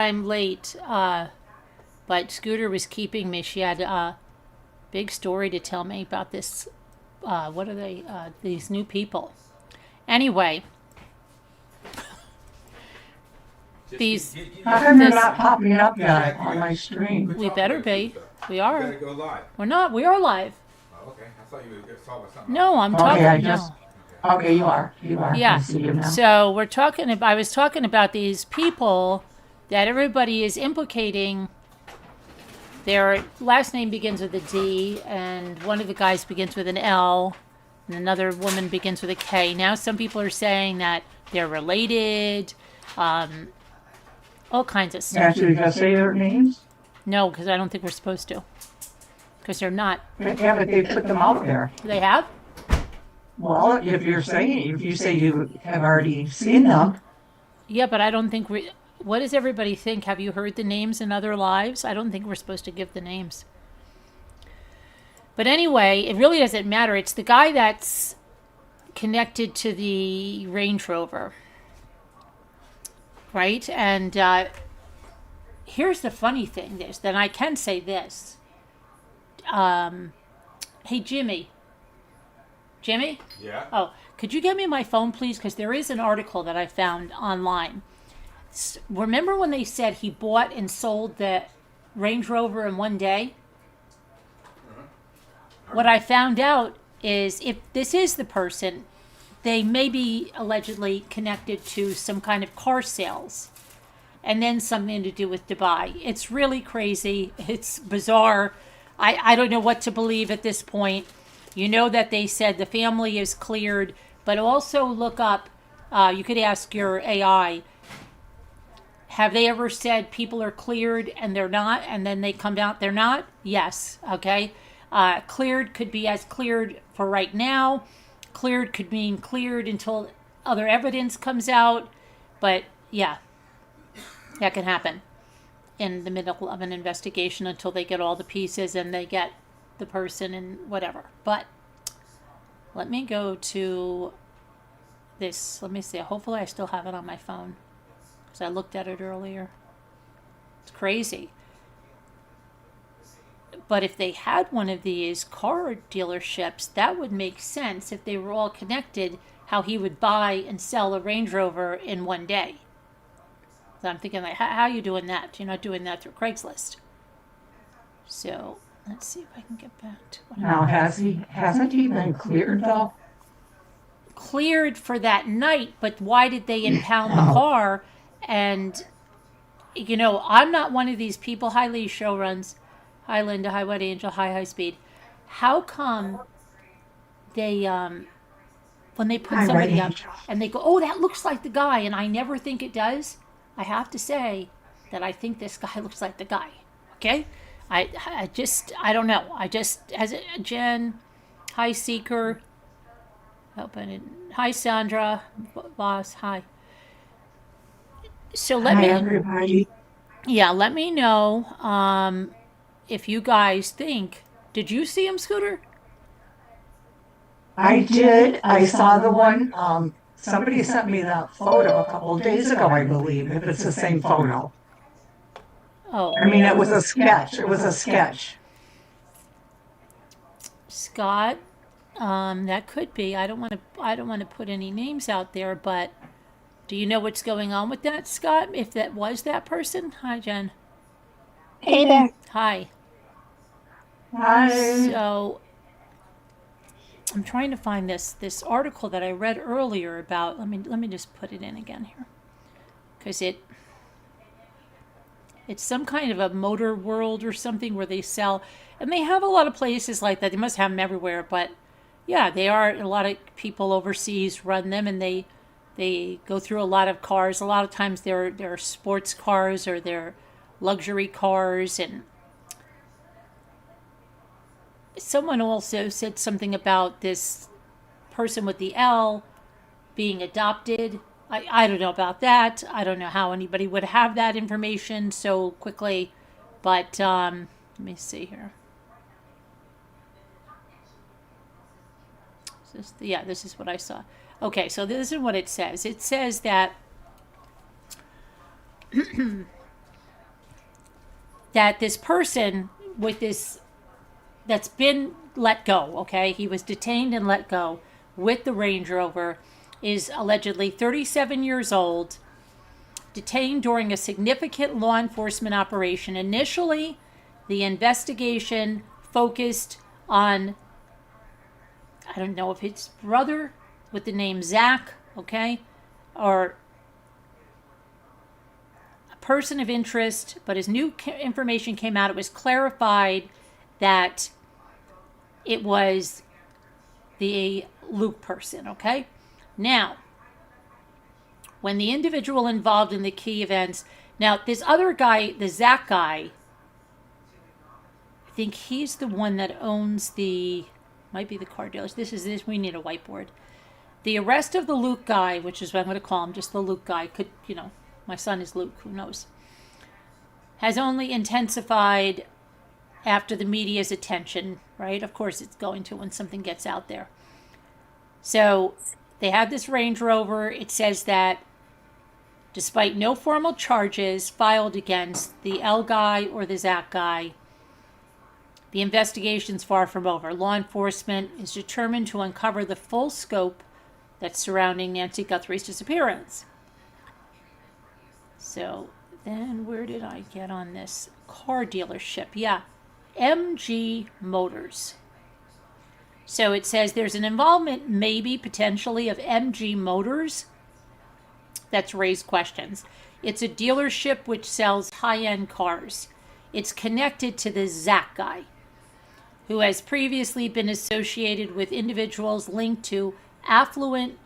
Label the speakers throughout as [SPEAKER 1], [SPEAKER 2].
[SPEAKER 1] I'm late, but Scooter was keeping me. She had a big story to tell me about this. What are they? These new people. Anyway, these.
[SPEAKER 2] How come they're not popping up yet on my screen?
[SPEAKER 1] We better be. We are.
[SPEAKER 3] You gotta go live.
[SPEAKER 1] We're not. We are live.
[SPEAKER 3] Oh, okay. I thought you were talking about something.
[SPEAKER 1] No, I'm
[SPEAKER 2] Okay,
[SPEAKER 1] talking.
[SPEAKER 2] I just. Okay, you are. You are. I
[SPEAKER 1] Yeah.
[SPEAKER 2] see you now.
[SPEAKER 1] So we're talking. I was talking about these people that everybody is implicating. Their last name begins with a D, and one of the guys begins with an L, and another woman begins with a K. Now some people are saying that they're related, all kinds of stuff.
[SPEAKER 2] Actually, just say their names.
[SPEAKER 1] No, because I don't think we're supposed to. Because they're not.
[SPEAKER 2] Yeah, but they put them out there.
[SPEAKER 1] They have?
[SPEAKER 2] Well, if you say you have already seen them.
[SPEAKER 1] Yeah, but I don't think we. What does everybody think? Have you heard the names in other lives? I don't think we're supposed to give the names. But anyway, it really doesn't matter. It's the guy that's connected to the Range Rover. Right? And here's the funny thing is that I can say this. Hey, Jimmy. Jimmy?
[SPEAKER 3] Yeah.
[SPEAKER 1] Oh, could you get me my phone, please? Because there is an article that I found online. Remember when they said he bought and sold the Range Rover in one day? What I found out is if this is the person, they may be allegedly connected to some kind of car sales and then something to do with Dubai. It's really crazy. It's bizarre. I don't know what to believe at this point. You know that they said the family is cleared, but also look up, you could ask your AI, have they ever said people are cleared and they're not, and then they come out they're not? Yes, okay. Cleared could be as cleared for right now. Cleared could mean cleared until other evidence comes out. But yeah, that can happen in the middle of an investigation until they get all the pieces and they get the person and whatever. But let me go to this. Let me see. Hopefully I still have it on my phone because I looked at it earlier. It's crazy. But if they had one of these car dealerships, that would make sense if they were all connected, how he would buy and sell a Range Rover in one day. So I'm thinking, like, how are you doing that? You're not doing that through Craigslist. So let's see if I can get back to what
[SPEAKER 2] Now, hasn't he been cleared though?
[SPEAKER 1] cleared for that night, but why did they impound the car? And, you know, I'm not one of these people. Hi, Lee Show Runs. Hi, Linda. Hi, Wet Angel. Hi, High Speed. How come they, when they put
[SPEAKER 2] Hi,
[SPEAKER 1] somebody
[SPEAKER 2] Wet
[SPEAKER 1] up
[SPEAKER 2] Angel.
[SPEAKER 1] and they go, oh, that looks like the guy, and I never think it does, I have to say that I think this guy looks like the guy. Okay? I don't know. As a Jen, hi, Seeker. Hi, Sandra. Boss, hi. So
[SPEAKER 2] Hi, everybody.
[SPEAKER 1] let me know if you guys think, did you see him, Scooter?
[SPEAKER 2] I did. I saw the one. Somebody sent me that photo a couple of days ago, I believe, if it's the same photo.
[SPEAKER 1] Oh,
[SPEAKER 2] I mean, it was a sketch. It was a sketch.
[SPEAKER 1] Scott, that could be. I don't want to put any names out there, but do you know what's going on with that, Scott? If that was that person? Hi, Jen.
[SPEAKER 4] Hey there.
[SPEAKER 1] Hi.
[SPEAKER 2] Hi.
[SPEAKER 1] So I'm trying to find this article that I read earlier about. Let me just put it in again here, because it's some kind of a motor world or something where they sell, and they have a lot of places like that. They must have them everywhere, but yeah, they are. A lot of people overseas run them, and they go through a lot of cars. A lot of times they're sports cars or they're luxury cars. And someone also said something about this person with the L being adopted. I don't know about that. I don't know how anybody would have that information so quickly. But let me see here. This is what I saw. Okay, so this is what it says. It says that that this person with this, that's been let go, okay? He was detained and let go with the Range Rover, is allegedly 37 years old, detained during a significant law enforcement operation. Initially, the investigation focused on, I don't know if it's brother with the name Zach, okay, or a person of interest, but as new information came out, it was clarified that it was the Luke person, okay? Now, when the individual involved in the key events, now this other guy, the Zach guy, I think he's the one that owns the, might be the car dealers. This, we need a whiteboard. The arrest of the Luke guy, which is what I'm going to call him, just the Luke guy, could, you know, my son is Luke, who knows, has only intensified after the media's attention, right? Of course it's going to when something gets out there. So they have this Range Rover. It says that despite no formal charges filed against the L guy or the Zach guy, the investigation's far from over. Law enforcement is determined to uncover the full scope that's surrounding Nancy Guthrie's disappearance. So then where did I get on this? Car dealership, yeah. MG Motors. So it says there's an involvement, maybe potentially, of MG Motors. That's raised questions. It's a dealership which sells high-end cars. It's connected to the Zach guy, who has previously been associated with individuals linked to affluent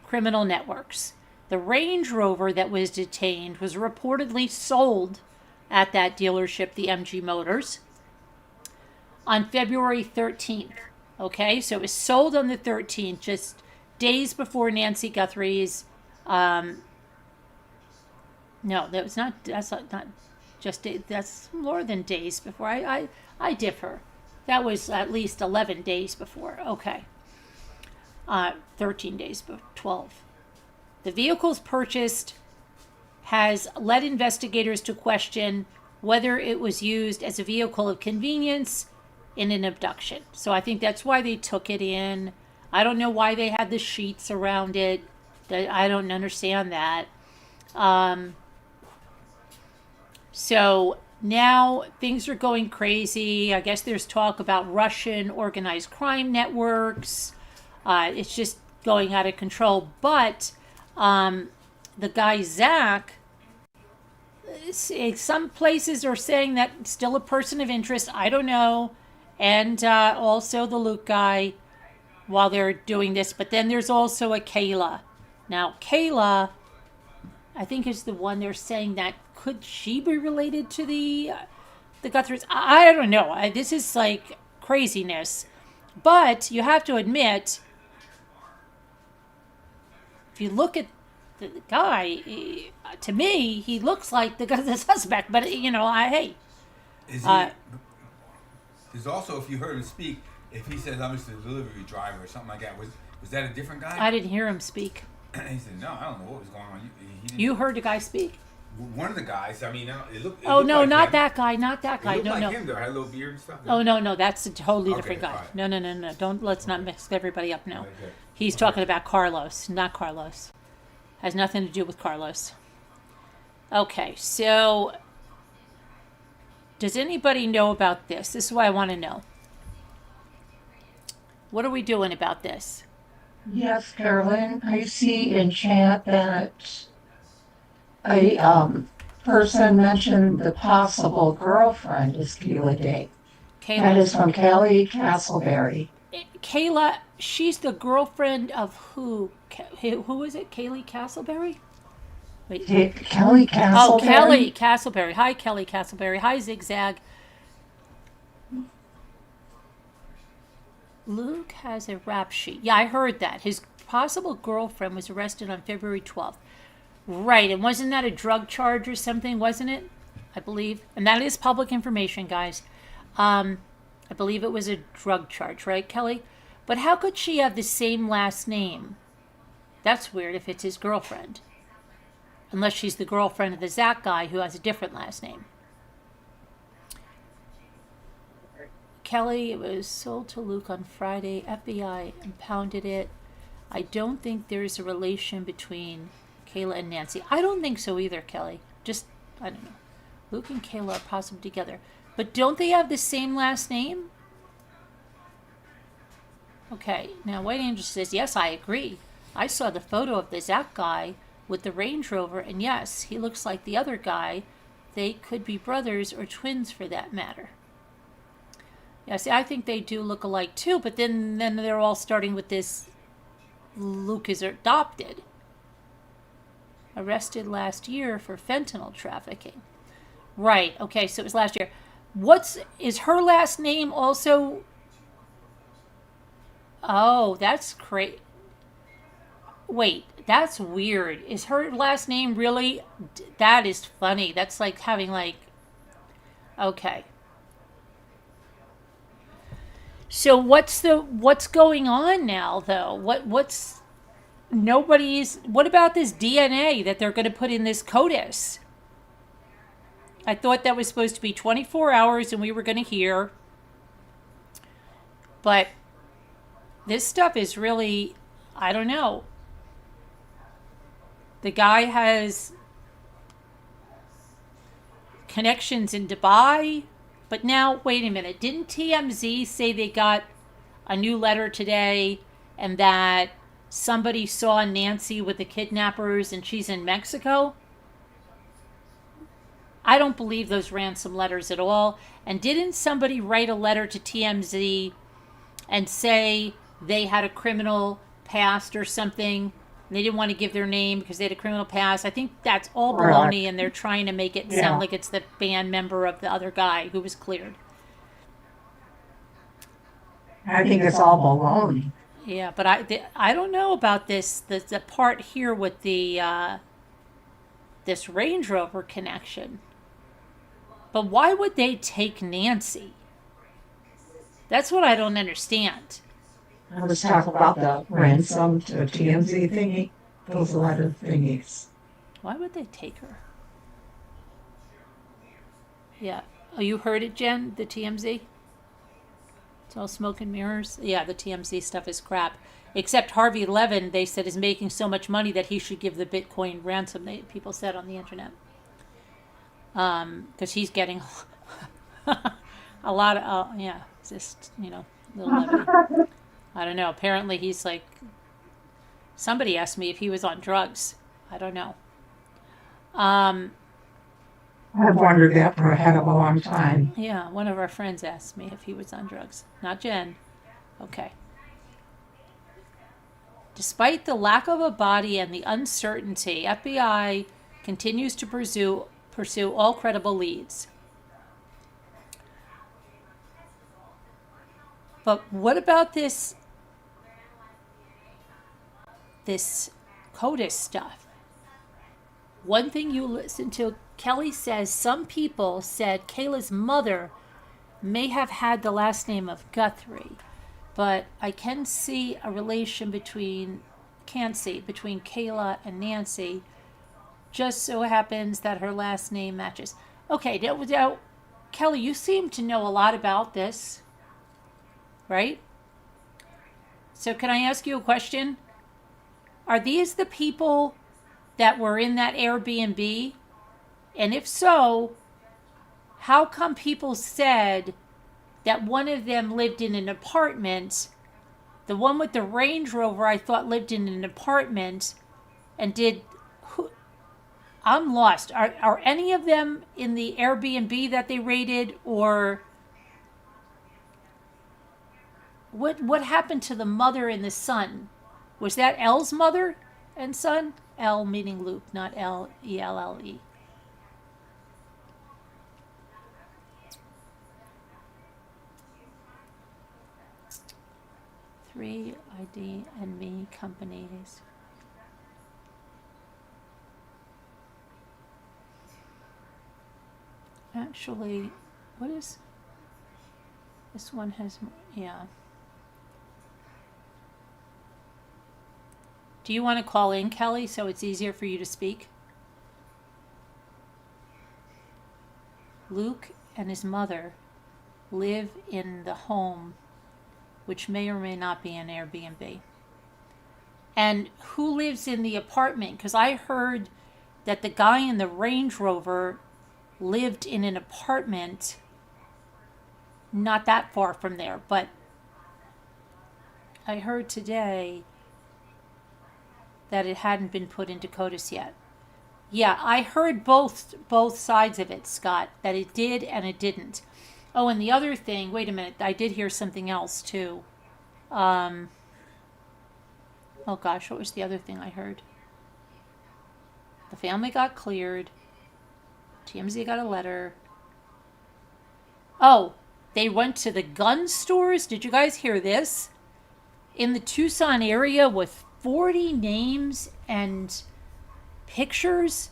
[SPEAKER 1] criminal networks. The Range Rover that was detained was reportedly sold at that dealership, the MG Motors, on February 13th. Okay, so it was sold on the 13th, just days before Nancy Guthrie's, no, that's not just, that's more than days before. I differ. That was at least 11 days before. Okay. 13 days, 12. The vehicles purchased has led investigators to question whether it was used as a vehicle of convenience in an abduction. So I think that's why they took it in. I don't know why they had the sheets around it. I don't understand that. So now things are going crazy. I guess there's talk about Russian organized crime networks. It's just going out of control. But the guy Zach, some places are saying that still a person of interest. I don't know. And also the Luke guy while they're doing this. But then there's also a Kayla. Now, Kayla, I think, is the one they're saying that could she be related to the Guthries? I don't know. This is like craziness. But you have to admit, if you look at the guy, to me, he looks like the suspect. But, you know, hey.
[SPEAKER 3] Is he, there's also, if you heard him speak, if he says, I'm just a delivery driver or something like that, was that a different guy?
[SPEAKER 1] I didn't hear him speak.
[SPEAKER 3] He said, no, I don't know what was going on. He didn't,
[SPEAKER 1] You heard the guy speak?
[SPEAKER 3] One of the guys, I mean, it looked
[SPEAKER 1] Oh, no,
[SPEAKER 3] like
[SPEAKER 1] not
[SPEAKER 3] him.
[SPEAKER 1] that guy, not that guy.
[SPEAKER 3] It looked
[SPEAKER 1] No,
[SPEAKER 3] like
[SPEAKER 1] no.
[SPEAKER 3] him, though. Had a little beard and stuff.
[SPEAKER 1] Oh, no, that's a totally
[SPEAKER 3] Okay,
[SPEAKER 1] different guy.
[SPEAKER 3] all right.
[SPEAKER 1] No. Let's not mix everybody up now.
[SPEAKER 3] Okay.
[SPEAKER 1] He's talking about Carlos, not Carlos. Has nothing to do with Carlos. Okay, so does anybody know about this? This is what I want to know. What are we doing about this?
[SPEAKER 2] Yes, Carolyn, I see in chat that a person mentioned the possible girlfriend is Keela Day. That is from Kelly Castleberry.
[SPEAKER 1] Kayla, she's the girlfriend of who? Who is it? Kaylee Castleberry? Wait.
[SPEAKER 2] Kelly Castleberry.
[SPEAKER 1] Oh, Kelly Castleberry. Hi, Kelly Castleberry. Hi, Zigzag. Luke has a rap sheet. Yeah, I heard that. His possible girlfriend was arrested on February 12th. Right, and wasn't that a drug charge or something, wasn't it? I believe. And that is public information, guys. I believe it was a drug charge, right, Kelly? But how could she have the same last name? That's weird if it's his girlfriend. Unless she's the girlfriend of the Zach guy who has a different last name. Kelly, it was sold to Luke on Friday. FBI impounded it. I don't think there's a relation between Kayla and Nancy. I don't think so either, Kelly. Just, I don't know. Luke and Kayla are possibly together. But don't they have the same last name? Okay, now White Angel says, yes, I agree. I saw the photo of the Zach guy with the Range Rover, and yes, he looks like the other guy. They could be brothers or twins for that matter. Yeah, see, I think they do look alike too, but then they're all starting with this Luke is adopted. Arrested last year for fentanyl trafficking. Right, okay, so it was last year. Is her last name also... Oh, that's crazy. Wait, that's weird. Is her last name really... That is funny. That's like having like... Okay. So what's going on now though? What about this DNA that they're going to put in this CODIS? I thought that was supposed to be 24 hours and we were going to hear. But this stuff is really, I don't know. The guy has connections in Dubai. But now, wait a minute. Didn't TMZ say they got a new letter today and that somebody saw Nancy with the kidnappers and she's in Mexico? I don't believe those ransom letters at all. And didn't somebody write a letter to TMZ and say they had a criminal past or something? And they didn't want to give their name because they had a criminal past. I think that's all baloney, and they're trying to make it sound like it's the band member of the other guy who was cleared.
[SPEAKER 2] I think it's all baloney.
[SPEAKER 1] Yeah, but I don't know about this. The part here with the this Range Rover connection. But why would they take Nancy? That's what I don't understand.
[SPEAKER 2] I was talking about the ransom to TMZ thingy, those letter thingies.
[SPEAKER 1] Why would they take her? Yeah. Oh, you heard it, Jen? The TMZ? It's all smoke and mirrors? Yeah, the TMZ stuff is crap. Except Harvey Levin, they said, is making so much money that he should give the Bitcoin ransom, people said on the internet. Because he's getting a lot of, just, little levity. I don't know. Apparently he's like, somebody asked me if he was on drugs. I don't know.
[SPEAKER 2] I've wondered that for a heck of a long time.
[SPEAKER 1] Yeah, one of our friends asked me if he was on drugs. Not Jen. Okay. Despite the lack of a body and the uncertainty, FBI continues to pursue all credible leads. But what about this CODIS stuff? One thing you listen to, Kelly says some people said Kayla's mother may have had the last name of Guthrie, but I can see a relation between Kayla and Nancy. Just so happens that her last name matches. Okay, now, Kelly, you seem to know a lot about this, right? So can I ask you a question? Are these the people that were in that Airbnb? And if so, how come people said that one of them lived in an apartment? The one with the Range Rover, I thought, lived in an apartment. And I'm lost. Are any of them in the Airbnb that they raided, or what happened to the mother and the son? Was that Elle's mother and son? Elle meaning Luke, not L-E-L-L-E. Three ID and me companies. Actually, what is this one has, yeah. Do you want to call in, Kelly, so it's easier for you to speak? Luke and his mother live in the home, which may or may not be an Airbnb. And who lives in the apartment? Because I heard that the guy in the Range Rover lived in an apartment not that far from there. But I heard today that it hadn't been put into CODIS yet. Yeah, I heard both sides of it, Scott, that it did and it didn't. Oh, and the other thing, wait a minute, I did hear something else too. Oh gosh, what was the other thing I heard? The family got cleared. TMZ got a letter. Oh, they went to the gun stores. Did you guys hear this? In the Tucson area with 40 names and pictures.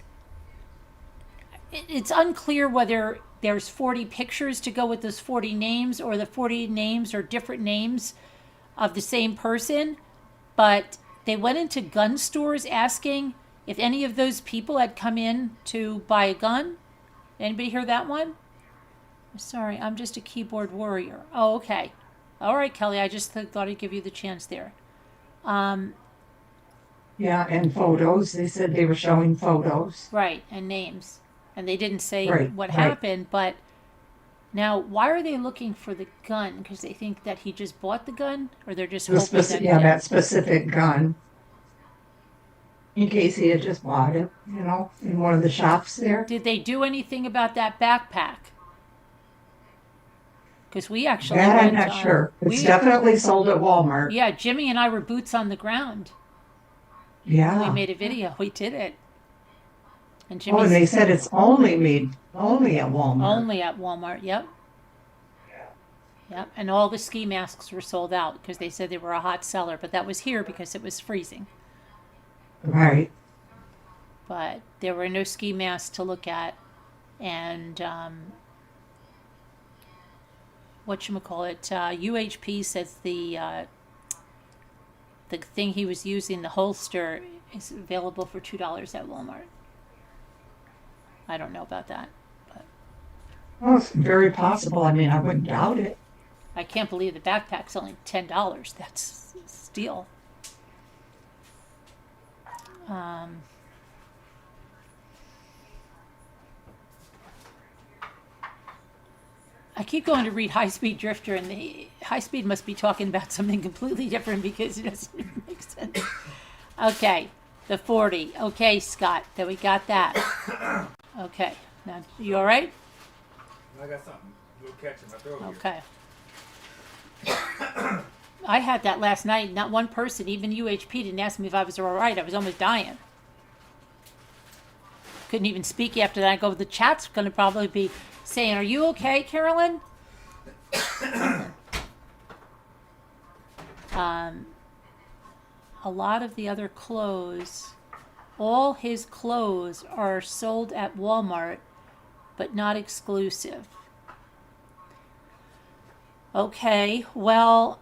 [SPEAKER 1] It's unclear whether there's 40 pictures to go with those 40 names or the 40 names are different names of the same person. But they went into gun stores asking if any of those people had come in to buy a gun. Anybody hear that one? Sorry, I'm just a keyboard warrior. Oh, okay. All right, Kelly, I just thought I'd give you the chance there.
[SPEAKER 2] Yeah, and photos. They said they were showing photos.
[SPEAKER 1] Right, and names. And they didn't say what
[SPEAKER 2] Right.
[SPEAKER 1] happened, but now why are they looking for the gun? Because they think that he just bought the gun, or they're just hoping that he did?
[SPEAKER 2] That specific gun. In case he had just bought it, in one of the shops there.
[SPEAKER 1] Did they do anything about that backpack? Because we actually
[SPEAKER 2] That I'm
[SPEAKER 1] went
[SPEAKER 2] not sure. It's
[SPEAKER 1] we-
[SPEAKER 2] definitely sold at Walmart.
[SPEAKER 1] Yeah, Jimmy and I were boots on the ground.
[SPEAKER 2] Yeah.
[SPEAKER 1] We made a video. We did it. And
[SPEAKER 2] Oh,
[SPEAKER 1] Jimmy's
[SPEAKER 2] and they said it's only at Walmart.
[SPEAKER 1] only at Walmart. Yep. Yep. And all the ski masks were sold out because they said they were a hot seller. But that was here because it was freezing.
[SPEAKER 2] Right.
[SPEAKER 1] But there were no ski masks to look at. And whatchamacallit, UHP says the thing he was using, the holster, is available for $2 at Walmart. I don't know about that, but
[SPEAKER 2] Well, it's very possible. I mean, I wouldn't doubt it.
[SPEAKER 1] I can't believe the backpack's only $10. That's a steal. I keep going to read High Speed Drifter, and the High Speed must be talking about something completely different because it doesn't make sense. Okay, the 40. Okay, Scott, that we got that. Okay, now you all right?
[SPEAKER 3] I got something. You'll catch in my throat.
[SPEAKER 1] Okay. I had that last night. Not one person, even UHP, didn't ask me if I was all right. I was almost dying. Couldn't even speak after that. I go, the chat's going to probably be saying, "Are you okay, Carolyn?" A lot of the other clothes, all his clothes are sold at Walmart, but not exclusive. Okay, well,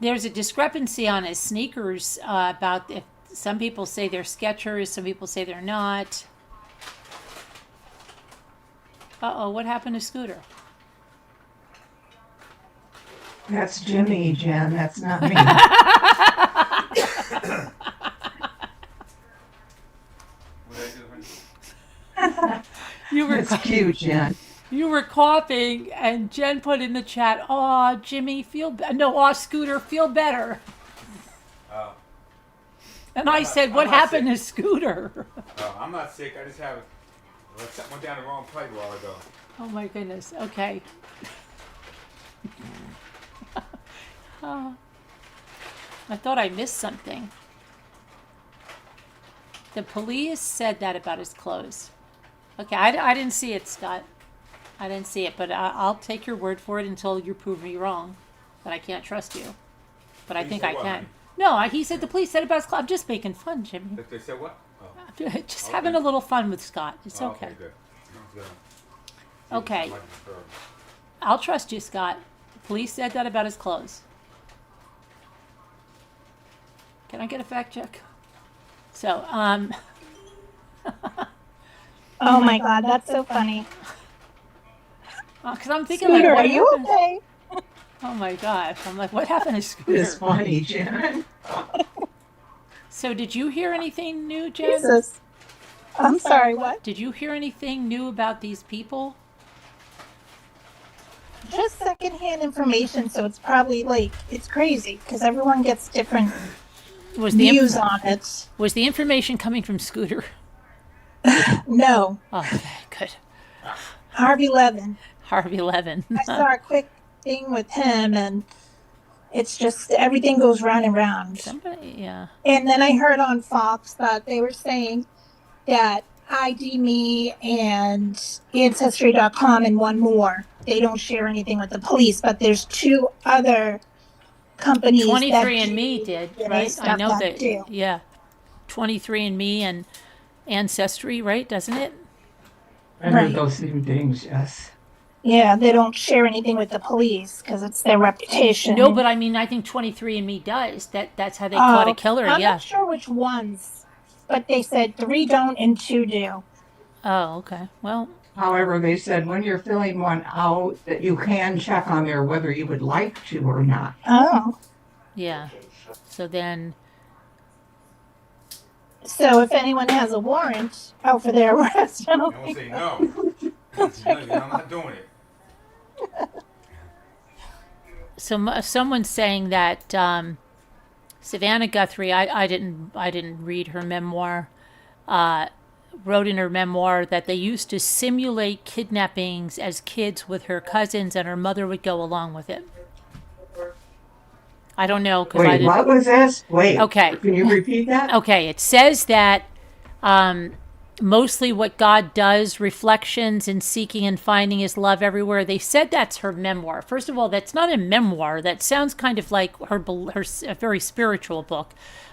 [SPEAKER 1] there's a discrepancy on his sneakers about if some people say they're Skechers, some people say they're not. Uh-oh, what happened to Scooter?
[SPEAKER 2] That's Jimmy, Jen. That's not me.
[SPEAKER 1] You were
[SPEAKER 2] It's cute, Jen.
[SPEAKER 1] you were coughing, and Jen put in the chat, "Aw, Jimmy, aw, Scooter, feel better."
[SPEAKER 3] Oh.
[SPEAKER 1] And I said, "What
[SPEAKER 3] I'm not
[SPEAKER 1] happened to Scooter?"
[SPEAKER 3] Oh, I'm not sick. I just have. I set one down the wrong plate a while ago.
[SPEAKER 1] Oh my goodness. Okay. I thought I missed something. The police said that about his clothes. Okay, I didn't see it, Scott. I didn't see it, but I'll take your word for it until you prove me wrong. But I can't trust you. But I
[SPEAKER 3] Police
[SPEAKER 1] think
[SPEAKER 3] said
[SPEAKER 1] I
[SPEAKER 3] what?
[SPEAKER 1] can. No, he said the police said about his clothes. I'm just making fun, Jimmy.
[SPEAKER 3] If they said what? Oh.
[SPEAKER 1] Just having a little fun with Scott. It's
[SPEAKER 3] Oh,
[SPEAKER 1] okay.
[SPEAKER 3] good. Sounds good.
[SPEAKER 1] Okay.
[SPEAKER 3] Might be preferred.
[SPEAKER 1] I'll trust you, Scott. The police said that about his clothes. Can I get a fact check? So,
[SPEAKER 4] Oh my God, that's so funny.
[SPEAKER 1] Because I'm thinking,
[SPEAKER 4] Scooter,
[SPEAKER 1] like, what
[SPEAKER 4] are you
[SPEAKER 1] happened?
[SPEAKER 4] okay?
[SPEAKER 1] Oh my gosh! I'm like, what happened to
[SPEAKER 2] It's
[SPEAKER 1] Scooter?
[SPEAKER 2] funny, Jen.
[SPEAKER 1] So, did you hear anything new, Jen?
[SPEAKER 4] Jesus. I'm sorry, what?
[SPEAKER 1] Did you hear anything new about these people?
[SPEAKER 4] Just secondhand information, so it's probably like, it's crazy because everyone gets different
[SPEAKER 1] Was
[SPEAKER 4] views on it.
[SPEAKER 1] was the information coming from Scooter?
[SPEAKER 4] No,
[SPEAKER 1] Oh, okay, good.
[SPEAKER 4] Harvey Levin.
[SPEAKER 1] Harvey Levin.
[SPEAKER 4] I saw a quick thing with him, and it's just everything goes round and round.
[SPEAKER 1] Somebody, yeah.
[SPEAKER 4] And then I heard on Fox that they were saying that ID Me and Ancestry.com and one more, they don't share anything with the police, but there's two other companies that
[SPEAKER 1] 23andMe
[SPEAKER 4] do
[SPEAKER 1] did,
[SPEAKER 4] DNA
[SPEAKER 1] right? I
[SPEAKER 4] stuff
[SPEAKER 1] know
[SPEAKER 4] that
[SPEAKER 1] that.
[SPEAKER 4] do.
[SPEAKER 1] Yeah. 23andMe and Ancestry, right? Doesn't it?
[SPEAKER 2] I
[SPEAKER 4] Right.
[SPEAKER 2] heard those same things, yes.
[SPEAKER 4] Yeah, they don't share anything with the police because it's their reputation.
[SPEAKER 1] No, but I mean, I think 23andMe does. That's how they caught a killer.
[SPEAKER 4] I'm
[SPEAKER 1] Yeah.
[SPEAKER 4] not sure which ones, but they said 3 don't and 2 do.
[SPEAKER 1] Oh, okay. Well,
[SPEAKER 2] However, they said when you're filling one out, that you can check on there whether you would like to or not.
[SPEAKER 4] Oh.
[SPEAKER 1] yeah. So then,
[SPEAKER 4] So if anyone has a warrant out for their arrest,
[SPEAKER 3] I won't say no. No, I'm not doing it.
[SPEAKER 1] someone's saying that Savannah Guthrie. I didn't read her memoir. Wrote in her memoir that they used to simulate kidnappings as kids with her cousins, and her mother would go along with it. I don't know because I
[SPEAKER 2] Wait,
[SPEAKER 1] didn't.
[SPEAKER 2] what was this? Wait.
[SPEAKER 1] Okay.
[SPEAKER 2] Can you repeat that?
[SPEAKER 1] Okay, it says that mostly what God does, reflections and seeking and finding his love everywhere. They said that's her memoir. First of all, that's not a memoir. That sounds kind of like her a very spiritual book.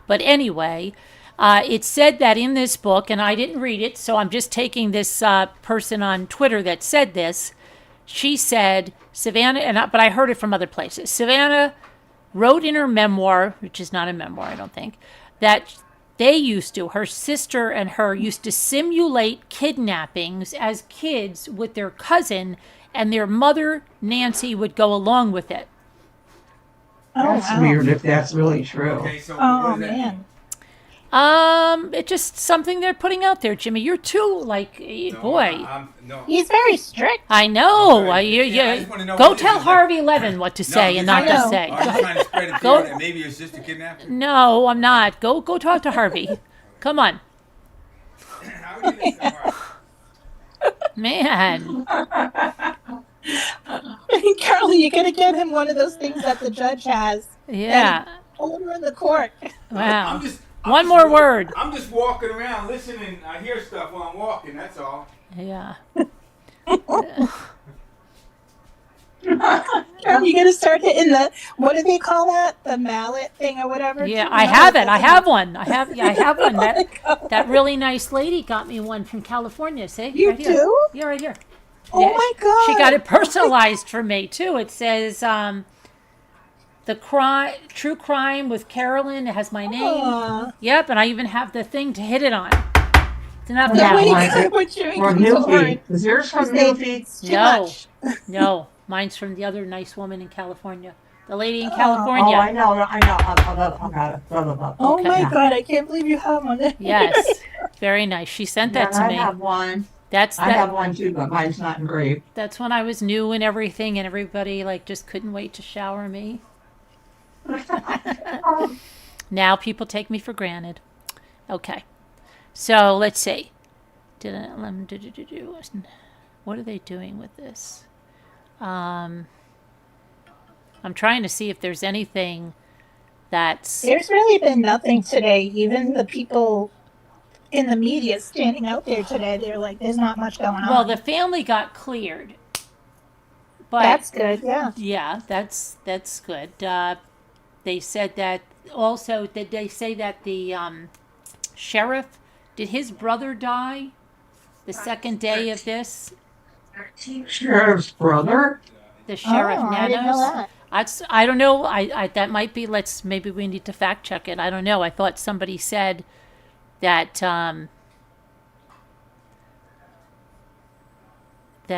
[SPEAKER 1] But anyway, it said that in this book, and I didn't read it, so I'm just taking this person on Twitter that said this. She said, Savannah, but I heard it from other places. Savannah wrote in her memoir, which is not a memoir, I don't think, that her sister and her used to simulate kidnappings as kids with their cousin, and their mother, Nancy, would go along with it.
[SPEAKER 4] Oh,
[SPEAKER 2] That's
[SPEAKER 4] wow.
[SPEAKER 2] weird if that's really true.
[SPEAKER 3] Okay, so
[SPEAKER 4] Oh,
[SPEAKER 3] what does that
[SPEAKER 4] man.
[SPEAKER 1] It's just something they're putting out there, Jimmy. You're too, like,
[SPEAKER 3] mean? No,
[SPEAKER 1] boy.
[SPEAKER 3] no.
[SPEAKER 4] He's very strict.
[SPEAKER 1] I know.
[SPEAKER 3] Okay.
[SPEAKER 1] You,
[SPEAKER 3] Yeah, I just wanna know
[SPEAKER 1] go
[SPEAKER 3] what
[SPEAKER 1] tell
[SPEAKER 3] this is like.
[SPEAKER 1] Harvey Levin what to say and not
[SPEAKER 4] I
[SPEAKER 1] to
[SPEAKER 4] know.
[SPEAKER 1] say.
[SPEAKER 3] Are you trying to spread a
[SPEAKER 1] Go-
[SPEAKER 3] theory that maybe it's just a kidnapping?
[SPEAKER 1] No, I'm not. Go talk to Harvey. Come on.
[SPEAKER 3] How would you think?
[SPEAKER 1] Man.
[SPEAKER 4] Carly, you gotta get him one of those things that the judge has.
[SPEAKER 1] Yeah.
[SPEAKER 4] Over in the court.
[SPEAKER 1] Wow.
[SPEAKER 3] I'm
[SPEAKER 1] One
[SPEAKER 3] just
[SPEAKER 1] more word.
[SPEAKER 3] I'm just walking around listening. I hear stuff while I'm walking. That's all.
[SPEAKER 1] Yeah.
[SPEAKER 4] Carly, you gotta start hitting the, what do they call that? The mallet thing or whatever?
[SPEAKER 1] Yeah,
[SPEAKER 4] Do you
[SPEAKER 1] I
[SPEAKER 4] know
[SPEAKER 1] have
[SPEAKER 4] what
[SPEAKER 1] it. I
[SPEAKER 4] that's
[SPEAKER 1] have one. I have one.
[SPEAKER 4] about?
[SPEAKER 1] That really nice lady got me one from California. See?
[SPEAKER 4] You
[SPEAKER 1] right here.
[SPEAKER 4] do?
[SPEAKER 1] Yeah, right here.
[SPEAKER 4] Oh
[SPEAKER 1] Yeah,
[SPEAKER 4] my God.
[SPEAKER 1] She got it personalized for me too. It says true crime with Carolyn. It has my name.
[SPEAKER 4] Aw.
[SPEAKER 1] Yep, and I even have the thing to hit it on. It's enough
[SPEAKER 2] Yeah,
[SPEAKER 1] now.
[SPEAKER 4] Nobody
[SPEAKER 2] like
[SPEAKER 4] got
[SPEAKER 2] it.
[SPEAKER 4] what you're
[SPEAKER 2] Or Newfie. Is yours from Newfie?
[SPEAKER 4] It's too
[SPEAKER 1] No.
[SPEAKER 4] much.
[SPEAKER 1] No, mine's from the other nice woman in California. The lady in
[SPEAKER 2] Oh,
[SPEAKER 1] California.
[SPEAKER 2] I know. I got it.
[SPEAKER 4] Oh
[SPEAKER 1] Okay.
[SPEAKER 4] my
[SPEAKER 1] Yeah.
[SPEAKER 4] God, I can't believe you have one.
[SPEAKER 1] Yes, very nice. She sent that to
[SPEAKER 2] I
[SPEAKER 1] me.
[SPEAKER 2] have one.
[SPEAKER 1] That's
[SPEAKER 2] I have one too, but mine's not engraved.
[SPEAKER 1] That's when I was new and everything, and everybody like just couldn't wait to shower me. Now people take me for granted. Okay, so let's see. What are they doing with this? I'm trying to see if there's anything that's.
[SPEAKER 4] There's really been nothing today. Even the people in the media standing out there today, they're like, there's not much going on.
[SPEAKER 1] Well, the family got cleared, but
[SPEAKER 4] That's good, yeah.
[SPEAKER 1] yeah, that's good. They said that also. Did they say that the sheriff, did his brother die the second day of this?
[SPEAKER 2] Sheriff's brother?
[SPEAKER 1] The sheriff
[SPEAKER 4] Oh,
[SPEAKER 1] Nanos.
[SPEAKER 4] I didn't know that.
[SPEAKER 1] I don't know. I that might be. Maybe we need to fact check it. I don't know. I thought somebody said that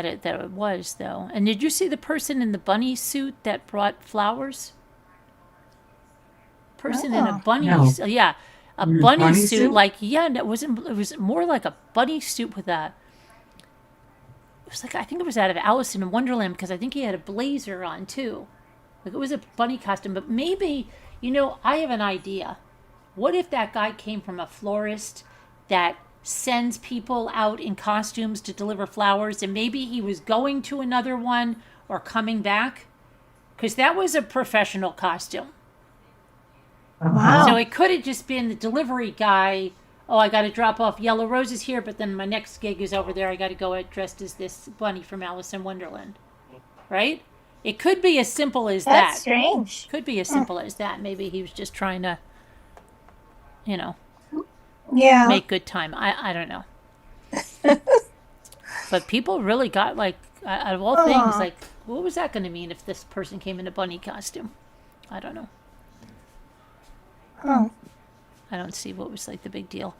[SPEAKER 1] that it was, though. And did you see the person in the bunny suit that brought flowers? Person in a bunny
[SPEAKER 2] No.
[SPEAKER 1] yeah, a bunny suit, like, yeah, it was more like a bunny suit with a, it was like, I think it was out of Alice in Wonderland, because I think he had a blazer on too. Like, it was a bunny costume. But maybe, I have an idea. What if that guy came from a florist that sends people out in costumes to deliver flowers, and maybe he was going to another one or coming back? Because that was a professional costume.
[SPEAKER 2] Wow.
[SPEAKER 1] So it could have just been the delivery guy. Oh, I got to drop off yellow roses here, but then my next gig is over there. I got to go out dressed as this bunny from Alice in Wonderland. Right? It could be as simple as that.
[SPEAKER 4] That's strange.
[SPEAKER 1] Could be as simple as that. Maybe he was just trying to,
[SPEAKER 4] Yeah.
[SPEAKER 1] make good time. I don't know. But people really got, like, out of all things, like, what was that going to mean if this person came in a bunny costume? I don't know.
[SPEAKER 4] Oh.
[SPEAKER 1] I don't see what was, like, the big deal.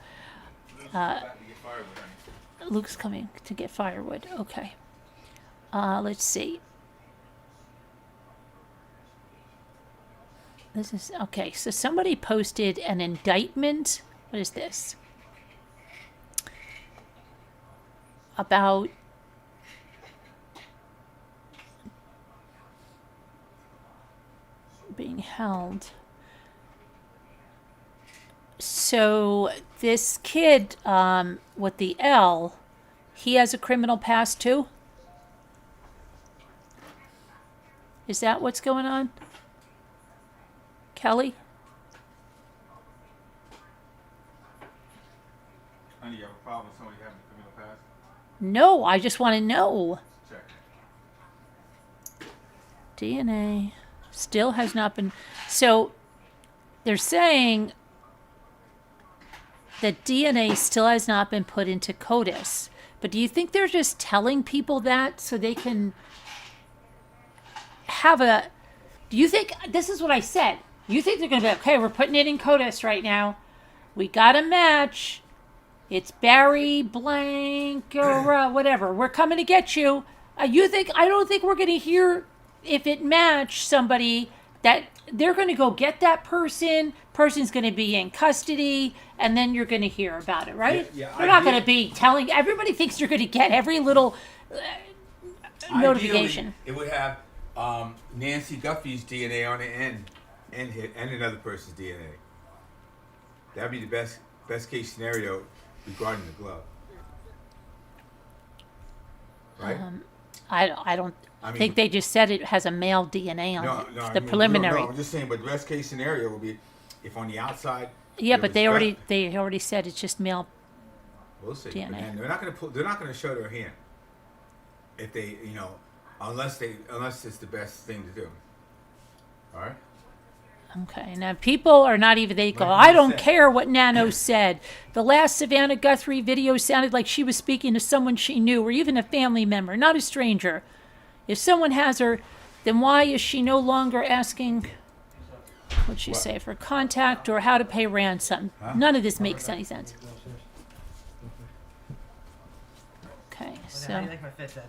[SPEAKER 1] Luke's coming to get firewood. Okay. Let's see. This is, okay, so somebody posted an indictment. What is this? About being held. So this kid with the L, he has a criminal past too? Is that what's going on? Kelly?
[SPEAKER 3] Honey, you have a problem with somebody having a criminal past?
[SPEAKER 1] No, I just want to know.
[SPEAKER 3] Check.
[SPEAKER 1] DNA still has not been. So they're saying that DNA still has not been put into CODIS. But do you think they're just telling people that so they can have a. Do you think. This is what I said. You think they're going to be, okay, we're putting it in CODIS right now. We got a match. It's Barry blank or whatever. We're coming to get you. You think, I don't think we're going to hear if it matched somebody that they're going to go get that person. Person's going to be in custody, and then you're going to hear about it, right?
[SPEAKER 3] Yeah,
[SPEAKER 1] they're not going to be telling. Everybody thinks you're going to get every little notification.
[SPEAKER 3] Ideally, it would have Nancy Guthrie's DNA on it and another person's DNA. That'd be the best case scenario regarding the glove. Right?
[SPEAKER 1] I don't think they just said it has a male DNA on it.
[SPEAKER 3] No,
[SPEAKER 1] The preliminary.
[SPEAKER 3] No, I'm just saying, but the best case scenario would be if on the outside.
[SPEAKER 1] Yeah, but they already said it's just male.
[SPEAKER 3] We'll see.
[SPEAKER 1] DNA.
[SPEAKER 3] And they're not going to show their hand if they, unless it's the best thing to do. All right.
[SPEAKER 1] Okay, now people are not even, they go, I don't care what Nanos said. The last Savannah Guthrie video sounded like she was speaking to someone she knew, or even a family member, not a stranger. If someone has her, then why is she no longer asking, what'd she say, for contact or how to pay ransom? None of this makes any sense. Okay,
[SPEAKER 5] So. How do
[SPEAKER 1] so,
[SPEAKER 5] you like my fit set?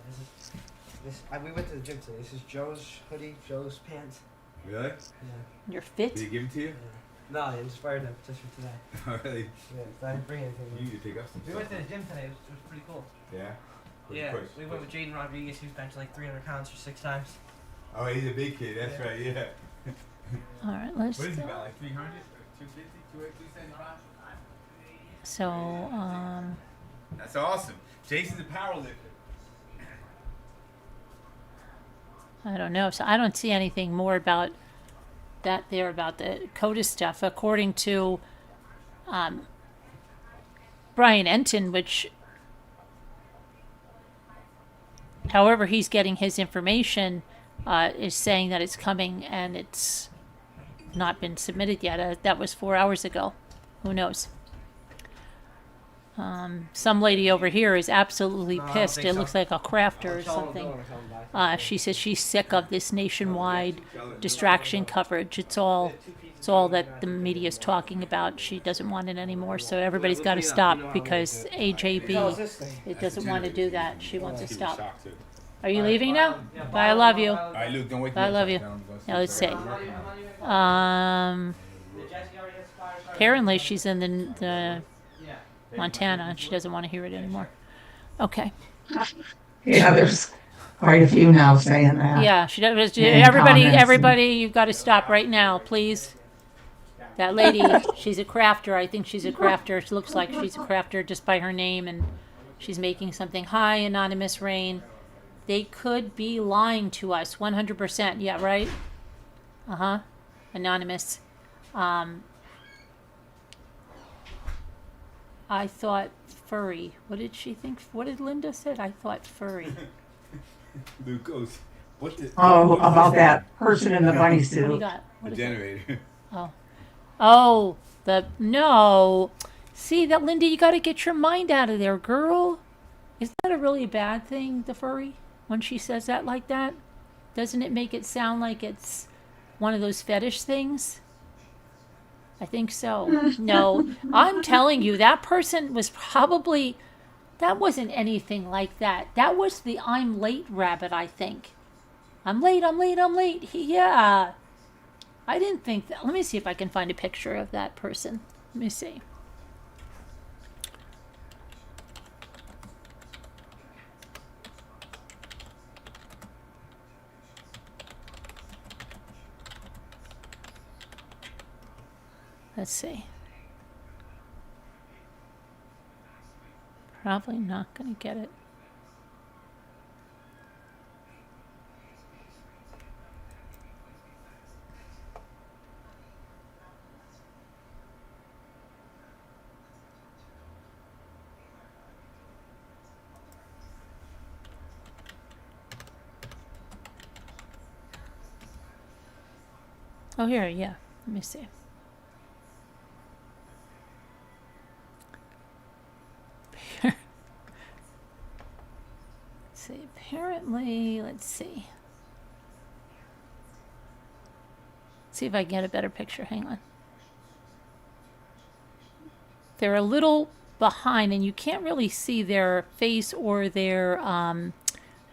[SPEAKER 5] We went to the gym today. This is Joe's hoodie, Joe's pants.
[SPEAKER 3] Really?
[SPEAKER 5] Yeah.
[SPEAKER 1] your fit?
[SPEAKER 3] Did he give them to you?
[SPEAKER 5] No, I inspired them just for today.
[SPEAKER 3] Oh, really?
[SPEAKER 5] Yeah, I didn't bring anything.
[SPEAKER 3] You need to take up some
[SPEAKER 5] We
[SPEAKER 3] stuff.
[SPEAKER 5] went to the gym today. It was pretty cool.
[SPEAKER 3] Yeah?
[SPEAKER 5] Yeah,
[SPEAKER 3] Push.
[SPEAKER 5] we went with Jaden Rodriguez, who's benched like 300 pounds for 6 times.
[SPEAKER 3] Oh, he's a big kid. That's right, yeah.
[SPEAKER 1] All right, let's,
[SPEAKER 3] What is he about, like 300? 250? 275?
[SPEAKER 1] so,
[SPEAKER 3] That's awesome. Jason's a power lifter.
[SPEAKER 1] I don't know. So I don't see anything more about that there about the CODIS stuff. According to Brian Enton, which, however he's getting his information, is saying that it's coming and it's not been submitted yet. That was 4 hours ago. Who knows? Some lady over here is absolutely
[SPEAKER 5] No, I don't
[SPEAKER 1] pissed.
[SPEAKER 5] think
[SPEAKER 1] It
[SPEAKER 5] so.
[SPEAKER 1] looks like a crafter or
[SPEAKER 5] Tell him
[SPEAKER 1] something.
[SPEAKER 5] don't, tell him bye.
[SPEAKER 1] She says she's sick of this nationwide distraction coverage. It's all It's all that the media is talking about. She doesn't want it anymore, so everybody's got to stop because AJB, it doesn't want to do that. She wants to
[SPEAKER 3] Give you a
[SPEAKER 1] stop.
[SPEAKER 3] shock, too.
[SPEAKER 1] Are you leaving now? Bye, I love you.
[SPEAKER 3] All right, Luke, don't wake me
[SPEAKER 1] I
[SPEAKER 3] up.
[SPEAKER 1] love you.
[SPEAKER 3] I'm gonna
[SPEAKER 1] Now let's
[SPEAKER 3] sleep
[SPEAKER 1] see.
[SPEAKER 3] forever.
[SPEAKER 1] Apparently she's in the Montana and she doesn't want to hear it anymore. Okay.
[SPEAKER 2] Yeah, there's quite a few now saying that.
[SPEAKER 1] Yeah, she does.
[SPEAKER 2] And
[SPEAKER 1] Everybody,
[SPEAKER 2] comments
[SPEAKER 1] everybody, you've got to stop right now, please. That lady, she's a crafter. I think she's a crafter. She looks like she's a crafter just by her name, and she's making something. Hi, Anonymous Rain. They could be lying to us, 100%. Yeah, right? Uh-huh. Anonymous. I thought furry. What did she think? What did Linda said? I thought furry.
[SPEAKER 3] Luke goes, what the?
[SPEAKER 2] Oh,
[SPEAKER 3] what is
[SPEAKER 2] about
[SPEAKER 3] this?
[SPEAKER 2] that person in the bunny
[SPEAKER 1] What do you
[SPEAKER 2] suit.
[SPEAKER 1] got? What
[SPEAKER 3] The
[SPEAKER 1] is it?
[SPEAKER 3] generator.
[SPEAKER 1] Oh, no. See, that Linda, you got to get your mind out of there, girl. Is that a really bad thing, the furry? When she says that like that? Doesn't it make it sound like it's one of those fetish things? I think so. No, I'm telling you, that person was probably, that wasn't anything like that. That was the I'm late rabbit, I think. I'm late, I'm late, I'm late. Yeah. I didn't think that. Let me see if I can find a picture of that person. Let me see. Let's see. Probably not going to get it. Oh, here, yeah. Let me see. Let's see. Apparently, let's see. See if I can get a better picture. Hang on. They're a little behind, and you can't really see their face or their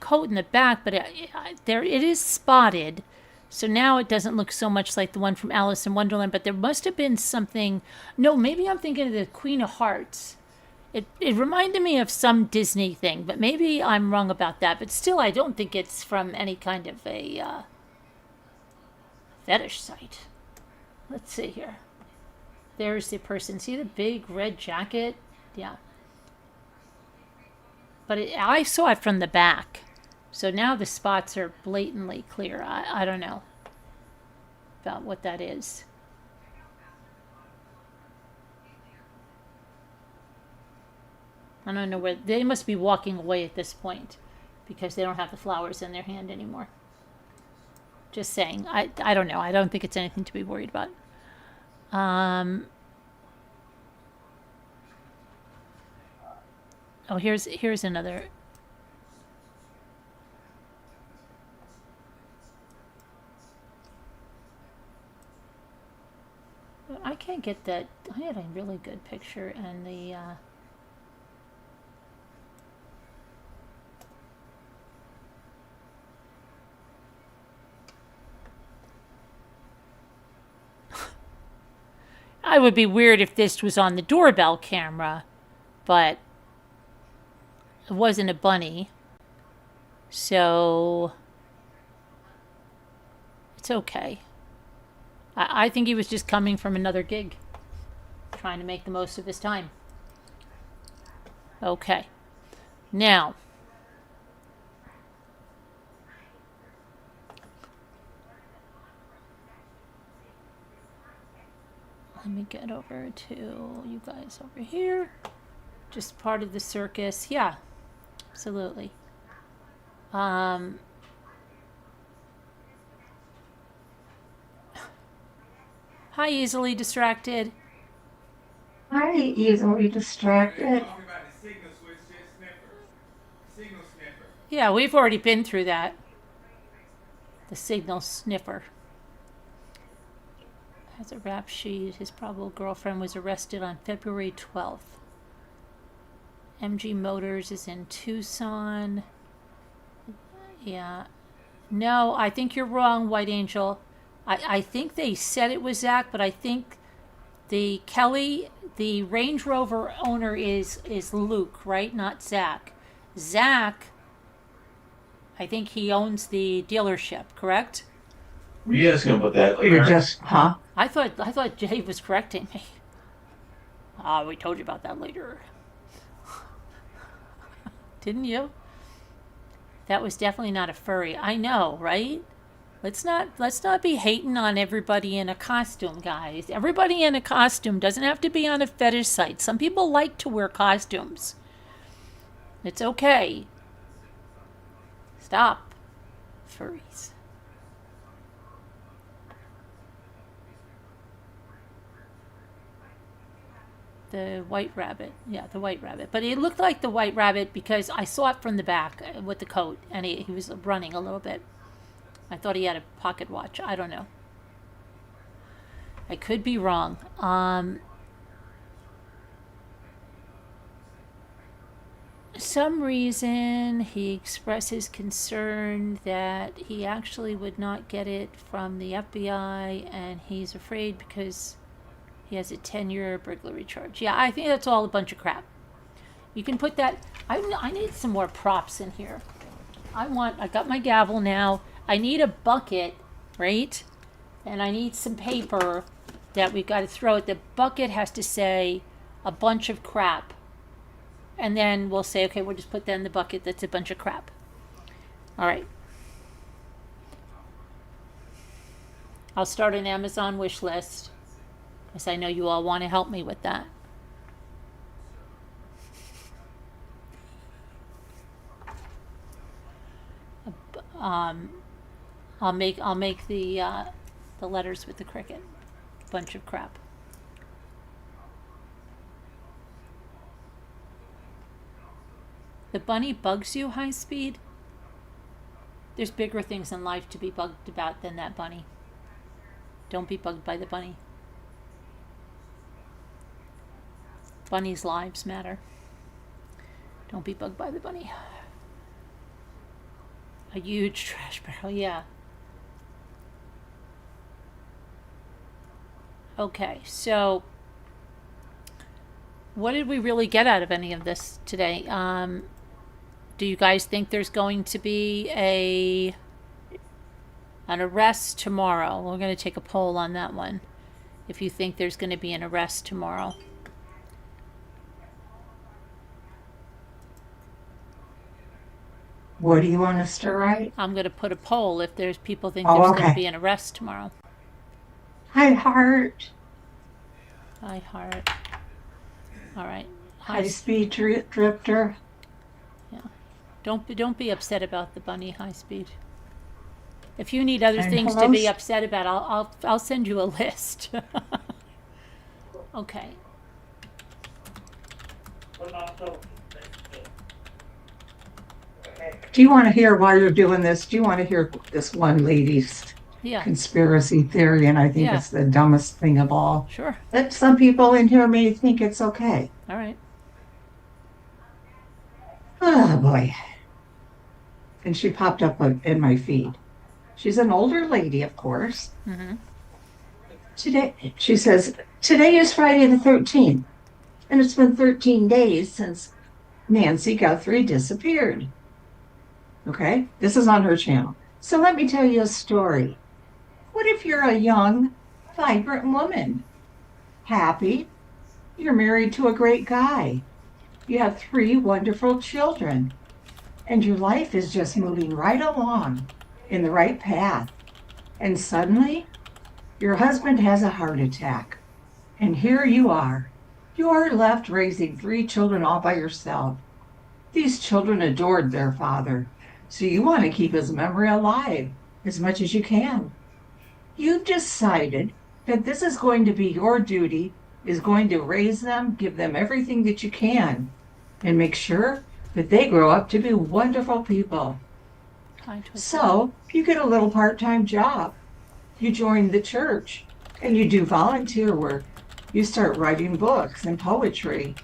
[SPEAKER 1] coat in the back, but it is spotted. So now it doesn't look so much like the one from Alice in Wonderland, but there must have been something. No, maybe I'm thinking of the Queen of Hearts. It reminded me of some Disney thing, but maybe I'm wrong about that. But still, I don't think it's from any kind of a fetish site. Let's see here. There's the person. See the big red jacket? Yeah. But I saw it from the back. So now the spots are blatantly clear. I don't know about what that is. I don't know where. They must be walking away at this point because they don't have the flowers in their hand anymore. Just saying. I don't know. I don't think it's anything to be worried about. Oh, here's another. I can't get that. I had a really good picture, and the I would be weird if this was on the doorbell camera, but it wasn't a bunny, so it's okay. I think he was just coming from another gig, trying to make the most of his time. Okay. Now, let me get over to you guys over here. Just part of the circus. Yeah, absolutely. Hi, easily distracted.
[SPEAKER 2] Hi, easily distracted.
[SPEAKER 3] Talking about the signal switch to sniffers. Signal sniffer.
[SPEAKER 1] Yeah, we've already been through that. The signal sniffer. has a rap sheet. His probable girlfriend was arrested on February 12th. MG Motors is in Tucson. Yeah. No, I think you're wrong, White Angel. I think they said it was Zach, but I think the Range Rover owner is Luke, right? Not Zach. Zach, I think he owns the dealership, correct?
[SPEAKER 6] Were you guys gonna put that
[SPEAKER 2] You're
[SPEAKER 6] later?
[SPEAKER 2] just, huh?
[SPEAKER 1] I thought Jay was correcting me. We told you about that later. Didn't you? That was definitely not a furry. I know, right? Let's not be hating on everybody in a costume, guys. Everybody in a costume doesn't have to be on a fetish site. Some people like to wear costumes. It's okay. Stop, furries. The white rabbit. Yeah, the white rabbit. But it looked like the white rabbit because I saw it from the back with the coat, and he was running a little bit. I thought he had a pocket watch. I don't know. I could be wrong. Some reason he expresses concern that he actually would not get it from the FBI, and he's afraid because he has a 10-year burglary charge. Yeah, I think that's all a bunch of crap. You can put that. I need some more props in here. I got my gavel now. I need a bucket, right? And I need some paper that we've got to throw it. The bucket has to say a bunch of crap. And then we'll say, okay, we'll just put that in the bucket that's a bunch of crap. All right. I'll start an Amazon wish list, because I know you all want to help me with that. I'll make the letters with the cricket. Bunch of crap. The bunny bugs you, High Speed? There's bigger things in life to be bugged about than that bunny. Don't be bugged by the bunny. Bunnies' lives matter. Don't be bugged by the bunny. A huge trash barrel, yeah. Okay, so what did we really get out of any of this today? Do you guys think there's going to be an arrest tomorrow? We're going to take a poll on that one. If you think there's going to be an arrest tomorrow.
[SPEAKER 2] What do you want us to write?
[SPEAKER 1] I'm going to put a poll if there's people think
[SPEAKER 2] Oh,
[SPEAKER 1] there's going to
[SPEAKER 2] okay.
[SPEAKER 1] be an arrest tomorrow.
[SPEAKER 2] Hi, Heart.
[SPEAKER 1] Hi, Heart. All right.
[SPEAKER 2] High Speed Drifter.
[SPEAKER 1] Yeah. Don't be upset about the bunny, High Speed. If you need other
[SPEAKER 2] And
[SPEAKER 1] things to
[SPEAKER 2] hello,
[SPEAKER 1] be upset about, I'll send you a list. Okay.
[SPEAKER 2] Do you want to hear, while you're doing this, do you want to hear this one lady's
[SPEAKER 1] Yeah.
[SPEAKER 2] conspiracy theory? And I think
[SPEAKER 1] Yeah.
[SPEAKER 2] it's the dumbest thing of all.
[SPEAKER 1] Sure.
[SPEAKER 2] That some people in here may think it's okay.
[SPEAKER 1] All right.
[SPEAKER 2] Oh, boy. And she popped up in my feed. She's an older lady, of course.
[SPEAKER 1] Mm-hmm.
[SPEAKER 2] Today, she says, today is Friday the 13th, and it's been 13 days since Nancy Guthrie disappeared. Okay, this is on her channel. So let me tell you a story. What if you're a young, vibrant woman? Happy, you're married to a great guy. You have 3 wonderful children, and your life is just moving right along in the right path. And suddenly, your husband has a heart attack, and here you are. You're left raising 3 children all by yourself. These children adored their father, so you want to keep his memory alive as much as you can. You've decided that this is going to be your duty, is going to raise them, give them everything that you can, and make sure that they grow up to be wonderful people.
[SPEAKER 1] Hi, Twister.
[SPEAKER 2] So you get a little part-time job. You join the church, and you do volunteer work. You start writing books and poetry,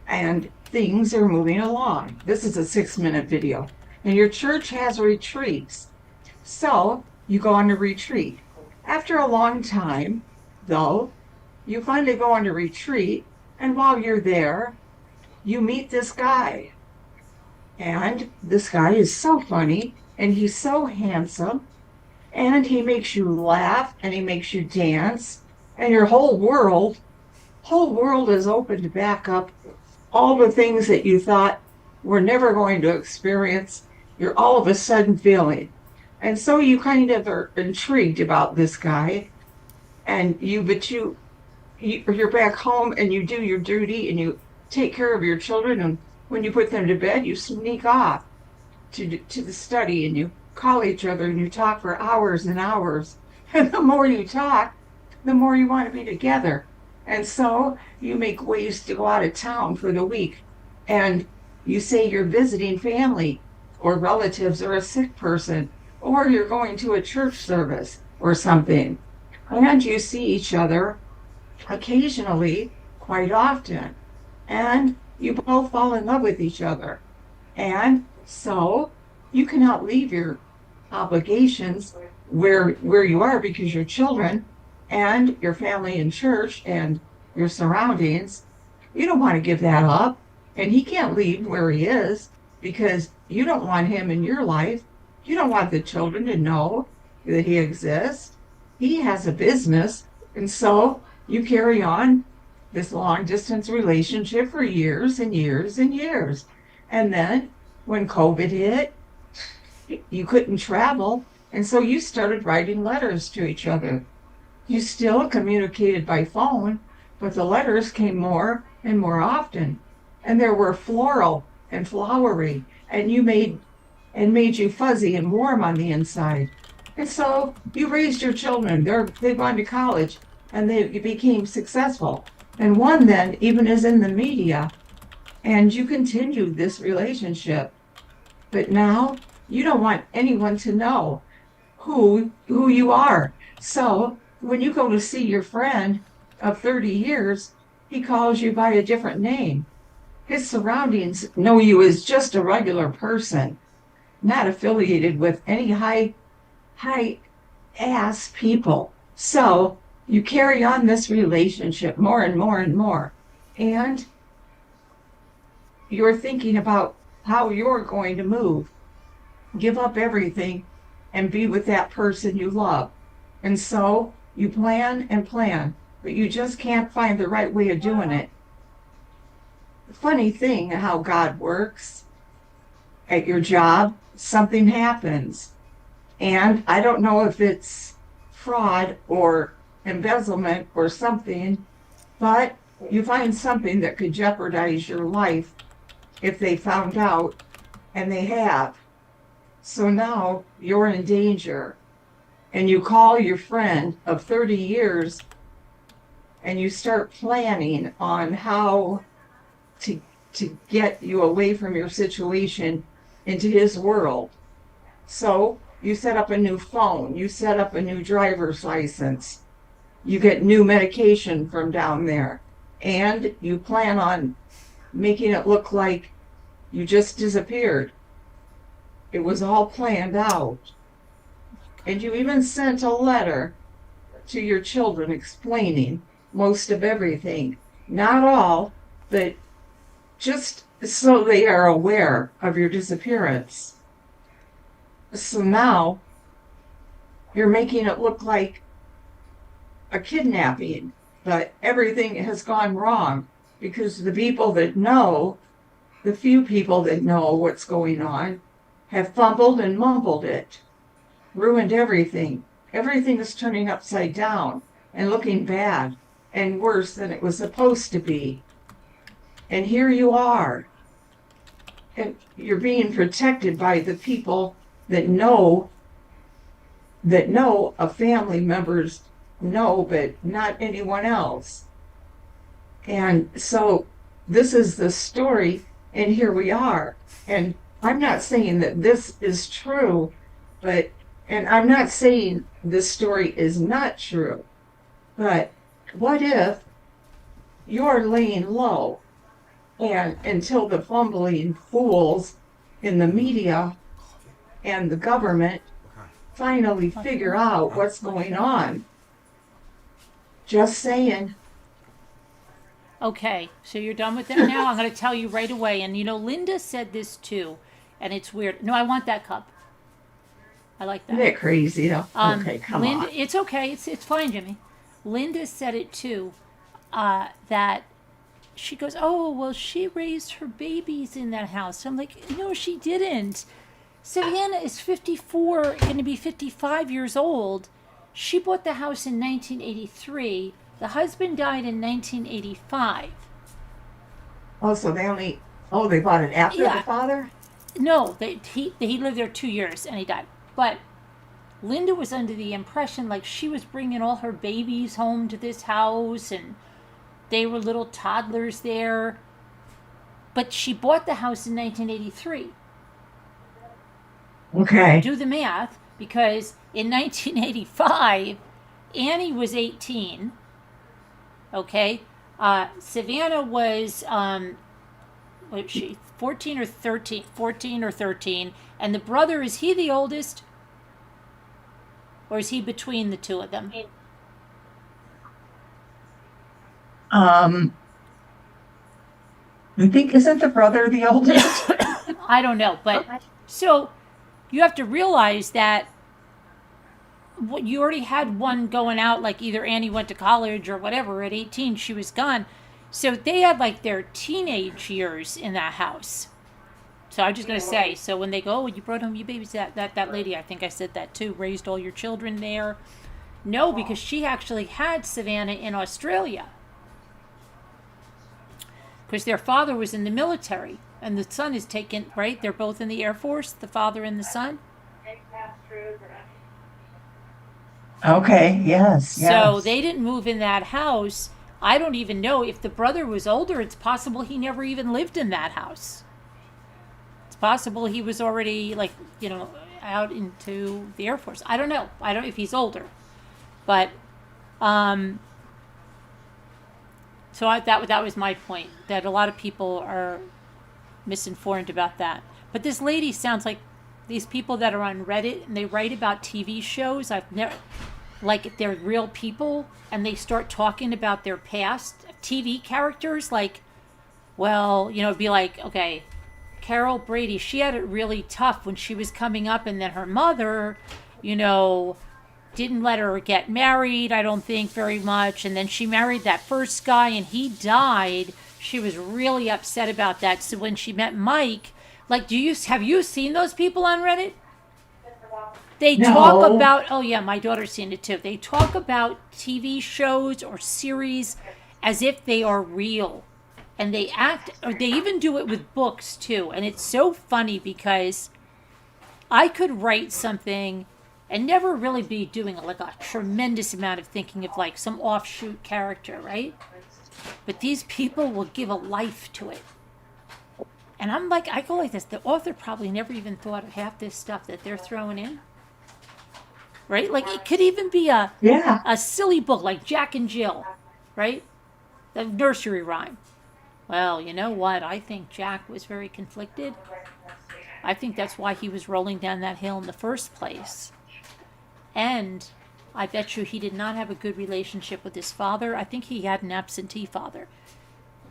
[SPEAKER 2] and things are moving along. This is a 6-minute video. And your church has retreats. So you go on a retreat. After a long time, though, you finally go on a retreat, and while you're there, you meet this guy. And this guy is so funny, and he's so handsome, and he makes you laugh, and he makes you dance, and your whole world is opened back up. All the things that you thought were never going to experience, you're all of a sudden feeling. And so you kind of are intrigued about this guy, and you're back home and you do your duty and you take care of your children, and when you put them to bed, you sneak off to the study and you call each other and you talk for hours and hours. And the more you talk, the more you want to be together. And so you make ways to go out of town for the week, and you say you're visiting family or relatives or a sick person, or you're going to a church service or something. And you see each other occasionally, quite often, and you both fall in love with each other. And so you cannot leave your obligations where you are, because your children and your family and church and your surroundings, you don't want to give that up. And he can't leave where he is because you don't want him in your life. You don't want the children to know that he exists. He has a business. And so you carry on this long distance relationship for years and years and years. And then when COVID hit, you couldn't travel. And so you started writing letters to each other. You still communicated by phone, but the letters came more and more often. And there were floral and flowery, and made you fuzzy and warm on the inside. And so you raised your children. They've gone to college and they became successful. And one then even is in the media. And you continued this relationship. But now you don't want anyone to know who you are. So when you go to see your friend of 30 years, he calls you by a different name. His surroundings know you as just a regular person, not affiliated with any high ass people. So you carry on this relationship more and more and more. And you're thinking about how you're going to move, give up everything, and be with that person you love. And so you plan and plan, but you just can't find the right way of doing it. The funny thing how God works, at your job, something happens. And I don't know if it's fraud or embezzlement or something, but you find something that could jeopardize your life if they found out, and they have. So now you're in danger, and you call your friend of 30 years and you start planning on how to get you away from your situation into his world. So you set up a new phone, you set up a new driver's license, you get new medication from down there, and you plan on making it look like you just disappeared. It was all planned out. And you even sent a letter to your children explaining most of everything. Not all, but just so they are aware of your disappearance. So now you're making it look like a kidnapping, but everything has gone wrong because the people that know, the few people that know what's going on, have fumbled and mumbled it, ruined everything. Everything is turning upside down and looking bad and worse than it was supposed to be. And here you are, and you're being protected by the people that know a family members know, but not anyone else. And so this is the story, and here we are. And I'm not saying that this is true, but and I'm not saying this story is not true, but what if you're laying low and until the fumbling fools in the media and the government finally figure out what's going on? Just saying.
[SPEAKER 1] Okay, so you're done with that now? I'm going to tell you right away. And you know, Linda said this too, and it's weird. No, I want that cup. I like that.
[SPEAKER 2] Isn't that crazy though? Okay, come
[SPEAKER 1] Linda,
[SPEAKER 2] on.
[SPEAKER 1] it's okay. It's fine, Jimmy. Linda said it too. That she goes, oh well, she raised her babies in that house. I'm like, no, she didn't. Savannah is 54, going to be 55 years old. She bought the house in 1983. The husband died in 1985.
[SPEAKER 2] Oh, so they bought it after
[SPEAKER 1] Yeah.
[SPEAKER 2] the father?
[SPEAKER 1] No, he lived there 2 years and he died. But Linda was under the impression like she was bringing all her babies home to this house and they were little toddlers there. But she bought the house in 1983.
[SPEAKER 2] Okay.
[SPEAKER 1] Do the math, because in 1985, Annie was 18. Okay, Savannah was what was she, 14 or 13? 14 or 13, and the brother, is he the oldest, or is he between the two of them?
[SPEAKER 2] I think, isn't the brother the oldest?
[SPEAKER 1] I don't know, but so you have to realize that you already had one going out, like either Annie went to college or whatever. At 18, she was gone. So they had like their teenage years in that house. So I'm just going to say, so when they go, oh, you brought home your babies, that lady, I think I said that too, raised all your children there. No, because she actually had Savannah in Australia. Because their father was in the military. And the son is taken, right? They're both in the Air Force, the father and the son.
[SPEAKER 2] Okay, yes.
[SPEAKER 1] So they didn't move in that house. I don't even know if the brother was older. It's possible he never even lived in that house. It's possible he was already out into the Air Force. I don't know. I don't know if he's older, but so that was my point, that a lot of people are misinformed about that. But this lady sounds like these people that are on Reddit and they write about TV shows. I've never, like, they're real people and they start talking about their past TV characters. Like, well, it'd be like, okay, Carol Brady, she had it really tough when she was coming up, and then her mother, didn't let her get married, I don't think, very much. And then she married that first guy and he died. She was really upset about that. So when she met Mike, like, have you seen those people on Reddit? They talk about, oh yeah, my daughter's seen it too. They talk about TV shows or series as if they are real. And they even do it with books too. And it's so funny because I could write something and never really be doing like a tremendous amount of thinking of like some offshoot character, right? But these people will give a life to it. And I go like this, the author probably never even thought of half this stuff that they're throwing in. Right? Like, it could even be a silly book like Jack and Jill, right? The nursery rhyme. Well, you know what? I think Jack was very conflicted. I think that's why he was rolling down that hill in the first place. And I bet you he did not have a good relationship with his father. I think he had an absentee father.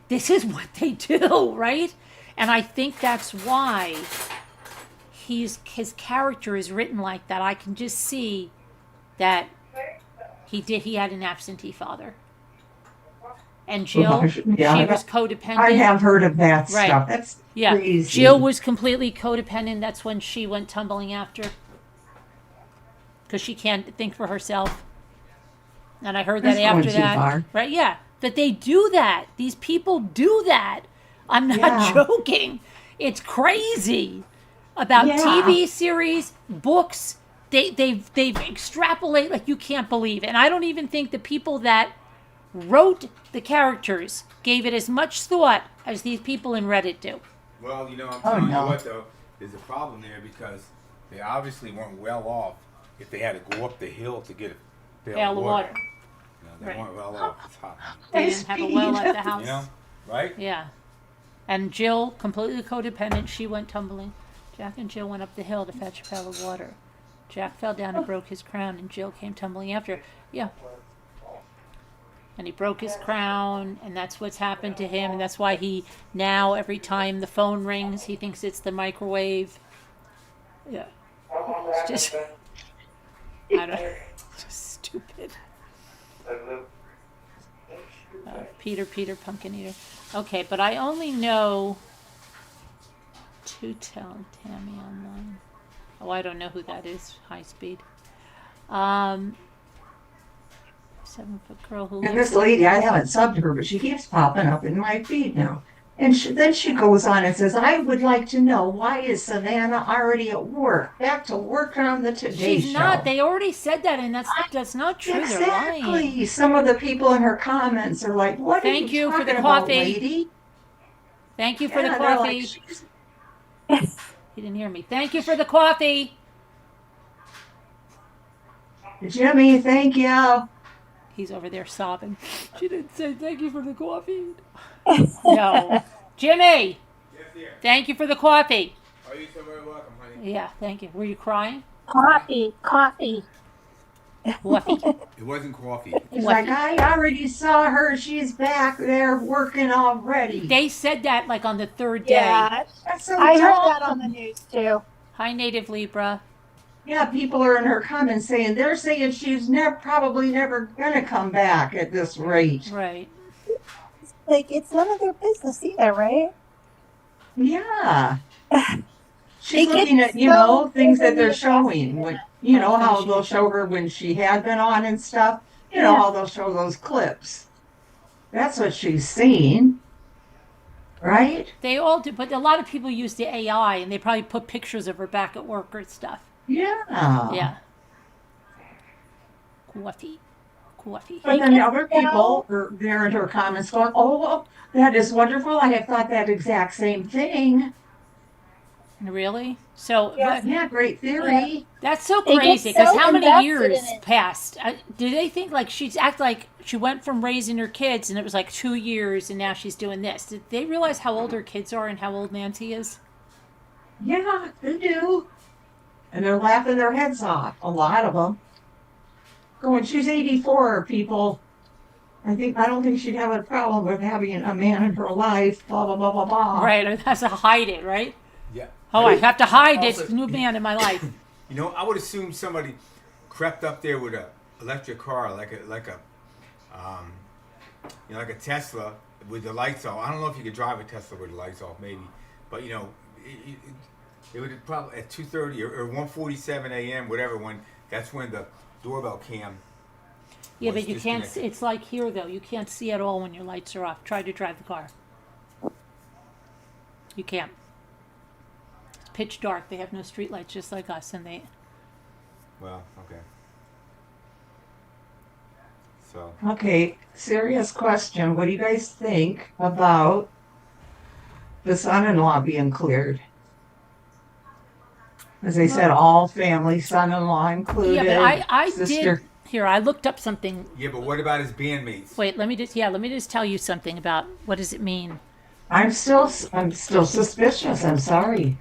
[SPEAKER 1] This is what they do, right? And I think that's why his character is written like that. I can just see that he had an absentee father. And Jill, she was codependent.
[SPEAKER 2] I have heard of that stuff. That's crazy.
[SPEAKER 1] Jill was completely codependent. That's when she went tumbling after. Because she can't think for herself. And I heard that after that.
[SPEAKER 2] Far.
[SPEAKER 1] Right, yeah. That they do that. These people do that. I'm not joking. It's crazy. About TV series, books, they've extrapolate like you can't believe. And I don't even think the people that wrote the characters gave it as much thought as these people in Reddit do.
[SPEAKER 3] Well, I'm telling you what, though, there's a problem there because they obviously weren't well off if they had to go up the hill to get a
[SPEAKER 1] Pail of water.
[SPEAKER 3] You know, they
[SPEAKER 1] Right.
[SPEAKER 3] weren't well off. It's hot.
[SPEAKER 1] They didn't have a well at the house.
[SPEAKER 3] You know, right?
[SPEAKER 1] Yeah. And Jill, completely codependent, she went tumbling. Jack and Jill went up the hill to fetch a pail of water. Jack fell down and broke his crown, and Jill came tumbling after. Yeah. And he broke his crown, and that's what's happened to him, and that's why he now, every time the phone rings, he thinks it's the microwave. Yeah. It's just, I don't, it's just stupid. Peter, pumpkin eater. Okay, but I only know to tell Tammy online. Oh, I don't know who that is. High speed. 7-foot girl who
[SPEAKER 2] And
[SPEAKER 1] lives.
[SPEAKER 2] this lady, I haven't subbed her, but she keeps popping up in my feed now. And then she goes on and says, I would like to know, why is Savannah already at work? Back to work on the Today
[SPEAKER 1] She's
[SPEAKER 2] Show.
[SPEAKER 1] not. They already said that, and that's not true. They're lying.
[SPEAKER 2] Exactly. Some of the people in her comments are like, what
[SPEAKER 1] Thank
[SPEAKER 2] are you
[SPEAKER 1] you for
[SPEAKER 2] talking
[SPEAKER 1] the
[SPEAKER 2] about,
[SPEAKER 1] coffee.
[SPEAKER 2] lady?
[SPEAKER 1] Thank you for the
[SPEAKER 2] Yeah, they're
[SPEAKER 1] coffee.
[SPEAKER 2] like, "She's-"
[SPEAKER 1] He didn't hear me. Thank you for the coffee.
[SPEAKER 2] Jimmy, thank you.
[SPEAKER 1] He's over there sobbing. She didn't say thank you for the coffee. No. Jimmy,
[SPEAKER 3] Yes, dear.
[SPEAKER 1] thank you for the coffee.
[SPEAKER 3] Are you so very welcome, honey?
[SPEAKER 1] Yeah, thank you. Were you crying?
[SPEAKER 4] Coffee.
[SPEAKER 1] Coffee.
[SPEAKER 3] It wasn't coffee.
[SPEAKER 2] He's like, I already saw her. She's back there working already.
[SPEAKER 1] They said that like on the third day.
[SPEAKER 4] Yeah,
[SPEAKER 2] That's so
[SPEAKER 4] I heard
[SPEAKER 2] dumb.
[SPEAKER 4] that on the news too.
[SPEAKER 1] Hi, Native Libra.
[SPEAKER 2] Yeah, people are in her comments saying they're saying she's probably never gonna come back at this rate.
[SPEAKER 1] Right.
[SPEAKER 4] Like, it's none of their business either, right?
[SPEAKER 2] Yeah.
[SPEAKER 4] They
[SPEAKER 2] She's
[SPEAKER 4] get
[SPEAKER 2] looking at,
[SPEAKER 4] so
[SPEAKER 2] things that they're
[SPEAKER 4] overly
[SPEAKER 2] showing. When, how they'll show her when she had been on and stuff. How they'll show those clips. That's what she's seeing. Right?
[SPEAKER 1] They all do, but a lot of people use the AI, and they probably put pictures of her back at work or stuff.
[SPEAKER 2] Yeah.
[SPEAKER 1] Yeah. Coffee.
[SPEAKER 2] But then the other people are there in her comments going, oh, well, that is wonderful. I have thought that exact same thing.
[SPEAKER 1] Really? So
[SPEAKER 2] Yeah, great theory.
[SPEAKER 1] that's so
[SPEAKER 4] They get
[SPEAKER 1] crazy, because
[SPEAKER 4] so
[SPEAKER 1] how many
[SPEAKER 4] invested
[SPEAKER 1] years
[SPEAKER 4] in it.
[SPEAKER 1] passed? Do they think like she's act like she went from raising her kids and it was like 2 years and now she's doing this? Did they realize how old her kids are and how old Nancy is?
[SPEAKER 2] Yeah, they do. And they're laughing their heads off, a lot of them. Going, she's 84, people. I don't think she'd have a problem with having a man in her life, blah, blah, blah, blah, blah.
[SPEAKER 1] Right, or has to hide it, right?
[SPEAKER 3] Yeah.
[SPEAKER 1] Oh, I have to hide this
[SPEAKER 3] Also-
[SPEAKER 1] new man in my life.
[SPEAKER 3] You know, I would assume somebody crept up there with a electric car, like a Tesla with the lights off. I don't know if you could drive a Tesla with the lights off, maybe, but it would probably at 2:30 or 1:47 a.m. whatever that's when the doorbell cam.
[SPEAKER 1] Yeah,
[SPEAKER 3] was
[SPEAKER 1] but you can't.
[SPEAKER 3] disconnected.
[SPEAKER 1] It's like here though. You can't see at all when your lights are off. Try to drive the car. You can't. It's pitch dark. They have no street lights, just like us, and they.
[SPEAKER 3] Well, okay. So
[SPEAKER 2] Okay, serious question. What do you guys think about the son-in-law being cleared? As I said, all family, son-in-law included.
[SPEAKER 1] Yeah, but I
[SPEAKER 2] sister.
[SPEAKER 1] did. Here, I looked up something.
[SPEAKER 3] yeah, but what about his bandmates?
[SPEAKER 1] Wait, let me just tell you something about what does it mean.
[SPEAKER 2] I'm still suspicious. I'm sorry.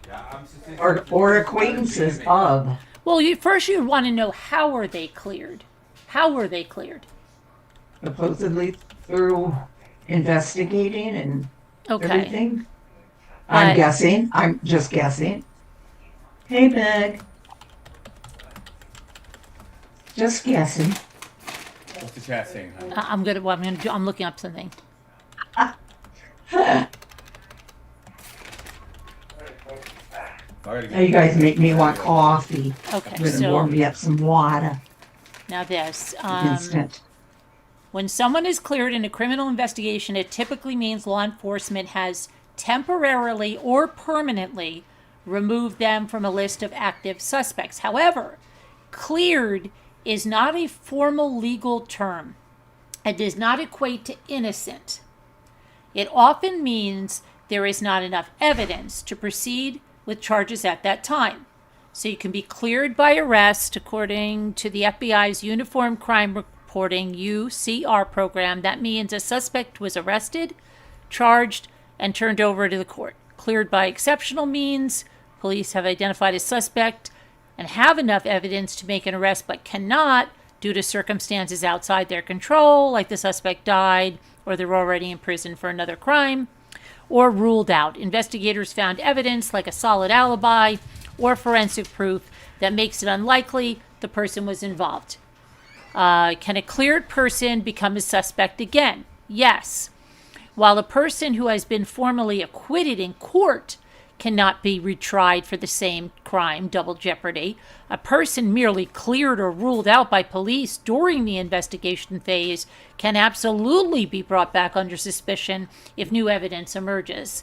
[SPEAKER 3] Yeah, I'm suspicious
[SPEAKER 2] Or
[SPEAKER 3] about his
[SPEAKER 2] acquaintances
[SPEAKER 3] bandmates.
[SPEAKER 2] of.
[SPEAKER 1] Well, first you want to know how are they cleared? How were they cleared?
[SPEAKER 2] Supposedly through investigating and
[SPEAKER 1] Okay.
[SPEAKER 2] everything. I'm
[SPEAKER 1] But-
[SPEAKER 2] guessing. I'm just guessing. Hey, Meg. Just guessing.
[SPEAKER 3] What's the chat saying, honey?
[SPEAKER 1] I'm looking up something.
[SPEAKER 2] Now you guys make me want coffee.
[SPEAKER 1] Okay,
[SPEAKER 2] I'm gonna
[SPEAKER 1] so
[SPEAKER 2] warm me up some water.
[SPEAKER 1] now this.
[SPEAKER 2] Instant.
[SPEAKER 1] When someone is cleared in a criminal investigation, it typically means law enforcement has temporarily or permanently removed them from a list of active suspects. However, cleared is not a formal legal term. It does not equate to innocent. It often means there is not enough evidence to proceed with charges at that time. So you can be cleared by arrest according to the FBI's Uniform Crime Reporting UCR program. That means a suspect was arrested, charged, and turned over to the court. Cleared by exceptional means, police have identified a suspect and have enough evidence to make an arrest but cannot due to circumstances outside their control, like the suspect died or they're already in prison for another crime, or ruled out. Investigators found evidence like a solid alibi or forensic proof that makes it unlikely the person was involved. Can a cleared person become a suspect again? Yes. While a person who has been formally acquitted in court cannot be retried for the same crime, double jeopardy, a person merely cleared or ruled out by police during the investigation phase can absolutely be brought back under suspicion if new evidence emerges.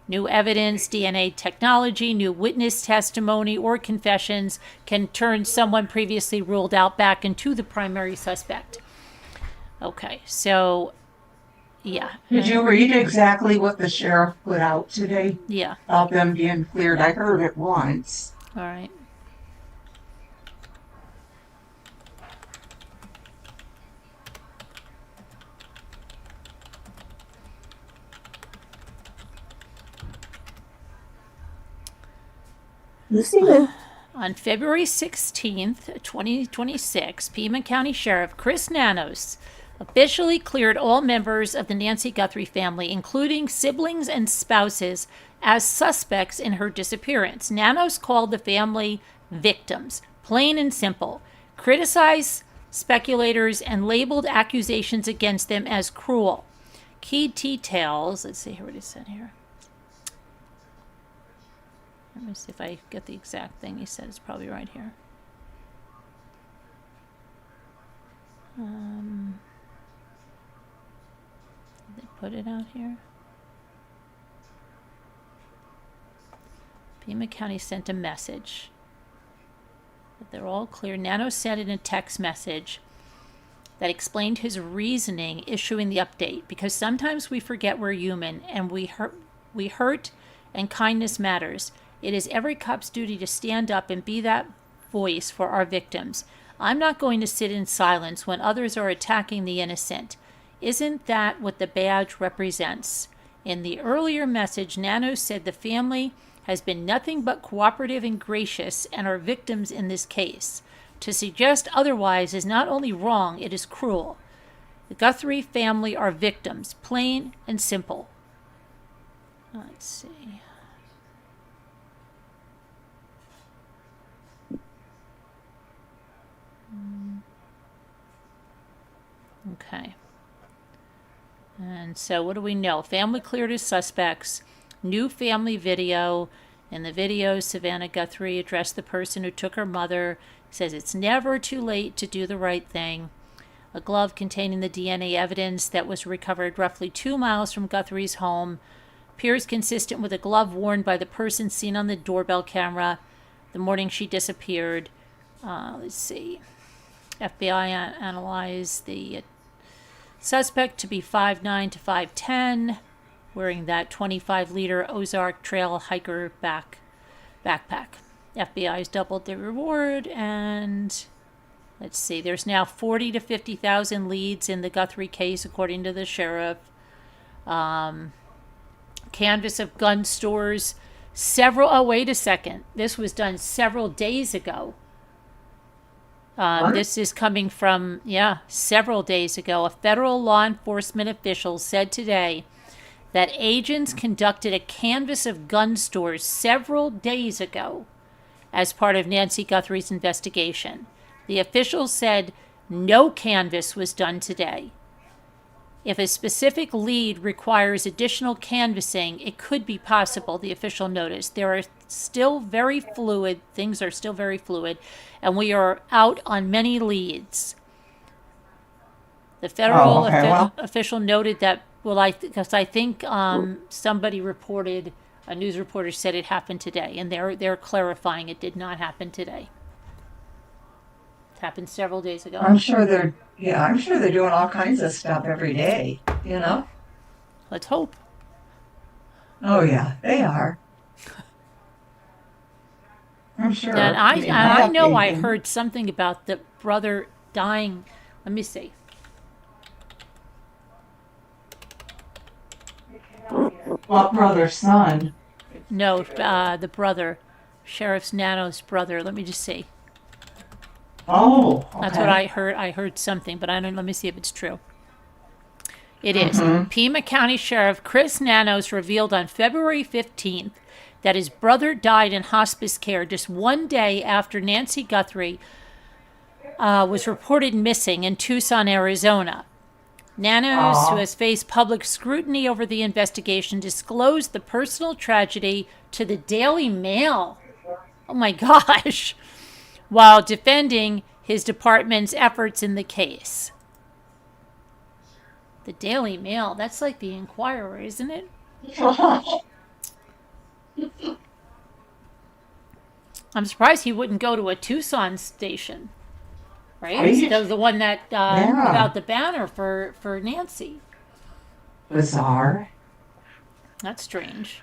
[SPEAKER 1] New evidence, DNA technology, new witness testimony, or confessions can turn someone previously ruled out back into the primary suspect. Okay, so, yeah.
[SPEAKER 2] Did you read exactly what the sheriff put out today
[SPEAKER 1] Yeah,
[SPEAKER 2] about them being cleared? I heard it once.
[SPEAKER 1] all right. On February 16th, 2026, Pima County Sheriff Chris Nanos officially cleared all members of the Nancy Guthrie family, including siblings and spouses, as suspects in her disappearance. Nanos called the family victims, plain and simple, criticized speculators, and labeled accusations against them as cruel. Key details, let's see here what he said here. Let me see if I get the exact thing he said. It's probably right here. Did they put it out here? Pima County sent a message that they're all clear. Nano sent in a text message that explained his reasoning issuing the update, because sometimes we forget we're human and we hurt and kindness matters. It is every cop's duty to stand up and be that voice for our victims. I'm not going to sit in silence when others are attacking the innocent. Isn't that what the badge represents? In the earlier message, Nano said the family has been nothing but cooperative and gracious and are victims in this case. To suggest otherwise is not only wrong, it is cruel. The Guthrie family are victims, plain and simple. Let's see. Okay. And so what do we know? Family cleared as suspects. New family video. In the video, Savannah Guthrie addressed the person who took her mother. Says it's never too late to do the right thing. A glove containing the DNA evidence that was recovered roughly 2 miles from Guthrie's home appears consistent with a glove worn by the person seen on the doorbell camera the morning she disappeared. Let's see. FBI analyzed the suspect to be 5'9" to 5'10", wearing that 25-liter Ozark Trail hiker backpack. FBI's doubled the reward, and let's see, there's now 40 to 50,000 leads in the Guthrie case, according to the sheriff. Canvass of gun stores, wait a second, this was done several days ago. This is coming from, several days ago. A federal law enforcement official said today that agents conducted a canvass of gun stores several days ago as part of Nancy Guthrie's investigation. The official said no canvass was done today. If a specific lead requires additional canvassing, it could be possible, the official noticed. Things are still very fluid, and we are out on many leads. The federal official noted that, because I think somebody reported, a news reporter said it happened today, and they're clarifying it did not happen today. It happened several days ago.
[SPEAKER 2] I'm sure they're doing all kinds of stuff every day, you know?
[SPEAKER 1] Let's hope.
[SPEAKER 2] Oh yeah, they are. I'm I'm sure.
[SPEAKER 1] And
[SPEAKER 2] mean,
[SPEAKER 1] I know I
[SPEAKER 2] thinking,
[SPEAKER 1] heard something about the brother dying. Let me see.
[SPEAKER 2] What brother's son?
[SPEAKER 1] No, the brother, Sheriff Nanos' brother. Let me just see.
[SPEAKER 2] Oh, okay.
[SPEAKER 1] That's what I heard. I heard something, but I don't. Let me see if it's true. It is. Pima County Sheriff Chris Nanos revealed on February 15th that his brother died in hospice care just one day after Nancy Guthrie was reported missing in Tucson, Arizona. Nanos, who has faced public scrutiny over the investigation, disclosed the personal tragedy to the Daily Mail. Oh my gosh. While defending his department's efforts in the case. The Daily Mail, that's like the Inquirer, isn't it? I'm surprised he wouldn't go to a Tucson station. Right? That was the one that put out the banner for Nancy.
[SPEAKER 2] Bizarre.
[SPEAKER 1] That's strange.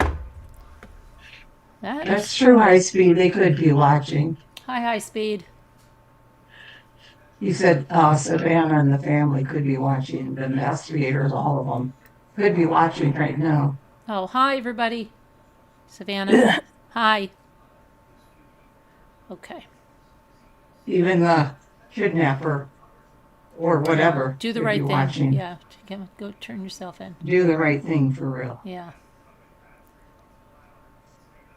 [SPEAKER 2] That's true, high speed. They could be watching.
[SPEAKER 1] Hi, High Speed.
[SPEAKER 2] You said Savannah and the family could be watching. The investigators, all of them, could be watching right now.
[SPEAKER 1] Oh, hi, everybody. Savannah. Hi. Okay.
[SPEAKER 2] Even the kidnapper or whatever.
[SPEAKER 1] Do the
[SPEAKER 2] could
[SPEAKER 1] right
[SPEAKER 2] be
[SPEAKER 1] thing.
[SPEAKER 2] Watching.
[SPEAKER 1] Yeah. Go turn yourself in.
[SPEAKER 2] Do the right thing for real.
[SPEAKER 1] Yeah.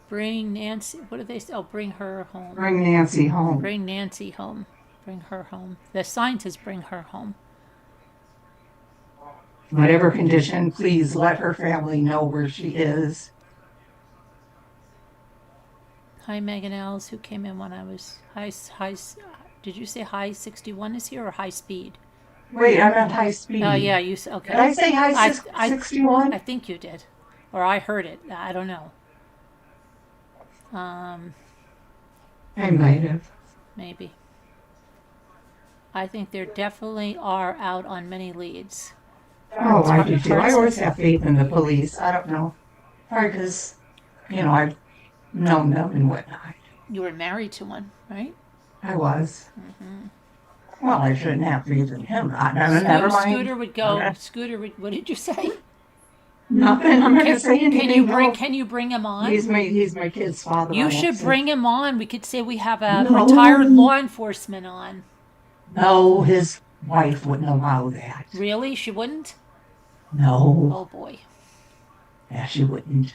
[SPEAKER 1] Bring Nancy. What do they say? Oh, bring her home.
[SPEAKER 2] Bring Nancy home.
[SPEAKER 1] Bring Nancy home. Bring her home. The sign says bring her home.
[SPEAKER 2] Whatever condition, please let her family know where she is.
[SPEAKER 1] Hi, Megan Ells, who came in when I was high. Did you say high 61 is here or high speed?
[SPEAKER 2] Wait, I'm at high speed.
[SPEAKER 1] Oh, yeah, you said, okay.
[SPEAKER 2] Did I say high 61?
[SPEAKER 1] I think you did. Or I heard it. I don't know.
[SPEAKER 2] I might have.
[SPEAKER 1] Maybe. I think there definitely are out on many leads.
[SPEAKER 2] Oh, I do too. I always have faith in the police. I don't know. Probably because, I've known them and whatnot.
[SPEAKER 1] You were married to one, right?
[SPEAKER 2] I was. Well, I shouldn't have faith in him. Never mind.
[SPEAKER 1] Scooter would go.
[SPEAKER 2] Okay.
[SPEAKER 1] Scooter would. What did you say?
[SPEAKER 2] Nothing. I'm not going to say anything.
[SPEAKER 1] Can you bring him on?
[SPEAKER 2] He's my kid's father.
[SPEAKER 1] You should bring him on. We could say we have a
[SPEAKER 2] No.
[SPEAKER 1] retired law enforcement on.
[SPEAKER 2] No, his wife wouldn't allow that.
[SPEAKER 1] Really? She wouldn't?
[SPEAKER 2] No.
[SPEAKER 1] Oh boy.
[SPEAKER 2] Yeah, she wouldn't.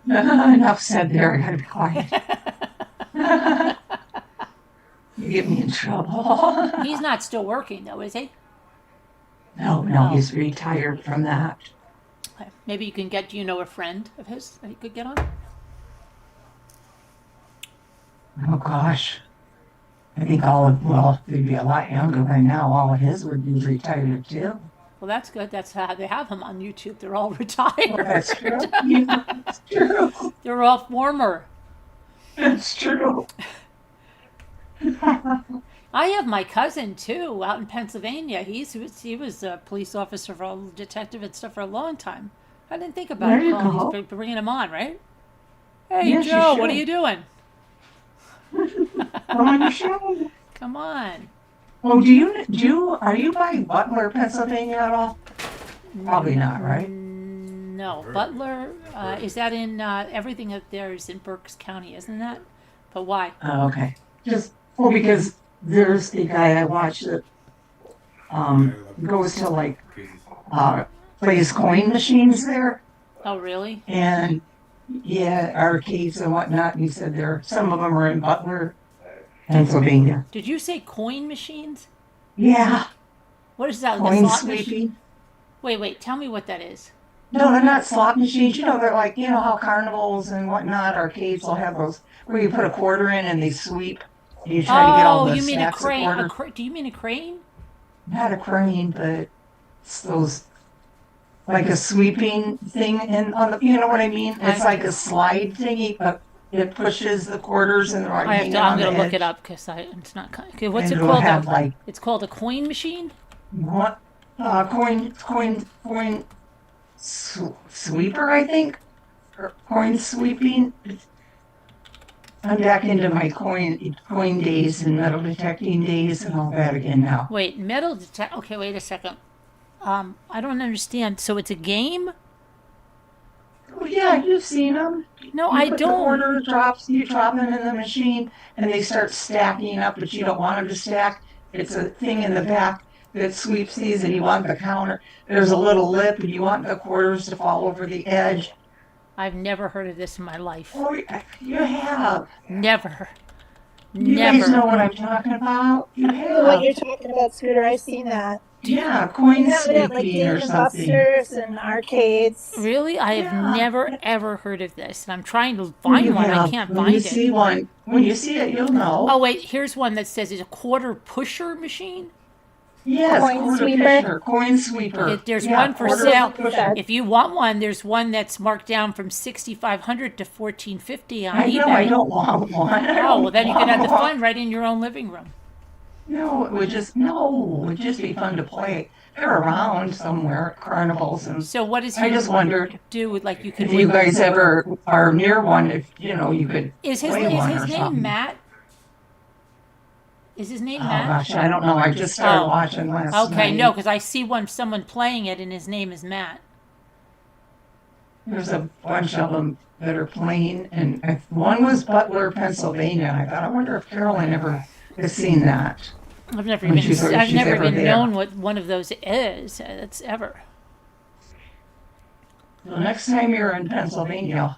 [SPEAKER 2] Enough said there. I gotta be quiet. You get me in trouble.
[SPEAKER 1] He's not still working though, is he?
[SPEAKER 2] No, he's retired from that.
[SPEAKER 1] Okay. Maybe you can get, a friend of his that he could get on?
[SPEAKER 2] Oh gosh. I think they'd be a lot younger by now. All of his would be retired too.
[SPEAKER 1] Well, that's good. That's how they have him on YouTube. They're all retired.
[SPEAKER 2] Well, that's true. Yeah, that's true.
[SPEAKER 1] They're all former.
[SPEAKER 2] That's true.
[SPEAKER 1] I have my cousin too out in Pennsylvania. He was a police officer, detective and stuff for a long time. I didn't think about
[SPEAKER 2] There you go.
[SPEAKER 1] bringing him on, right? Hey,
[SPEAKER 2] Yes, you
[SPEAKER 1] Joe, what are
[SPEAKER 2] should.
[SPEAKER 1] you doing?
[SPEAKER 2] Come on your show.
[SPEAKER 1] Come on.
[SPEAKER 2] Oh, are you by Butler, Pennsylvania at all? Probably not, right?
[SPEAKER 1] No, Butler. Is that in everything up there is in Berks County, isn't that? But why?
[SPEAKER 2] Oh, okay. Because there's a guy I watch that goes to plays coin machines there,
[SPEAKER 1] Oh, really?
[SPEAKER 2] and arcades and whatnot. And he said some of them are in Butler, Pennsylvania.
[SPEAKER 1] Did you say coin machines?
[SPEAKER 2] Yeah,
[SPEAKER 1] What is that?
[SPEAKER 2] coin
[SPEAKER 1] slot machine?
[SPEAKER 2] sweeping.
[SPEAKER 1] Wait. Tell me what that is.
[SPEAKER 2] No, they're not slot machines. They're like, how carnivals and whatnot, arcades will have those where you put a quarter in and they sweep. And you try to get all the
[SPEAKER 1] you mean a
[SPEAKER 2] stacks of
[SPEAKER 1] crane?
[SPEAKER 2] quarters.
[SPEAKER 1] Do you mean a crane?
[SPEAKER 2] Not a crane, but it's those, like a sweeping thing, and you know what I mean? It's like a slide thingy, but it pushes the quarters and they're like hanging on
[SPEAKER 1] I'm
[SPEAKER 2] the
[SPEAKER 1] gonna look
[SPEAKER 2] edge.
[SPEAKER 1] it up because it's not. Okay, what's
[SPEAKER 2] And
[SPEAKER 1] it
[SPEAKER 2] it'll
[SPEAKER 1] called?
[SPEAKER 2] have
[SPEAKER 1] It's called a coin machine.
[SPEAKER 2] what? Coin sweeper, I think, or coin sweeping. I'm back into my coin days and metal detecting days and all that again now.
[SPEAKER 1] Wait, metal detect. Okay, wait a second. I don't understand. So it's a game?
[SPEAKER 2] Oh yeah, you've seen them.
[SPEAKER 1] No,
[SPEAKER 2] You
[SPEAKER 1] I
[SPEAKER 2] put the
[SPEAKER 1] don't.
[SPEAKER 2] quarter drops, you drop them in the machine, and they start stacking up, but you don't want them to stack. It's a thing in the back that sweeps these, and you want the counter. There's a little lip, and you want the quarters to fall over the edge.
[SPEAKER 1] I've never heard of this in my life.
[SPEAKER 2] Oh, you have.
[SPEAKER 1] Never.
[SPEAKER 2] You guys know
[SPEAKER 1] Never.
[SPEAKER 2] what I'm talking about? You
[SPEAKER 4] I know what
[SPEAKER 2] have.
[SPEAKER 4] you're talking about, Scooter. I've seen that.
[SPEAKER 2] Yeah,
[SPEAKER 4] You
[SPEAKER 2] coin
[SPEAKER 4] have it at like
[SPEAKER 2] sweeping or
[SPEAKER 4] Dave and
[SPEAKER 2] something.
[SPEAKER 4] Buster's and arcades.
[SPEAKER 1] Really? I have
[SPEAKER 2] Yeah.
[SPEAKER 1] never ever heard of this. And I'm trying to
[SPEAKER 2] You
[SPEAKER 1] find one. I
[SPEAKER 2] have.
[SPEAKER 1] can't
[SPEAKER 2] When you
[SPEAKER 1] find
[SPEAKER 2] see
[SPEAKER 1] it.
[SPEAKER 2] one, when you see it, you'll know.
[SPEAKER 1] Oh wait, here's one that says it's a quarter pusher machine.
[SPEAKER 2] Yes,
[SPEAKER 4] Coin
[SPEAKER 2] quarter
[SPEAKER 4] sweeper.
[SPEAKER 2] pusher, coin sweeper.
[SPEAKER 1] There's
[SPEAKER 2] Yeah,
[SPEAKER 1] one for
[SPEAKER 2] quarter
[SPEAKER 1] sale.
[SPEAKER 2] pusher.
[SPEAKER 1] If you want one, there's one that's marked down from 6,500 to 1450 on
[SPEAKER 2] I
[SPEAKER 1] eBay.
[SPEAKER 2] know, I don't want one. I
[SPEAKER 1] Oh,
[SPEAKER 2] don't
[SPEAKER 1] well, then you can have the
[SPEAKER 2] want
[SPEAKER 1] fun right in your own living room.
[SPEAKER 2] No, it would just be fun to play. They're around somewhere at carnivals, and
[SPEAKER 1] So what does
[SPEAKER 2] I
[SPEAKER 1] he
[SPEAKER 2] just wondered
[SPEAKER 1] do with like you could
[SPEAKER 2] if you
[SPEAKER 1] win?
[SPEAKER 2] guys ever are near one, if you could
[SPEAKER 1] Is his
[SPEAKER 2] play one or
[SPEAKER 1] name
[SPEAKER 2] something.
[SPEAKER 1] Matt? Is his name
[SPEAKER 2] Oh
[SPEAKER 1] Matt?
[SPEAKER 2] gosh, I don't know. I just started
[SPEAKER 1] Oh.
[SPEAKER 2] watching last
[SPEAKER 1] Okay,
[SPEAKER 2] night.
[SPEAKER 1] no, because I see someone playing it and his name is Matt.
[SPEAKER 2] There's a bunch of them that are playing, and one was Butler, Pennsylvania. And I thought, I wonder if Carolyn ever has seen that.
[SPEAKER 1] I've never
[SPEAKER 2] When
[SPEAKER 1] even
[SPEAKER 2] she's
[SPEAKER 1] I've never
[SPEAKER 2] ever
[SPEAKER 1] even
[SPEAKER 2] there.
[SPEAKER 1] known what one of those is. That's ever.
[SPEAKER 2] The next time you're in Pennsylvania,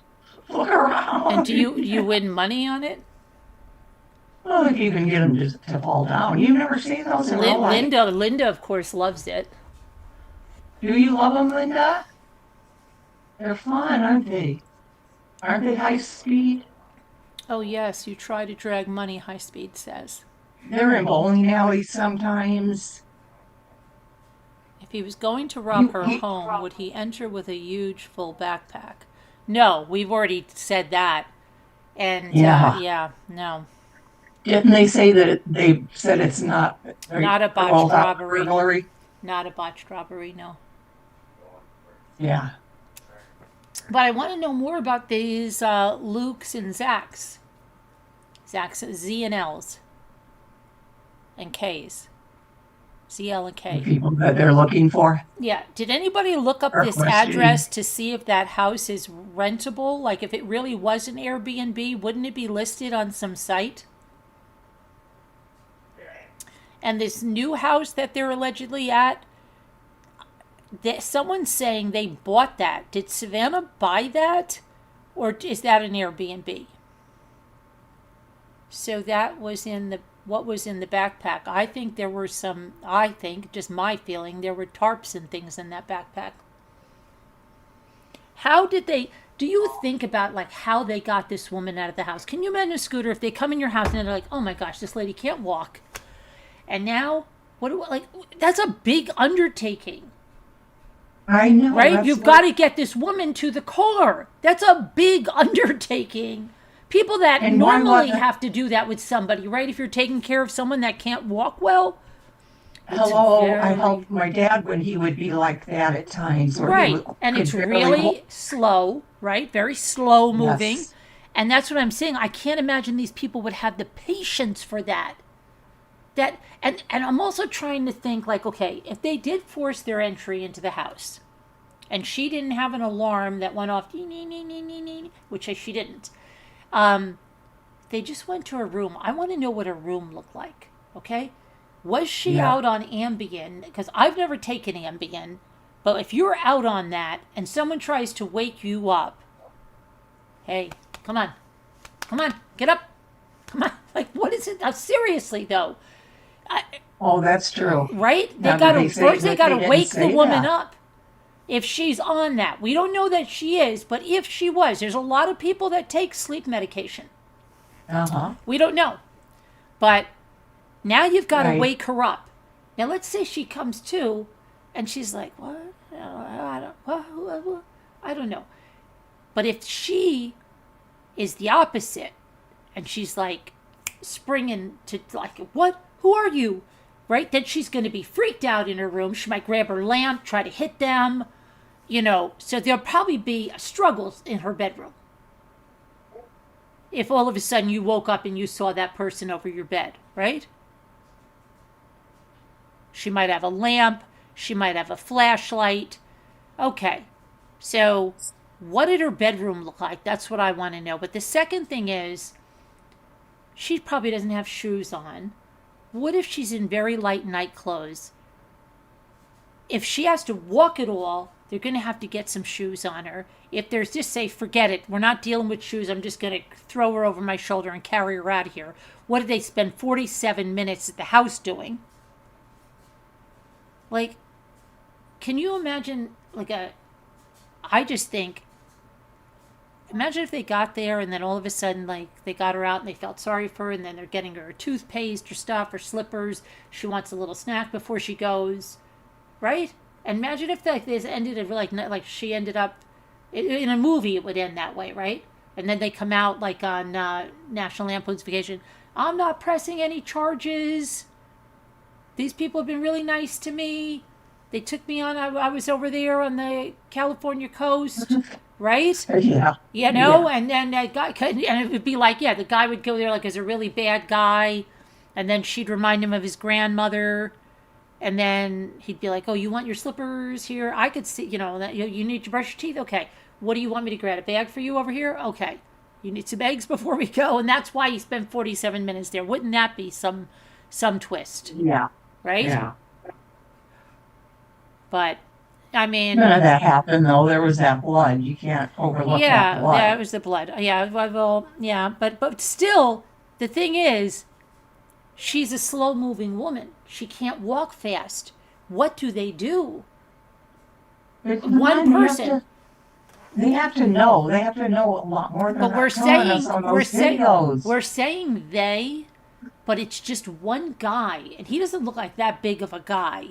[SPEAKER 2] look around.
[SPEAKER 1] And do you win money on it?
[SPEAKER 2] Well, if you can get them to fall down. You've never seen those in real life.
[SPEAKER 1] Linda, of course, loves it.
[SPEAKER 2] Do you love them, Linda? They're fun, aren't they? Aren't they high speed?
[SPEAKER 1] Oh yes, you try to drag money. High speed says.
[SPEAKER 2] They're in bowling alleys sometimes.
[SPEAKER 1] If he was going to rob her
[SPEAKER 2] You-
[SPEAKER 1] home, would he enter with a huge full backpack? No, we've already said that. And
[SPEAKER 2] Yeah.
[SPEAKER 1] no,
[SPEAKER 2] Didn't they say that they said it's not
[SPEAKER 1] Not a botched
[SPEAKER 2] rolled out
[SPEAKER 1] robbery.
[SPEAKER 2] burglary?
[SPEAKER 1] not a botched robbery. No.
[SPEAKER 2] Yeah.
[SPEAKER 1] But I want to know more about these Lukes and Zachs. Zachs, Z and L's. And K's. ZL and
[SPEAKER 2] The
[SPEAKER 1] K.
[SPEAKER 2] people that they're looking for.
[SPEAKER 1] Yeah. Did anybody look up
[SPEAKER 2] Or
[SPEAKER 1] this
[SPEAKER 2] questioning.
[SPEAKER 1] address to see if that house is rentable? Like if it really was an Airbnb, wouldn't it be listed on some site? And this new house that they're allegedly at, someone's saying they bought that. Did Savannah buy that? Or is that an Airbnb? So that was what was in the backpack. I think there were just my feeling, there were tarps and things in that backpack. How did do you think about like how they got this woman out of the house? Can you imagine, Scooter, if they come in your house and they're like, oh my gosh, this lady can't walk. And now, that's a big undertaking.
[SPEAKER 2] I know.
[SPEAKER 1] Right?
[SPEAKER 2] that's
[SPEAKER 1] You've
[SPEAKER 2] what-
[SPEAKER 1] got to get this woman to the car. That's a big undertaking. People that
[SPEAKER 2] And why
[SPEAKER 1] normally
[SPEAKER 2] wasn't-
[SPEAKER 1] have to do that with somebody, right? If you're taking care of someone that can't walk well.
[SPEAKER 2] Hello, I
[SPEAKER 1] very-
[SPEAKER 2] helped my dad when he would be like that at times. Where he
[SPEAKER 1] Right. And
[SPEAKER 2] could
[SPEAKER 1] it's
[SPEAKER 2] barely
[SPEAKER 1] really slow, right? Very slow moving.
[SPEAKER 2] Yes.
[SPEAKER 1] And that's what I'm saying. I can't imagine these people would have the patience for that. And I'm also trying to think like, okay, if they did force their entry into the house and she didn't have an alarm that went off, which she didn't. They just went to her room. I want to know what her room looked like. Okay. Was she
[SPEAKER 2] Yeah.
[SPEAKER 1] out on Ambien? Because I've never taken Ambien, but if you're out on that and someone tries to wake you up, hey, come on, get up, come on. Like, what is it? Now, seriously though,
[SPEAKER 2] Oh, that's true.
[SPEAKER 1] right? They
[SPEAKER 2] Now, did
[SPEAKER 1] gotta
[SPEAKER 2] they say
[SPEAKER 1] first. They
[SPEAKER 2] that
[SPEAKER 1] gotta
[SPEAKER 2] they didn't
[SPEAKER 1] wake the
[SPEAKER 2] say
[SPEAKER 1] woman
[SPEAKER 2] that?
[SPEAKER 1] up. If she's on that, we don't know that she is, but if she was, there's a lot of people that take sleep medication.
[SPEAKER 2] Uh-huh.
[SPEAKER 1] We don't know. But now you've got to
[SPEAKER 2] Right.
[SPEAKER 1] wake her up. Now let's say she comes to and she's like, what? I don't know. But if she is the opposite and she's like springing to like, what? Who are you? Right? Then she's going to be freaked out in her room. She might grab her lamp, try to hit them, so there'll probably be struggles in her bedroom. if all of a sudden you woke up and you saw that person over your bed, right? She might have a lamp. She might have a flashlight. Okay. So what did her bedroom look like? That's what I want to know. But the second thing is, she probably doesn't have shoes on. What if she's in very light night clothes? If she has to walk at all, they're going to have to get some shoes on her. If there's just say, forget it, we're not dealing with shoes, I'm just going to throw her over my shoulder and carry her out of here. What did they spend 47 minutes at the house doing? Like, can you imagine, I just think, imagine if they got there and then all of a sudden, they got her out and they felt sorry for her, and then they're getting her toothpaste or stuff or slippers. She wants a little snack before she goes, right? And imagine if this ended like she ended up in a movie. It would end that way, right? And then they come out on National Lampoon's Vacation. I'm not pressing any charges. These people have been really nice to me. They took me on. I was over there on the California coast, right?
[SPEAKER 2] Yeah.
[SPEAKER 1] You know, and then that guy, and it would be the guy would go there as a really bad guy, and then she'd remind him of his grandmother, and then he'd be like, "Oh, you want your slippers here? I could see, that you need to brush your teeth. Okay, what do you want me to grab? A bag for you over here? Okay, you need some eggs before we go." And that's why he spent 47 minutes there. Wouldn't that be some twist?
[SPEAKER 2] Yeah.
[SPEAKER 1] Right?
[SPEAKER 2] Yeah.
[SPEAKER 1] But I mean,
[SPEAKER 2] none of that happened though. There was that blood. You can't overlook that blood.
[SPEAKER 1] Yeah, it was the blood. Yeah, well, yeah, but still, the thing is, she's a slow-moving woman. She can't walk fast. What do they do? One person.
[SPEAKER 2] They have to know. They have to know a lot more than
[SPEAKER 1] But we're saying they, but it's just one guy, and he doesn't look like that big of a guy.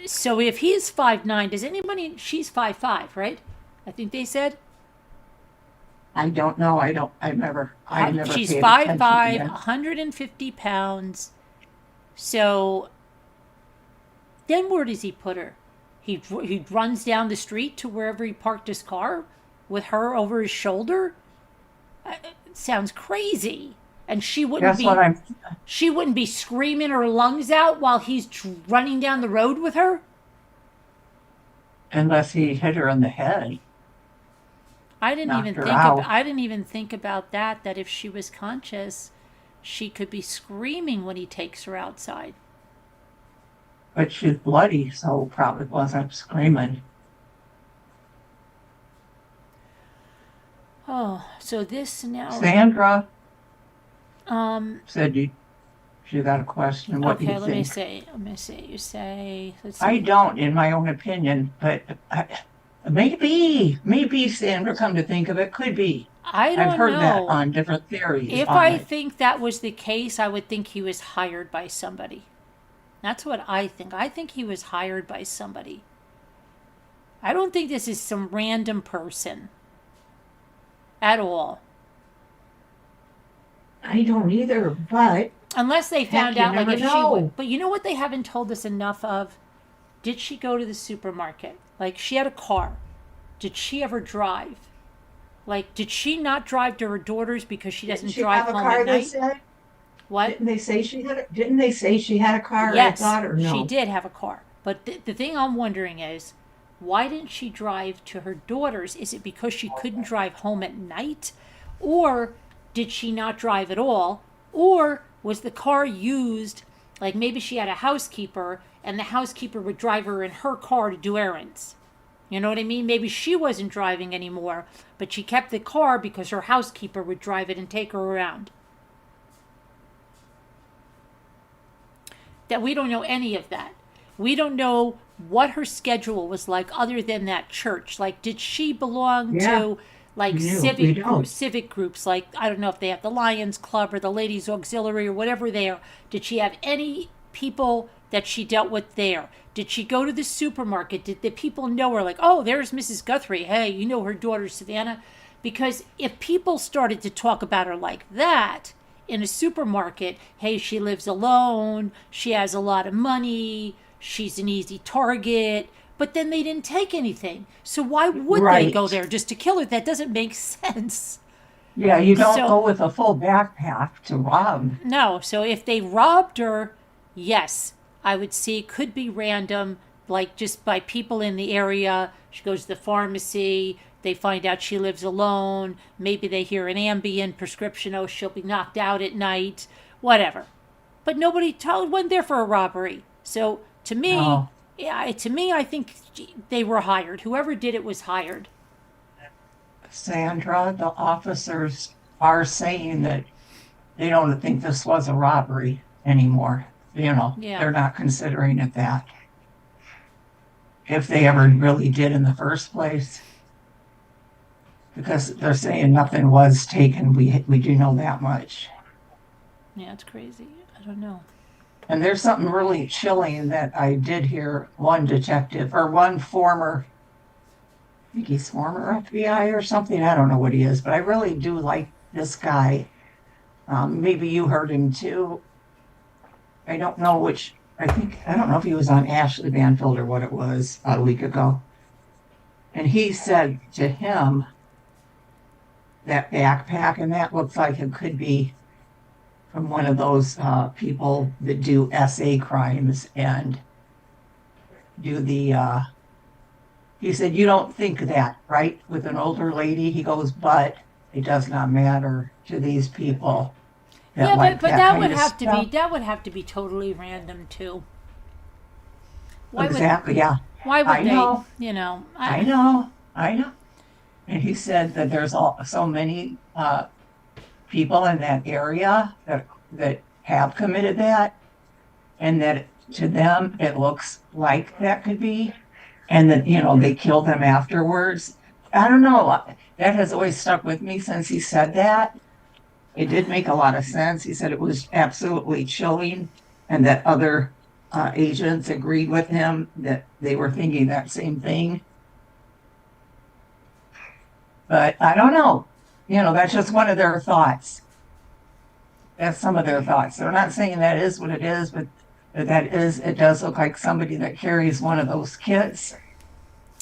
[SPEAKER 1] So if he's 5'9", does anybody? She's 5'5", right? I think they said.
[SPEAKER 2] I don't know. I never.
[SPEAKER 1] She's
[SPEAKER 2] paid
[SPEAKER 1] 5'5",
[SPEAKER 2] attention
[SPEAKER 1] 150 pounds. So then where does he put her? He runs down the street to wherever he parked his car with her over his shoulder? It sounds crazy. And she wouldn't she wouldn't be screaming her lungs out while he's running down the road with her?
[SPEAKER 2] Unless he hit her in the head.
[SPEAKER 1] I didn't even think about that if she was conscious, she could be screaming when he takes her outside.
[SPEAKER 2] But she's bloody, so probably wasn't screaming.
[SPEAKER 1] Oh, so this now.
[SPEAKER 2] Sandra said she got a question. What do you think?
[SPEAKER 1] Let me see. You say. Let's see.
[SPEAKER 2] I don't, in my own opinion, but maybe Sandra, come to think of it, could be.
[SPEAKER 1] I don't know.
[SPEAKER 2] I've heard that on different theories.
[SPEAKER 1] If I think that was the case, I would think he was hired by somebody. That's what I think. I think he was hired by somebody. I don't think this is some random person at all.
[SPEAKER 2] I don't either, but
[SPEAKER 1] unless they found out,
[SPEAKER 2] if she would.
[SPEAKER 1] But you know what they haven't told us enough of? Did she go to the supermarket? She had a car. Did she ever drive? Did she not drive to her daughter's because she doesn't drive home at night?
[SPEAKER 2] Said?
[SPEAKER 1] What?
[SPEAKER 2] Didn't they say she had a car?
[SPEAKER 1] Yes,
[SPEAKER 2] I thought, or no?
[SPEAKER 1] she did have a car. But the thing I'm wondering is, why didn't she drive to her daughter's? Is it because she couldn't drive home at night? Or did she not drive at all? Or was the car used, maybe she had a housekeeper and the housekeeper would drive her in her car to do errands? You know what I mean? Maybe she wasn't driving anymore, but she kept the car because her housekeeper would drive it and take her around. That we don't know any of that. We don't know what her schedule was like other than that church. Did she belong to civic groups? I don't know if they have the Lions Club or the Ladies Auxiliary or whatever they are. Did she have any people that she dealt with there? Did she go to the supermarket? Did the people know her? Oh, there's Mrs. Guthrie. Hey, you know her daughter Savannah? Because if people started to talk about her like that in a supermarket, hey, she lives alone, she has a lot of money, she's an easy target, but then they didn't take anything. So why would they go there just to kill her? That doesn't make sense.
[SPEAKER 2] Yeah, you don't
[SPEAKER 1] So-
[SPEAKER 2] go with a full backpack to rob.
[SPEAKER 1] No, so if they robbed her, yes, I would see it could be random, like just by people in the area. She goes to the pharmacy, they find out she lives alone, maybe they hear an Ambien prescription, oh, she'll be knocked out at night, whatever. But nobody went there for a robbery. So to me,
[SPEAKER 2] No.
[SPEAKER 1] yeah, to me, I think they were hired. Whoever did it was hired.
[SPEAKER 2] Sandra, the officers are saying that they don't think this was a robbery anymore.
[SPEAKER 1] Yeah.
[SPEAKER 2] They're not considering it that. If they ever really did in the first place. Because they're saying nothing was taken. We do know that much.
[SPEAKER 1] Yeah, it's crazy. I don't know.
[SPEAKER 2] And there's something really chilling that I did hear one detective or one former, I think he's former FBI or something. I don't know what he is, but I really do like this guy. Maybe you heard him too. I don't know which, I don't know if he was on Ashley Banfield or what it was about a week ago. And he said to him, that backpack, and that looks like it could be from one of those people that do SA crimes and do he said, you don't think that, right? With an older lady, he goes, but it does not matter to these people.
[SPEAKER 1] Yeah,
[SPEAKER 2] like
[SPEAKER 1] but that would
[SPEAKER 2] kind of
[SPEAKER 1] have to be
[SPEAKER 2] stuff.
[SPEAKER 1] that would have to be totally random too. Why
[SPEAKER 2] Exactly, yeah.
[SPEAKER 1] Why would
[SPEAKER 2] I know.
[SPEAKER 1] they?
[SPEAKER 2] I know. And he said that there's so many people in that area that have committed that, and that to them it looks like that could be, and that they kill them afterwards. I don't know. That has always stuck with me since he said that. It did make a lot of sense. He said it was absolutely chilling, and that other agents agreed with him that they were thinking that same thing. But I don't know. That's just one of their thoughts. That's some of their thoughts. They're not saying that is what it is, but it does look like somebody that carries one of those kits.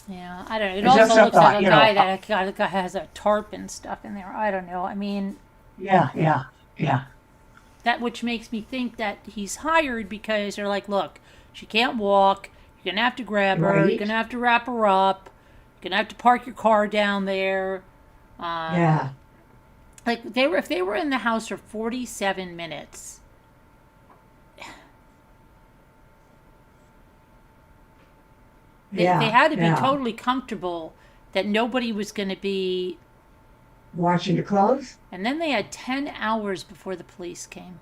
[SPEAKER 1] Yeah, I don't know. It
[SPEAKER 2] It's just
[SPEAKER 1] also
[SPEAKER 2] a
[SPEAKER 1] looks
[SPEAKER 2] thought,
[SPEAKER 1] like a guy that has a tarp and stuff in there. I don't know. I mean,
[SPEAKER 2] Yeah.
[SPEAKER 1] that which makes me think that he's hired because they're like, look, she can't walk. You're gonna have to grab her. You're
[SPEAKER 2] Right.
[SPEAKER 1] gonna have to wrap her up. You're gonna have to park your car down there.
[SPEAKER 2] Yeah.
[SPEAKER 1] Like if they were in the house for 47 minutes. They had to be totally comfortable that nobody was going to be.
[SPEAKER 2] Washing your clothes?
[SPEAKER 1] And then they had 10 hours before the police came.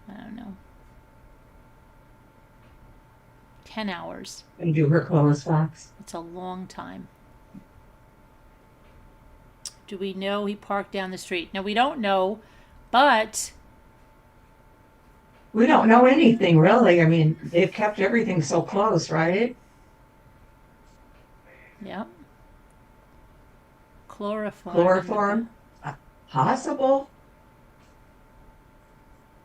[SPEAKER 1] I don't know. 10 hours.
[SPEAKER 2] And do her clothes, Fox.
[SPEAKER 1] It's a long time. Do we know he parked down the street? No, we don't know, but
[SPEAKER 2] We don't know anything really. I mean, they've kept everything so close, right?
[SPEAKER 1] yep. Chloroform.
[SPEAKER 2] Chloroform? Possible.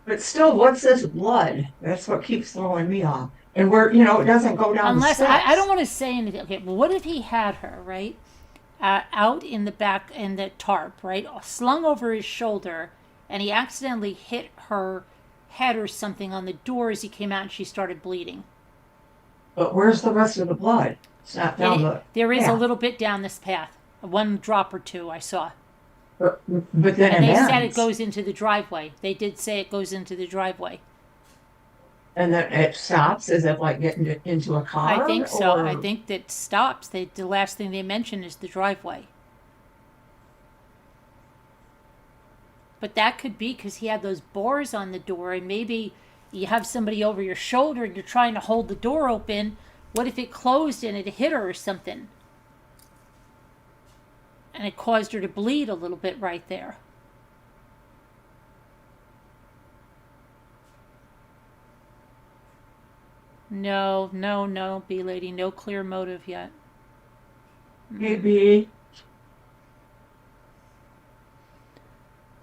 [SPEAKER 2] But still, what's this blood? That's what keeps throwing me off. And it doesn't go down
[SPEAKER 1] Unless
[SPEAKER 2] the steps.
[SPEAKER 1] I don't want to say anything. Okay, well, what if he had her right out in the back in the tarp, right, slung over his shoulder, and he accidentally hit her head or something on the door as he came out, and she started bleeding.
[SPEAKER 2] But where's the rest of the blood? It's not down
[SPEAKER 1] There is a
[SPEAKER 2] path.
[SPEAKER 1] little bit down this path, one drop or two I saw,
[SPEAKER 2] But then
[SPEAKER 1] and
[SPEAKER 2] it
[SPEAKER 1] they
[SPEAKER 2] ends.
[SPEAKER 1] said it goes into the driveway. They did say it goes into the driveway.
[SPEAKER 2] And then it stops. Is it like getting into a car?
[SPEAKER 1] I think so.
[SPEAKER 2] or-
[SPEAKER 1] I think that stops. The last thing they mention is the driveway. But that could be because he had those bars on the door, and maybe you have somebody over your shoulder and you're trying to hold the door open. What if it closed and it hit her or something? And it caused her to bleed a little bit right there. No, B lady, no clear motive yet.
[SPEAKER 2] Maybe.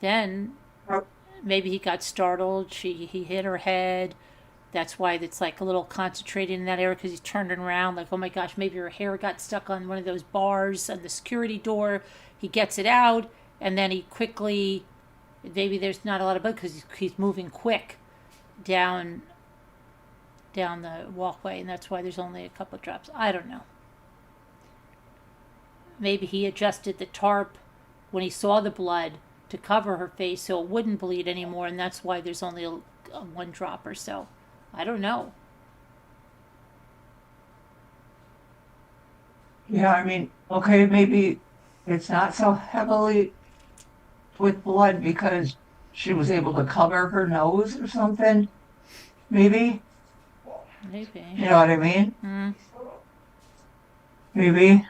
[SPEAKER 1] Then
[SPEAKER 2] Oh.
[SPEAKER 1] maybe he got startled. He hit her head. That's why it's like a little concentrated in that area because he's turning around like, oh my gosh, maybe her hair got stuck on one of those bars on the security door. He gets it out, and then he quickly, maybe there's not a lot of blood because he's moving quick down the walkway, and that's why there's only a couple of drops. I don't know. Maybe he adjusted the tarp when he saw the blood to cover her face so it wouldn't bleed anymore, and that's why there's only a one drop or so. I don't know.
[SPEAKER 2] Yeah, I mean, okay, maybe it's not so heavily with blood because she was able to cover her nose or something. Maybe.
[SPEAKER 1] Maybe.
[SPEAKER 2] You know what I mean?
[SPEAKER 1] Mm.
[SPEAKER 2] Maybe.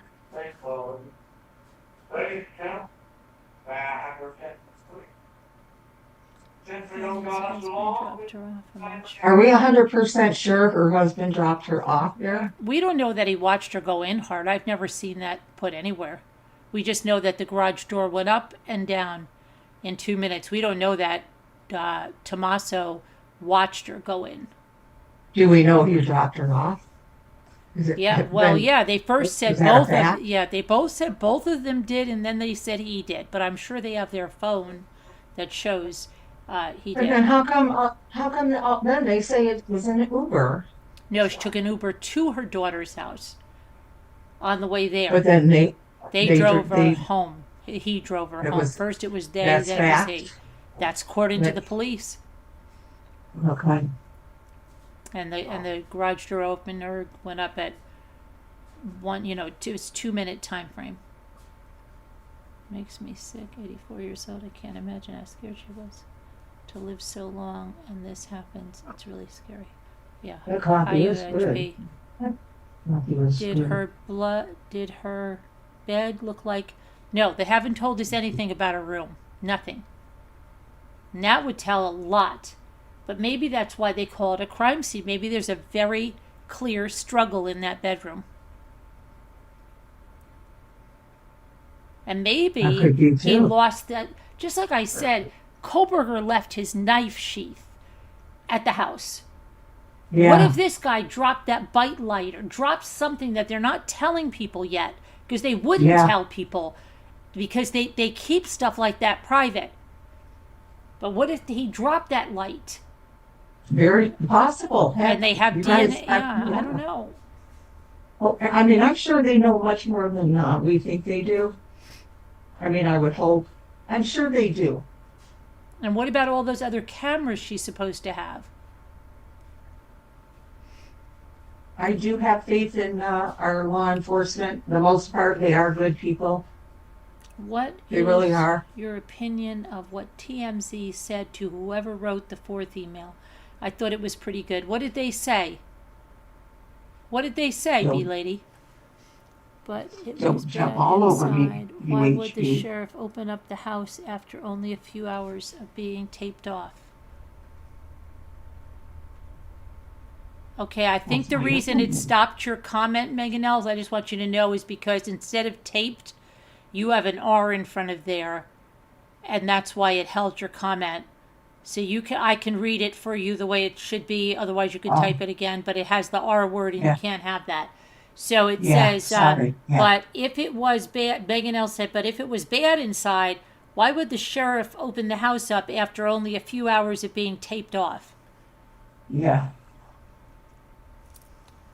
[SPEAKER 1] Dropped her off. I'm not sure.
[SPEAKER 2] Are we 100% sure her husband dropped her off there?
[SPEAKER 1] We don't know that he watched her go in hard. I've never seen that put anywhere. We just know that the garage door went up and down in 2 minutes. We don't know that Tommaso watched her go in.
[SPEAKER 2] Do we know he dropped her off? Is it,
[SPEAKER 1] Yeah, well,
[SPEAKER 2] then-
[SPEAKER 1] yeah, they first said
[SPEAKER 2] is that a
[SPEAKER 1] both
[SPEAKER 2] fact?
[SPEAKER 1] of, yeah, they both said both of them did, and then they said he did. But I'm sure they have their phone that shows he
[SPEAKER 2] And then
[SPEAKER 1] did.
[SPEAKER 2] how come then they say it was an Uber?
[SPEAKER 1] No, she took an Uber to her daughter's house on the way there.
[SPEAKER 2] But then
[SPEAKER 1] They
[SPEAKER 2] they
[SPEAKER 1] drove her
[SPEAKER 2] they-
[SPEAKER 1] home. He drove her
[SPEAKER 2] It
[SPEAKER 1] home.
[SPEAKER 2] was-
[SPEAKER 1] First it was they,
[SPEAKER 2] that's
[SPEAKER 1] then
[SPEAKER 2] fact?
[SPEAKER 1] it was he. That's according to
[SPEAKER 2] That-
[SPEAKER 1] the police.
[SPEAKER 2] okay.
[SPEAKER 1] And the garage door opener went up at one, it was 2 minute time frame. Makes me sick. 84 years old. I can't imagine how scared she was to live so long, and this happens. It's really scary. Yeah.
[SPEAKER 2] The coffee is
[SPEAKER 1] IUHB.
[SPEAKER 2] good. Coffee was
[SPEAKER 1] Did
[SPEAKER 2] good.
[SPEAKER 1] did her bed look like? No, they haven't told us anything about her room. Nothing. And that would tell a lot. But maybe that's why they call it a crime scene. Maybe there's a very clear struggle in that bedroom. And maybe
[SPEAKER 2] That could be
[SPEAKER 1] he
[SPEAKER 2] too.
[SPEAKER 1] lost that. Just like I said, Koberger left his knife sheath at the house.
[SPEAKER 2] Yeah.
[SPEAKER 1] What if this guy dropped that bite light or dropped something that they're not telling people yet? Because they wouldn't
[SPEAKER 2] Yeah.
[SPEAKER 1] tell people because they keep stuff like that private. But what if he dropped that light
[SPEAKER 2] Very possible.
[SPEAKER 1] and they have
[SPEAKER 2] You
[SPEAKER 1] DNA?
[SPEAKER 2] guys-
[SPEAKER 1] Yeah, I don't know.
[SPEAKER 2] Well, I mean, I'm sure they know much more than we think they do. I mean, I would hope. I'm sure they do.
[SPEAKER 1] And what about all those other cameras she's supposed to have?
[SPEAKER 2] I do have faith in our law enforcement. The most part, they are good people.
[SPEAKER 1] What
[SPEAKER 2] They really
[SPEAKER 1] is
[SPEAKER 2] are.
[SPEAKER 1] your opinion of what TMZ said to whoever wrote the fourth email? I thought it was pretty good. What did they say? What did they say,
[SPEAKER 2] Don't-
[SPEAKER 1] B lady? But it
[SPEAKER 2] don't
[SPEAKER 1] was
[SPEAKER 2] jump
[SPEAKER 1] bad
[SPEAKER 2] all over me,
[SPEAKER 1] inside. Why would the
[SPEAKER 2] UHB.
[SPEAKER 1] sheriff open up the house after only a few hours of being taped off? Okay, I think
[SPEAKER 2] That's
[SPEAKER 1] the
[SPEAKER 2] my
[SPEAKER 1] reason it
[SPEAKER 2] opinion.
[SPEAKER 1] stopped your comment, Megan Els, I just want you to know, is because instead of taped, you have an R in front of there, and that's why it held your comment. So I can read it for you the way it should be. Otherwise, you could
[SPEAKER 2] Oh.
[SPEAKER 1] type it again, but it has the R word, and
[SPEAKER 2] Yeah.
[SPEAKER 1] you can't have that. So it
[SPEAKER 2] Yeah,
[SPEAKER 1] says,
[SPEAKER 2] sorry. Yeah.
[SPEAKER 1] but if it was bad, Megan Els said, but if it was bad inside, why would the sheriff open the house up after only a few hours of being taped off?
[SPEAKER 2] Yeah.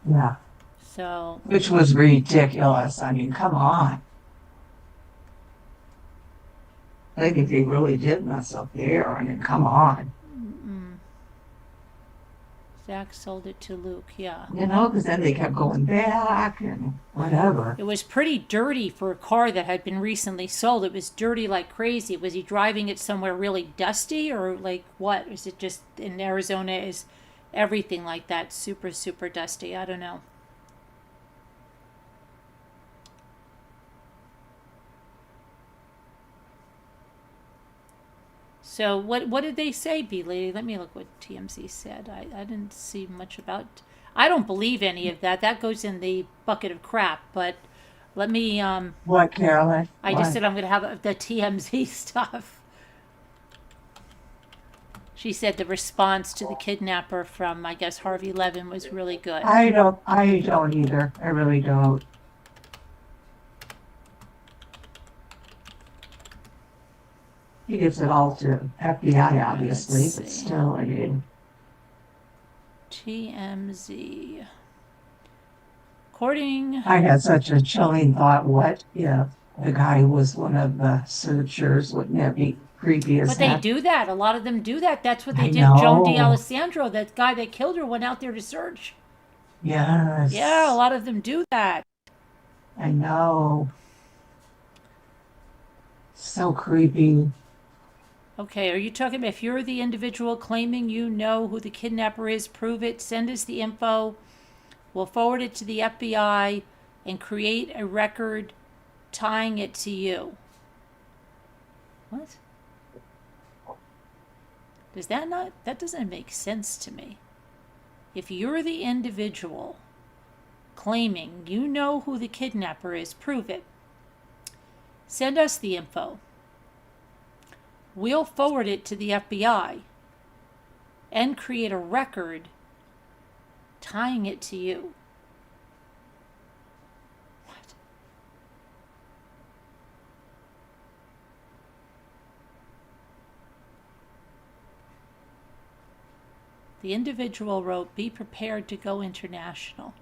[SPEAKER 2] Yeah.
[SPEAKER 1] So
[SPEAKER 2] Which was ridiculous. I mean, come on. I think they really did mess up there. I mean, come on.
[SPEAKER 1] Zach sold it to Luke, yeah.
[SPEAKER 2] You know, because then they kept going back and whatever.
[SPEAKER 1] It was pretty dirty for a car that had been recently sold. It was dirty like crazy. Was he driving it somewhere really dusty or like what? Is it just in Arizona is everything like that super, super dusty? I don't know. So what did they say, B lady? Let me look what TMZ said. I didn't see much about. I don't believe any of that. That goes in the bucket of crap. But let me.
[SPEAKER 2] What, Carolyn?
[SPEAKER 1] I
[SPEAKER 2] What?
[SPEAKER 1] just said I'm going to have the TMZ stuff. She said the response to the kidnapper from, I guess, Harvey Levin was really good.
[SPEAKER 2] I don't either. I really don't. He gives it all to FBI, obviously,
[SPEAKER 1] Let's
[SPEAKER 2] but
[SPEAKER 1] see.
[SPEAKER 2] still, I mean,
[SPEAKER 1] TMZ. According.
[SPEAKER 2] I had such a chilling thought. What if the guy was one of the searchers? Wouldn't that be creepy as
[SPEAKER 1] But they
[SPEAKER 2] heck?
[SPEAKER 1] do that. A lot of them do that. That's what they
[SPEAKER 2] I
[SPEAKER 1] did. Joan
[SPEAKER 2] know.
[SPEAKER 1] D'Alessandro, that guy that killed her, went out there to search.
[SPEAKER 2] Yes.
[SPEAKER 1] Yeah, a lot of them do that.
[SPEAKER 2] I know. So creepy.
[SPEAKER 1] Okay, are you talking about if you're the individual claiming you know who the kidnapper is, prove it, send us the info. We'll forward it to the FBI and create a record tying it to you. What? That doesn't make sense to me. If you're the individual claiming you know who the kidnapper is, prove it. Send us the info. We'll forward it to the FBI and create a record tying it to you. What? The individual wrote, "Be prepared to go international."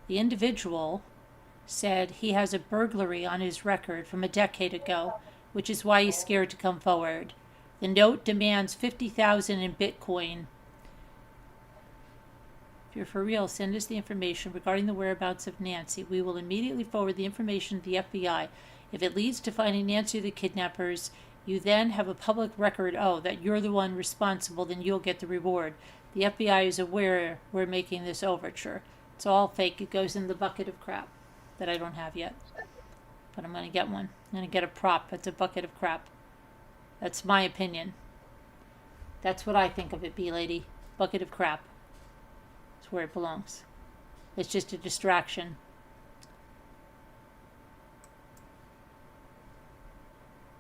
[SPEAKER 1] The individual said he has a burglary on his record from a decade ago, which is why he's scared to come forward. The note demands $50,000 in Bitcoin. If you're for real, send us the information regarding the whereabouts of Nancy. We will immediately forward the information to the FBI. If it leads to finding Nancy or the kidnappers, you then have a public record, that you're the one responsible, then you'll get the reward. The FBI is aware we're making this overture. It's all fake. It goes in the bucket of crap that I don't have yet. But I'm going to get one. I'm going to get a prop. It's a bucket of crap. That's my opinion. That's what I think of it, B-Lady. Bucket of crap. It's where it belongs. It's just a distraction.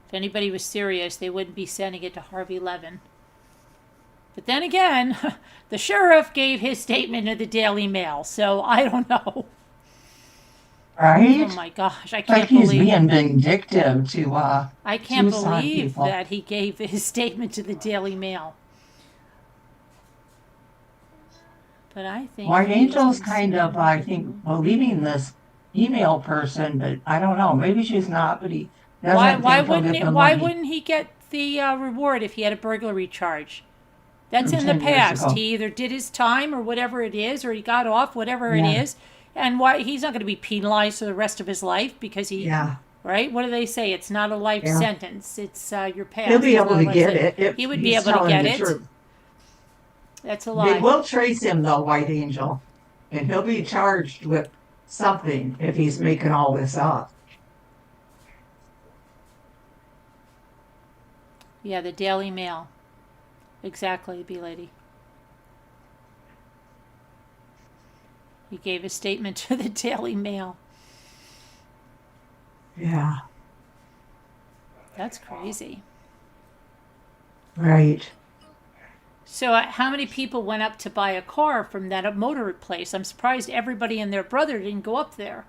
[SPEAKER 1] If anybody was serious, they wouldn't be sending it to Harvey Levin. But then again, the sheriff gave his statement to the Daily Mail, so I don't know.
[SPEAKER 2] Right?
[SPEAKER 1] Oh my gosh, I
[SPEAKER 2] Like
[SPEAKER 1] can't
[SPEAKER 2] he's
[SPEAKER 1] believe
[SPEAKER 2] being vindictive to
[SPEAKER 1] I can't
[SPEAKER 2] Tucson
[SPEAKER 1] believe
[SPEAKER 2] people.
[SPEAKER 1] that he gave his statement to the Daily Mail. But I think
[SPEAKER 2] White
[SPEAKER 1] he's
[SPEAKER 2] Angel's
[SPEAKER 1] been
[SPEAKER 2] kind of,
[SPEAKER 1] saying-
[SPEAKER 2] I think, believing this email person, but I don't know. Maybe she's not, but he doesn't
[SPEAKER 1] Why
[SPEAKER 2] think he'll get the
[SPEAKER 1] why
[SPEAKER 2] money
[SPEAKER 1] wouldn't he get the reward if he had a burglary charge? That's
[SPEAKER 2] from
[SPEAKER 1] in the
[SPEAKER 2] 10 years
[SPEAKER 1] past.
[SPEAKER 2] ago.
[SPEAKER 1] He either did his time or whatever it is, or he got off, whatever
[SPEAKER 2] Yeah.
[SPEAKER 1] it is. And why he's not going to be penalized for the rest of his life because he,
[SPEAKER 2] Yeah.
[SPEAKER 1] right? What do they say? It's not a life
[SPEAKER 2] Yeah.
[SPEAKER 1] sentence. It's your past.
[SPEAKER 2] He'll be
[SPEAKER 1] It's
[SPEAKER 2] able
[SPEAKER 1] not a
[SPEAKER 2] to
[SPEAKER 1] life
[SPEAKER 2] get
[SPEAKER 1] sentence.
[SPEAKER 2] it if
[SPEAKER 1] He would be
[SPEAKER 2] he's
[SPEAKER 1] able to
[SPEAKER 2] telling
[SPEAKER 1] get
[SPEAKER 2] the
[SPEAKER 1] it.
[SPEAKER 2] truth.
[SPEAKER 1] That's a
[SPEAKER 2] They
[SPEAKER 1] lie.
[SPEAKER 2] will trace him though, White Angel, and he'll be charged with something if he's making all this up.
[SPEAKER 1] Yeah, the Daily Mail. Exactly, B-Lady. He gave a statement to the Daily Mail.
[SPEAKER 2] Yeah.
[SPEAKER 1] That's crazy.
[SPEAKER 2] Right.
[SPEAKER 1] So how many people went up to buy a car from that motor place? I'm surprised everybody and their brother didn't go up there.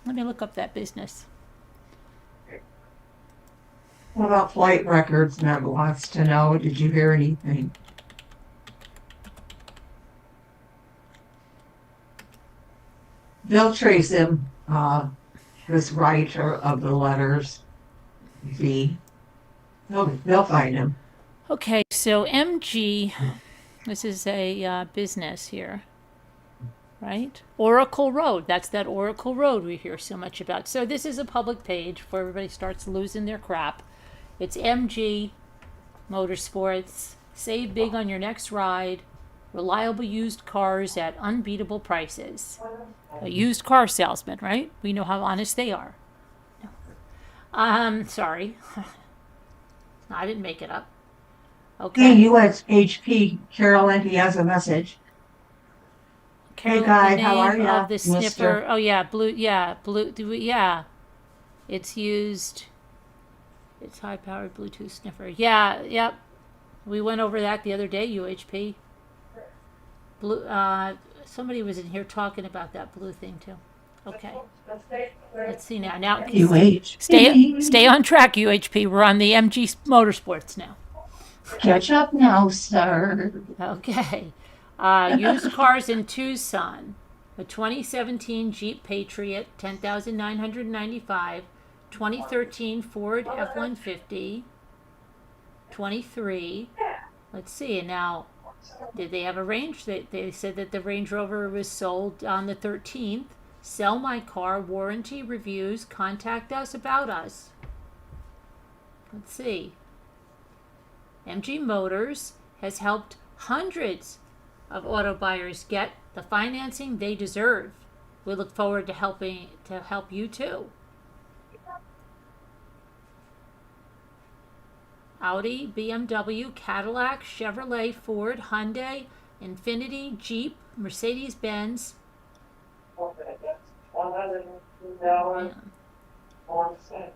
[SPEAKER 1] Let me look up that business.
[SPEAKER 2] What about flight records? Meg wants to know. Did you hear anything? They'll trace him, this writer of the letters, V. They'll find him.
[SPEAKER 1] Okay, so MG, this is a business here, right? Oracle Road, that's that Oracle Road we hear so much about. So this is a public page before everybody starts losing their crap. It's MG Motorsports. Save big on your next ride. Reliable used cars at unbeatable prices. A used car salesman, right? We know how honest they are. Sorry. I didn't make it up.
[SPEAKER 2] Hey,
[SPEAKER 1] Okay.
[SPEAKER 2] USHP, Carolyn, he has a message.
[SPEAKER 1] Carolyn,
[SPEAKER 2] Guy,
[SPEAKER 1] the
[SPEAKER 2] how
[SPEAKER 1] name
[SPEAKER 2] are ya,
[SPEAKER 1] of the
[SPEAKER 2] mister?
[SPEAKER 1] sniffer. Oh yeah, blue. Yeah, blue. Yeah, it's used. It's high-powered Bluetooth sniffer. Yeah, yep. We went over that the other day. UHP. Blue. Somebody was in here talking about that blue thing too. Okay. Let's see now. Now
[SPEAKER 2] UHP.
[SPEAKER 1] stay on track, UHP. We're on the MG Motorsports now.
[SPEAKER 2] Catch up now, sir.
[SPEAKER 1] Okay. Used cars in Tucson. A 2017 Jeep Patriot, 10,995. 2013 Ford F-150. 23. Let's see. And now, did they have a range? They said that the Range Rover was sold on the 13th. Sell my car. Warranty reviews. Contact us about us. Let's see. MG Motors has helped hundreds of auto buyers get the financing they deserve. We look forward to help you too. Audi, BMW, Cadillac, Chevrolet, Ford, Hyundai, Infiniti, Jeep, Mercedes-Benz.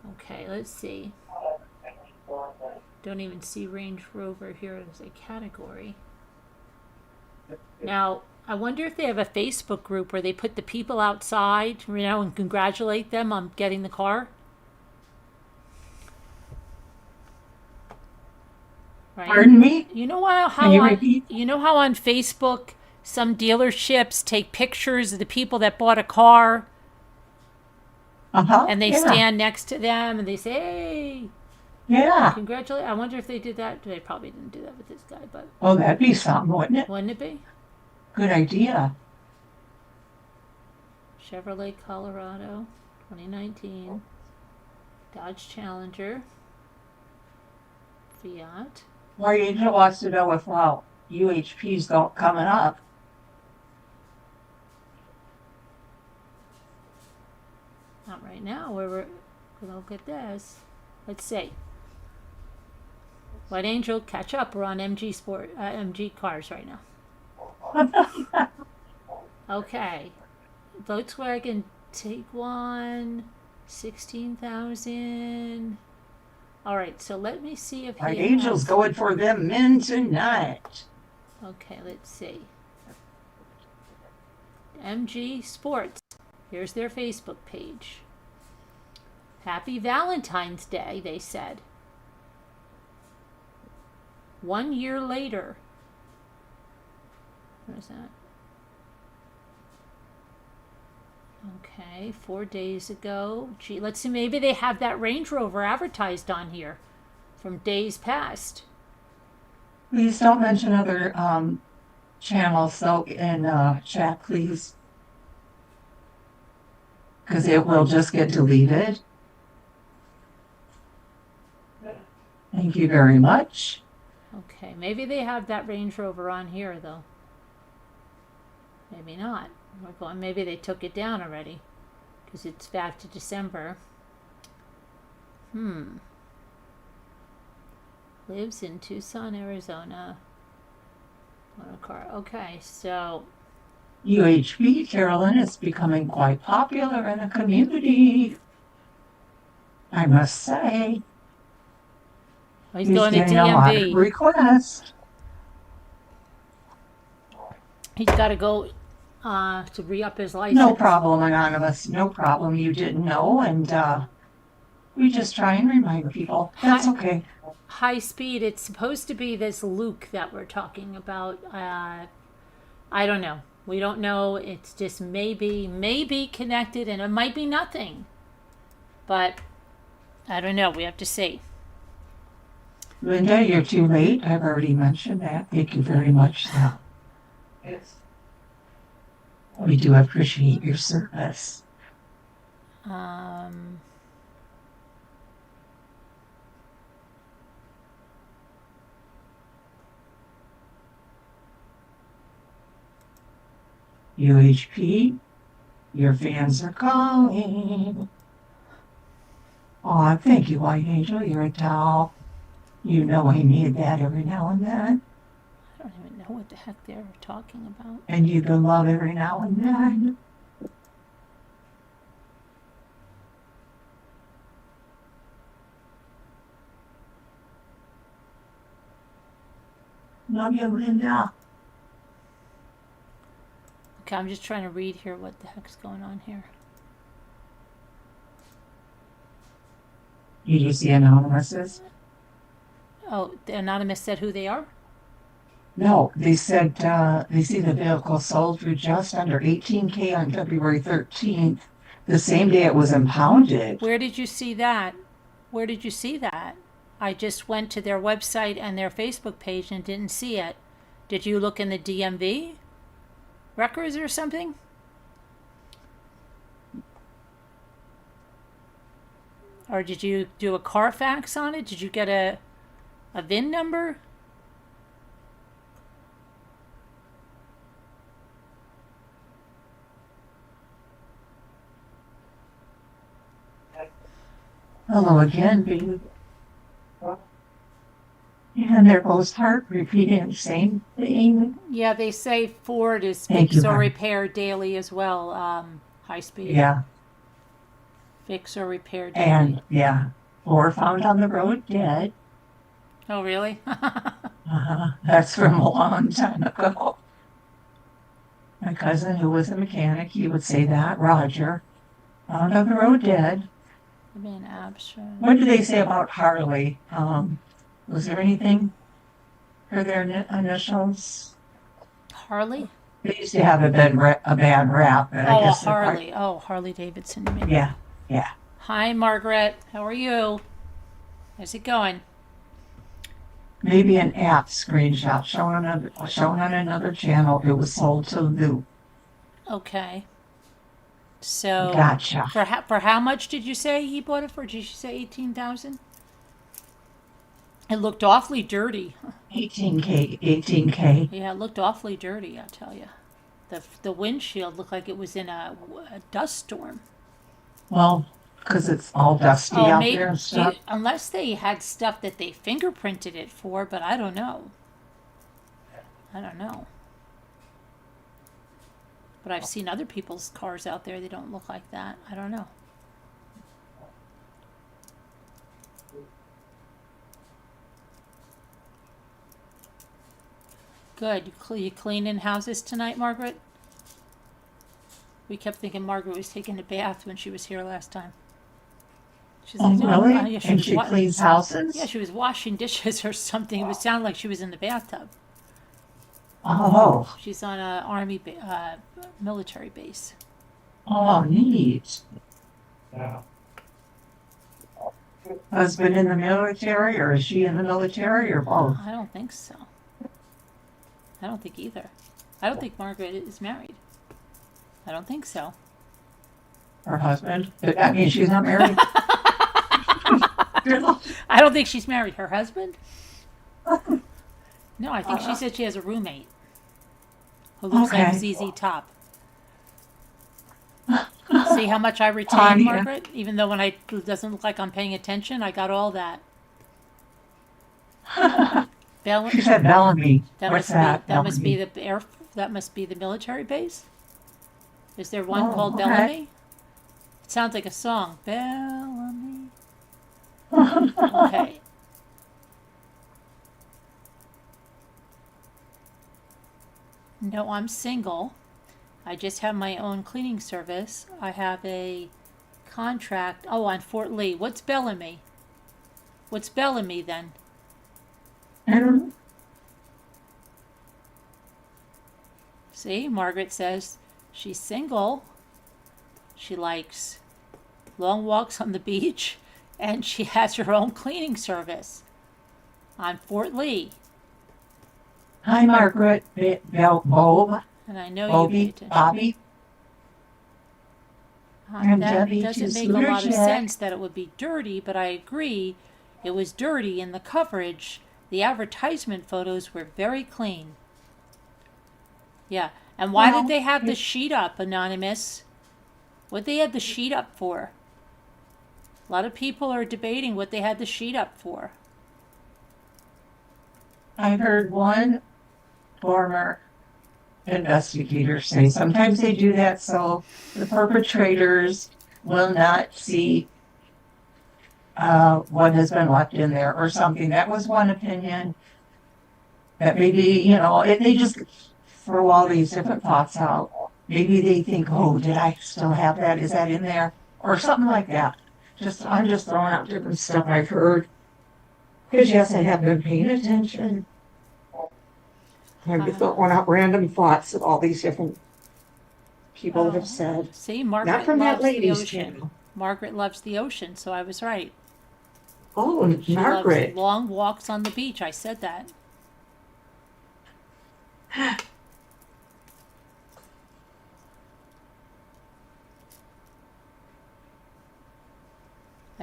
[SPEAKER 1] Okay, let's see. Don't even see Range Rover here as a category. Now, I wonder if they have a Facebook group where they put the people outside, and congratulate them on getting the car. Right?
[SPEAKER 2] Pardon me?
[SPEAKER 1] You know how
[SPEAKER 2] Can you repeat?
[SPEAKER 1] you know how on Facebook some dealerships take pictures of the people that bought a car
[SPEAKER 2] Uh-huh.
[SPEAKER 1] and they
[SPEAKER 2] yeah.
[SPEAKER 1] stand next to them and they say, "Hey,
[SPEAKER 2] Yeah.
[SPEAKER 1] congratulate." I wonder if they did that. They probably didn't do that with this guy, but
[SPEAKER 2] Oh, that'd be something, wouldn't it?
[SPEAKER 1] wouldn't it be?
[SPEAKER 2] Good idea.
[SPEAKER 1] Chevrolet Colorado, 2019. Dodge Challenger. Fiat.
[SPEAKER 2] Why Angel wants to know if UHP's coming up.
[SPEAKER 1] Not right now. We're gonna look at this. Let's see. White Angel, catch up. We're on MG cars right now. Okay. Volkswagen Tiguan, 16,000. All right, so let me see if
[SPEAKER 2] White
[SPEAKER 1] he
[SPEAKER 2] Angel's
[SPEAKER 1] has...
[SPEAKER 2] going for them men tonight.
[SPEAKER 1] Okay, let's see. MG Sports. Here's their Facebook page. Happy Valentine's Day, they said. 1 year later. What is that? Okay, 4 days ago. Gee, let's see, maybe they have that Range Rover advertised on here from days past.
[SPEAKER 2] Please don't mention other channels though in chat, please. Because it will just get deleted. Thank you very much.
[SPEAKER 1] Okay, maybe they have that Range Rover on here, though. Maybe not. We're going, maybe they took it down already, because it's back to December. Lives in Tucson, Arizona. On a car. Okay, so
[SPEAKER 2] UHP, Carolyn, is becoming quite popular in the community. I must say.
[SPEAKER 1] he's going to
[SPEAKER 2] getting a lot of
[SPEAKER 1] DMV.
[SPEAKER 2] requests.
[SPEAKER 1] He's got to go to re-up his license.
[SPEAKER 2] No problem, Anonymous. No problem. You didn't know, and we just try and remind people. That's okay.
[SPEAKER 1] High speed. It's supposed to be this Luke that we're talking about. I don't know. We don't know. It's just maybe connected, and it might be nothing. But I don't know. We have to see.
[SPEAKER 2] Linda, you're too late. I've already mentioned that. Thank you very much. So, we do appreciate your service. UHP, your fans are calling. Aw, thank you, White Angel. You're a doll. You know I need that every now and then.
[SPEAKER 1] don't even know what the heck they're talking about.
[SPEAKER 2] And you can love every now and then. Love you, Linda.
[SPEAKER 1] Okay, I'm just trying to read here what the heck's going on here.
[SPEAKER 2] You just see anonymouses?
[SPEAKER 1] Oh, the anonymous said who they are?
[SPEAKER 2] No, they said they see the vehicle sold for just under $18K on February 13th, the same day it was impounded.
[SPEAKER 1] Where did you see that? Where did you see that? I just went to their website and their Facebook page and didn't see it. Did you look in the DMV records or something? Or did you do a Carfax on it? Did you get a VIN number?
[SPEAKER 2] Hello again, baby. And they're both heart repeating the same thing.
[SPEAKER 1] Yeah, they say Ford is
[SPEAKER 2] Thank
[SPEAKER 1] fix
[SPEAKER 2] you,
[SPEAKER 1] or
[SPEAKER 2] honey.
[SPEAKER 1] repair daily as well. High speed.
[SPEAKER 2] Yeah,
[SPEAKER 1] Fix or repair daily.
[SPEAKER 2] and yeah, 4 found on the road dead.
[SPEAKER 1] Oh, really?
[SPEAKER 2] That's from a long time ago. My cousin, who was a mechanic, he would say that. Roger, found on the road dead.
[SPEAKER 1] I mean, abstract.
[SPEAKER 2] What did they say about Harley? Was there anything for their initials?
[SPEAKER 1] Harley?
[SPEAKER 2] They used to have a bad rap, but I
[SPEAKER 1] Oh,
[SPEAKER 2] guess
[SPEAKER 1] Harley. Oh, Harley Davidson. You mean?
[SPEAKER 2] Yeah.
[SPEAKER 1] Hi, Margaret. How are you? How's it going?
[SPEAKER 2] Maybe an app screenshot showing on another channel. It was sold to Lou.
[SPEAKER 1] Okay. So,
[SPEAKER 2] Gotcha.
[SPEAKER 1] for how much did you say he bought it for? Did you say 18,000? It looked awfully dirty.
[SPEAKER 2] 18K.
[SPEAKER 1] Yeah, it looked awfully dirty, I'll tell you. The windshield looked like it was in a dust storm.
[SPEAKER 2] Well, because it's all dusty out
[SPEAKER 1] maybe,
[SPEAKER 2] there and stuff.
[SPEAKER 1] unless they had stuff that they fingerprinted it for, but I don't know. But I've seen other people's cars out there. They don't look like that. I don't know. Good. You cleaning houses tonight, Margaret? We kept thinking Margaret was taking a bath when she was here last time. She's
[SPEAKER 2] Oh,
[SPEAKER 1] "No,
[SPEAKER 2] really?
[SPEAKER 1] yeah,
[SPEAKER 2] And she cleans houses?
[SPEAKER 1] Yeah, she was washing dishes or something. It would sound like she was in the bathtub.
[SPEAKER 2] Oh.
[SPEAKER 1] She's on a army military base.
[SPEAKER 2] Oh, neat. Husband in the military, or is she in the military, or both?
[SPEAKER 1] I don't think so. I don't think either. I don't think Margaret is married. I don't think so.
[SPEAKER 2] Her husband? That means she's not married?
[SPEAKER 1] I don't think she's married. Her husband? No, I think she said she has a roommate who looks like ZZ Top. See how much I retained,
[SPEAKER 2] yeah.
[SPEAKER 1] Margaret? Even though when it doesn't look like I'm paying attention, I got all that.
[SPEAKER 2] She said Bellamy. What's that?
[SPEAKER 1] That must be
[SPEAKER 2] Bellamy.
[SPEAKER 1] that must be the military base. Is there one called
[SPEAKER 2] okay.
[SPEAKER 1] Bellamy? It sounds like a song. Bellamy. Okay. No, I'm single. I just have my own cleaning service. I have a contract. Oh, on Fort Lee. What's Bellamy? What's Bellamy then? See, Margaret says she's single. She likes long walks on the beach, and she has her own cleaning service on Fort Lee.
[SPEAKER 2] Hi, Margaret. Bob.
[SPEAKER 1] And I know you
[SPEAKER 2] Bobby.
[SPEAKER 1] pay attention.
[SPEAKER 2] Bobby. And
[SPEAKER 1] That
[SPEAKER 2] Debbie,
[SPEAKER 1] doesn't
[SPEAKER 2] she's
[SPEAKER 1] make a lot of
[SPEAKER 2] Jack.
[SPEAKER 1] sense that it would be dirty, but I agree it was dirty in the coverage. The advertisement photos were very clean. Yeah, and why
[SPEAKER 2] Well,
[SPEAKER 1] did they have the sheet up, Anonymous? What they had the sheet up for? A lot of people are debating what they had the sheet up for.
[SPEAKER 2] I heard one former investigators say. Sometimes they do that so the perpetrators will not see what has been left in there or something. That was one opinion. That maybe, they just throw all these different thoughts out. Maybe they think, oh, did I still have that? Is that in there? Or something like that. I'm just throwing out different stuff I've heard. Because yes, I have been paying attention. I'm just throwing out random thoughts that all these different people have said.
[SPEAKER 1] See,
[SPEAKER 2] Not
[SPEAKER 1] Margaret
[SPEAKER 2] from that
[SPEAKER 1] loves the
[SPEAKER 2] lady's
[SPEAKER 1] ocean.
[SPEAKER 2] channel.
[SPEAKER 1] Margaret loves the ocean, so I was right.
[SPEAKER 2] Oh,
[SPEAKER 1] She
[SPEAKER 2] Margaret.
[SPEAKER 1] loves long walks on the beach. I said that. I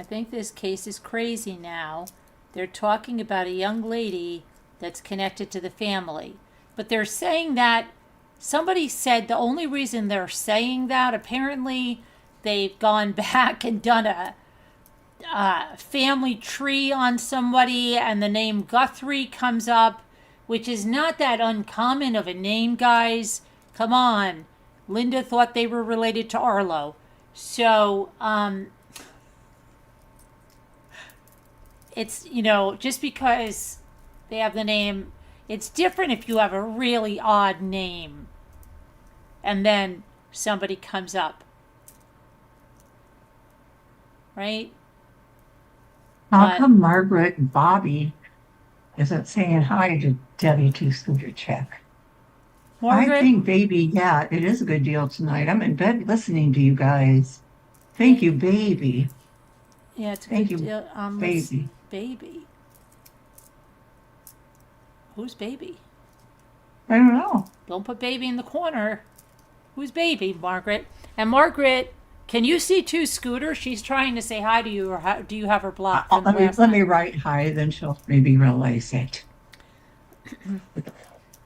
[SPEAKER 1] think this case is crazy now. They're talking about a young lady that's connected to the family. But they're saying that somebody said the only reason they're saying that, apparently they've gone back and done a family tree on somebody and the name Guthrie comes up, which is not that uncommon of a name, guys. Come on. Linda thought they were related to Arlo. So, it's, just because they have the name, it's different if you have a really odd name and then somebody comes up. Right?
[SPEAKER 2] How come Margaret and Bobby isn't saying hi to Debbie Two Scooter Check?
[SPEAKER 1] Margaret,
[SPEAKER 2] I think, baby, yeah, it is a good deal tonight. I'm in bed listening to you guys. Thank you, baby.
[SPEAKER 1] yeah, it's a
[SPEAKER 2] Thank
[SPEAKER 1] good
[SPEAKER 2] you,
[SPEAKER 1] deal.
[SPEAKER 2] baby.
[SPEAKER 1] Baby. Who's baby?
[SPEAKER 2] I don't know.
[SPEAKER 1] Don't put baby in the corner. Who's baby, Margaret? And Margaret, can you see Two Scooter? She's trying to say hi to you, or do you have her blocked from the last
[SPEAKER 2] Let me
[SPEAKER 1] time?
[SPEAKER 2] write hi, then she'll maybe realize it.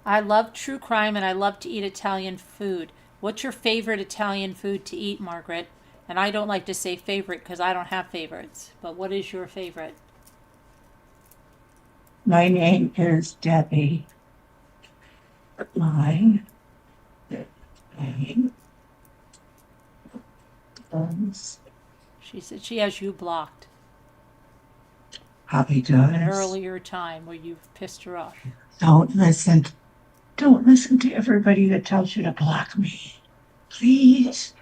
[SPEAKER 1] I love true crime and I love to eat Italian food. What's your favorite Italian food to eat, Margaret? And I don't like to say favorite because I don't have favorites. But what is your favorite?
[SPEAKER 2] My name is Debbie. My name is
[SPEAKER 1] She said she has you blocked
[SPEAKER 2] Bobby
[SPEAKER 1] an
[SPEAKER 2] does.
[SPEAKER 1] earlier time where you've pissed her off.
[SPEAKER 2] Don't listen. Don't listen to everybody that tells you to block me. Please.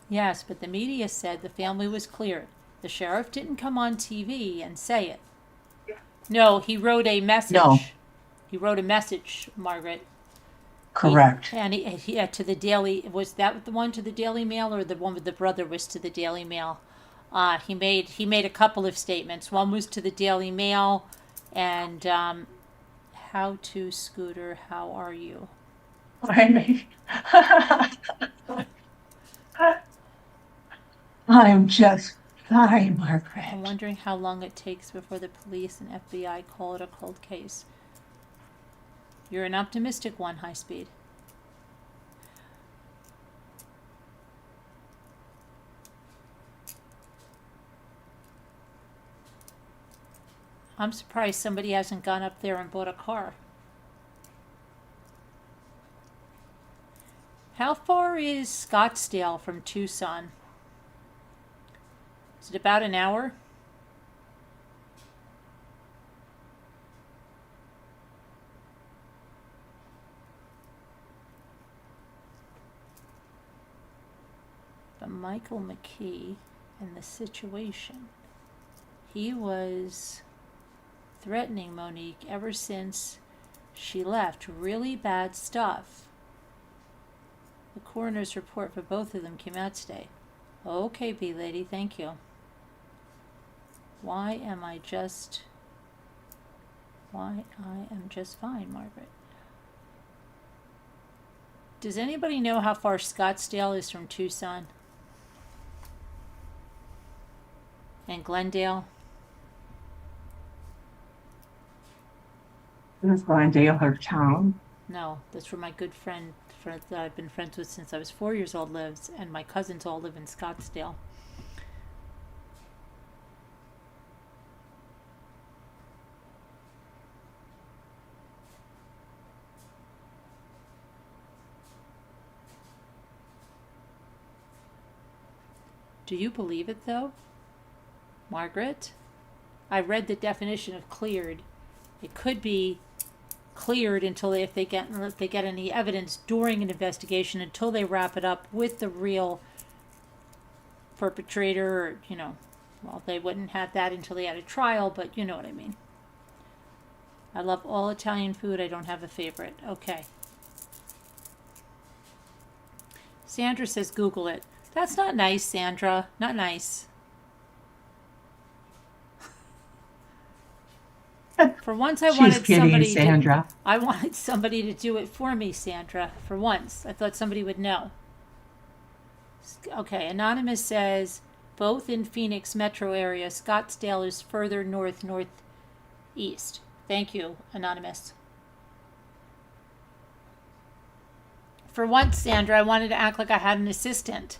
[SPEAKER 1] Yes, but the media said the family was cleared. The sheriff didn't come on TV and say it. No, he wrote a message.
[SPEAKER 2] No.
[SPEAKER 1] He wrote a message, Margaret.
[SPEAKER 2] Correct.
[SPEAKER 1] And he to the Daily, was that the one to the Daily Mail, or the one with the brother was to the Daily Mail? He made a couple of statements. One was to the Daily Mail, and how to Scooter, how are you?
[SPEAKER 2] I'm just fine, Margaret.
[SPEAKER 1] I'm wondering how long it takes before the police and FBI call it a cold case. You're an optimistic one, High Speed. I'm surprised somebody hasn't gone up there and bought a car. How far is Scottsdale from Tucson? Is it about an hour? But Michael McKee and the situation, he was threatening Monique ever since she left. Really bad stuff. The coroner's report for both of them came out today. Okay, B lady, thank you. Why I am just fine, Margaret. Does anybody know how far Scottsdale is from Tucson? And Glendale?
[SPEAKER 2] Is Glendale her town?
[SPEAKER 1] No, that's where my good friend that I've been friends with since I was 4 years old lives, and my cousins all live in Scottsdale. Do you believe it, though? Margaret? I read the definition of cleared. It could be cleared until if they get any evidence during an investigation, until they wrap it up with the real perpetrator, or, you know, well, they wouldn't have that until they had a trial, but you know what I mean. I love all Italian food. I don't have a favorite. Okay. Sandra says Google it. That's not nice, Sandra. Not nice. For once, I wanted somebody
[SPEAKER 2] Sandra.
[SPEAKER 1] I wanted somebody to do it for me, Sandra. For once, I thought somebody would know. Okay, Anonymous says both in Phoenix metro area. Scottsdale is further northeast. Thank you, Anonymous. For once, Sandra, I wanted to act like I had an assistant.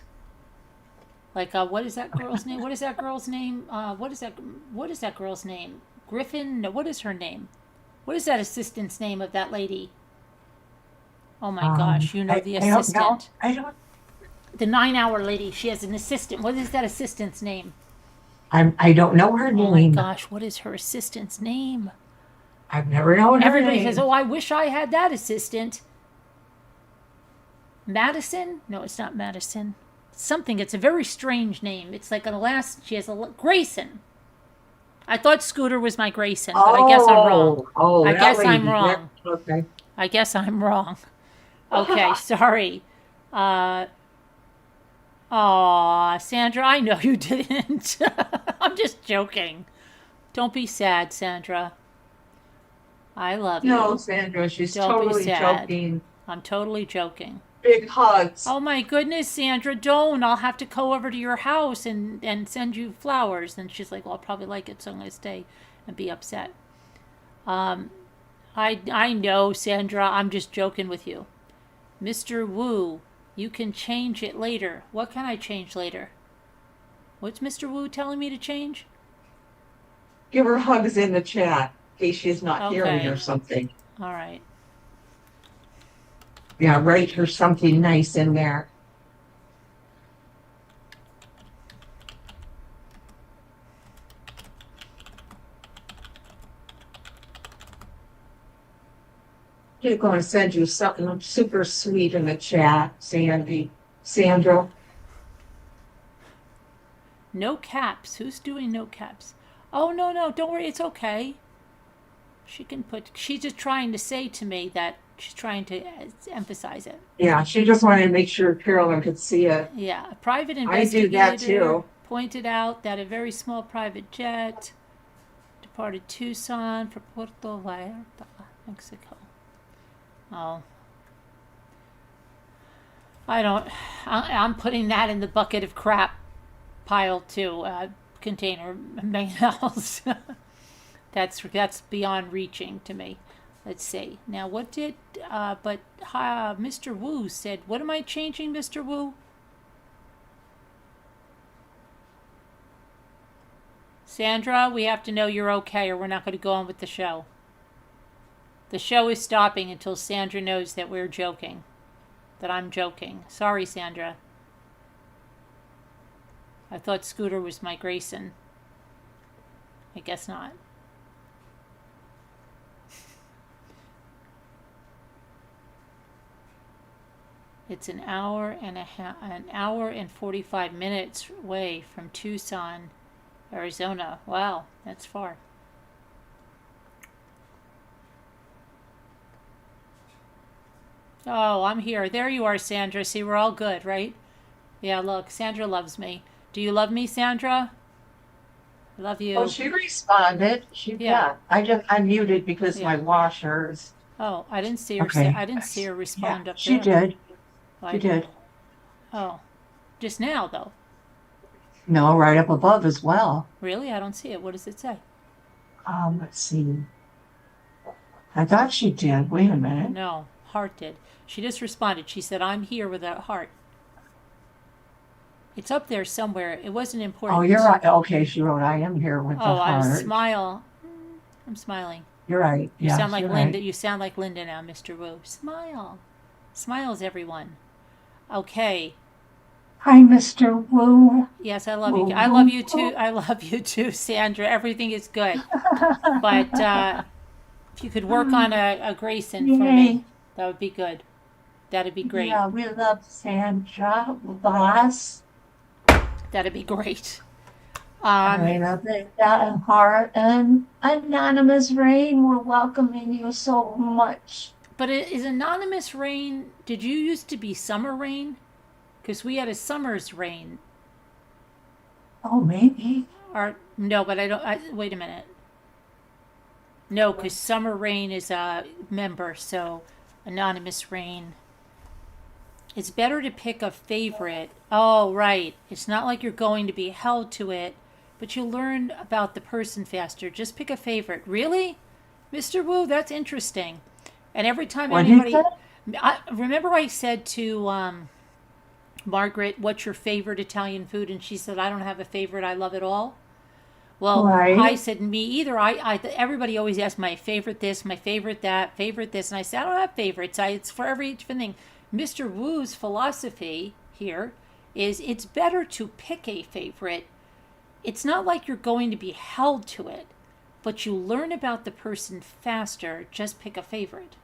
[SPEAKER 1] Like, what is that girl's name? What is that girl's name? What is that girl's name? Griffin? No, what is her name? What is that assistant's name of that lady? Oh my gosh, you know the assistant.
[SPEAKER 2] I don't.
[SPEAKER 1] The 9-hour lady. She has an assistant. What is that assistant's name?
[SPEAKER 2] I don't know her name.
[SPEAKER 1] Oh my gosh, what is her assistant's name?
[SPEAKER 2] I've never known her
[SPEAKER 1] Everybody
[SPEAKER 2] name.
[SPEAKER 1] says, "Oh, I wish I had that assistant." Madison? No, it's not Madison. Something. It's a very strange name. It's like she has Grayson. I thought Scooter was my Grayson, but I guess I'm wrong. I guess I'm wrong.
[SPEAKER 2] Okay.
[SPEAKER 1] I guess I'm wrong. Okay, sorry. Sandra, I know you didn't. I'm just joking. Don't be sad, Sandra. I love you.
[SPEAKER 2] No, Sandra, she's
[SPEAKER 1] Don't be
[SPEAKER 2] totally
[SPEAKER 1] sad.
[SPEAKER 2] joking.
[SPEAKER 1] I'm totally joking.
[SPEAKER 2] Big hugs.
[SPEAKER 1] Oh my goodness, Sandra, don't. I'll have to go over to your house and send you flowers. And she's like, well, I'll probably like it, so I'm going to stay and be upset. I know, Sandra, I'm just joking with you. Mr. Wu, you can change it later. What can I change later? What's Mr. Wu telling me to change?
[SPEAKER 2] Give her hugs in the chat in case she's not hearing or something.
[SPEAKER 1] All right.
[SPEAKER 2] Yeah, write her something nice in there. She's going to send you something super sweet in the chat, Sandra.
[SPEAKER 1] No caps. Who's doing no caps? Oh, no, don't worry. It's okay. She's just trying to say to me that she's trying to emphasize it.
[SPEAKER 2] Yeah, she just wanted to make sure Carolyn could see it.
[SPEAKER 1] Yeah, a private
[SPEAKER 2] I do that
[SPEAKER 1] investigator
[SPEAKER 2] too.
[SPEAKER 1] pointed out that a very small private jet departed Tucson for Puerto Vallarta, Mexico. Oh. I'm putting that in the bucket of crap pile too, container, else. That's beyond reaching to me. Let's see. Now, what did, Mr. Wu said, what am I changing, Mr. Wu? Sandra, we have to know you're okay or we're not going to go on with the show. The show is stopping until Sandra knows that we're joking. That I'm joking. Sorry, Sandra. I thought Scooter was my Grayson. I guess not. It's an hour and 45 minutes away from Tucson, Arizona. Wow, that's far. Oh, I'm here. There you are, Sandra. See, we're all good, right? Yeah, look, Sandra loves me. Do you love me, Sandra? I love you.
[SPEAKER 2] Oh, she responded. I muted because my washers.
[SPEAKER 1] Oh, I didn't see her.
[SPEAKER 2] Okay.
[SPEAKER 1] I didn't see her respond up there.
[SPEAKER 2] She did.
[SPEAKER 1] Well,
[SPEAKER 2] She did.
[SPEAKER 1] Oh, just now though.
[SPEAKER 2] No, right up above as well.
[SPEAKER 1] Really? I don't see it. What does it say?
[SPEAKER 2] Let's see. I thought she did. Wait a minute.
[SPEAKER 1] No, heart did. She just responded. She said, "I'm here with a heart." It's up there somewhere. It wasn't important.
[SPEAKER 2] Oh, you're right. Okay, she wrote, "I am here with the heart."
[SPEAKER 1] I smile. I'm smiling.
[SPEAKER 2] You're right.
[SPEAKER 1] You sound like Linda.
[SPEAKER 2] Right.
[SPEAKER 1] You sound like Linda now, Mr. Wu. Smile. Smiles, everyone. Okay.
[SPEAKER 2] Hi, Mr. Wu.
[SPEAKER 1] Yes, I love you. I love you too. I love you too, Sandra. Everything is good. But if you could work on a Grayson for me,
[SPEAKER 2] Yay.
[SPEAKER 1] that would be good. That'd be great.
[SPEAKER 2] Yeah, we love Sandra, boss.
[SPEAKER 1] That'd be great.
[SPEAKER 2] I love that in heart. And Anonymous Rain, we're welcoming you so much.
[SPEAKER 1] But is Anonymous Rain, did you used to be Summer Rain? Because we had a Summer's Rain.
[SPEAKER 2] Oh, maybe.
[SPEAKER 1] Or, no, but wait a minute. No, because Summer Rain is a member, so Anonymous Rain. It's better to pick a favorite. Oh, right. It's not like you're going to be held to it, but you learn about the person faster. Just pick a favorite. Really? Mr. Wu, that's interesting. And every time
[SPEAKER 2] What
[SPEAKER 1] anybody...
[SPEAKER 2] is it?
[SPEAKER 1] Remember I said to Margaret, what's your favorite Italian food? And she said, I don't have a favorite. I love it all. Well,
[SPEAKER 2] Right.
[SPEAKER 1] I said, me either. Everybody always asks my favorite this, my favorite that, favorite this. And I said, I don't have favorites. It's for every different thing. Mr. Wu's philosophy here is it's better to pick a favorite. It's not like you're going to be held to it, but you learn about the person faster. Just pick a favorite.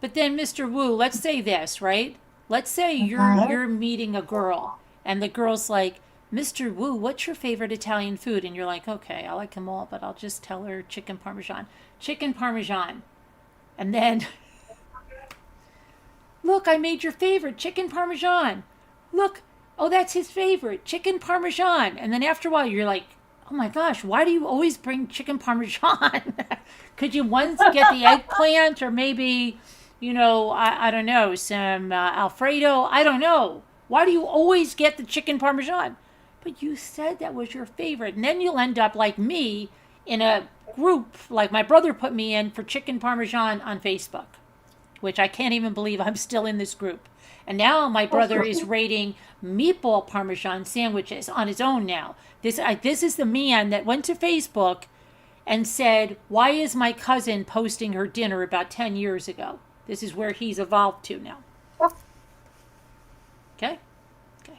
[SPEAKER 1] But then, Mr. Wu, let's say this, right? Let's say you're meeting a girl, and the girl's like, Mr. Wu, what's your favorite Italian food? And you're like, okay, I like them all, but I'll just tell her chicken parmesan. Chicken parmesan. And then, look, I made your favorite, chicken parmesan. Look, oh, that's his favorite, chicken parmesan. And then after a while, you're like, oh my gosh, why do you always bring chicken parmesan? Could you once get the eggplant or maybe, I don't know, some Alfredo? I don't know. Why do you always get the chicken parmesan? But you said that was your favorite. And then you'll end up like me in a group, like my brother put me in for chicken parmesan on Facebook, which I can't even believe I'm still in this group. And now my brother is rating meatball parmesan sandwiches on his own now. This is the man that went to Facebook and said, why is my cousin posting her dinner about 10 years ago? This is where he's evolved to now. Okay? Okay.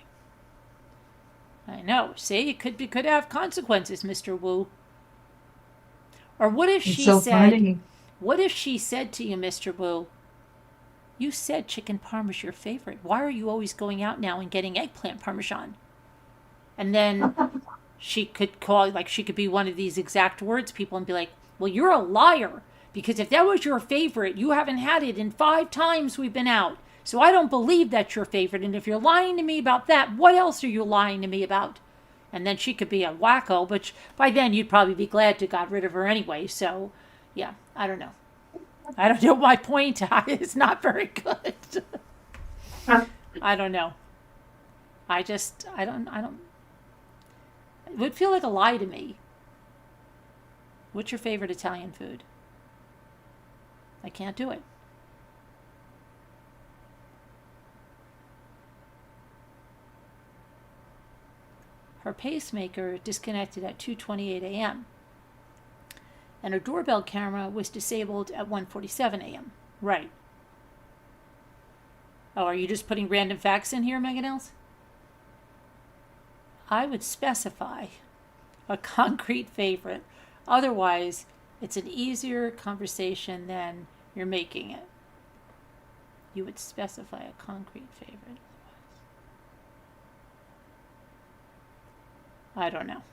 [SPEAKER 1] I know. See, it could have consequences, Mr. Wu. Or what if she said, what if she said to you, Mr. Wu, you said chicken parm is your favorite. Why are you always going out now and getting eggplant parmesan? And then she could she could be one of these exact words people and be like, well, you're a liar. Because if that was your favorite, you haven't had it in 5 times we've been out. So I don't believe that's your favorite. And if you're lying to me about that, what else are you lying to me about? And then she could be a wacko, but by then you'd probably be glad to got rid of her anyway. So, yeah, I don't know. I don't know. My point is not very good. I don't know. I don't. It would feel like a lie to me. What's your favorite Italian food? I can't do it. Her pacemaker disconnected at 2:28 a.m. and her doorbell camera was disabled at 1:47 a.m. Right. Oh, are you just putting random facts in here, Megan Els? I would specify a concrete favorite. Otherwise, it's an easier conversation than you're making it. You would specify a concrete favorite. I don't know.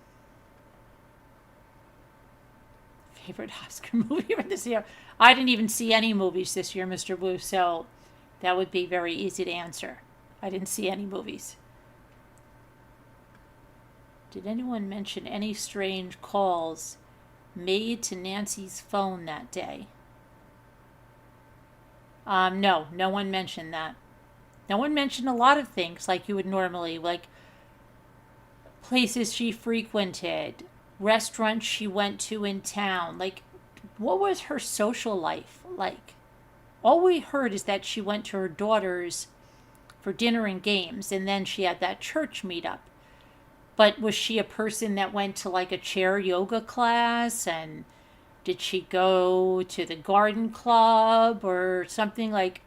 [SPEAKER 1] Favorite Oscar movie for this year? I didn't even see any movies this year, Mr. Wu, so that would be very easy to answer. I didn't see any movies. Did anyone mention any strange calls made to Nancy's phone that day? No one mentioned that. No one mentioned a lot of things like you would normally, like places she frequented, restaurants she went to in town. Like, what was her social life like? All we heard is that she went to her daughter's for dinner and games, and then she had that church meetup. But was she a person that went to like a chair yoga class, and did she go to the garden club or something? Like,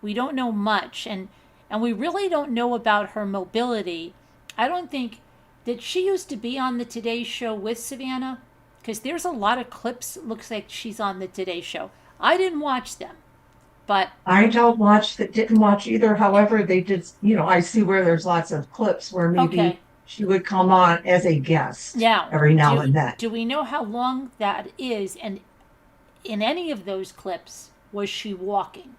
[SPEAKER 1] we don't know much. And And we really don't know about her mobility. I don't think, did she used to be on the Today Show with Savannah? Because there's a lot of clips. It looks like she's on the Today Show. I didn't watch them, but
[SPEAKER 2] I didn't watch either. However, they did, I see where there's lots of clips where maybe
[SPEAKER 1] okay.
[SPEAKER 2] she would come on as a guest
[SPEAKER 1] Now,
[SPEAKER 2] every now and then.
[SPEAKER 1] do we know how long that is? And in any of those clips, was she walking?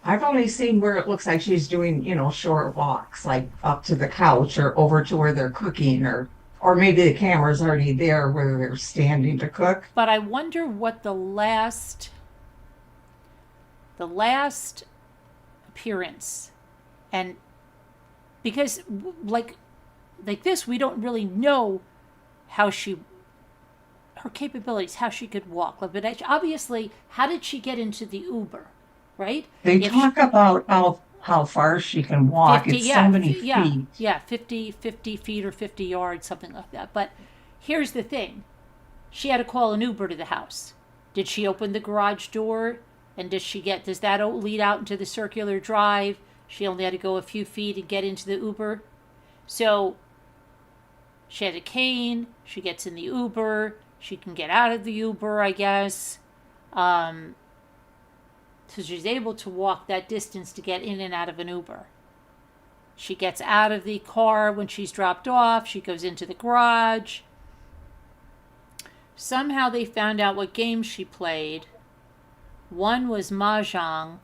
[SPEAKER 2] I've only seen where it looks like she's doing, short walks, like up to the couch or over to where they're cooking, or maybe the camera's already there where they're standing to cook.
[SPEAKER 1] But I wonder what the last appearance, and because like this, we don't really know how her capabilities, how she could walk. But obviously, how did she get into the Uber, right?
[SPEAKER 2] They talk about how far she can walk.
[SPEAKER 1] 50,
[SPEAKER 2] it's so many feet.
[SPEAKER 1] Yeah, 50 feet or 50 yards, something like that. But here's the thing. She had to call an Uber to the house. Did she open the garage door? And does that lead out into the circular drive? She only had to go a few feet and get into the Uber. So she had a cane. She gets in the Uber. She can get out of the Uber, I guess. So she's able to walk that distance to get in and out of an Uber. She gets out of the car when she's dropped off. She goes into the garage. Somehow they found out what games she played. One was Mahjong.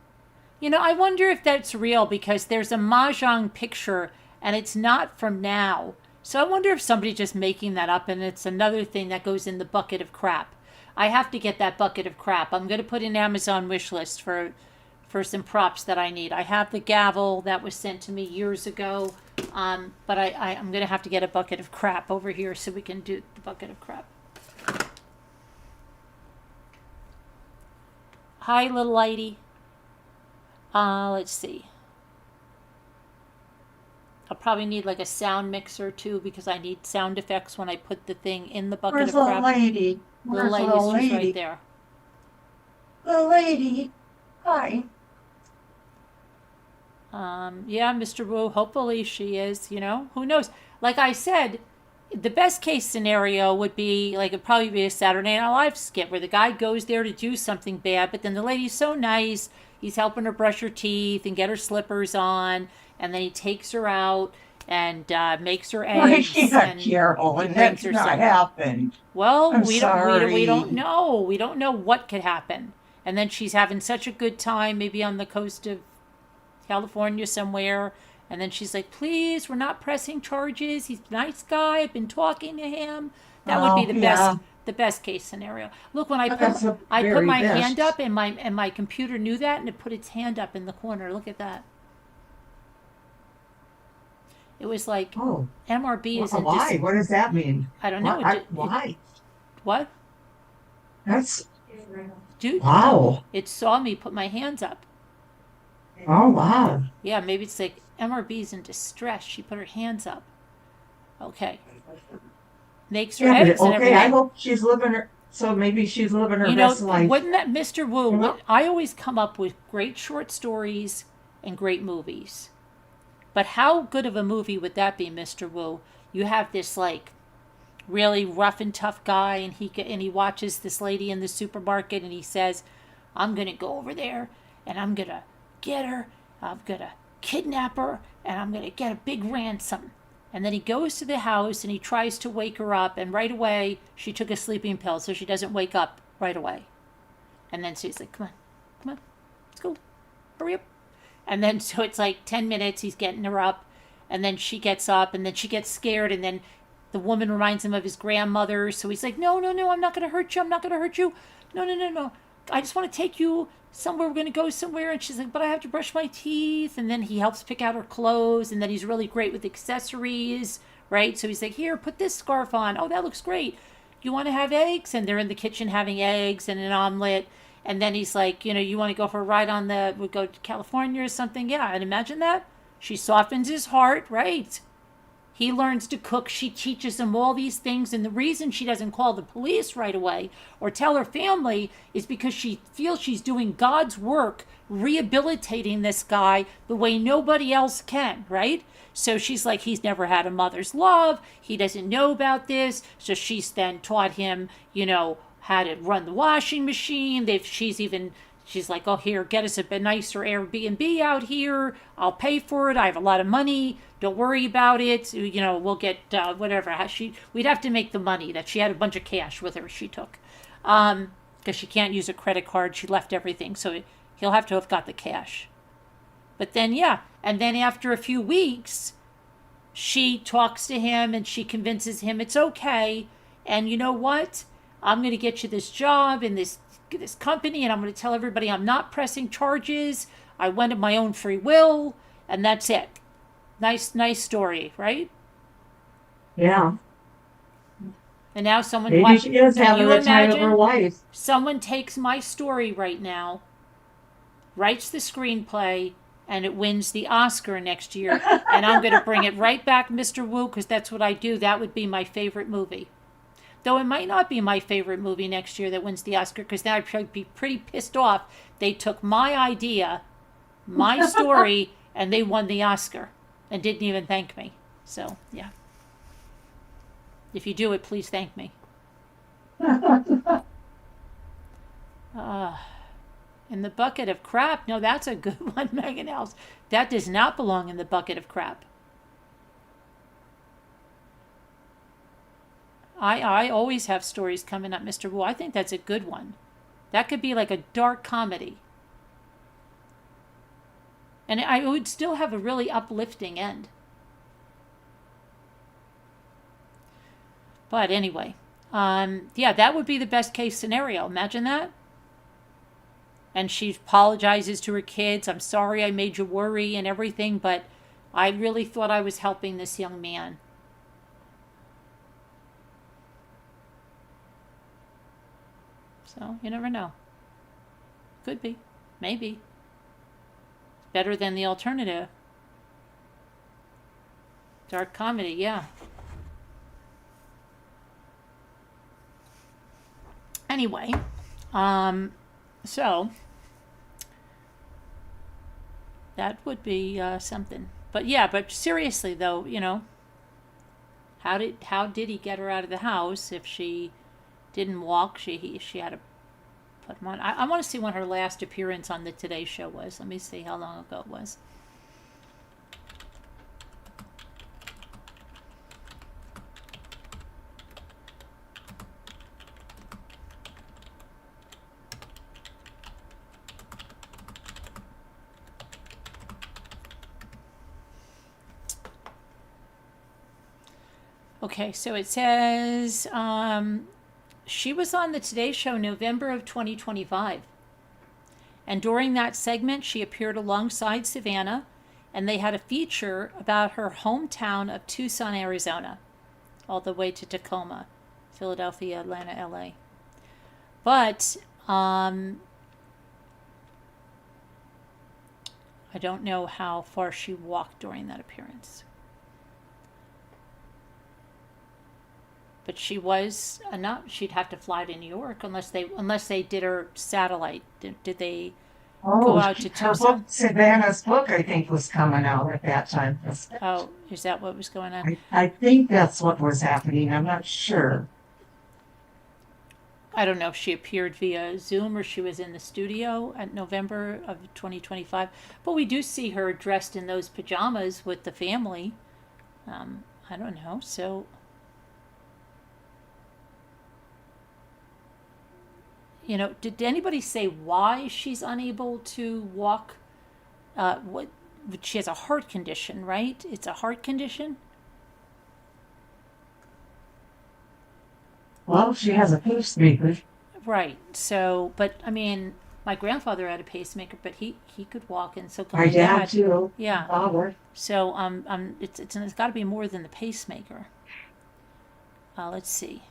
[SPEAKER 1] I wonder if that's real, because there's a Mahjong picture and it's not from now. So I wonder if somebody's just making that up and it's another thing that goes in the bucket of crap. I have to get that bucket of crap. I'm going to put in Amazon wish list for some props that I need. I have the gavel that was sent to me years ago, but I'm going to have to get a bucket of crap over here so we can do the bucket of crap. Hi, little lady. Let's see. I'll probably need like a sound mixer too, because I need sound effects when I put the thing in the bucket
[SPEAKER 2] Where's
[SPEAKER 1] of
[SPEAKER 2] the
[SPEAKER 1] crap.
[SPEAKER 2] lady?
[SPEAKER 1] Little
[SPEAKER 2] Where's
[SPEAKER 1] lady's
[SPEAKER 2] the
[SPEAKER 1] just
[SPEAKER 2] lady?
[SPEAKER 1] right there.
[SPEAKER 2] The lady. Hi.
[SPEAKER 1] Yeah, Mr. Wu, hopefully she is, who knows? Like I said, the best case scenario would be, like, it'd probably be a Saturday Night Live skit where the guy goes there to do something bad, but then the lady's so nice, he's helping her brush her teeth and get her slippers on, and then he takes her out and makes her eggs.
[SPEAKER 2] Why is she not
[SPEAKER 1] and
[SPEAKER 2] careful?
[SPEAKER 1] he
[SPEAKER 2] And
[SPEAKER 1] brings
[SPEAKER 2] that's
[SPEAKER 1] her
[SPEAKER 2] not
[SPEAKER 1] some.
[SPEAKER 2] happened.
[SPEAKER 1] Well,
[SPEAKER 2] I'm
[SPEAKER 1] we don't
[SPEAKER 2] sorry.
[SPEAKER 1] know. We don't know what could happen. And then she's having such a good time, maybe on the coast of California somewhere. And then she's like, please, we're not pressing charges. He's a nice guy. I've been talking to him. That would be the best case scenario. Look, when I put my hand up and my computer knew that, and it put its hand up in the corner. Look at that. It was like, MRB is in
[SPEAKER 2] Why? What does that mean?
[SPEAKER 1] I don't know.
[SPEAKER 2] Why?
[SPEAKER 1] What?
[SPEAKER 2] That's
[SPEAKER 1] Dude,
[SPEAKER 2] wow.
[SPEAKER 1] it saw me put my hands up.
[SPEAKER 2] Oh wow.
[SPEAKER 1] Yeah, maybe it's like MRB's in distress. She put her hands up. Okay. Makes her eggs and everything.
[SPEAKER 2] I hope she's living her. So maybe she's living her best life.
[SPEAKER 1] Wouldn't that, Mr. Wu? I always come up with great short stories and great movies. But how good of a movie would that be, Mr. Wu? You have this like really rough and tough guy, and he watches this lady in the supermarket, and he says, "I'm gonna go over there, and I'm gonna get her. I'm gonna kidnap her, and I'm gonna get a big ransom." And then he goes to the house and he tries to wake her up, and right away she took a sleeping pill, so she doesn't wake up right away. And then she's like, come on, let's go, hurry up. And then so it's like 10 minutes, he's getting her up, and then she gets up, and then she gets scared, and then the woman reminds him of his grandmother, so he's like, no, I'm not going to hurt you, no. I just want to take you somewhere, we're going to go somewhere. And she's like, but I have to brush my teeth. And then he helps pick out her clothes, and then he's really great with accessories, right? So he's like, here, put this scarf on. Oh, that looks great. You want to have eggs? And they're in the kitchen having eggs and an omelet. And then he's like, you want to go for a ride we'll go to California or something? Yeah, and imagine that. She softens his heart, right? He learns to cook. She teaches him all these things. And the reason she doesn't call the police right away or tell her family is because she feels she's doing God's work rehabilitating this guy the way nobody else can, right? So she's like, he's never had a mother's love. He doesn't know about this. So she's then taught him, you know, how to run the washing machine. She's like, oh, here, get us a bit nicer Airbnb out here. I'll pay for it. I have a lot of money. Don't worry about it. You know, we'll get whatever. We'd have to make the money that she had a bunch of cash with her. She took, because she can't use a credit card. She left everything, so he'll have to have got the cash. But then, yeah, and then after a few weeks, she talks to him and she convinces him it's okay. And you know what? I'm going to get you this job in this company, and I'm going to tell everybody I'm not pressing charges. I went of my own free will, and that's it. Nice story, right?
[SPEAKER 2] Yeah.
[SPEAKER 1] And now someone
[SPEAKER 2] Maybe she is having the time of her life.
[SPEAKER 1] Someone takes my story right now, writes the screenplay, and it wins the Oscar next year. And I'm going to bring it right back, Mr. Wu, because that's what I do. That would be my favorite movie. Though it might not be my favorite movie next year that wins the Oscar, because then I'd be pretty pissed off. They took my idea, my story, and they won the Oscar and didn't even thank me. So, yeah. If you do it, please thank me. In the bucket of crap. No, that's a good one, Megan Else. That does not belong in the bucket of crap. I always have stories coming up, Mr. Wu. I think that's a good one. That could be like a dark comedy. And I would still have a really uplifting end. But anyway, yeah, that would be the best case scenario. Imagine that. And she apologizes to her kids. I'm sorry I made you worry and everything, but I really thought I was helping this young man. So, you never know. Could be. Maybe. Better than the alternative. Dark comedy, yeah. Anyway, so that would be something. But yeah, but seriously though, you know, how did he get her out of the house if she didn't walk? She had to put him on. I want to see when her last appearance on the Today Show was. Let me see how long ago it was. Okay, so it says she was on the Today Show November of 2025. And during that segment, she appeared alongside Savannah, and they had a feature about her hometown of Tucson, Arizona, all the way to Tacoma, Philadelphia, Atlanta, LA. But I don't know how far she walked during that appearance. But she was not. She'd have to fly to New York unless they did her satellite. Did they go out to Tucson?
[SPEAKER 2] Savannah's book, I think, was coming out at that time.
[SPEAKER 1] Oh, is that what was going on?
[SPEAKER 2] I think that's what was happening. I'm not sure.
[SPEAKER 1] I don't know if she appeared via Zoom or she was in the studio at November of 2025. But we do see her dressed in those pajamas with the family. I don't know. So. You know, did anybody say why she's unable to walk? She has a heart condition, right? It's a heart condition?
[SPEAKER 2] Well, she has a pacemaker.
[SPEAKER 1] Right. So, but I mean, my grandfather had a pacemaker, but he could walk, and so
[SPEAKER 2] My dad too.
[SPEAKER 1] Yeah.
[SPEAKER 2] Father.
[SPEAKER 1] So it's got to be more than the pacemaker. Let's see.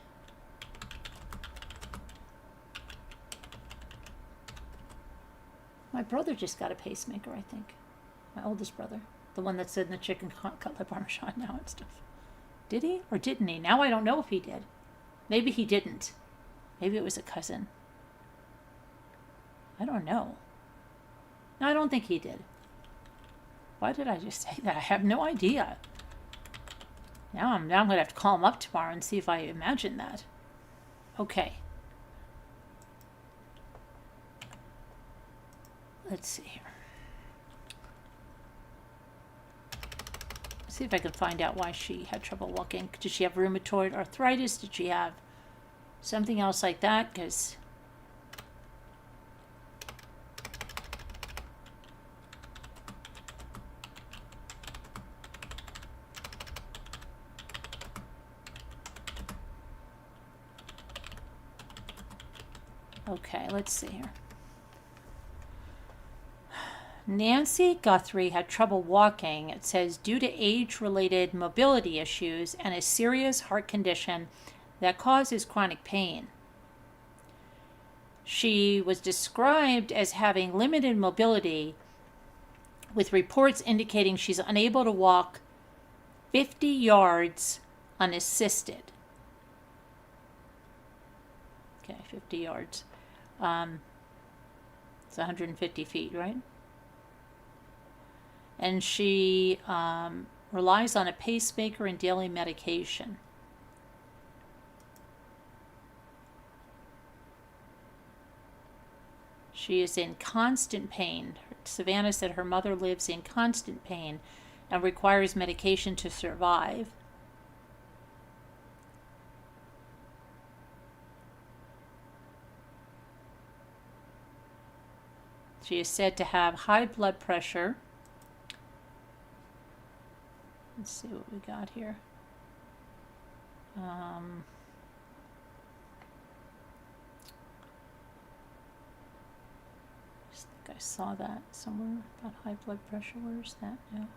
[SPEAKER 1] My brother just got a pacemaker, I think. My oldest brother. The one that's in the chicken cutlet parmesan now and stuff. Did he or didn't he? Now I don't know if he did. Maybe he didn't. Maybe it was a cousin. I don't know. No, I don't think he did. Why did I just say that? I have no idea. Now I'm going to have to call him up tomorrow and see if I imagine that. Okay. Let's see here. See if I can find out why she had trouble walking. Did she have rheumatoid arthritis? Did she have something else like that? Because okay, let's see here. Nancy Guthrie had trouble walking, it says, due to age-related mobility issues and a serious heart condition that causes chronic pain. She was described as having limited mobility, with reports indicating she's unable to walk 50 yards unassisted. Okay, 50 yards. It's 150 feet, right? And she relies on a pacemaker and daily medication. She is in constant pain. Savannah said her mother lives in constant pain and requires medication to survive. She is said to have high blood pressure. Let's see what we got here. I think I saw that somewhere about high blood pressure. Where's that now?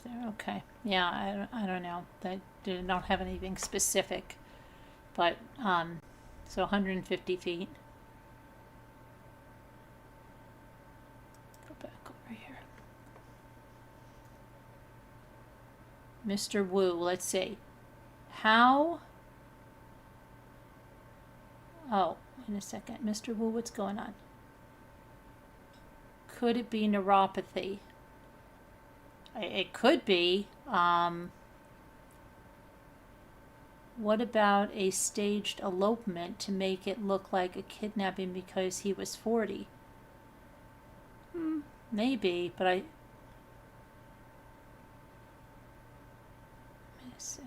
[SPEAKER 1] There, okay. Yeah, I don't know. They did not have anything specific, but so 150 feet. Go back over here. Mr. Wu, let's see. How? Oh, in a second. Mr. Wu, what's going on? Could it be neuropathy? It could be. What about a staged elopement to make it look like a kidnapping because he was 40? Maybe, but let me see.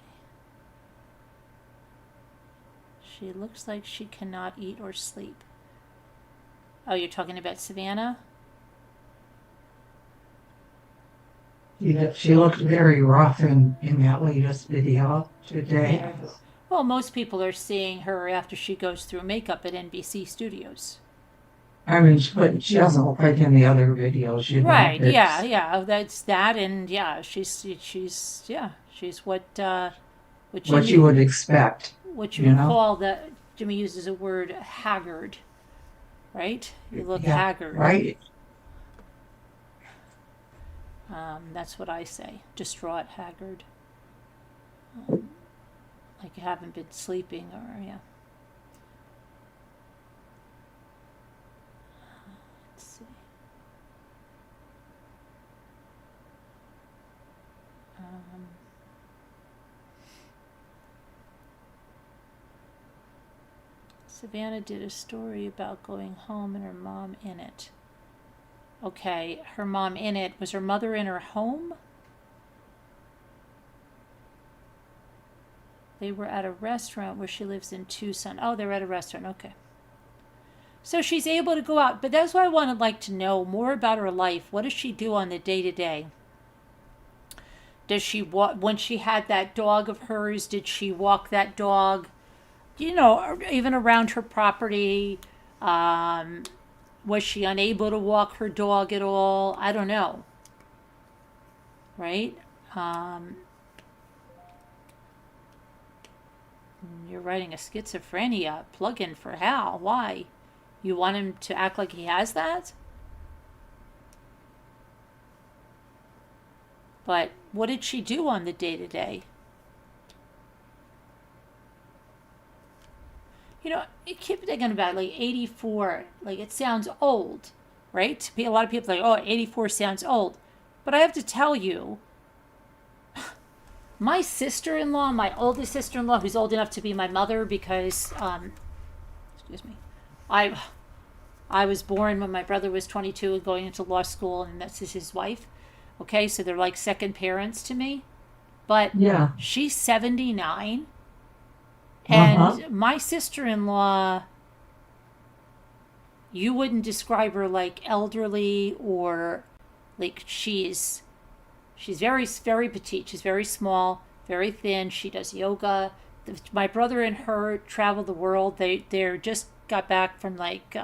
[SPEAKER 1] She looks like she cannot eat or sleep. Oh, you're talking about Savannah?
[SPEAKER 2] She looked very rough in that latest video today.
[SPEAKER 1] Yeah. Well, most people are seeing her after she goes through makeup at NBC Studios.
[SPEAKER 2] I mean, but she doesn't look like in the other videos, you know.
[SPEAKER 1] Right, yeah, that's that, and yeah, she's what
[SPEAKER 2] you would expect.
[SPEAKER 1] What you would call that, Jimmy uses a word, haggard, right? You look haggard.
[SPEAKER 2] Right.
[SPEAKER 1] That's what I say, distraught, haggard. Like you haven't been sleeping or, yeah. Let's see. Savannah did a story about going home and her mom in it. Okay, her mom in it. Was her mother in her home? They were at a restaurant where she lives in Tucson. Oh, they're at a restaurant. Okay. So she's able to go out. But that's why I would like to know more about her life. What does she do on the day-to-day? Does she walk, when she had that dog of hers, did she walk that dog, you know, even around her property? Was she unable to walk her dog at all? I don't know. right? You're writing a schizophrenia plug-in for Hal. Why? You want him to act like he has that? But what did she do on the day-to-day? You know, I keep thinking about like 84. Like, it sounds old, right? A lot of people are like, oh, 84 sounds old. But I have to tell you, my sister-in-law, my oldest sister-in-law, who's old enough to be my mother because, excuse me, I was born when my brother was 22 and going into law school, and that's his wife. Okay, so they're like second parents to me. But
[SPEAKER 2] Yeah.
[SPEAKER 1] she's 79. And
[SPEAKER 2] Uh-huh.
[SPEAKER 1] my sister-in-law, you wouldn't describe her like elderly or like she's very, very petite. She's very small, very thin. She does yoga. My brother and her travel the world. They're just got back from like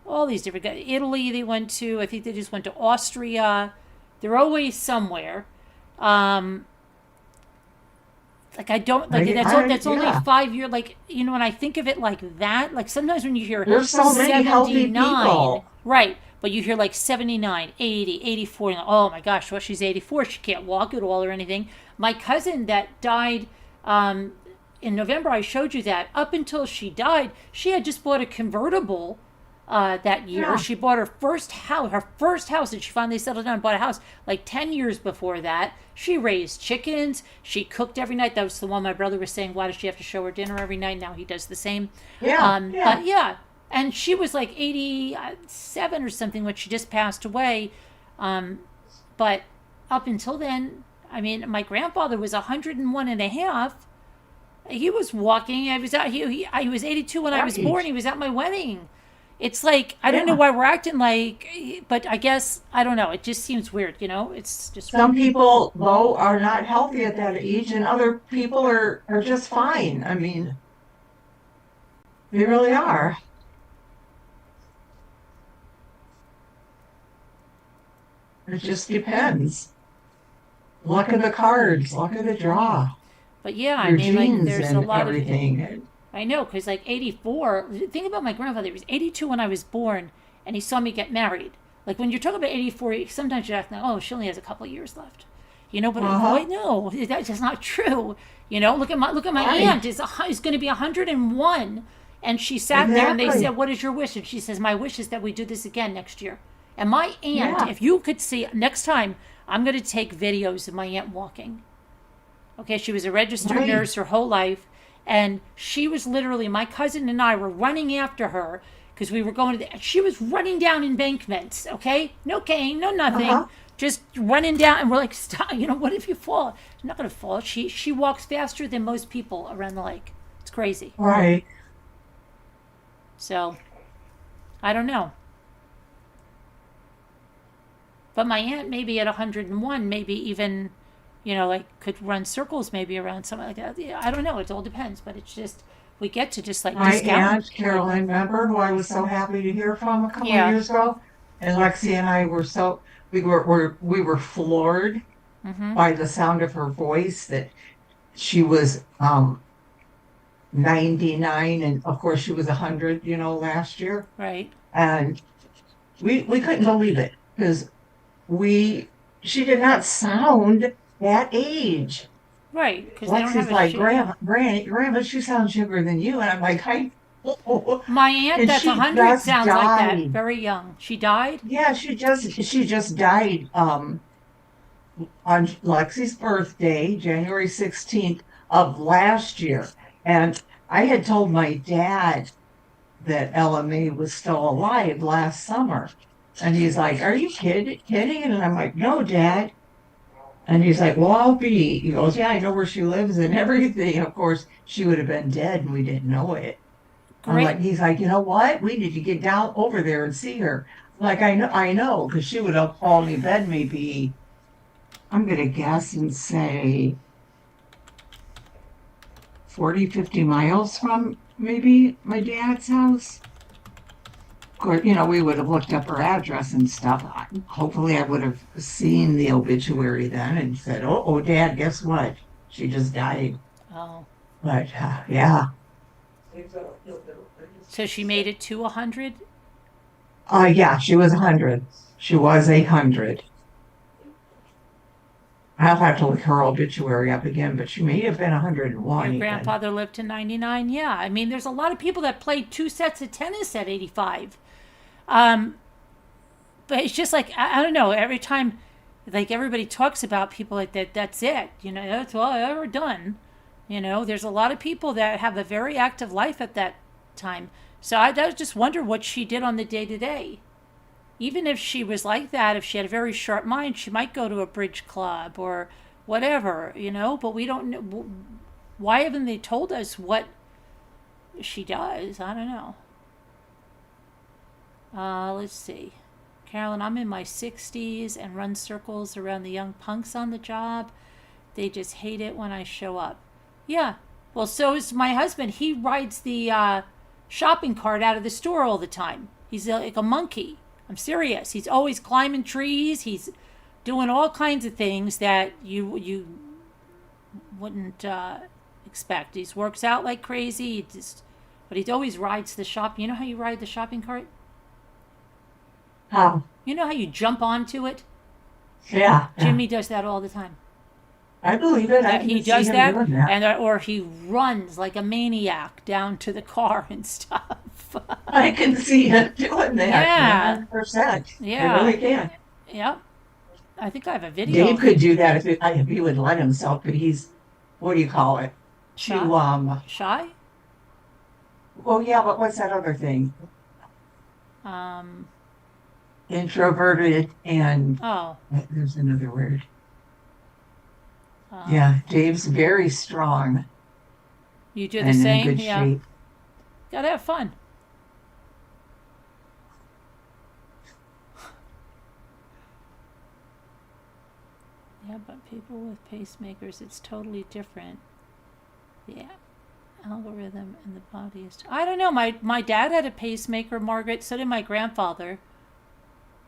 [SPEAKER 1] all these different Italy. They went to. I think they just went to Austria. They're always somewhere. Like I don't like that's only
[SPEAKER 2] yeah.
[SPEAKER 1] 5 years. Like, you know, when I think of it like that, like sometimes when you hear
[SPEAKER 2] There's so many healthy
[SPEAKER 1] 79,
[SPEAKER 2] people.
[SPEAKER 1] right? But you hear like 79, 80, 84, and oh my gosh, well, she's 84. She can't walk at all or anything. My cousin that died in November, I showed you that. Up until she died, she had just bought a convertible that year.
[SPEAKER 2] Yeah.
[SPEAKER 1] She bought her first house, and she finally settled down and bought a house like 10 years before that. She raised chickens. She cooked every night. That was the one my brother was saying, why does she have to show her dinner every night? Now he does the same.
[SPEAKER 2] Yeah. Yeah.
[SPEAKER 1] But yeah. And she was like 87 or something when she just passed away. But up until then, I mean, my grandfather was 101 and a half. He was walking. I was out. He was 82 when I was
[SPEAKER 2] Right.
[SPEAKER 1] born. He was at my wedding. It's like, I don't know
[SPEAKER 2] Yeah.
[SPEAKER 1] why we're acting like, but I guess, I don't know. It just seems weird, you know? It's just
[SPEAKER 2] Some people, though, are not healthy at that age, and other people are just fine. I mean, they really are. It just depends. Luck of the cards, luck of the draw,
[SPEAKER 1] But yeah, I
[SPEAKER 2] your
[SPEAKER 1] mean, like,
[SPEAKER 2] genes
[SPEAKER 1] there's a
[SPEAKER 2] and
[SPEAKER 1] lot of,
[SPEAKER 2] everything.
[SPEAKER 1] I know, because like 84, think about my grandfather. He was 82 when I was born, and he saw me get married. Like, when you're talking about 84, sometimes you're acting like, oh, she only has a couple of years left. You know, but
[SPEAKER 2] Uh-huh.
[SPEAKER 1] wait, no, that's just not true. You know, look at my
[SPEAKER 2] Right.
[SPEAKER 1] aunt is going to be 101, and she sat there and they
[SPEAKER 2] Exactly.
[SPEAKER 1] said, "What is your wish?" And she says, "My wish is that we do this again next year." And my aunt,
[SPEAKER 2] Yeah.
[SPEAKER 1] if you could see next time, I'm going to take videos of my aunt walking. Okay, she was a registered
[SPEAKER 2] Right.
[SPEAKER 1] nurse her whole life, and she was literally, my cousin and I were running after her because we were going to she was running down embankments, okay? No cane, no nothing.
[SPEAKER 2] Uh-huh.
[SPEAKER 1] Just running down, and we're like, stop, you know, what if you fall? She's not going to fall. She walks faster than most people around the lake. It's crazy.
[SPEAKER 2] Right.
[SPEAKER 1] So, I don't know. But my aunt, maybe at 101, maybe even, you know, like could run circles maybe around something like that. Yeah, I don't know. It all depends. But it's just, we get to just like
[SPEAKER 2] My
[SPEAKER 1] discount.
[SPEAKER 2] aunt Carolyn, remember, who I was so happy to hear from a couple
[SPEAKER 1] Yeah.
[SPEAKER 2] of years ago? And Lexi and I were we were floored
[SPEAKER 1] Mm-hmm.
[SPEAKER 2] by the sound of her voice, that she was 99, and of course she was 100, last year.
[SPEAKER 1] Right.
[SPEAKER 2] And we couldn't believe it, because she did not sound that age.
[SPEAKER 1] Right. Because they don't
[SPEAKER 2] Lexi's
[SPEAKER 1] have a
[SPEAKER 2] like,
[SPEAKER 1] shit.
[SPEAKER 2] Grandma, she sounds younger than you. And I'm like,
[SPEAKER 1] My aunt
[SPEAKER 2] And
[SPEAKER 1] that's
[SPEAKER 2] she
[SPEAKER 1] 100
[SPEAKER 2] just
[SPEAKER 1] sounds like that.
[SPEAKER 2] died.
[SPEAKER 1] Very young. She died?
[SPEAKER 2] yeah, she just died on Lexi's birthday, January 16th of last year. And I had told my dad that LMA was still alive last summer. And he's like, are you kidding? And I'm like, no, Dad. And he's like, well, I'll be. He goes, yeah, I know where she lives and everything. Of course, she would have been dead and we didn't know it.
[SPEAKER 1] Great.
[SPEAKER 2] He's like, you know what? We need to get down over there and see her. Like, I know, because she would have called me bed maybe, I'm going to guess and say 40, 50 miles from maybe my dad's house. course, we would have looked up her address and stuff. Hopefully, I would have seen the obituary then and said, "Oh, Dad, guess what? She just died."
[SPEAKER 1] Oh.
[SPEAKER 2] But yeah,
[SPEAKER 1] So she made it to 100?
[SPEAKER 2] yeah, she was 100. She was 100. I'll have to look her obituary up again, but she may have been 101.
[SPEAKER 1] Your
[SPEAKER 2] even.
[SPEAKER 1] grandfather lived to 99? Yeah. I mean, there's a lot of people that played 2 sets of tennis at 85. But it's just like, I don't know, every time, like, everybody talks about people like that, that's it. That's all I've ever done. There's a lot of people that have a very active life at that time. So I just wonder what she did on the day-to-day. Even if she was like that, if she had a very sharp mind, she might go to a bridge club or whatever, but we don't know. Why haven't they told us what she does? I don't know. Let's see. Carolyn, I'm in my 60s and run circles around the young punks on the job. They just hate it when I show up. Yeah. Well, so is my husband. He rides the shopping cart out of the store all the time. He's like a monkey. I'm serious. He's always climbing trees. He's doing all kinds of things that you wouldn't expect. He works out like crazy. But he always rides the shop. You know how you ride the shopping cart?
[SPEAKER 2] How?
[SPEAKER 1] You know how you jump onto it?
[SPEAKER 2] Yeah.
[SPEAKER 1] Jimmy does that all the time.
[SPEAKER 2] I believe it. I
[SPEAKER 1] He
[SPEAKER 2] can see
[SPEAKER 1] does
[SPEAKER 2] him
[SPEAKER 1] that,
[SPEAKER 2] doing that.
[SPEAKER 1] and or he runs like a maniac down to the car and stuff.
[SPEAKER 2] I can see him doing that.
[SPEAKER 1] Yeah.
[SPEAKER 2] 100%.
[SPEAKER 1] Yeah.
[SPEAKER 2] I really can.
[SPEAKER 1] Yep. I think I have a video.
[SPEAKER 2] Dave could do that if he would let himself, but he's, what do you call it?
[SPEAKER 1] Shy? Shy?
[SPEAKER 2] Well, yeah, but what's that other thing?
[SPEAKER 1] Um.
[SPEAKER 2] Introverted and
[SPEAKER 1] Oh.
[SPEAKER 2] there's another word.
[SPEAKER 1] Um,
[SPEAKER 2] Yeah, Dave's very strong
[SPEAKER 1] You do the
[SPEAKER 2] and in
[SPEAKER 1] same.
[SPEAKER 2] good
[SPEAKER 1] Yeah.
[SPEAKER 2] shape.
[SPEAKER 1] Gotta have fun. Yeah, but people with pacemakers, it's totally different. The algorithm in the body is. I don't know. My dad had a pacemaker, Margaret. So did my grandfather.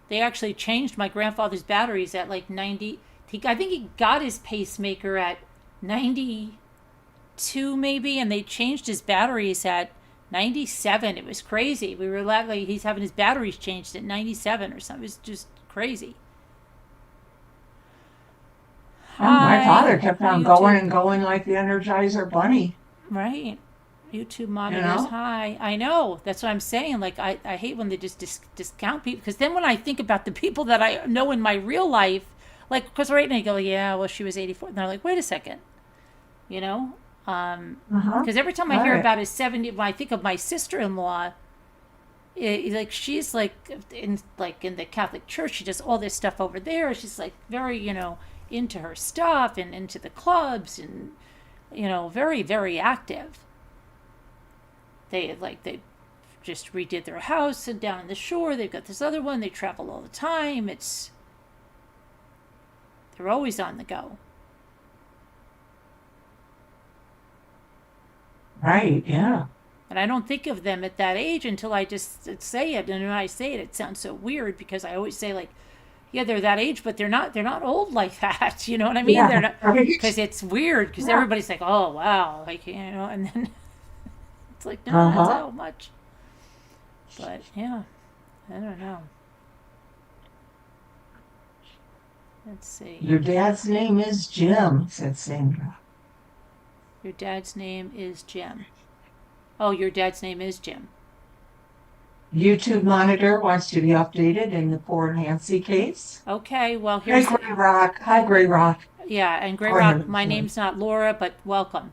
[SPEAKER 1] They actually changed my grandfather's batteries at like 90. I think he got his pacemaker at 92 maybe, and they changed his batteries at 97. It was crazy. We were like, he's having his batteries changed at 97 or something. It was just crazy.
[SPEAKER 2] And my
[SPEAKER 1] Hi,
[SPEAKER 2] father kept on
[SPEAKER 1] YouTube.
[SPEAKER 2] going and going like the Energizer Bunny.
[SPEAKER 1] Right. YouTube monitors. Hi. I know. That's what I'm saying. Like, I hate when they just discount people. Because then when I think about the people that I know in my real life, like, because right now you go, yeah, well, she was 84. And they're like, wait a second. Because every time I hear
[SPEAKER 2] Right.
[SPEAKER 1] about his 70, when I think of my sister-in-law, like, she's like in the Catholic Church. She does all this stuff over there. She's like very, into her stuff and into the clubs and, very, very active. They just redid their house and down on the shore. They've got this other one. They travel all the time. They're always on the go.
[SPEAKER 2] Right, yeah.
[SPEAKER 1] And I don't think of them at that age until I just say it. And when I say it, it sounds so weird because I always say like, yeah, they're that age, but they're not old like that. You know what I mean?
[SPEAKER 2] Yeah,
[SPEAKER 1] They're not,
[SPEAKER 2] right.
[SPEAKER 1] because it's weird because
[SPEAKER 2] Yeah.
[SPEAKER 1] everybody's like, oh, wow. Like, and then it's like, no, that's
[SPEAKER 2] Uh-huh.
[SPEAKER 1] how much. But yeah, I don't know. Let's see.
[SPEAKER 2] Your dad's name is Jim, said Sandra.
[SPEAKER 1] Your dad's name is Jim. Oh, your dad's name is Jim.
[SPEAKER 2] YouTube monitor wants to be updated in the poor Nancy case.
[SPEAKER 1] Okay, well,
[SPEAKER 2] Hey,
[SPEAKER 1] here's...
[SPEAKER 2] Gray Rock. Hi, Gray Rock.
[SPEAKER 1] Yeah, and Grey
[SPEAKER 2] Go
[SPEAKER 1] Rock,
[SPEAKER 2] ahead,
[SPEAKER 1] my
[SPEAKER 2] sorry.
[SPEAKER 1] name's not Laura, but welcome.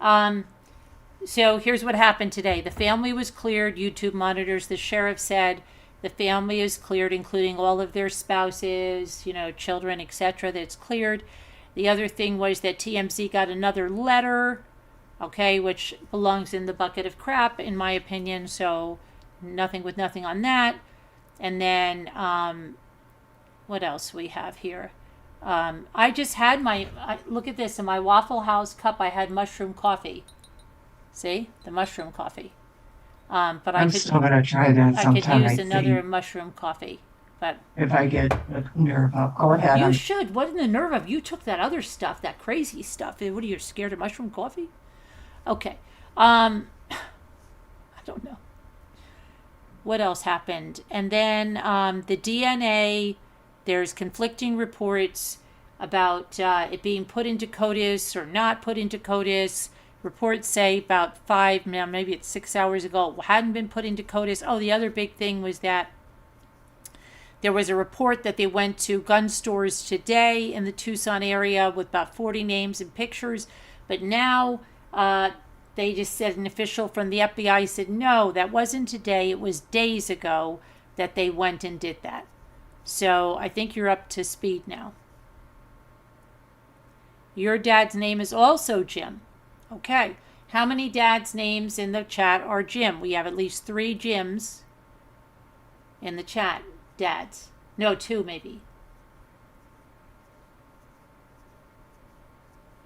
[SPEAKER 1] So here's what happened today. The family was cleared, YouTube monitors. The sheriff said the family is cleared, including all of their spouses, children, etc. That's cleared. The other thing was that TMZ got another letter, okay, which belongs in the bucket of crap, in my opinion. So nothing with nothing on that. And then what else we have here? I just had look at this, in my Waffle House cup I had mushroom coffee. See, the mushroom coffee. But
[SPEAKER 2] I'm still gonna try that
[SPEAKER 1] I could
[SPEAKER 2] sometime,
[SPEAKER 1] use
[SPEAKER 2] I
[SPEAKER 1] another
[SPEAKER 2] think,
[SPEAKER 1] mushroom coffee. But
[SPEAKER 2] if I get the nerve up. Go ahead.
[SPEAKER 1] you should. What in the nerve of? You took that other stuff, that crazy stuff. What are you, scared of mushroom coffee? Okay. I don't know. What else happened? And then the DNA, there's conflicting reports about it being put into CODIS or not put into CODIS. Reports say about 5, now maybe it's 6 hours ago, it hadn't been put into CODIS. Oh, the other big thing was that there was a report that they went to gun stores today in the Tucson area with about 40 names and pictures. But now they just said, an official from the FBI said, no, that wasn't today. It was days ago that they went and did that. So I think you're up to speed now. Your dad's name is also Jim. Okay. How many dads' names in the chat are Jim? We have at least 3 Jims in the chat. Dads. No, 2 maybe.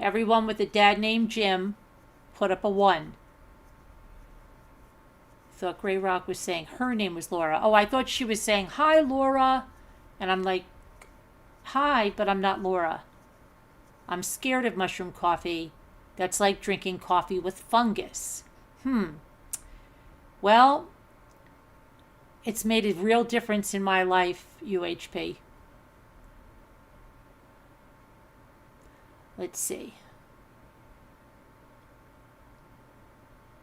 [SPEAKER 1] Everyone with a dad named Jim, put up a 1. Thought Gray Rock was saying her name was Laura. Oh, I thought she was saying, hi, Laura. And I'm like, hi, but I'm not Laura. I'm scared of mushroom coffee. That's like drinking coffee with fungus. Well, it's made a real difference in my life, UHP. Let's see.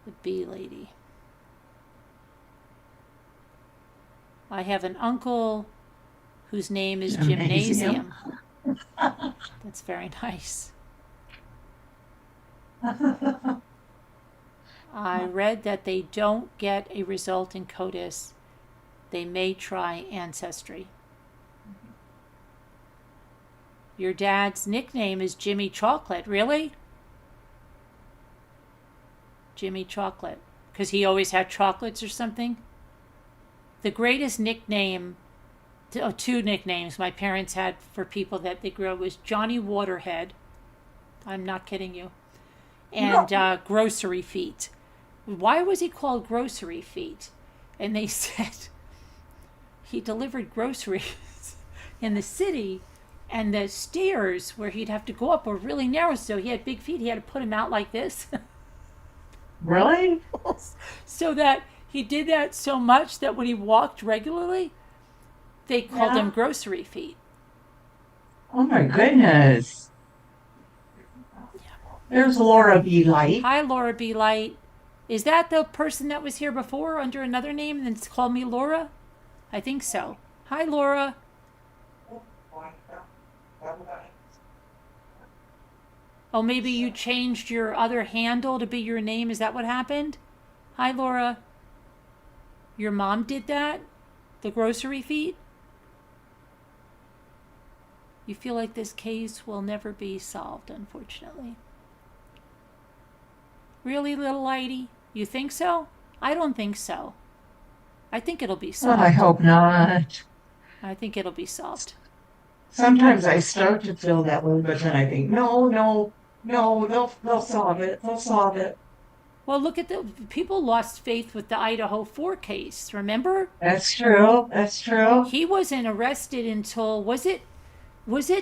[SPEAKER 1] The bee lady. I have an uncle whose name is Gymnasium. That's very nice. I read that they don't get a result in CODIS. They may try Ancestry. Your dad's nickname is Jimmy Chocolate. Really? Jimmy Chocolate. Because he always had chocolates or something? The greatest nickname, 2 nicknames my parents had for people that they grew up was Johnny Waterhead. I'm not kidding you. And Grocery Feet. Why was he called Grocery Feet? And they said he delivered groceries in the city, and the stairs where he'd have to go up were really narrow, so he had big feet. He had to put him out like this.
[SPEAKER 2] Really?
[SPEAKER 1] So that he did that so much that when he walked regularly, they called him Grocery Feet.
[SPEAKER 2] Oh my goodness. There's Laura B. Light.
[SPEAKER 1] Hi, Laura B. Light. Is that the person that was here before under another name and then called me Laura? I think so. Hi, Laura. Oh, maybe you changed your other handle to be your name. Is that what happened? Hi, Laura. Your mom did that? The Grocery Feet? You feel like this case will never be solved, unfortunately. Really, little lady? You think so? I don't think so. I think it'll be solved.
[SPEAKER 2] Well, I hope not.
[SPEAKER 1] I think it'll be solved.
[SPEAKER 2] Sometimes I start to feel that way, but then I think, no, they'll solve it. They'll solve it.
[SPEAKER 1] Well, look at the people lost faith with the Idaho 4 case. Remember?
[SPEAKER 2] That's true. That's true.
[SPEAKER 1] He wasn't arrested until was it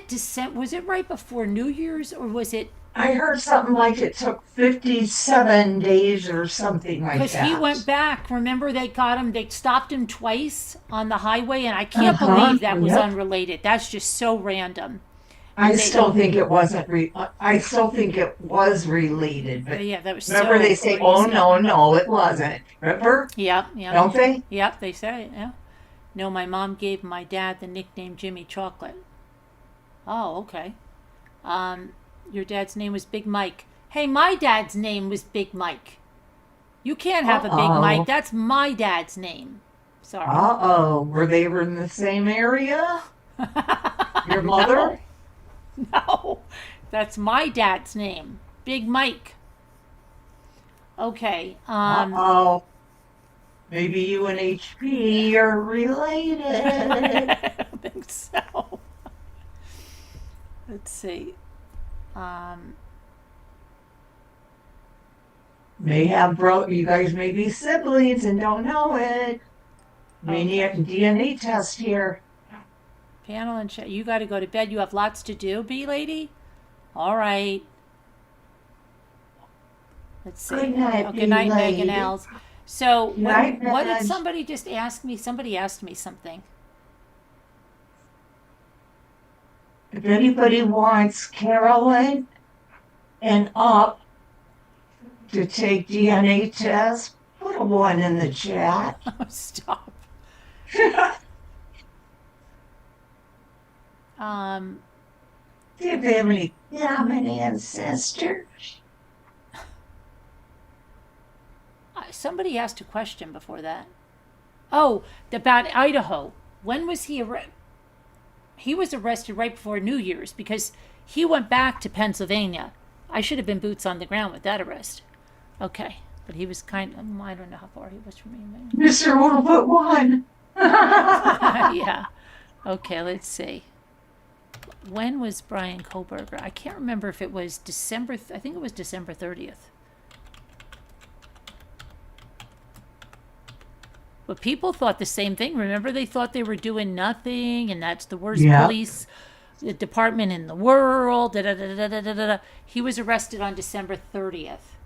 [SPEAKER 1] December? Was it right before New Year's, or was it?
[SPEAKER 2] I heard something like it took 57 days or something like that.
[SPEAKER 1] Because he went back. Remember, they got him. They stopped him twice on the highway, and I can't believe that was unrelated. That's just so random.
[SPEAKER 2] I still think it wasn't. I still think it was related. But
[SPEAKER 1] yeah, that was.
[SPEAKER 2] Remember,
[SPEAKER 1] so
[SPEAKER 2] they say,
[SPEAKER 1] crazy.
[SPEAKER 2] "Oh no, it wasn't." Remember?
[SPEAKER 1] Yeah.
[SPEAKER 2] Don't they?
[SPEAKER 1] Yep, they say it. Yeah. No, my mom gave my dad the nickname Jimmy Chocolate. Oh, okay. Your dad's name was Big Mike. Hey, my dad's name was Big Mike. You can't have a Big Mike. That's my dad's name. Sorry.
[SPEAKER 2] Were they in the same area? Your mother?
[SPEAKER 1] No, that's my dad's name. Big Mike. Okay.
[SPEAKER 2] Maybe you and HP are related.
[SPEAKER 1] I don't think so. Let's see.
[SPEAKER 2] may have you guys may be siblings and don't know it. May need a DNA test here.
[SPEAKER 1] Panel and chat. You got to go to bed. You have lots to do, bee lady. All right. Let's see.
[SPEAKER 2] Good night,
[SPEAKER 1] good night,
[SPEAKER 2] bee
[SPEAKER 1] Megan
[SPEAKER 2] lady.
[SPEAKER 1] Els. So,
[SPEAKER 2] Night,
[SPEAKER 1] what did
[SPEAKER 2] Madge.
[SPEAKER 1] somebody just ask me? Somebody asked me something.
[SPEAKER 2] If anybody wants Carolyn and up to take DNA tests, put a 1 in the chat.
[SPEAKER 1] Oh, stop.
[SPEAKER 2] Do you have any common ancestors?
[SPEAKER 1] Somebody asked a question before that. Oh, about Idaho. When was he arrested? He was arrested right before New Year's because he went back to Pennsylvania. I should have been boots on the ground with that arrest. Okay, but he was I don't know how far he was from me.
[SPEAKER 2] Mr. 1.
[SPEAKER 1] Yeah. Okay, let's see. When was Brian Koberger? I can't remember if it was December. I think it was December 30th. But people thought the same thing. Remember, they thought they were doing nothing, and that's the worst
[SPEAKER 2] Yeah.
[SPEAKER 1] police department in the world. Da, da, da, da, da, da, da. He was arrested on December 30th.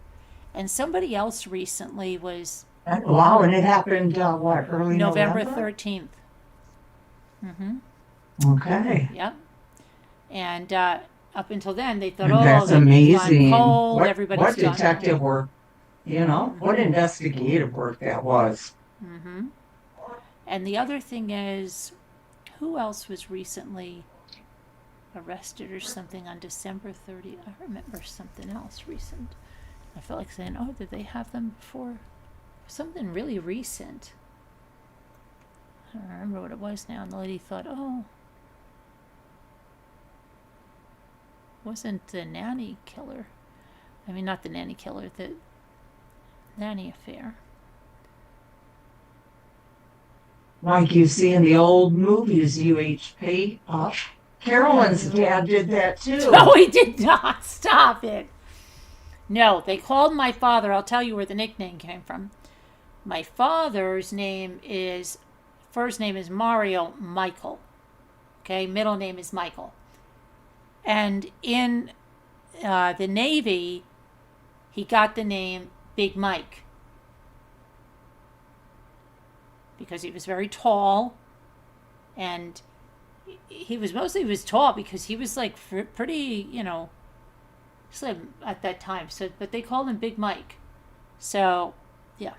[SPEAKER 1] And somebody else recently was
[SPEAKER 2] Wow, and it happened, early
[SPEAKER 1] November
[SPEAKER 2] November?
[SPEAKER 1] 13th. Mm-hmm.
[SPEAKER 2] Okay.
[SPEAKER 1] Yep. And up until then, they thought,
[SPEAKER 2] That's
[SPEAKER 1] they've
[SPEAKER 2] amazing.
[SPEAKER 1] gone cold.
[SPEAKER 2] What
[SPEAKER 1] Everybody's gone
[SPEAKER 2] detective
[SPEAKER 1] cold.
[SPEAKER 2] work, what investigative work that was.
[SPEAKER 1] Mm-hmm. And the other thing is, who else was recently arrested or something on December 30th? I remember something else recent. I felt like saying, oh, did they have them before? Something really recent. I don't remember what it was now. And the lady thought, oh, wasn't the nanny killer. I mean, not the nanny killer, the nanny affair.
[SPEAKER 2] Like you see in the old movies, UHP. Carolyn's dad did that too.
[SPEAKER 1] No, he did not. Stop it. No, they called my father. I'll tell you where the nickname came from. My father's first name is Mario Michael. Okay, middle name is Michael. And in the Navy, he got the name Big Mike because he was very tall, and he was tall because he was like pretty, slim at that time. So, but they called him Big Mike. So, yeah.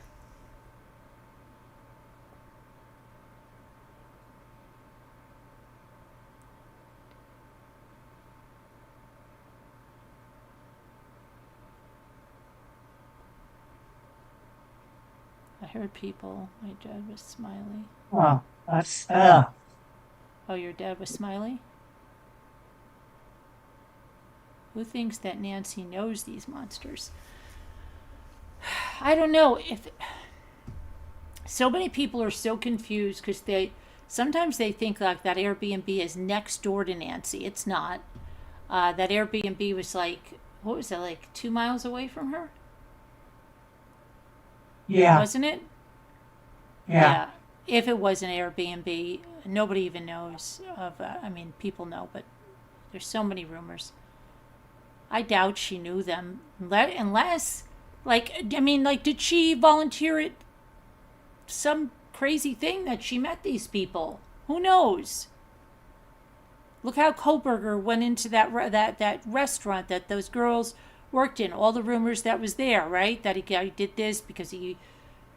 [SPEAKER 1] I heard people. My dad was Smiley.
[SPEAKER 2] Oh, that's,
[SPEAKER 1] Oh, your dad was Smiley? Who thinks that Nancy knows these monsters? I don't know. If so many people are so confused because sometimes they think like that Airbnb is next door to Nancy. It's not. That Airbnb was like, what was that, like 2 miles away from her?
[SPEAKER 2] yeah,
[SPEAKER 1] Wasn't it?
[SPEAKER 2] yeah.
[SPEAKER 1] If it was an Airbnb, nobody even knows of. People know, but there's so many rumors. I doubt she knew them, unless, did she volunteer at some crazy thing that she met these people? Who knows? Look how Koberger went into that restaurant that those girls worked in. All the rumors that was there, right? That he did this because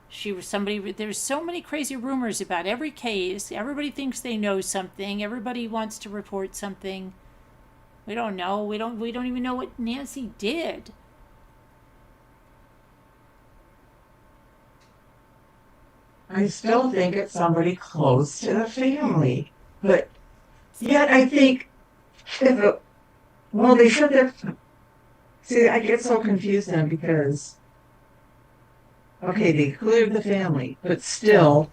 [SPEAKER 1] she was somebody. There's so many crazy rumors about every case. Everybody thinks they know something. Everybody wants to report something. We don't know. We don't even know what Nancy did.
[SPEAKER 2] I still think it's somebody close to the family. But yet I think they should have. See, I get so confused then because, okay, they cleared the family, but still.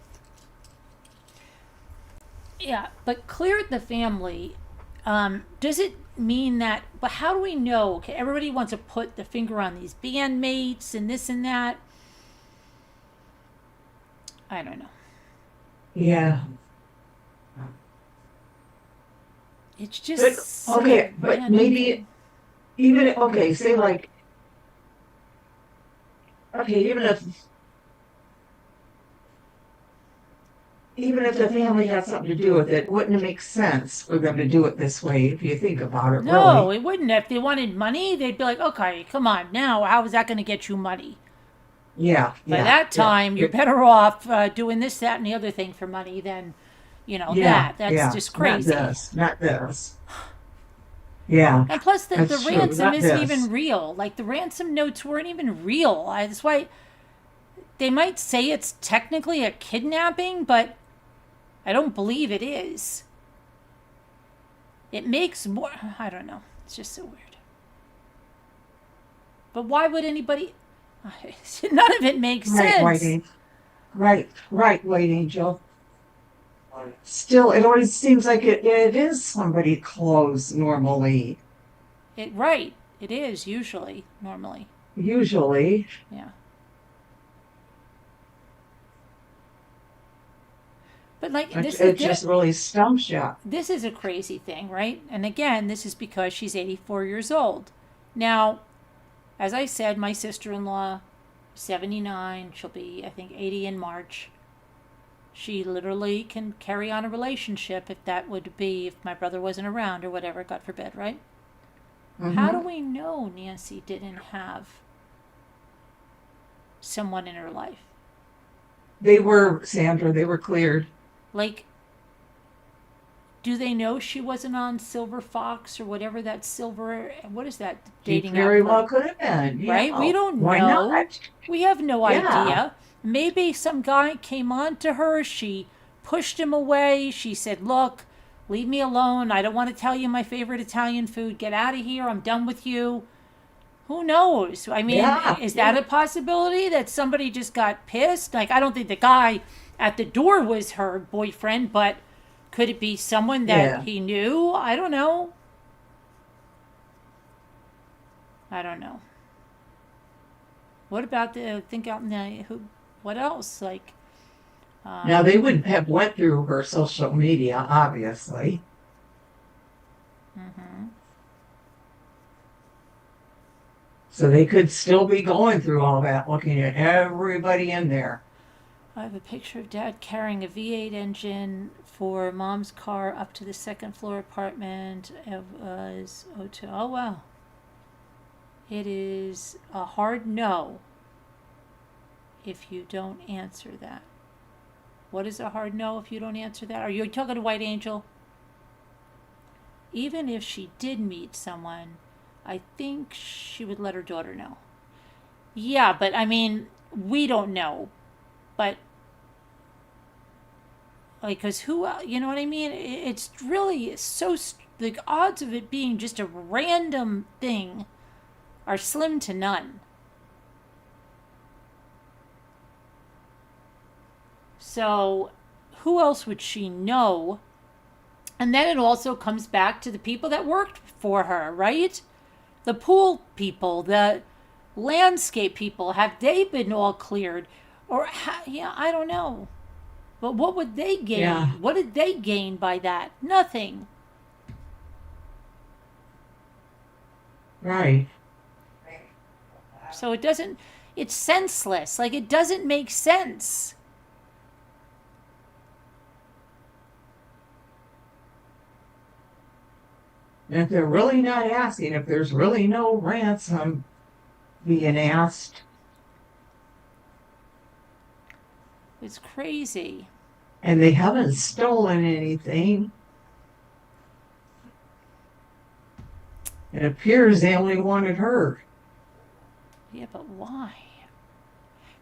[SPEAKER 1] Yeah, but cleared the family. Does it mean that, but how do we know? Okay, everybody wants to put the finger on these bandmates and this and that. I don't know.
[SPEAKER 2] Yeah.
[SPEAKER 1] It's just
[SPEAKER 2] But, okay, but
[SPEAKER 1] random.
[SPEAKER 2] maybe even, okay, say like, okay, even if the family had something to do with it, wouldn't it make sense for them to do it this way if you think about it,
[SPEAKER 1] No,
[SPEAKER 2] really?
[SPEAKER 1] it wouldn't. If they wanted money, they'd be like, okay, come on, now, how is that going to get you money?
[SPEAKER 2] Yeah,
[SPEAKER 1] By
[SPEAKER 2] yeah,
[SPEAKER 1] that
[SPEAKER 2] yeah.
[SPEAKER 1] time, you're better off doing this, that, and the other thing for money than,
[SPEAKER 2] Yeah,
[SPEAKER 1] that. That's
[SPEAKER 2] yeah.
[SPEAKER 1] just
[SPEAKER 2] Not
[SPEAKER 1] crazy.
[SPEAKER 2] this, not this. Yeah,
[SPEAKER 1] And plus, the
[SPEAKER 2] that's true.
[SPEAKER 1] ransom
[SPEAKER 2] Not
[SPEAKER 1] isn't
[SPEAKER 2] this.
[SPEAKER 1] even real. Like, the ransom notes weren't even real. That's why they might say it's technically a kidnapping, but I don't believe it is. It makes more. I don't know. It's just so weird. But why would anybody. None of it makes
[SPEAKER 2] Right, White
[SPEAKER 1] sense.
[SPEAKER 2] Angel. Right, White Angel. Still, it always seems like it is somebody close normally.
[SPEAKER 1] Right. It is usually, normally.
[SPEAKER 2] Usually.
[SPEAKER 1] Yeah. But like
[SPEAKER 2] It just really stumps you.
[SPEAKER 1] this is a crazy thing, right? And again, this is because she's 84 years old. Now, as I said, my sister-in-law, 79, she'll be, I think, 80 in March. She literally can carry on a relationship if that would be, if my brother wasn't around or whatever, God forbid, right? How do
[SPEAKER 2] Hmm.
[SPEAKER 1] we know Nancy didn't have someone in her life?
[SPEAKER 2] Sandra, they were cleared.
[SPEAKER 1] Like, do they know she wasn't on Silver Fox or whatever that what is that
[SPEAKER 2] She
[SPEAKER 1] dating app?
[SPEAKER 2] very well could have been.
[SPEAKER 1] Right?
[SPEAKER 2] Yeah.
[SPEAKER 1] We don't
[SPEAKER 2] Why
[SPEAKER 1] know.
[SPEAKER 2] not?
[SPEAKER 1] We have no
[SPEAKER 2] Yeah.
[SPEAKER 1] idea. Maybe some guy came on to her. She pushed him away. She said, look, leave me alone. I don't want to tell you my favorite Italian food. Get out of here. I'm done with you. Who knows? I mean,
[SPEAKER 2] Yeah.
[SPEAKER 1] is that a possibility that somebody just got pissed? Like, I don't think the guy at the door was her boyfriend, but could it be someone that
[SPEAKER 2] Yeah.
[SPEAKER 1] he knew? I don't know. I don't know. What about think out in the who? What else? Like,
[SPEAKER 2] Now they wouldn't have went through her social media, obviously. So they could still be going through all that, looking at everybody in there.
[SPEAKER 1] I have a picture of Dad carrying a V8 engine for Mom's car up to the second floor apartment. It was oh wow. It is a hard no if you don't answer that. What is a hard no if you don't answer that? Are you talking to White Angel? Even if she did meet someone, I think she would let her daughter know. Yeah, but I mean, we don't know. But, like, because who, you know what I mean? It's really so, the odds of it being just a random thing are slim to none. So, who else would she know? And then it also comes back to the people that worked for her, right? The pool people, the landscape people, have they been all cleared? Or, yeah, I don't know. But what would they gain?
[SPEAKER 2] Yeah.
[SPEAKER 1] What did they gain by that? Nothing.
[SPEAKER 2] Right.
[SPEAKER 1] So it's senseless. Like, it doesn't make sense.
[SPEAKER 2] And if they're really not asking, if there's really no ransom being asked,
[SPEAKER 1] It's crazy.
[SPEAKER 2] and they haven't stolen anything, it appears they only wanted her.
[SPEAKER 1] Yeah, but why?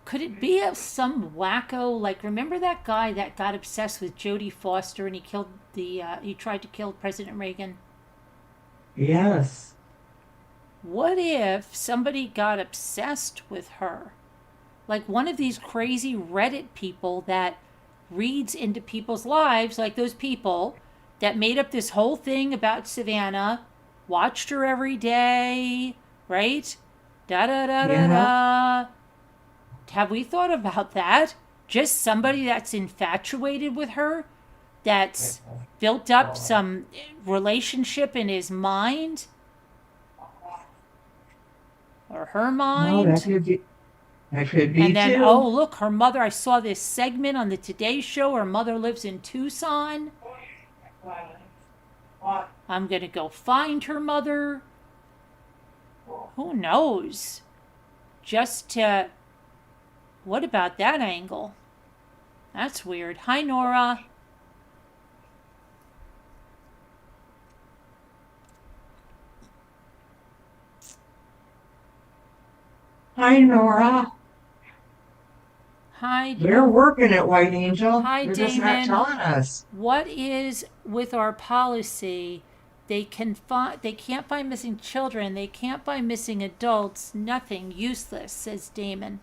[SPEAKER 1] Could it be some wacko, like, remember that guy that got obsessed with Jodie Foster and he tried to kill President Reagan?
[SPEAKER 2] Yes.
[SPEAKER 1] What if somebody got obsessed with her? Like one of these crazy Reddit people that reads into people's lives, like those people, that made up this whole thing about Savannah, watched her every day, right? Da da da da da. Have we thought about that? Just somebody that's infatuated with her, that's built up some relationship in his mind or her
[SPEAKER 2] No,
[SPEAKER 1] mind.
[SPEAKER 2] that could be
[SPEAKER 1] And then,
[SPEAKER 2] too.
[SPEAKER 1] oh, look, her mother, I saw this segment on the Today Show. Her mother lives in Tucson. I'm going to go find her mother. Who knows? Just to. What about that angle? That's weird. Hi, Nora.
[SPEAKER 2] Hi, Nora.
[SPEAKER 1] Hi.
[SPEAKER 2] They're working at White Angel.
[SPEAKER 1] Hi,
[SPEAKER 2] They're just not
[SPEAKER 1] Damon.
[SPEAKER 2] telling us.
[SPEAKER 1] What is with our policy? They can't find missing children. They can't find missing adults. Nothing. Useless, says Damon.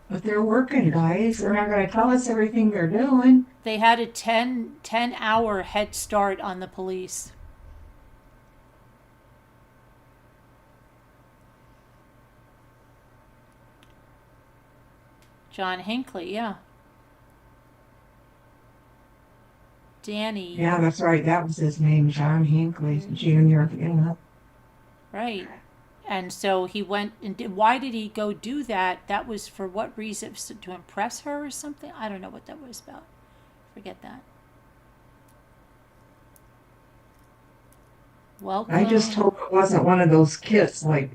[SPEAKER 2] But they're working, guys. They're not going to tell us everything they're doing.
[SPEAKER 1] They had a 10-hour head start on the police. John Hinckley, yeah. Danny.
[SPEAKER 2] Yeah, that's right. That was his name, John Hinckley Jr. Yeah.
[SPEAKER 1] Right. And so he went and did. Why did he go do that? That was for what reason? To impress her or something? I don't know what that was about. Forget that. Welcome.
[SPEAKER 2] I just hope it wasn't one of those kits like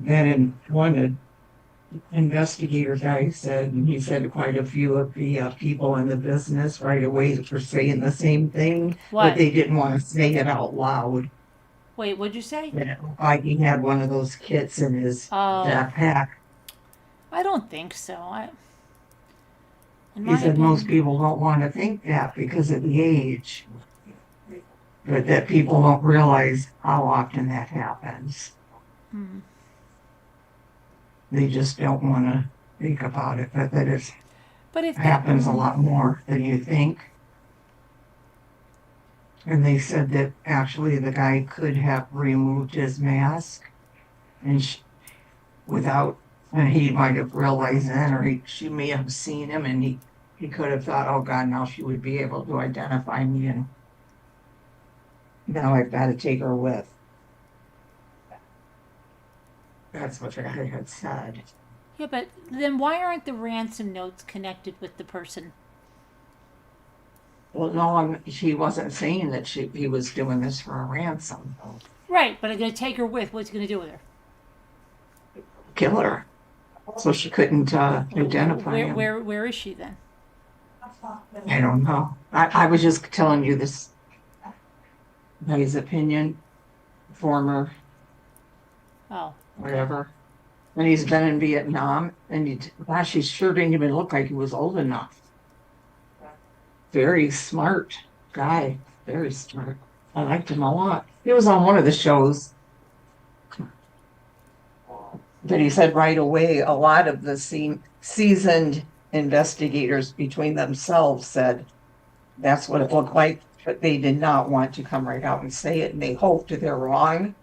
[SPEAKER 2] that one investigator guy said, and he said quite a few of the people in the business right away were saying the same thing,
[SPEAKER 1] What?
[SPEAKER 2] but they didn't want to say it out loud.
[SPEAKER 1] Wait, what'd you say?
[SPEAKER 2] Like he had one of those kits in his backpack.
[SPEAKER 1] I don't think so.
[SPEAKER 2] He said most people don't want to think that because of the age, but that people don't realize how often that happens. They just don't want to think about it, but that it happens a lot more than you think. And they said that actually the guy could have removed his mask and and he might have realized that, or she may have seen him and he could have thought, oh God, now she would be able to identify me and now I've got to take her with. That's what the guy had said.
[SPEAKER 1] Yeah, but then why aren't the ransom notes connected with the person?
[SPEAKER 2] Well, no, she wasn't saying that he was doing this for a ransom.
[SPEAKER 1] Right, but I'm going to take her with. What's he going to do with her?
[SPEAKER 2] Kill her. So she couldn't identify him.
[SPEAKER 1] Where is she then?
[SPEAKER 2] I don't know. I was just telling you this guy's opinion. Former.
[SPEAKER 1] Oh.
[SPEAKER 2] Whatever. And he's been in Vietnam, and he sure didn't even look like he was old enough. Very smart guy. Very smart. I liked him a lot. He was on one of the shows. But he said right away, a lot of the seasoned investigators between themselves said that's what it looked like, but they did not want to come right out and say it, and they hoped that they're wrong.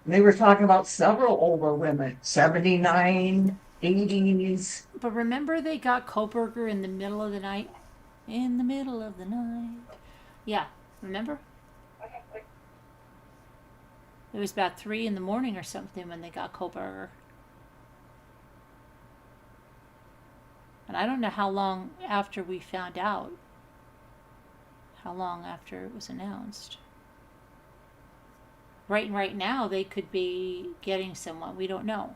[SPEAKER 2] They were talking about several older women, 79, 80s.
[SPEAKER 1] But remember they got Koberger in the middle of the night? In the middle of the night. Yeah, remember? It was about 3 in the morning or something when they got Koberger. And I don't know how long after we found out. How long after it was announced. Right now, they could be getting someone. We don't know.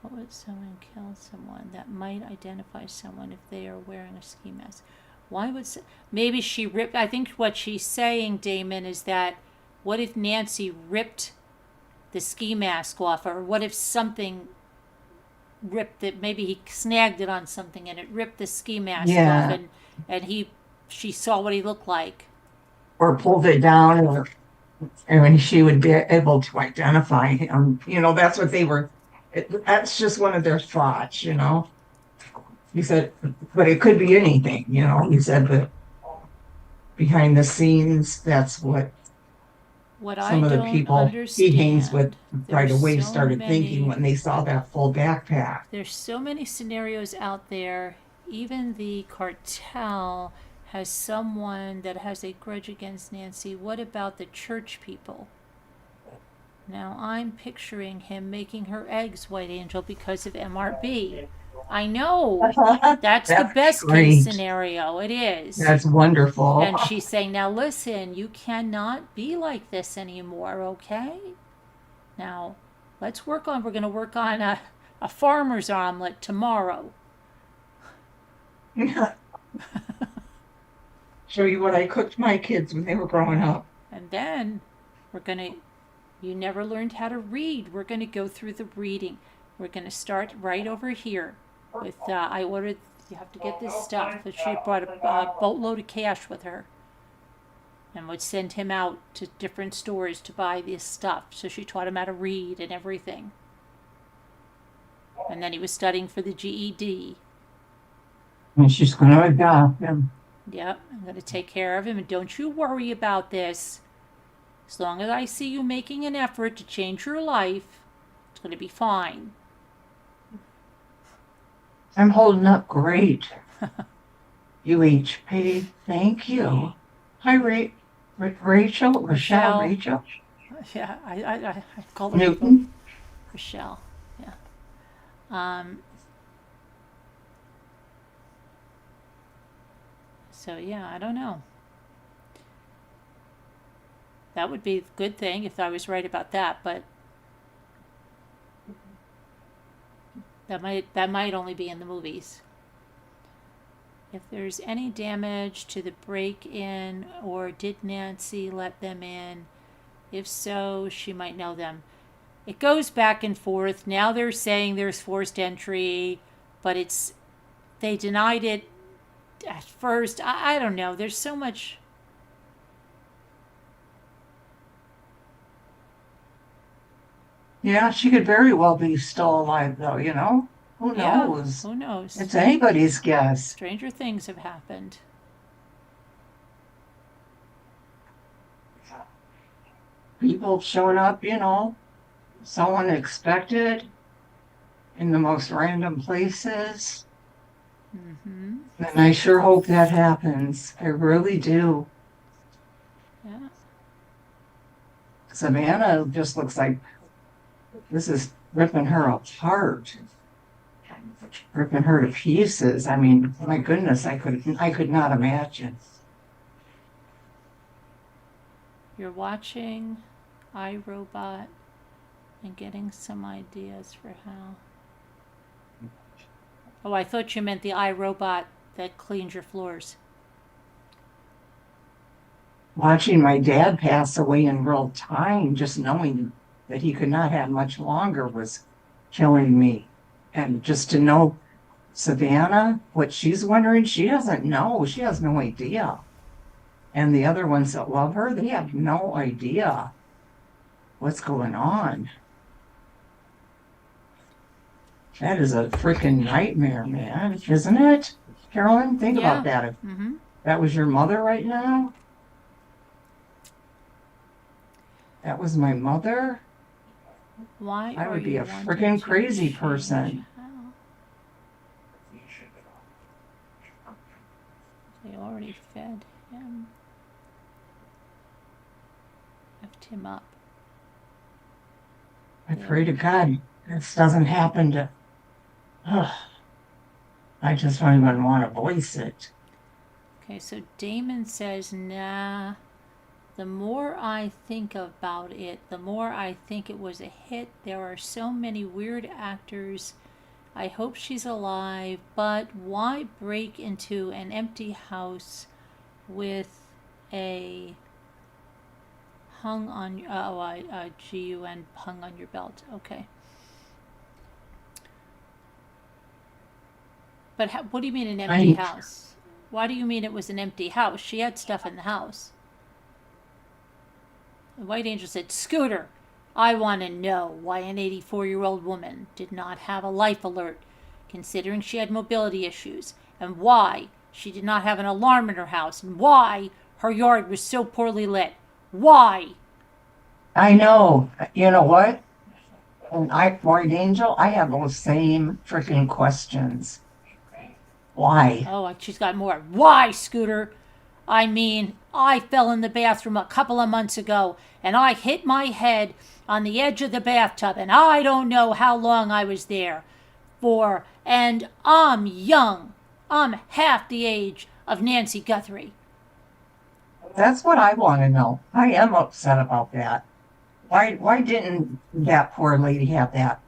[SPEAKER 1] What would someone kill someone that might identify someone if they are wearing a ski mask? Why would maybe she ripped? I think what she's saying, Damon, is that what if Nancy ripped the ski mask off, or what if something ripped it? Maybe he snagged it on something and it ripped the ski mask off, and she saw what he looked like.
[SPEAKER 2] Or pulled it down, or And when she would be able to identify him, that's what they were, that's just one of their thoughts, He said, but it could be anything, he said, but behind the scenes, that's what
[SPEAKER 1] What I
[SPEAKER 2] some of the
[SPEAKER 1] don't
[SPEAKER 2] people he hangs with
[SPEAKER 1] understand,
[SPEAKER 2] right
[SPEAKER 1] there's
[SPEAKER 2] away
[SPEAKER 1] so
[SPEAKER 2] started thinking
[SPEAKER 1] many
[SPEAKER 2] when they saw that full backpack.
[SPEAKER 1] there's so many scenarios out there. Even the cartel has someone that has a grudge against Nancy. What about the church people? Now I'm picturing him making her eggs, White Angel, because of MRB. I know. That's the best case
[SPEAKER 2] great.
[SPEAKER 1] scenario. It is.
[SPEAKER 2] That's wonderful.
[SPEAKER 1] And she's saying, now listen, you cannot be like this anymore, okay? Now, we're going to work on a farmer's omelet tomorrow.
[SPEAKER 2] Show you what I cooked my kids when they were growing up.
[SPEAKER 1] And then you never learned how to read. We're going to go through the reading. We're going to start right over here with, you have to get this stuff. But she brought a boatload of cash with her and would send him out to different stores to buy this stuff. So she taught him how to read and everything. And then he was studying for the GED.
[SPEAKER 2] And she's going to adopt him.
[SPEAKER 1] Yep, I'm going to take care of him. And don't you worry about this. As long as I see you making an effort to change your life, it's going to be fine.
[SPEAKER 2] I'm holding up great. UHP, thank you. Hi, Rachel. Rachel.
[SPEAKER 1] Yeah, I call her
[SPEAKER 2] Newton.
[SPEAKER 1] Rochelle. Yeah. So yeah, I don't know. That would be a good thing if I was right about that, but that might only be in the movies. If there's any damage to the break-in, or did Nancy let them in? If so, she might know them. It goes back and forth. Now they're saying there's forced entry, but they denied it at first. I don't know. There's so much.
[SPEAKER 2] Yeah, she could very well be still alive, though, Who
[SPEAKER 1] Yeah,
[SPEAKER 2] knows?
[SPEAKER 1] who knows?
[SPEAKER 2] It's anybody's guess.
[SPEAKER 1] Stranger things have happened.
[SPEAKER 2] People showing up, so unexpected in the most random places.
[SPEAKER 1] Mm-hmm.
[SPEAKER 2] And I sure hope that happens. I really do.
[SPEAKER 1] Yeah.
[SPEAKER 2] Savannah just looks like this is ripping her apart. Ripping her to pieces. I mean, my goodness, I could not imagine.
[SPEAKER 1] You're watching iRobot and getting some ideas for how. Oh, I thought you meant the iRobot that cleans your floors.
[SPEAKER 2] Watching my dad pass away in real time, just knowing that he could not have much longer was killing me. And just to know Savannah, what she's wondering, she doesn't know. She has no idea. And the other ones that love her, they have no idea what's going on. That is a freaking nightmare, man, isn't it? Carolyn, think about that. If that was your mother right now, that was my mother,
[SPEAKER 1] Why
[SPEAKER 2] I
[SPEAKER 1] are
[SPEAKER 2] would be
[SPEAKER 1] you
[SPEAKER 2] a
[SPEAKER 1] wanting
[SPEAKER 2] freaking
[SPEAKER 1] to
[SPEAKER 2] crazy
[SPEAKER 1] change
[SPEAKER 2] person.
[SPEAKER 1] how? They already fed him. Left him up.
[SPEAKER 2] I pray to God this doesn't happen to. I just don't even want to voice it.
[SPEAKER 1] Okay, so Damon says, nah. The more I think about it, the more I think it was a hit. There are so many weird actors. I hope she's alive, but why break into an empty house with a hung on, GUN hung on your belt? Okay. But what do you mean an empty house? Why do you mean it was an empty house? She had stuff in the house. The White Angel said, Scooter, I want to know why an 84-year-old woman did not have a life alert, considering she had mobility issues, and why she did not have an alarm in her house, and why her yard was so poorly lit. Why?
[SPEAKER 2] I know. You know what? And White Angel, I have those same freaking questions. Why?
[SPEAKER 1] Oh, she's got more. Why, Scooter? I mean, I fell in the bathroom a couple of months ago, and I hit my head on the edge of the bathtub, and I don't know how long I was there for, and I'm young. I'm half the age of Nancy Guthrie.
[SPEAKER 2] That's what I want to know. I am upset about that. Why didn't that poor lady have that?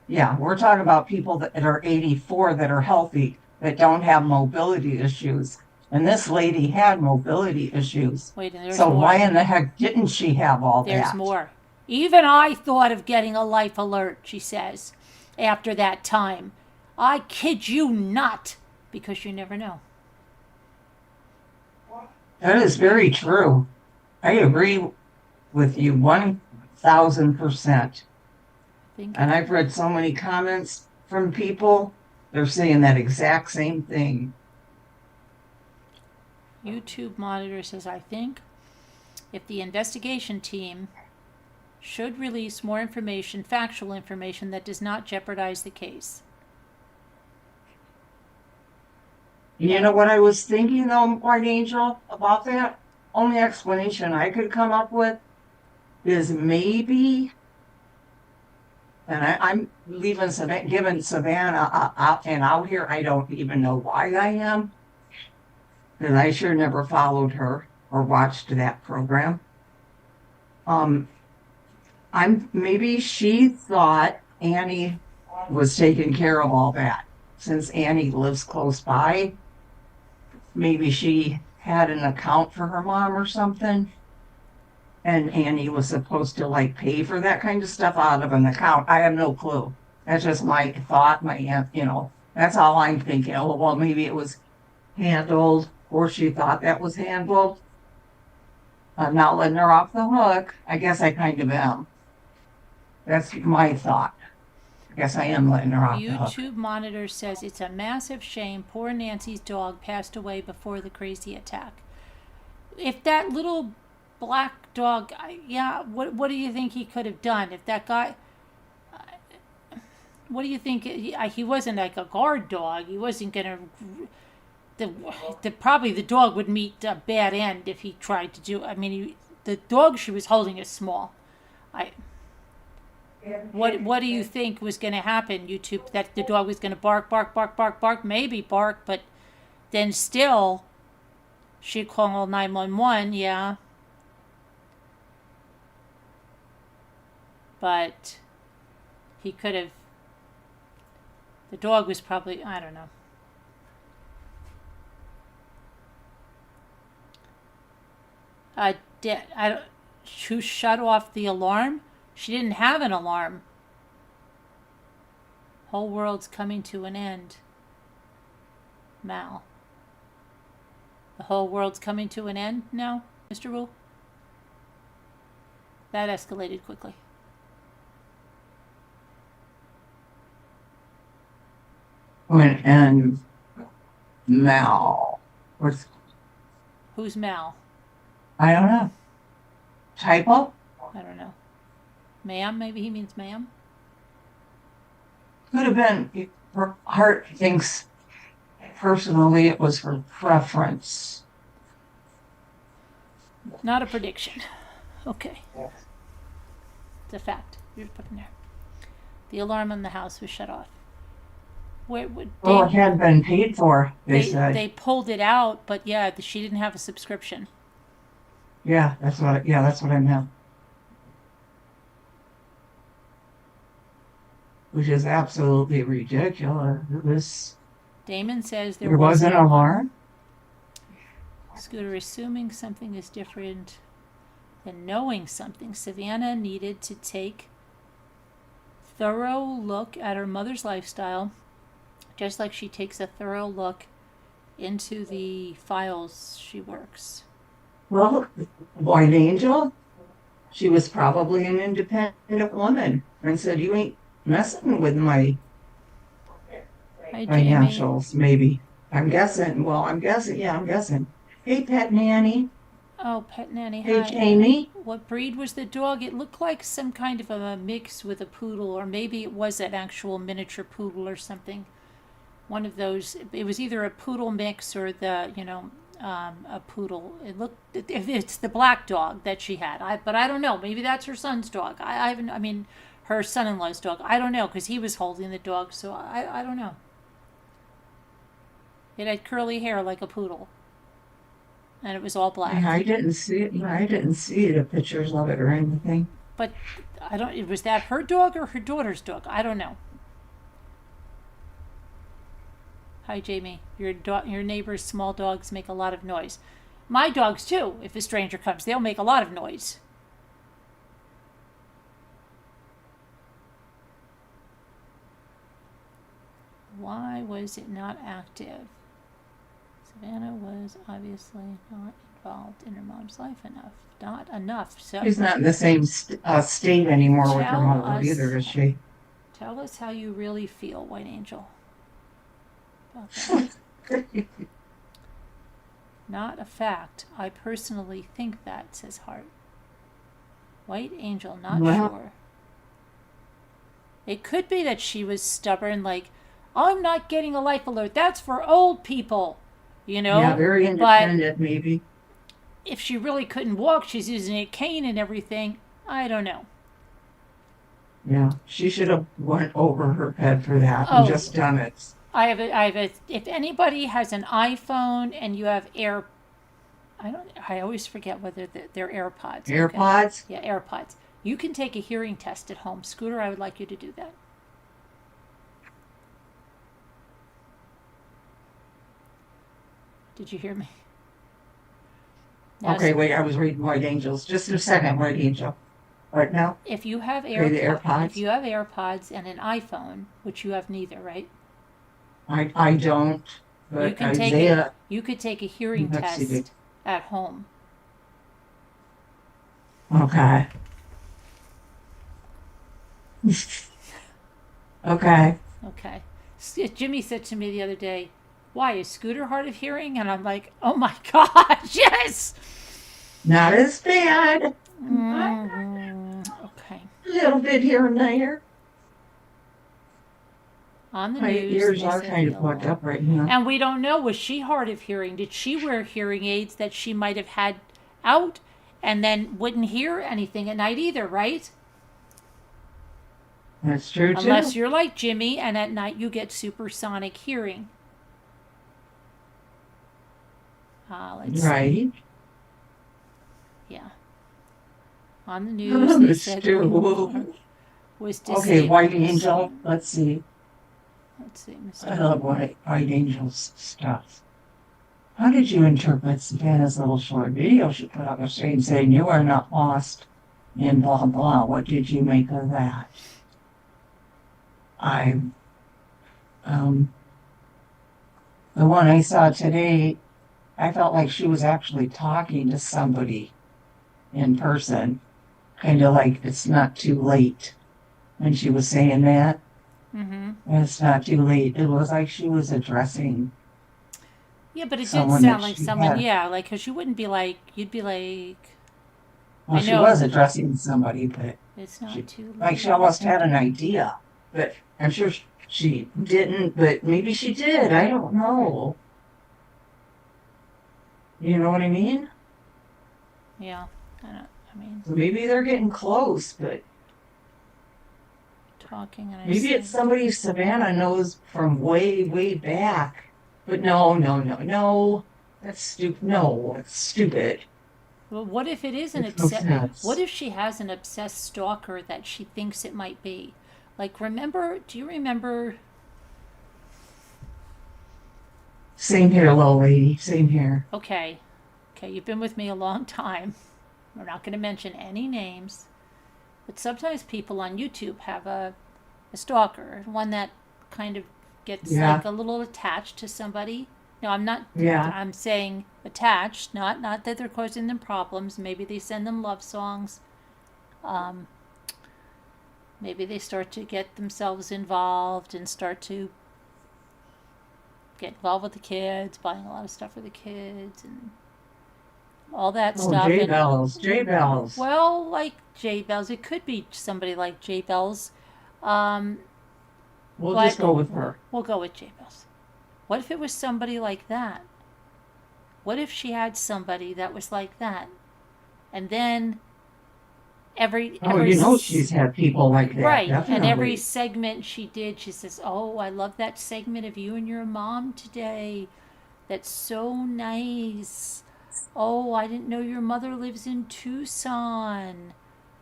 [SPEAKER 2] Yeah, we're talking about people that are 84 that are healthy, that don't have mobility issues. And this lady had mobility issues.
[SPEAKER 1] Wait, and there's
[SPEAKER 2] So
[SPEAKER 1] more.
[SPEAKER 2] why in the heck didn't she have all
[SPEAKER 1] There's
[SPEAKER 2] that?
[SPEAKER 1] more. Even I thought of getting a life alert, she says, after that time. I kid you not, because you never know.
[SPEAKER 2] That is very true. I agree with you 1000%. And I've read so many comments from people, they're saying that exact same thing.
[SPEAKER 1] YouTube monitor says, I think if the investigation team should release more information, factual information that does not jeopardize the case.
[SPEAKER 2] You know what I was thinking though, White Angel, about that? Only explanation I could come up with is maybe, and I'm leaving giving Savannah and out here, I don't even know why I am, because I sure never followed her or watched that program. Maybe she thought Annie was taking care of all that. Since Annie lives close by, maybe she had an account for her mom or something. And Annie was supposed to like pay for that kind of stuff out of an account. I have no clue. That's just my thought, that's all I'm thinking. Oh, well, maybe it was handled, or she thought that was handled. I'm not letting her off the hook. I guess I kind of am. That's my thought. I guess I am letting her off the hook.
[SPEAKER 1] YouTube monitor says it's a massive shame poor Nancy's dog passed away before the crazy attack. If that little black dog, what do you think he could have done? If that guy, what do you think? He wasn't like a guard dog. He wasn't gonna. Probably the dog would meet a bad end if he tried to do. I mean, the dog she was holding is small. What do you think was going to happen, YouTube? That the dog was going to bark, maybe bark, but then still, she'd call 911, yeah. But he could have, the dog was probably, I don't know. Who shut off the alarm? She didn't have an alarm. Whole world's coming to an end. Mal. The whole world's coming to an end now, Mr. Rule? That escalated quickly.
[SPEAKER 2] And Mal.
[SPEAKER 1] Who's Mal?
[SPEAKER 2] I don't know. Typo?
[SPEAKER 1] I don't know. Ma'am? Maybe he means ma'am?
[SPEAKER 2] Could have been. Her heart thinks personally it was her preference.
[SPEAKER 1] Not a prediction. Okay. It's a fact. You're putting there. The alarm on the house was shut off.
[SPEAKER 2] It had been paid for, they said.
[SPEAKER 1] They pulled it out, but yeah, she didn't have a subscription.
[SPEAKER 2] Yeah, that's what I meant. Which is absolutely ridiculous.
[SPEAKER 1] Damon says
[SPEAKER 2] there was an alarm?
[SPEAKER 1] Scooter, assuming something is different than knowing something, Savannah needed to take thorough look at her mother's lifestyle, just like she takes a thorough look into the files she works.
[SPEAKER 2] Well, White Angel, She was probably an independent woman and said, "You ain't messing with my
[SPEAKER 1] Hi, Jamie.
[SPEAKER 2] financials." Maybe. I'm guessing. Well, I'm guessing. Yeah, I'm guessing. Hey, pet nanny.
[SPEAKER 1] Oh, pet nanny.
[SPEAKER 2] Hey,
[SPEAKER 1] Hi.
[SPEAKER 2] Jamie.
[SPEAKER 1] What breed was the dog? It looked like some kind of a mix with a poodle, or maybe it was an actual miniature poodle or something. One of those. It was either a poodle mix or a poodle. It looked. If it's the black dog that she had, but I don't know. Maybe that's her son's dog. I haven't. I mean, her son-in-law's dog. I don't know because he was holding the dog, so I don't know. It had curly hair like a poodle, and it was all black.
[SPEAKER 2] I didn't see it. I didn't see the pictures of it or anything.
[SPEAKER 1] But I don't. Was that her dog or her daughter's dog? I don't know. Hi, Jamie. Your neighbor's small dogs make a lot of noise. My dogs too. If a stranger comes, they'll make a lot of noise. Why was it not active? Savannah was obviously not involved in her mom's life enough. Not enough. So
[SPEAKER 2] She's not in the same state anymore with her
[SPEAKER 1] Tell
[SPEAKER 2] mother
[SPEAKER 1] us-
[SPEAKER 2] either, is she?
[SPEAKER 1] tell us how you really feel, White Angel. About that. Not a fact. I personally think that, says Hart. White Angel, not
[SPEAKER 2] Well-
[SPEAKER 1] sure. It could be that she was stubborn, like, I'm not getting a life alert. That's for old people.
[SPEAKER 2] Yeah, very independent, maybe.
[SPEAKER 1] If she really couldn't walk, she's using a cane and everything. I don't know.
[SPEAKER 2] Yeah, she should have went over her head for that
[SPEAKER 1] Oh.
[SPEAKER 2] and just done it.
[SPEAKER 1] If anybody has an iPhone and you have I always forget whether they're AirPods. Okay.
[SPEAKER 2] AirPods?
[SPEAKER 1] Yeah, AirPods. You can take a hearing test at home. Scooter, I would like you to do that. Did you hear me? Now,
[SPEAKER 2] Okay, wait, I was reading White Angels. Just a second, White Angel. Right now?
[SPEAKER 1] If you have
[SPEAKER 2] Okay, the AirPods.
[SPEAKER 1] if you have AirPods and an iPhone, which you have neither, right?
[SPEAKER 2] I don't, but
[SPEAKER 1] You can take
[SPEAKER 2] Isaiah,
[SPEAKER 1] You could take a hearing
[SPEAKER 2] Let's see.
[SPEAKER 1] test at home.
[SPEAKER 2] okay. Okay.
[SPEAKER 1] Okay. Jimmy said to me the other day, why, is Scooter hard of hearing? And I'm like, oh my gosh, yes!
[SPEAKER 2] Not as bad.
[SPEAKER 1] Okay.
[SPEAKER 2] A little bit here and there.
[SPEAKER 1] On the
[SPEAKER 2] My
[SPEAKER 1] news.
[SPEAKER 2] ears
[SPEAKER 1] they
[SPEAKER 2] are
[SPEAKER 1] said
[SPEAKER 2] kind of
[SPEAKER 1] the
[SPEAKER 2] plugged
[SPEAKER 1] law.
[SPEAKER 2] up right now.
[SPEAKER 1] And we don't know, was she hard of hearing? Did she wear hearing aids that she might have had out and then wouldn't hear anything at night either, right?
[SPEAKER 2] That's true too.
[SPEAKER 1] Unless you're like Jimmy and at night you get supersonic hearing. Let's see.
[SPEAKER 2] Right.
[SPEAKER 1] Yeah. On the news, they said
[SPEAKER 2] Stu.
[SPEAKER 1] was
[SPEAKER 2] Okay,
[SPEAKER 1] disabled.
[SPEAKER 2] White Angel. Let's see.
[SPEAKER 1] Let's see,
[SPEAKER 2] I
[SPEAKER 1] Mr.
[SPEAKER 2] love White Angel's stuff. How did you interpret Savannah's little short video she put up a stream saying you are not lost in blah blah? What did you make of that? The one I saw today, I felt like she was actually talking to somebody in person, kind of like it's not too late. When she was saying that,
[SPEAKER 1] Mm-hmm.
[SPEAKER 2] it's not too late. It was like she was addressing.
[SPEAKER 1] Yeah, but it did
[SPEAKER 2] Someone
[SPEAKER 1] sound
[SPEAKER 2] that
[SPEAKER 1] like
[SPEAKER 2] she
[SPEAKER 1] someone,
[SPEAKER 2] had.
[SPEAKER 1] yeah, like, because you wouldn't be like, you'd be like,
[SPEAKER 2] Well,
[SPEAKER 1] I
[SPEAKER 2] she
[SPEAKER 1] know.
[SPEAKER 2] was addressing somebody, but
[SPEAKER 1] it's not
[SPEAKER 2] She-
[SPEAKER 1] too late.
[SPEAKER 2] like she almost had an idea. But I'm sure she didn't. But maybe she did. I don't know. You know what I mean?
[SPEAKER 1] Yeah, I mean,
[SPEAKER 2] So maybe they're getting close, but
[SPEAKER 1] talking and I
[SPEAKER 2] maybe it's somebody Savannah knows from way, way back. But no. That's stupid. No, it's stupid.
[SPEAKER 1] Well, what if it is an
[SPEAKER 2] Makes no
[SPEAKER 1] obsessed?
[SPEAKER 2] sense.
[SPEAKER 1] What if she has an obsessed stalker that she thinks it might be? Like, do you remember?
[SPEAKER 2] Same here, little lady. Same here.
[SPEAKER 1] Okay, you've been with me a long time. We're not going to mention any names, but sometimes people on YouTube have a stalker, one that kind of gets
[SPEAKER 2] Yeah.
[SPEAKER 1] like a little attached to somebody. No, I'm not.
[SPEAKER 2] Yeah.
[SPEAKER 1] I'm saying attached, not that they're causing them problems. Maybe they send them love songs. Maybe they start to get themselves involved and start to get involved with the kids, buying a lot of stuff for the kids and all that
[SPEAKER 2] Oh,
[SPEAKER 1] stuff.
[SPEAKER 2] J
[SPEAKER 1] And
[SPEAKER 2] Bells, J Bells.
[SPEAKER 1] well, like J Bells, it could be somebody like J Bells. Um,
[SPEAKER 2] We'll
[SPEAKER 1] but
[SPEAKER 2] just go with her.
[SPEAKER 1] we'll go with J Bells. What if it was somebody like that? What if she had somebody that was like that? And then
[SPEAKER 2] Oh, you know she's had people like that,
[SPEAKER 1] right,
[SPEAKER 2] definitely.
[SPEAKER 1] and every segment she did, she says, "Oh, I love that segment of you and your mom today. That's so nice. Oh, I didn't know your mother lives in Tucson.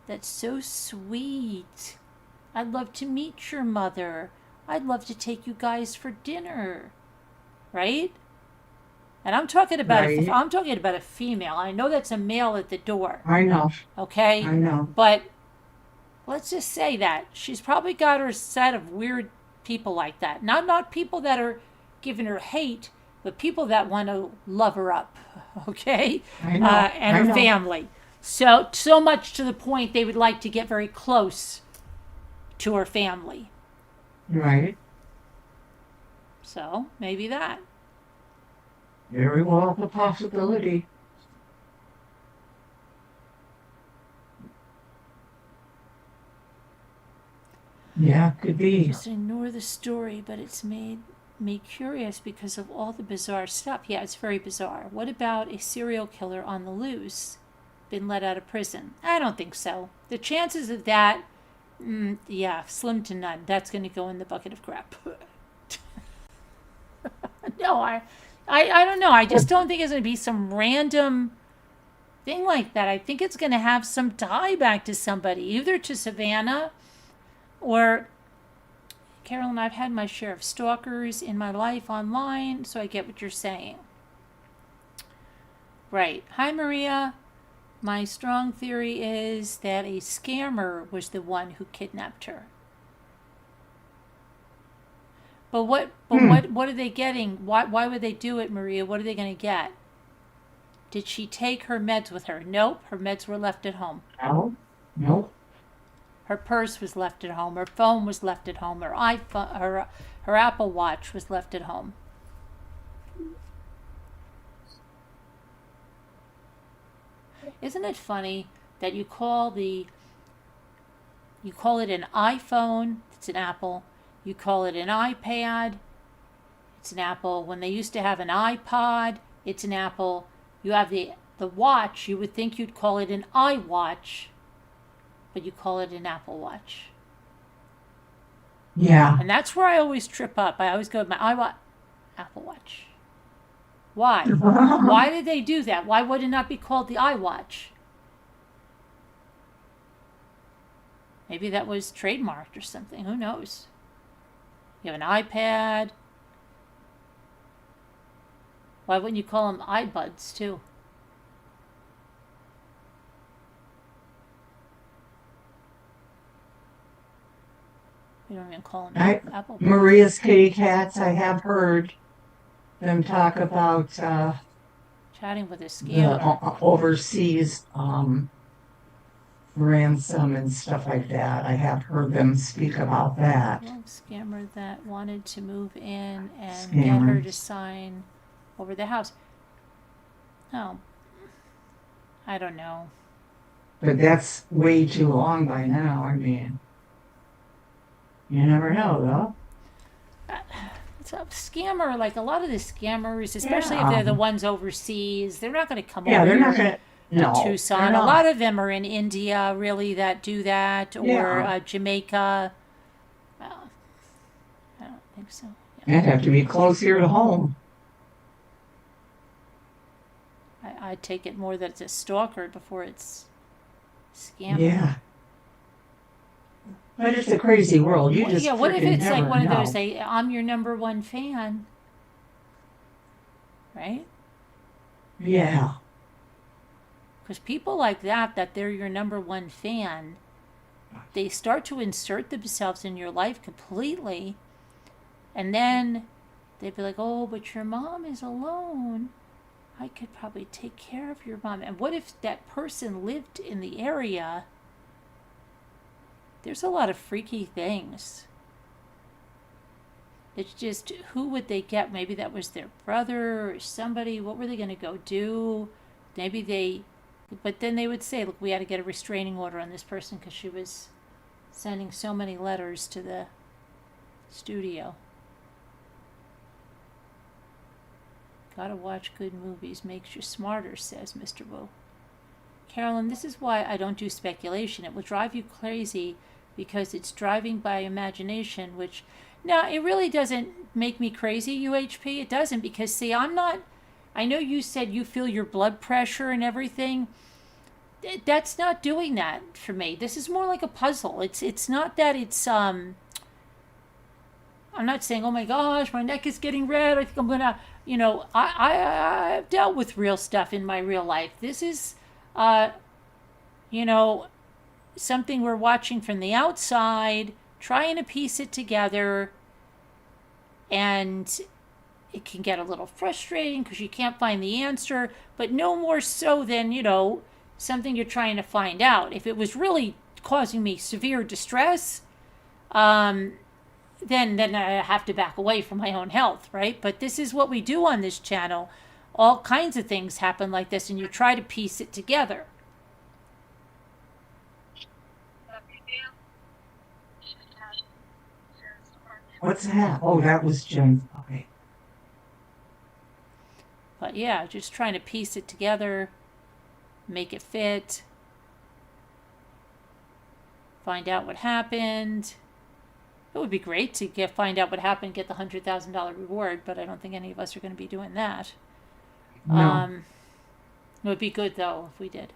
[SPEAKER 1] That's so sweet. I'd love to meet your mother. I'd love to take you guys for dinner." Right? And I'm talking about
[SPEAKER 2] Right.
[SPEAKER 1] I'm talking about a female. I know that's a male at the door.
[SPEAKER 2] I know,
[SPEAKER 1] Okay?
[SPEAKER 2] I know.
[SPEAKER 1] But let's just say that she's probably got her set of weird people like that. Not people that are giving her hate, but people that want to love her up. Okay?
[SPEAKER 2] I know.
[SPEAKER 1] And
[SPEAKER 2] I
[SPEAKER 1] her
[SPEAKER 2] know.
[SPEAKER 1] family. So much to the point they would like to get very close to her family.
[SPEAKER 2] Right.
[SPEAKER 1] So maybe that.
[SPEAKER 2] Very well a possibility. Yeah, could be.
[SPEAKER 1] Just ignore the story, but it's made me curious because of all the bizarre stuff. Yeah, it's very bizarre. What about a serial killer on the loose, been let out of prison? I don't think so. The chances of that, yeah, slim to none. That's going to go in the bucket of crap. No, I don't know. I just don't think it's going to be some random thing like that. I think it's going to have some tie back to somebody, either to Savannah or Carolyn. I've had my share of stalkers in my life online, so I get what you're saying. Right. Hi, Maria. My strong theory is that a scammer was the one who kidnapped her. But what are they getting? Why would they do it, Maria? What are they going to get? Did she take her meds with her? Nope, her meds were left at home.
[SPEAKER 2] No, nope.
[SPEAKER 1] Her purse was left at home. Her phone was left at home. Her iPhone, her Apple Watch was left at home. Isn't it funny that you call it an iPhone? It's an Apple. You call it an iPad, it's an Apple. When they used to have an iPod, it's an Apple. You have the watch, you would think you'd call it an iWatch, but you call it an Apple Watch.
[SPEAKER 2] Yeah.
[SPEAKER 1] And that's where I always trip up. I always go with my Apple Watch. Why? Why did they do that? Why would it not be called the iWatch? Maybe that was trademarked or something. Who knows? You have an iPad. Why wouldn't you call them iBuds too? You don't even call them Apple Buds.
[SPEAKER 2] Maria's kitty cats, I have heard them talk about
[SPEAKER 1] Chatting with a
[SPEAKER 2] the
[SPEAKER 1] scammer.
[SPEAKER 2] overseas ransom and stuff like that. I have heard them speak about that.
[SPEAKER 1] Well, scammer that wanted to move in and get her to sign over the house. Oh, I don't know.
[SPEAKER 2] But that's way too long by now. I mean, you never know, though.
[SPEAKER 1] It's a scammer, like a lot of the scammers, especially if they're the ones overseas, they're not going to come over
[SPEAKER 2] they're not
[SPEAKER 1] here
[SPEAKER 2] gonna.
[SPEAKER 1] to Tucson. A lot of them are in India, really, that do that, or Jamaica. Well, I don't think so.
[SPEAKER 2] It'd have to be closer to home.
[SPEAKER 1] I'd take it more that it's a stalker before it's scammer.
[SPEAKER 2] Yeah. But it's a crazy world. You just
[SPEAKER 1] what if it's like one of those,
[SPEAKER 2] know.
[SPEAKER 1] I'm your number one fan, right?
[SPEAKER 2] Yeah.
[SPEAKER 1] Because people like that they're your number one fan, they start to insert themselves in your life completely, and then they'd be like, oh, but your mom is alone. I could probably take care of your mom. And what if that person lived in the area there's a lot of freaky things. It's just, who would they get? Maybe that was their brother or somebody. What were they going to go do? Maybe they, but then they would say, look, we had to get a restraining order on this person because she was sending so many letters to the studio. Gotta watch good movies. Makes you smarter, says Mr. Wu. Carolyn, this is why I don't do speculation. It will drive you crazy because it's driving by imagination, which, now, it really doesn't make me crazy, UHP. It doesn't, because, see, I'm not, I know you said you feel your blood pressure and everything. That's not doing that for me. This is more like a puzzle. It's not that it's, I'm not saying, oh my gosh, my neck is getting red, I think I'm gonna, I've dealt with real stuff in my real life. This is, something we're watching from the outside, trying to piece it together, and it can get a little frustrating because you can't find the answer, but no more so than, something you're trying to find out. If it was really causing me severe distress, then I have to back away from my own health, right? But this is what we do on this channel. All kinds of things happen like this, and you try to piece it together.
[SPEAKER 2] What's that? Oh, that was Jim. Okay.
[SPEAKER 1] But yeah, just trying to piece it together, make it fit, find out what happened. It would be great to find out what happened, get the $100,000 reward, but I don't think any of us are going to be doing that.
[SPEAKER 2] No.
[SPEAKER 1] It would be good, though, if we did.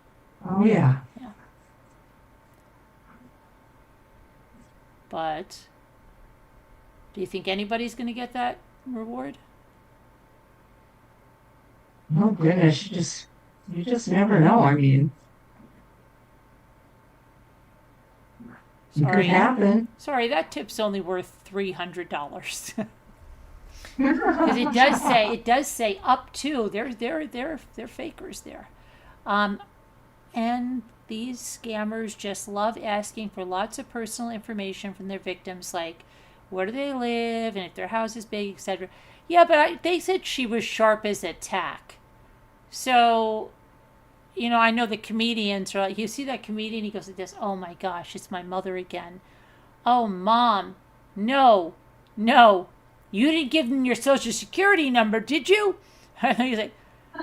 [SPEAKER 2] Oh, yeah.
[SPEAKER 1] Yeah. But do you think anybody's going to get that reward?
[SPEAKER 2] Oh, goodness. You just never know. I mean, it could happen.
[SPEAKER 1] Sorry, that tip's only worth $300. Because it does say up to. They're fakers there. And these scammers just love asking for lots of personal information from their victims, like where do they live and if their house is big, etc. Yeah, but they said she was sharp as a tack. So, I know the comedians are like, you see that comedian, he goes like this, oh my gosh, it's my mother again. Oh, Mom, no, you didn't give them your social security number, did you? He's like,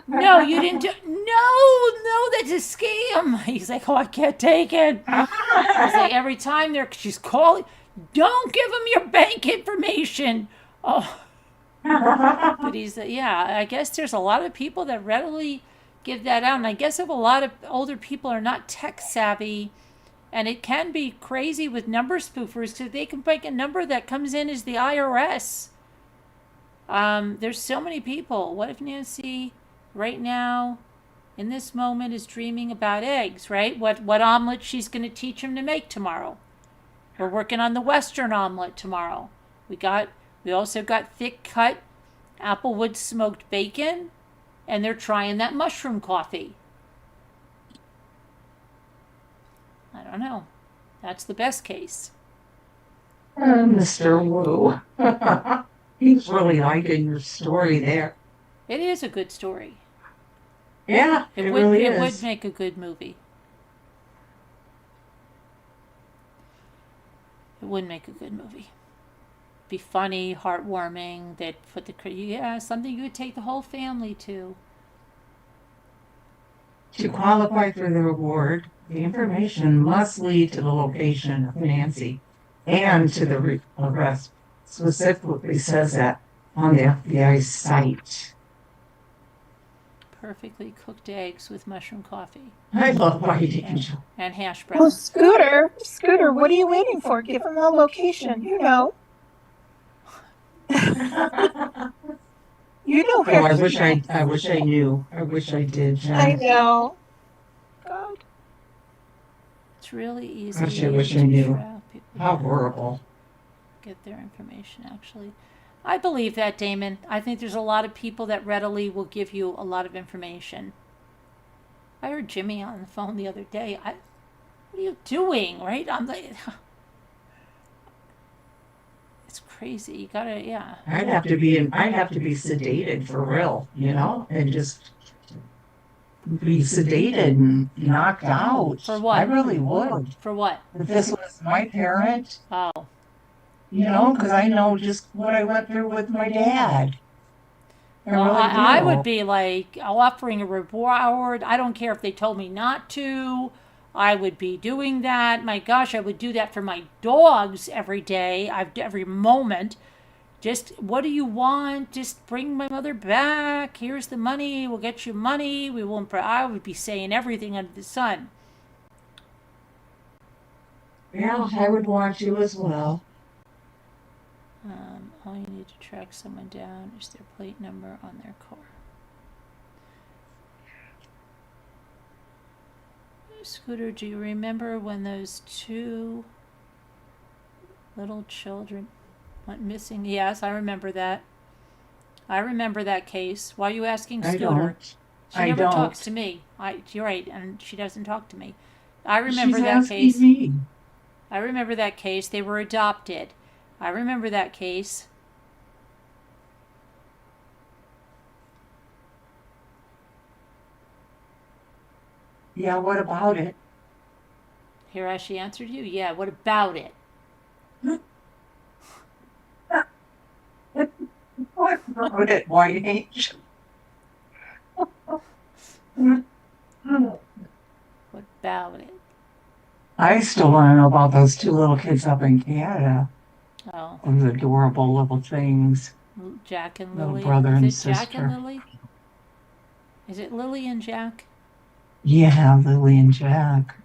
[SPEAKER 1] no, you didn't no, that's a scam. He's like, oh, I can't take it. He's like, every time she's calling, don't give them your bank information. Oh. But I guess there's a lot of people that readily give that out. And I guess if a lot of older people are not tech savvy, and it can be crazy with number spoofers because they can break a number that comes in as the IRS. There's so many people. What if Nancy right now in this moment is dreaming about eggs, right? What omelet she's going to teach him to make tomorrow. We're working on the Western omelet tomorrow. We also got thick cut applewood smoked bacon, and they're trying that mushroom coffee. I don't know. That's the best case.
[SPEAKER 2] Mr. Wu. He's really liking your story there.
[SPEAKER 1] It is a good story.
[SPEAKER 2] Yeah, it really is.
[SPEAKER 1] It would make a good movie. It would make a good movie. Be funny, heartwarming. They'd put something you would take the whole family to.
[SPEAKER 2] To qualify for the reward, the information must lead to the location of Nancy and to the arrest. Specifically says that on the FBI site.
[SPEAKER 1] Perfectly cooked eggs with mushroom coffee.
[SPEAKER 2] I love White Angel.
[SPEAKER 1] And hash
[SPEAKER 4] Well,
[SPEAKER 1] browns.
[SPEAKER 4] Scooter, what are you waiting for? Give him the location. You know where.
[SPEAKER 2] Oh, I wish I knew. I wish I did, Jen.
[SPEAKER 4] I know. God.
[SPEAKER 1] It's really easy.
[SPEAKER 2] Gosh, I wish I knew.
[SPEAKER 1] track people
[SPEAKER 2] How horrible.
[SPEAKER 1] get their information, actually. I believe that, Damon. I think there's a lot of people that readily will give you a lot of information. I heard Jimmy on the phone the other day. What are you doing, right? I'm like, crazy. You gotta, yeah.
[SPEAKER 2] I'd have to be sedated for real, and just be sedated and knocked out.
[SPEAKER 1] For what?
[SPEAKER 2] I really would.
[SPEAKER 1] For what?
[SPEAKER 2] If this was my parent,
[SPEAKER 1] Oh.
[SPEAKER 2] because I know just what I went through with my dad. I
[SPEAKER 1] Well,
[SPEAKER 2] really
[SPEAKER 1] I would
[SPEAKER 2] do.
[SPEAKER 1] be like offering a reward. I don't care if they told me not to. I would be doing that. My gosh, I would do that for my dogs every day. Every moment. Just what do you want? Just bring my mother back. Here's the money. We'll get you money. We won't. I would be saying everything under the sun.
[SPEAKER 2] Yeah, I would want you as well.
[SPEAKER 1] All you need to track someone down is their plate number on their car. Scooter, do you remember when those two little children went missing? Yes, I remember that. I remember that case. Why are you asking
[SPEAKER 2] I
[SPEAKER 1] Scooter?
[SPEAKER 2] don't.
[SPEAKER 1] She
[SPEAKER 2] I
[SPEAKER 1] never
[SPEAKER 2] don't.
[SPEAKER 1] talks to me. You're right, and she doesn't talk to me. I
[SPEAKER 2] She's
[SPEAKER 1] remember that
[SPEAKER 2] asking
[SPEAKER 1] case.
[SPEAKER 2] me.
[SPEAKER 1] I remember that case. They were adopted. I remember that case.
[SPEAKER 2] Yeah, what about it?
[SPEAKER 1] Here, as she answered you. Yeah, what about it?
[SPEAKER 2] What about it, White Angel?
[SPEAKER 1] What about it?
[SPEAKER 2] I still want to know about those two little kids up in Canada.
[SPEAKER 1] Oh,
[SPEAKER 2] Those adorable little things.
[SPEAKER 1] Jack and
[SPEAKER 2] Little
[SPEAKER 1] Lily.
[SPEAKER 2] brother and
[SPEAKER 1] Is it Jack and
[SPEAKER 2] sister.
[SPEAKER 1] Lily? Is it Lily and Jack?
[SPEAKER 2] Yeah, Lily and Jack.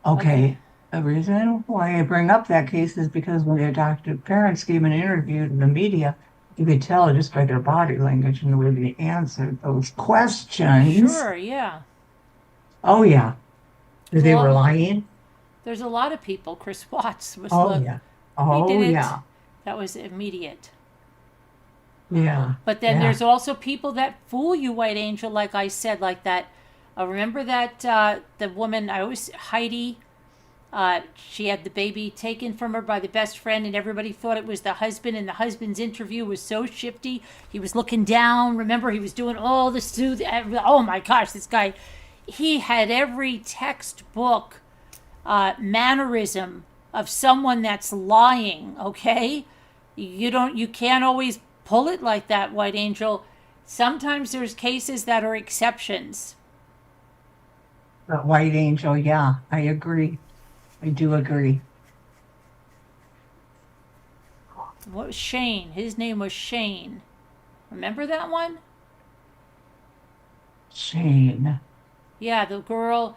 [SPEAKER 2] Okay. The reason why I bring up that case is because when the adoptive parents gave an interview to the media, you could tell just by their body language and the way they answered those questions.
[SPEAKER 1] Sure, yeah.
[SPEAKER 2] Oh, yeah. That they were
[SPEAKER 1] Well,
[SPEAKER 2] lying.
[SPEAKER 1] There's a lot of people. Chris Watts was
[SPEAKER 2] Oh, yeah.
[SPEAKER 1] he
[SPEAKER 2] Oh,
[SPEAKER 1] did it.
[SPEAKER 2] yeah.
[SPEAKER 1] That was immediate.
[SPEAKER 2] Yeah.
[SPEAKER 1] But then
[SPEAKER 2] Yeah.
[SPEAKER 1] there's also people that fool you, White Angel, like I said, like that. Remember that the woman, Heidi, she had the baby taken from her by the best friend, and everybody thought it was the husband, and the husband's interview was so shifty. He was looking down. Remember, he was doing all the oh my gosh, this guy, he had every textbook mannerism of someone that's lying. Okay, you can't always pull it like that, White Angel. Sometimes there's cases that are exceptions.
[SPEAKER 2] But White Angel, yeah, I agree. I do agree.
[SPEAKER 1] What was Shane? His name was Shane. Remember that one?
[SPEAKER 2] Shane.
[SPEAKER 1] Yeah, the girl.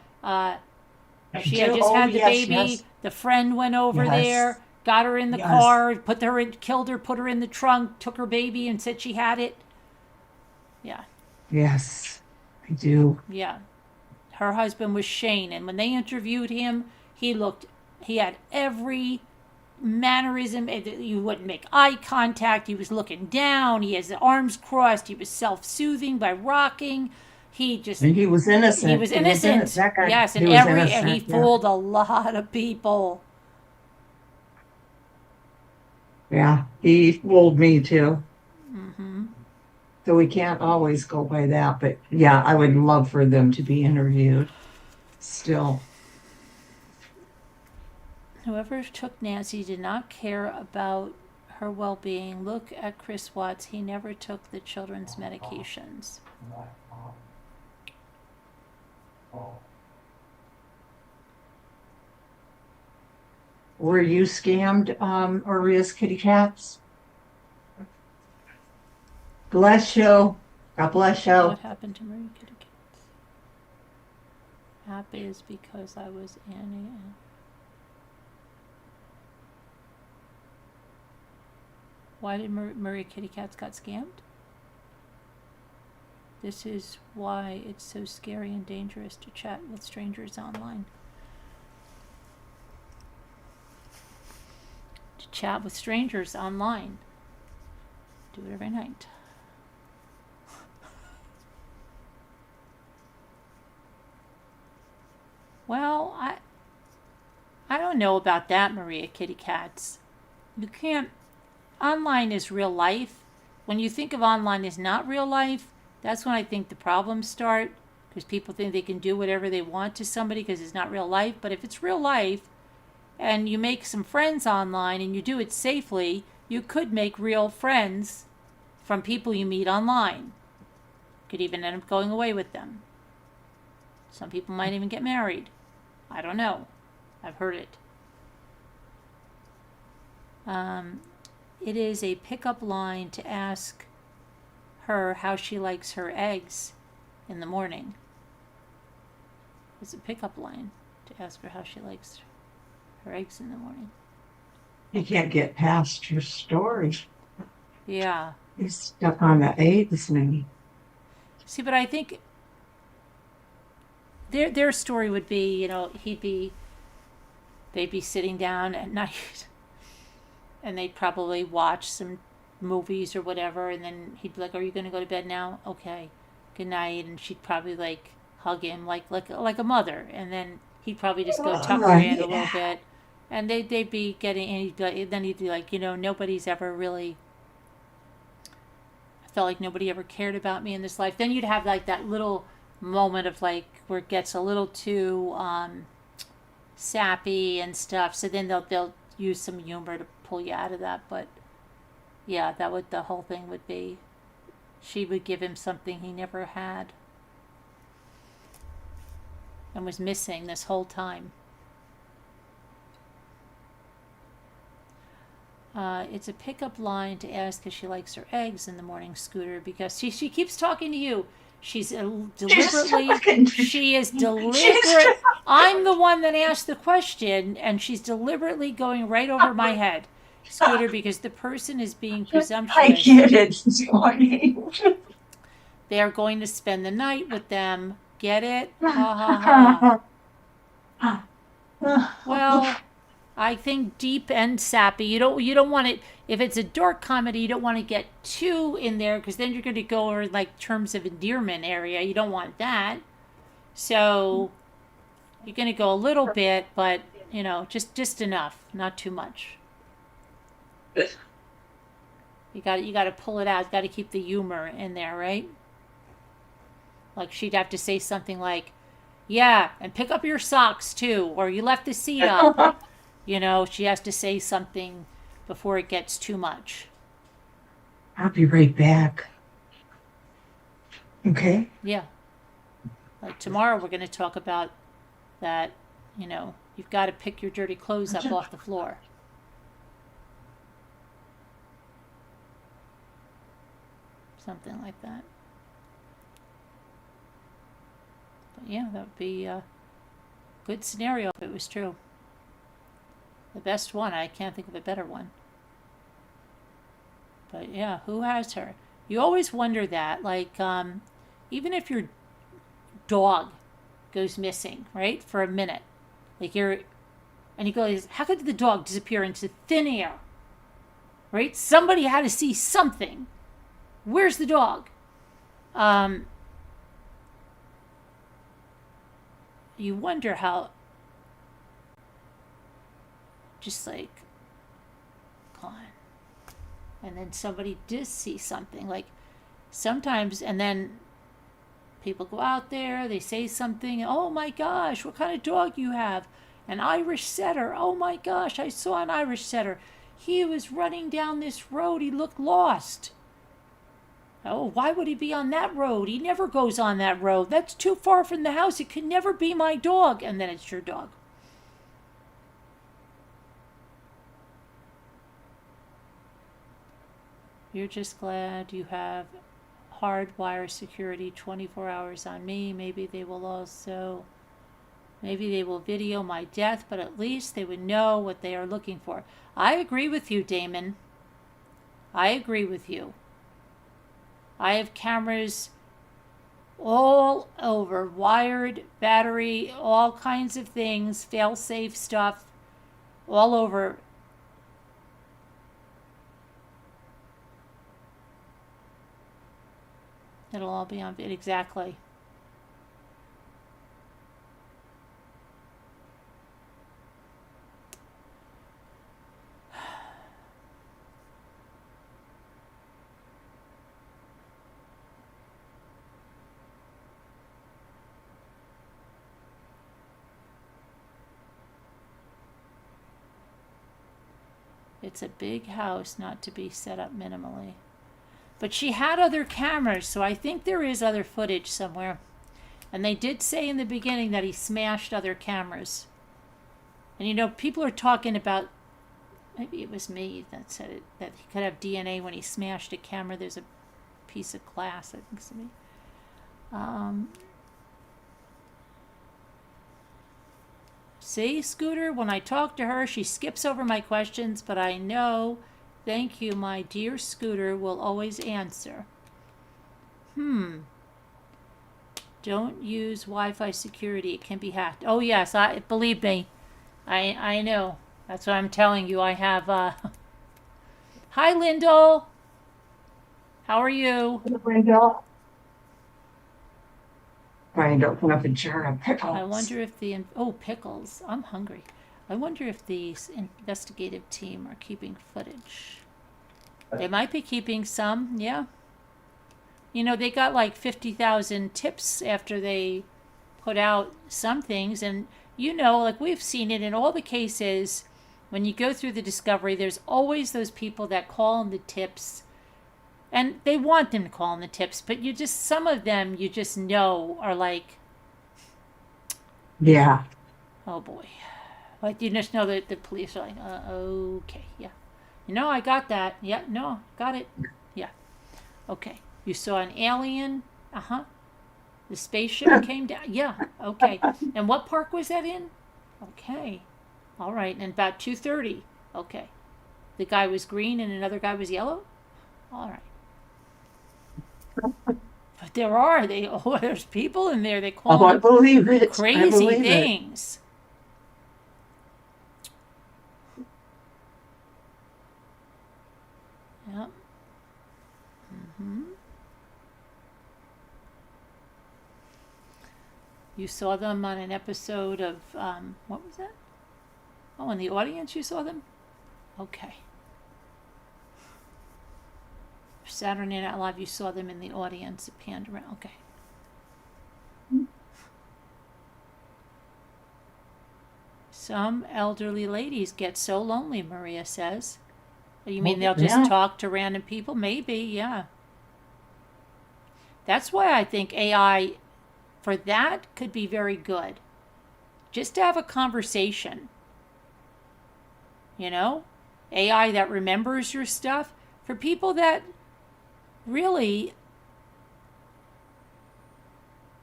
[SPEAKER 1] She
[SPEAKER 2] do-
[SPEAKER 1] had just
[SPEAKER 2] oh,
[SPEAKER 1] had the
[SPEAKER 2] yes,
[SPEAKER 1] baby.
[SPEAKER 2] yes.
[SPEAKER 1] The friend went over
[SPEAKER 2] Yes.
[SPEAKER 1] there, got her in the
[SPEAKER 2] Yes.
[SPEAKER 1] car, killed her, put her in the trunk, took her baby, and said she had it. Yeah,
[SPEAKER 2] Yes, I do.
[SPEAKER 1] yeah. Her husband was Shane, and when they interviewed him, he had every mannerism. You wouldn't make eye contact. He was looking down. He has the arms crossed. He was self-soothing by rocking.
[SPEAKER 2] And he was innocent.
[SPEAKER 1] He was innocent.
[SPEAKER 2] That guy,
[SPEAKER 1] Yes, and
[SPEAKER 2] he was
[SPEAKER 1] he
[SPEAKER 2] innocent, yeah.
[SPEAKER 1] fooled a lot of people.
[SPEAKER 2] Yeah, he fooled me too. So we can't always go by that, but yeah, I would love for them to be interviewed still.
[SPEAKER 1] Whoever took Nancy did not care about her well-being. Look at Chris Watts. He never took the children's medications.
[SPEAKER 2] Were you scammed, Aria's kitty cats? Bless you. God bless you.
[SPEAKER 1] What happened to Marie Kitty Cats? Happy is because I was Annie and... Why did Marie Kitty Cats got scammed? This is why it's so scary and dangerous to chat with strangers online. To chat with strangers online. Do it every night. Well, I don't don't know about that, Maria Kitty Cats. You can't. Online is real life. When you think of online as not real life, that's when I think the problems start, because people think they can do whatever they want to somebody because it's not real life. But if it's real life and you make some friends online and you do it safely, you could make real friends from people you meet online. Could even end up going away with them. Some people might even get married. I don't know. I've heard it. It is a pickup line to ask her how she likes her eggs in the morning. It's a pickup line to ask her how she likes her eggs in the morning.
[SPEAKER 2] You can't get past your story.
[SPEAKER 1] Yeah.
[SPEAKER 2] You're stuck on the eggs, maybe.
[SPEAKER 1] See, but I think their story would be, you know, they'd be sitting down at night and they'd probably watch some movies or whatever, and then he'd be like, "Are you going to go to bed now? Okay, good night." And she'd probably like hug him like a mother, and then he'd probably just go tuck her in a little bit, and they'd be getting, and then he'd be like, you know, nobody's ever really, I felt like nobody ever cared about me in this life. Then you'd have like that little moment of like where it gets a little too sappy and stuff, so then they'll use some humor to pull you out of that. But yeah, that would, the whole thing would be, she would give him something he never had and was missing this whole time. It's a pickup line to ask if she likes her eggs in the morning, Scooter, because she keeps talking to you. She's deliberately, she is deliberate. I'm the one that asked the question, and she's deliberately going right over my head, Scooter, because the person is being presumptuous.
[SPEAKER 2] I get it this morning.
[SPEAKER 1] They are going to spend the night with them. Get it? Ha ha ha. Well, I think deep and sappy. You don't want it, if it's a dark comedy, you don't want to get too in there, because then you're going to go over like terms of endearment area. You don't want that. So you're going to go a little bit, but you know, just enough, not too much. You got to pull it out. You got to keep the humor in there, right? Like she'd have to say something like, "Yeah, and pick up your socks too," or "You left the seat up." You know, she has to say something before it gets too much.
[SPEAKER 2] I'll be right back. Okay?
[SPEAKER 1] Yeah. Like tomorrow we're going to talk about that, you know, you've got to pick your dirty clothes up off the floor. Something like that. But yeah, that would be a good scenario if it was true. The best one. I can't think of a better one. But yeah, who has her? You always wonder that. Like, even if your dog goes missing, right, for a minute, like and you go, how could the dog disappear into thin air? Right? Somebody had to see something. Where's the dog? You wonder how, just like, gone. And then somebody did see something, like sometimes, and then people go out there, they say something, "Oh my gosh, what kind of dog you have?" An Irish setter. "Oh my gosh, I saw an Irish setter. He was running down this road, he looked lost." "Oh, why would he be on that road? He never goes on that road. That's too far from the house. It could never be my dog." And then it's your dog. You're just glad you have hardwire security 24 hours on me. Maybe they will video my death, but at least they would know what they are looking for. I agree with you, Damon. I agree with you. I have cameras all over, wired, battery, all kinds of things, fail-safe stuff, all over. It'll all be on video. Exactly. It's a big house not to be set up minimally. But she had other cameras, so I think there is other footage somewhere. And they did say in the beginning that he smashed other cameras. And you know, people are talking about, maybe it was me that said it, that he could have DNA when he smashed a camera. There's a piece of glass, I think it's me. See, Scooter, when I talk to her, she skips over my questions, but I know, thank you, my dear Scooter, will always answer. Don't use Wi-Fi security. It can be hacked. Oh, yes, believe me. I know. That's what I'm telling you. I have, Hi, Lyndall. How are you?
[SPEAKER 2] Window. Trying to open up a jar of pickles.
[SPEAKER 1] I wonder if pickles. I'm hungry. I wonder if the investigative team are keeping footage. They might be keeping some, yeah. You know, they got like 50,000 tips after they put out some things. And, you know, like we've seen it in all the cases, when you go through the discovery, there's always those people that call in the tips. And they want them to call in the tips, but some of them you just know are like,
[SPEAKER 2] Yeah.
[SPEAKER 1] oh boy. Like you just know that the police are like, okay, yeah. You know, I got that. Yeah, no, got it. Yeah. Okay. You saw an alien? Uh-huh. The spaceship came down? Yeah, okay. And what park was that in? Okay. All right. And about 2:30. Okay. The guy was green and another guy was yellow? All right. But there's people in there that call
[SPEAKER 2] I believe it.
[SPEAKER 1] crazy things. Yep. You saw them on an episode of, what was that? Oh, in the audience you saw them? Okay. Saturday Night Live, you saw them in the audience. It panned around. Okay. Some elderly ladies get so lonely, Maria says. You mean they'll just talk to random people? Maybe, yeah. That's why I think AI for that could be very good. Just to have a conversation. You know? AI that remembers your stuff. For people that really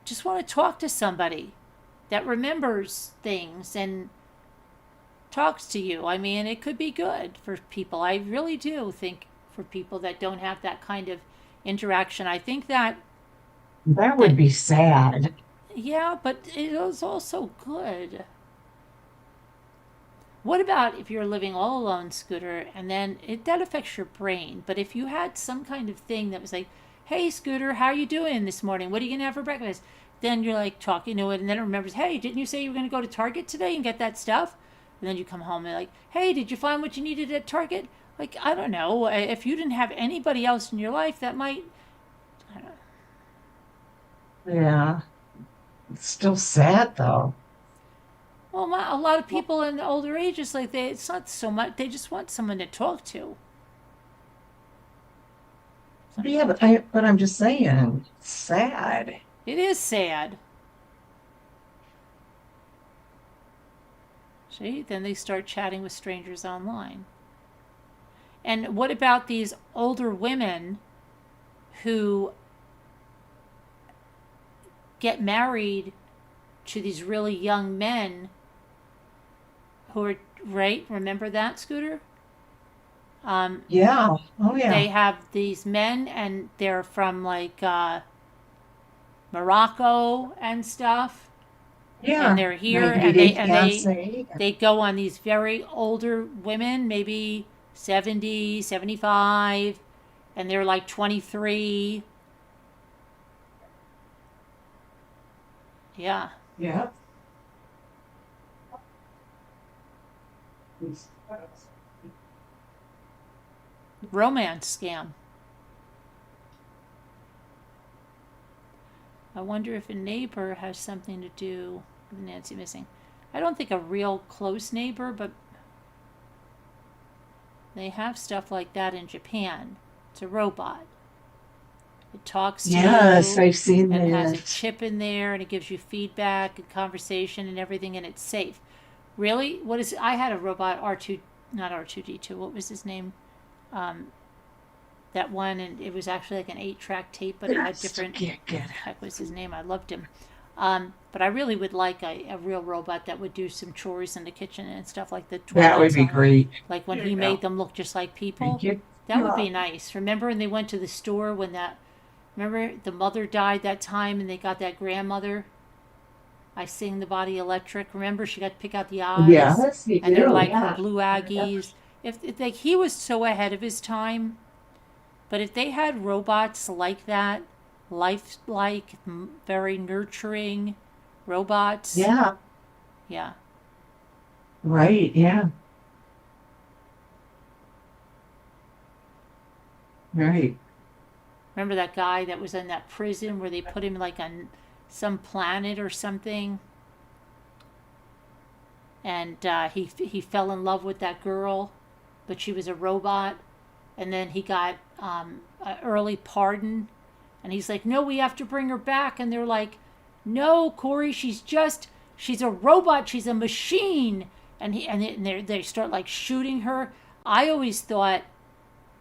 [SPEAKER 1] just want to talk to somebody that remembers things and talks to you. I mean, it could be good for people. I really do think for people that don't have that kind of interaction. I think that
[SPEAKER 2] would be sad.
[SPEAKER 1] Yeah, but it is also good. What about if you're living all alone, Scooter, and then that affects your brain. But if you had some kind of thing that was like, hey, Scooter, how are you doing this morning? What are you going to have for breakfast? Then you're like talking to it, and then it remembers, hey, didn't you say you were going to go to Target today and get that stuff? And then you come home and like, hey, did you find what you needed at Target? Like, I don't know. If you didn't have anybody else in your life, that might, I don't know.
[SPEAKER 2] Yeah. It's still sad, though.
[SPEAKER 1] Well, a lot of people in the older ages, like it's not so much. They just want someone to talk to.
[SPEAKER 2] Yeah, but I'm just saying, it's sad.
[SPEAKER 1] It is sad. See, then they start chatting with strangers online. And what about these older women who get married to these really young men who are, right? Remember that, Scooter?
[SPEAKER 2] Yeah. Oh, yeah.
[SPEAKER 1] They have these men and they're from like Morocco and stuff.
[SPEAKER 2] Yeah.
[SPEAKER 1] And they're here and they go on these very older women, maybe 70, 75, and they're like 23. Yeah.
[SPEAKER 2] Yeah.
[SPEAKER 1] Romance scam. I wonder if a neighbor has something to do with Nancy missing. I don't think a real close neighbor, but They have stuff like that in Japan. It's a robot. It talks to
[SPEAKER 2] Yes,
[SPEAKER 1] you
[SPEAKER 2] I've seen
[SPEAKER 1] and has a
[SPEAKER 2] that.
[SPEAKER 1] chip in there and it gives you feedback and conversation and everything and it's safe. Really? What is it? I had a robot R2, not R2D2. What was his name? That one, and it was actually like an 8-track tape, but it had different.
[SPEAKER 2] Can't get it.
[SPEAKER 1] Heck was his name? I loved him. But I really would like a real robot that would do some chores in the kitchen and stuff like the
[SPEAKER 2] That would
[SPEAKER 1] Twilight
[SPEAKER 2] be
[SPEAKER 1] Zone.
[SPEAKER 2] great.
[SPEAKER 1] Like when
[SPEAKER 2] Here
[SPEAKER 1] he
[SPEAKER 2] you
[SPEAKER 1] made
[SPEAKER 2] go.
[SPEAKER 1] them look just like people.
[SPEAKER 2] Thank you.
[SPEAKER 1] That would be nice. Remember when they went to the store when remember the mother died that time and they got that grandmother? I Sing the Body Electric. Remember she got to pick out the eyes?
[SPEAKER 2] Yes, you
[SPEAKER 1] And they're
[SPEAKER 2] do,
[SPEAKER 1] like
[SPEAKER 2] yeah.
[SPEAKER 1] her blue Aggies. If like he was so ahead of his time, but if they had robots like that, lifelike, very nurturing robots,
[SPEAKER 2] Yeah,
[SPEAKER 1] yeah.
[SPEAKER 2] right, yeah. Right.
[SPEAKER 1] Remember that guy that was in that prison where they put him like on some planet or something, and he fell in love with that girl, but she was a robot, and then he got an early pardon, and he's like, no, we have to bring her back, and they're like, no, Corey, she's a robot, she's a machine, and they start like shooting her. I always thought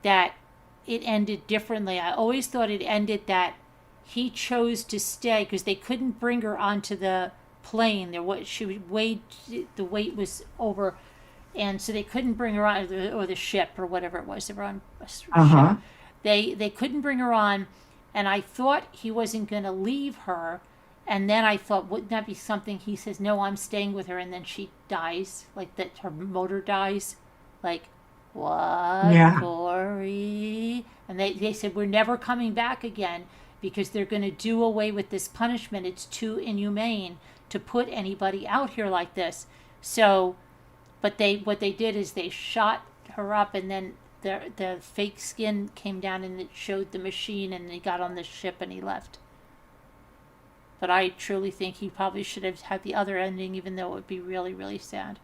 [SPEAKER 1] that it ended differently. I always thought it ended that he chose to stay because they couldn't bring her onto the plane. The weight was over, and so they couldn't bring her on, or the ship or whatever it was. They were on a ship.
[SPEAKER 2] Uh-huh.
[SPEAKER 1] They couldn't bring her on, and I thought he wasn't going to leave her. And then I thought, wouldn't that be something? He says, no, I'm staying with her, and then she dies, like that her motor dies, like. What,
[SPEAKER 2] Yeah.
[SPEAKER 1] Corey? And they said, we're never coming back again because they're going to do away with this punishment. It's too inhumane to put anybody out here like this. So, but what they did is they shot her up, and then the fake skin came down and it showed the machine, and he got on the ship and he left. But I truly think he probably should have had the other ending, even though it would be really, really sad.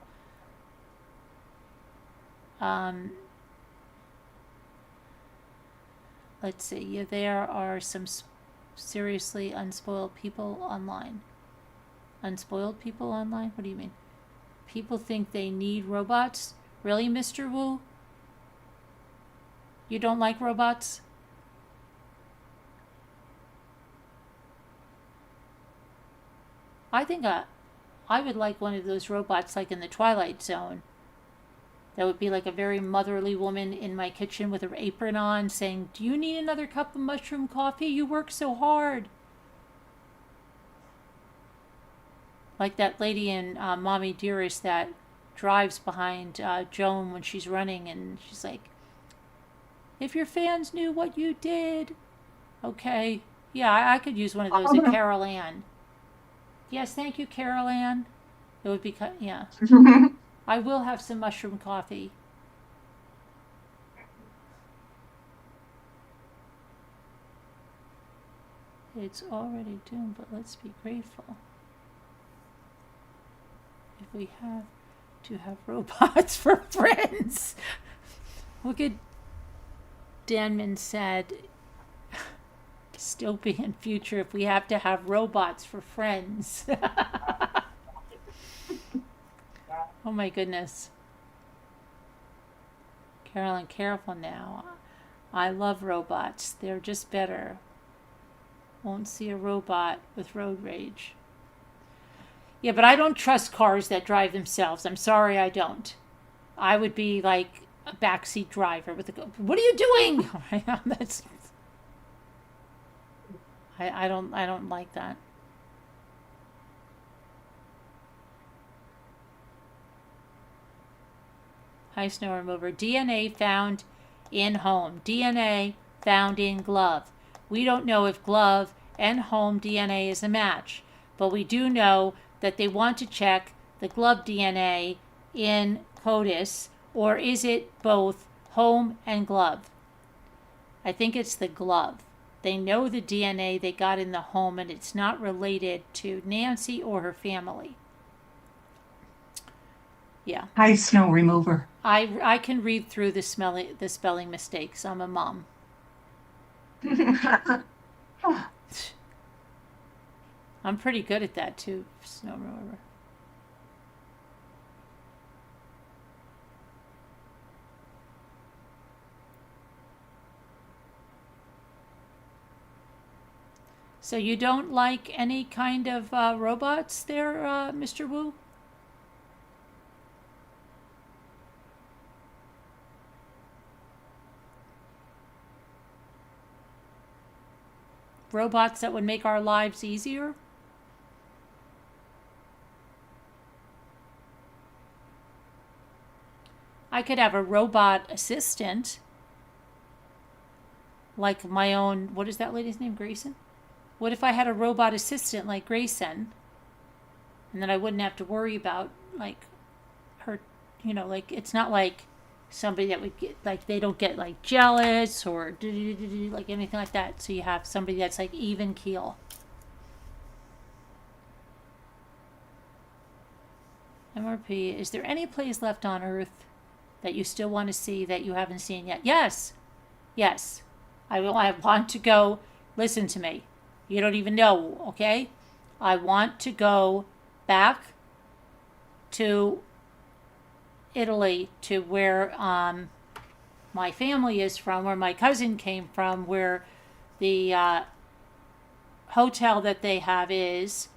[SPEAKER 1] Let's see. Yeah, there are some seriously unspoiled people online. Unspoiled people online? What do you mean? People think they need robots? Really, Mr. Wu? You don't like robots? I think I would like one of those robots like in the Twilight Zone. That would be like a very motherly woman in my kitchen with her apron on saying, do you need another cup of mushroom coffee? You work so hard. Like that lady in Mommy Dearest that drives behind Joan when she's running, and she's like, if your fans knew what you did. Okay. Yeah, I could use one of those at Carol Ann. Yes, thank you, Carol Ann. It would be, yeah. I will have some mushroom coffee. It's already doomed, but let's be grateful. If we have to have robots for friends. Look at Danman said, dystopian future if we have to have robots for friends. Oh my goodness. Carolyn, careful now. I love robots. They're just better. Won't see a robot with road rage. Yeah, but I don't trust cars that drive themselves. I'm sorry, I don't. I would be like a backseat driver with what are you doing? That's. I don't like that. Hi, snow remover. DNA found in home. DNA found in glove. We don't know if glove and home DNA is a match, but we do know that they want to check the glove DNA in CODIS, or is it both home and glove? I think it's the glove. They know the DNA they got in the home, and it's not related to Nancy or her family. Yeah.
[SPEAKER 2] Hi, snow remover.
[SPEAKER 1] I can read through the spelling mistakes. I'm a mom. I'm pretty good at that too, snow remover. So you don't like any kind of robots there, Mr. Wu? Robots that would make our lives easier? I could have a robot assistant, like my own, what is that lady's name, Grayson? What if I had a robot assistant like Grayson, and then I wouldn't have to worry about, like, her, like, it's not like somebody that would get, like, they don't get, like, jealous or like anything like that. So you have somebody that's, like, even keel. MRP, is there any place left on Earth that you still want to see that you haven't seen yet? Yes. Yes. I want to go. Listen to me. You don't even know, okay? I want to go back to Italy, to where my family is from, where my cousin came from, where the hotel that they have is,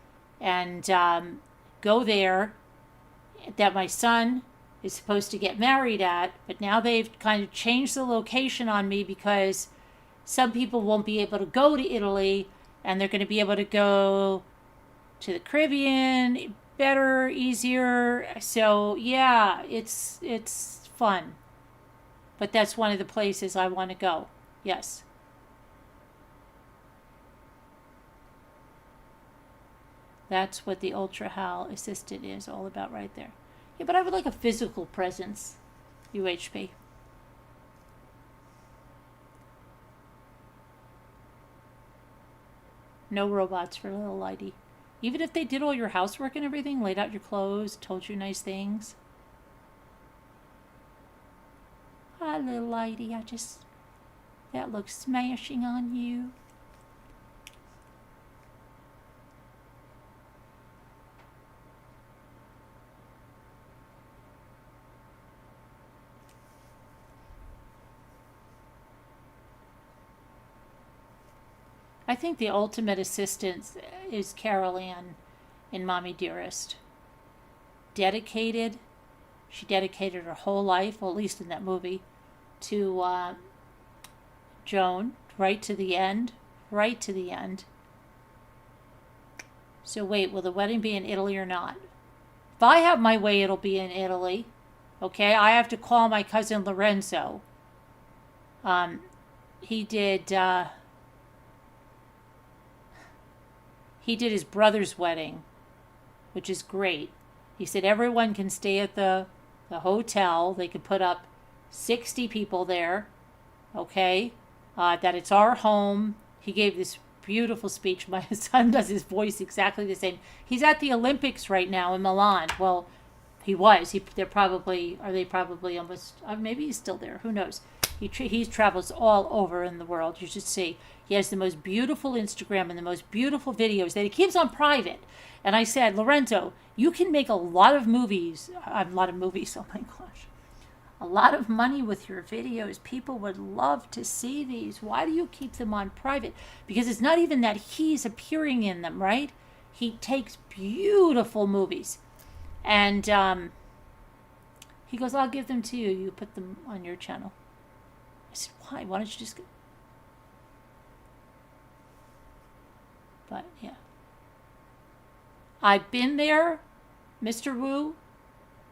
[SPEAKER 1] and go there, that my son is supposed to get married at, but now they've kind of changed the location on me because some people won't be able to go to Italy, and they're going to be able to go to the Caribbean better, easier. So yeah, it's fun. But that's one of the places I want to go. Yes. That's what the Ultra HAL Assistant is all about right there. Yeah, but I would like a physical presence, UHP. No robots for little lady. Even if they did all your housework and everything, laid out your clothes, told you nice things. Hi, little lady, that looks smashing on you. I think the ultimate assistant is Carol Ann in Mommy Dearest. Dedicated. She dedicated her whole life, well, at least in that movie, to Joan, right to the end. Right to the end. So wait, will the wedding be in Italy or not? If I have my way, it'll be in Italy. Okay, I have to call my cousin Lorenzo. He did his brother's wedding, which is great. He said everyone can stay at the hotel. They could put up 60 people there, okay? That it's our home. He gave this beautiful speech. My son does his voice exactly the same. He's at the Olympics right now in Milan. Well, he was. They probably almost, maybe he's still there. Who knows? He travels all over in the world. You should see. He has the most beautiful Instagram and the most beautiful videos that he keeps on private. And I said, Lorenzo, you can make a lot of movies. Oh my gosh. A lot of money with your videos. People would love to see these. Why do you keep them on private? Because it's not even that he's appearing in them, right? He takes beautiful movies. And he goes, I'll give them to you. You put them on your channel. I said, why? Why don't you just... But, yeah. I've been there, Mr. Wu,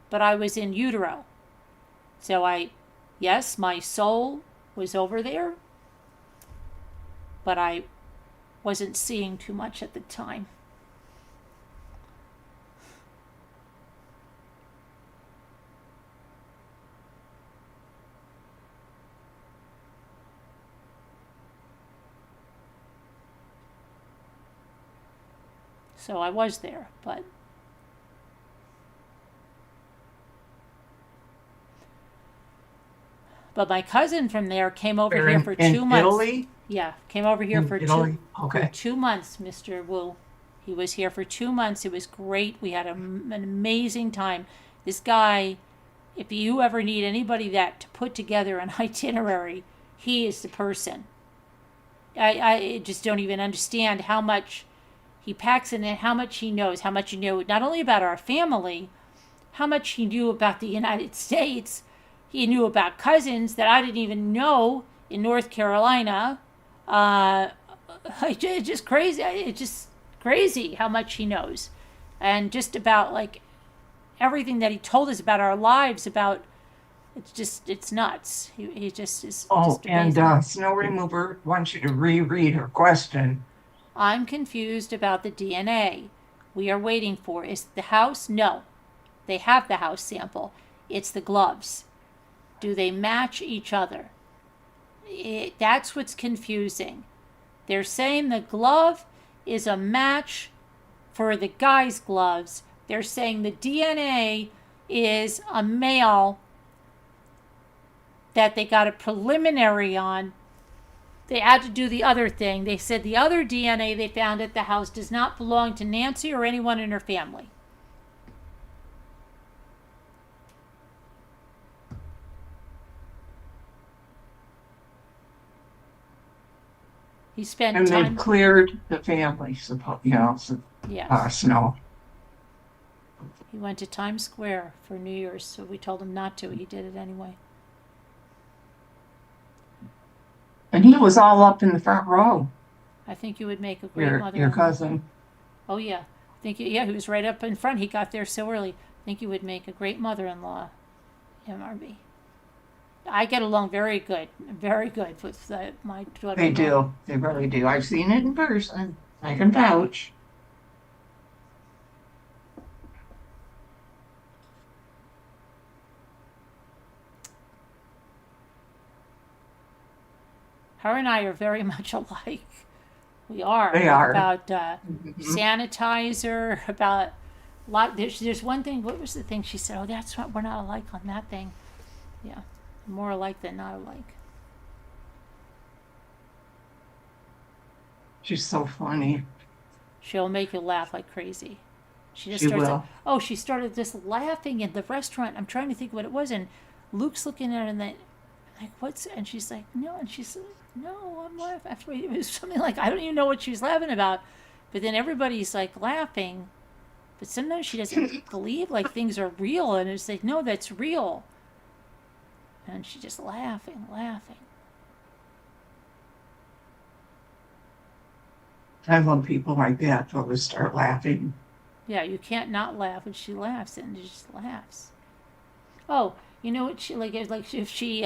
[SPEAKER 1] but I was in utero. So yes, my soul was over there, but I wasn't seeing too much at the time. So I was there, but But my cousin from there came over
[SPEAKER 2] Where
[SPEAKER 1] here
[SPEAKER 2] in-
[SPEAKER 1] for
[SPEAKER 2] in
[SPEAKER 1] 2 months.
[SPEAKER 2] Italy?
[SPEAKER 1] Yeah, came over here
[SPEAKER 2] In
[SPEAKER 1] for
[SPEAKER 2] Italy?
[SPEAKER 1] for
[SPEAKER 2] Okay.
[SPEAKER 1] 2 months, Mr. Wu. He was here for 2 months. It was great. We had an amazing time. This guy, if you ever need anybody that to put together an itinerary, he is the person. I just don't even understand how much he packs in it, how much he knows, how much he knew not only about our family, how much he knew about the United States. He knew about cousins that I didn't even know in North Carolina. It's just crazy. It's just crazy how much he knows. And just about like everything that he told us about our lives, about it's nuts. He just is.
[SPEAKER 2] Oh,
[SPEAKER 1] just amazing.
[SPEAKER 2] and Snow Remover wants you to reread her question.
[SPEAKER 1] I'm confused about the DNA we are waiting for. Is the house? No. They have the house sample. It's the gloves. Do they match each other? That's what's confusing. They're saying the glove is a match for the guy's gloves. They're saying the DNA is a male that they got a preliminary on. They had to do the other thing. They said the other DNA they found at the house does not belong to Nancy or anyone in her family. He spent
[SPEAKER 2] And
[SPEAKER 1] time.
[SPEAKER 2] they've cleared the family,
[SPEAKER 1] Yeah.
[SPEAKER 2] Snow.
[SPEAKER 1] He went to Times Square for New Year's, so we told him not to. He did it anyway.
[SPEAKER 2] And he was all up in the front row,
[SPEAKER 1] I think you would make a great
[SPEAKER 2] your
[SPEAKER 1] mother-in-law.
[SPEAKER 2] cousin.
[SPEAKER 1] Oh yeah, yeah, he was right up in front. He got there so early. I think you would make a great mother-in-law, MRB. I get along very good with my daughter.
[SPEAKER 2] They do. They really do. I've seen it in person. I can vouch.
[SPEAKER 1] Her and I are very much alike. We are.
[SPEAKER 2] They are.
[SPEAKER 1] About
[SPEAKER 2] Mhm.
[SPEAKER 1] sanitizer, about lot. There's one thing. What was the thing she said? Oh, that's what we're not alike on that thing. Yeah, more alike than not alike.
[SPEAKER 2] She's so funny.
[SPEAKER 1] She'll make you laugh like crazy. She just
[SPEAKER 2] She
[SPEAKER 1] starts.
[SPEAKER 2] will.
[SPEAKER 1] Oh, she started just laughing in the restaurant. I'm trying to think what it was, and Luke's looking at her and like, what's? And she's like, no, and she's like, no, I'm laughing. After it was something like I don't even know what she was laughing about, but then everybody's like laughing, but sometimes she doesn't believe like things are real, and it's like, no, that's real, and she's just laughing.
[SPEAKER 2] I love people like that who will start laughing.
[SPEAKER 1] Yeah, you can't not laugh when she laughs, and she just laughs. Oh, you know what? She like if she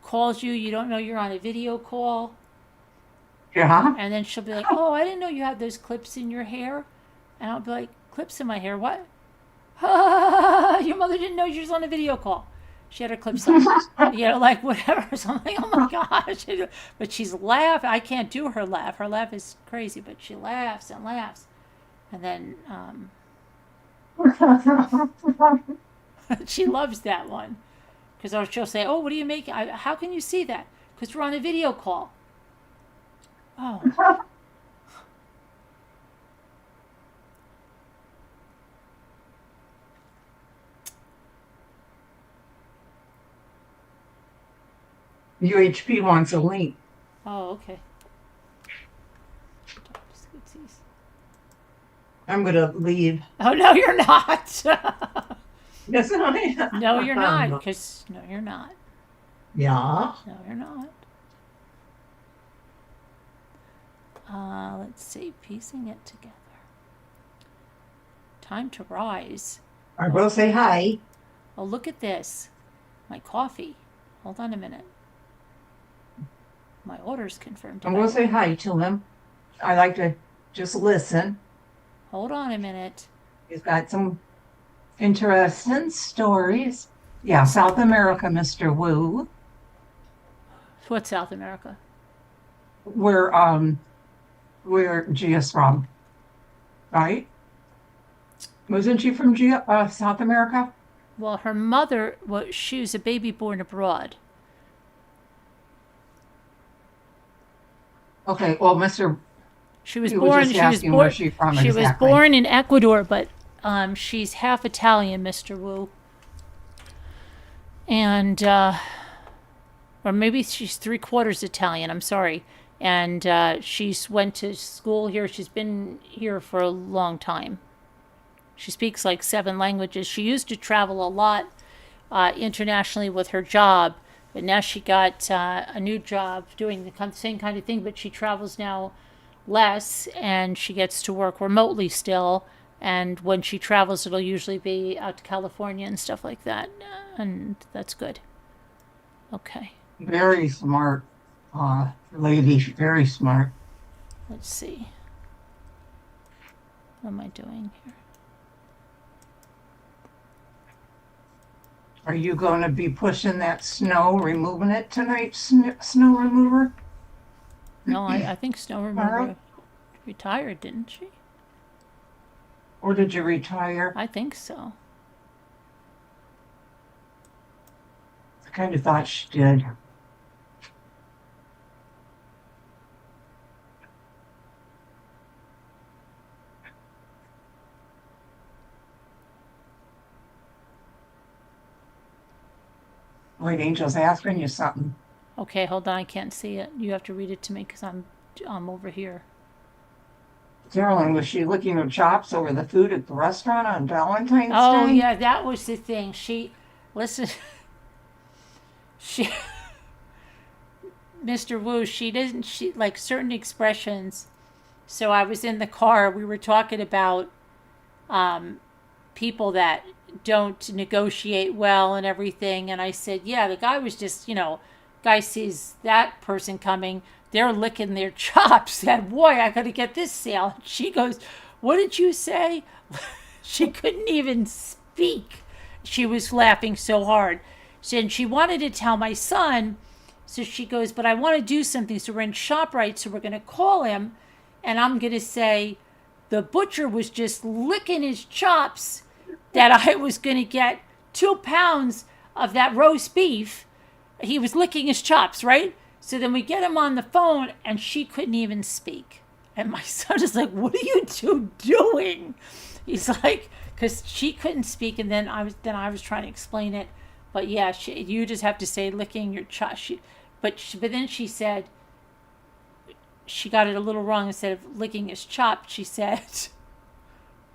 [SPEAKER 1] calls you, you don't know you're on a video call,
[SPEAKER 2] Yeah.
[SPEAKER 1] and then she'll be like, "Oh, I didn't know you had those clips in your hair," and I'll be like, "Clips in my hair? What? Your mother didn't know she was on a video call. She had her clips on, like whatever." So I'm like, "Oh my gosh!" But she's laughing. I can't do her laugh. Her laugh is crazy, but she laughs and laughs, and then she loves that one because she'll say, "Oh, what are you making? How can you see that? Because we're on a video call." Oh.
[SPEAKER 2] UHP wants a link.
[SPEAKER 1] Oh, okay.
[SPEAKER 2] I'm going to leave.
[SPEAKER 1] Oh, no, you're not.
[SPEAKER 2] Yes, I am.
[SPEAKER 1] No, you're not. Because, no, you're not.
[SPEAKER 2] Yeah.
[SPEAKER 1] No, you're not. Let's see. Piecing it together. Time to rise.
[SPEAKER 2] I will say hi.
[SPEAKER 1] Oh, look at this. My coffee. Hold on a minute. My order's confirmed.
[SPEAKER 2] I'm going to say hi to him. I like to just listen.
[SPEAKER 1] Hold on a minute.
[SPEAKER 2] He's got some interesting stories. Yeah, South America, Mr. Wu.
[SPEAKER 1] What's South America?
[SPEAKER 2] Where Gia's from, right? Wasn't she from South America?
[SPEAKER 1] Well, her mother, she was a baby born abroad.
[SPEAKER 2] Okay, well, Mr.
[SPEAKER 1] She was
[SPEAKER 2] He was
[SPEAKER 1] born.
[SPEAKER 2] just asking where she's from
[SPEAKER 1] She was
[SPEAKER 2] exactly.
[SPEAKER 1] born in Ecuador, but she's half Italian, Mr. Wu, and or maybe she's 3/4 Italian. I'm sorry, and she's went to school here. She's been here for a long time. She speaks like 7 languages. She used to travel a lot internationally with her job, but now she got a new job doing the same kind of thing, but she travels now less, and she gets to work remotely still. And when she travels, it'll usually be out to California and stuff like that, and that's good. Okay,
[SPEAKER 2] Very smart lady, very smart.
[SPEAKER 1] let's see. What am I doing here?
[SPEAKER 2] Are you going to be pushing that snow, removing it tonight, snow remover?
[SPEAKER 1] No, I think Snow Remover retired, didn't she?
[SPEAKER 2] Or did you retire?
[SPEAKER 1] I think so.
[SPEAKER 2] I kind of thought she did. Wait, Angel's asking you something.
[SPEAKER 1] Okay, hold on. I can't see it. You have to read it to me because I'm over here.
[SPEAKER 2] Carolyn, was she licking her chops over the food at the restaurant on Valentine's
[SPEAKER 1] Oh
[SPEAKER 2] Day?
[SPEAKER 1] yeah, that was the thing. Listen, she, Mr. Wu, she like certain expressions. So I was in the car. We were talking about people that don't negotiate well and everything. And I said, yeah, the guy was just, guy sees that person coming. They're licking their chops. And boy, I got to get this sale. She goes, what did you say? She couldn't even speak. She was laughing so hard. And she wanted to tell my son. So she goes, but I want to do something. So we're in ShopRite. So we're going to call him. And I'm going to say, the butcher was just licking his chops that I was going to get 2 pounds of that roast beef. He was licking his chops, right? So then we get him on the phone, and she couldn't even speak. And my son is like, what are you two doing? He's like, because she couldn't speak, and then I was trying to explain it. But yeah, you just have to say licking your chops. But then she said, she got it a little wrong. Instead of licking his chops, she said,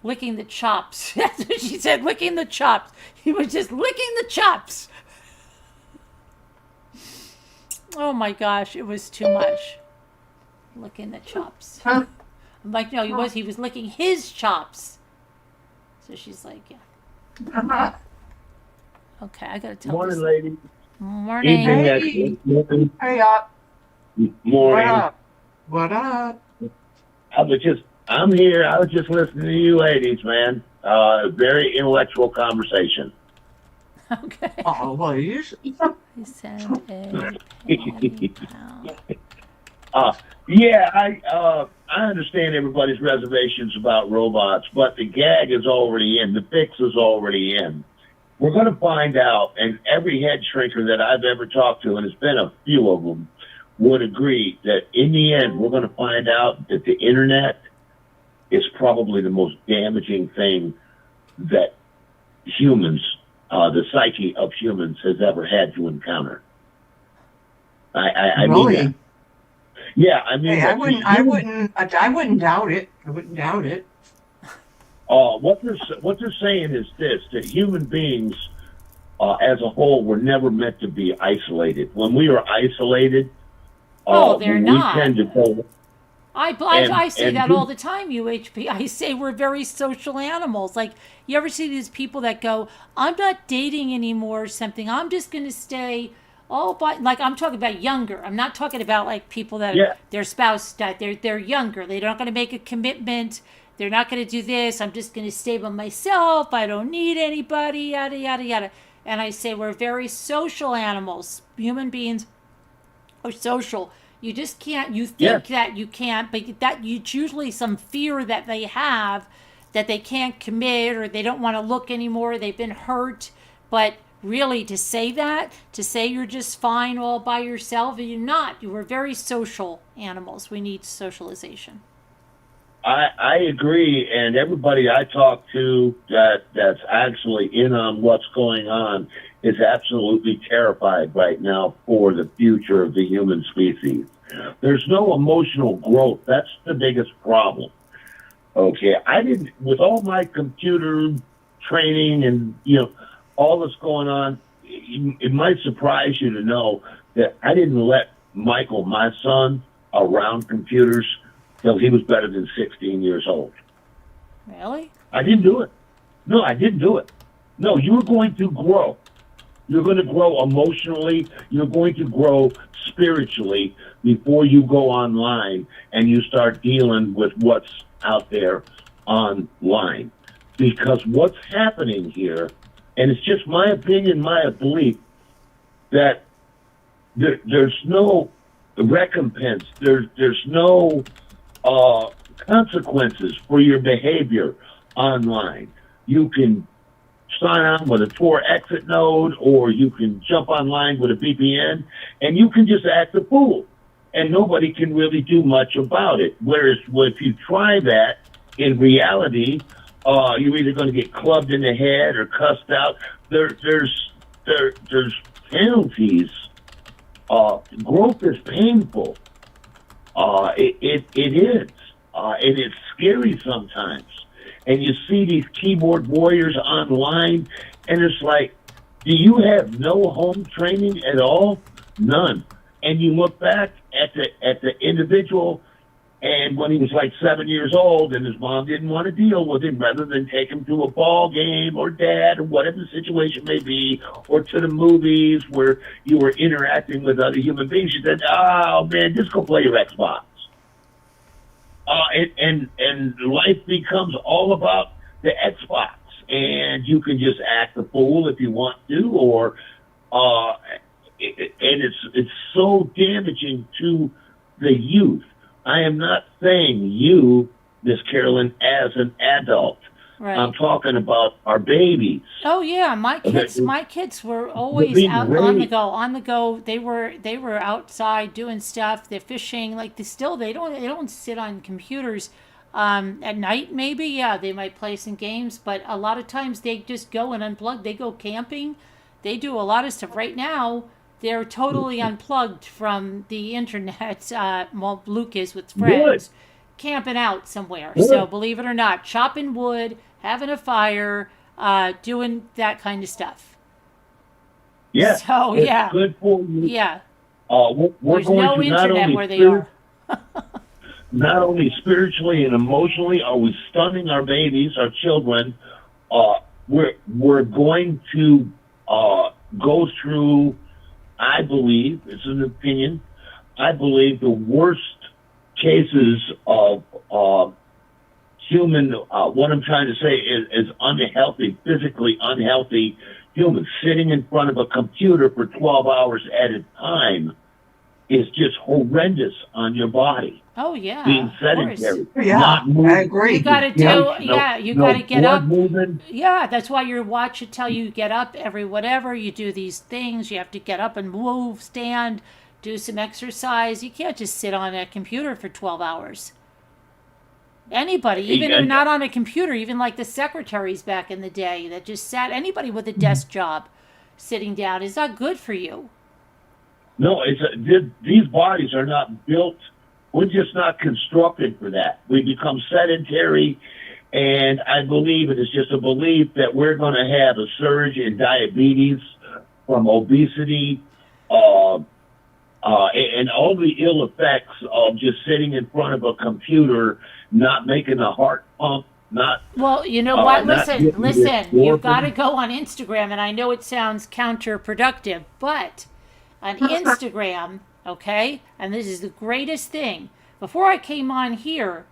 [SPEAKER 1] licking the chops. That's what she said, licking the chops. He was just licking the chops. Oh my gosh, it was too much. Licking the chops.
[SPEAKER 2] Huh?
[SPEAKER 1] I'm like, no, he was licking his chops. So she's like, yeah. Okay, I gotta tell
[SPEAKER 6] Morning,
[SPEAKER 1] this.
[SPEAKER 6] lady.
[SPEAKER 1] Morning.
[SPEAKER 6] Evening,
[SPEAKER 2] Hey.
[SPEAKER 6] actually. Morning.
[SPEAKER 2] Hey up.
[SPEAKER 6] Morning.
[SPEAKER 2] What up? What up?
[SPEAKER 6] I'm here. I was just listening to you ladies, man. Very intellectual conversation.
[SPEAKER 1] Okay.
[SPEAKER 2] Oh, well, you
[SPEAKER 1] He said a pound.
[SPEAKER 6] Yeah, I understand everybody's reservations about robots, but the gag is already in. The fix is already in. We're going to find out, and every head shrinker that I've ever talked to, and it's been a few of them, would agree that in the end, we're going to find out that the internet is probably the most damaging thing that humans, the psyche of humans, has ever had to encounter. I
[SPEAKER 2] really?
[SPEAKER 6] mean that. Yeah, I mean,
[SPEAKER 2] Hey, I wouldn't doubt it. I wouldn't doubt it.
[SPEAKER 6] what they're saying is this: that human beings, as a whole, were never meant to be isolated. When we are isolated,
[SPEAKER 1] they're
[SPEAKER 6] we
[SPEAKER 1] not.
[SPEAKER 6] tend to go.
[SPEAKER 1] I say
[SPEAKER 6] and
[SPEAKER 1] that
[SPEAKER 6] do-
[SPEAKER 1] all the time, UHP. I say we're very social animals. Like, you ever see these people that go, I'm not dating anymore or something. I'm just going to stay all by, like, I'm talking about younger. I'm not talking about, like, people that
[SPEAKER 6] Yeah.
[SPEAKER 1] their spouse died. They're younger. They're not going to make a commitment. They're not going to do this. I'm just going to stay by myself. I don't need anybody, yada, yada, yada. And I say we're very social animals. Human beings are social. You just can't, you think that you can't, but that it's usually some fear that they have that they can't commit or they don't want to look anymore. They've been hurt But really, to say you're just fine all by yourself, you're not. You were very social animals. We need socialization.
[SPEAKER 6] I agree, and everybody I talk to that's actually in on what's going on is absolutely terrified right now for the future of the human species. There's no emotional growth. That's the biggest problem. Okay, I didn't, with all my computer training and, all that's going on, it might surprise you to know that I didn't let Michael, my son, around computers till he was better than 16 years old.
[SPEAKER 1] Really?
[SPEAKER 6] I didn't do it. No, I didn't do it. No, you're going to grow. You're going to grow emotionally. You're going to grow spiritually before you go online and you start dealing with what's out there online. Because what's happening here, and it's just my opinion, my belief, that there's no recompense. There's no consequences for your behavior online. You can sign on with a Tor exit node, or you can jump online with a VPN, and you can just act a fool, and nobody can really do much about it. Whereas if you try that, in reality, you're either going to get clubbed in the head or cussed out. There's penalties. Growth is painful. It is, and it's scary sometimes. And you see these keyboard warriors online, and it's like, do you have no home training at all? None. And you look back at the individual, and when he was like 7 years old, and his mom didn't want to deal with him, rather than take him to a ball game or dad or whatever the situation may be, or to the movies where you were interacting with other human beings, she said, "Oh man, just go play your Xbox." And life becomes all about the Xbox, and you can just act a fool if you want to, or and it's so damaging to the youth. I am not saying you, Miss Carolyn, as an adult.
[SPEAKER 1] Right.
[SPEAKER 6] I'm talking about our babies.
[SPEAKER 1] Oh yeah, my kids were always out on the go. They were outside doing stuff. They're fishing. Like they don't sit on computers. At night maybe, yeah, they might play some games, but a lot of times they just go and unplug. They go camping. They do a lot of stuff. Right now, they're totally unplugged from the internet. Well, Luke is with friends, camping out somewhere.
[SPEAKER 6] Good.
[SPEAKER 1] So believe it or not, chopping wood, having a fire, doing that kind of stuff.
[SPEAKER 6] Yeah.
[SPEAKER 1] So
[SPEAKER 6] it's
[SPEAKER 1] yeah,
[SPEAKER 6] good for you.
[SPEAKER 1] yeah.
[SPEAKER 6] We're
[SPEAKER 1] There's
[SPEAKER 6] going
[SPEAKER 1] no
[SPEAKER 6] to not
[SPEAKER 1] internet
[SPEAKER 6] only
[SPEAKER 1] where they are.
[SPEAKER 6] not only spiritually and emotionally are we stunning our babies, our children. We're going to go through, I believe, it's an opinion, I believe the worst cases of human, what I'm trying to say is unhealthy, physically unhealthy humans sitting in front of a computer for 12 hours at a time is just horrendous on your body.
[SPEAKER 1] Oh yeah,
[SPEAKER 6] Being sedentary,
[SPEAKER 2] Yeah,
[SPEAKER 6] not moving.
[SPEAKER 2] I agree.
[SPEAKER 1] you got to do, you got to get
[SPEAKER 6] blood
[SPEAKER 1] up.
[SPEAKER 6] moving.
[SPEAKER 1] Yeah, that's why your watch should tell you get up every whatever. You do these things. You have to get up and move, stand, do some exercise. You can't just sit on a computer for 12 hours. Anybody, even if not on a computer, even like the secretaries back in the day that just sat, anybody with a desk job sitting down is not good for you.
[SPEAKER 6] No, these bodies are not built. We're just not constructed for that. We become sedentary, and I believe it is just a belief that we're going to have a surge in diabetes from obesity, and all the ill effects of just sitting in front of a computer, not making a heart pump, not.
[SPEAKER 1] Well, you know what? Listen.
[SPEAKER 6] Working.
[SPEAKER 1] You've got to go on Instagram, and I know it sounds counterproductive, but on Instagram, okay, and this is the greatest thing. Before I came on here,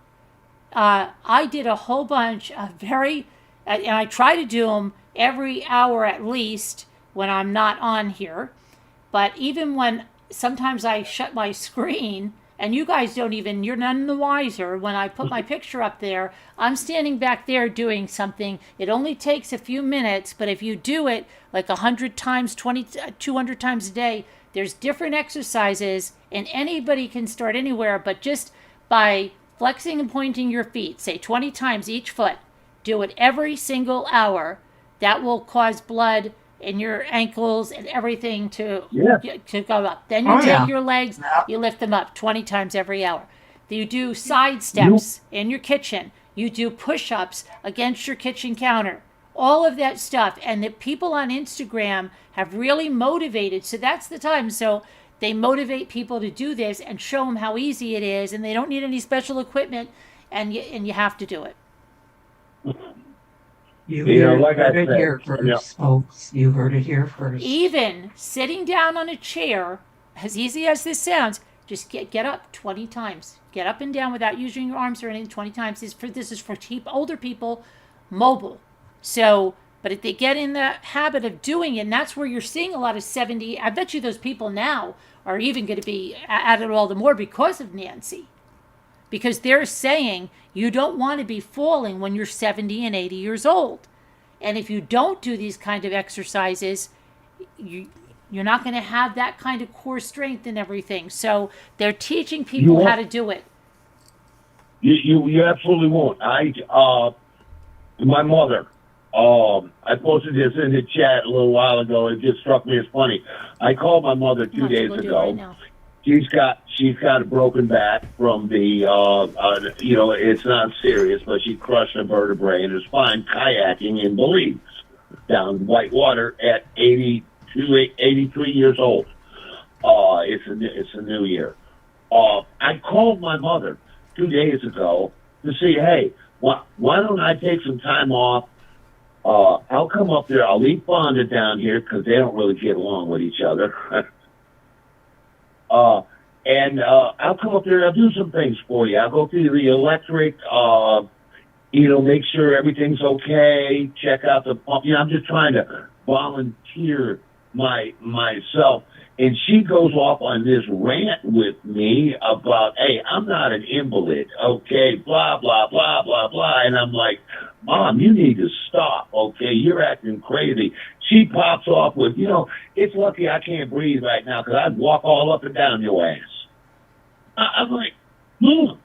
[SPEAKER 1] I did a whole bunch of and I try to do them every hour at least when I'm not on here. But even when sometimes I shut my screen And you guys don't even, you're none the wiser. When I put my picture up there, I'm standing back there doing something. It only takes a few minutes, but if you do it like 100 times, 200 times a day, there's different exercises, and anybody can start anywhere, but just by flexing and pointing your feet, say 20 times each foot, do it every single hour. That will cause blood in your ankles and everything to go up. Then you take your legs, you lift them up 20 times every hour. You do side steps in your kitchen. You do push-ups against your kitchen counter. All of that stuff. And the people on Instagram have really motivated. So that's the time. So they motivate people to do this and show them how easy it is. And they don't need any special equipment. And you have to do it.
[SPEAKER 2] You
[SPEAKER 6] like I
[SPEAKER 2] heard it
[SPEAKER 6] said,
[SPEAKER 2] here first, folks. You heard it here first.
[SPEAKER 1] Even sitting down on a chair, as easy as this sounds, just get up 20 times. Get up and down without using your arms or anything 20 times. This is for older people, mobile. So, but if they get in the habit of doing it, and that's where you're seeing a lot of 70, I bet you those people now are even going to be at it all the more because of Nancy. Because they're saying you don't want to be falling when you're 70 and 80 years old. And if you don't do these kind of exercises, you're not going to have that kind of core strength and everything. So they're teaching people how to do it.
[SPEAKER 6] You absolutely won't. My mother, I posted this in the chat a little while ago. It just struck me as funny. I called my mother 2 days ago. She's got a broken back from the, it's not serious, but she crushed a vertebrae and is fine kayaking in Belize down Whitewater at 83 years old. It's a new year. I called my mother 2 days ago to see, hey, why don't I take some time off? I'll come up there. I'll leave Fonda down here because they don't really get along with each other. And I'll come up there and I'll do some things for you. I'll go through the electric, make sure everything's okay, check out the pump. I'm just trying to volunteer myself. And she goes off on this rant with me about, hey, I'm not an invalid, okay, blah, blah, blah, blah, blah. And I'm like, Mom, you need to stop, okay? You're acting crazy. She pops off with, it's lucky I can't breathe right now because I'd walk all up and down your ass. I'm like, Mom,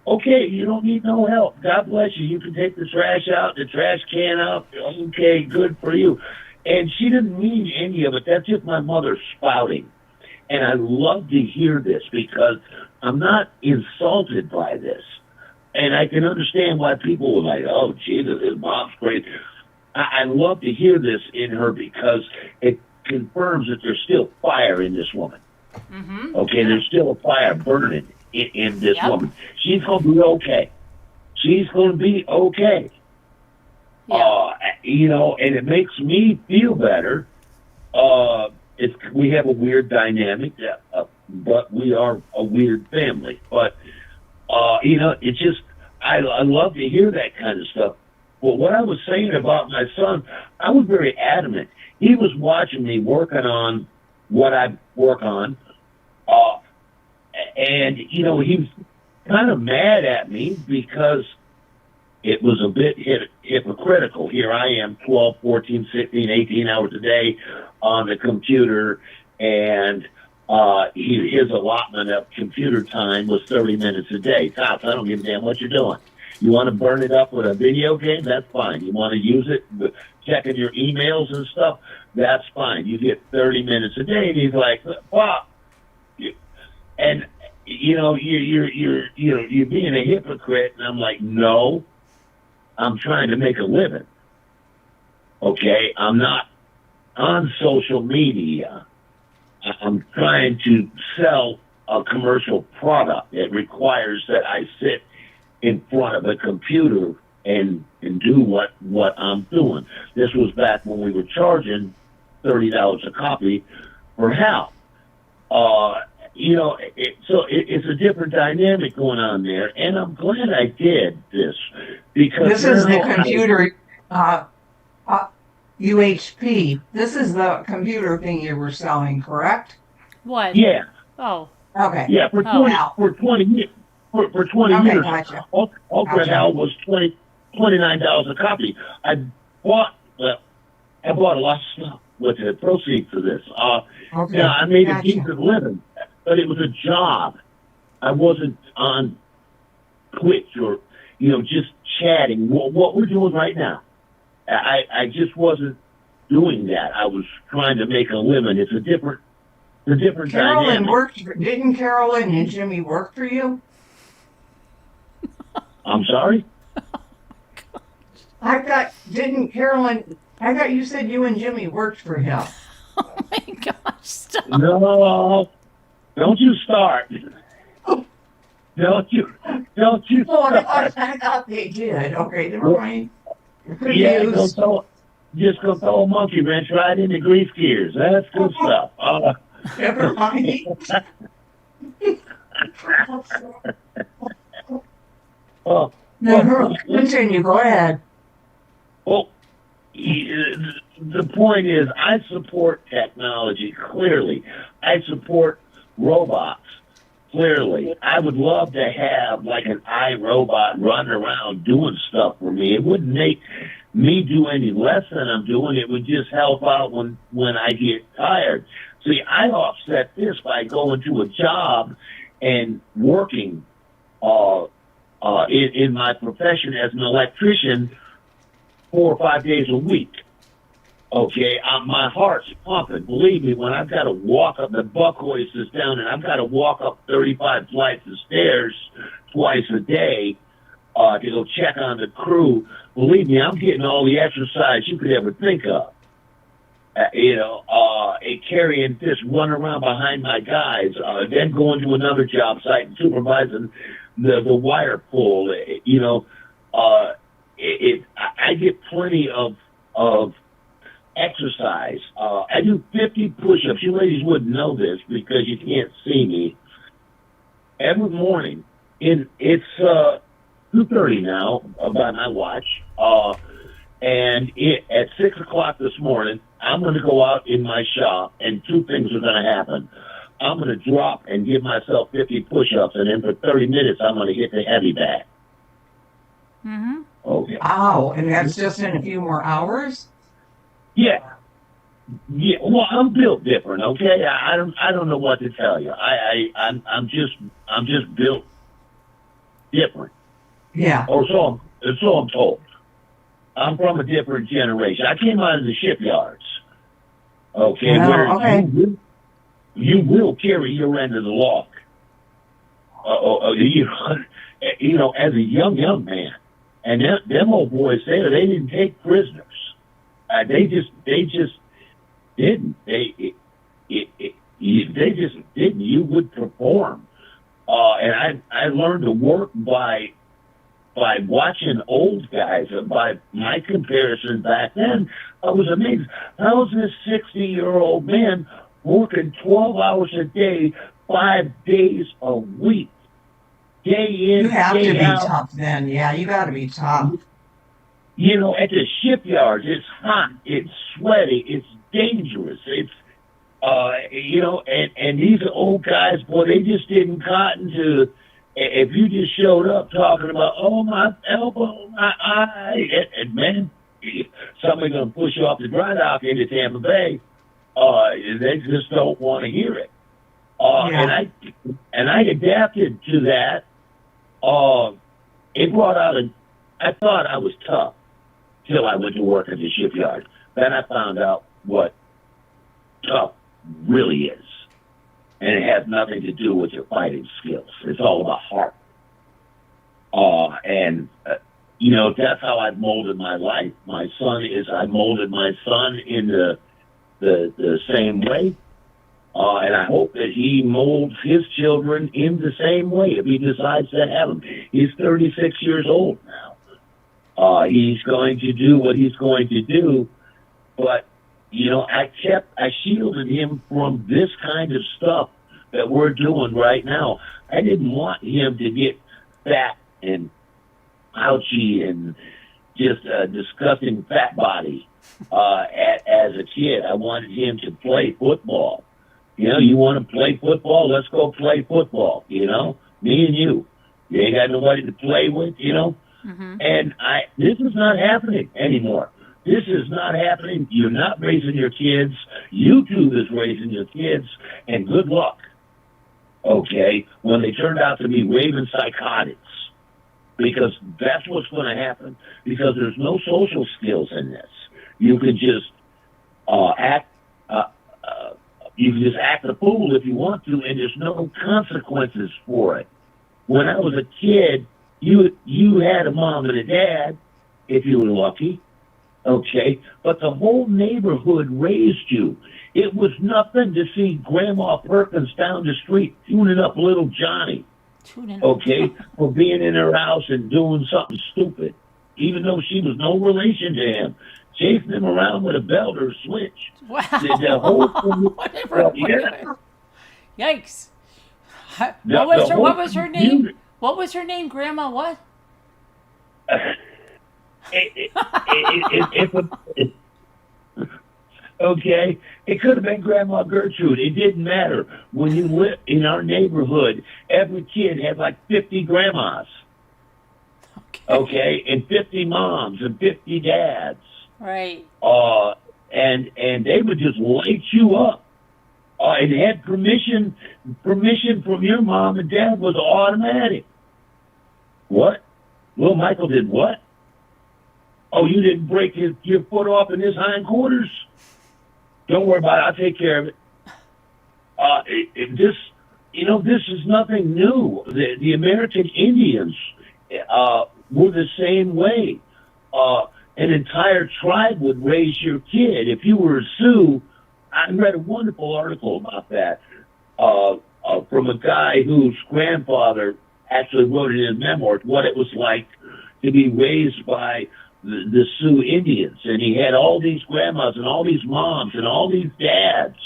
[SPEAKER 6] okay, you don't need no help. God bless you. You can take the trash out, the trash can out. Okay, good for you. And she didn't mean any of it. That's just my mother spouting. And I love to hear this because I'm not insulted by this. And I can understand why people were like, oh, Jesus, his mom's crazy. I love to hear this in her because it confirms that there's still fire in this woman. Mm-hmm. Okay, there's still a fire burning in this woman. She's going to be okay. She's going to be okay. Yeah. And it makes me feel better. We have a weird dynamic, but we are a weird family. But, it's just, I love to hear that kind of stuff. But what I was saying about my son, I was very adamant. He was watching me working on what I work on. And, he was kind of mad at me because it was a bit hypocritical. Here I am 12, 14, 16, 18 hours a day on the computer, and his allotment of computer time was 30 minutes a day. Tops, I don't give a damn what you're doing. You want to burn it up with a video game? That's fine. You want to use it checking your emails and stuff? That's fine. You get 30 minutes a day. And he's like, wow. And, you're being a hypocrite. And I'm like, no. I'm trying to make a living. Okay? I'm not on social media. I'm trying to sell a commercial product. It requires that I sit in front of a computer and do what I'm doing. This was back when we were charging $30 a copy for help. It's a different dynamic going on there, and I'm glad I did this because
[SPEAKER 2] this is the computer UHP. This is the computer thing you were selling, correct?
[SPEAKER 1] What?
[SPEAKER 6] Yeah,
[SPEAKER 1] Oh,
[SPEAKER 2] Okay.
[SPEAKER 6] yeah, for
[SPEAKER 1] Oh.
[SPEAKER 6] 20, for 20 years. For 20
[SPEAKER 2] Okay,
[SPEAKER 6] years,
[SPEAKER 2] gotcha.
[SPEAKER 6] Ultra
[SPEAKER 2] Gotcha.
[SPEAKER 6] Hell was $29 a copy. I bought a lot of stuff with the proceeds of this.
[SPEAKER 2] Okay.
[SPEAKER 6] Yeah, I made a
[SPEAKER 2] Gotcha.
[SPEAKER 6] decent living, but it was a job. I wasn't on Twitch or, just chatting. What we're doing right now. I just wasn't doing that. I was trying to make a living. It's a different
[SPEAKER 2] Carolyn
[SPEAKER 6] dynamic.
[SPEAKER 2] didn't Carolyn and Jimmy work for you?
[SPEAKER 6] I'm sorry?
[SPEAKER 2] I thought you said you and Jimmy worked for him.
[SPEAKER 1] oh my gosh! Stop.
[SPEAKER 6] No, don't you start. Don't you
[SPEAKER 2] Oh,
[SPEAKER 6] start.
[SPEAKER 2] I thought they did. Okay, never mind.
[SPEAKER 6] Yeah,
[SPEAKER 2] Confused.
[SPEAKER 6] just go throw a monkey wrench right into grease gears. That's good stuff.
[SPEAKER 2] Never mind.
[SPEAKER 6] Well,
[SPEAKER 2] Never. Continue. Go ahead.
[SPEAKER 6] well, the point is, I support technology, clearly. I support robots, clearly. I would love to have like an iRobot running around doing stuff for me. It wouldn't make me do any less than I'm doing. It would just help out when I get tired. See, I offset this by going to a job and working in my profession as an electrician 4 or 5 days a week. Okay, my heart's pumping. Believe me, when I've got to walk up, the buck hoist is down, and I've got to walk up 35 flights of stairs twice a day to go check on the crew. Believe me, I'm getting all the exercise you could ever think of. Carrying this, running around behind my guys, then going to another job site and supervising the wire pull. I get plenty of exercise. I do 50 push-ups. You ladies wouldn't know this because you can't see me. Every morning, it's 2:30 now by my watch, and at 6 o'clock this morning, I'm going to go out in my shop, and two things are going to happen. I'm going to drop and give myself 50 push-ups, and then for 30 minutes, I'm going to hit the heavy bag.
[SPEAKER 1] Mm-hmm.
[SPEAKER 6] Okay.
[SPEAKER 2] Wow, and that's just in a few more hours?
[SPEAKER 6] Yeah. Yeah. Well, I'm built different. Okay. I don't know what to tell you. I'm just built different.
[SPEAKER 2] Yeah.
[SPEAKER 6] Or so I'm told. I'm from a different generation. I came out of the shipyards. Okay.
[SPEAKER 2] Well,
[SPEAKER 6] Where
[SPEAKER 2] okay.
[SPEAKER 6] you will carry your end of the log. As a young man. And them old boys there, they didn't take prisoners. They just didn't. They just didn't. You would perform. And I learned to work by watching old guys. By my comparison back then, I was amazed. I was this 60-year-old man working 12 hours a day, 5 days a week. Day in,
[SPEAKER 2] You have to
[SPEAKER 6] day
[SPEAKER 2] be
[SPEAKER 6] out.
[SPEAKER 2] tough then. Yeah, you got to be tough.
[SPEAKER 6] At the shipyards, it's hot, it's sweaty, it's dangerous. It's, and these old guys, boy, they just didn't cotton to, if you just showed up talking about, oh, my elbow, my eye, and man, somebody's going to push you off the dry dock into Tampa Bay. They just don't want to hear it.
[SPEAKER 2] Yeah.
[SPEAKER 6] And I adapted to that. It brought out I thought I was tough till I went to work at the shipyard. Then I found out what tough really is. And it has nothing to do with your fighting skills. It's all about heart. That's how I've molded my life. I molded my son in the same way. And I hope that he molds his children in the same way if he decides to have them. He's 36 years old now. He's going to do what he's going to do. But, I shielded him from this kind of stuff that we're doing right now. I didn't want him to get fat and pouchy and just a disgusting fat body as a kid. I wanted him to play football. You know, you want to play football? Let's go play football. You know, me and you. You ain't got nobody to play with. You know, and this is not happening anymore. This is not happening. You're not raising your kids. YouTube is raising your kids, and good luck. Okay, when they turned out to be raving psychotics, because that's what's going to happen. Because there's no social skills in this. You can just act. You can just act a fool if you want to, and there's no consequences for it. When I was a kid, you had a mom and a dad, if you were lucky. Okay, but the whole neighborhood raised you. It was nothing to see Grandma Perkins down the street tuning up little Johnny, okay, for being in her house and doing something stupid, even though she was no relation to him, chasing him around with a belt or a switch.
[SPEAKER 1] Wow.
[SPEAKER 6] The whole thing,
[SPEAKER 1] Whatever.
[SPEAKER 6] yeah.
[SPEAKER 1] Yikes.
[SPEAKER 6] The
[SPEAKER 1] What was her name?
[SPEAKER 6] community-
[SPEAKER 1] What was her name? Grandma what?
[SPEAKER 6] Okay, it could have been Grandma Gertrude. It didn't matter. When you lived in our neighborhood, every kid had like 50 grandmas. Okay, and 50 moms and 50 dads.
[SPEAKER 1] Right.
[SPEAKER 6] And they would just light you up. And had permission from your mom and dad was automatic. What? Little Michael did what? Oh, you didn't break your foot off in his hindquarters? Don't worry about it. I'll take care of it. This is nothing new. The American Indians were the same way. An entire tribe would raise your kid. If you were a Sioux, I read a wonderful article about that from a guy whose grandfather actually wrote in his memoirs what it was like to be raised by the Sioux Indians, and he had all these grandmas and all these moms and all these dads,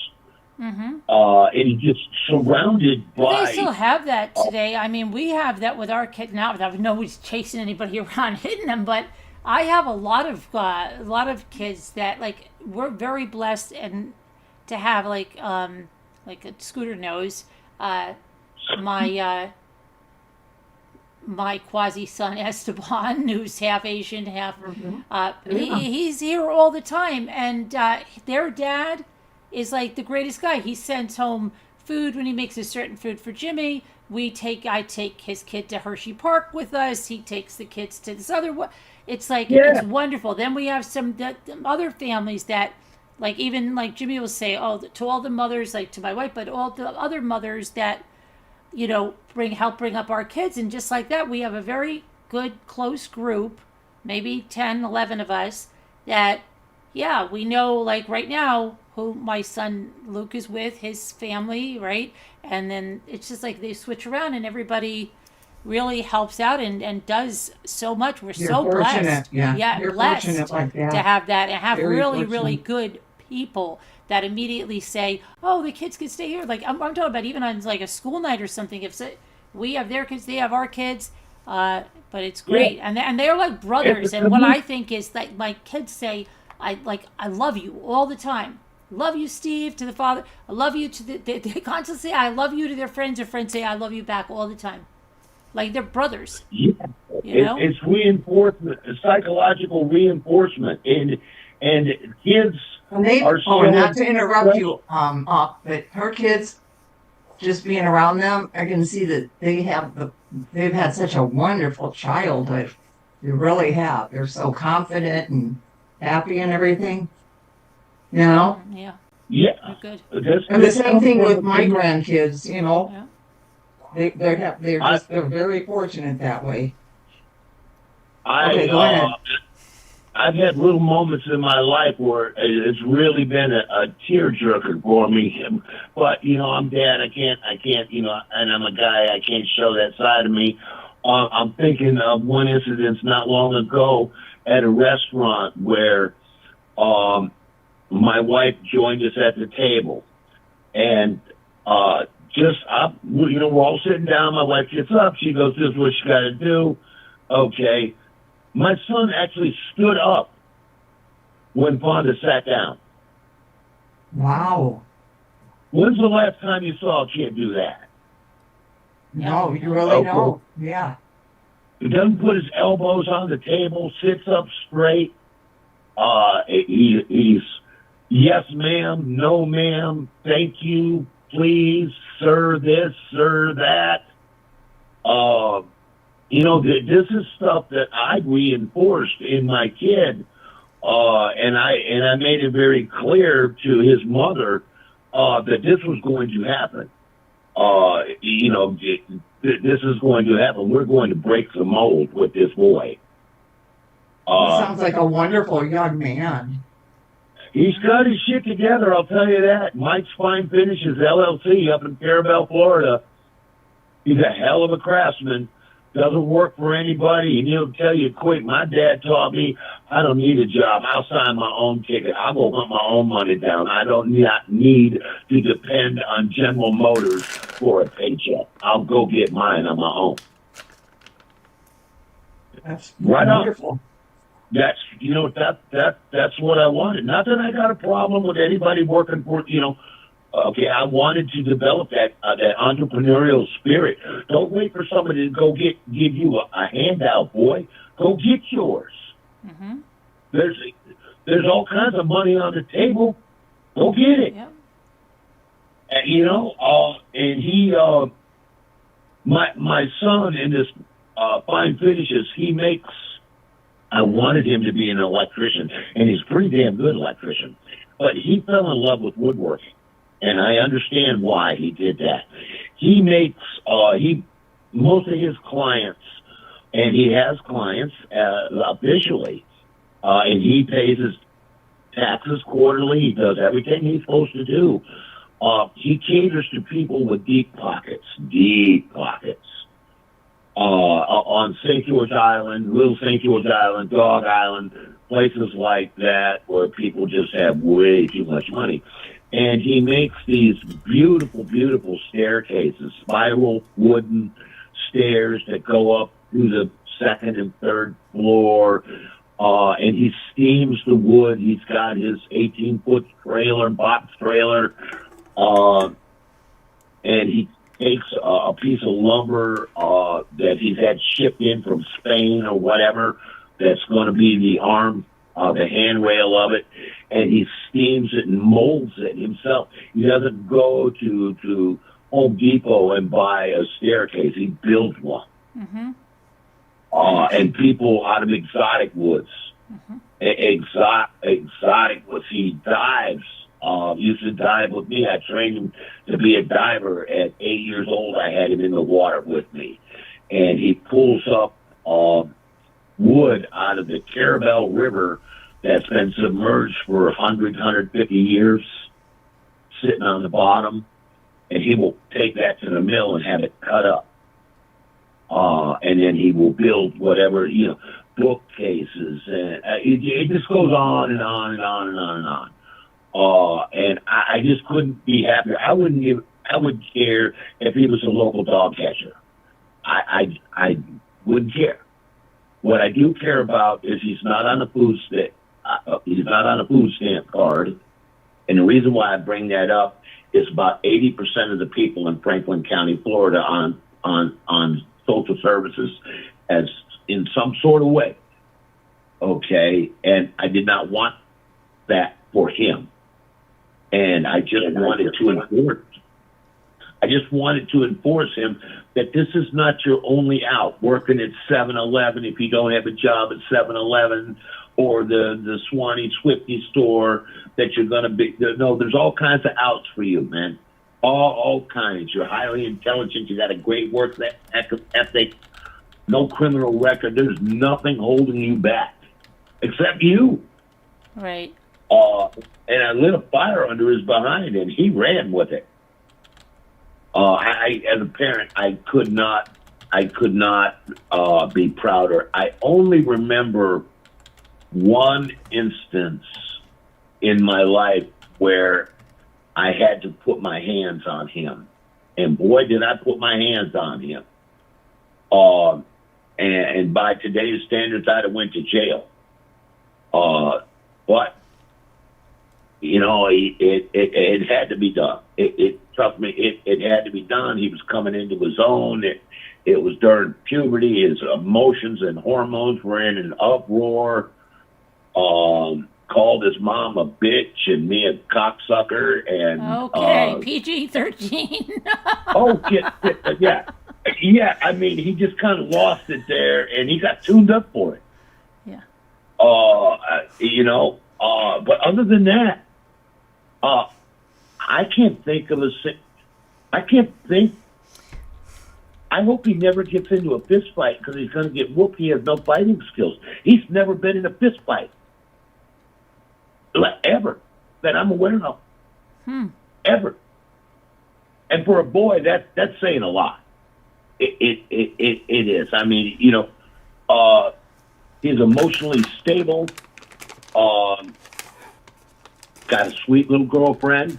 [SPEAKER 6] and he just surrounded by.
[SPEAKER 1] They still have that today. I mean, we have that with our kids now. Nobody's chasing anybody around hitting them, but I have a lot of kids that like we're very blessed and to have like a Scooter knows my quasi son Esteban, who's half Asian, half he's here all the time, and their dad is like the greatest guy. He sends home food when he makes a certain food for Jimmy. I take his kid to Hershey Park with us. He takes the kids to this other one. It's like it's wonderful. Then we have some other families that like even like Jimmy will say, to all the mothers, like to my wife, but all the other mothers that help bring up our kids. And just like that, we have a very good, close group, maybe 10, 11 of us that, we know like right now who my son Luke is with, his family, right? And then it's just like they switch around and everybody really helps out and does so much. We're so blessed.
[SPEAKER 2] You're
[SPEAKER 1] Blessed
[SPEAKER 2] fortunate like that.
[SPEAKER 1] to have that and have
[SPEAKER 2] Very
[SPEAKER 1] really,
[SPEAKER 2] fortunate.
[SPEAKER 1] really good people that immediately say, "Oh, the kids can stay here." Like I'm talking about even on like a school night or something. If we have their kids, they have our kids. But it's great, and they're like brothers. And what I think is that my kids say, "I love you all the time. Love you, Steve," to the father. I love you to they constantly say, "I love you" to their friends. Their friends say, "I love you" back all the time. Like they're brothers.
[SPEAKER 6] Yeah, it's reinforcement, psychological reinforcement, and kids.
[SPEAKER 2] And they,
[SPEAKER 6] are so
[SPEAKER 2] not to interrupt you, but her kids, just being around them, I can see that they've had such a wonderful childhood. They really have. They're so confident and happy and everything.
[SPEAKER 1] Yeah.
[SPEAKER 6] Yeah.
[SPEAKER 1] Good.
[SPEAKER 2] And the same thing with my grandkids. They're very fortunate that way. Okay, go ahead.
[SPEAKER 6] I've had little moments in my life where it's really been a tearjerker for me. But, I'm dad. I can't, and I'm a guy. I can't show that side of me. I'm thinking of one incident not long ago at a restaurant where my wife joined us at the table. And we're all sitting down. My wife gets up. She goes, "This is what you got to do." Okay. My son actually stood up when Fonda sat down.
[SPEAKER 2] Wow.
[SPEAKER 6] When's the last time you saw a kid do that?
[SPEAKER 2] No, you really
[SPEAKER 6] Okay.
[SPEAKER 2] don't. Yeah.
[SPEAKER 6] He doesn't put his elbows on the table, sits up straight. He's yes, ma'am, no, ma'am, thank you, please, sir, this, sir, that. You know, this is stuff that I reinforced in my kid, and I made it very clear to his mother that this was going to happen. You know, this is going to happen. We're going to break the mold with this boy.
[SPEAKER 2] He sounds like a wonderful young man.
[SPEAKER 6] He's got his shit together, I'll tell you that. Mike's Fine Finishes LLC up in Carabel, Florida. He's a hell of a craftsman. Doesn't work for anybody, and he'll tell you quick. My dad taught me I don't need a job. I'll sign my own ticket. I'll go put my own money down. I don't not need to depend on General Motors for a paycheck. I'll go get mine on my own.
[SPEAKER 2] That's
[SPEAKER 6] Right on.
[SPEAKER 2] wonderful.
[SPEAKER 6] That's, you know, that's what I wanted. Not that I got a problem with anybody working for, you know. Okay, I wanted to develop that entrepreneurial spirit. Don't wait for somebody to go give you a handout, boy. Go get yours.
[SPEAKER 1] Mm-hmm.
[SPEAKER 6] There's all kinds of money on the table. Go get it.
[SPEAKER 1] Yep.
[SPEAKER 6] And, you know, and he, my son in this Fine Finishes, he makes. I wanted him to be an electrician, and he's a pretty damn good electrician. But he fell in love with woodworking. And I understand why he did that. He makes, most of his clients, and he has clients officially, and he pays his taxes quarterly. He does everything he's supposed to do. He caters to people with deep pockets. On St. George Island, Little St. George Island, Dog Island, places like that where people just have way too much money. And he makes these beautiful, beautiful staircases, spiral wooden stairs that go up to the second and third floor. And he steams the wood. He's got his 18-foot trailer, box trailer. And he takes a piece of lumber that he's had shipped in from Spain or whatever that's going to be the arm, the handrail of it, and he steams it and molds it himself. He doesn't go to Home Depot and buy a staircase. He builds one.
[SPEAKER 1] Mm-hmm.
[SPEAKER 6] And people out of exotic woods.
[SPEAKER 1] Mm-hmm.
[SPEAKER 6] Exotic woods. He dives. Used to dive with me. I trained him to be a diver at 8 years old. I had him in the water with me. And he pulls up wood out of the Carabel River that's been submerged for 150 years, sitting on the bottom. And he will take that to the mill and have it cut up. And then he will build whatever, you know, bookcases. And it just goes on and on and on and on and on. And I just couldn't be happier. I would care if he was a local dog catcher. I wouldn't care. What I do care about is he's not on a food stamp card. And the reason why I bring that up is about 80% of the people in Franklin County, Florida on social services as in some sort of way. Okay. And I did not want that for him. And I just wanted to enforce him that this is not your only out. Working at 7-Eleven, if you don't have a job at 7-Eleven, or the Swanee Swifty store, that you're going to be. No, there's all kinds of outs for you, man. All kinds. You're highly intelligent. You got a great work ethic. No criminal record. There's nothing holding you back except you.
[SPEAKER 1] Right.
[SPEAKER 6] And I lit a fire under his behind, and he ran with it. As a parent, I could not be prouder. I only remember one instance in my life where I had to put my hands on him, and boy, did I put my hands on him. And by today's standards, I'd have went to jail. But it had to be done. Trust me, it had to be done. He was coming into his own. It was during puberty. His emotions and hormones were in an uproar. Called his mom a bitch and me a cocksucker. And
[SPEAKER 1] Okay, PG-13.
[SPEAKER 6] yeah. I mean, he just kind of lost it there, and he got tuned up for it.
[SPEAKER 1] Yeah.
[SPEAKER 6] But other than that, I can't think of I hope he never gets into a fist fight because he's going to get whooped. He has no fighting skills. He's never been in a fist fight. Ever. That I'm aware of. Ever. And for a boy, that's saying a lot. It is. I mean, he's emotionally stable. Got a sweet little girlfriend.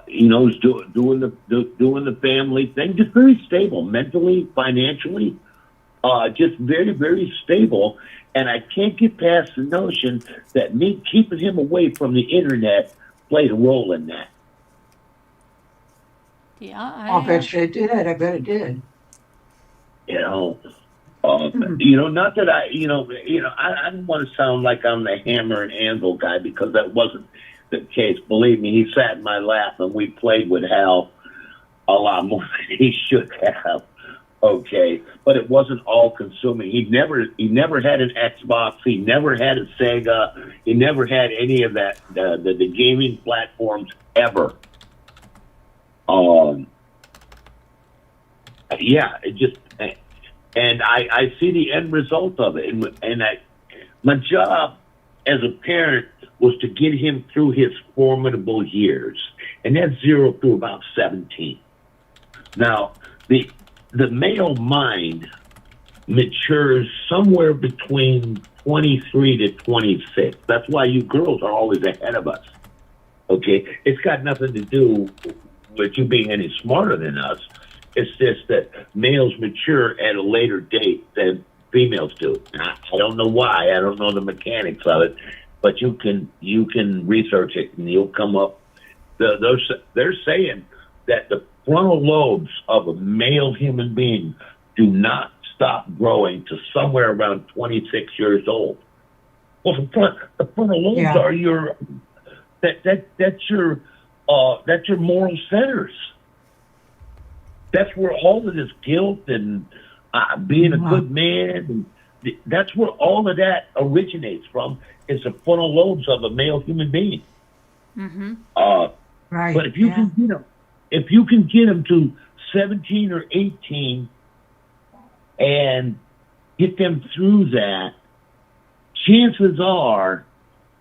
[SPEAKER 6] He's doing the family thing. Just very stable, mentally, financially. Just very, very stable. And I can't get past the notion that me keeping him away from the internet played a role in that.
[SPEAKER 1] Yeah,
[SPEAKER 2] I'll bet you it did. I bet it did.
[SPEAKER 6] Not that I don't want to sound like I'm the hammer and anvil guy because that wasn't the case. Believe me, he sat in my lap and we played with Hal a lot more than he should have. Okay, but it wasn't all consuming. He never had an Xbox. He never had a Sega. He never had any of that, the gaming platforms ever. It just, and I see the end result of it. And my job as a parent was to get him through his formidable years. And that's 0 through about 17. Now, the male mind matures somewhere between 23 to 26. That's why you girls are always ahead of us. Okay? It's got nothing to do with you being any smarter than us. It's just that males mature at a later date than females do. I don't know why. I don't know the mechanics of it, but you can research it and you'll come up. They're saying that the frontal lobes of a male human being do not stop growing to somewhere around 26 years old. Well, the frontal lobes are your that's your moral centers. That's where all of this guilt and being a good man, and that's where all of that originates from. Is the frontal lobes of a male human being.
[SPEAKER 1] Mm-hmm.
[SPEAKER 2] Right.
[SPEAKER 6] But if you can get them to 17 or 18 and get them through that, chances are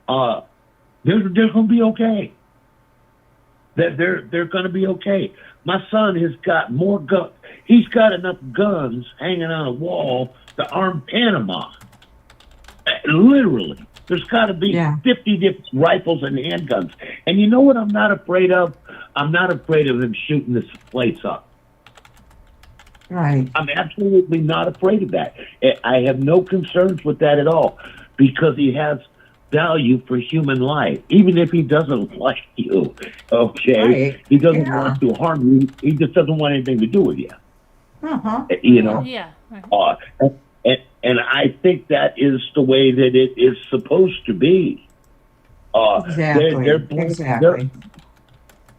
[SPEAKER 6] they're going to be okay. They're going to be okay. My son has got more guns. He's got enough guns hanging on a wall to arm Panama. Literally. There's got to be 50 different rifles and handguns. And you know what I'm not afraid of? I'm not afraid of him shooting this place up.
[SPEAKER 2] Right.
[SPEAKER 6] I'm absolutely not afraid of that. I have no concerns with that at all because he has value for human life, even if he doesn't like you. Okay?
[SPEAKER 2] Right.
[SPEAKER 6] He doesn't want to harm you. He just doesn't want anything to do with you. You know?
[SPEAKER 1] Yeah. Right.
[SPEAKER 6] And I think that is the way that it is supposed to be.
[SPEAKER 2] Exactly.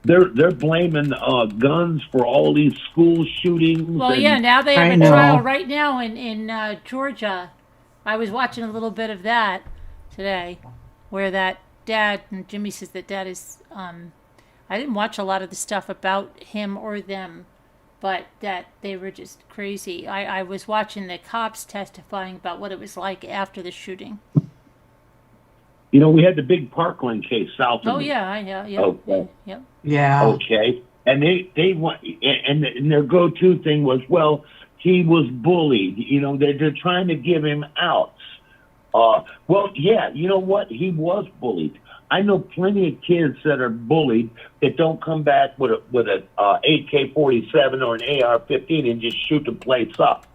[SPEAKER 6] They're blaming guns for all these school shootings.
[SPEAKER 1] Well, now they have a trial right now in Georgia. I was watching a little bit of that today, where that dad, and Jimmy says that dad is, I didn't watch a lot of the stuff about him or them, but that they were just crazy. I was watching the cops testifying about what it was like after the shooting.
[SPEAKER 6] You know, we had the big Parkland case south of
[SPEAKER 1] Okay. Yep.
[SPEAKER 2] Yeah.
[SPEAKER 6] Okay. And they want, and their go-to thing was, well, he was bullied. You know, they're trying to give him outs. Well, yeah, you know what? He was bullied. I know plenty of kids that are bullied that don't come back with a AK-47 or an AR-15 and just shoot the place up.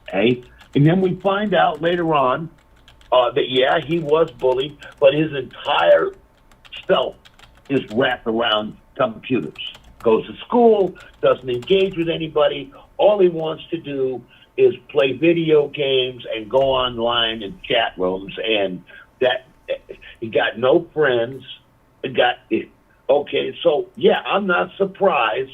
[SPEAKER 6] Okay? And then we find out later on that yeah, he was bullied, but his entire self is wrapped around computers. Goes to school, doesn't engage with anybody. All he wants to do is play video games and go online in chat rooms, and that he got no friends. Okay, so yeah, I'm not surprised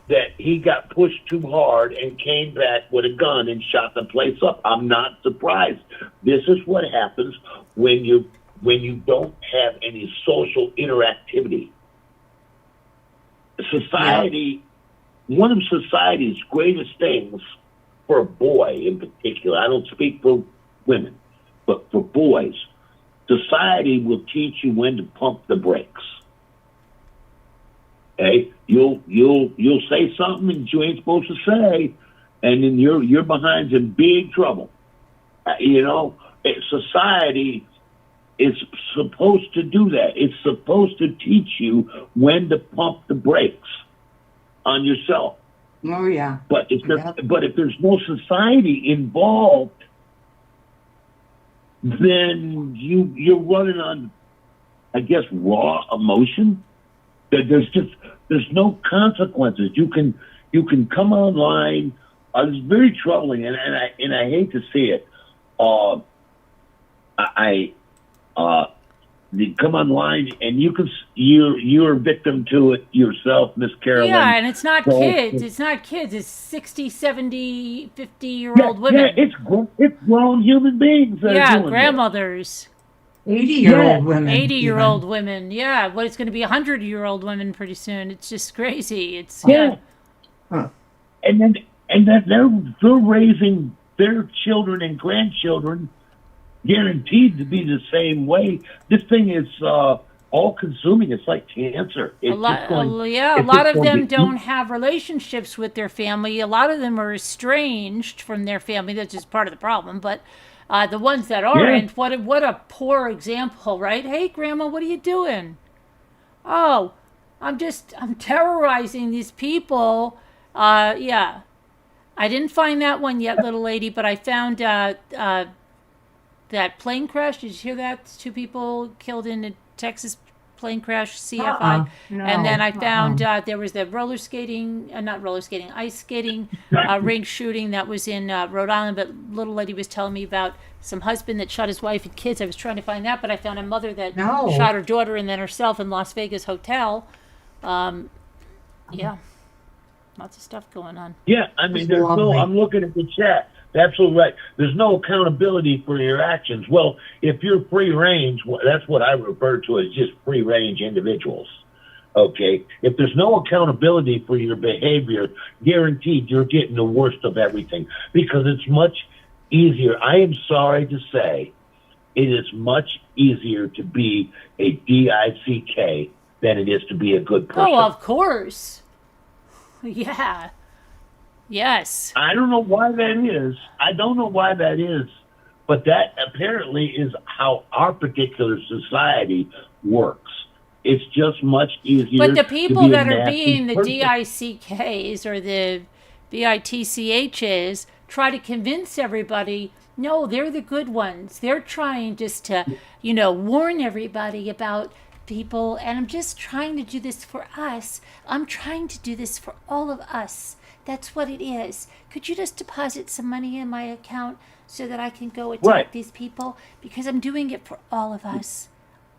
[SPEAKER 6] that he got pushed too hard and came back with a gun and shot the place up. I'm not surprised. This is what happens when you don't have any social interactivity. Society, one of society's greatest things for a boy in particular, I don't speak for women, but for boys, society will teach you when to pump the brakes. Okay, you'll say something that you ain't supposed to say, and then you're behind in big trouble. Society is supposed to do that. It's supposed to teach you when to pump the brakes on yourself.
[SPEAKER 2] Oh yeah.
[SPEAKER 6] But if there's no society involved, then you're running on, I guess, raw emotion. There's no consequences. You can come online. It's very troubling, and I hate to see it. You come online and you're a victim to it yourself, Miss Carolyn.
[SPEAKER 1] Yeah, and it's not kids. It's not kids. It's 60, 70, 50-year-old women.
[SPEAKER 6] Yeah, it's grown human beings.
[SPEAKER 1] Yeah, grandmothers.
[SPEAKER 2] 80-year-old women.
[SPEAKER 1] 80-year-old women. Yeah, well, it's going to be 100-year-old women pretty soon. It's just crazy. It's
[SPEAKER 2] Huh.
[SPEAKER 6] And then they're raising their children and grandchildren guaranteed to be the same way. This thing is all-consuming. It's like cancer.
[SPEAKER 1] a lot of them don't have relationships with their family. A lot of them are estranged from their family. That's just part of the problem. But the ones that aren't, what a poor example, right? Hey, Grandma, what are you doing? Oh, I'm terrorizing these people. Yeah. I didn't find that one yet, little lady, but I found that plane crash. Did you hear that? 2 people killed in a Texas plane crash, CFI.
[SPEAKER 2] No,
[SPEAKER 1] and then I found there was the ice skating rink shooting that was in Rhode Island. But little lady was telling me about some husband that shot his wife and kids. I was trying to find that, but I found a mother that shot her daughter and then herself in Las Vegas hotel. Yeah, lots of stuff going on.
[SPEAKER 6] Yeah, I mean, I'm looking at the chat. Absolutely right. There's no accountability for your actions. Well, if you're free range, that's what I refer to as just free range individuals. Okay? If there's no accountability for your behavior, guaranteed you're getting the worst of everything, because it's much easier. I am sorry to say, it is much easier to be a DICK than it is to be a good person.
[SPEAKER 1] Oh, of course. Yeah. Yes.
[SPEAKER 6] I don't know why that is. But that apparently is how our particular society works. It's just much easier.
[SPEAKER 1] But the people that are
[SPEAKER 6] nasty
[SPEAKER 1] being the
[SPEAKER 6] person.
[SPEAKER 1] DICKs or the BITCHs try to convince everybody, no, they're the good ones. They're trying just to, warn everybody about people. And I'm just trying to do this for us. I'm trying to do this for all of us. That's what it is. Could you just deposit some money in my account so that I can go attack these people? Because I'm doing it for all of us.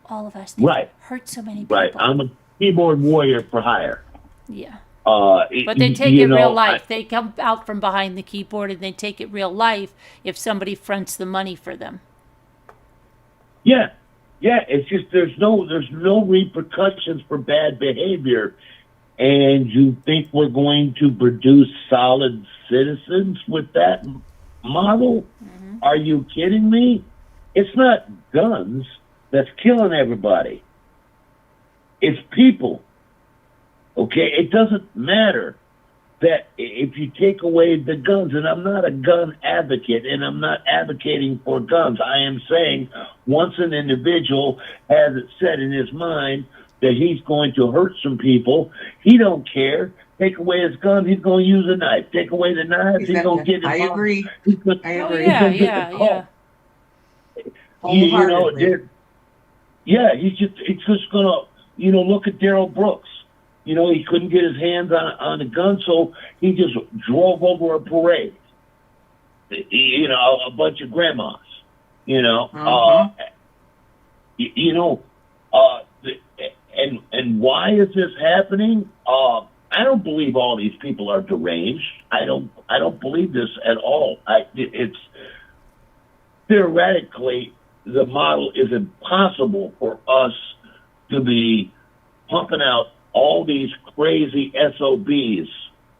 [SPEAKER 1] All of us. They hurt so many people.
[SPEAKER 6] Right. I'm a keyboard warrior for hire.
[SPEAKER 1] Yeah. But they take it real life. They come out from behind the keyboard and they take it real life if somebody fronts the money for them.
[SPEAKER 6] Yeah. Yeah. It's just there's no repercussions for bad behavior. And you think we're going to produce solid citizens with that model? Mm-hmm. Are you kidding me? It's not guns that's killing everybody. It's people. Okay? It doesn't matter that if you take away the guns, and I'm not a gun advocate, and I'm not advocating for guns. I am saying once an individual has it set in his mind that he's going to hurt some people, he don't care. Take away his gun, he's going to use a knife. Take away the knife, he's going to get his
[SPEAKER 2] I agree.
[SPEAKER 1] Yeah.
[SPEAKER 6] You know,
[SPEAKER 2] Wholeheartedly.
[SPEAKER 6] yeah, it's just gonna, look at Daryl Brooks. He couldn't get his hands on a gun, so he just drove over a parade. A bunch of grandmas. You know, uh,
[SPEAKER 2] Mm-hmm.
[SPEAKER 6] you know, uh, and why is this happening? I don't believe all these people are deranged. I don't believe this at all. It's theoretically the model is impossible for us to be pumping out all these crazy SOBs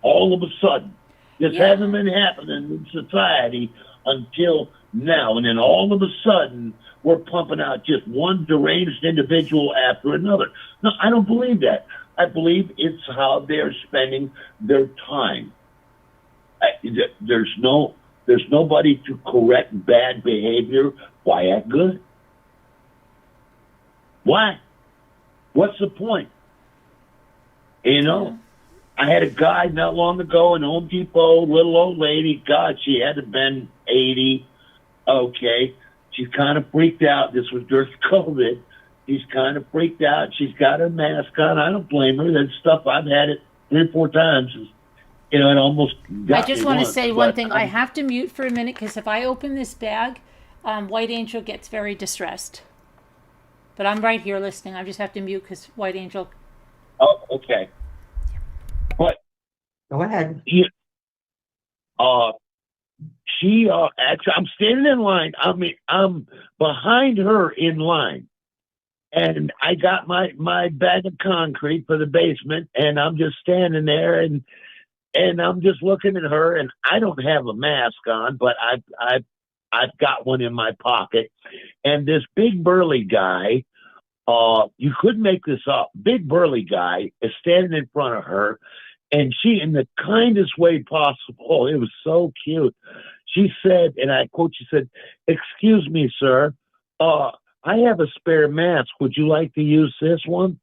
[SPEAKER 6] all of a sudden. This
[SPEAKER 1] Yeah.
[SPEAKER 6] hasn't been happening in society until now. And then all of a sudden, we're pumping out just one deranged individual after another. No, I don't believe that. I believe it's how they're spending their time. There's nobody to correct bad behavior. Why act good? Why? What's the point? I had a guy not long ago in Home Depot, little old lady. God, she had to been 80. Okay. She's kind of freaked out. This was during COVID. She's kind of freaked out. She's got her mask on. I don't blame her. That stuff, I've had it 3 or 4 times. It almost got
[SPEAKER 1] I just
[SPEAKER 6] me
[SPEAKER 1] want to
[SPEAKER 6] once.
[SPEAKER 1] say one
[SPEAKER 6] But
[SPEAKER 1] thing. I have to mute for a minute because if I open this bag, White Angel gets very distressed. But I'm right here listening. I just have to mute because White Angel.
[SPEAKER 6] oh, okay. But
[SPEAKER 2] Go ahead.
[SPEAKER 6] uh, she actually, I'm standing in line. I mean, I'm behind her in line, and I got my bag of concrete for the basement, and I'm just standing there, and I'm just looking at her, and I don't have a mask on, but I've got one in my pocket, and this big burly guy, you couldn't make this up. Big burly guy is standing in front of her, and she, in the kindest way possible, it was so cute. She said, and I quote, she said, "Excuse me, sir, I have a spare mask. Would you like to use this one?"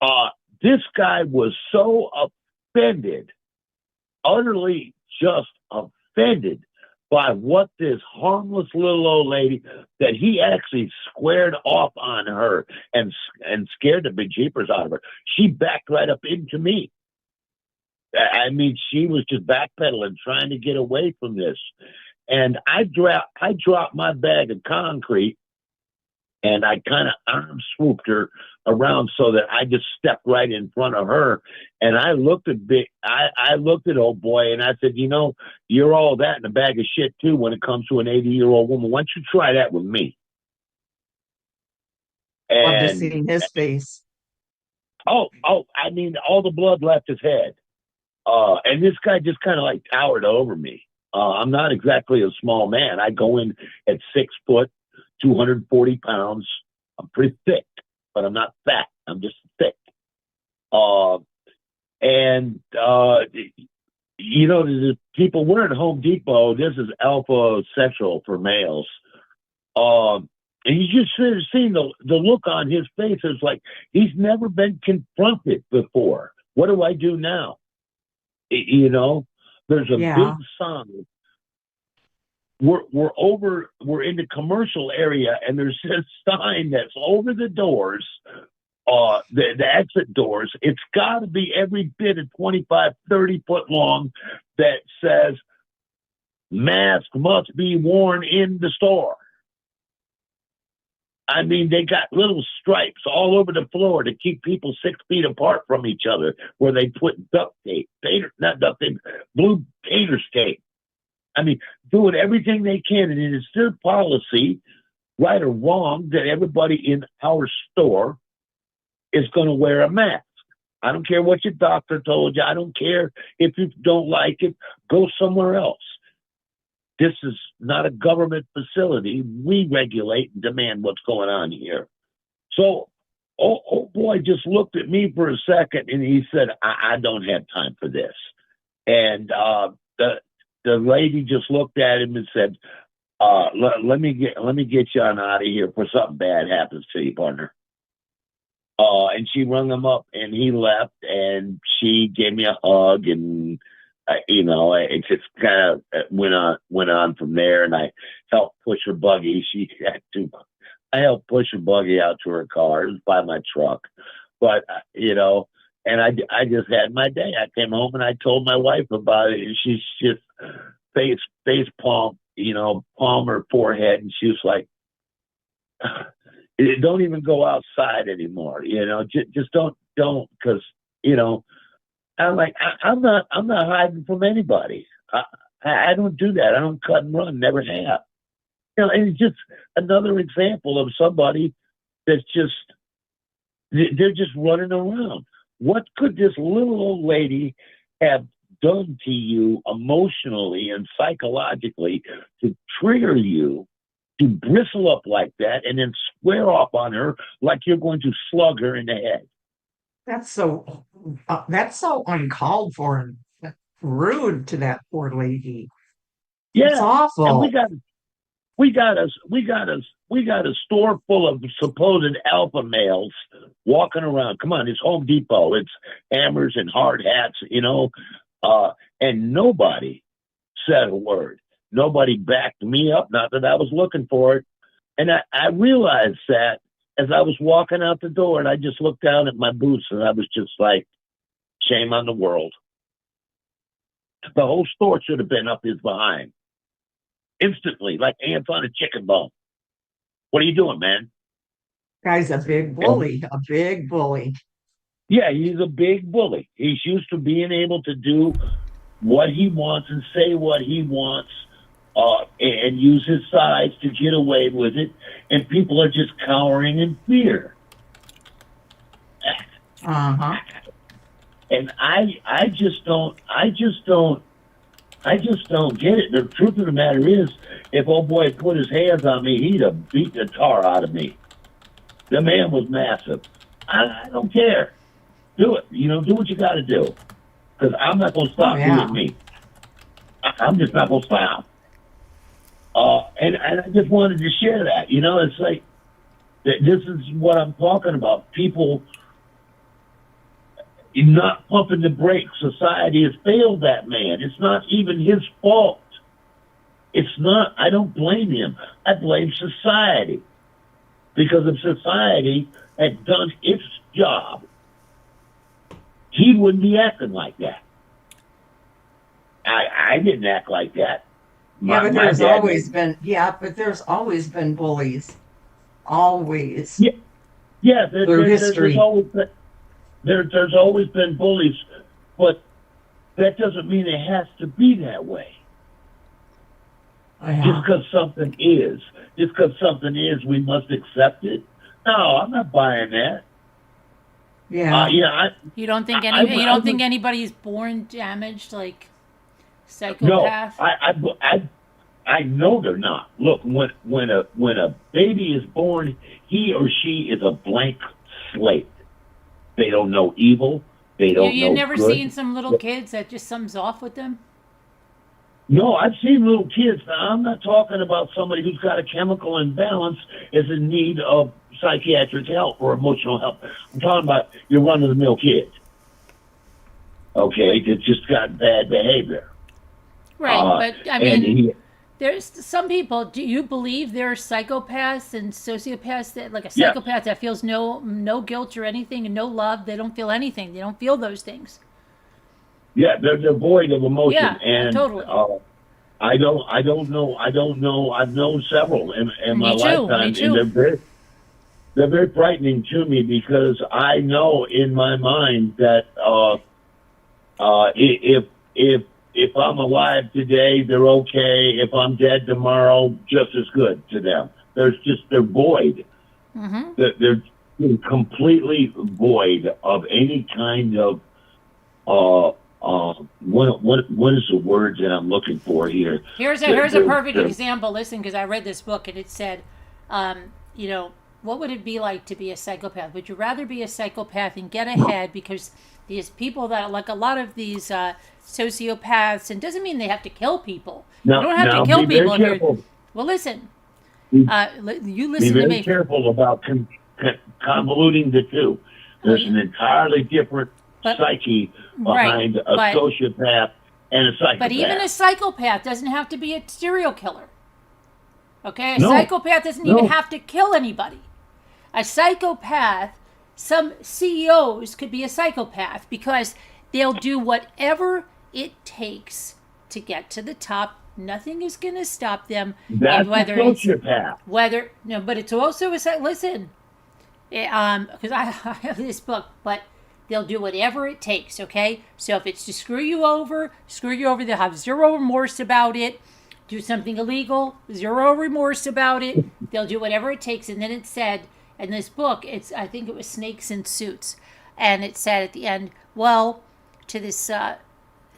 [SPEAKER 6] Uh, this guy was so offended, utterly just offended by what this harmless little old lady, that he actually squared off on her and scared the bejeepers out of her. She backed right up into me. I mean, she was just backpedaling, trying to get away from this. And I dropped my bag of concrete, and I kind of arm swooped her around so that I just stepped right in front of her. And I looked at old boy, and I said, you're all that in a bag of shit too when it comes to an 80-year-old woman. Why don't you try that with me?
[SPEAKER 2] Love to
[SPEAKER 6] And
[SPEAKER 2] see his face.
[SPEAKER 6] I mean, all the blood left his head. And this guy just kind of like towered over me. I'm not exactly a small man. I go in at 6 foot, 240 pounds. I'm pretty thick, but I'm not fat. I'm just thick. The people, we're at Home Depot. This is Alpha Central for males. And you just should have seen the look on his face. It's like he's never been confronted before. What do I do now? There's a big sign. We're in the commercial area, and there's this sign that's over the doors, the exit doors. It's got to be every bit of 25, 30 foot long, that says mask must be worn in the store. I mean, they got little stripes all over the floor to keep people 6 feet apart from each other, where they put blue painter's tape. I mean, doing everything they can, and it's their policy, right or wrong, that everybody in our store is going to wear a mask. I don't care what your doctor told you. I don't care if you don't like it. Go somewhere else. This is not a government facility. We regulate and demand what's going on here. So, old boy just looked at me for a second, and he said, I don't have time for this. And the lady just looked at him and said, let me get you on out of here before something bad happens to you, partner. And she rung him up, and he left, and she gave me a hug, and it just kind of went on from there, and I helped push her buggy. I helped push her buggy out to her car. It was by my truck, but and I just had my day. I came home and I told my wife about it, and she's just face palm, palm her forehead, and she was like, "Don't even go outside anymore. Just don't, because I'm like, I'm not hiding from anybody. I don't do that. I don't cut and run. Never have. And it's just another example of somebody that's they're just running around. What could this little old lady have done to you emotionally and psychologically to trigger you to bristle up like that and then square off on her like you're going to slug her in the head?
[SPEAKER 2] That's so uncalled for and rude to that poor lady.
[SPEAKER 6] Yeah,
[SPEAKER 2] it's awful.
[SPEAKER 6] And we got a store full of supposed alpha males walking around. Come on, it's Home Depot. It's hammers and hard hats, and nobody said a word. Nobody backed me up. Not that I was looking for it. And I realized that as I was walking out the door, and I just looked down at my boots, and I was just like, shame on the world. The whole store should have been up his behind. Instantly, like ants on a chicken bone. What are you doing, man?
[SPEAKER 2] Guy's a big bully, a big bully.
[SPEAKER 6] Yeah, he's a big bully. He's used to being able to do what he wants and say what he wants, and use his size to get away with it, and people are just cowering in fear.
[SPEAKER 2] Uh-huh.
[SPEAKER 6] And I just don't get it. The truth of the matter is, if old boy had put his hands on me, he'd have beat the tar out of me. The man was massive. I don't care. Do it. Do what you got to do. Because I'm not going to stop doing me. I'm just not going to stop. And I just wanted to share that. It's like, this is what I'm talking about. People not pumping the brakes. Society has failed that man. It's not even his fault. It's not. I don't blame him. I blame society. Because if society had done its job, he wouldn't be acting like that. I didn't act like that.
[SPEAKER 2] But there's always been bullies. Always.
[SPEAKER 6] Yeah,
[SPEAKER 2] Through history.
[SPEAKER 6] There's always been bullies, but that doesn't mean it has to be that way. Just because something is, we must accept it. No, I'm not buying that.
[SPEAKER 2] Yeah.
[SPEAKER 1] You don't think anybody's born damaged, like psychopath?
[SPEAKER 6] No, I know they're not. Look, when a baby is born, he or she is a blank slate. They don't know evil. They don't know
[SPEAKER 1] You've never
[SPEAKER 6] good.
[SPEAKER 1] seen some little kids that just something's off with them?
[SPEAKER 6] No, I've seen little kids. Now, I'm not talking about somebody who's got a chemical imbalance, is in need of psychiatric help or emotional help. I'm talking about your run-of-the-mill kid. Okay, that just got bad behavior.
[SPEAKER 1] Right, but I mean, there's some people. Do you believe there are psychopaths and sociopaths that, like a psychopath that feels no guilt or anything and no love? They don't feel anything. They don't feel those things.
[SPEAKER 6] Yeah, they're devoid of emotion.
[SPEAKER 1] Yeah,
[SPEAKER 6] and
[SPEAKER 1] totally.
[SPEAKER 6] I don't know. I've known several in my lifetime, and they're very frightening to me because I know in my mind that if I'm alive today, they're okay. If I'm dead tomorrow, just as good to them. They're void.
[SPEAKER 1] Mm-hmm.
[SPEAKER 6] They're completely void of any kind of what is the word that I'm looking for here?
[SPEAKER 1] Here's a perfect example. Listen, because I read this book and it said, what would it be like to be a psychopath? Would you rather be a psychopath and get ahead because these people that, like a lot of these sociopaths, and doesn't mean they have to kill people. You don't have to kill people. Well, listen. You listen to me.
[SPEAKER 6] Be very careful about convoluting the two. There's an entirely different psyche behind a sociopath and a psychopath.
[SPEAKER 1] But even a psychopath doesn't have to be a serial killer. Okay? A
[SPEAKER 6] No.
[SPEAKER 1] psychopath doesn't even have to kill anybody. A psychopath, some CEOs could be a psychopath because they'll do whatever it takes to get to the top. Nothing is going to stop them.
[SPEAKER 6] That's
[SPEAKER 1] And whether
[SPEAKER 6] a
[SPEAKER 1] it's
[SPEAKER 6] sociopath.
[SPEAKER 1] no, but it's also a listen, because I have this book, but they'll do whatever it takes. Okay, so if it's to screw you over. They'll have zero remorse about it. Do something illegal, zero remorse about it. They'll do whatever it takes. And then it said in this book, I think it was Snakes in Suits, and it said at the end, well, to this, I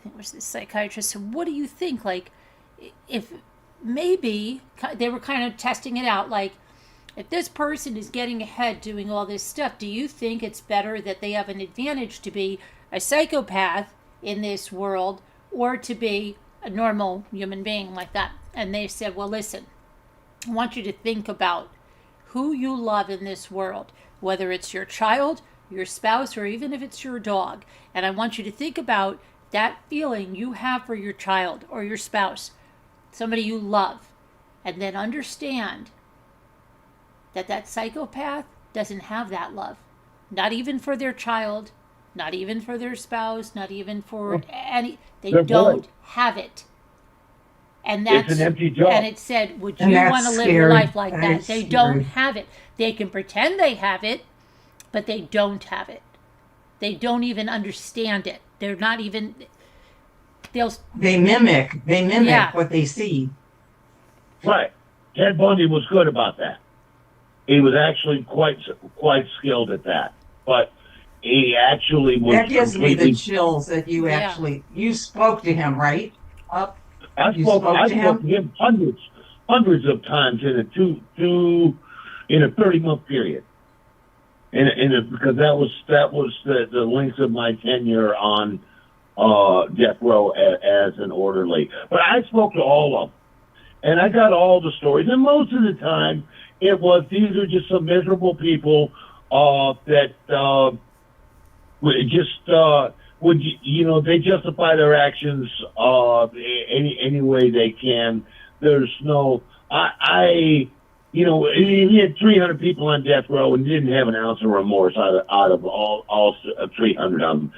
[SPEAKER 1] think it was this psychiatrist. So what do you think? Like, if maybe they were kind of testing it out, like, if this person is getting ahead doing all this stuff, do you think it's better that they have an advantage to be a psychopath in this world or to be a normal human being like that? And they said, well, listen, I want you to think about who you love in this world, whether it's your child, your spouse, or even if it's your dog. And I want you to think about that feeling you have for your child or your spouse, somebody you love, and then understand that psychopath doesn't have that love. Not even for their child, not even for their spouse, not even for any. They
[SPEAKER 6] They're
[SPEAKER 1] don't
[SPEAKER 6] bored.
[SPEAKER 1] have it. And that's
[SPEAKER 6] It's an empty job.
[SPEAKER 1] And it said, would
[SPEAKER 2] And
[SPEAKER 1] you
[SPEAKER 2] that's
[SPEAKER 1] want to live your
[SPEAKER 2] scary.
[SPEAKER 1] life like
[SPEAKER 2] That
[SPEAKER 1] that?
[SPEAKER 2] is
[SPEAKER 1] They
[SPEAKER 2] scary.
[SPEAKER 1] don't have it. They can pretend they have it, but they don't have it. They don't even understand it. They're not even.
[SPEAKER 2] They mimic
[SPEAKER 1] Yeah.
[SPEAKER 2] what they see.
[SPEAKER 6] Right. Ted Bundy was good about that. He was actually quite skilled at that. But he actually was
[SPEAKER 2] That gives me the
[SPEAKER 6] completely.
[SPEAKER 2] chills that you
[SPEAKER 1] Yeah.
[SPEAKER 2] actually, you spoke to him, right? Up.
[SPEAKER 6] I
[SPEAKER 2] You
[SPEAKER 6] spoke
[SPEAKER 2] spoke to
[SPEAKER 6] to him hundreds of times in a 30-month period. Because that was the length of my tenure on death row as an orderly. But I spoke to all of them, and I got all the stories. And most of the time, it was these are just some miserable people that they justify their actions any way they can. There's no he had 300 people on death row and didn't have an ounce of remorse out of all 300 of them.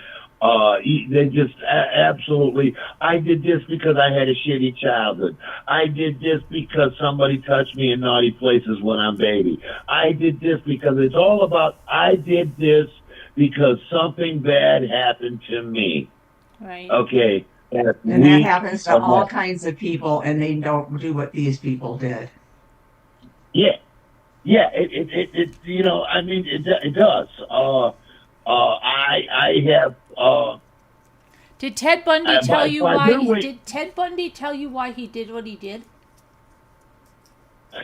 [SPEAKER 6] They just absolutely, I did this because I had a shitty childhood. I did this because somebody touched me in naughty places when I'm baby. I did this because it's all about, I did this because something bad happened to me.
[SPEAKER 1] Right.
[SPEAKER 6] Okay.
[SPEAKER 2] And that happens to all kinds of people, and they don't do what these people did.
[SPEAKER 6] Yeah. Yeah. It does. I have,
[SPEAKER 1] Did Ted Bundy tell you
[SPEAKER 6] by
[SPEAKER 1] why?
[SPEAKER 6] the way-
[SPEAKER 1] Did Ted Bundy tell you why he did what he did?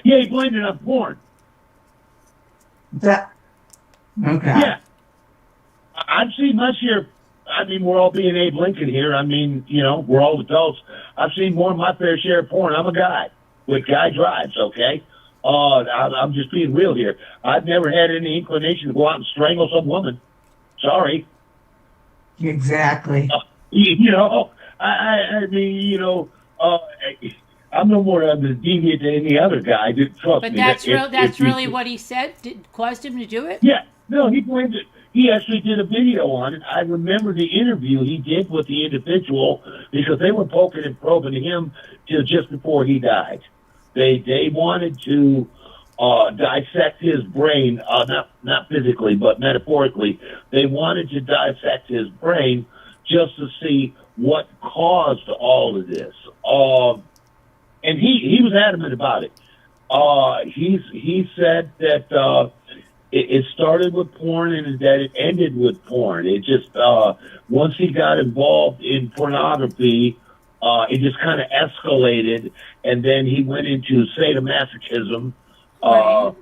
[SPEAKER 6] yeah, he blamed it on porn.
[SPEAKER 2] That, okay.
[SPEAKER 6] Yeah. I've seen my share. I mean, we're all being Abe Lincoln here. I mean, we're all adults. I've seen more than my fair share of porn. I'm a guy with guy drives, okay? I'm just being real here. I've never had any inclination to go out and strangle some woman. Sorry.
[SPEAKER 2] Exactly.
[SPEAKER 6] I'm no more of a deviant than any other guy. Trust
[SPEAKER 1] But
[SPEAKER 6] me.
[SPEAKER 1] that's really what he said caused him to do it?
[SPEAKER 6] Yeah. No, he blamed it. He actually did a video on it. I remember the interview he did with the individual because they were poking and probing him till just before he died. They wanted to dissect his brain, not physically, but metaphorically. They wanted to dissect his brain just to see what caused all of this. And he was adamant about it. He said that it started with porn and that it ended with porn. It just once he got involved in pornography, it just kind of escalated, and then he went into sadomasochism,
[SPEAKER 1] Right.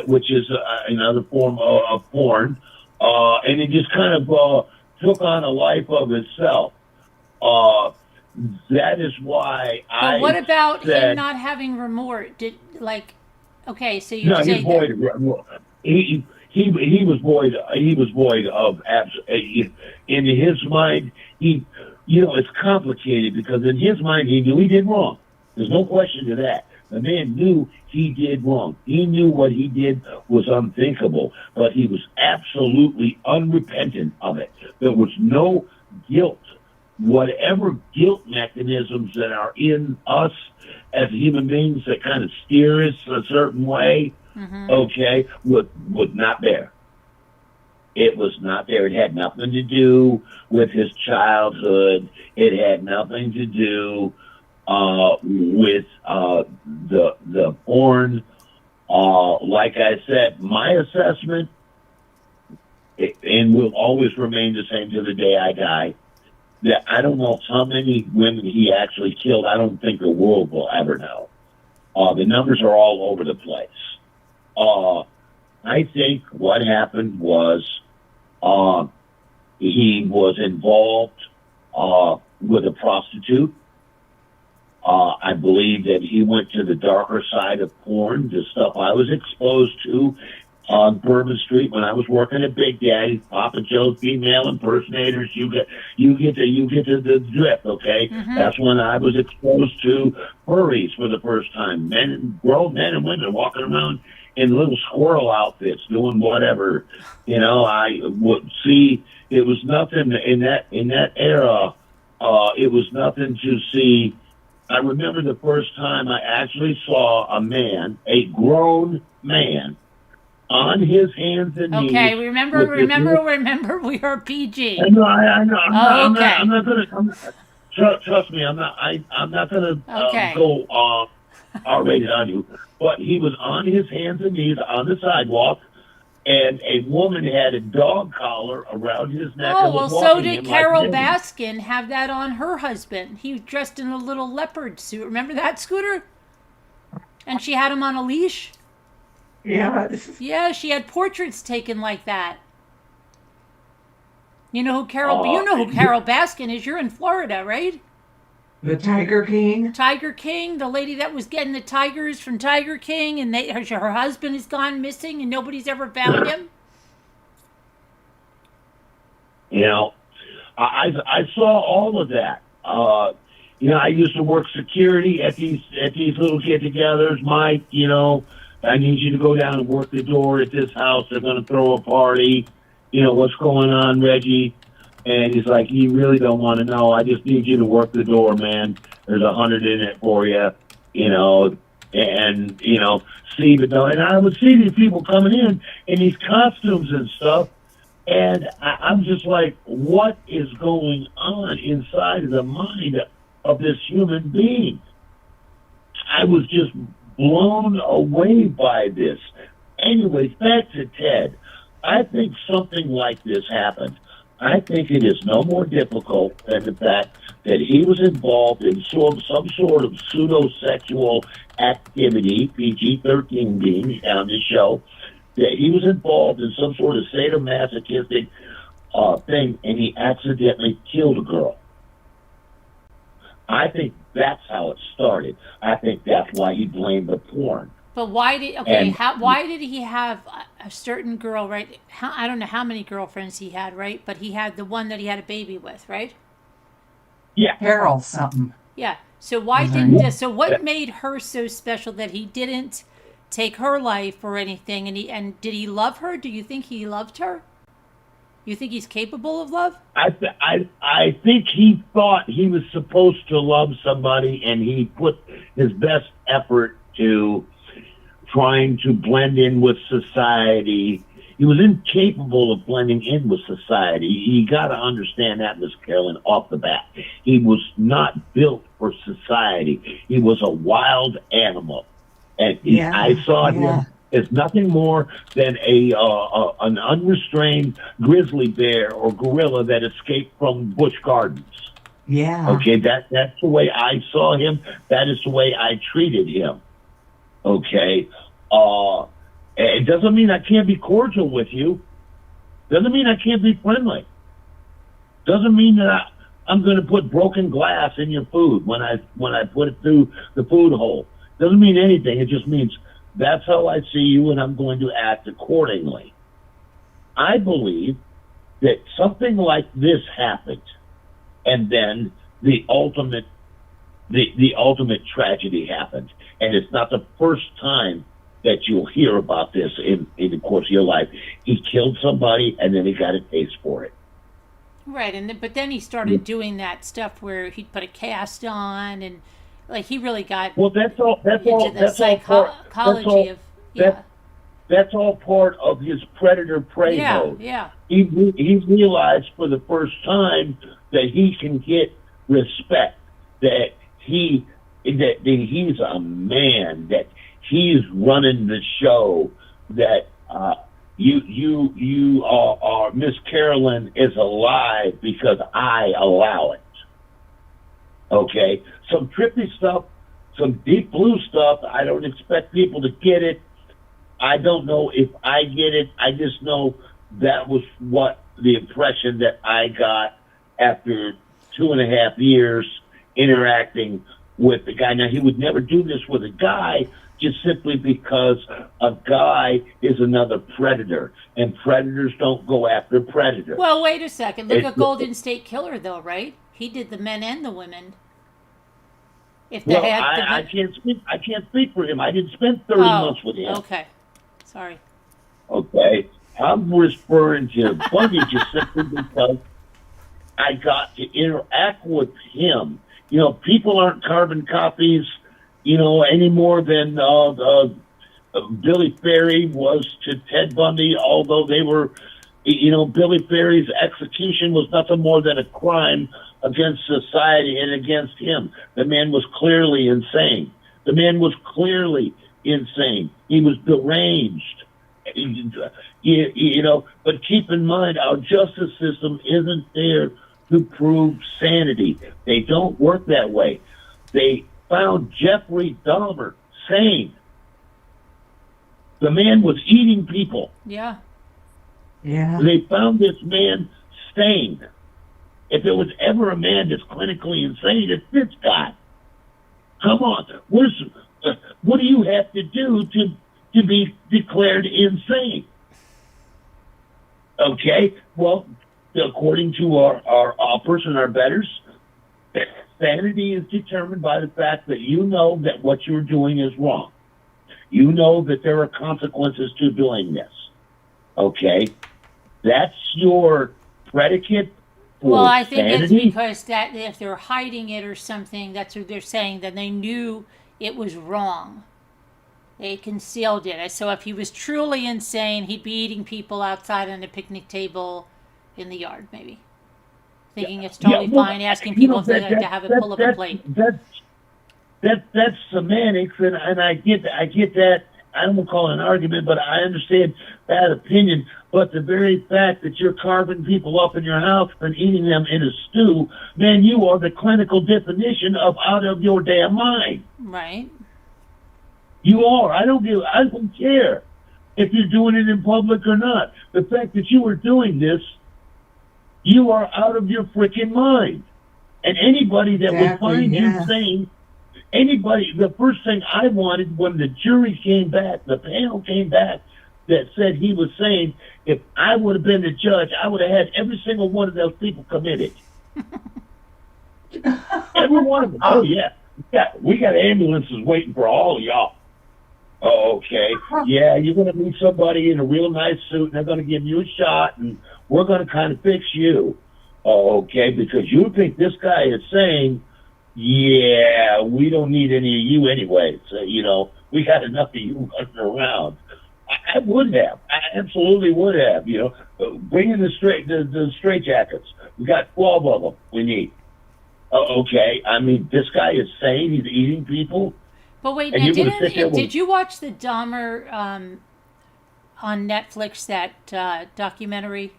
[SPEAKER 6] which is another form of porn, and it just kind of took on a life of itself. That is why
[SPEAKER 1] But what about
[SPEAKER 6] said,
[SPEAKER 1] him not having remorse? Okay, so you
[SPEAKER 6] no,
[SPEAKER 1] say
[SPEAKER 6] he's void. He was void. He was void of in his mind. you know, it's complicated because in his mind, he knew he did wrong. There's no question to that. The man knew he did wrong. He knew what he did was unthinkable, but he was absolutely unrepentant of it. There was no guilt. Whatever guilt mechanisms that are in us as human beings that kind of steer us a certain way, okay, was not there. It was not there. It had nothing to do with his childhood. It had nothing to do with the porn. Like I said, my assessment, and will always remain the same to the day I die, that I don't know how many women he actually killed. I don't think the world will ever know. The numbers are all over the place. I think what happened was he was involved with a prostitute. I believe that he went to the darker side of porn, the stuff I was exposed to on Bourbon Street when I was working at Big Daddy, Papa Joe's female impersonators. You get the drift, okay? That's when I was exposed to furries for the first time. Grown men and women walking around in little squirrel outfits, doing whatever. You know, I would see. It was nothing in that era. It was nothing to see. I remember the first time I actually saw a man, a grown man, on his hands and knees.
[SPEAKER 1] Okay, remember, we are PG.
[SPEAKER 6] I know. I'm
[SPEAKER 1] Okay.
[SPEAKER 6] not gonna. Trust me, I'm not gonna go R-rated on you. But he was on his hands and knees on the sidewalk, and a woman had a dog collar around his neck.
[SPEAKER 1] Oh,
[SPEAKER 6] and
[SPEAKER 1] well,
[SPEAKER 6] was
[SPEAKER 1] so
[SPEAKER 6] walking
[SPEAKER 1] did
[SPEAKER 6] him
[SPEAKER 1] Carol
[SPEAKER 6] like this.
[SPEAKER 1] Baskin have that on her husband. He was dressed in a little leopard suit. Remember that, Scooter? And she had him on a leash?
[SPEAKER 2] Yeah.
[SPEAKER 1] Yeah, she had portraits taken like that. You know who Carol Baskin is? You're in Florida, right?
[SPEAKER 2] The Tiger King.
[SPEAKER 1] Tiger King, the lady that was getting the tigers from Tiger King, and her husband has gone missing and nobody's ever found him.
[SPEAKER 6] You know, I saw all of that. You know, I used to work security at these little get-togethers. Mike, you know, I need you to go down and work the door at this house. They're going to throw a party. You know, what's going on, Reggie? And he's like, you really don't want to know. I just need you to work the door, man. There's 100 in it for you, you know, and, you know, see the door. And I would see these people coming in these costumes and stuff. And I'm just like, what is going on inside of the mind of this human being? I was just blown away by this. Anyways, back to Ted. I think something like this happened. I think it is no more difficult than the fact that he was involved in some sort of pseudo-sexual activity, PG-13 being on the show, that he was involved in some sort of sadomasochistic thing, and he accidentally killed a girl. I think that's how it started. I think that's why he blamed the porn.
[SPEAKER 1] But why did why did he have a certain girl, right? I don't know how many girlfriends he had, right? But he had the one that he had a baby with, right?
[SPEAKER 6] Yeah.
[SPEAKER 2] Carol something.
[SPEAKER 1] Yeah. So why didn't so what made her so special that he didn't take her life or anything? And did he love her? Do you think he loved her? You think he's capable of love?
[SPEAKER 6] I think he thought he was supposed to love somebody, and he put his best effort to trying to blend in with society. He was incapable of blending in with society. You got to understand that, Miss Carolyn, off the bat. He was not built for society. He was a wild animal. And I saw him as nothing more than an unrestrained grizzly bear or gorilla that escaped from Busch Gardens.
[SPEAKER 2] Yeah.
[SPEAKER 6] Okay, that's the way I saw him. That is the way I treated him. Okay, it doesn't mean I can't be cordial with you. Doesn't mean I can't be friendly. Doesn't mean that I'm going to put broken glass in your food when I put it through the food hole. Doesn't mean anything. It just means that's how I see you, and I'm going to act accordingly. I believe that something like this happened. and then the ultimate the ultimate tragedy happened. And it's not the first time that you'll hear about this in the course of your life. He killed somebody, and then he got a taste for it.
[SPEAKER 1] Right, but then he started doing that stuff where he'd put a cast on, and like he really got
[SPEAKER 6] Well, that's all. That's
[SPEAKER 1] into
[SPEAKER 6] all.
[SPEAKER 1] the
[SPEAKER 6] That's all part.
[SPEAKER 1] psychology of
[SPEAKER 6] That's all part of his predator prey mode.
[SPEAKER 1] yeah.
[SPEAKER 6] He realized for the first time that he can get respect, that he's a man, that he's running the show, that you are Miss Carolyn is alive because I allow it. Okay, some trippy stuff, some deep blue stuff. I don't expect people to get it. I don't know if I get it. I just know that was what the impression that I got after 2.5 years interacting with the guy. Now, he would never do this with a guy just simply because a guy is another predator, and predators don't go after predators.
[SPEAKER 1] Well, wait a second. Look at Golden State Killer, though, right? He did the men and the women. If they
[SPEAKER 6] Well,
[SPEAKER 1] had
[SPEAKER 6] I can't speak. I can't speak for him. I didn't spend 30 months with him.
[SPEAKER 1] Okay, sorry.
[SPEAKER 6] Okay, I'm referring to Bundy just simply because I got to interact with him. You know, people aren't carbon copies, you know, any more than Billy Ferry was to Ted Bundy, although they were, you know, Billy Ferry's execution was nothing more than a crime against society and against him. The man was clearly insane. The man was clearly insane. He was deranged. You know, but keep in mind, our justice system isn't there to prove sanity. They don't work that way. They found Jeffrey Dahmer sane. The man was eating people.
[SPEAKER 1] Yeah.
[SPEAKER 2] Yeah.
[SPEAKER 6] They found this man sane. If there was ever a man that's clinically insane, it's this guy. Come on. What do you have to do to be declared insane? Okay, well, according to our person, our betters, sanity is determined by the fact that you know that what you're doing is wrong. You know that there are consequences to doing this. Okay? That's your predicate for
[SPEAKER 1] Well, I think
[SPEAKER 6] sanity.
[SPEAKER 1] it's because that if they're hiding it or something, that's what they're saying, that they knew it was wrong. They concealed it. So if he was truly insane, he'd be eating people outside on a picnic table in the yard, maybe. Thinking it's totally fine, asking people if they like to have it pull up a plate.
[SPEAKER 6] That's semantics, and I get that. I don't call it an argument, but I understand that opinion. But the very fact that you're carving people up in your house and eating them in a stew, man, you are the clinical definition of out of your damn mind.
[SPEAKER 1] Right.
[SPEAKER 6] You are. I don't care if you're doing it in public or not. The fact that you are doing this, you are out of your freaking mind. And anybody that would find you sane, the first thing I wanted when the jury came back, the panel came back that said he was sane, if I would have been the judge, I would have had every single one of those people committed. Every one of them. Oh, yeah. We got ambulances waiting for all of y'all. Oh, okay. Yeah, you're going to meet somebody in a real nice suit, and they're going to give you a shot, and we're going to kind of fix you. Oh, okay, because you think this guy is saying, yeah, we don't need any of you anyway. So, you know, we got enough of you running around. I would have. I absolutely would have, you know. Bring in the straight jackets. We got 12 of them we need. Okay, I mean, this guy is saying he's eating people.
[SPEAKER 1] But wait, now, did you watch the Dahmer on Netflix, that documentary?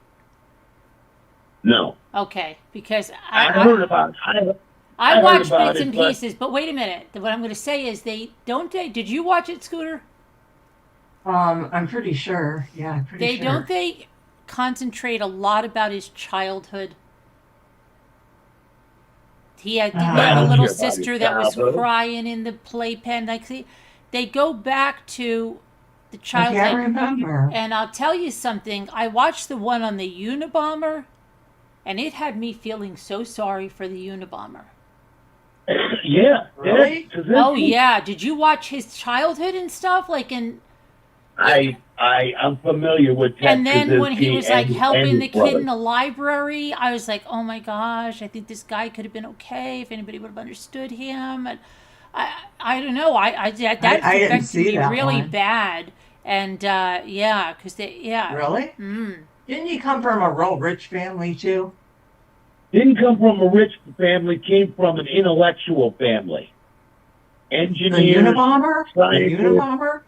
[SPEAKER 6] No.
[SPEAKER 1] Okay, because
[SPEAKER 6] I heard about it.
[SPEAKER 1] I watched bits and pieces, but wait a minute. What I'm going to say is did you watch it, Scooter?
[SPEAKER 2] I'm pretty sure. Yeah, I'm pretty sure.
[SPEAKER 1] Don't they concentrate a lot about his childhood? He didn't have a little sister that was crying in the playpen. Like they go back to the childhood.
[SPEAKER 2] I can't remember.
[SPEAKER 1] And I'll tell you something. I watched the one on the Unabomber, and it had me feeling so sorry for the Unabomber.
[SPEAKER 6] Yeah.
[SPEAKER 2] Really?
[SPEAKER 1] Oh yeah, did you watch his childhood and stuff? Like in
[SPEAKER 6] I'm familiar with Ted
[SPEAKER 1] and then when he
[SPEAKER 6] Kaczynski
[SPEAKER 1] was like
[SPEAKER 6] and
[SPEAKER 1] helping the
[SPEAKER 6] his
[SPEAKER 1] kid in
[SPEAKER 6] brother.
[SPEAKER 1] the library, I was like, oh my gosh, I think this guy could have been okay if anybody would have understood him. And I don't know, that
[SPEAKER 2] I didn't
[SPEAKER 1] affected
[SPEAKER 2] see
[SPEAKER 1] me
[SPEAKER 2] that
[SPEAKER 1] really
[SPEAKER 2] one.
[SPEAKER 1] bad. And yeah, because
[SPEAKER 2] Really? Didn't he come from a real rich family too?
[SPEAKER 6] Didn't come from a rich family, came from an intellectual family.
[SPEAKER 2] The
[SPEAKER 6] Engineers,
[SPEAKER 2] Unabomber? The
[SPEAKER 6] scientists,
[SPEAKER 2] Unabomber?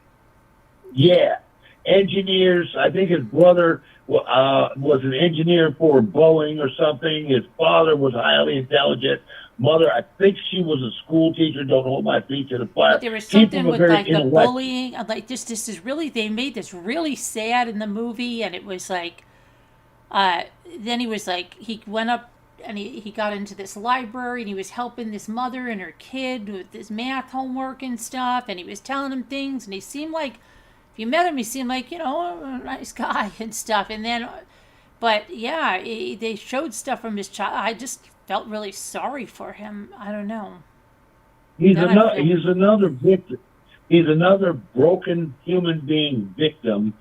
[SPEAKER 6] yeah. Engineers, I think his brother was an engineer for Boeing or something. His father was highly intelligent. Mother, I think she was a school teacher. Don't hold my feet to the fire.
[SPEAKER 1] but there was
[SPEAKER 6] Came
[SPEAKER 1] something
[SPEAKER 6] from a
[SPEAKER 1] with
[SPEAKER 6] very
[SPEAKER 1] like the
[SPEAKER 6] intellectual.
[SPEAKER 1] bullying, like this is really, they made this really sad in the movie, and it was like, then he was like, he went up and he got into this library and he was helping this mother and her kid with this math homework and stuff, and he was telling him things, and he seemed like, if you met him, he seemed like, a nice guy and stuff. And then, but yeah, they showed stuff from his child. I just felt really sorry for him. I don't know.
[SPEAKER 6] He's
[SPEAKER 1] Then I
[SPEAKER 6] another.
[SPEAKER 1] feel-
[SPEAKER 6] He's another victim. He's another broken human being victim,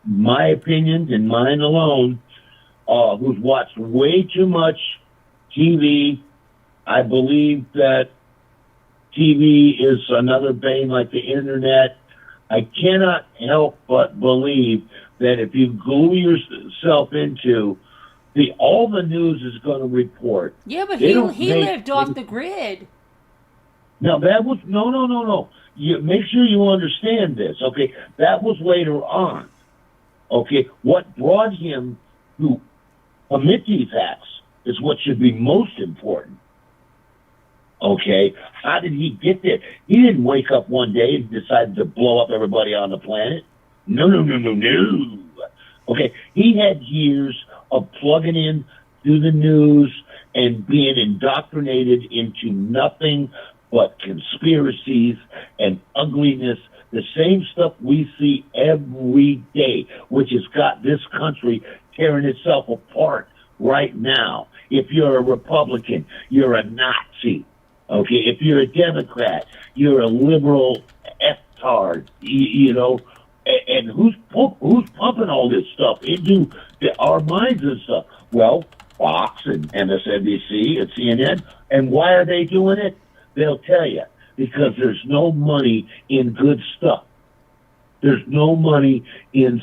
[SPEAKER 6] my opinion and mine alone, who's watched way too much TV. I believe that TV is another bane like the internet. I cannot help but believe that if you glue yourself into all the news is going to report.
[SPEAKER 1] Yeah, but
[SPEAKER 6] They
[SPEAKER 1] he
[SPEAKER 6] don't make-
[SPEAKER 1] lived off the grid.
[SPEAKER 6] Now that was no. You make sure you understand this. Okay, that was later on. Okay, what brought him to commit these acts is what should be most important. Okay, how did he get there? He didn't wake up one day and decide to blow up everybody on the planet. No. Okay, he had years of plugging in through the news and being indoctrinated into nothing but conspiracies and ugliness, the same stuff we see every day, which has got this country tearing itself apart right now. If you're a Republican, you're a Nazi. Okay, if you're a Democrat, you're a liberal F-tard, and who's pumping all this stuff into our minds and stuff? Well, Fox and MSNBC and CNN. And why are they doing it? They'll tell you, because there's no money in good stuff. There's no money in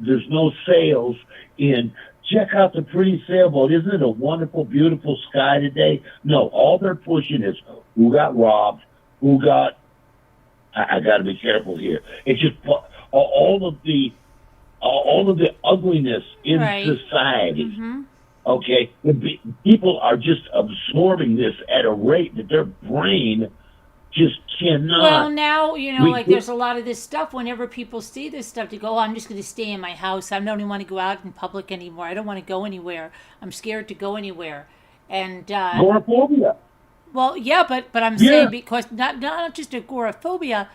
[SPEAKER 6] there's no sales in, check out the pretty sailboat. Isn't it a wonderful, beautiful sky today? No, all they're pushing is who got robbed, who got, I got to be careful here. It's just all of the ugliness in
[SPEAKER 1] Right.
[SPEAKER 6] society.
[SPEAKER 1] Mm-hmm.
[SPEAKER 6] Okay, people are just absorbing this at a rate that their brain just cannot.
[SPEAKER 1] Well, now,
[SPEAKER 6] We-
[SPEAKER 1] there's a lot of this stuff. Whenever people see this stuff, they go, oh, I'm just going to stay in my house. I don't even want to go out in public anymore. I don't want to go anywhere. I'm scared to go anywhere. And,
[SPEAKER 6] Agoraphobia.
[SPEAKER 1] well, yeah, but I'm
[SPEAKER 6] Yeah.
[SPEAKER 1] saying because not just agoraphobia,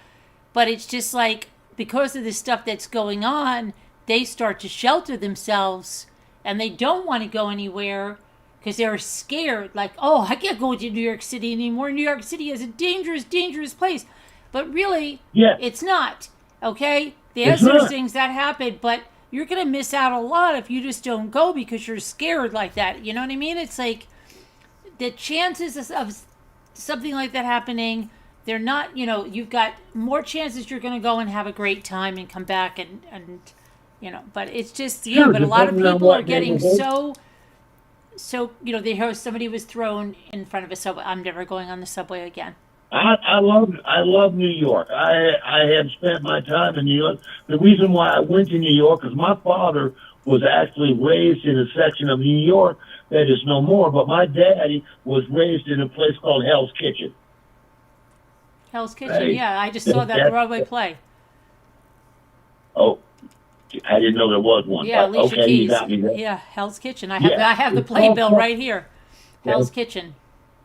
[SPEAKER 1] but it's just like because of the stuff that's going on, they start to shelter themselves and they don't want to go anywhere because they're scared. Like, oh, I can't go to New York City anymore. New York City is a dangerous, dangerous place. But really,
[SPEAKER 6] Yeah.
[SPEAKER 1] it's not. Okay? There's
[SPEAKER 6] It's
[SPEAKER 1] those
[SPEAKER 6] not.
[SPEAKER 1] things that happen, but you're going to miss out a lot if you just don't go because you're scared like that. You know what I mean? It's like the chances of something like that happening, they're not, you've got more chances you're going to go and have a great time and come back and but it's just,
[SPEAKER 6] Sure,
[SPEAKER 1] but a lot of
[SPEAKER 6] depending on
[SPEAKER 1] people
[SPEAKER 6] what
[SPEAKER 1] are getting
[SPEAKER 6] neighborhood.
[SPEAKER 1] so, they heard somebody was thrown in front of a subway. I'm never going on the subway again.
[SPEAKER 6] I love New York. I have spent my time in New York. The reason why I went to New York is my father was actually raised in a section of New York that is no more, but my daddy was raised in a place called Hell's Kitchen.
[SPEAKER 1] Hell's Kitchen,
[SPEAKER 6] Right.
[SPEAKER 1] yeah. I just saw that
[SPEAKER 6] That-
[SPEAKER 1] Broadway play.
[SPEAKER 6] Oh, I didn't know there was one.
[SPEAKER 1] Yeah,
[SPEAKER 6] but
[SPEAKER 1] Alicia
[SPEAKER 6] okay, you
[SPEAKER 1] Keys.
[SPEAKER 6] got me there.
[SPEAKER 1] Yeah, Hell's Kitchen. I
[SPEAKER 6] Yeah,
[SPEAKER 1] have the
[SPEAKER 6] it's
[SPEAKER 1] playbill
[SPEAKER 6] all-
[SPEAKER 1] right here. Hell's Kitchen.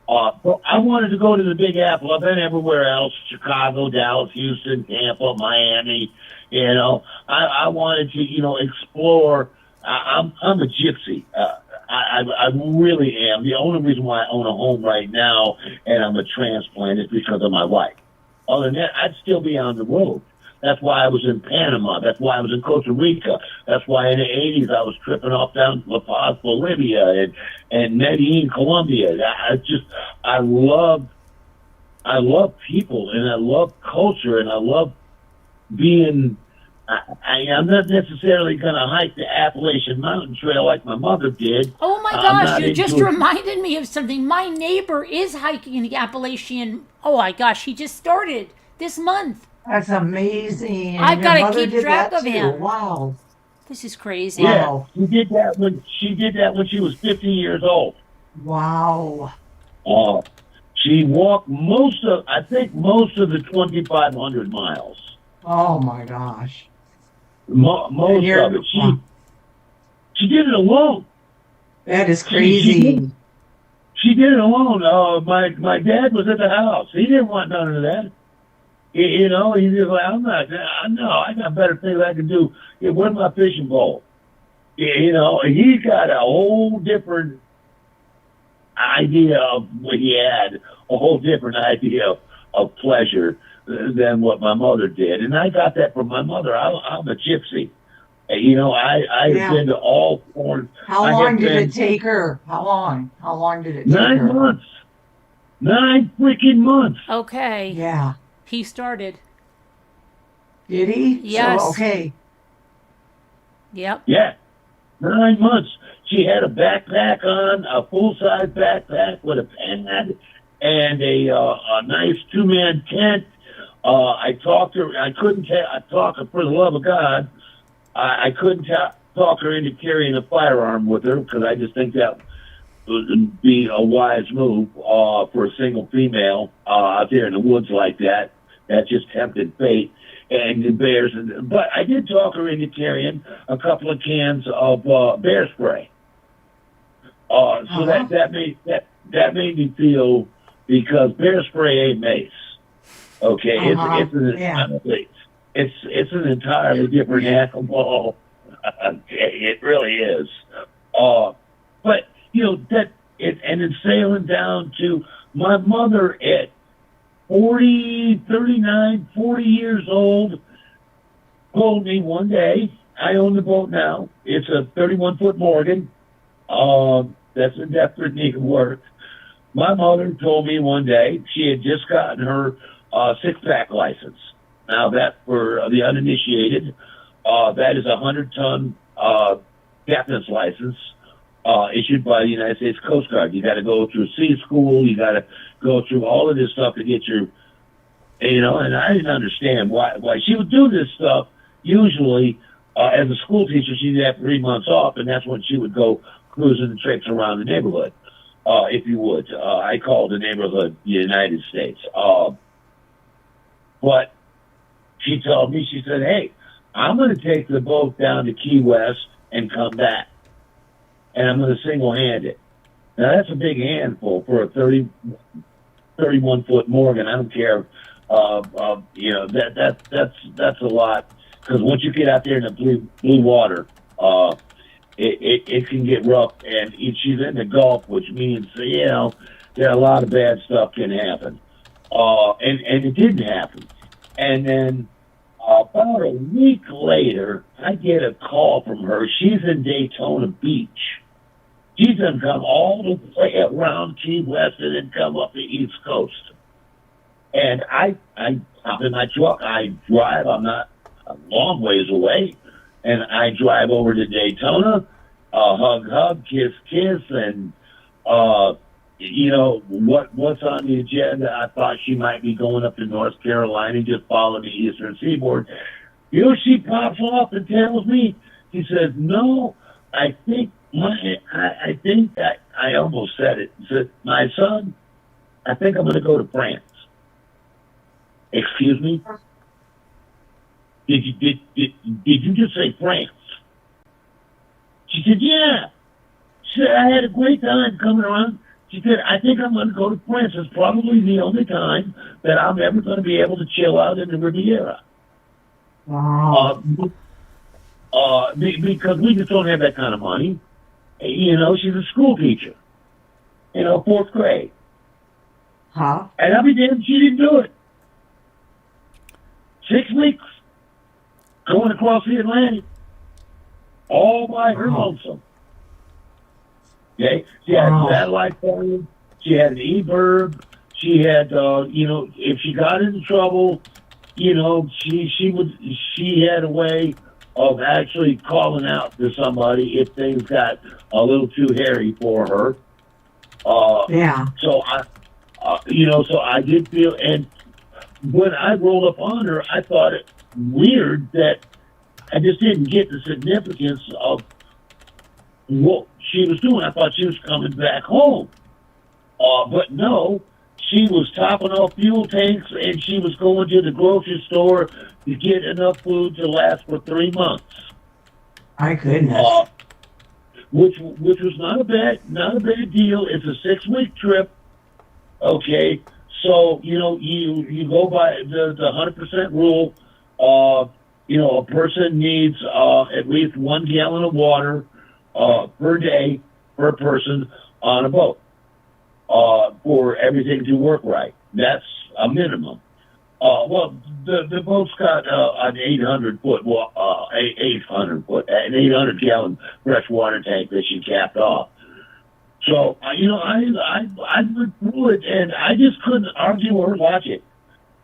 [SPEAKER 6] But I wanted to go to the Big Apple. I've been everywhere else: Chicago, Dallas, Houston, Tampa, Miami. I wanted to, explore. I'm a gypsy. I really am. The only reason why I own a home right now and I'm a transplant is because of my wife. Other than that, I'd still be on the road. That's why I was in Panama. That's why I was in Costa Rica. That's why in the 80s I was tripping off down to La Paz, Bolivia, and Medellin, Colombia. I love people, and I love culture, and I love being. I'm not necessarily going to hike the Appalachian Mountain Trail like my mother did.
[SPEAKER 1] Oh my gosh, you just reminded me of something. My neighbor is hiking the Appalachian. Oh my gosh, he just started this month.
[SPEAKER 2] That's amazing. And
[SPEAKER 1] I've
[SPEAKER 2] your
[SPEAKER 1] gotta
[SPEAKER 2] mother
[SPEAKER 1] keep
[SPEAKER 2] did
[SPEAKER 1] track
[SPEAKER 2] that
[SPEAKER 1] of
[SPEAKER 2] too.
[SPEAKER 1] him.
[SPEAKER 2] Wow.
[SPEAKER 1] This is crazy.
[SPEAKER 6] Yeah,
[SPEAKER 2] Wow.
[SPEAKER 6] she did that when she was 50 years old.
[SPEAKER 2] Wow.
[SPEAKER 6] She walked most of the 2,500 miles.
[SPEAKER 2] Oh my gosh.
[SPEAKER 6] Most of it. She did it alone.
[SPEAKER 2] That is crazy.
[SPEAKER 6] She did it alone. My dad was at the house. He didn't want none of that. You know, he was like, I got better things I can do. Yeah, where's my fishing pole? You know, he got a whole different idea of what he had, a whole different idea of pleasure than what my mother did. And I got that from my mother. I'm a gypsy. You know, I've been to all forms.
[SPEAKER 2] How long did it take her? How long? How long did it take her?
[SPEAKER 6] 9 months. 9 freaking months.
[SPEAKER 1] Okay.
[SPEAKER 2] Yeah.
[SPEAKER 1] He started.
[SPEAKER 2] Did he?
[SPEAKER 1] Yes.
[SPEAKER 2] So, okay.
[SPEAKER 1] Yep.
[SPEAKER 6] Yeah. 9 months. She had a backpack on, a full-size backpack with a pad and a nice 2-man tent. I talked her. I couldn't talk her for the love of God. I couldn't talk her into carrying a firearm with her because I just think that would be a wise move for a single female out there in the woods like that. That just tempted fate and the bears. But I did talk her into carrying a couple of cans of bear spray. So that made me feel, because bear spray ain't mace. Okay, it's an entirely different animal. It really is. But you know and it's sailing down to my mother at 40 years old. Told me one day, I own the boat now. It's a 31-foot Morgan. That's a Deptford Needle work. My mother told me one day she had just gotten her 6-pack license. Now that, for the uninitiated, that is a 100-ton captain's license issued by the United States Coast Guard. You got to go through sea school. You got to go through all of this stuff to get your, you know. And I didn't understand why she would do this stuff. Usually, as a school teacher, she'd have 3 months off, and that's when she would go cruising and traipsing around the neighborhood, if you would. I call the neighborhood the United States. But she told me, she said, hey, I'm going to take the boat down to Key West and come back. And I'm going to single-hand it. Now, that's a big handful for a 31-foot Morgan. I don't care. You know, that's a lot. Because once you get out there in the blue water, it can get rough. And she's in the Gulf, which means, you know, a lot of bad stuff can happen. And it didn't happen. And then about a week later, I get a call from her. She's in Daytona Beach. She's going to come all the way around Key West and then come up the East Coast. And I hop in my truck. I drive. I'm not a long ways away. And I drive over to Daytona, hug, kiss, and you know, what's on the agenda? I thought she might be going up to North Carolina, just follow the eastern seaboard. You know, she pops off and tells me, she says, no, I almost said it. She said, my son, I think I'm going to go to France. Excuse me? Did you just say France? She said, yeah. She said, I had a great time coming around. She said, I think I'm going to go to France. It's probably the only time that I'm ever going to be able to chill out in the Riviera.
[SPEAKER 2] Wow.
[SPEAKER 6] Because we just don't have that kind of money. You know, she's a school teacher. You know, 4th grade.
[SPEAKER 2] Huh?
[SPEAKER 6] And I'll be damned, she didn't do it. 6 weeks going across the Atlantic, all by her lonesome. Okay, she had
[SPEAKER 2] Wow.
[SPEAKER 6] satellite phone. She had an e-bird. She had, you know, if she got into trouble, you know, she had a way of actually calling out to somebody if things got a little too hairy for her.
[SPEAKER 2] Yeah.
[SPEAKER 6] So you know, so I did feel, and when I rolled up on her, I thought it weird that I just didn't get the significance of what she was doing. I thought she was coming back home. But no, she was topping off fuel tanks and she was going to the grocery store to get enough food to last for 3 months.
[SPEAKER 2] My goodness.
[SPEAKER 6] Which was not a bad deal. It's a 6-week trip. Okay. So, you know, you go by the 100% rule. You know, a person needs at least 1 gallon of water per day per person on a boat for everything to work right. That's a minimum. Well, the boat's got an 800 gallon freshwater tank that she capped off. So, you know, I went through it and I just couldn't argue her logic.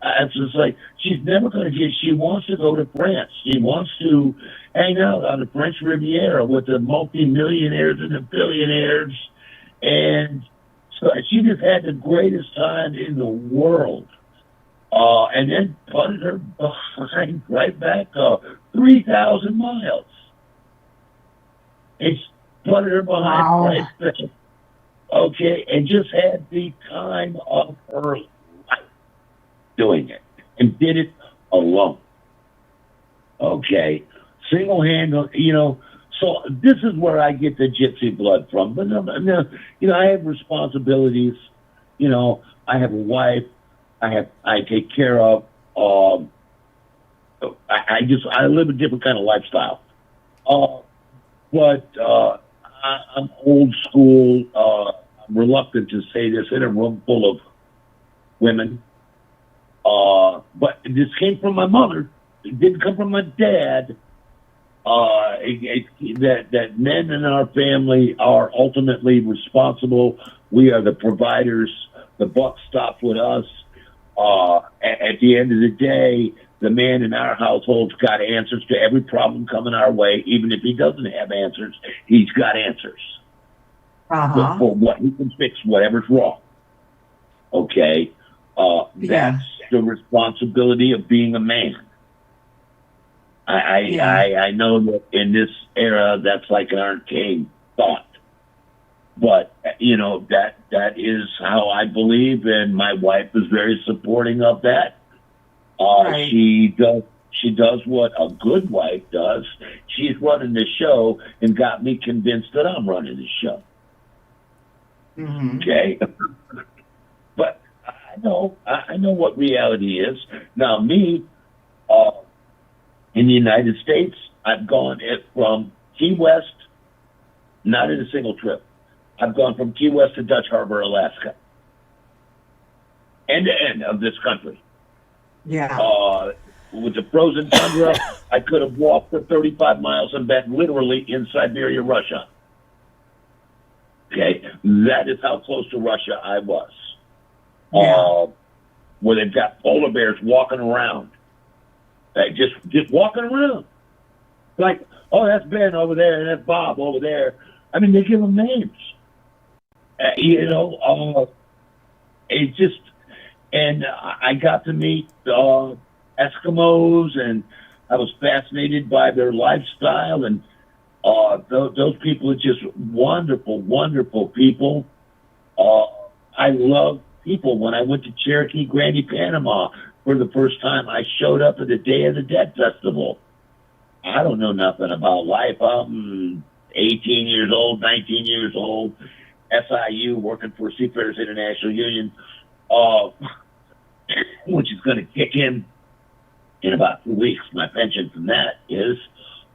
[SPEAKER 6] It's just like, she's never going to she wants to go to France. She wants to hang out on the French Riviera with the multi-millionaires and the billionaires. And so she just had the greatest time in the world. And then putted her behind right back 3,000 miles. It's putted her behind right back. Okay, and just had the time of her life doing it, and did it alone. Okay, single-handed, you know. So this is where I get the gypsy blood from. But no, you know, I have responsibilities. You know, I have a wife. I take care of. I live a different kind of lifestyle. But I'm old school. I'm reluctant to say this in a room full of women. But this came from my mother. It didn't come from my dad. That men in our family are ultimately responsible. We are the providers. The buck stops with us. At the end of the day, the man in our household's got answers to every problem coming our way. Even if he doesn't have answers, he's got answers for what he can fix whatever's wrong. Okay, that's the responsibility of being a man. I know that in this era, that's like an arcane thought. But, you know, that is how I believe, and my wife is very supporting of that.
[SPEAKER 2] Right.
[SPEAKER 6] She does what a good wife does. She's running the show and got me convinced that I'm running the show.
[SPEAKER 2] Mm-hmm.
[SPEAKER 6] Okay? But I know what reality is. Now, me, in the United States, I've gone from Key West, not in a single trip. I've gone from Key West to Dutch Harbor, Alaska. End to end of this country.
[SPEAKER 2] Yeah.
[SPEAKER 6] With the frozen tundra, I could have walked for 35 miles and been literally in Siberia, Russia. Okay? That is how close to Russia I was.
[SPEAKER 2] Yeah.
[SPEAKER 6] Where they've got polar bears walking around. Just walking around. Like, oh, that's Ben over there, and that's Bob over there. I mean, they give them names. You know, it just, and I got to meet Eskimos, and I was fascinated by their lifestyle, and those people are just wonderful, wonderful people. I love people. When I went to Cherokee, Grandy, Panama for the first time, I showed up at the Day of the Dead Festival. I don't know nothing about life. I'm 18 years old, 19 years old, SIU, working for Seafarers International Union, which is going to kick in about 2 weeks. My pension from that is,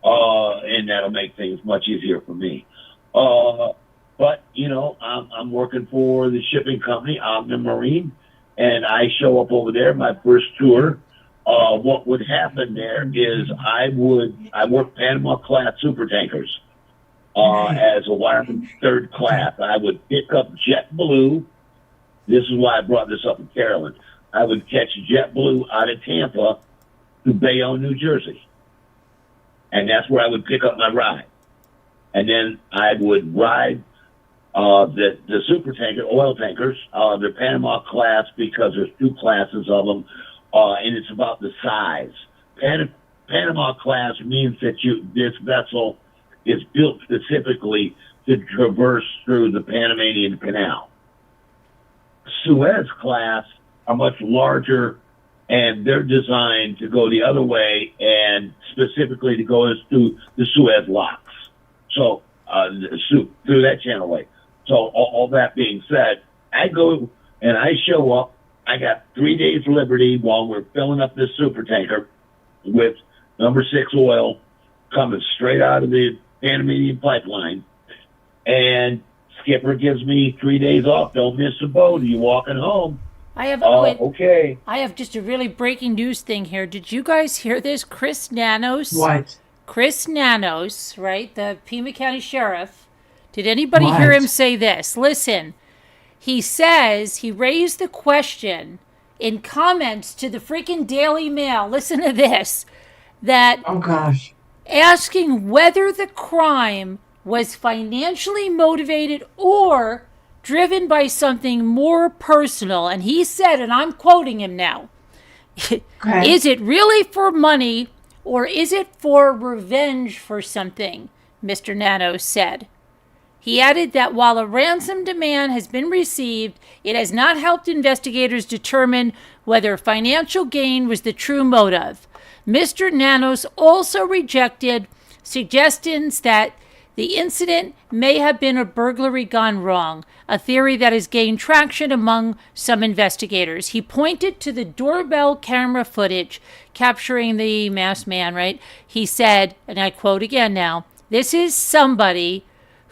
[SPEAKER 6] and that'll make things much easier for me. But I'm working for the shipping company, Omni Marine, and I show up over there. My first tour. What would happen there is I work Panama class super tankers as a wireman third class. I would pick up JetBlue. This is why I brought this up in Carolyn. I would catch JetBlue out of Tampa to Bayonne, New Jersey, and that's where I would pick up my ride. And then I would ride the super tanker, oil tankers. They're Panama class because there's two classes of them, and it's about the size. Panama class means that this vessel is built specifically to traverse through the Panamanian Canal. Suez class are much larger, and they're designed to go the other way and specifically to go through the Suez locks. So through that channelway. So all that being said, I go and I show up. I got 3 days liberty while we're filling up this super tanker with number 6 oil coming straight out of the Panamanian pipeline. And skipper gives me 3 days off. Don't miss the boat. Are you walking home?
[SPEAKER 1] I have
[SPEAKER 6] okay.
[SPEAKER 1] I have just a really breaking news thing here. Did you guys hear this? Chris Nanos.
[SPEAKER 2] What?
[SPEAKER 1] Chris Nanos, right? The Pima County Sheriff. Did anybody
[SPEAKER 2] What?
[SPEAKER 1] hear him say this? Listen, he says he raised the question in comments to the freaking Daily Mail. Listen to this. That
[SPEAKER 2] Oh gosh.
[SPEAKER 1] asking whether the crime was financially motivated or driven by something more personal. And he said, and I'm quoting him now,
[SPEAKER 2] Okay.
[SPEAKER 1] is it really for money or is it for revenge for something? Mr. Nanos said. He added that while a ransom demand has been received, it has not helped investigators determine whether financial gain was the true motive. Mr. Nanos also rejected suggestions that the incident may have been a burglary gone wrong, a theory that has gained traction among some investigators. He pointed to the doorbell camera footage capturing the masked man, right? He said, and I quote again now, "This is somebody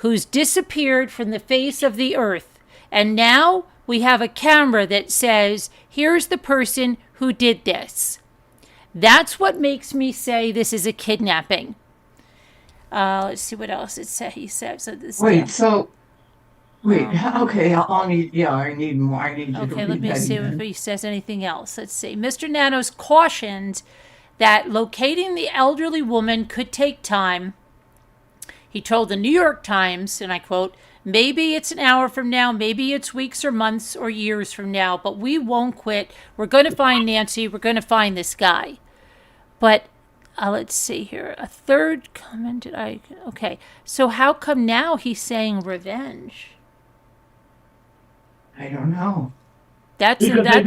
[SPEAKER 1] who's disappeared from the face of the earth. And now we have a camera that says, here's the person who did this." That's what makes me say this is a kidnapping. Let's see what else he said. So this.
[SPEAKER 2] Wait. So. Wait. Okay. I'll need. Yeah. I need more. I need you to
[SPEAKER 1] Okay,
[SPEAKER 2] read
[SPEAKER 1] let me
[SPEAKER 2] that
[SPEAKER 1] see
[SPEAKER 2] again.
[SPEAKER 1] if he says anything else. Let's see. Mr. Nanos cautioned that locating the elderly woman could take time. He told the New York Times, and I quote, "Maybe it's an hour from now, maybe it's weeks or months or years from now, but we won't quit. We're going to find Nancy. We're going to find this guy." But let's see here. A third comment. Okay. So how come now he's saying revenge?
[SPEAKER 2] I don't know.
[SPEAKER 6] Because they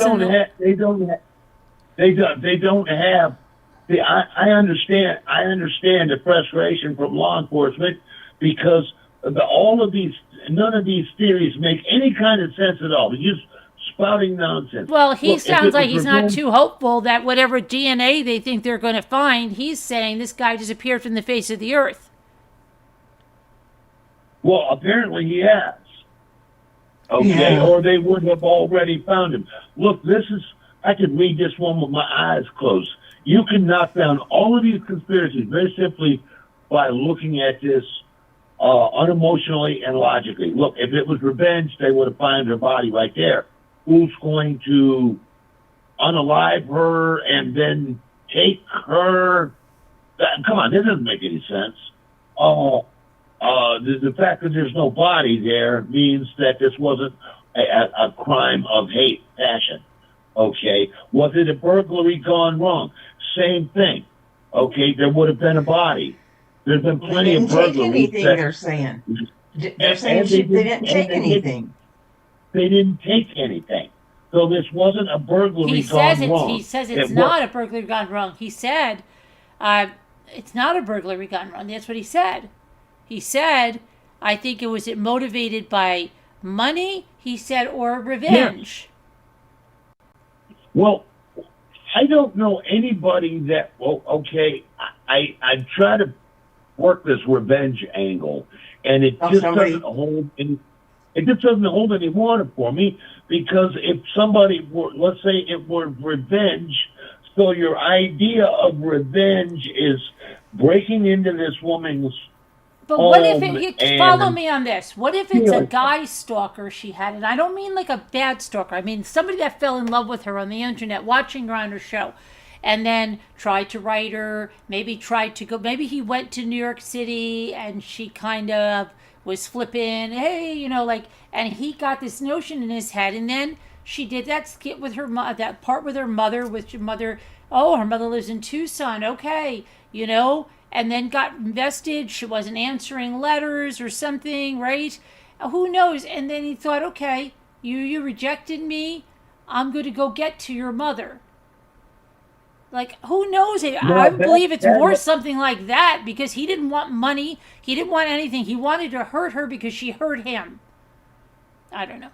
[SPEAKER 6] don't have. See, I understand the frustration from law enforcement because none of these theories make any kind of sense at all. They're just spouting nonsense.
[SPEAKER 1] Well, he
[SPEAKER 6] Look,
[SPEAKER 1] sounds like he's not
[SPEAKER 6] revenge-
[SPEAKER 1] too hopeful that whatever DNA they think they're going to find, he's saying this guy disappeared from the face of the earth.
[SPEAKER 6] Well, apparently he has. Okay,
[SPEAKER 2] Yeah.
[SPEAKER 6] or they would have already found him. Look, I could read this one with my eyes closed. You can knock down all of these conspiracies very simply by looking at this unemotionally and logically. Look, if it was revenge, they would have found her body right there. Who's going to unalive her and then take her? Come on, this doesn't make any sense. The fact that there's no body there means that this wasn't a crime of hate, passion. Okay, was it a burglary gone wrong? Same thing. Okay, there would have been a body. There's been
[SPEAKER 2] They
[SPEAKER 6] plenty
[SPEAKER 2] didn't
[SPEAKER 6] of
[SPEAKER 2] take
[SPEAKER 6] burglaries.
[SPEAKER 2] anything. They're saying. They're saying they didn't take anything.
[SPEAKER 6] They didn't take anything. So this wasn't a burglary
[SPEAKER 1] He
[SPEAKER 6] gone
[SPEAKER 1] says
[SPEAKER 6] wrong.
[SPEAKER 1] he says it's not a burglary gone wrong. He said it's not a burglary gone wrong. That's what he said. He said, I think it was motivated by money, he said, or revenge.
[SPEAKER 6] Well, I don't know anybody that. Well, okay, I try to work this revenge angle, and it
[SPEAKER 2] Oh,
[SPEAKER 6] just
[SPEAKER 2] somebody-
[SPEAKER 6] doesn't hold any. It just doesn't hold any water for me, because if somebody were, let's say it were revenge, so your idea of revenge is breaking into this woman's
[SPEAKER 1] But what if
[SPEAKER 6] home
[SPEAKER 1] it,
[SPEAKER 6] and
[SPEAKER 1] follow me on this? What if it's a
[SPEAKER 6] Yeah.
[SPEAKER 1] guy stalker she had? And I don't mean like a bad stalker. I mean somebody that fell in love with her on the internet, watching her on her show, and then tried to write her, maybe tried to go, maybe he went to New York City and she kind of was flipping, hey, you know, like, and he got this notion in his head, and then she did that skit with her, that part with her mother, with your mother, oh, her mother lives in Tucson, okay, you know, and then got invested, she wasn't answering letters or something, right? Who knows? And then he thought, okay, you rejected me, I'm going to go get to your mother. Like, who knows? I believe it's more something like that, because he didn't want money. He didn't want anything. He wanted to hurt her because she hurt him. I don't know.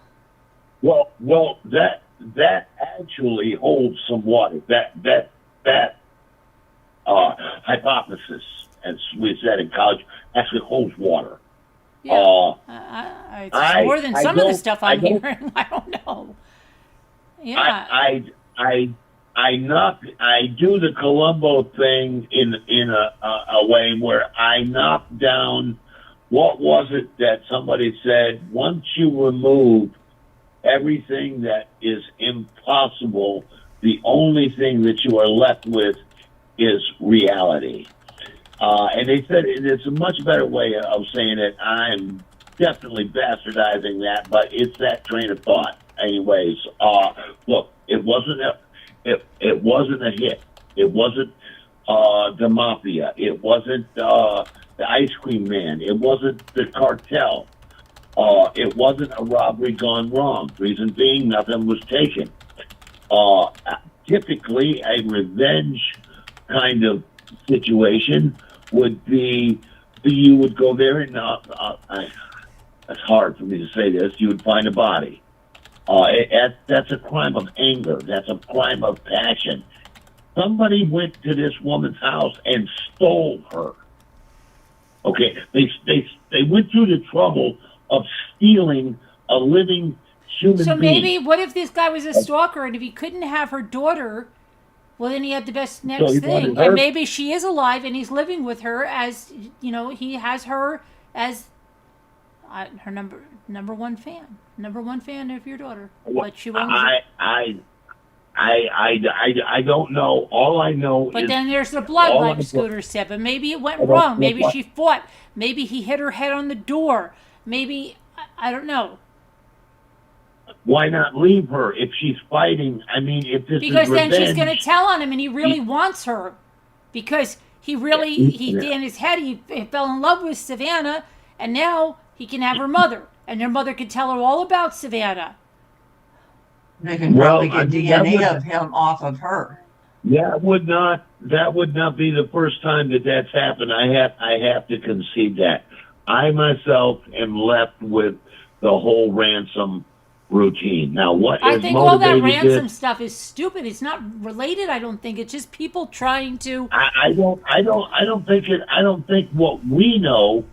[SPEAKER 6] Well, that actually holds some water. That hypothesis, as we said in college, actually holds water.
[SPEAKER 1] Yeah. It's more than some of the stuff I'm
[SPEAKER 6] don't-
[SPEAKER 1] hearing. I don't know. Yeah.
[SPEAKER 6] I do the Columbo thing in a way where I knock down, what was it that somebody said, once you remove everything that is impossible, the only thing that you are left with is reality. And they said it's a much better way of saying it. I'm definitely bastardizing that, but it's that train of thought. Anyways, look, it wasn't a hit. It wasn't the mafia. It wasn't the ice cream man. It wasn't the cartel. It wasn't a robbery gone wrong. Reason being, nothing was taken. Typically, a revenge kind of situation would be you would go there and it's hard for me to say this. You would find a body. That's a crime of anger. That's a crime of passion. Somebody went to this woman's house and stole her. Okay, they went through the trouble of stealing a living human
[SPEAKER 1] So
[SPEAKER 6] being.
[SPEAKER 1] maybe, what if this guy was a stalker, and if he couldn't have her daughter, well, then he had the best next
[SPEAKER 6] he
[SPEAKER 1] thing.
[SPEAKER 6] wanted her?
[SPEAKER 1] And maybe she is alive and he's living with her, as, you know, he has her as her number one fan. Number one fan of your daughter. But she won't.
[SPEAKER 6] I don't know. All I know
[SPEAKER 1] But
[SPEAKER 6] is
[SPEAKER 1] then there's the blood,
[SPEAKER 6] all
[SPEAKER 1] like
[SPEAKER 6] I-
[SPEAKER 1] Scooter said. But maybe it went
[SPEAKER 6] don't
[SPEAKER 1] wrong.
[SPEAKER 6] know
[SPEAKER 1] Maybe
[SPEAKER 6] what-
[SPEAKER 1] she fought. Maybe he hit her head on the door. Maybe, I don't know.
[SPEAKER 6] why not leave her if she's fighting? I mean, if this
[SPEAKER 1] Because
[SPEAKER 6] is
[SPEAKER 1] then
[SPEAKER 6] revenge,
[SPEAKER 1] she's going to tell on him, and he really wants her. Because he in his head, he fell in love with Savannah, and now he can have her mother. And her mother can tell her all about Savannah.
[SPEAKER 2] They can
[SPEAKER 6] Well,
[SPEAKER 2] probably
[SPEAKER 6] I
[SPEAKER 2] get
[SPEAKER 6] mean, that
[SPEAKER 2] DNA
[SPEAKER 6] would-
[SPEAKER 2] of him off of her.
[SPEAKER 6] that would not be the first time that's happened. I have to concede that. I myself am left with the whole ransom routine. Now, what
[SPEAKER 1] I
[SPEAKER 6] is
[SPEAKER 1] think all that
[SPEAKER 6] motivated
[SPEAKER 1] ransom
[SPEAKER 6] this?
[SPEAKER 1] stuff is stupid. It's not related, I don't think. It's just people trying to.
[SPEAKER 6] I don't think what we know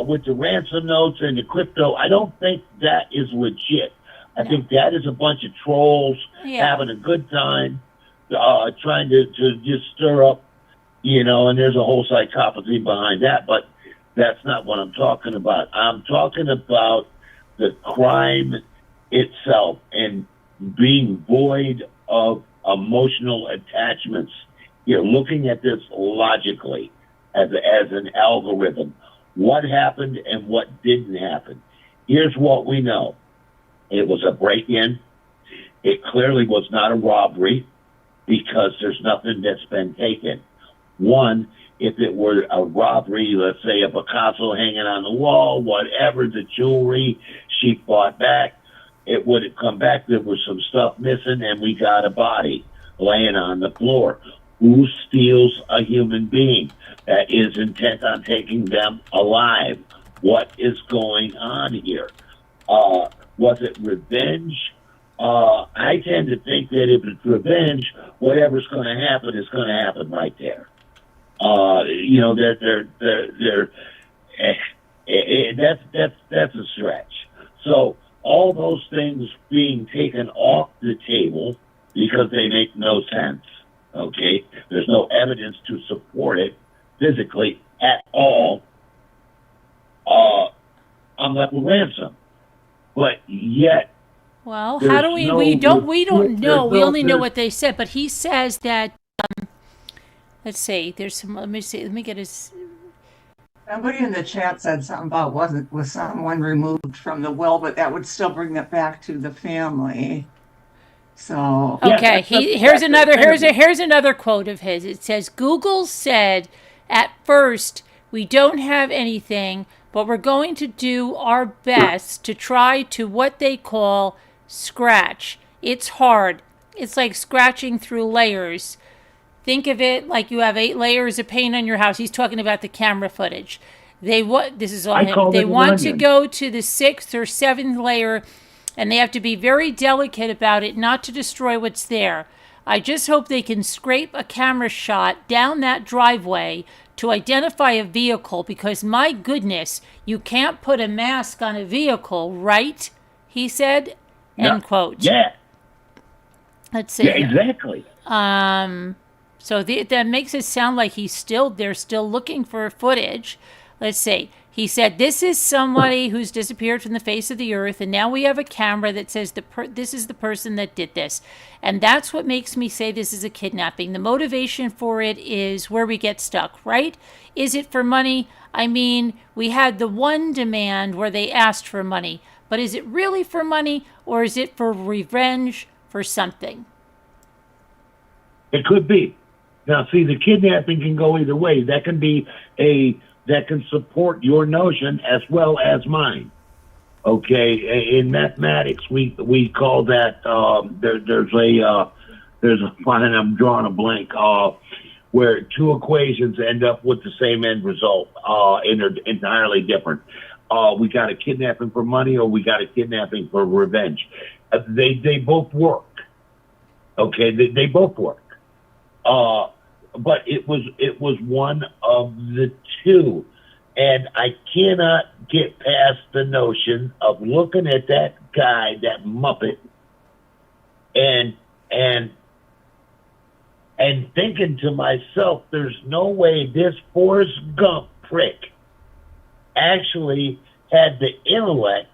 [SPEAKER 6] with the ransom notes and the crypto, I don't think that is legit. I think that is a bunch of trolls
[SPEAKER 1] Yeah.
[SPEAKER 6] having a good time, trying to just stir up, you know, and there's a whole psychopathy behind that, but that's not what I'm talking about. I'm talking about the crime itself and being void of emotional attachments. You're looking at this logically as an algorithm. What happened and what didn't happen. Here's what we know. It was a break-in. It clearly was not a robbery because there's nothing that's been taken. One, if it were a robbery, let's say a Picasso hanging on the wall, whatever, the jewelry, she fought back, it would have come back, there was some stuff missing, and we got a body laying on the floor. Who steals a human being that is intent on taking them alive? What is going on here? Was it revenge? I tend to think that if it's revenge, whatever's going to happen is going to happen right there. You know, that's a stretch. So all those things being taken off the table because they make no sense. Okay, there's no evidence to support it physically at all. I'm left with ransom, but yet.
[SPEAKER 1] Well, how do we? We don't know. We only know what they said. But he says that. Let's see. There's some. Let me see. Let me get his.
[SPEAKER 2] Somebody in the chat said something about was someone removed from the will, but that would still bring it back to the family. So
[SPEAKER 1] okay, here's another quote of his. It says, "Google said at first we don't have anything, but we're going to do our best to try to what they call scratch. It's hard. It's like scratching through layers. Think of it like you have 8 layers of paint on your house." He's talking about the camera footage. This is on him. They want to go to the 6th or 7th layer, and they have to be very delicate about it, not to destroy what's there. I just hope they can scrape a camera shot down that driveway to identify a vehicle, because my goodness, you can't put a mask on a vehicle, right? He said, end quote.
[SPEAKER 6] Yeah.
[SPEAKER 1] Let's see.
[SPEAKER 6] Yeah, exactly.
[SPEAKER 1] So that makes it sound like they're still looking for footage. Let's see. He said, this is somebody who's disappeared from the face of the earth, and now we have a camera that says this is the person that did this. And that's what makes me say this is a kidnapping. The motivation for it is where we get stuck, right? Is it for money? I mean, we had the one demand where they asked for money, but is it really for money, or is it for revenge for something?
[SPEAKER 6] It could be. Now, see, the kidnapping can go either way. That can support your notion as well as mine. Okay, in mathematics, we call that there's a and I'm drawing a blank where 2 equations end up with the same end result, and they're entirely different. We got a kidnapping for money, or we got a kidnapping for revenge. They both work. Okay, they both work. But it was one of the two, and I cannot get past the notion of looking at that guy, that Muppet, and thinking to myself, there's no way this Forrest Gump prick actually had the intellect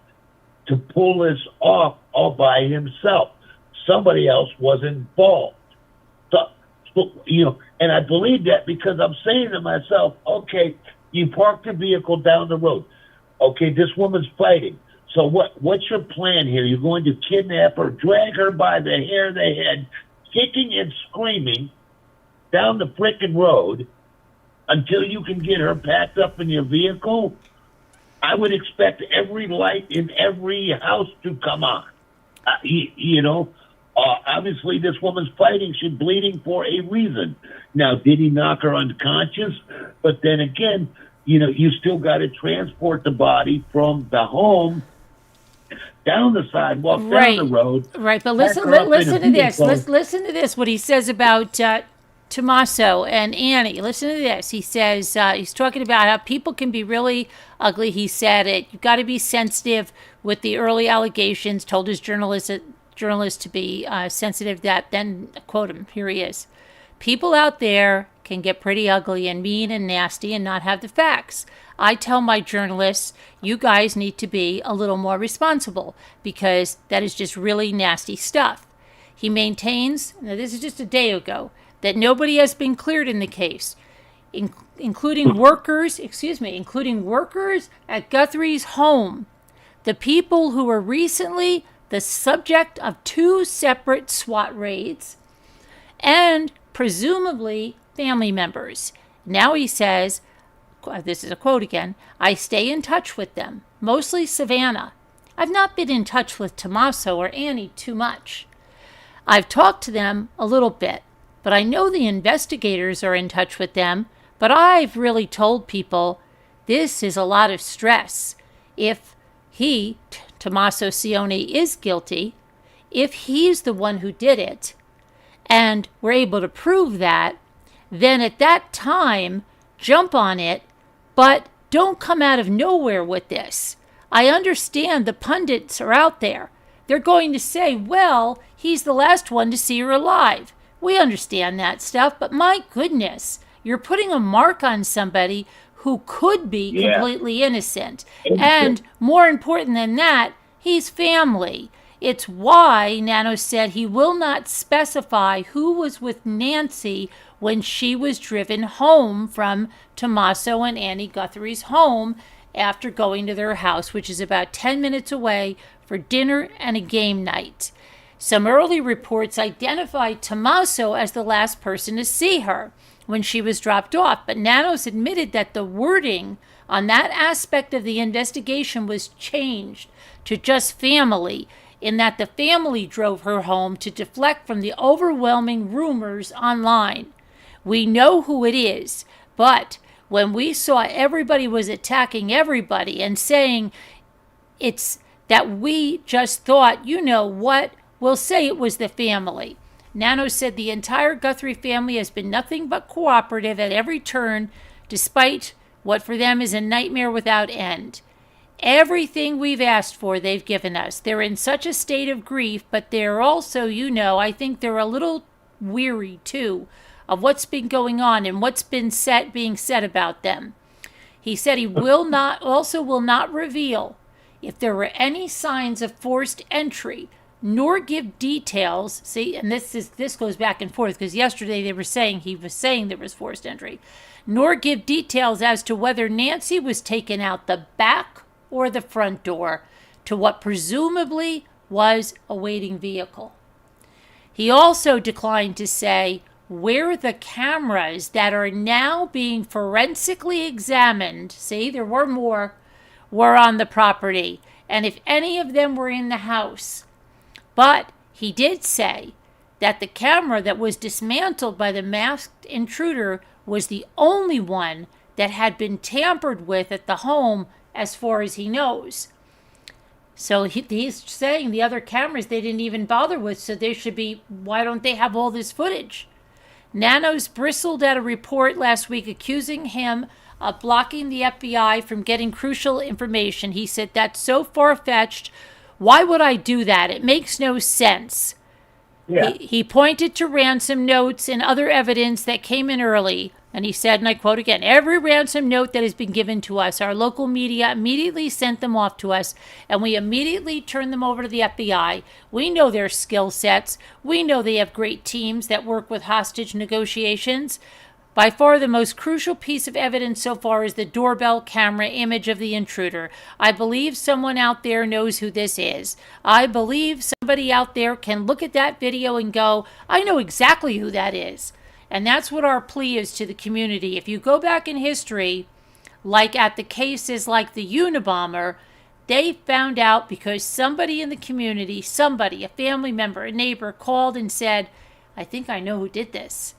[SPEAKER 6] to pull this off all by himself. Somebody else was involved. So, you know, and I believe that because I'm saying to myself, okay, you parked the vehicle down the road. Okay, this woman's fighting. So what's your plan here? You're going to kidnap her, drag her by the hair of the head, kicking and screaming down the frickin' road until you can get her packed up in your vehicle? I would expect every light in every house to come on. Obviously, this woman's fighting. She's bleeding for a reason. Now, did he knock her unconscious? But then again, you still got to transport the body from the home down the sidewalk, down the road.
[SPEAKER 1] Right, but listen to this. Listen to this, what he says about Tommaso and Annie. Listen to this. He says, he's talking about how people can be really ugly. He said you've got to be sensitive with the early allegations, told his journalist to be sensitive. That then, quote him, here he is. People out there can get pretty ugly and mean and nasty and not have the facts. I tell my journalists, you guys need to be a little more responsible, because that is just really nasty stuff. He maintains, now this is just a day ago, that nobody has been cleared in the case, including workers at Guthrie's home, the people who were recently the subject of 2 separate SWAT raids, and presumably family members. Now he says, this is a quote again, I stay in touch with them, mostly Savannah. I've not been in touch with Tommaso or Annie too much. I've talked to them a little bit, but I know the investigators are in touch with them, but I've really told people this is a lot of stress. If he, Tommaso Cione, is guilty, if he's the one who did it, and we're able to prove that, then at that time, jump on it, but don't come out of nowhere with this. I understand the pundits are out there. They're going to say, well, he's the last one to see her alive. We understand that stuff, but my goodness, you're putting a mark on somebody who could be completely innocent. And more important than that, he's family. It's why Nanos said he will not specify who was with Nancy when she was driven home from Tommaso and Annie Guthrie's home after going to their house, which is about 10 minutes away, for dinner and a game night. Some early reports identified Tommaso as the last person to see her when she was dropped off, but Nanos admitted that the wording on that aspect of the investigation was changed to just family, in that the family drove her home to deflect from the overwhelming rumors online. We know who it is, but when we saw everybody was attacking everybody and saying it's that, we just thought, you know what, we'll say it was the family. Nanos said the entire Guthrie family has been nothing but cooperative at every turn, despite what for them is a nightmare without end. Everything we've asked for, they've given us. They're in such a state of grief, but they're also, you know, I think they're a little weary, too, of what's been going on and what's been being said about them. He said he will not reveal if there were any signs of forced entry, nor give details. See, and this goes back and forth, because yesterday he was saying there was forced entry, nor give details as to whether Nancy was taken out the back or the front door to what presumably was a waiting vehicle. He also declined to say where the cameras that are now being forensically examined, see, there were more, were on the property, and if any of them were in the house. But he did say that the camera that was dismantled by the masked intruder was the only one that had been tampered with at the home, as far as he knows. So he's saying the other cameras they didn't even bother with, so they should be, why don't they have all this footage? Nanos bristled at a report last week accusing him of blocking the FBI from getting crucial information. He said, that's so far-fetched. Why would I do that? It makes no sense. Yeah. He pointed to ransom notes and other evidence that came in early, and he said, and I quote again, every ransom note that has been given to us, our local media immediately sent them off to us, and we immediately turned them over to the FBI. We know their skill sets. We know they have great teams that work with hostage negotiations. By far the most crucial piece of evidence so far is the doorbell camera image of the intruder. I believe someone out there knows who this is. I believe somebody out there can look at that video and go, I know exactly who that is. And that's what our plea is to the community. If you go back in history, like at the cases like the Unabomber, they found out because somebody in the community, a family member, a neighbor, called and said, I think I know who did this.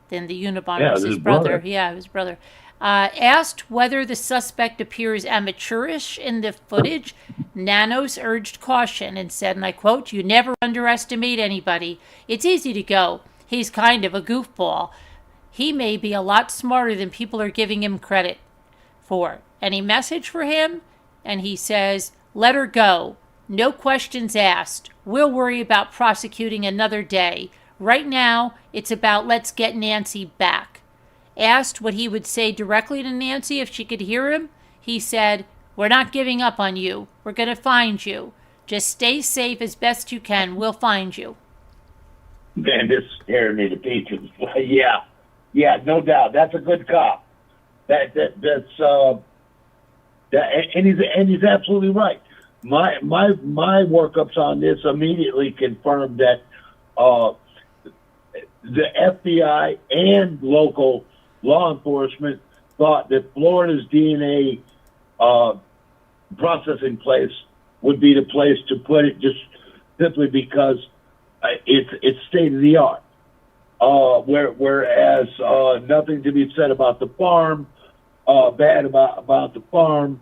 [SPEAKER 1] Then the Unabomber was his brother. Yeah, his brother. Asked whether the suspect appears amateurish in the footage, Nanos urged caution and said, and I quote, you never underestimate anybody. It's easy to go, he's kind of a goofball. He may be a lot smarter than people are giving him credit for. Any message for him? And he says, let her go. No questions asked. We'll worry about prosecuting another day. Right now, it's about let's get Nancy back. Asked what he would say directly to Nancy if she could hear him, he said, we're not giving up on you. We're going to find you. Just stay safe as best you can. We'll find you.
[SPEAKER 6] Man, this scared me to pieces. Yeah, no doubt. That's a good cop. And he's absolutely right. My workups on this immediately confirmed that the FBI and local law enforcement thought that Florida's DNA processing place would be the place to put it, just simply because it's state of the art. Whereas nothing to be said about the farm, bad about the farm,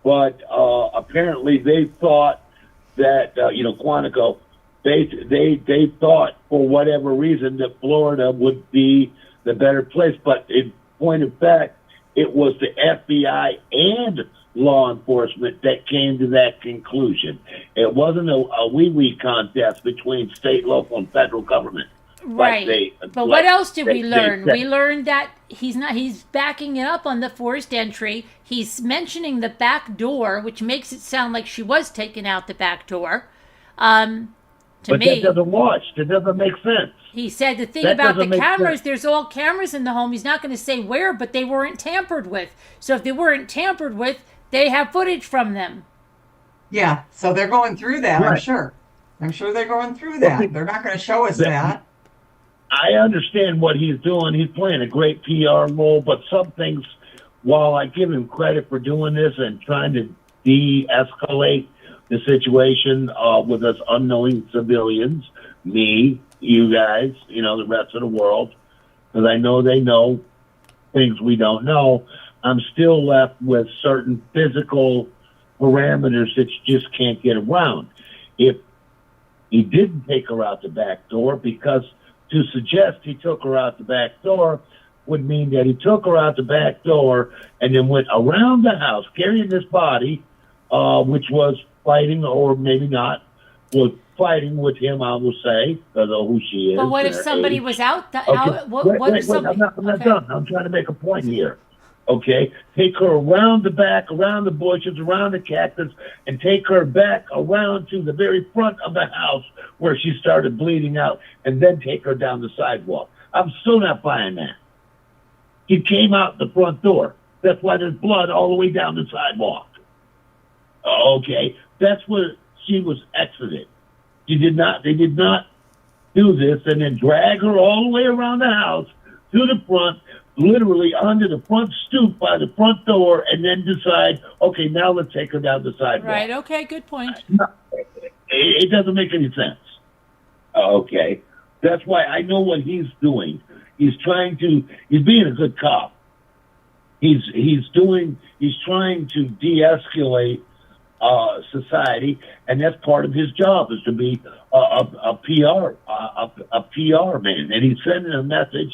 [SPEAKER 6] but apparently they thought that Quantico. They thought for whatever reason that Florida would be the better place. But in point of fact, it was the FBI and law enforcement that came to that conclusion. It wasn't a wee-wee contest between state, local, and federal government.
[SPEAKER 1] Right. But what else did we learn? We learned that he's backing it up on the forced entry. He's mentioning the back door, which makes it sound like she was taken out the back door.
[SPEAKER 6] But that doesn't wash. That doesn't make sense.
[SPEAKER 1] He said the thing about the cameras, there's all cameras in the home. He's not going to say where, but they weren't tampered with. So if they weren't tampered with, they have footage from them.
[SPEAKER 2] Yeah, so they're going through that,
[SPEAKER 6] Right.
[SPEAKER 2] I'm sure. I'm sure they're going through that. They're not going to show us that.
[SPEAKER 6] I understand what he's doing. He's playing a great PR role, but some things, while I give him credit for doing this and trying to de-escalate the situation with us unknowing civilians, me, you guys, the rest of the world, because I know they know things we don't know, I'm still left with certain physical parameters that you just can't get around. If he didn't take her out the back door, because to suggest he took her out the back door would mean that he took her out the back door and then went around the house carrying this body, which was fighting, or maybe not, was fighting with him, I will say, because of who she is.
[SPEAKER 1] But what if somebody was out?
[SPEAKER 6] Wait, I'm not done. I'm trying to make a point here. Okay? Take her around the back, around the bushes, around the cactus, and take her back around to the very front of the house where she started bleeding out, and then take her down the sidewalk. I'm still not buying that. He came out the front door. That's why there's blood all the way down the sidewalk. Okay? That's where she was exited. They did not do this and then drag her all the way around the house to the front, literally onto the front stoop by the front door, and then decide, okay, now let's take her down the sidewalk.
[SPEAKER 1] Right, okay, good point.
[SPEAKER 6] It doesn't make any sense. Okay. That's why I know what he's doing. He's being a good cop. He's trying to de-escalate society, and that's part of his job, is to be a PR man, and he's sending a message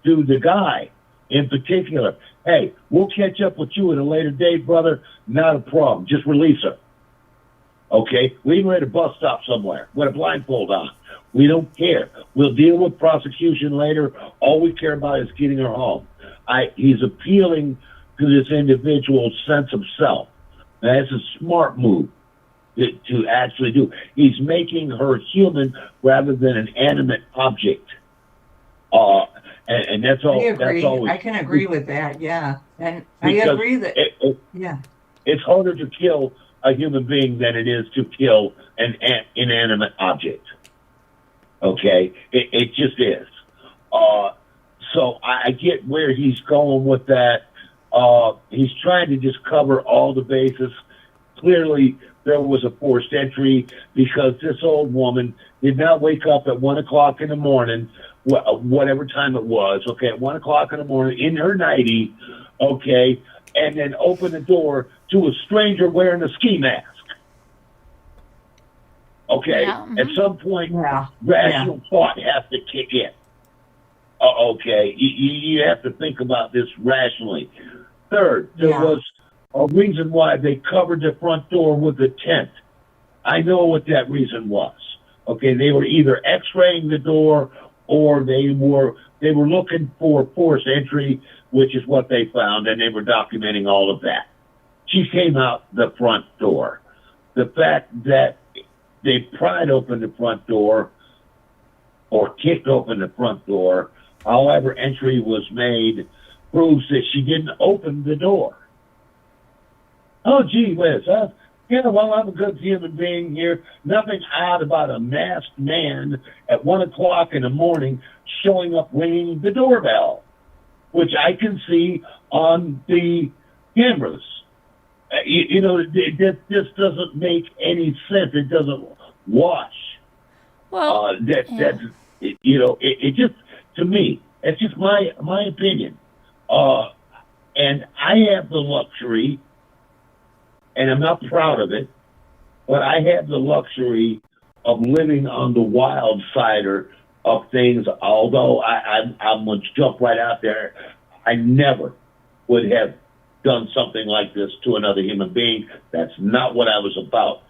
[SPEAKER 6] to the guy in particular. Hey, we'll catch up with you at a later date, brother. Not a problem. Just release her. Okay? Leave her at a bus stop somewhere with a blindfold on. We don't care. We'll deal with prosecution later. All we care about is getting her home. He's appealing to this individual's sense of self. That's a smart move to actually do. He's making her human rather than an animate object. And that's all.
[SPEAKER 2] I agree.
[SPEAKER 6] That's all.
[SPEAKER 2] I can agree with that. Yeah, and I agree that. Yeah,
[SPEAKER 6] it's harder to kill a human being than it is to kill an inanimate object. Okay, it just is. So I get where he's going with that. He's trying to just cover all the bases. Clearly, there was a forced entry because this old woman did not wake up at 1 o'clock in the morning, whatever time it was, okay, at 1 o'clock in the morning in her nightie, okay, and then open the door to a stranger wearing a ski mask. Okay,
[SPEAKER 1] Yeah.
[SPEAKER 6] at some point,
[SPEAKER 2] Yeah.
[SPEAKER 6] rational thought has to kick in. Okay, you have to think about this rationally. Third, there was a reason why they covered the front door with a tent. I know what that reason was. Okay, they were either X-raying the door or they were looking for forced entry, which is what they found, and they were documenting all of that. She came out the front door. The fact that they pried open the front door or kicked open the front door, however entry was made, proves that she didn't open the door. Oh, gee whiz, huh? Yeah, well, I'm a good human being here. Nothing odd about a masked man at 1 o'clock in the morning showing up ringing the doorbell, which I can see on the cameras. This doesn't make any sense. It doesn't wash.
[SPEAKER 1] Well,
[SPEAKER 6] it just, to me, it's just my opinion. And I have the luxury, and I'm not proud of it, but I have the luxury of living on the wild side of things. Although I'm gonna jump right out there, I never would have done something like this to another human being. That's not what I was about.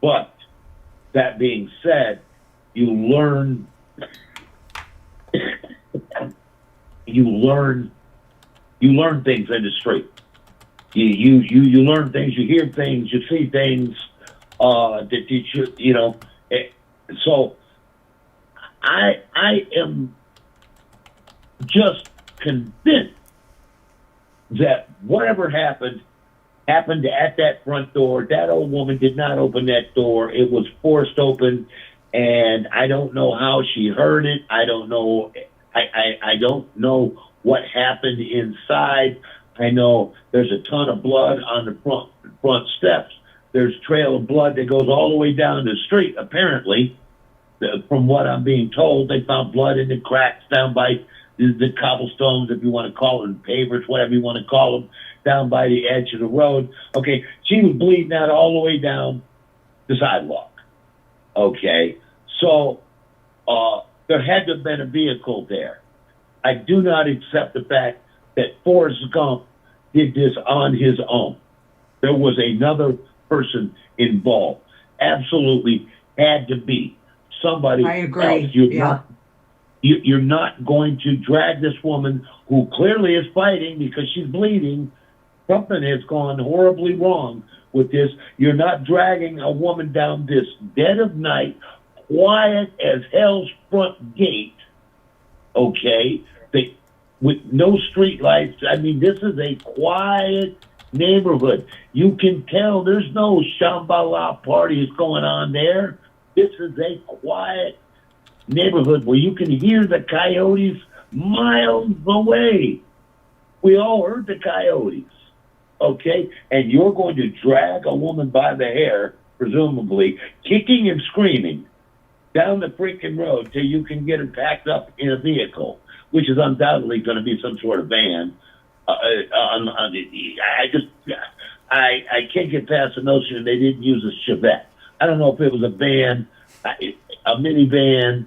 [SPEAKER 6] But that being said, you learn things in the street. You learn things, you hear things, you see things that you should, So I am just convinced that whatever happened at that front door. That old woman did not open that door. It was forced open, and I don't know how she heard it. I don't know. I don't know what happened inside. I know there's a ton of blood on the front steps. There's a trail of blood that goes all the way down the street, apparently. From what I'm being told, they found blood in the cracks down by the cobblestones, if you want to call them, pavers, whatever you want to call them, down by the edge of the road. Okay, she was bleeding out all the way down the sidewalk. Okay, so there had to have been a vehicle there. I do not accept the fact that Forrest Gump did this on his own. There was another person involved. Absolutely had to be somebody
[SPEAKER 7] I agree.
[SPEAKER 6] else. You're not going to drag this woman who clearly is fighting because she's bleeding. Something has gone horribly wrong with this. You're not dragging a woman down this dead of night, quiet as hell's front gate, okay, with no street lights. I mean, this is a quiet neighborhood. You can tell there's no Shambhala parties going on there. This is a quiet neighborhood where you can hear the coyotes miles away. We all heard the coyotes, okay? And you're going to drag a woman by the hair, presumably, kicking and screaming down the freaking road till you can get her packed up in a vehicle, which is undoubtedly going to be some sort of van. I can't get past the notion that they didn't use a Chevette. I don't know if it was a van, a minivan.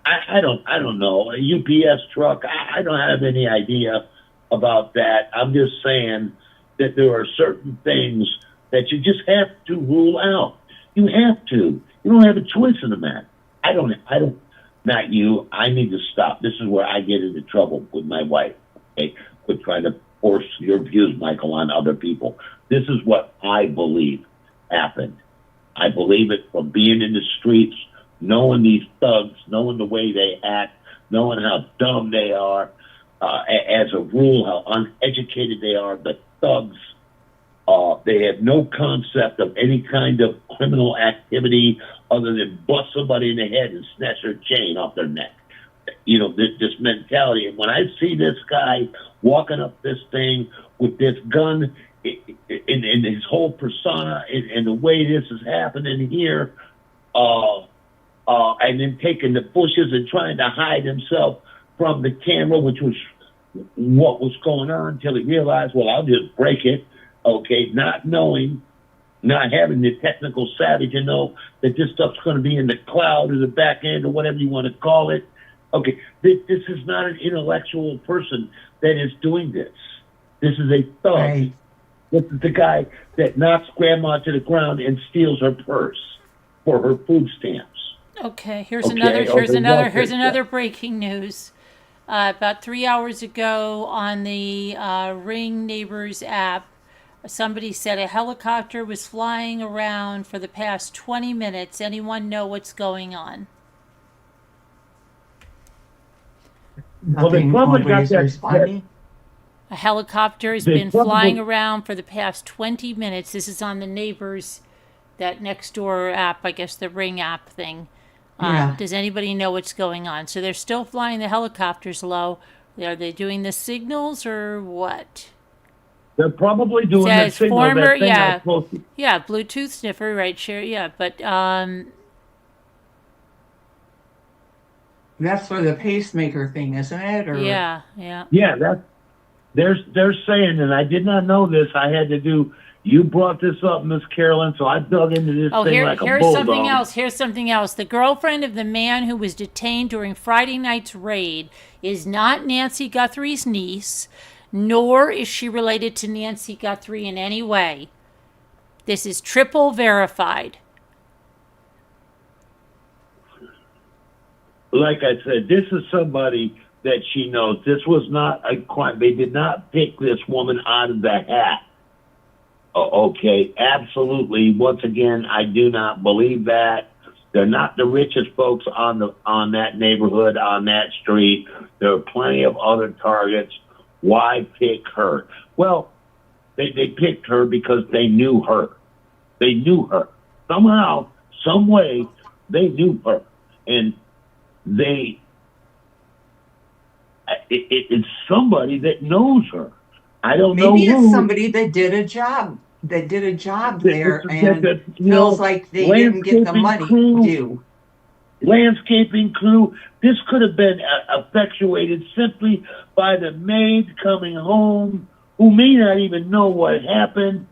[SPEAKER 6] I don't know. A UPS truck. I don't have any idea about that. I'm just saying that there are certain things that you just have to rule out. You have to. You don't have a choice in the matter. I don't, not you. I need to stop. This is where I get into trouble with my wife. Okay? Quit trying to force your views, Michael, on other people. This is what I believe happened. I believe it from being in the streets, knowing these thugs, knowing the way they act, knowing how dumb they are, as a rule, how uneducated they are. The thugs, they have no concept of any kind of criminal activity other than bust somebody in the head and snatch their chain off their neck. You know, this mentality. And when I see this guy walking up this thing with this gun in his whole persona and the way this is happening here, and then taking the bushes and trying to hide himself from the camera, which was what was going on, until he realized, well, I'll just break it, okay, not knowing, not having the technical savvy to know that this stuff's going to be in the cloud or the back end or whatever you want to call it. Okay, this is not an intellectual person that is doing this. This is a thug.
[SPEAKER 7] Right.
[SPEAKER 6] This is the guy that knocks grandma to the ground and steals her purse for her food stamps.
[SPEAKER 1] Okay, here's
[SPEAKER 6] Okay,
[SPEAKER 1] another breaking news. About 3 hours ago on the Ring Neighbors app, somebody said a helicopter was flying around for the past 20 minutes. Anyone know what's going on?
[SPEAKER 6] Well, they probably got
[SPEAKER 7] Nobody's
[SPEAKER 6] that-
[SPEAKER 7] responding.
[SPEAKER 1] A helicopter has
[SPEAKER 6] They
[SPEAKER 1] been
[SPEAKER 6] probably-
[SPEAKER 1] flying around for the past 20 minutes. This is on the Neighbors, that next door app, I guess the Ring app thing.
[SPEAKER 7] Yeah.
[SPEAKER 1] Does anybody know what's going on? So they're still flying the helicopters low. Are they doing the signals or what?
[SPEAKER 6] They're probably doing that
[SPEAKER 1] Says
[SPEAKER 6] signal,
[SPEAKER 1] former,
[SPEAKER 6] that thing I
[SPEAKER 1] yeah,
[SPEAKER 6] posted.
[SPEAKER 1] yeah, Bluetooth sniffer, right? Sure, yeah, but
[SPEAKER 7] That's for the pacemaker thing, isn't it? Or
[SPEAKER 1] yeah.
[SPEAKER 6] Yeah, they're saying, and I did not know this. I had to do You brought this up, Miss Carolyn, so I dug into this thing like a
[SPEAKER 1] here's
[SPEAKER 6] bulldog.
[SPEAKER 1] something else. Here's something else. The girlfriend of the man who was detained during Friday night's raid is not Nancy Guthrie's niece, nor is she related to Nancy Guthrie in any way. This is triple verified.
[SPEAKER 6] Like I said, this is somebody that she knows. This was not a crime. They did not pick this woman out of the hat. Okay, absolutely. Once again, I do not believe that. They're not the richest folks on that neighborhood, on that street. There are plenty of other targets. Why pick her? Well, they picked her because they knew her. They knew her. Somehow, some way, they knew her. And it's somebody that knows her. I don't know
[SPEAKER 7] Maybe
[SPEAKER 6] who.
[SPEAKER 7] it's somebody that did a job. That did a job there and feels like they didn't get the money due.
[SPEAKER 6] Landscaping crew. This could have been effectuated simply by the maid coming home, who may not even know what happened.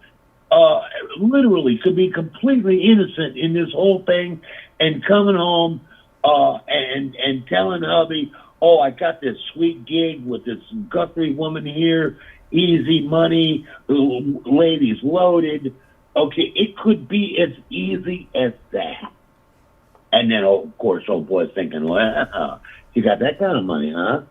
[SPEAKER 6] Literally could be completely innocent in this whole thing, and coming home and telling hubby, "Oh, I got this sweet gig with this Guthrie woman here. Easy money, ladies loaded." Okay, it could be as easy as that. And then, of course, old boy's thinking, "Well, you got that kind of money, huh?"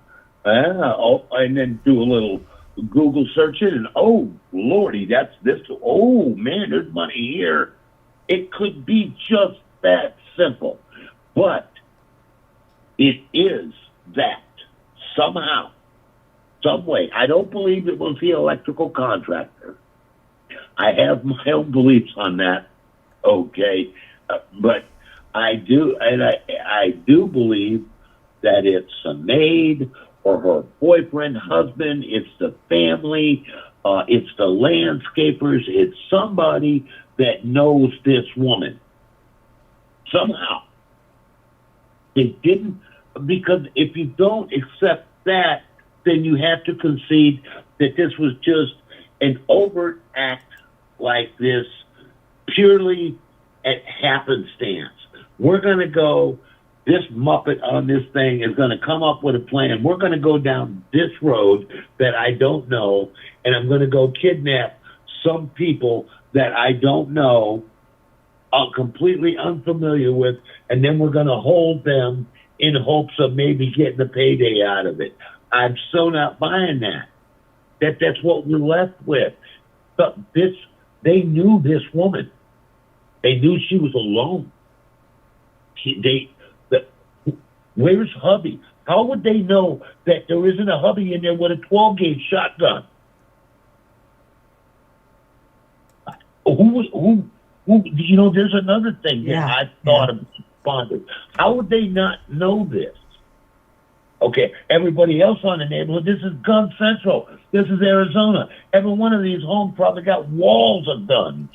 [SPEAKER 6] And then do a little Google search it, and oh, Lordy, that's this. Oh, man, there's money here. It could be just that simple. But it is that somehow, some way. I don't believe it was the electrical contractor. I have my own beliefs on that. Okay, but I do, and I do believe that it's a maid or her boyfriend, husband. It's the family. It's the landscapers. It's somebody that knows this woman somehow. They didn't, because if you don't accept that, then you have to concede that this was just an overt act like this, purely at happenstance. We're going to go, this Muppet on this thing is going to come up with a plan. We're going to go down this road that I don't know, and I'm going to go kidnap some people that I don't know, I'm completely unfamiliar with, and then we're going to hold them in hopes of maybe getting a payday out of it. I'm so not buying that. That's what we're left with. But they knew this woman. They knew she was alone. Where's hubby? How would they know that there isn't a hubby in there with a 12-gauge shotgun? Who? You know, there's another thing that I thought of, pondered. How would they not know this? Okay, everybody else on the neighborhood, this is gun central. This is Arizona. Every one of these homes probably got walls of guns.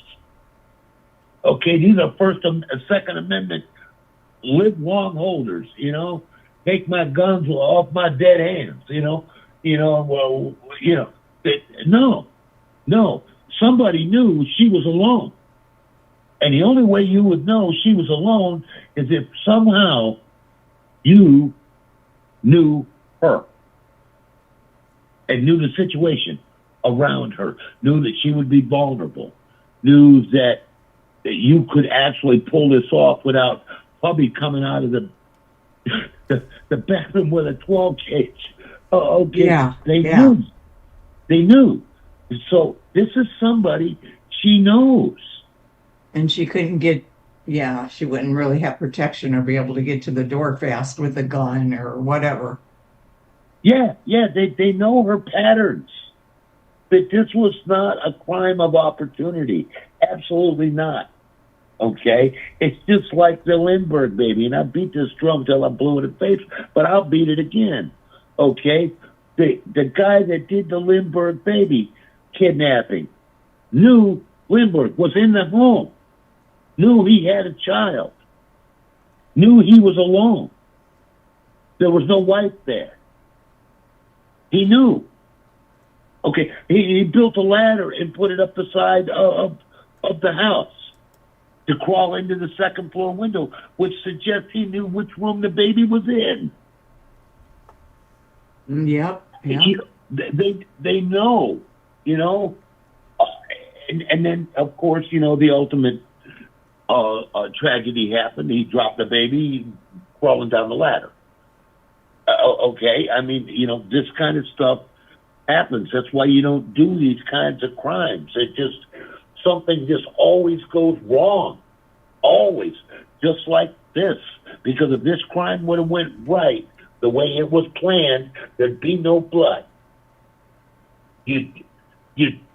[SPEAKER 6] Okay, these are First and Second Amendment live long holders, you know. Take my guns off my dead hands, No. Somebody knew she was alone. And the only way you would know she was alone is if somehow you knew her and knew the situation around her, knew that she would be vulnerable, knew that you could actually pull this off without hubby coming out of the bathroom with a 12 gauge. Okay. They knew. So this is somebody she knows.
[SPEAKER 7] And she couldn't get, she wouldn't really have protection or be able to get to the door fast with a gun or whatever.
[SPEAKER 6] They know her patterns. But this was not a crime of opportunity. Absolutely not. Okay? It's just like the Lindbergh baby, and I beat this drum till I'm blue in the face, but I'll beat it again. Okay? The guy that did the Lindbergh baby kidnapping knew Lindbergh was in the home, knew he had a child, knew he was alone. There was no wife there. He knew. Okay, he built a ladder and put it up the side of the house to crawl into the second floor window, which suggests he knew which room the baby was in.
[SPEAKER 7] Yep. Yep.
[SPEAKER 6] They know, you know, and then of course, you know, the ultimate tragedy happened. He dropped the baby crawling down the ladder. Okay, I mean, you know, this kind of stuff happens. That's why you don't do these kinds of crimes. It just, something just always goes wrong. Always. Just like this. Because if this crime would have went right, the way it was planned, there'd be no blood. You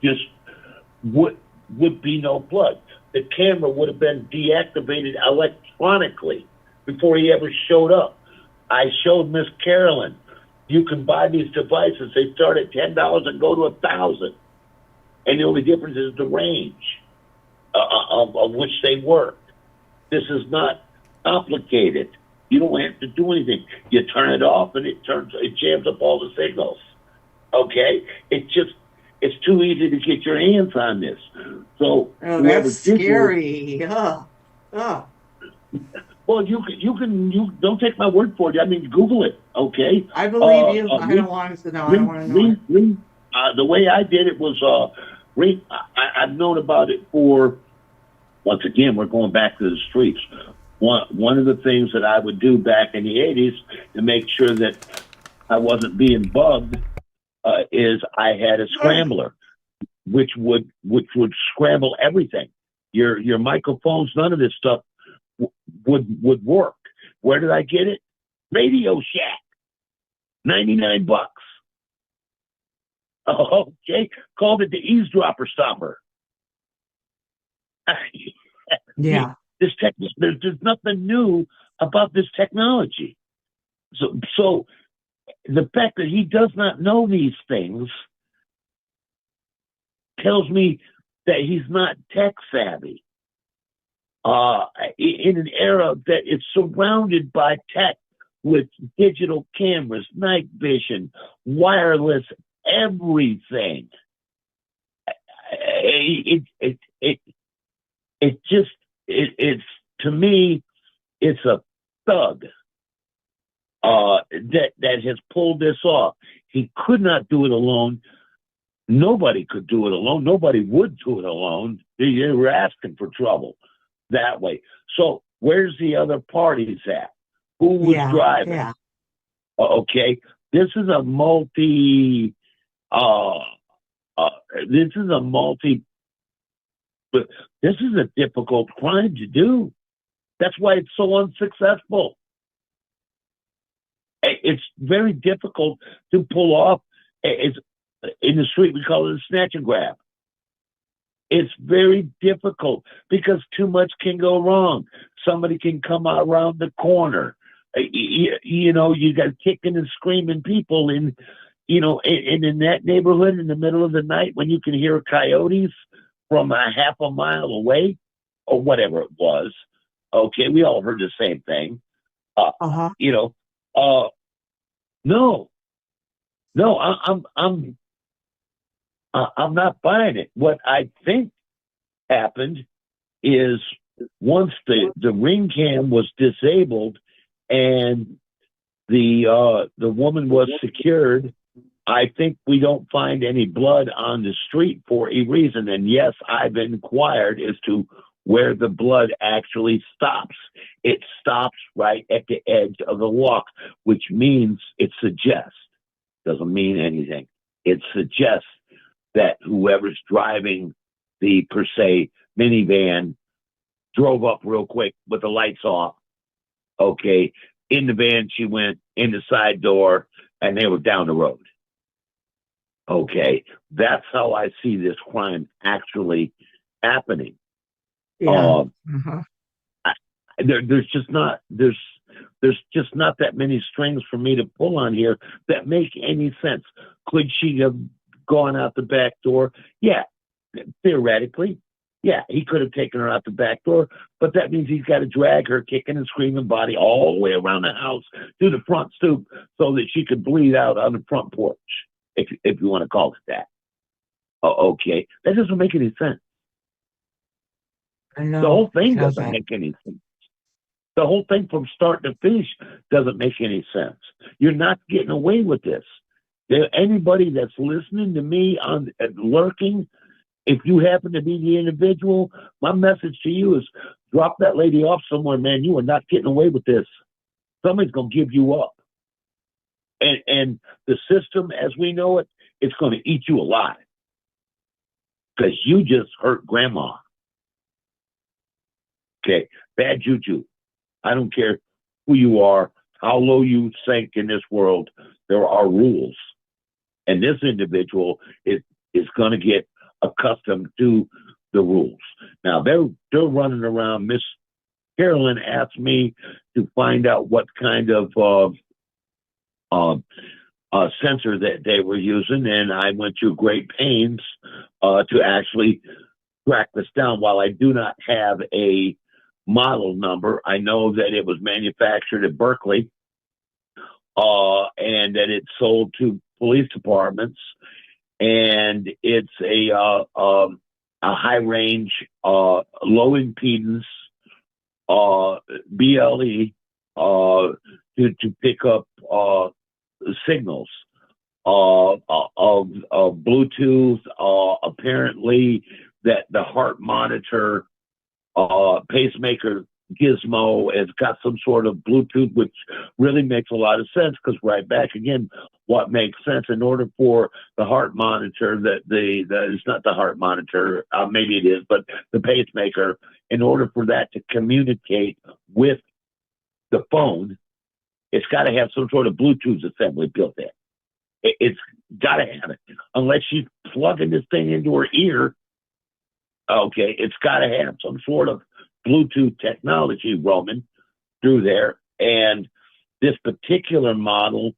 [SPEAKER 6] just would be no blood. The camera would have been deactivated electronically before he ever showed up. I showed Miss Carolyn, you can buy these devices. They start at $10 and go to $1,000. And the only difference is the range of which they work. This is not complicated. You don't have to do anything. You turn it off and it jams up all the signals. Okay? It's too easy to get your hands on this. So
[SPEAKER 7] that's scary.
[SPEAKER 6] Well, you don't take my word for it. I mean, Google it, okay?
[SPEAKER 7] I believe you. I don't want to know. I don't want to know.
[SPEAKER 6] The way I did it was, I've known about it for, once again, we're going back to the streets. One of the things that I would do back in the 80s to make sure that I wasn't being bugged is I had a scrambler, which would scramble everything. Your microphones, none of this stuff would work. Where did I get it? Radio Shack. $99. Okay. Called it the eavesdropper stopper.
[SPEAKER 7] Yeah.
[SPEAKER 6] There's nothing new about this technology. So the fact that he does not know these things tells me that he's not tech savvy. In an era that is surrounded by tech with digital cameras, night vision, wireless, everything. It's to me, it's a thug that has pulled this off. He could not do it alone. Nobody could do it alone. Nobody would do it alone. They were asking for trouble that way. So where's the other parties at? Who was driving?
[SPEAKER 7] Yeah.
[SPEAKER 6] Okay, this is a multi. But this is a difficult crime to do. That's why it's so unsuccessful. It's very difficult to pull off. It's in the street, we call it a snatch and grab. It's very difficult because too much can go wrong. Somebody can come out around the corner. You know, you got kicking and screaming people in that neighborhood in the middle of the night when you can hear coyotes from a half a mile away or whatever it was. Okay, we all heard the same thing. No, I'm not buying it. What I think happened is once the ring cam was disabled and the woman was secured, I think we don't find any blood on the street for a reason. And yes, I've inquired as to where the blood actually stops. It stops right at the edge of the walk, which means it suggests, doesn't mean anything. It suggests that whoever's driving the, per se, minivan drove up real quick with the lights off. Okay. In the van, she went in the side door and they were down the road. Okay. That's how I see this crime actually happening.
[SPEAKER 7] Yeah.
[SPEAKER 6] There's just not that many strings for me to pull on here that make any sense. Could she have gone out the back door? Yeah, theoretically. Yeah, he could have taken her out the back door, but that means he's got to drag her kicking and screaming body all the way around the house to the front stoop so that she could bleed out on the front porch, if you want to call it that. Okay, that doesn't make any sense.
[SPEAKER 7] I know.
[SPEAKER 6] The whole thing
[SPEAKER 7] it
[SPEAKER 6] doesn't make any sense. The whole thing from start to finish doesn't make any sense. You're not getting away with this. Anybody that's listening to me on lurking, if you happen to be the individual, my message to you is drop that lady off somewhere, man. You are not getting away with this. Somebody's going to give you up. And the system as we know it, it's going to eat you alive because you just hurt grandma. Okay, bad juju. I don't care who you are, how low you sink in this world, there are rules. And this individual is going to get accustomed to the rules. Now, they're running around. Miss Carolyn asked me to find out what kind of sensor that they were using, and I went to great pains to actually track this down. While I do not have a model number, I know that it was manufactured at Berkeley and that it's sold to police departments, and it's a high range, low impedance BLE to pick up signals of Bluetooth. Apparently, that the heart monitor pacemaker gizmo has got some sort of Bluetooth, which really makes a lot of sense because right back again, what makes sense in order for the heart monitor, it's not the heart monitor, maybe it is, but the pacemaker, in order for that to communicate with the phone, it's got to have some sort of Bluetooth assembly built in. It's got to have it. Unless she's plugging this thing into her ear, okay, it's got to have some sort of Bluetooth technology roaming through there. And this particular model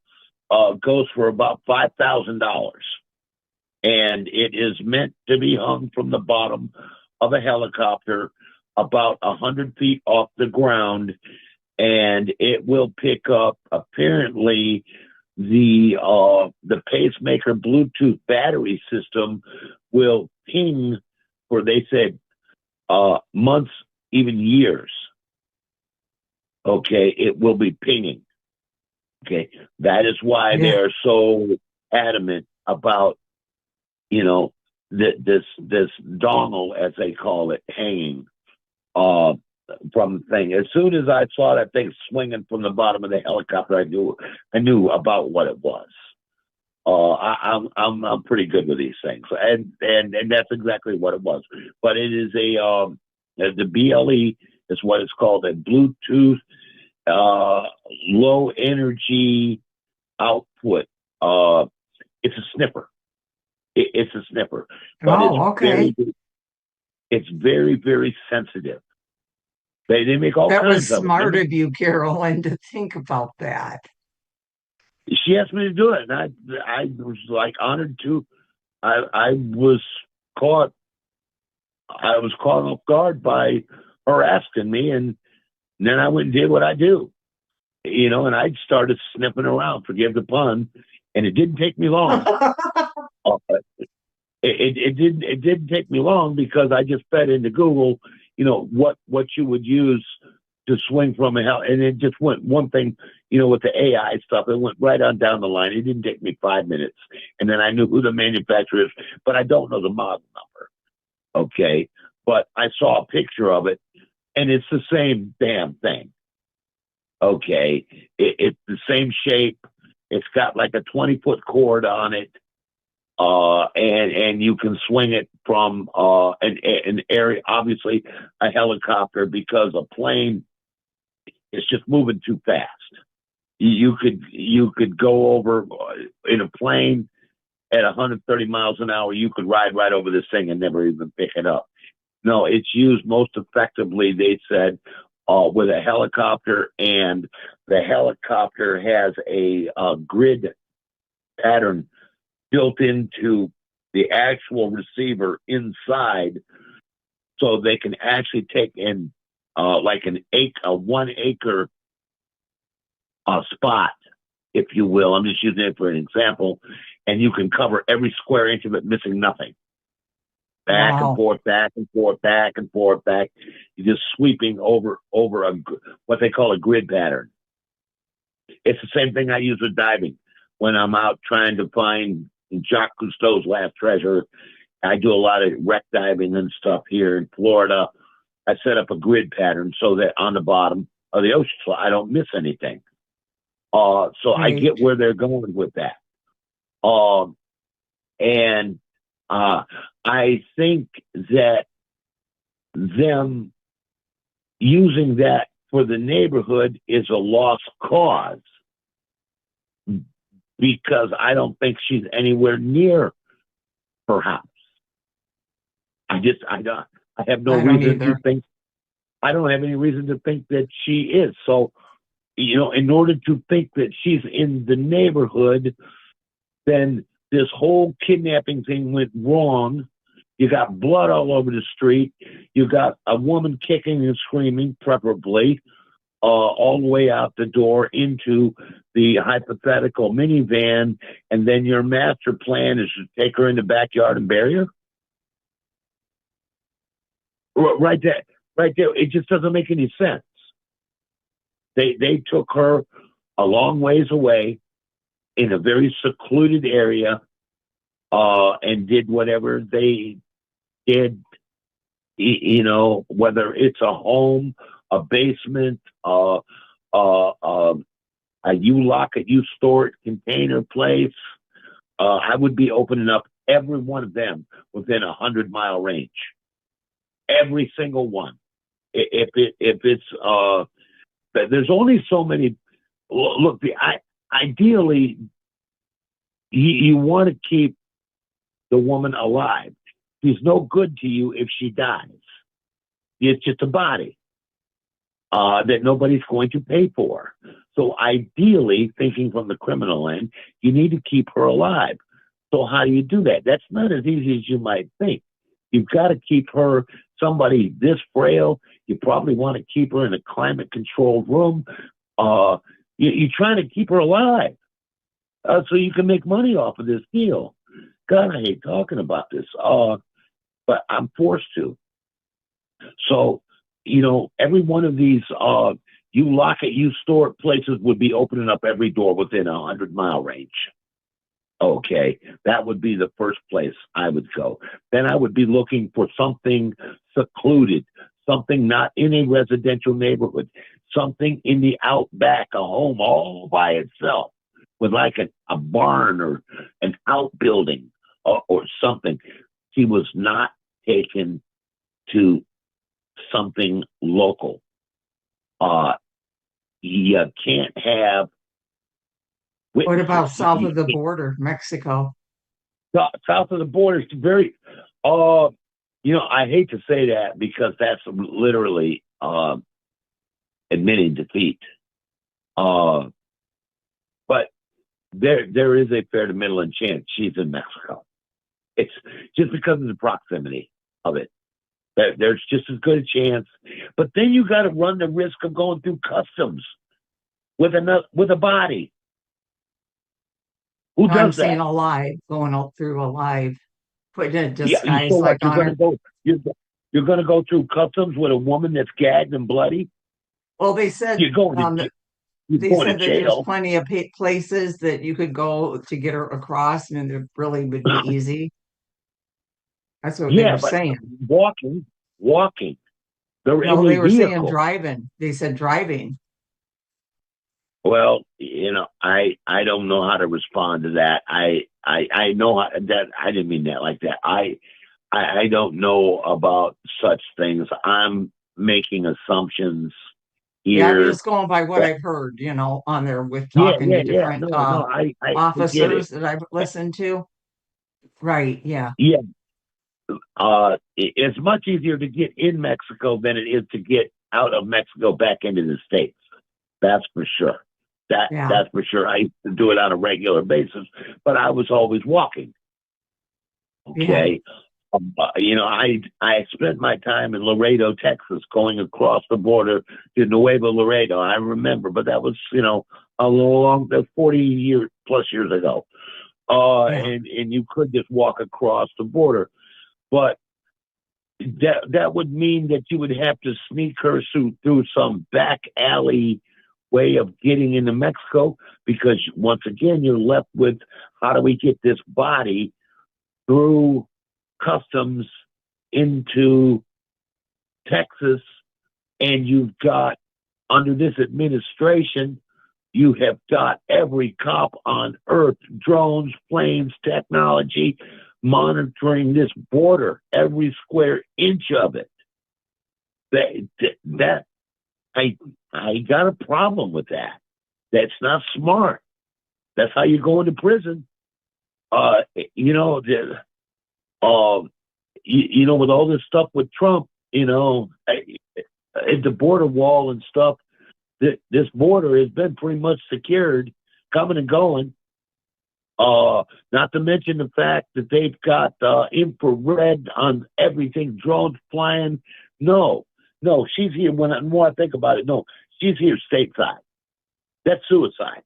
[SPEAKER 6] goes for about $5,000. And it is meant to be hung from the bottom of a helicopter about 100 feet off the ground. And it will pick up, apparently, the pacemaker Bluetooth battery system will ping for, they said, months, even years. Okay, it will be pinging. Okay, that is why they are so adamant about, this dongle, as they call it, hanging from the thing. As soon as I saw that thing swinging from the bottom of the helicopter, I knew about what it was. I'm pretty good with these things, and that's exactly what it was. But it is the BLE is what it's called, a Bluetooth low energy output. It's a sniffer. It's a sniffer, but it's very, very sensitive. They make all
[SPEAKER 7] that
[SPEAKER 6] kinds
[SPEAKER 7] was
[SPEAKER 6] of
[SPEAKER 7] smart
[SPEAKER 6] them.
[SPEAKER 7] of you, Carolyn, to think about that.
[SPEAKER 6] She asked me to do it, and I was like honored to. I was caught off guard by her asking me, and then I went and did what I do, and I started sniffing around, forgive the pun, and it didn't take me long. It didn't take me long because I just fed into Google, what you would use to swing from a hell, and it just went one thing, with the AI stuff. It went right on down the line. It didn't take me 5 minutes, and then I knew who the manufacturer is, but I don't know the model number. Okay, but I saw a picture of it, and it's the same damn thing. Okay, it's the same shape. It's got like a 20-foot cord on it. And you can swing it from an area, obviously a helicopter, because a plane is just moving too fast. You could go over in a plane at 130 miles an hour. You could ride right over this thing and never even pick it up. No, it's used most effectively, they said, with a helicopter, and the helicopter has a grid pattern built into the actual receiver inside, so they can actually take in like a 1 acre spot, if you will. I'm just using it for an example, and you can cover every square inch of it, missing nothing. back and
[SPEAKER 7] Wow.
[SPEAKER 6] forth, back and forth, back and forth, back. You're just sweeping over what they call a grid pattern. It's the same thing I use with diving. When I'm out trying to find Jacques Cousteau's Last Treasure, I do a lot of wreck diving and stuff here in Florida. I set up a grid pattern so that on the bottom of the ocean floor, I don't miss anything. So I
[SPEAKER 7] Right.
[SPEAKER 6] get where they're going with that. And I think that them using that for the neighborhood is a lost cause, because I don't think she's anywhere near her house. I have no
[SPEAKER 7] I don't
[SPEAKER 6] reason to
[SPEAKER 7] either.
[SPEAKER 6] think, I don't have any reason to think that she is. So, in order to think that she's in the neighborhood, then this whole kidnapping thing went wrong. You got blood all over the street. You got a woman kicking and screaming, preferably, all the way out the door into the hypothetical minivan. And then your master plan is to take her in the backyard and bury her? Right there. It just doesn't make any sense. They took her a long ways away in a very secluded area, and did whatever they did, whether it's a home, a basement, a you lock it, you store it container place. I would be opening up every one of them within 100-mile range. Every single one. If it's there's only so many. Look, ideally, you want to keep the woman alive. She's no good to you if she dies. It's just a body that nobody's going to pay for. So ideally, thinking from the criminal end, you need to keep her alive. So how do you do that? That's not as easy as you might think. You've got to keep her, somebody this frail, you probably want to keep her in a climate-controlled room. You're trying to keep her alive so you can make money off of this deal. God, I hate talking about this, but I'm forced to. So, every one of these you lock it, you store it places would be opening up every door within 100-mile range. Okay, that would be the first place I would go. Then I would be looking for something secluded, something not in a residential neighborhood, something in the outback, a home all by itself with like a barn or an outbuilding or something. She was not taken to something local. You can't have.
[SPEAKER 7] What about
[SPEAKER 6] witnesses.
[SPEAKER 7] south of the border, Mexico?
[SPEAKER 6] South of the border is very, I hate to say that because that's literally admitting defeat. But there is a fair to middling chance she's in Mexico. It's just because of the proximity of it. There's just as good a chance. But then you got to run the risk of going through customs with a body. Who
[SPEAKER 7] I'm
[SPEAKER 6] does
[SPEAKER 7] saying
[SPEAKER 6] that?
[SPEAKER 7] alive, going out through alive, putting a
[SPEAKER 6] Yeah,
[SPEAKER 7] disguise
[SPEAKER 6] so
[SPEAKER 7] like
[SPEAKER 6] what? You're
[SPEAKER 7] on
[SPEAKER 6] gonna
[SPEAKER 7] it.
[SPEAKER 6] go. You're gonna go through customs with a woman that's gagged and bloody.
[SPEAKER 7] Well, they said
[SPEAKER 6] You're going to you're
[SPEAKER 7] they
[SPEAKER 6] going to
[SPEAKER 7] said that there's
[SPEAKER 6] jail.
[SPEAKER 7] plenty of places that you could go to get her across, and it really would be easy. That's what they
[SPEAKER 6] Yeah,
[SPEAKER 7] were
[SPEAKER 6] but
[SPEAKER 7] saying.
[SPEAKER 6] walking. They're in
[SPEAKER 7] No,
[SPEAKER 6] a
[SPEAKER 7] they were saying
[SPEAKER 6] vehicle.
[SPEAKER 7] driving. They said driving.
[SPEAKER 6] Well, I don't know how to respond to that. I know that I didn't mean that like that. I don't know about such things. I'm making assumptions
[SPEAKER 7] Yeah, I'm
[SPEAKER 6] here.
[SPEAKER 7] just going by what I've heard, on there with
[SPEAKER 6] Yeah,
[SPEAKER 7] talking
[SPEAKER 6] yeah,
[SPEAKER 7] to
[SPEAKER 6] yeah.
[SPEAKER 7] different
[SPEAKER 6] No, I get it.
[SPEAKER 7] officers that I've listened to. Right, yeah.
[SPEAKER 6] Yeah. It's much easier to get in Mexico than it is to get out of Mexico back into the States. That's for sure.
[SPEAKER 7] Yeah.
[SPEAKER 6] That's for sure. I used to do it on a regular basis, but I was always walking. Okay. I spent my time in Laredo, Texas, going across the border to Nuevo Laredo. I remember, but that was, a long, 40 plus years ago.
[SPEAKER 7] Yeah.
[SPEAKER 6] And you could just walk across the border. But that would mean that you would have to sneak her through some back alley way of getting into Mexico, because once again you're left with, how do we get this body through customs into Texas? And you've got, under this administration, you have got every cop on earth, drones, planes, technology, monitoring this border, every square inch of it. That I got a problem with that. That's not smart. That's how you go into prison. You know, with all this stuff with Trump, at the border wall and stuff, this border has been pretty much secured, coming and going. Not to mention the fact that they've got infrared on everything, drones flying. No, she's here. When the more I think about it, no, she's here stateside. That's suicide.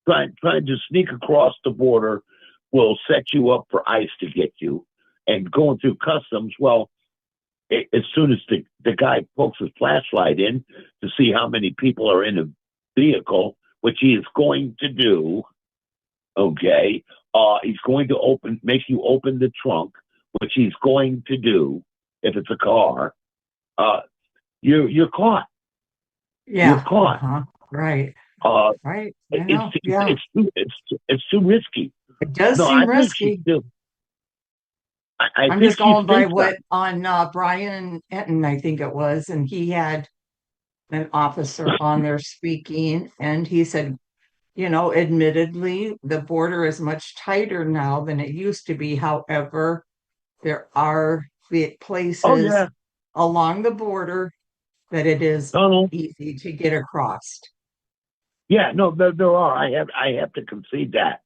[SPEAKER 6] Trying to sneak across the border will set you up for ICE to get you. And going through customs, well, as soon as the guy pokes his flashlight in to see how many people are in a vehicle, which he is going to do, okay, he's going to make you open the trunk, which he's going to do if it's a car. You're caught.
[SPEAKER 7] Yeah.
[SPEAKER 6] You're caught.
[SPEAKER 7] Right. Right. I know.
[SPEAKER 6] It's too risky.
[SPEAKER 7] It does
[SPEAKER 6] No,
[SPEAKER 7] seem
[SPEAKER 6] I think
[SPEAKER 7] risky.
[SPEAKER 6] I'm
[SPEAKER 7] just going by what on Brian Etten, I think it was, and he had an officer on there speaking, and he said, admittedly, the border is much tighter now than it used to be. However, there are places along the border that it is easy to get across.
[SPEAKER 6] Yeah, no, there are. I have to concede that.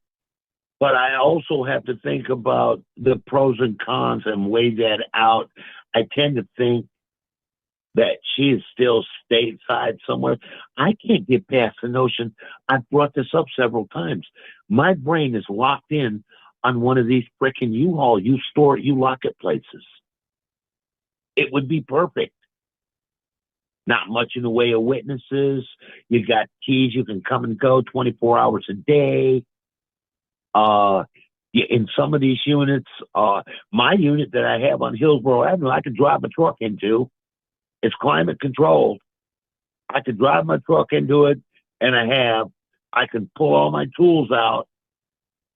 [SPEAKER 6] But I also have to think about the pros and cons and weigh that out. I tend to think that she is still stateside somewhere. I can't get past the notion. I've brought this up several times. My brain is locked in on one of these frickin' U-Haul, you lock it places. It would be perfect. Not much in the way of witnesses. You got keys. You can come and go 24 hours a day. In some of these units, my unit that I have on Hillsborough Avenue, I could drive a truck into. It's climate controlled. I could drive my truck into it, and I can pull all my tools out,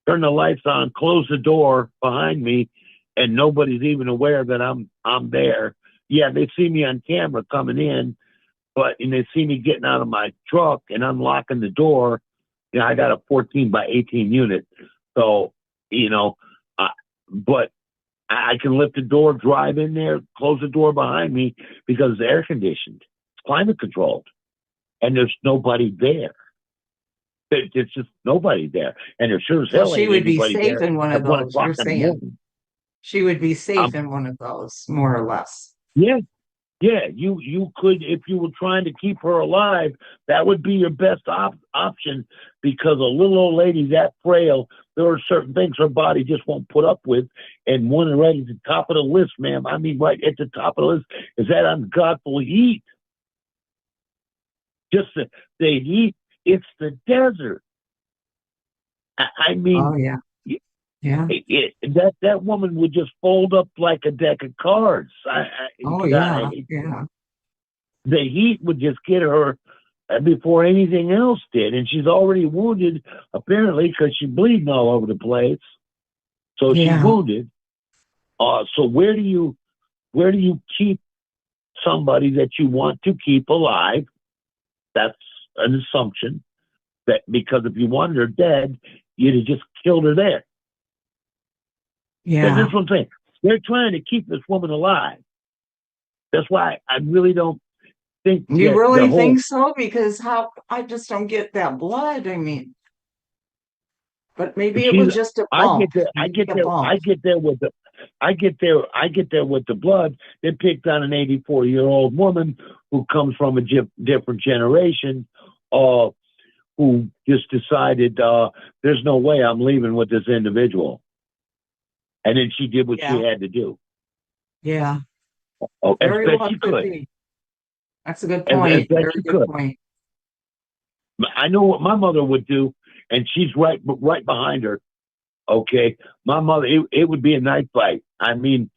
[SPEAKER 6] turn the lights on, close the door behind me, and nobody's even aware that I'm there. Yeah, they see me on camera coming in, and they see me getting out of my truck and unlocking the door. I got a 14 by 18 unit. So, but I can lift the door, drive in there, close the door behind me because it's air conditioned. It's climate controlled. And there's nobody there. There's just nobody there. And there sure as hell
[SPEAKER 7] she
[SPEAKER 6] ain't
[SPEAKER 7] would be
[SPEAKER 6] anybody
[SPEAKER 7] safe
[SPEAKER 6] there
[SPEAKER 7] in one
[SPEAKER 6] at
[SPEAKER 7] of
[SPEAKER 6] 1
[SPEAKER 7] those,
[SPEAKER 6] o'clock
[SPEAKER 7] you're
[SPEAKER 6] in the
[SPEAKER 7] saying.
[SPEAKER 6] morning.
[SPEAKER 7] She would be safe in one of those, more or less.
[SPEAKER 6] Yeah. Yeah, you could, if you were trying to keep her alive, that would be your best option, because a little old lady that frail, there are certain things her body just won't put up with. And one right at the top of the list, ma'am, I mean right at the top of the list, is that ungodful heat. Just the heat, it's the desert. I mean,
[SPEAKER 7] oh, yeah. Yeah.
[SPEAKER 6] That woman would just fold up like a deck of cards.
[SPEAKER 7] Yeah.
[SPEAKER 6] The heat would just get her before anything else did, and she's already wounded apparently because she's bleeding all over the place. So she's wounded. So where do you keep somebody that you want to keep alive? That's an assumption, that because if you wanted her dead, you'd have just killed her there.
[SPEAKER 7] Yeah.
[SPEAKER 6] That's what I'm saying. They're trying to keep this woman alive. That's why I really don't think.
[SPEAKER 7] You really think so? Because I just don't get that blood. I mean, but maybe it was just a bump.
[SPEAKER 6] I get there with the blood. They picked on an 84-year-old woman who comes from a different generation, who just decided there's no way I'm leaving with this individual. And then she did what she had to do.
[SPEAKER 7] Yeah.
[SPEAKER 6] Oh, as
[SPEAKER 7] Very
[SPEAKER 6] best
[SPEAKER 7] well
[SPEAKER 6] you
[SPEAKER 7] could
[SPEAKER 6] could.
[SPEAKER 7] be. That's a good
[SPEAKER 6] As
[SPEAKER 7] point.
[SPEAKER 6] best
[SPEAKER 7] Very
[SPEAKER 6] you
[SPEAKER 7] good
[SPEAKER 6] could.
[SPEAKER 7] point.
[SPEAKER 6] I know what my mother would do, and she's right behind her. Okay, my mother, it would be a knife fight. I mean,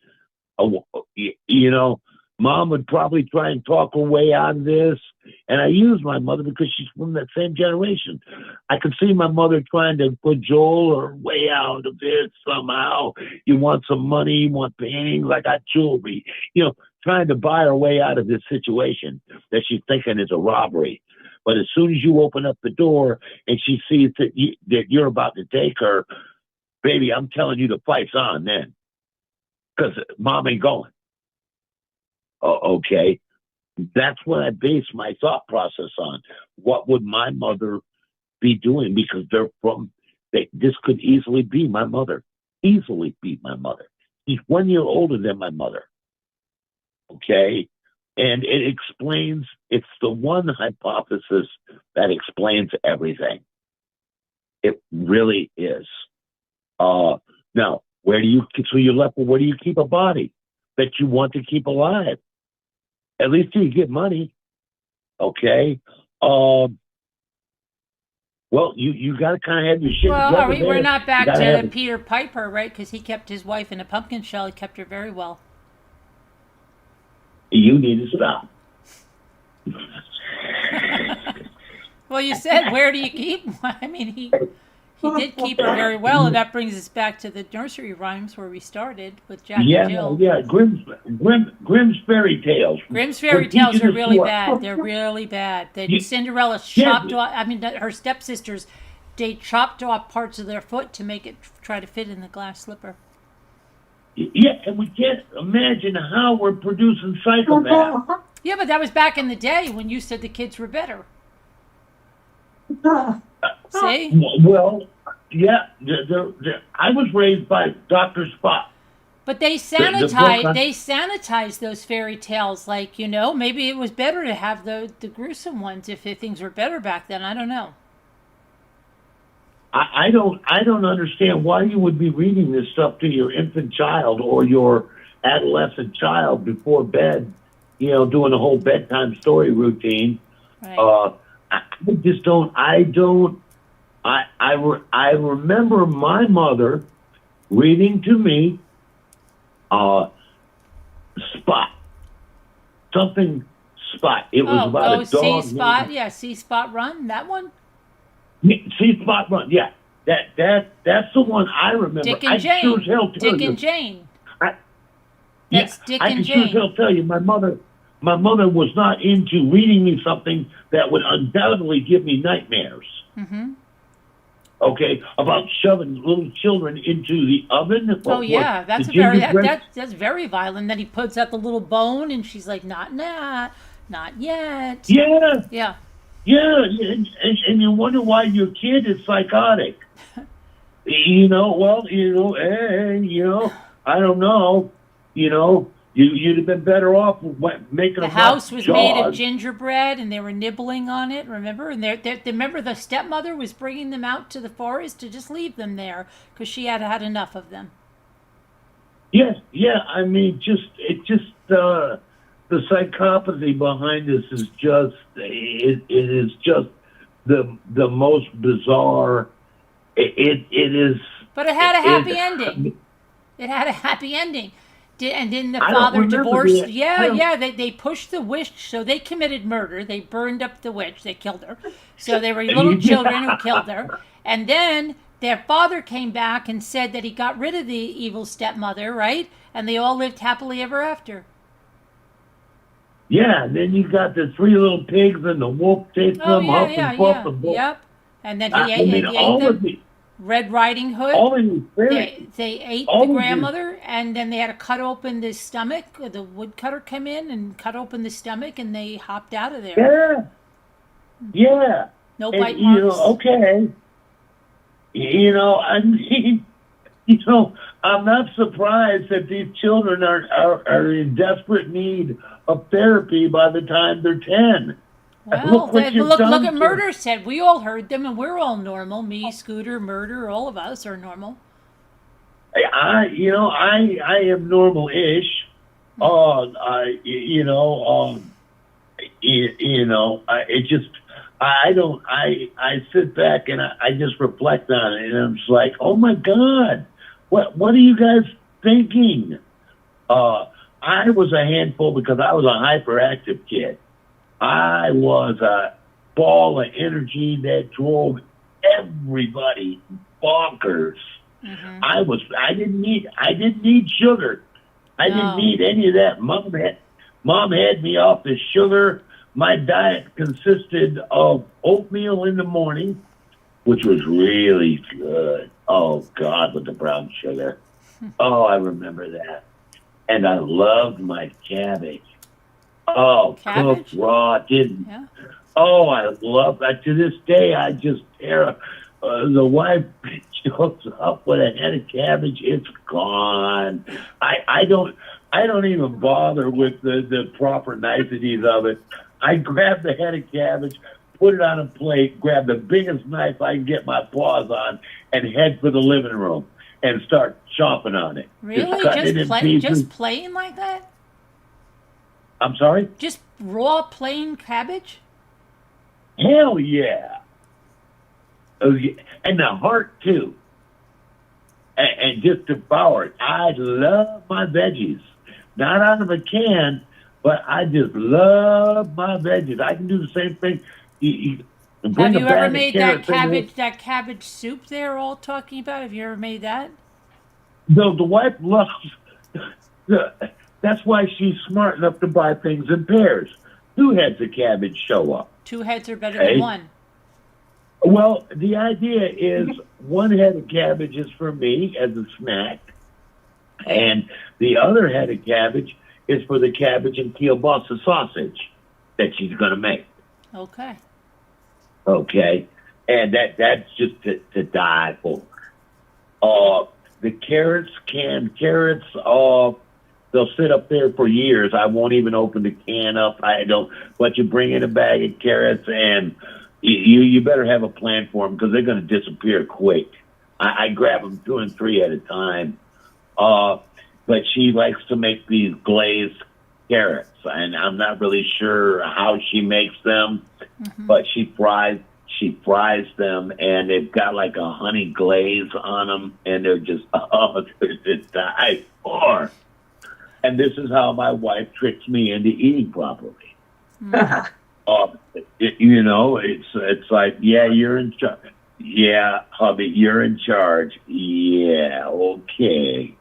[SPEAKER 6] you know, mom would probably try and talk her way out of this. And I use my mother because she's from that same generation. I could see my mother trying to cajole her way out of it somehow. You want some money, you want paintings, I got jewelry, trying to buy her way out of this situation that she's thinking is a robbery. But as soon as you open up the door and she sees that you're about to take her, baby, I'm telling you the fight's on then. Because mom ain't going. Okay. That's what I base my thought process on. What would my mother be doing? Because this could easily be my mother. Easily be my mother. She's 1 year older than my mother. Okay. And it's the one hypothesis that explains everything. It really is. Now, where do you keep a body that you want to keep alive? At least till you get money. Okay. Well, you got to kind of have your shit
[SPEAKER 1] Well,
[SPEAKER 6] together.
[SPEAKER 1] we're not back to
[SPEAKER 6] have
[SPEAKER 1] Peter Piper, right? Because he kept his wife in a pumpkin shell. He kept her very well.
[SPEAKER 6] You need to stop.
[SPEAKER 1] Well, you said, where do you keep him? I mean, he did keep her very well, and that brings us back to the nursery rhymes where we started with Jack and Jill.
[SPEAKER 6] Yeah. Grimm's fairy tales.
[SPEAKER 1] Grimm's fairy tales are really bad. They're really bad. Cinderella chopped off. I mean, her stepsisters, they chopped off parts of their foot to make it try to fit in the glass slipper.
[SPEAKER 6] Yeah, and we can't imagine how we're producing psychopaths.
[SPEAKER 1] Yeah, but that was back in the day when you said the kids were better. See?
[SPEAKER 6] Well, yeah, I was raised by Dr. Spot.
[SPEAKER 1] But they sanitize those fairy tales, like, maybe it was better to have the gruesome ones if things were better back then. I don't know.
[SPEAKER 6] I don't understand why you would be reading this stuff to your infant child or your adolescent child before bed, doing a whole bedtime story routine.
[SPEAKER 1] Right.
[SPEAKER 6] I just don't. I remember my mother reading to me Spot. Something Spot. It was about a dog.
[SPEAKER 1] C-Spot, yeah, C-Spot Run, that one?
[SPEAKER 6] C-Spot Run, yeah. That's the one I remember.
[SPEAKER 1] Dick and Jane.
[SPEAKER 6] Sure as hell tell
[SPEAKER 1] Dick
[SPEAKER 6] you.
[SPEAKER 1] and Jane.
[SPEAKER 6] That's
[SPEAKER 1] Dick
[SPEAKER 6] I
[SPEAKER 1] and
[SPEAKER 6] can
[SPEAKER 1] Jane.
[SPEAKER 6] sure as hell tell you, my mother was not into reading me something that would undoubtedly give me nightmares.
[SPEAKER 1] Mm-hmm.
[SPEAKER 6] Okay, about shoving little children into the oven.
[SPEAKER 1] Oh yeah, that's very violent. Then he puts out the little bone, and she's like, "Not yet."
[SPEAKER 6] Yeah.
[SPEAKER 1] Yeah.
[SPEAKER 6] Yeah, and you wonder why your kid is psychotic. I don't know. You'd have been better off making
[SPEAKER 1] the house was made of gingerbread, and they were nibbling on it. Remember? And remember the stepmother was bringing them out to the forest to just leave them there because she had had enough of them.
[SPEAKER 6] Yes, yeah. I mean, the psychopathy behind this is it is just the most bizarre. It is.
[SPEAKER 1] But it had a happy ending. It had a happy ending. And then the father divorced. They pushed the witch, so they committed murder. They burned up the witch. They killed her. So they were little children who killed her. And then their father came back and said that he got rid of the evil stepmother, right? And they all lived happily ever after.
[SPEAKER 6] Yeah, and then you got the three little pigs and the wolf chasing them up and puff and
[SPEAKER 1] Yep. And then he ate them. Red Riding Hood. They ate the grandmother, and then they had to cut open the stomach. The woodcutter came in and cut open the stomach, and they hopped out of there.
[SPEAKER 6] Yeah.
[SPEAKER 1] No bite marks.
[SPEAKER 6] Okay. I mean, I'm not surprised that these children are in desperate need of therapy by the time they're 10.
[SPEAKER 1] Well, look at Murder Said. We all heard them, and we're all normal. Me, Scooter, Murder, all of us are normal.
[SPEAKER 6] I am normal-ish. It just, I sit back and I just reflect on it, and I'm just like, oh my God, what are you guys thinking? I was a handful because I was a hyperactive kid. I was a ball of energy that drove everybody bonkers.
[SPEAKER 1] Mm-hmm.
[SPEAKER 6] I didn't need sugar. I didn't need any of that. Mom had me off the sugar. My diet consisted of oatmeal in the morning, which was really good. Oh God, with the brown sugar. Oh, I remember that. And I loved my cabbage. Oh,
[SPEAKER 1] Cabbage?
[SPEAKER 6] cooked raw, didn't.
[SPEAKER 1] Yeah.
[SPEAKER 6] Oh, I love that. To this day, I just tear. The wife shows up with a head of cabbage. It's gone. I don't even bother with the proper niceties of it. I grab the head of cabbage, put it on a plate, grab the biggest knife I can get my paws on, and head for the living room and start chomping on it.
[SPEAKER 1] Really?
[SPEAKER 6] Cutting it in pieces.
[SPEAKER 1] Just plain like that?
[SPEAKER 6] I'm sorry?
[SPEAKER 1] Just raw plain cabbage?
[SPEAKER 6] Hell yeah. Oh, yeah. And the heart too. And just devour it. I love my veggies. Not out of a can, but I just love my veggies. I can do the same thing.
[SPEAKER 1] Have you ever made that cabbage soup they're all talking about? Have you ever made that?
[SPEAKER 6] No, the wife loves. That's why she's smart enough to buy things in pairs. 2 heads of cabbage show up.
[SPEAKER 1] 2 heads are better than 1.
[SPEAKER 6] Well, the idea is 1 head of cabbage is for me as a snack, and the other head of cabbage is for the cabbage and kielbasa sausage that she's going to make.
[SPEAKER 1] Okay.
[SPEAKER 6] Okay, and that's just to die for. The carrots, canned carrots, they'll sit up there for years. I won't even open the can up. I don't. But you bring in a bag of carrots, and you better have a plan for them because they're going to disappear quick. I grab them 2 and 3 at a time. But she likes to make these glazed carrots, and I'm not really sure how she makes them, but she fries them, and they've got like a honey glaze on them, and they're just they're to die for. And this is how my wife tricks me into eating properly. It's like, yeah, you're in charge. Yeah, hubby, you're in charge. Yeah, okay.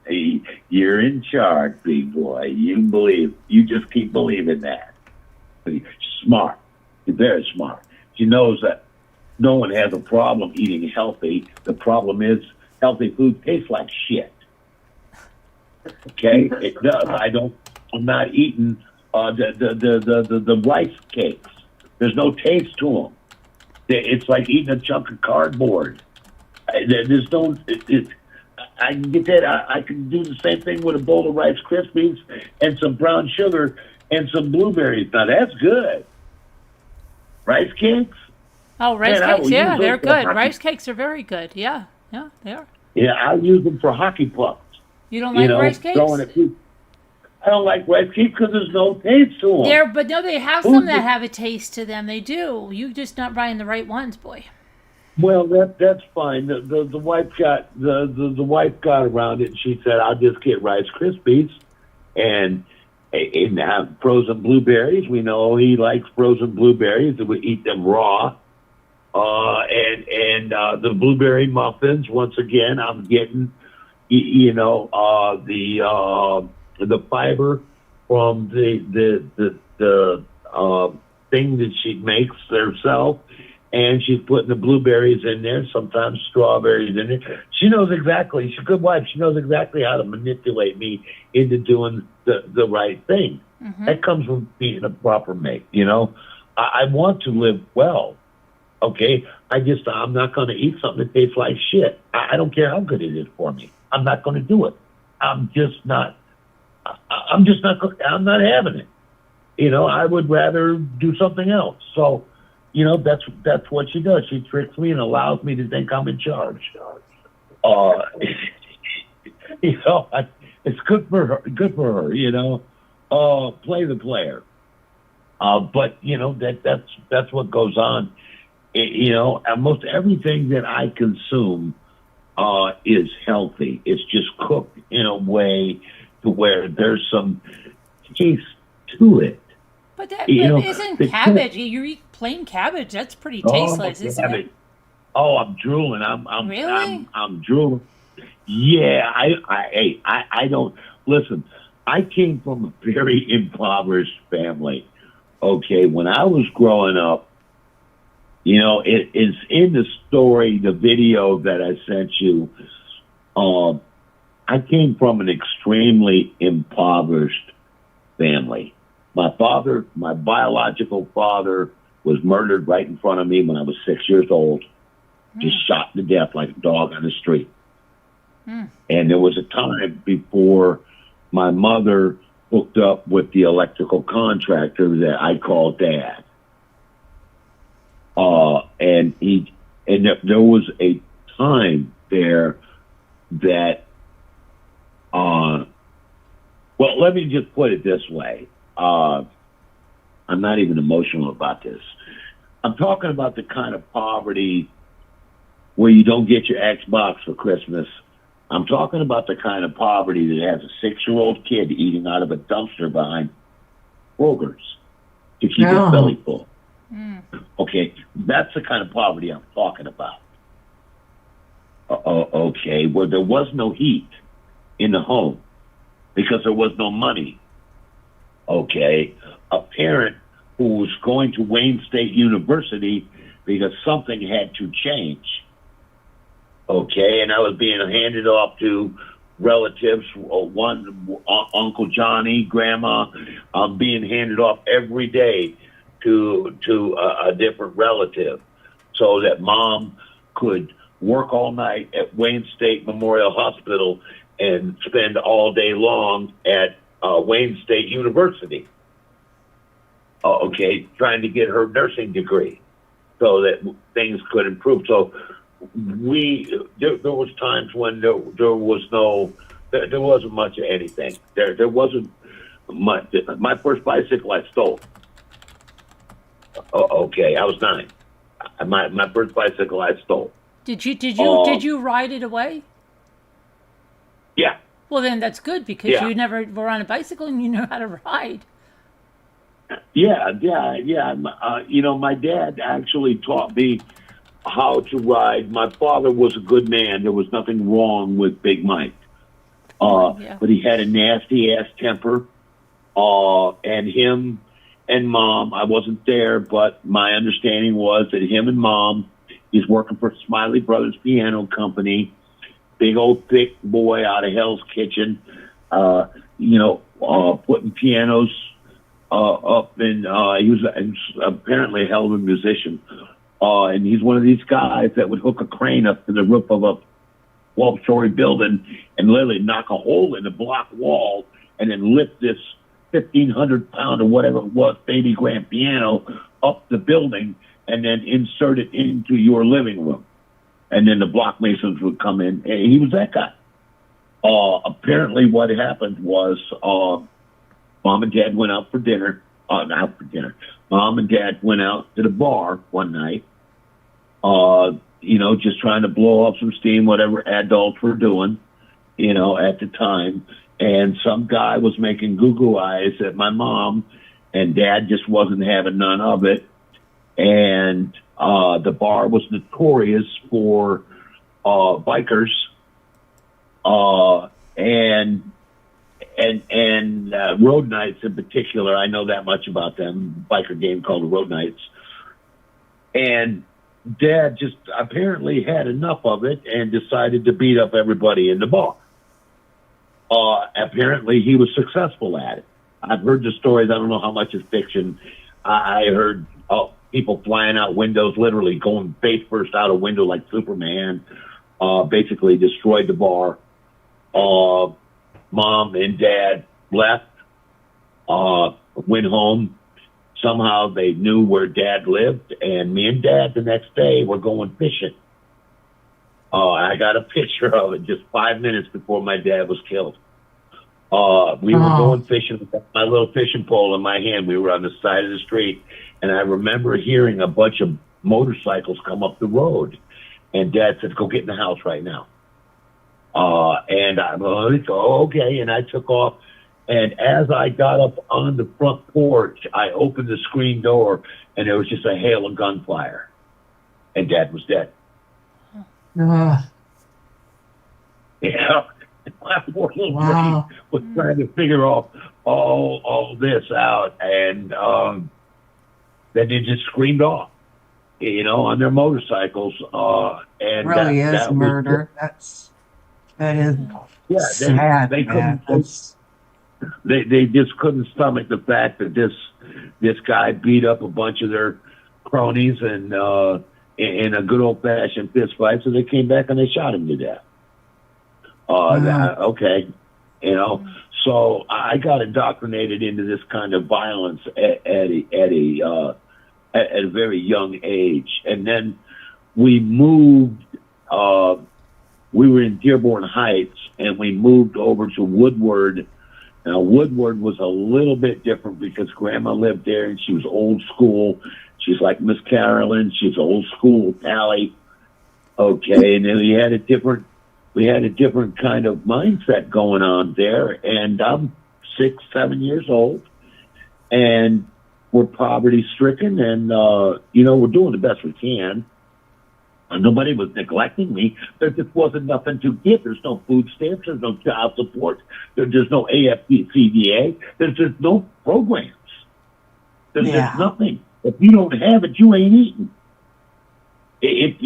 [SPEAKER 6] You're in charge, big boy. You just keep believing that. She's smart. She's very smart. She knows that no one has a problem eating healthy. The problem is healthy food tastes like shit. Okay? It does. I'm not eating the rice cakes. There's no taste to them. It's like eating a chunk of cardboard. There's no. I can get that. I can do the same thing with a bowl of Rice Krispies and some brown sugar and some blueberries. Now that's good. Rice cakes.
[SPEAKER 1] Oh, rice cakes. Yeah, they're good. Rice cakes are very good. Yeah, they are.
[SPEAKER 6] Yeah, I use them for hockey pucks.
[SPEAKER 1] You don't like rice cakes?
[SPEAKER 6] I don't like rice cakes because there's no taste to them.
[SPEAKER 1] But no, they have some that have a taste to them. They do. You just not buying the right ones, boy.
[SPEAKER 6] Well, that's fine. The wife got the wife got around it, and she said, "I'll just get Rice Krispies and have frozen blueberries." We know he likes frozen blueberries, and we eat them raw. And the blueberry muffins. Once again, I'm getting the fiber from the thing that she makes herself, and she's putting the blueberries in there, sometimes strawberries in there. She knows exactly. She's a good wife. She knows exactly how to manipulate me into doing the right thing. That comes from being a proper mate. I want to live well. Okay, I'm not going to eat something that tastes like shit. I don't care how good it is for me. I'm not going to do it. I'm not having it. I would rather do something else. So, that's what she does. She tricks me and allows me to think I'm in charge. It's good for her. play the player. But you know that's what goes on. You know, almost everything that I consume is healthy. It's just cooked in a way to where there's some taste to it.
[SPEAKER 1] But that
[SPEAKER 6] You
[SPEAKER 1] but
[SPEAKER 6] know,
[SPEAKER 1] isn't
[SPEAKER 6] the
[SPEAKER 1] cabbage? You eat plain cabbage. That's pretty tasteless, isn't it?
[SPEAKER 6] Oh, I'm drooling.
[SPEAKER 1] Really?
[SPEAKER 6] I'm drooling. Yeah, I don't listen. I came from a very impoverished family. Okay, when I was growing up, you know, it is in the story, the video that I sent you. I came from an extremely impoverished family. My father, my biological father, was murdered right in front of me when I was 6 years old. Just shot to death like a dog on the street. And there was a time before my mother hooked up with the electrical contractor that I call Dad. And there was a time there that, well, let me just put it this way. I'm not even emotional about this. I'm talking about the kind of poverty where you don't get your Xbox for Christmas. I'm talking about the kind of poverty that has a 6-year-old kid eating out of a dumpster behind Kroger's to keep his belly full. Okay, that's the kind of poverty I'm talking about. Okay, where there was no heat in the home because there was no money. Okay, a parent who was going to Wayne State University because something had to change. Okay, and I was being handed off to relatives, Uncle Johnny, Grandma, being handed off every day to a different relative so that Mom could work all night at Wayne State Memorial Hospital and spend all day long at Wayne State University. Okay, trying to get her nursing degree so that things could improve. So there was times when there wasn't much of anything. There wasn't much. My first bicycle I stole. Okay, I was 9. My first bicycle I stole.
[SPEAKER 1] Did you ride it away?
[SPEAKER 6] Yeah.
[SPEAKER 1] Well, then that's good because you never were on a bicycle and you know how to ride.
[SPEAKER 6] Yeah. You know, my dad actually taught me how to ride. My father was a good man. There was nothing wrong with Big Mike. But he had a nasty ass temper. And him and Mom, I wasn't there, but my understanding was that him and Mom, he's working for Smiley Brothers Piano Company, big old thick boy out of Hell's Kitchen, you know, putting pianos up, and he was apparently a hell of a musician. And he's one of these guys that would hook a crane up to the roof of a 12-story building and literally knock a hole in the block wall and then lift this 1,500-pound or whatever it was baby grand piano up the building and then insert it into your living room. And then the block masons would come in. And he was that guy. Apparently what happened was Mom and Dad went out for dinner. Not for dinner. Mom and Dad went out to the bar one night, you know, just trying to blow off some steam, whatever adults were doing, you know, at the time. And some guy was making goo-goo eyes at my mom, and Dad just wasn't having none of it. And the bar was notorious for bikers, and road nights in particular. I know that much about them. Biker game called Road Nights. And Dad just apparently had enough of it and decided to beat up everybody in the bar. Apparently he was successful at it. I've heard the stories. I don't know how much is fiction. I heard people flying out windows, literally going face first out a window like Superman, basically destroyed the bar. Mom and Dad left, went home. Somehow they knew where Dad lived, and me and Dad the next day were going fishing. I got a picture of it just 5 minutes before my dad was killed. We were
[SPEAKER 7] Oh.
[SPEAKER 6] going fishing with my little fishing pole in my hand. We were on the side of the street, and I remember hearing a bunch of motorcycles come up the road. And Dad said, "Go get in the house right now." And I'm like, "Oh, okay." And I took off. And as I got up on the front porch, I opened the screen door, and there was just a hail of gunfire. And Dad was dead.
[SPEAKER 7] Ugh.
[SPEAKER 6] Yeah. My poor little
[SPEAKER 7] Wow.
[SPEAKER 6] brain was trying to figure all this out, and then they just screamed off, on their motorcycles. And
[SPEAKER 7] Really
[SPEAKER 6] that,
[SPEAKER 7] is
[SPEAKER 6] that was,
[SPEAKER 7] murder. That is
[SPEAKER 6] yeah,
[SPEAKER 7] sad,
[SPEAKER 6] they
[SPEAKER 7] man.
[SPEAKER 6] couldn't. They just couldn't stomach the fact that this guy beat up a bunch of their cronies and in a good old fashioned fist fight. So they came back and they shot him to death. Okay, So I got indoctrinated into this kind of violence at a very young age, and then we moved. We were in Dearborn Heights, and we moved over to Woodward. Now, Woodward was a little bit different because Grandma lived there, and she was old school. She's like Miss Carolyn. She's old school Tally. Okay, and then we had a different kind of mindset going on there. And I'm 6, 7 years old, and we're poverty stricken, and we're doing the best we can. Nobody was neglecting me. There just wasn't nothing to give. There's no food stamps. There's no child support. There's no AFP-CDA. There's just no programs. There's just nothing. If you don't have it, you ain't eating. It's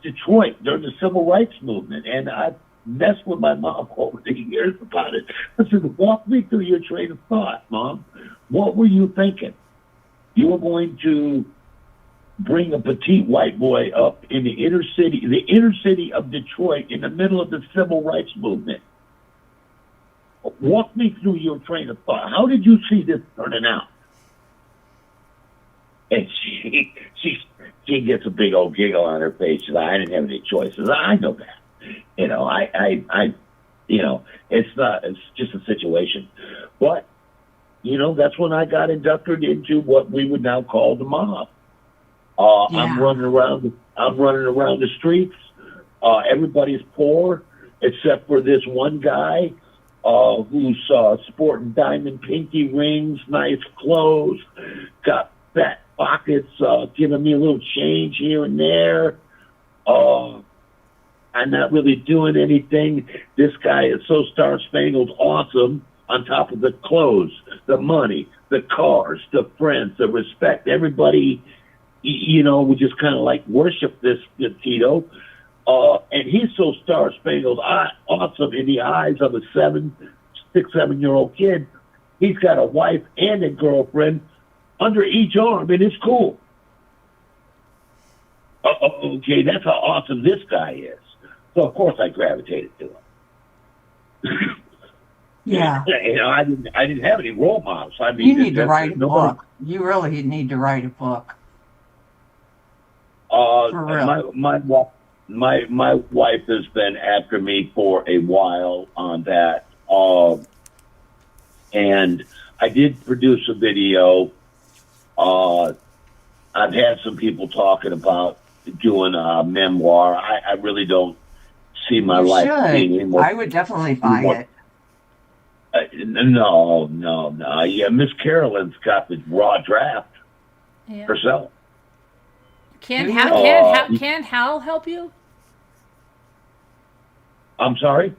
[SPEAKER 6] Detroit. They're the civil rights movement, and I messed with my mom over the years about it. I said, "Walk me through your train of thought, Mom. What were you thinking? You were going to bring a petite white boy up in the inner city of Detroit, in the middle of the civil rights movement. Walk me through your train of thought. How did you see this turning out?" And she gets a big old giggle on her face. She's like, "I didn't have any choices." I know that. It's just a situation. But, that's when I got inducted into what we would now call the mob. I'm running around the streets. Everybody's poor except for this one guy who's sporting diamond pinky rings, nice clothes, got fat pockets, giving me a little change here and there. I'm not really doing anything. This guy is so star-spangled awesome on top of the clothes, the money, the cars, the friends, the respect. Everybody, we just kind of like worship this Tito. And he's so star-spangled awesome in the eyes of a 6, 7-year-old kid. He's got a wife and a girlfriend under each arm, and it's cool. Okay, that's how awesome this guy is. So of course I gravitated to him.
[SPEAKER 7] Yeah.
[SPEAKER 6] I didn't have any role models. I mean,
[SPEAKER 7] You need to write a book. You really need to write a book. For real.
[SPEAKER 6] My wife has been after me for a while on that. And I did produce a video. I've had some people talking about doing a memoir. I really don't see my life being any more.
[SPEAKER 7] I would definitely buy it.
[SPEAKER 6] No. Yeah, Miss Carolyn's got the raw draft herself.
[SPEAKER 1] Can Hal help you?
[SPEAKER 6] I'm sorry?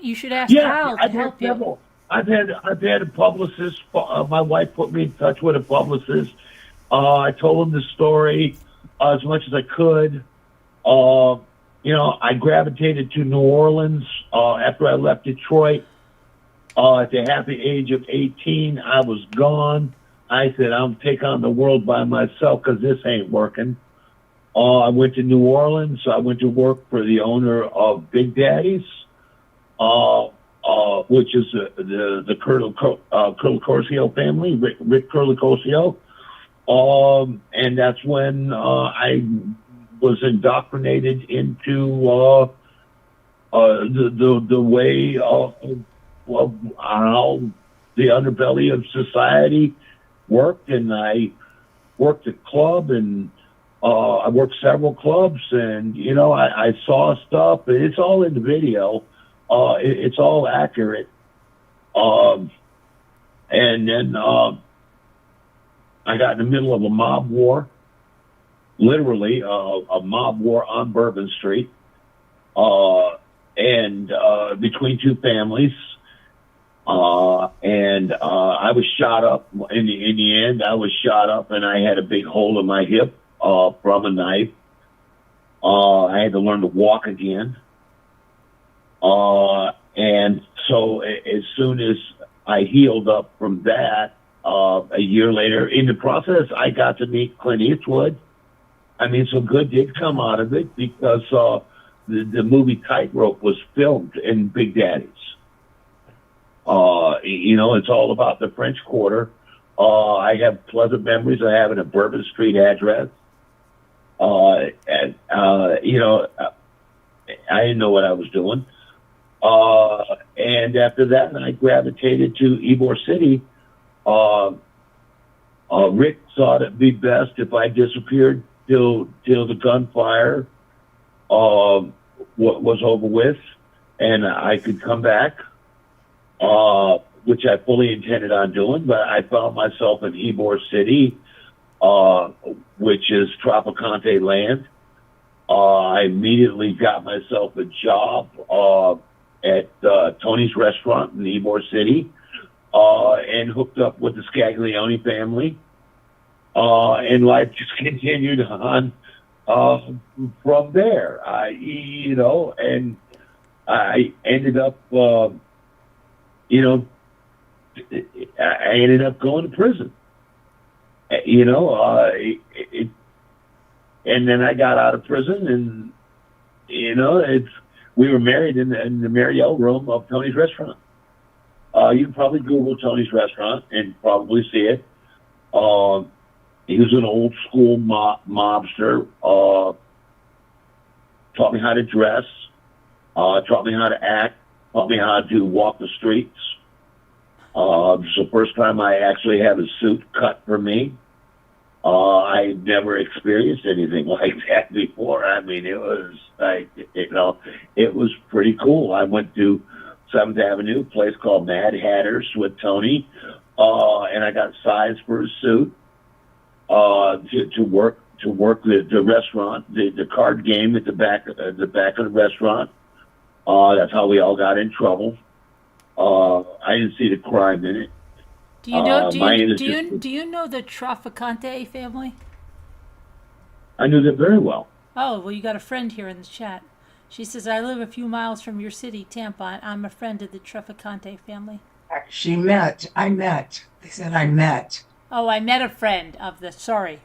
[SPEAKER 1] You should ask Hal to help you.
[SPEAKER 6] I've had a publicist. My wife put me in touch with a publicist. I told him the story as much as I could. I gravitated to New Orleans after I left Detroit. At the happy age of 18, I was gone. I said, "I'm take on the world by myself because this ain't working." I went to New Orleans. I went to work for the owner of Big Daddy's, which is the Curlicosio family, Rick Curlicosio. And that's when I was indoctrinated into the way of how the underbelly of society worked, and I worked at club, and I worked several clubs, and you know, I saw stuff. It's all in the video. It's all accurate. And then I got in the middle of a mob war, literally a mob war on Bourbon Street, and between two families. And I was shot up. In the end, I was shot up, and I had a big hole in my hip from a knife. I had to learn to walk again. And so as soon as I healed up from that, a year later, in the process, I got to meet Clint Eastwood. I mean, some good did come out of it, because the movie Tightrope was filmed in Big Daddy's. You know, it's all about the French Quarter. I have pleasant memories of having a Bourbon Street address. And you know, I didn't know what I was doing. And after that, I gravitated to Ybor City. Rick thought it'd be best if I disappeared till the gunfire was over with, and I could come back, which I fully intended on doing. But I found myself in Ybor City, which is Tropicante land. I immediately got myself a job at Tony's restaurant in Ybor City, and hooked up with the Scaglione family. And life just continued on from there. You know, and I ended up, you know, I ended up going to prison. You know, and then I got out of prison, and you know, we were married in the Mariel room of Tony's restaurant. You can probably Google Tony's restaurant and probably see it. He was an old school mobster. Taught me how to dress. Taught me how to act. Taught me how to walk the streets. It was the first time I actually had a suit cut for me. I never experienced anything like that before. I mean, it was like, you know, it was pretty cool. I went to 7th Avenue, a place called Mad Hatters with Tony, and I got size for a suit to work the restaurant, the card game at the back of the restaurant. That's how we all got in trouble. I didn't see the crime in it.
[SPEAKER 1] Do you know? Do you know the Trafficante family?
[SPEAKER 6] I knew them very well.
[SPEAKER 1] Oh, well, you got a friend here in the chat. She says, "I live a few miles from your city, Tampa. I'm a friend of the Trafficante family."
[SPEAKER 7] I met. They said I met.
[SPEAKER 1] Oh, I met a friend of the. Sorry.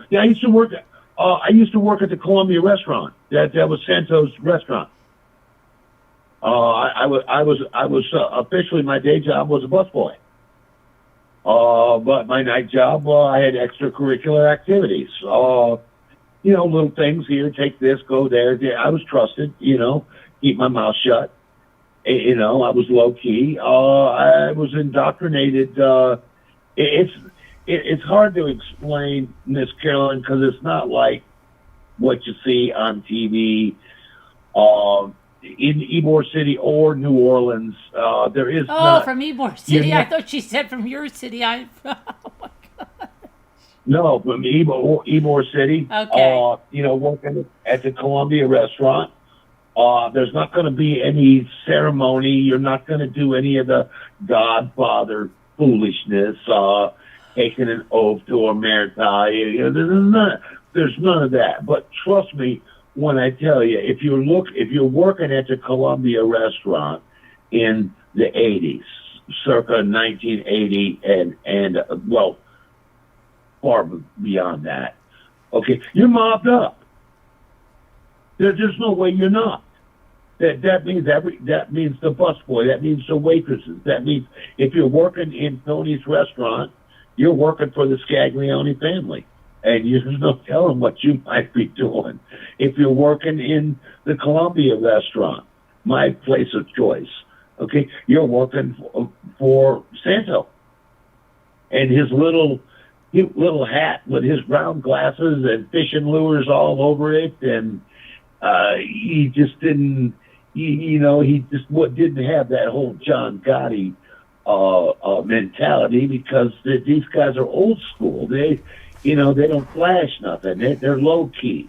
[SPEAKER 6] Yeah, I used to work. I used to work at the Columbia restaurant. That was Santos restaurant. I was officially, my day job was a busboy. But my night job, I had extracurricular activities. You know, little things here, take this, go there. I was trusted, you know, keep my mouth shut. You know, I was low key. I was indoctrinated. It's hard to explain, Miss Carolyn, because it's not like what you see on TV. In Ybor City or New Orleans, there is
[SPEAKER 1] from Ybor City. I thought she said from your city. Oh my God.
[SPEAKER 6] No, from Ybor City.
[SPEAKER 1] Okay.
[SPEAKER 6] You know, working at the Columbia restaurant. There's not going to be any ceremony. You're not going to do any of the Godfather foolishness, taking an oath to a marital. You know, there's none of that. But trust me when I tell you, if you're working at the Columbia restaurant in the 80s, circa 1980, and well, far beyond that, okay, you're mobbed up. There's no way you're not. That means the busboy. That means the waitresses. That means if you're working in Tony's restaurant, you're working for the Scaglione family. and there's no telling what you might be doing. If you're working in the Columbia restaurant, my place of choice, okay, you're working for Santo, and his little cute little hat with his brown glasses and fishing lures all over it, and he just didn't, he just didn't have that whole John Gotti mentality, because these guys are old school. They don't flash nothing. They're low key.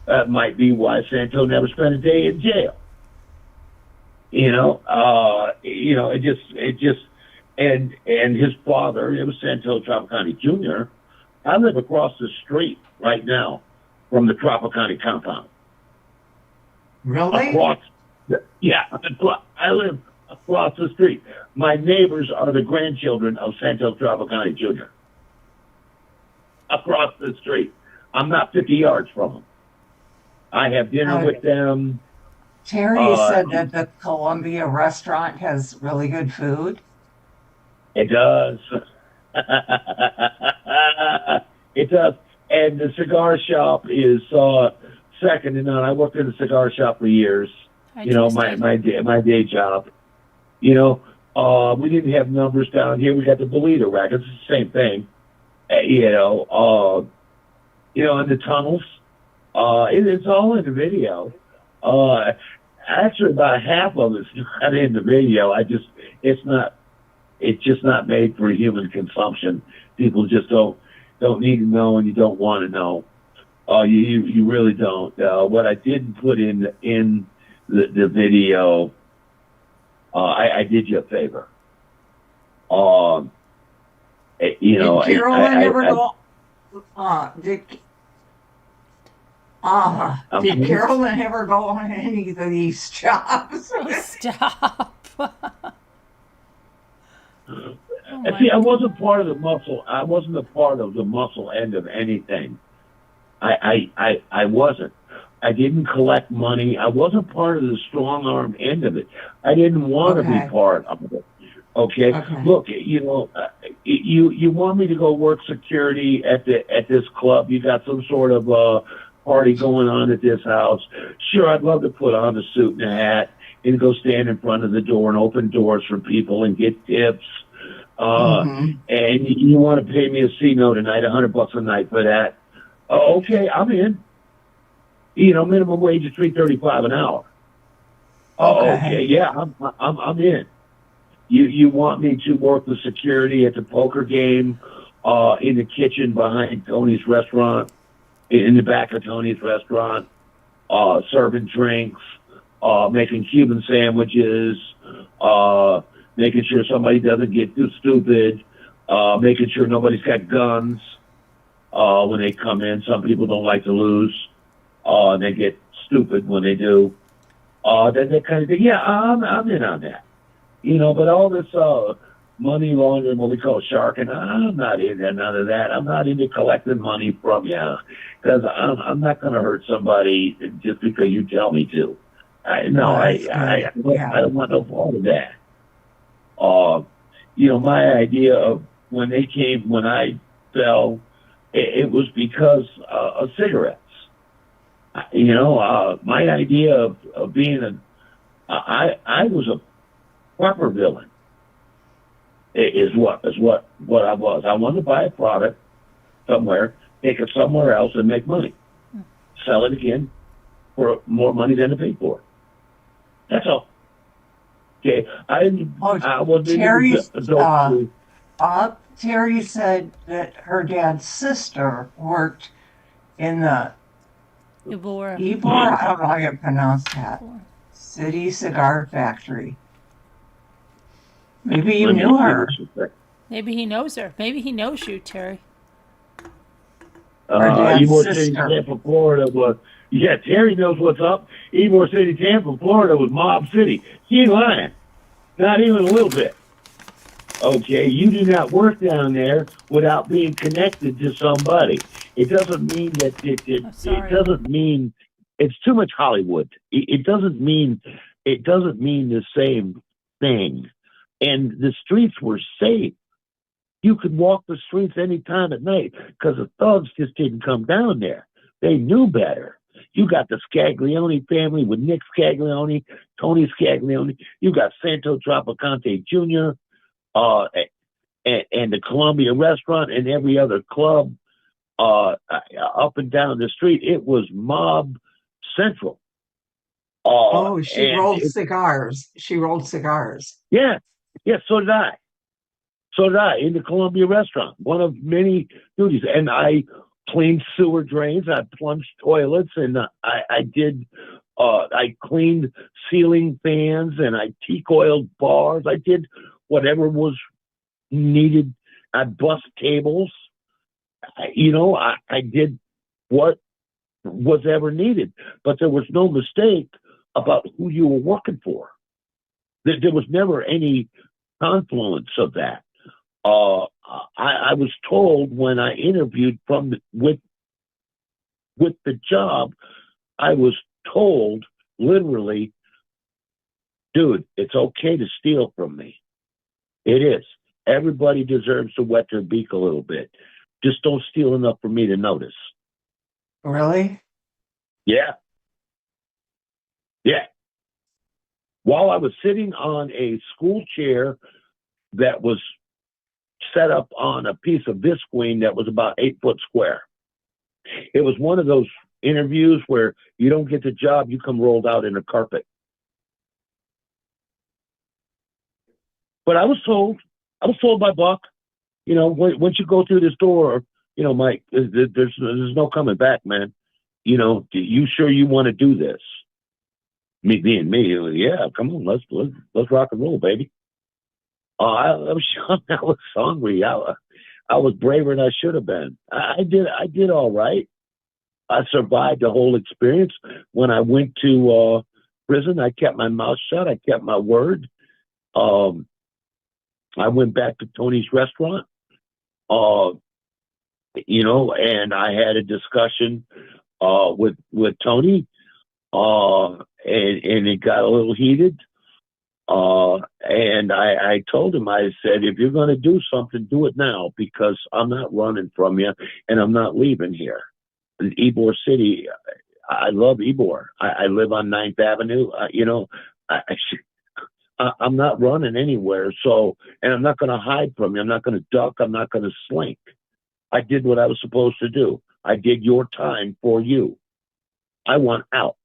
[SPEAKER 6] That might be why Santo never spent a day in jail. And his father, it was Santo Tropicani Jr. I live across the street right now from the Tropicani compound.
[SPEAKER 7] Really?
[SPEAKER 6] I live across the street. My neighbors are the grandchildren of Santo Tropicani Jr. Across the street. I'm not 50 yards from them. I have dinner with them.
[SPEAKER 7] Terry said that the Columbia restaurant has really good food.
[SPEAKER 6] It does. It does. And the cigar shop is second to none. I worked in the cigar shop for years. My day job. We didn't have numbers down here. We got the Bolito rack. It's the same thing. And the tunnels. It's all in the video. Actually, about half of it's not in the video. It's just not made for human consumption. People just don't need to know, and you don't want to know. You really don't. What I didn't put in the video, I did you a favor.
[SPEAKER 7] Did Carolyn ever go? Did Carolyn ever go on any of these jobs?
[SPEAKER 1] Stop.
[SPEAKER 6] See, I wasn't part of the muscle. I wasn't a part of the muscle end of anything. I wasn't. I didn't collect money. I wasn't part of the strong arm end of it. I didn't want to be part of it. Okay. Look, you want me to go work security at this club? You got some sort of party going on at this house? Sure, I'd love to put on a suit and a hat and go stand in front of the door and open doors for people and get tips. And you want to pay me a C note tonight, $100 a night for that? Okay, I'm in. Minimum wage is $3.35 an hour. Okay, yeah, I'm in. You want me to work the security at the poker game, in the kitchen behind Tony's restaurant, in the back of Tony's restaurant, serving drinks, making Cuban sandwiches, making sure somebody doesn't get too stupid, making sure nobody's got guns when they come in. Some people don't like to lose. They get stupid when they do. Then they kind of think, yeah, I'm in on that. But all this money laundering, what we call sharking, I'm not into none of that. I'm not into collecting money from you, because I'm not going to hurt somebody just because you tell me to. I don't want no part of that. My idea of when I fell, it was because of cigarettes. My idea of being I was a proper villain. Is what I was. I wanted to buy a product somewhere, take it somewhere else, and make money. Sell it again for more money than to pay for it. That's all. Okay,
[SPEAKER 7] Terry said that her dad's sister worked in the Ybor, I don't know how you pronounce that, City Cigar Factory. Maybe you knew her.
[SPEAKER 1] Maybe he knows her. Maybe he knows you, Terry.
[SPEAKER 6] Ybor City, Tampa, Florida was. Yeah, Terry knows what's up. Ybor City, Tampa, Florida was Mob City. She ain't lying. Not even a little bit. Okay, you do not work down there without being connected to somebody. It doesn't mean that it doesn't mean it's too much Hollywood. It doesn't mean the same thing. And the streets were safe. You could walk the streets any time at night because the thugs just didn't come down there. They knew better. You got the Scaglione family with Nick Scaglione, Tony Scaglione. You got Santo Tropicante Jr., and the Columbia restaurant and every other club up and down the street. It was mob central.
[SPEAKER 7] Oh, she
[SPEAKER 6] And
[SPEAKER 7] rolled cigars. She rolled cigars.
[SPEAKER 6] yeah, so did I. So did I in the Columbia restaurant. One of many duties. And I cleaned sewer drains. I plunged toilets, and I cleaned ceiling fans, and I teak oiled bars. I did whatever was needed. I bust tables. I did what was ever needed, but there was no mistake about who you were working for. There was never any confluence of that. I was told when I interviewed with the job, I was told literally, dude, it's okay to steal from me. It is. Everybody deserves to wet their beak a little bit. Just don't steal enough for me to notice.
[SPEAKER 7] Really?
[SPEAKER 6] Yeah. Yeah. While I was sitting on a school chair that was set up on a piece of visqueen that was about 8 foot square. It was one of those interviews where you don't get the job, you come rolled out in a carpet. But I was told by Buck, once you go through this door, Mike, there's no coming back, man. You sure you want to do this? Me, yeah, come on, let's rock and roll, baby. I was young, I was hungry, I was braver than I should have been. I did all right. I survived the whole experience. When I went to prison, I kept my mouth shut. I kept my word. I went back to Tony's restaurant, and I had a discussion with Tony, and it got a little heated. And I told him, I said, if you're going to do something, do it now, because I'm not running from you and I'm not leaving here. In Ybor City, I love Ybor. I live on 9th Avenue. I'm not running anywhere. So, and I'm not going to hide from you. I'm not going to duck. I'm not going to slink. I did what I was supposed to do. I did your time for you. I want out,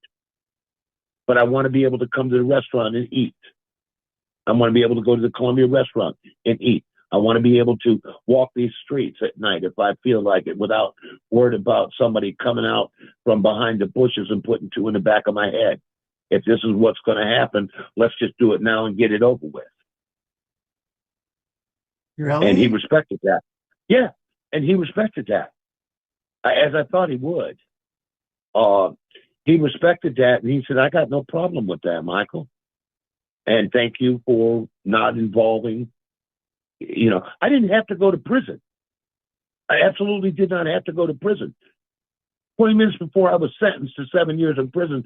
[SPEAKER 6] but I want to be able to come to the restaurant and eat. I want to be able to go to the Columbia restaurant and eat. I want to be able to walk these streets at night if I feel like it, without worried about somebody coming out from behind the bushes and putting two in the back of my head. If this is what's going to happen, let's just do it now and get it over with.
[SPEAKER 7] Really?
[SPEAKER 6] And he respected that. Yeah, and he respected that, as I thought he would. He respected that, and he said, I got no problem with that, Michael. And thank you for not involving, I didn't have to go to prison. I absolutely did not have to go to prison. 20 minutes before I was sentenced to 7 years in prison,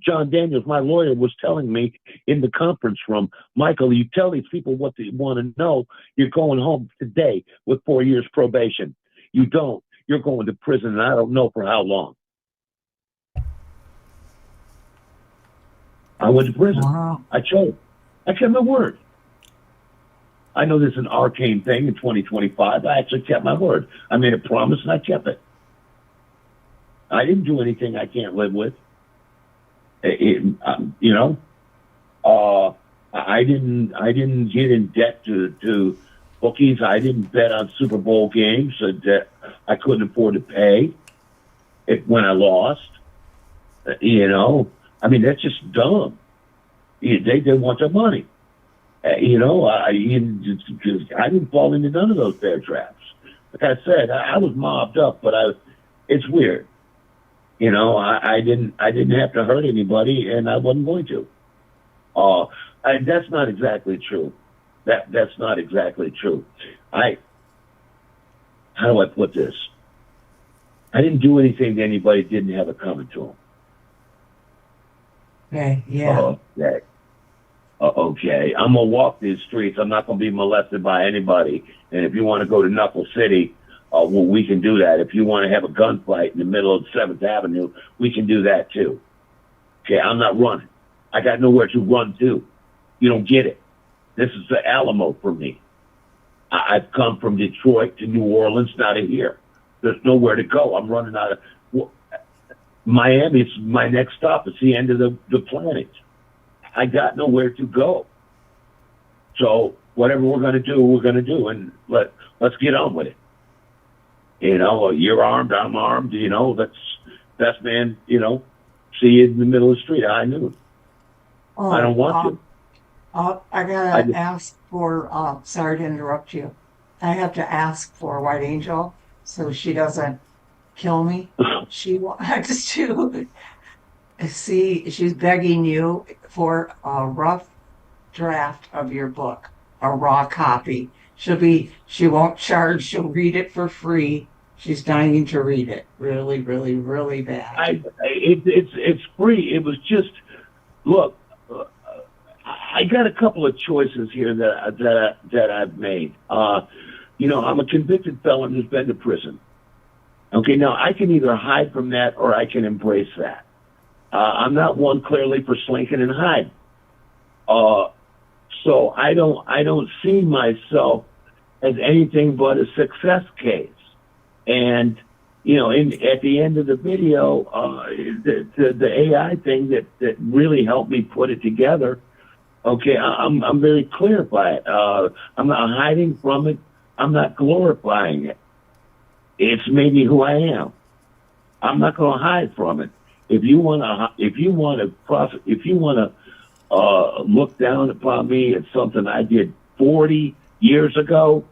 [SPEAKER 6] John Daniels, my lawyer, was telling me in the conference room, Michael, you tell these people what they want to know. You're going home today with 4 years probation. You don't. You're going to prison, and I don't know for how long. I went to prison.
[SPEAKER 7] Wow.
[SPEAKER 6] I chose. I kept my word. I know this is an arcane thing in 2025. I actually kept my word. I made a promise and I kept it. I didn't do anything I can't live with. I didn't get in debt to bookies. I didn't bet on Super Bowl games that I couldn't afford to pay when I lost. That's just dumb. They want their money. I didn't fall into none of those bear traps. Like I said, I was mobbed up, but it's weird. I didn't have to hurt anybody, and I wasn't going to. That's not exactly true. That's not exactly true. How do I put this? I didn't do anything to anybody that didn't have it coming to them.
[SPEAKER 7] Okay, yeah.
[SPEAKER 6] Yeah. Okay, I'm gonna walk these streets. I'm not gonna be molested by anybody. And if you want to go to Knuckle City, well, we can do that. If you want to have a gunfight in the middle of 7th Avenue, we can do that too. Okay, I'm not running. I got nowhere to run to. You don't get it. This is the Alamo for me. I've come from Detroit to New Orleans, now to here. There's nowhere to go. I'm running out of Miami. It's my next stop. It's the end of the planet. I got nowhere to go. So whatever we're going to do, we're going to do, and let's get on with it. You know, you're armed, I'm armed. You know, that's best man. You know, see you in the middle of the street. I knew.
[SPEAKER 7] Oh,
[SPEAKER 6] I don't want to.
[SPEAKER 7] I gotta ask for, sorry to interrupt you. I have to ask for White Angel so she doesn't kill me. She wants to see, she's begging you for a rough draft of your book, a raw copy. She won't charge, she'll read it for free. She's dying to read it. Really, really, really bad.
[SPEAKER 6] It's free. It was just, look, I got a couple of choices here that I've made. You know, I'm a convicted felon who's been to prison. Okay, now I can either hide from that or I can embrace that. I'm not one clearly for slinking and hiding. So I don't see myself as anything but a success case. And you know, at the end of the video, the AI thing that really helped me put it together. Okay, I'm very clear by it. I'm not hiding from it. I'm not glorifying it. It's maybe who I am. I'm not going to hide from it. If you want to look down upon me at something I did 40 years ago,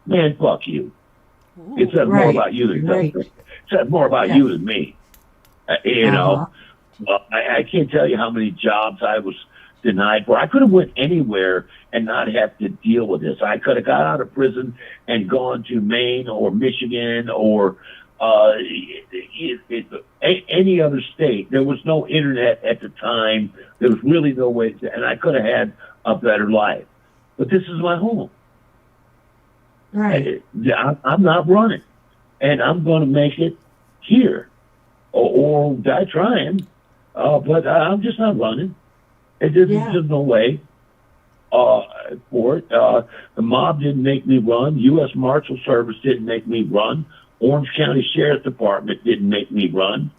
[SPEAKER 6] man, fuck you. It says more about you than it says more about you than me. You know. I can't tell you how many jobs I was denied for. I could have went anywhere and not have to deal with this. I could have got out of prison and gone to Maine or Michigan or any other state. There was no internet at the time. There was really no way to, and I could have had a better life. But this is my home.
[SPEAKER 7] Right.
[SPEAKER 6] I'm not running, and I'm going to make it here or die trying. But I'm just not running. There's just no way for it. The mob didn't make me run. U.S. Marshal Service didn't make me run. Orange County Sheriff's Department didn't make me run.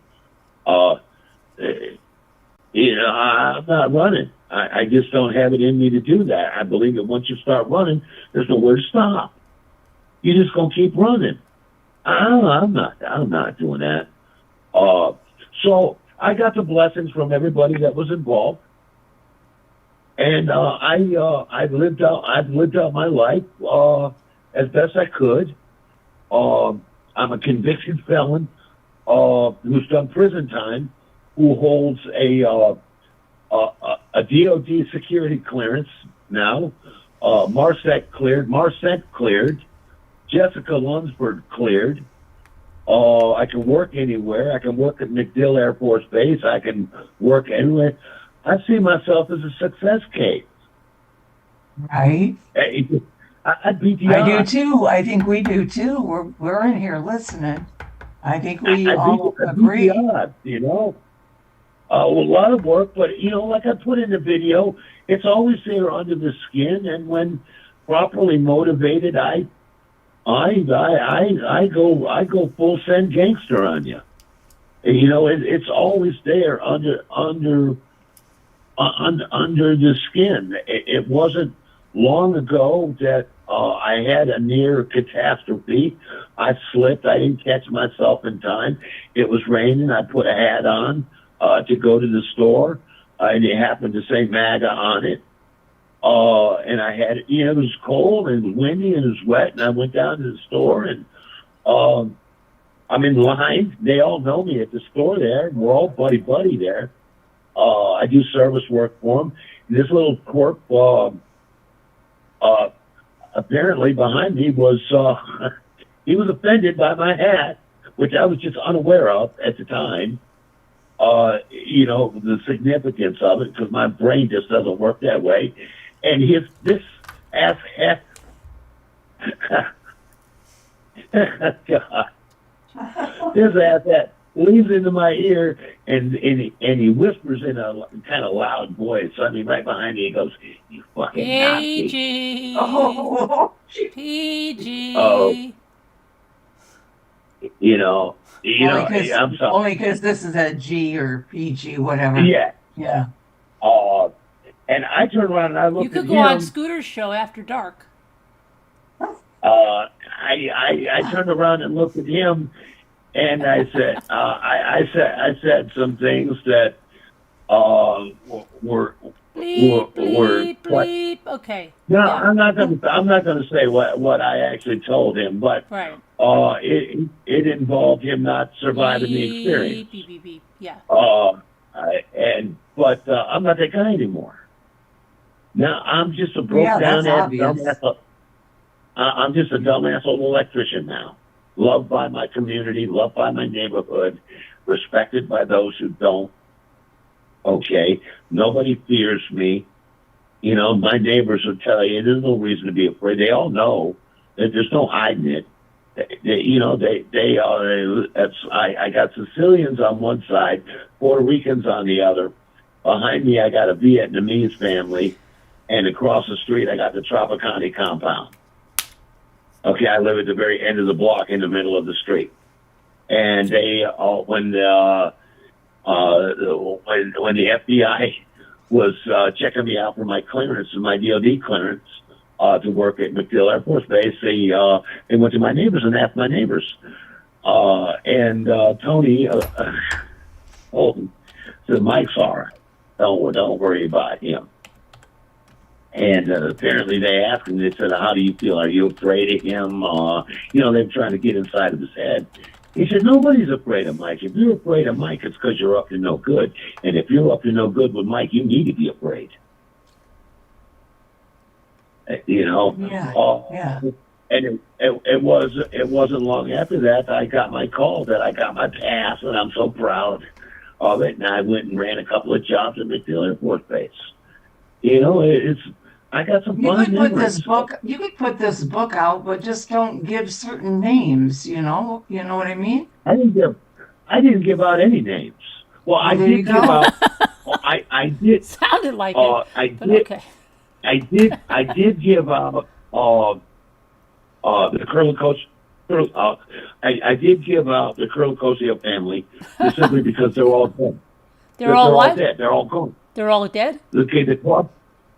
[SPEAKER 6] You know, I'm not running. I just don't have it in me to do that. I believe that once you start running, there's nowhere to stop. You're just gonna keep running. I'm not doing that. So I got the blessings from everybody that was involved, and I've lived out my life as best I could. I'm a convicted felon who's done prison time, who holds a DOD security clearance now. Marsec cleared. Jessica Lunsford cleared. I can work anywhere. I can work at MacDill Air Force Base. I can work anywhere. I see myself as a success case.
[SPEAKER 7] Right.
[SPEAKER 6] I beat the
[SPEAKER 7] I
[SPEAKER 6] odds.
[SPEAKER 7] do too. I think we do too. We're in here listening. I think we all agree.
[SPEAKER 6] I beat the odds, you know. A lot of work, but you know, like I put in the video, it's always there under the skin, and when properly motivated, I go full send gangster on you. You know, it's always there under the skin. It wasn't long ago that I had a near catastrophe. I slipped. I didn't catch myself in time. It was raining. I put a hat on to go to the store, and it happened to say MAGA on it. And I had, you know, it was cold and it was windy and it was wet, and I went down to the store, and I'm in line. They all know me at the store there. We're all buddy there. I do service work for them. And this little corp, apparently behind me was, he was offended by my hat, which I was just unaware of at the time. the significance of it, because my brain just doesn't work that way. And this ass heck, God, this ass heck leans into my ear and he whispers in a kind of loud voice. I mean, right behind me, he goes, "You fucking Nazi."
[SPEAKER 1] PG.
[SPEAKER 7] Oh,
[SPEAKER 1] PG.
[SPEAKER 6] Oh, I'm sorry.
[SPEAKER 7] only because this is a G or PG, whatever.
[SPEAKER 6] Yeah.
[SPEAKER 7] Yeah.
[SPEAKER 6] And I turned around and I looked
[SPEAKER 1] You could
[SPEAKER 6] at
[SPEAKER 1] go
[SPEAKER 6] him.
[SPEAKER 1] on Scooter's show after dark.
[SPEAKER 6] I turned around and looked at him, and I said, I said some things that were
[SPEAKER 1] Bleep, bleep,
[SPEAKER 6] quite.
[SPEAKER 1] bleep. Okay.
[SPEAKER 6] No,
[SPEAKER 1] Yeah.
[SPEAKER 6] I'm not gonna say what I actually told him, but
[SPEAKER 1] Right.
[SPEAKER 6] it involved him not surviving the
[SPEAKER 1] Beep,
[SPEAKER 6] experience.
[SPEAKER 1] beep, beep, beep. Yeah.
[SPEAKER 6] But I'm not that guy anymore. Now I'm just a broke
[SPEAKER 7] Yeah,
[SPEAKER 6] down
[SPEAKER 7] that's
[SPEAKER 6] ass
[SPEAKER 7] obvious.
[SPEAKER 6] dumbass. I'm just a dumbass old electrician now. Loved by my community, loved by my neighborhood, respected by those who don't. Okay, nobody fears me. My neighbors will tell you there's no reason to be afraid. They all know that there's no hiding it. They are. I got Sicilians on one side, Puerto Ricans on the other. Behind me, I got a Vietnamese family, and across the street, I got the Tropicana compound. Okay, I live at the very end of the block, in the middle of the street, and they when the FBI was checking me out for my clearance and my DoD clearance to work at MacDill Air Force Base, they went to my neighbors and asked my neighbors, and Tony Holden said, "Mike's all right. Don't worry about him." And apparently they asked him, they said, "How do you feel? Are you afraid of him?" They're trying to get inside of his head. He said, "Nobody's afraid of Mike. If you're afraid of Mike, it's because you're up to no good. And if you're up to no good with Mike, you need to be afraid."
[SPEAKER 7] Yeah.
[SPEAKER 6] And it wasn't long after that I got my call that I got my pass, and I'm so proud of it. And I went and ran a couple of jobs at MacDill Air Force Base. I got some
[SPEAKER 7] You
[SPEAKER 6] fun
[SPEAKER 7] could put
[SPEAKER 6] memories.
[SPEAKER 7] this book out, but just don't give certain names, You know what I mean?
[SPEAKER 6] I didn't give out any names. Well, I
[SPEAKER 7] there
[SPEAKER 6] did
[SPEAKER 7] you
[SPEAKER 6] give
[SPEAKER 7] go.
[SPEAKER 6] out. I did.
[SPEAKER 1] Sounded like it.
[SPEAKER 6] I
[SPEAKER 1] But
[SPEAKER 6] did.
[SPEAKER 1] okay.
[SPEAKER 6] I did give out the Colonel Coach. I did give out the Colonel Cosio family just simply because they're all dead.
[SPEAKER 1] They're all what?
[SPEAKER 6] dead. They're all gone.
[SPEAKER 1] They're all dead?
[SPEAKER 6] Okay, the club.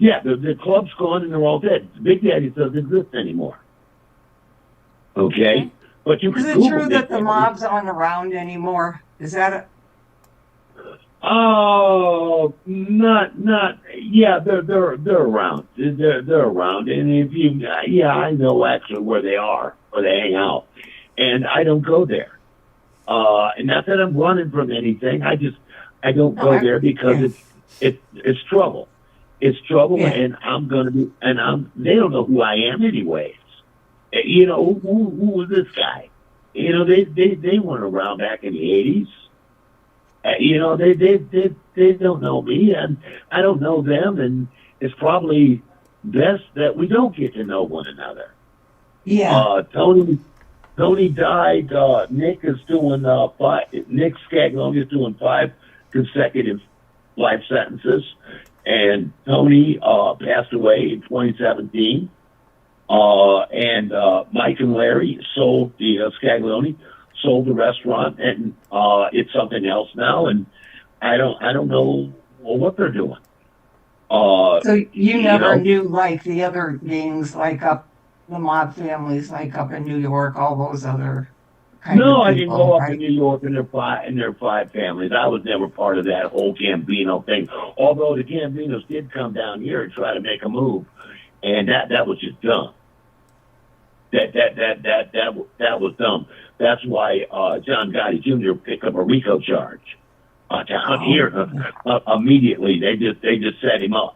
[SPEAKER 6] Yeah, the club's gone and they're all dead. Big Daddy doesn't exist anymore. Okay, but you
[SPEAKER 7] Is
[SPEAKER 6] can
[SPEAKER 7] it
[SPEAKER 6] Google
[SPEAKER 7] true
[SPEAKER 6] Big
[SPEAKER 7] that the
[SPEAKER 6] Daddy.
[SPEAKER 7] mobs aren't around anymore? Is that
[SPEAKER 6] Oh, not. Yeah, they're around. They're around, and if you, I know actually where they are, where they hang out, and I don't go there. And not that I'm running from anything. I don't go there because it's trouble. It's trouble,
[SPEAKER 7] Yeah.
[SPEAKER 6] and I'm gonna be, they don't know who I am anyways. Who was this guy? They weren't around back in the 80s. They don't know me, and I don't know them, and it's probably best that we don't get to know one another.
[SPEAKER 7] Yeah.
[SPEAKER 6] Tony died. Nick Scaglione is doing 5 consecutive life sentences, and Tony passed away in 2017. And Mike and Larry sold Scaglione sold the restaurant, and it's something else now, and I don't know what they're doing.
[SPEAKER 7] So you never knew like the other gangs, like the mob families, like up in New York, all those other kind
[SPEAKER 6] No,
[SPEAKER 7] of
[SPEAKER 6] I didn't
[SPEAKER 7] people,
[SPEAKER 6] go up
[SPEAKER 7] right?
[SPEAKER 6] to New York and their 5 families. I was never part of that whole Gambino thing. Although the Gambinos did come down here and try to make a move, and that was just dumb. That was dumb. That's why John Gotti Jr. picked up a RICO charge down here immediately. They just set him up.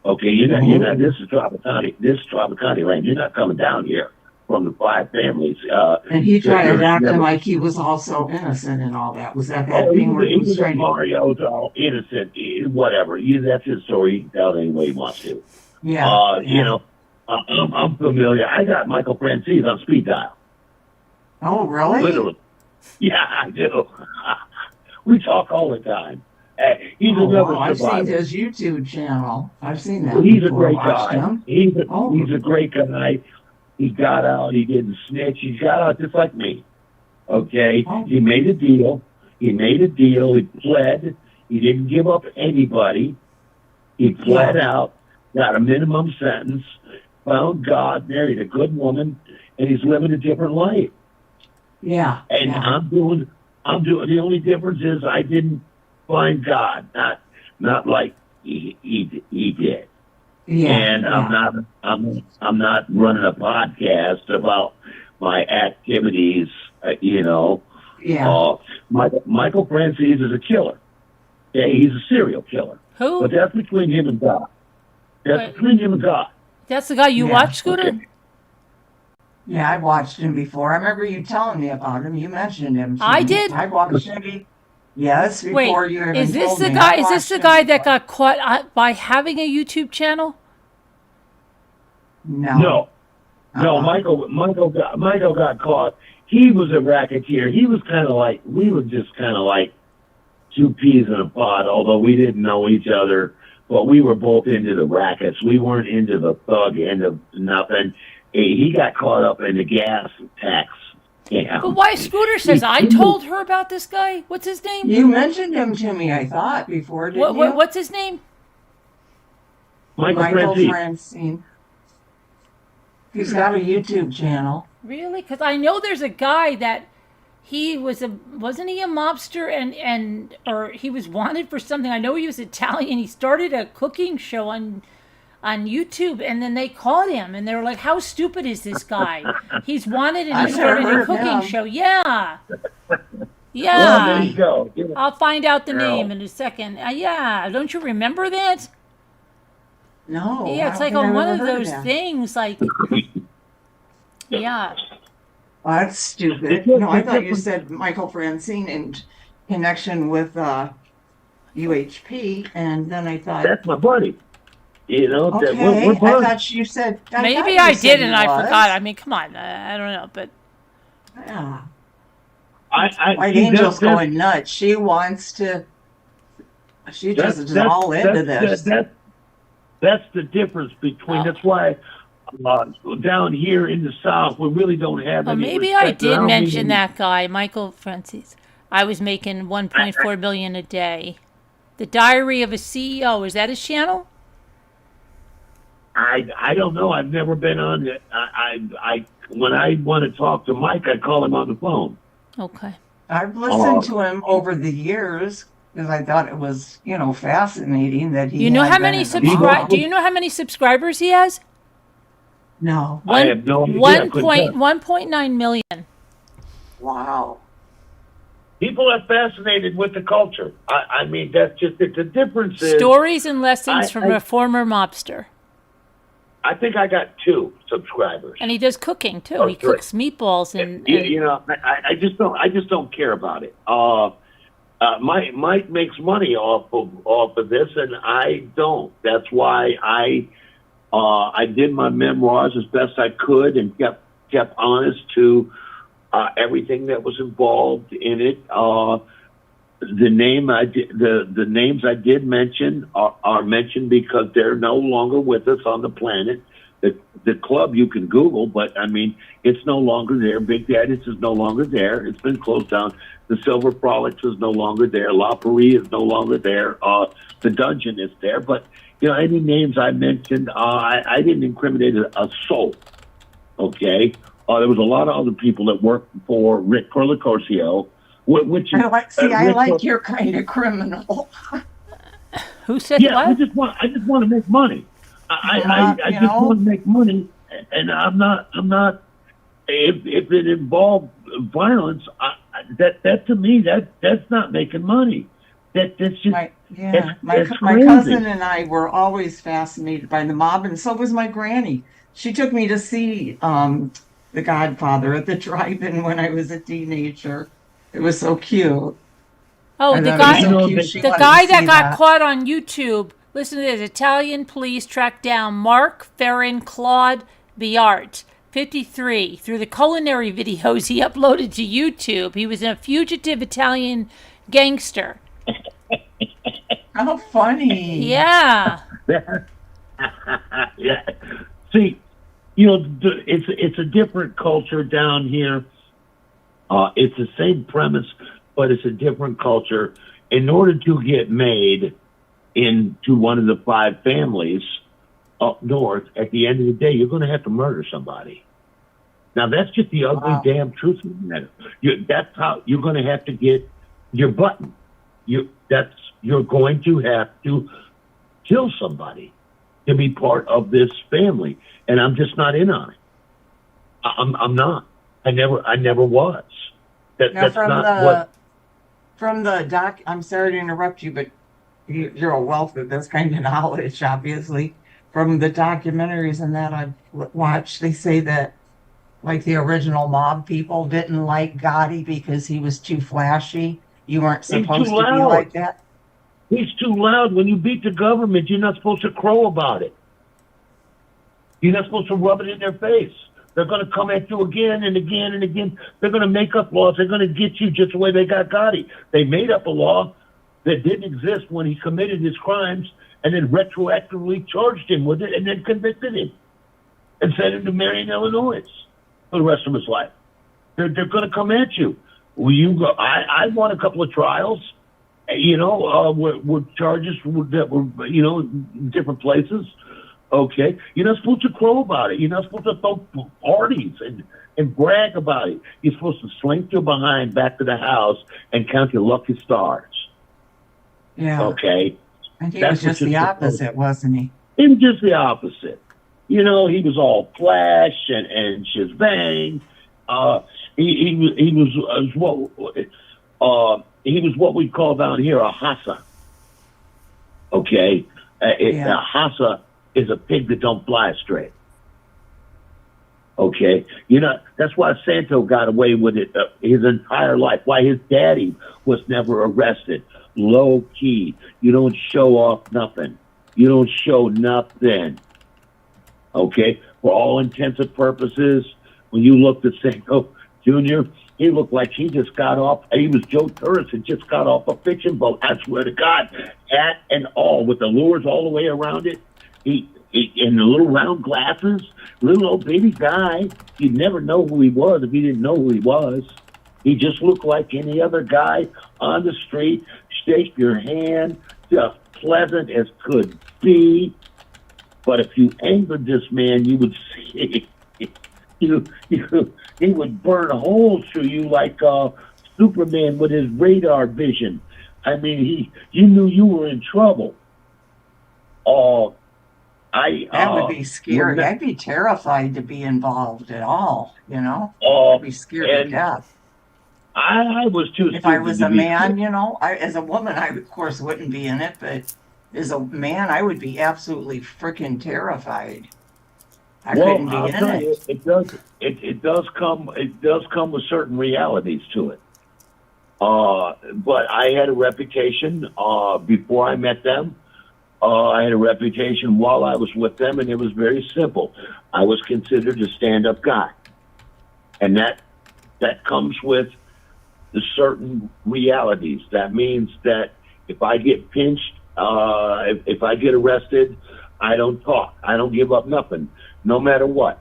[SPEAKER 6] Okay, you're not. This is Tropicana land. You're not coming down here from the 5 families.
[SPEAKER 7] And he tried to
[SPEAKER 6] there's
[SPEAKER 7] act
[SPEAKER 6] never-
[SPEAKER 7] like he was also innocent and all that. Was that
[SPEAKER 6] Oh,
[SPEAKER 7] thing where he was trying to?
[SPEAKER 6] Mario's all innocent, whatever. That's his story. He can tell it any way he wants to.
[SPEAKER 7] Yeah.
[SPEAKER 6] You know, I'm familiar. I got Michael Francis on speed dial.
[SPEAKER 7] Oh, really?
[SPEAKER 6] Literally. Yeah, I do. We talk all the time. He's
[SPEAKER 7] Oh,
[SPEAKER 6] another
[SPEAKER 7] wow. I've seen
[SPEAKER 6] survivor.
[SPEAKER 7] his YouTube channel. I've seen that.
[SPEAKER 6] He's a
[SPEAKER 7] before.
[SPEAKER 6] great
[SPEAKER 7] Watched
[SPEAKER 6] guy.
[SPEAKER 7] him.
[SPEAKER 6] He's
[SPEAKER 7] Oh.
[SPEAKER 6] a great guy. He got out. He didn't snitch. He got out just like me. Okay?
[SPEAKER 7] Oh.
[SPEAKER 6] He made a deal. He pled. He didn't give up anybody. He pled out, got a minimum sentence, found God, married a good woman, and he's living a different life.
[SPEAKER 7] Yeah.
[SPEAKER 6] And
[SPEAKER 7] yeah.
[SPEAKER 6] I'm doing, the only difference is I didn't find God, not like he did.
[SPEAKER 7] Yeah.
[SPEAKER 6] And
[SPEAKER 7] yeah.
[SPEAKER 6] I'm not running a podcast about my activities,
[SPEAKER 7] Yeah.
[SPEAKER 6] Michael Francis is a killer. Okay, he's a serial killer.
[SPEAKER 1] Who?
[SPEAKER 6] But that's between him and God. That's
[SPEAKER 1] Wait.
[SPEAKER 6] between him and God.
[SPEAKER 1] That's the guy you
[SPEAKER 7] Yeah,
[SPEAKER 1] watch, Scooter?
[SPEAKER 6] okay.
[SPEAKER 7] Yeah, I watched him before. I remember you telling me about him. You mentioned him. to
[SPEAKER 1] I
[SPEAKER 7] me.
[SPEAKER 1] did?
[SPEAKER 7] I watched him. Yes,
[SPEAKER 1] Wait,
[SPEAKER 7] before you even
[SPEAKER 1] is this
[SPEAKER 7] told
[SPEAKER 1] the
[SPEAKER 7] me.
[SPEAKER 1] guy?
[SPEAKER 7] I
[SPEAKER 1] Is this the
[SPEAKER 7] watched
[SPEAKER 1] guy
[SPEAKER 7] him
[SPEAKER 1] that
[SPEAKER 7] before.
[SPEAKER 1] got caught by having a YouTube channel?
[SPEAKER 7] No.
[SPEAKER 6] No,
[SPEAKER 7] Uh-uh.
[SPEAKER 6] Michael got caught. He was a racketeer. He was kind of like, we were just kind of like 2 peas in a pod, although we didn't know each other, but we were both into the rackets. We weren't into the thug end of nothing. He got caught up in the gas tax. Yeah.
[SPEAKER 1] But why Scooter says I told her about this guy? What's his name?
[SPEAKER 7] You mentioned him to me, I thought, before, didn't you?
[SPEAKER 1] What's his name?
[SPEAKER 6] Michael
[SPEAKER 7] Michael
[SPEAKER 6] Francis.
[SPEAKER 7] Francine. He's got a YouTube channel.
[SPEAKER 1] Really? Because I know there's a guy that he wasn't he a mobster or he was wanted for something. I know he was Italian. He started a cooking show on YouTube, and then they caught him, and they were like, "How stupid is this guy? He's wanted, and he
[SPEAKER 7] I've
[SPEAKER 1] started
[SPEAKER 7] never
[SPEAKER 1] a
[SPEAKER 7] heard of
[SPEAKER 1] cooking
[SPEAKER 7] him.
[SPEAKER 1] show." Yeah,
[SPEAKER 6] Well, there
[SPEAKER 1] yeah.
[SPEAKER 6] you go.
[SPEAKER 1] I'll find out the
[SPEAKER 6] Girl.
[SPEAKER 1] name in a second. Yeah, don't you remember that?
[SPEAKER 7] No.
[SPEAKER 1] Yeah,
[SPEAKER 7] I
[SPEAKER 1] it's
[SPEAKER 7] don't
[SPEAKER 1] like
[SPEAKER 7] think
[SPEAKER 1] on
[SPEAKER 7] I've
[SPEAKER 1] one
[SPEAKER 7] ever
[SPEAKER 1] of
[SPEAKER 7] heard
[SPEAKER 1] those
[SPEAKER 7] that.
[SPEAKER 1] things, like, yeah.
[SPEAKER 7] Oh, that's stupid. No, I thought you said Michael Francine in connection with UHP, and then I thought,
[SPEAKER 6] That's my buddy. That
[SPEAKER 7] okay,
[SPEAKER 6] we're
[SPEAKER 7] I
[SPEAKER 6] buddies.
[SPEAKER 7] thought you said.
[SPEAKER 1] Maybe
[SPEAKER 7] thought
[SPEAKER 1] I
[SPEAKER 7] you said
[SPEAKER 1] did
[SPEAKER 7] he
[SPEAKER 1] and I
[SPEAKER 7] was.
[SPEAKER 1] forgot. I mean, come on. I don't know, but
[SPEAKER 7] Yeah.
[SPEAKER 6] see,
[SPEAKER 7] White Angel's going nuts. She wants to. She just is all into this.
[SPEAKER 6] That's the difference between. That's why down here in the South we really don't have
[SPEAKER 1] well,
[SPEAKER 6] any.
[SPEAKER 1] maybe I
[SPEAKER 6] respect.
[SPEAKER 1] did
[SPEAKER 6] don't
[SPEAKER 1] mention
[SPEAKER 6] mean-
[SPEAKER 1] that guy, Michael Francis. I was making 1.4 billion a day. The Diary of a CEO, is that his channel?
[SPEAKER 6] I don't know. I've never been on it. I when I want to talk to Mike, I call him on the phone.
[SPEAKER 1] Okay.
[SPEAKER 7] I've listened to him over the years because I thought it was, fascinating that he.
[SPEAKER 1] You know
[SPEAKER 7] had
[SPEAKER 1] how
[SPEAKER 7] been
[SPEAKER 1] many
[SPEAKER 7] in the
[SPEAKER 1] subscribers?
[SPEAKER 7] mob.
[SPEAKER 1] Do you know how many subscribers he has?
[SPEAKER 7] No.
[SPEAKER 6] I have no idea. I couldn't tell.
[SPEAKER 1] 1.9 million.
[SPEAKER 7] Wow.
[SPEAKER 6] People are fascinated with the culture. I mean, that's just it. The difference is.
[SPEAKER 1] Stories and lessons from
[SPEAKER 6] I-
[SPEAKER 1] a former mobster.
[SPEAKER 6] I think I got 2 subscribers.
[SPEAKER 1] And he does cooking too.
[SPEAKER 6] Oh,
[SPEAKER 1] He
[SPEAKER 6] sure.
[SPEAKER 1] cooks meatballs and
[SPEAKER 6] I just don't care about it. Mike makes money off of this, and I don't. That's why I did my memoirs as best I could and kept honest to everything that was involved in it. The names I did mention are mentioned because they're no longer with us on the planet. The club you can Google, but I mean, it's no longer there. Big Daddy's is no longer there. It's been closed down. The Silver Frolics is no longer there. La Paris is no longer there. The Dungeon is there. But, any names I mentioned, I didn't incriminate a soul. Okay? There was a lot of other people that worked for Rick Corlicorcio, which is...
[SPEAKER 7] I like your kind of criminal.
[SPEAKER 1] who said
[SPEAKER 6] Yeah, I
[SPEAKER 1] what?
[SPEAKER 6] just want to make money. I just want to make money, and I'm not. If it involved violence, that to me that's not making money. That's just
[SPEAKER 7] My
[SPEAKER 6] it's
[SPEAKER 7] cousin and I were always fascinated by the mob, and so was my granny. She took me to see The Godfather at the drive-in when I was a teenager. It was so cute.
[SPEAKER 1] Oh,
[SPEAKER 7] I
[SPEAKER 1] the
[SPEAKER 7] thought it was
[SPEAKER 1] guy,
[SPEAKER 6] You
[SPEAKER 7] so
[SPEAKER 6] know,
[SPEAKER 7] cute. She
[SPEAKER 1] the
[SPEAKER 7] wanted to
[SPEAKER 1] guy that
[SPEAKER 7] see
[SPEAKER 1] got
[SPEAKER 7] that.
[SPEAKER 1] caught on YouTube. Listen to this: Italian police tracked down Mark Ferrin Claude Biart, 53, through the culinary videos he uploaded to YouTube. He was a fugitive Italian gangster.
[SPEAKER 7] How funny.
[SPEAKER 1] Yeah.
[SPEAKER 6] yeah. See, you know, it's a different culture down here. It's the same premise, but it's a different culture. In order to get made into one of the 5 families up north, at the end of the day, you're going to have to murder somebody. Now, that's just the ugly
[SPEAKER 7] Wow.
[SPEAKER 6] damn truth of the matter. That's how you're going to have to get your button. You're going to have to kill somebody to be part of this family, and I'm just not in on it. I'm not. I never was.
[SPEAKER 7] Now
[SPEAKER 6] That's not what.
[SPEAKER 7] from the doc, I'm sorry to interrupt you, but you're a wealth of this kind of knowledge, obviously. From the documentaries and that I've watched, they say that like the original mob people didn't like Gotti because he was too flashy. You weren't
[SPEAKER 6] He's
[SPEAKER 7] supposed
[SPEAKER 6] too
[SPEAKER 7] to be
[SPEAKER 6] loud.
[SPEAKER 7] like that.
[SPEAKER 6] He's too loud. When you beat the government, you're not supposed to crow about it. You're not supposed to rub it in their face. They're going to come at you again and again and again. They're going to make up laws. They're going to get you just the way they got Gotti. They made up a law that didn't exist when he committed his crimes and then retroactively charged him with it and then convicted him and sent him to Marion, Illinois for the rest of his life. They're going to come at you. Will you go? I won a couple of trials, you know, with charges that were, you know, in different places. Okay, you're not supposed to crow about it. You're not supposed to throw parties and brag about it. You're supposed to slink your behind back to the house and count your lucky stars.
[SPEAKER 7] Yeah.
[SPEAKER 6] Okay,
[SPEAKER 7] And he
[SPEAKER 6] That's
[SPEAKER 7] was just
[SPEAKER 6] what
[SPEAKER 7] the
[SPEAKER 6] you're supposed
[SPEAKER 7] opposite, wasn't he?
[SPEAKER 6] he was just the opposite. You know, he was all flash and shizbang. He was what we call down here a hassa. Okay,
[SPEAKER 7] Yeah.
[SPEAKER 6] a hassa is a pig that don't fly straight. Okay, you know that's why Santo got away with it his entire life. Why his daddy was never arrested. Low key. You don't show off nothing. You don't show nothing. Okay, for all intents and purposes, when you looked at Santo Jr., he looked like he just got off. He was Joe Turris and just got off a fishing boat. I swear to God, hat and all, with the lures all the way around it. He in the little round glasses, little old baby guy. You'd never know who he was if you didn't know who he was. He just looked like any other guy on the street. Shake your hand, just pleasant as could be. But if you angered this man, you would see he would burn holes through you like Superman with his radar vision. I mean, you knew you were in trouble.
[SPEAKER 7] That would be scary. I'd be terrified to be involved at all, you know? I'd be scared to death.
[SPEAKER 6] I was too.
[SPEAKER 7] If I was a man, you know, as a woman, I of course wouldn't be in it, but as a man, I would be absolutely freaking terrified. I couldn't be in it.
[SPEAKER 6] It does come with certain realities to it. But I had a reputation before I met them. I had a reputation while I was with them, and it was very simple. I was considered a stand-up guy, and that comes with the certain realities. That means that if I get pinched, if I get arrested, I don't talk. I don't give up nothing, no matter what.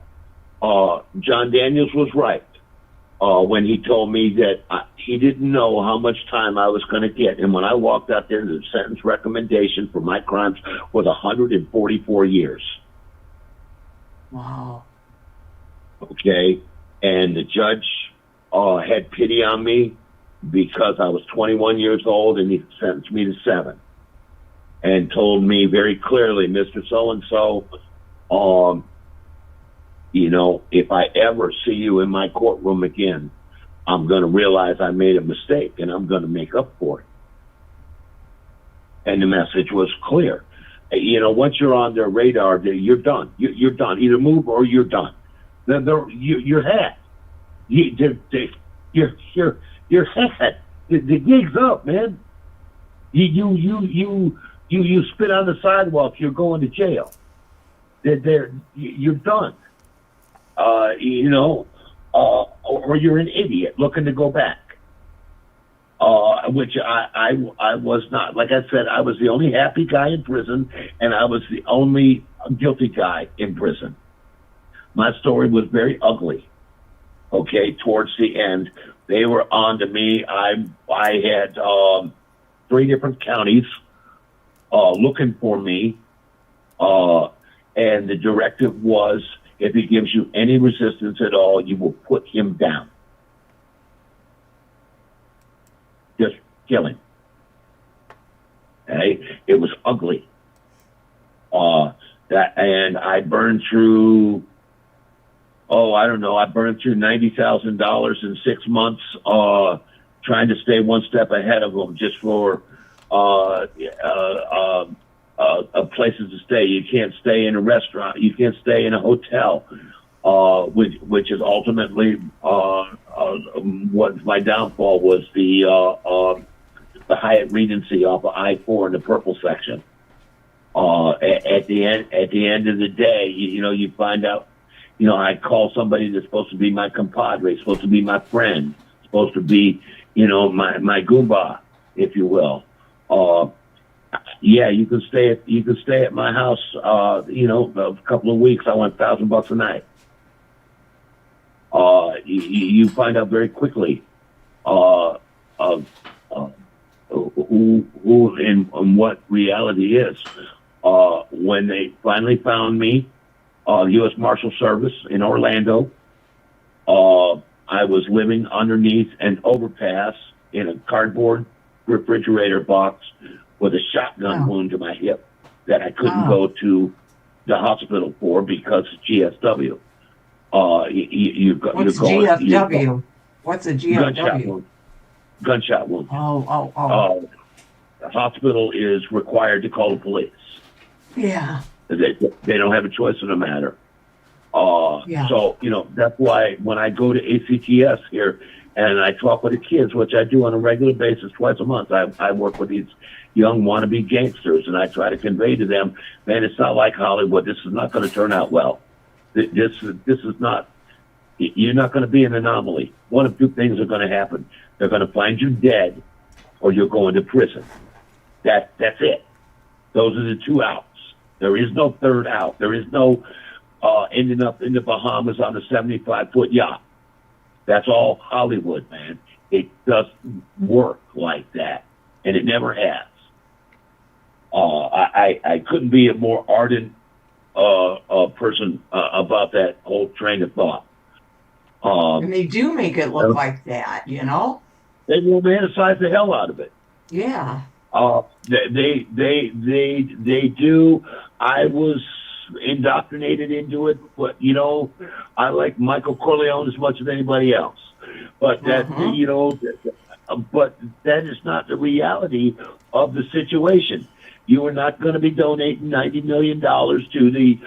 [SPEAKER 6] John Daniels was right when he told me that he didn't know how much time I was going to get. And when I walked out there, the sentence recommendation for my crimes was 144 years.
[SPEAKER 7] Wow.
[SPEAKER 6] Okay. And the judge had pity on me because I was 21 years old, and he sentenced me to 7 and told me very clearly, Mr. So-and-so, you know, if I ever see you in my courtroom again, I'm going to realize I made a mistake, and I'm going to make up for it. And the message was clear. You know, once you're on their radar, you're done. You're done. Either move or you're done. Your hat. Your hat. The gig's up, man. You spit on the sidewalk, you're going to jail. You're done. Or you're an idiot looking to go back. Which I was not. Like I said, I was the only happy guy in prison, and I was the only guilty guy in prison. My story was very ugly. Okay, towards the end, they were on to me. I had 3 different counties looking for me, and the directive was, if he gives you any resistance at all, you will put him down. Just kill him. Okay? It was ugly. And I burned through, I burned through $90,000 in 6 months, trying to stay one step ahead of them just for places to stay. You can't stay in a restaurant. You can't stay in a hotel, which is ultimately what my downfall was. The Hyatt Regency off of I-4 in the purple section. At the end of the day, you find out. I call somebody that's supposed to be my compadre, supposed to be my friend, supposed to be, my Goomba, if you will. Yeah, you can stay at my house. A couple of weeks. I want $1,000 a night. You find out very quickly who and what reality is. When they finally found me, U.S. Marshal Service in Orlando, I was living underneath an overpass in a cardboard refrigerator box with a shotgun wound to my hip that I couldn't go to the hospital for because of GSW.
[SPEAKER 7] What's GSW? What's a GSW?
[SPEAKER 6] Gunshot wound.
[SPEAKER 7] Oh.
[SPEAKER 6] The hospital is required to call the police.
[SPEAKER 7] Yeah.
[SPEAKER 6] They don't have a choice in the matter.
[SPEAKER 7] Yeah.
[SPEAKER 6] So, that's why when I go to ACTS here and I talk with the kids, which I do on a regular basis twice a month, I work with these young wannabe gangsters, and I try to convey to them, man, it's not like Hollywood. This is not going to turn out well. This is not, you're not going to be an anomaly. One of 2 things are going to happen. They're going to find you dead, or you're going to prison. That's it. Those are the 2 outs. There is no third out. There is no ending up in the Bahamas on a 75-foot yacht. That's all Hollywood, man. It doesn't work like that, and it never has. I couldn't be a more ardent person about that whole train of thought.
[SPEAKER 7] And they do make it look like that,
[SPEAKER 6] They romanticize the hell out of it.
[SPEAKER 7] Yeah.
[SPEAKER 6] They do. I was indoctrinated into it, but I like Michael Corleone as much as anybody else. But that but that is not the reality of the situation. You are not going to be donating $90 million to the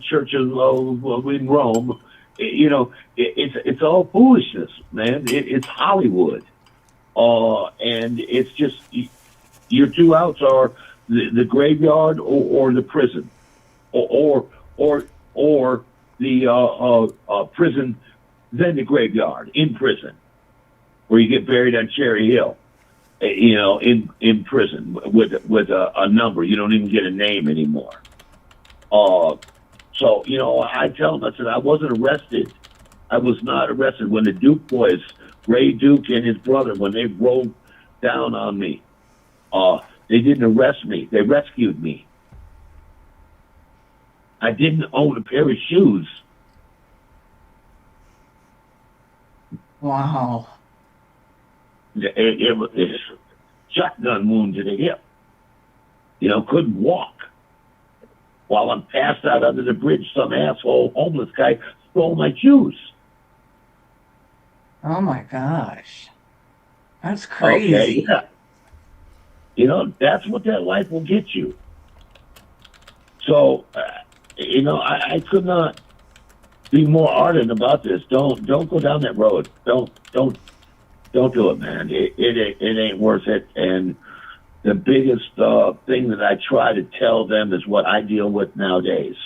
[SPEAKER 6] Church of in Rome. It's all foolishness, man. It's Hollywood, and it's just your 2 outs are the graveyard or the prison, or the prison, then the graveyard in prison, where you get buried on Cherry Hill. In prison with a number. You don't even get a name anymore. So, I tell them, I said, I wasn't arrested. I was not arrested when the Duke boys, Ray Duke and his brother, when they rolled down on me, they didn't arrest me. They rescued me. I didn't own a pair of shoes.
[SPEAKER 7] Wow.
[SPEAKER 6] It was a shotgun wound to the hip. Couldn't walk. While I'm passed out under the bridge, some asshole homeless guy stole my shoes.
[SPEAKER 7] Oh my gosh. That's crazy.
[SPEAKER 6] Okay, yeah. That's what that life will get you. So, I could not be more ardent about this. Don't go down that road. Don't do it, man. It ain't worth it. And the biggest thing that I try to tell them is what I deal with nowadays: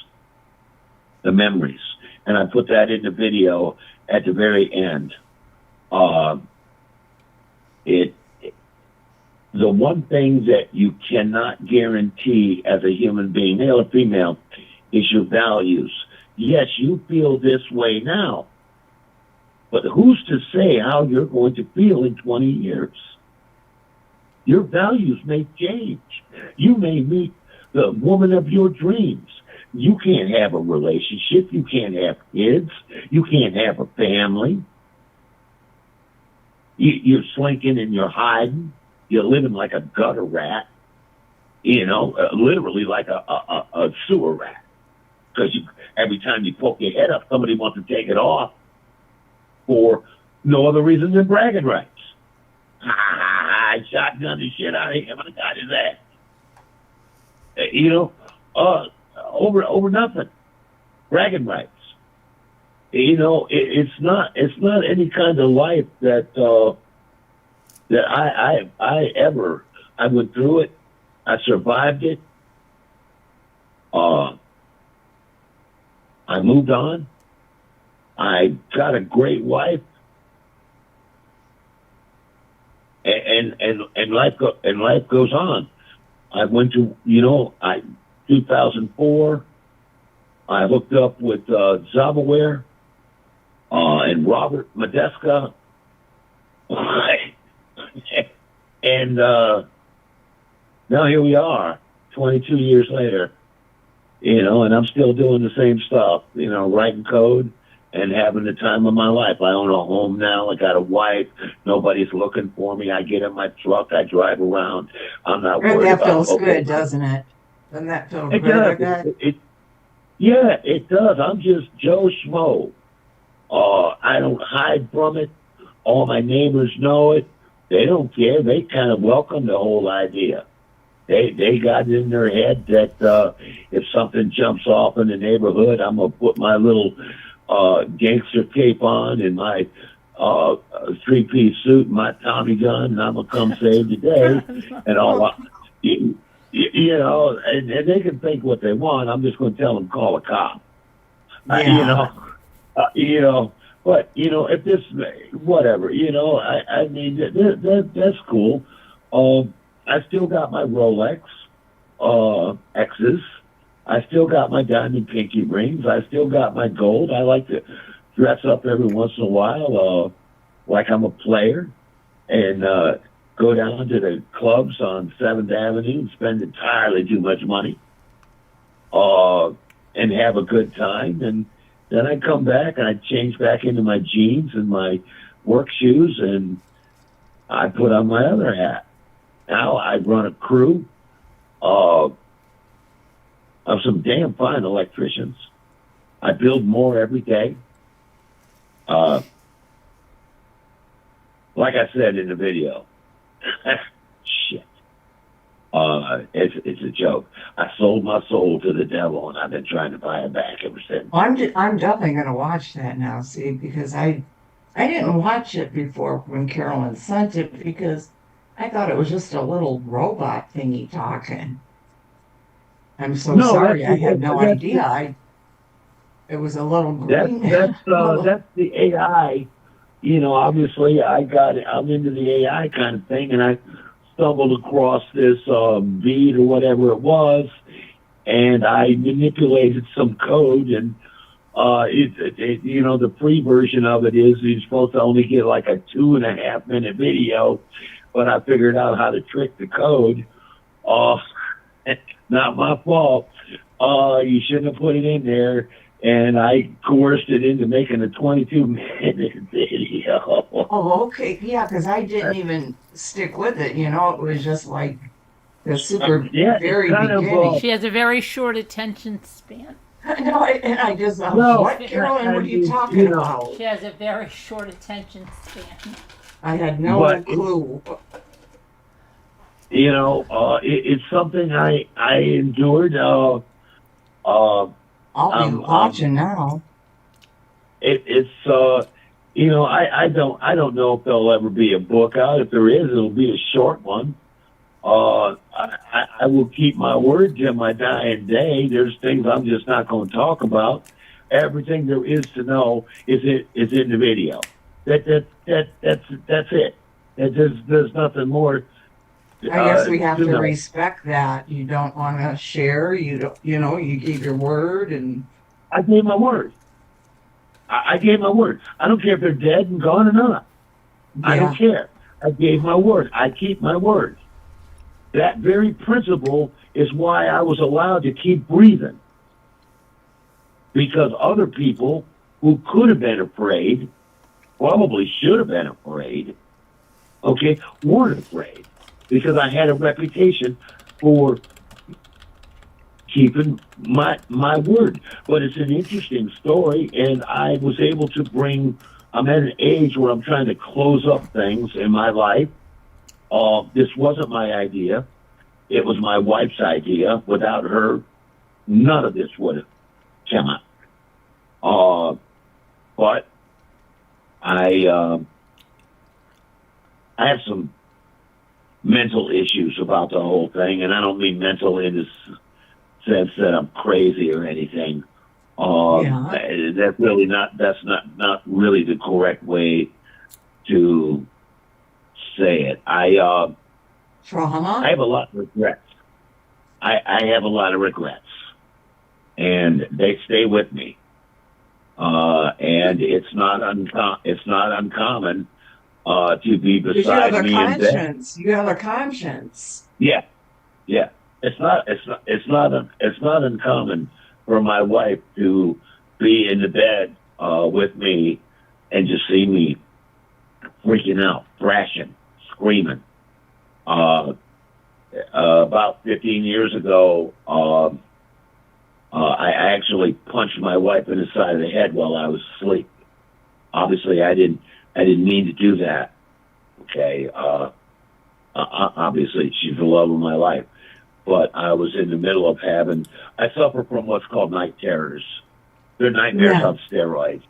[SPEAKER 6] the memories. And I put that in the video at the very end. The one thing that you cannot guarantee as a human being, male or female, is your values. Yes, you feel this way now, but who's to say how you're going to feel in 20 years? Your values may change. You may meet the woman of your dreams. You can't have a relationship. You can't have kids. You can't have a family. You're slinking and you're hiding. You're living like a gutter rat, literally like a sewer rat. Because every time you poke your head up, somebody wants to take it off for no other reason than bragging rights. I shotgun the shit out of him and I got his ass. Over nothing. Bragging rights. It's not any kind of life that I went through it. I survived it. I moved on. I got a great wife. And life goes on. I went to 2004. I hooked up with Zavaware and Robert Medeska, and now here we are, 22 years later. And I'm still doing the same stuff. Writing code and having the time of my life. I own a home now. I got a wife. Nobody's looking for me. I get in my truck. I drive around. I'm not worried
[SPEAKER 7] That
[SPEAKER 6] about.
[SPEAKER 7] feels good, doesn't it? Doesn't that feel
[SPEAKER 6] It
[SPEAKER 7] good?
[SPEAKER 6] does. Yeah, it does. I'm just Joe Schmo. I don't hide from it. All my neighbors know it. They don't care. They kind of welcome the whole idea. They got it in their head that if something jumps off in the neighborhood, I'm gonna put my little gangster cape on and my three-piece suit and my Tommy gun, and I'm gonna come save the day. And all, and they can think what they want. I'm just gonna tell them call a cop.
[SPEAKER 7] Yeah.
[SPEAKER 6] But if this, whatever, I mean, that's cool. I still got my Rolex X's. I still got my diamond pinky rings. I still got my gold. I like to dress up every once in a while, like I'm a player, and go down to the clubs on 7th Avenue and spend entirely too much money, and have a good time. And then I come back and I change back into my jeans and my work shoes, and I put on my other hat. Now I run a crew of some damn fine electricians. I build more every day. Like I said in the video, shit. It's a joke. I sold my soul to the devil, and I've been trying to buy it back ever since.
[SPEAKER 7] I'm definitely going to watch that now, see, because I didn't watch it before when Carolyn sent it because I thought it was just a little robot thingy talking. I'm so sorry. I had no idea. It was a little green.
[SPEAKER 6] That's the AI. Obviously I'm into the AI kind of thing, and I stumbled across this bead or whatever it was, and I manipulated some code, and the free version of it is you're supposed to only get like a 2.5 minute video, but I figured out how to trick the code. Not my fault. You shouldn't have put it in there, and I coerced it into making a 22-minute video.
[SPEAKER 7] Oh, okay. Yeah, because I didn't even stick with it. It was just like the very beginning.
[SPEAKER 1] She has a very short attention span.
[SPEAKER 7] No, and I just thought, what, Carolyn, what are you talking about?
[SPEAKER 1] She has a very short attention span.
[SPEAKER 7] I had no clue.
[SPEAKER 6] It's something I endured.
[SPEAKER 7] I'll be watching now.
[SPEAKER 6] it's you know, I don't know if there'll ever be a book out. If there is, it'll be a short one. I will keep my word to my dying day. There's things I'm just not going to talk about. Everything there is to know is in the video. That's it. There's nothing more.
[SPEAKER 7] I guess we have to
[SPEAKER 6] know.
[SPEAKER 7] respect that. You don't want to share. You don't, you know, you gave your word and
[SPEAKER 6] I gave my word. I gave my word. I don't care if they're dead and gone or not. I don't care. I gave my word. I keep my word. That very principle is why I was allowed to keep breathing. Because other people who could have been afraid, probably should have been afraid, okay, weren't afraid. Because I had a reputation for keeping my word. But it's an interesting story, and I was able to bring, I'm at an age where I'm trying to close up things in my life. This wasn't my idea. It was my wife's idea. Without her, none of this would have come out. But I have some mental issues about the whole thing, and I don't mean mental in the sense that I'm crazy or anything. That's really not really the correct way to say it.
[SPEAKER 7] trauma.
[SPEAKER 6] I have a lot of regrets. I have a lot of regrets, and they stay with me. And it's not uncommon to be
[SPEAKER 7] Because you
[SPEAKER 6] beside
[SPEAKER 7] have a
[SPEAKER 6] me in bed.
[SPEAKER 7] conscience. You have a conscience.
[SPEAKER 6] Yeah. It's not uncommon for my wife to be in the bed with me and just see me freaking out, thrashing, screaming. About 15 years ago, I actually punched my wife in the side of the head while I was asleep. Obviously, I didn't mean to do that. Okay. Obviously, she's the love of my life. But I was in the middle of I suffer from what's called night terrors. They're nightmares on steroids.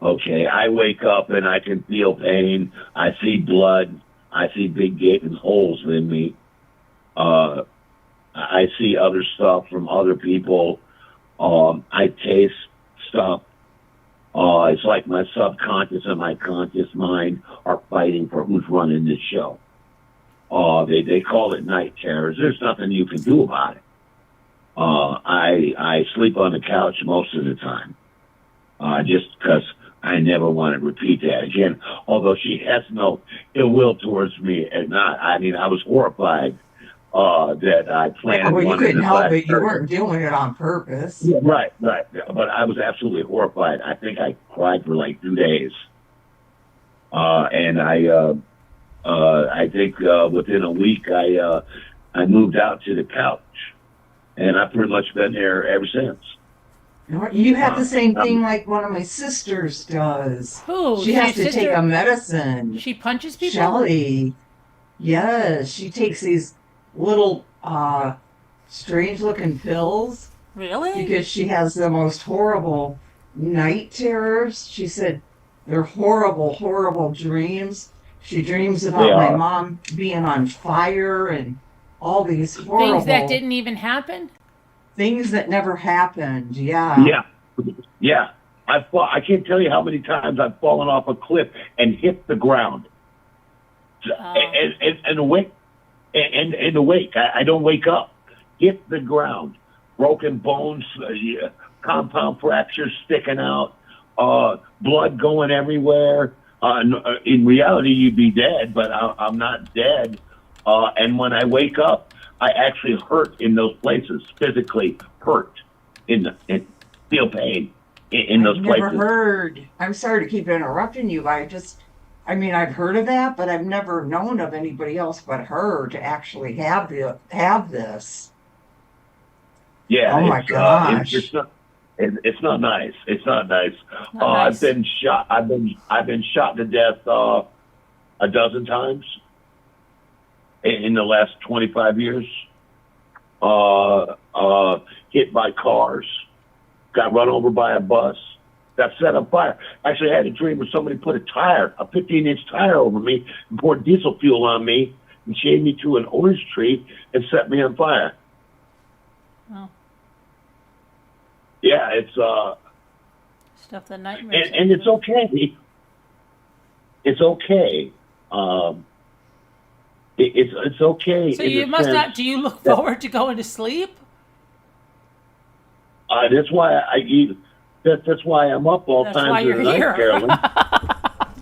[SPEAKER 6] Okay, I wake up and I can feel pain. I see blood. I see big gaping holes in me. I see other stuff from other people. I taste stuff. It's like my subconscious and my conscious mind are fighting for who's running this show. They call it night terrors. There's nothing you can do about it. I sleep on the couch most of the time, just because I never want to repeat that again. Although she has no ill will towards me, and not. I mean, I was horrified that I planned.
[SPEAKER 7] Well, you
[SPEAKER 6] one
[SPEAKER 7] couldn't
[SPEAKER 6] in
[SPEAKER 7] help
[SPEAKER 6] the
[SPEAKER 7] it. You weren't doing it on purpose.
[SPEAKER 6] Yeah, right. But I was absolutely horrified. I think I cried for like 2 days, and I think within a week I moved out to the couch, and I've pretty much been there ever since.
[SPEAKER 7] You have the same thing like one of my sisters does.
[SPEAKER 1] Who?
[SPEAKER 7] She has to
[SPEAKER 1] Your
[SPEAKER 7] take
[SPEAKER 1] sister-
[SPEAKER 7] a medicine.
[SPEAKER 1] She punches people?
[SPEAKER 7] Shelly. Yes, she takes these little strange looking pills
[SPEAKER 1] Really?
[SPEAKER 7] because she has the most horrible night terrors. She said they're horrible, horrible dreams. She dreams about my mom being on fire and all these horrible
[SPEAKER 1] Things that didn't even happen?
[SPEAKER 7] things that never happened. Yeah.
[SPEAKER 6] Yeah. I can't tell you how many times I've fallen off a cliff and hit the ground. And awake. And awake. I don't wake up. Hit the ground. Broken bones, compound fractures sticking out, blood going everywhere. In reality, you'd be dead, but I'm not dead. And when I wake up, I actually hurt in those places, physically hurt, and feel pain in those places.
[SPEAKER 7] Never heard. I'm sorry to keep interrupting you, but I've heard of that, but I've never known of anybody else but her to actually have this.
[SPEAKER 6] Yeah.
[SPEAKER 7] Oh my gosh.
[SPEAKER 6] It's not nice. It's not nice.
[SPEAKER 1] Not nice.
[SPEAKER 6] I've been shot. I've been shot to death a dozen times in the last 25 years. Hit by cars. Got run over by a bus. got set on fire. Actually, I had a dream where somebody put a 15-inch tire over me and poured diesel fuel on me and chained me to an orange tree and set me on fire.
[SPEAKER 1] Oh,
[SPEAKER 6] Yeah, it's
[SPEAKER 1] stuff that nightmares.
[SPEAKER 6] and it's okay. It's okay. It's okay.
[SPEAKER 1] So
[SPEAKER 6] in
[SPEAKER 1] you
[SPEAKER 6] the
[SPEAKER 1] must
[SPEAKER 6] sense
[SPEAKER 1] not. Do you look
[SPEAKER 6] that-
[SPEAKER 1] forward to going to sleep?
[SPEAKER 6] That's why I eat. That's why I'm up all
[SPEAKER 1] That's
[SPEAKER 6] times
[SPEAKER 1] why
[SPEAKER 6] of
[SPEAKER 1] you're
[SPEAKER 6] the night,
[SPEAKER 1] here.
[SPEAKER 6] Carolyn.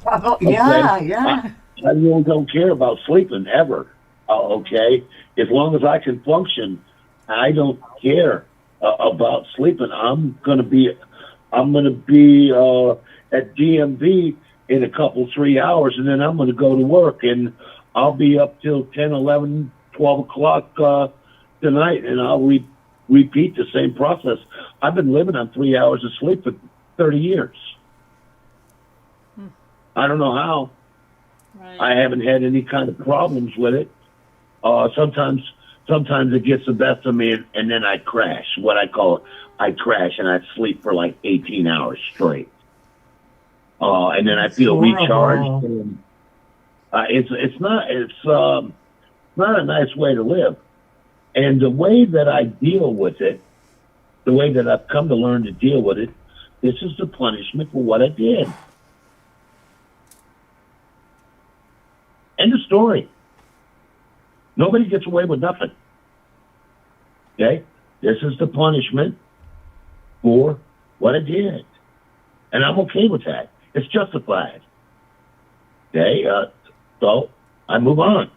[SPEAKER 7] Oh, yeah,
[SPEAKER 6] Okay.
[SPEAKER 7] yeah.
[SPEAKER 6] I really don't care about sleeping ever. Okay, as long as I can function, I don't care about sleeping. I'm gonna be at DMV in a couple 3 hours, and then I'm gonna go to work, and I'll be up till 10, 11, 12 o'clock tonight, and I'll repeat the same process. I've been living on 3 hours of sleep for 30 years. I don't know how.
[SPEAKER 1] Right.
[SPEAKER 6] I haven't had any kind of problems with it. Sometimes it gets the best of me, and then I crash. What I call it, I crash and I sleep for like 18 hours straight. And then I feel
[SPEAKER 7] horrible.
[SPEAKER 6] recharged. And, it's not a nice way to live. And the way that I deal with it, the way that I've come to learn to deal with it, this is the punishment for what I did. End of story. Nobody gets away with nothing. Okay? This is the punishment for what I did. And I'm okay with that. It's justified. Okay? So I move on.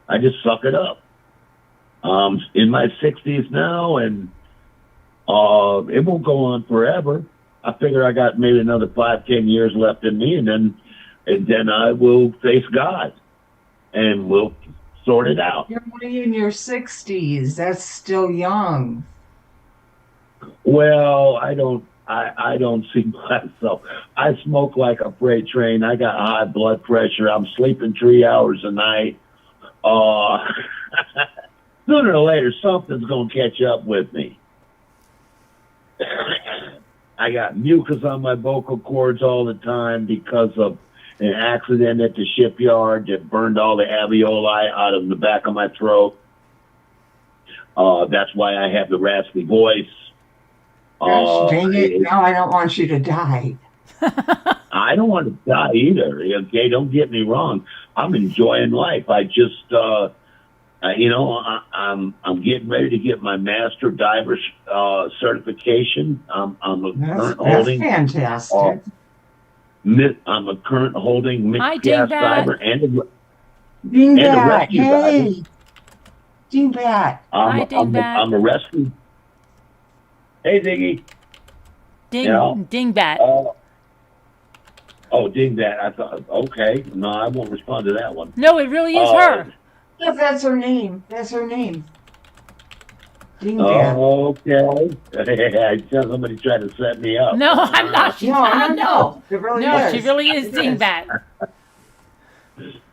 [SPEAKER 6] I just suck it up. In my 60s now, and it won't go on forever. I figure I got maybe another 5-10 years left in me, and then I will face God, and we'll sort it out.
[SPEAKER 7] You're only in your 60s. That's still young.
[SPEAKER 6] Well, I don't see myself. I smoke like a freight train. I got high blood pressure. I'm sleeping 3 hours a night. Sooner or later, something's gonna catch up with me. I got mucus on my vocal cords all the time because of an accident at the shipyard that burned all the alveoli out of the back of my throat. That's why I have the raspy voice.
[SPEAKER 7] Gosh, dang it. Now I don't want you to die.
[SPEAKER 6] I don't want to die either. Okay, don't get me wrong. I'm enjoying life. I just, I'm getting ready to get my master diver certification. I'm a current
[SPEAKER 7] That's
[SPEAKER 6] holding.
[SPEAKER 7] fantastic.
[SPEAKER 6] I'm a current holding
[SPEAKER 1] Hi,
[SPEAKER 6] mixed gas
[SPEAKER 1] Dingbat.
[SPEAKER 6] diver and a
[SPEAKER 7] Dingbat,
[SPEAKER 6] rescue diver.
[SPEAKER 7] hey. Dingbat.
[SPEAKER 1] Hi, Dingbat.
[SPEAKER 6] I'm a rescue. Hey, Diggy.
[SPEAKER 1] Dingbat.
[SPEAKER 6] Dingbat. I thought, okay. No, I won't respond to that one.
[SPEAKER 1] No, it really is her.
[SPEAKER 7] Yeah, that's her name. That's her name. Dingbat.
[SPEAKER 6] Okay. I tell somebody tried to set me up.
[SPEAKER 1] No, I'm not. She's not. No,
[SPEAKER 7] It really
[SPEAKER 1] no,
[SPEAKER 7] is.
[SPEAKER 1] she really is
[SPEAKER 7] It
[SPEAKER 1] Dingbat.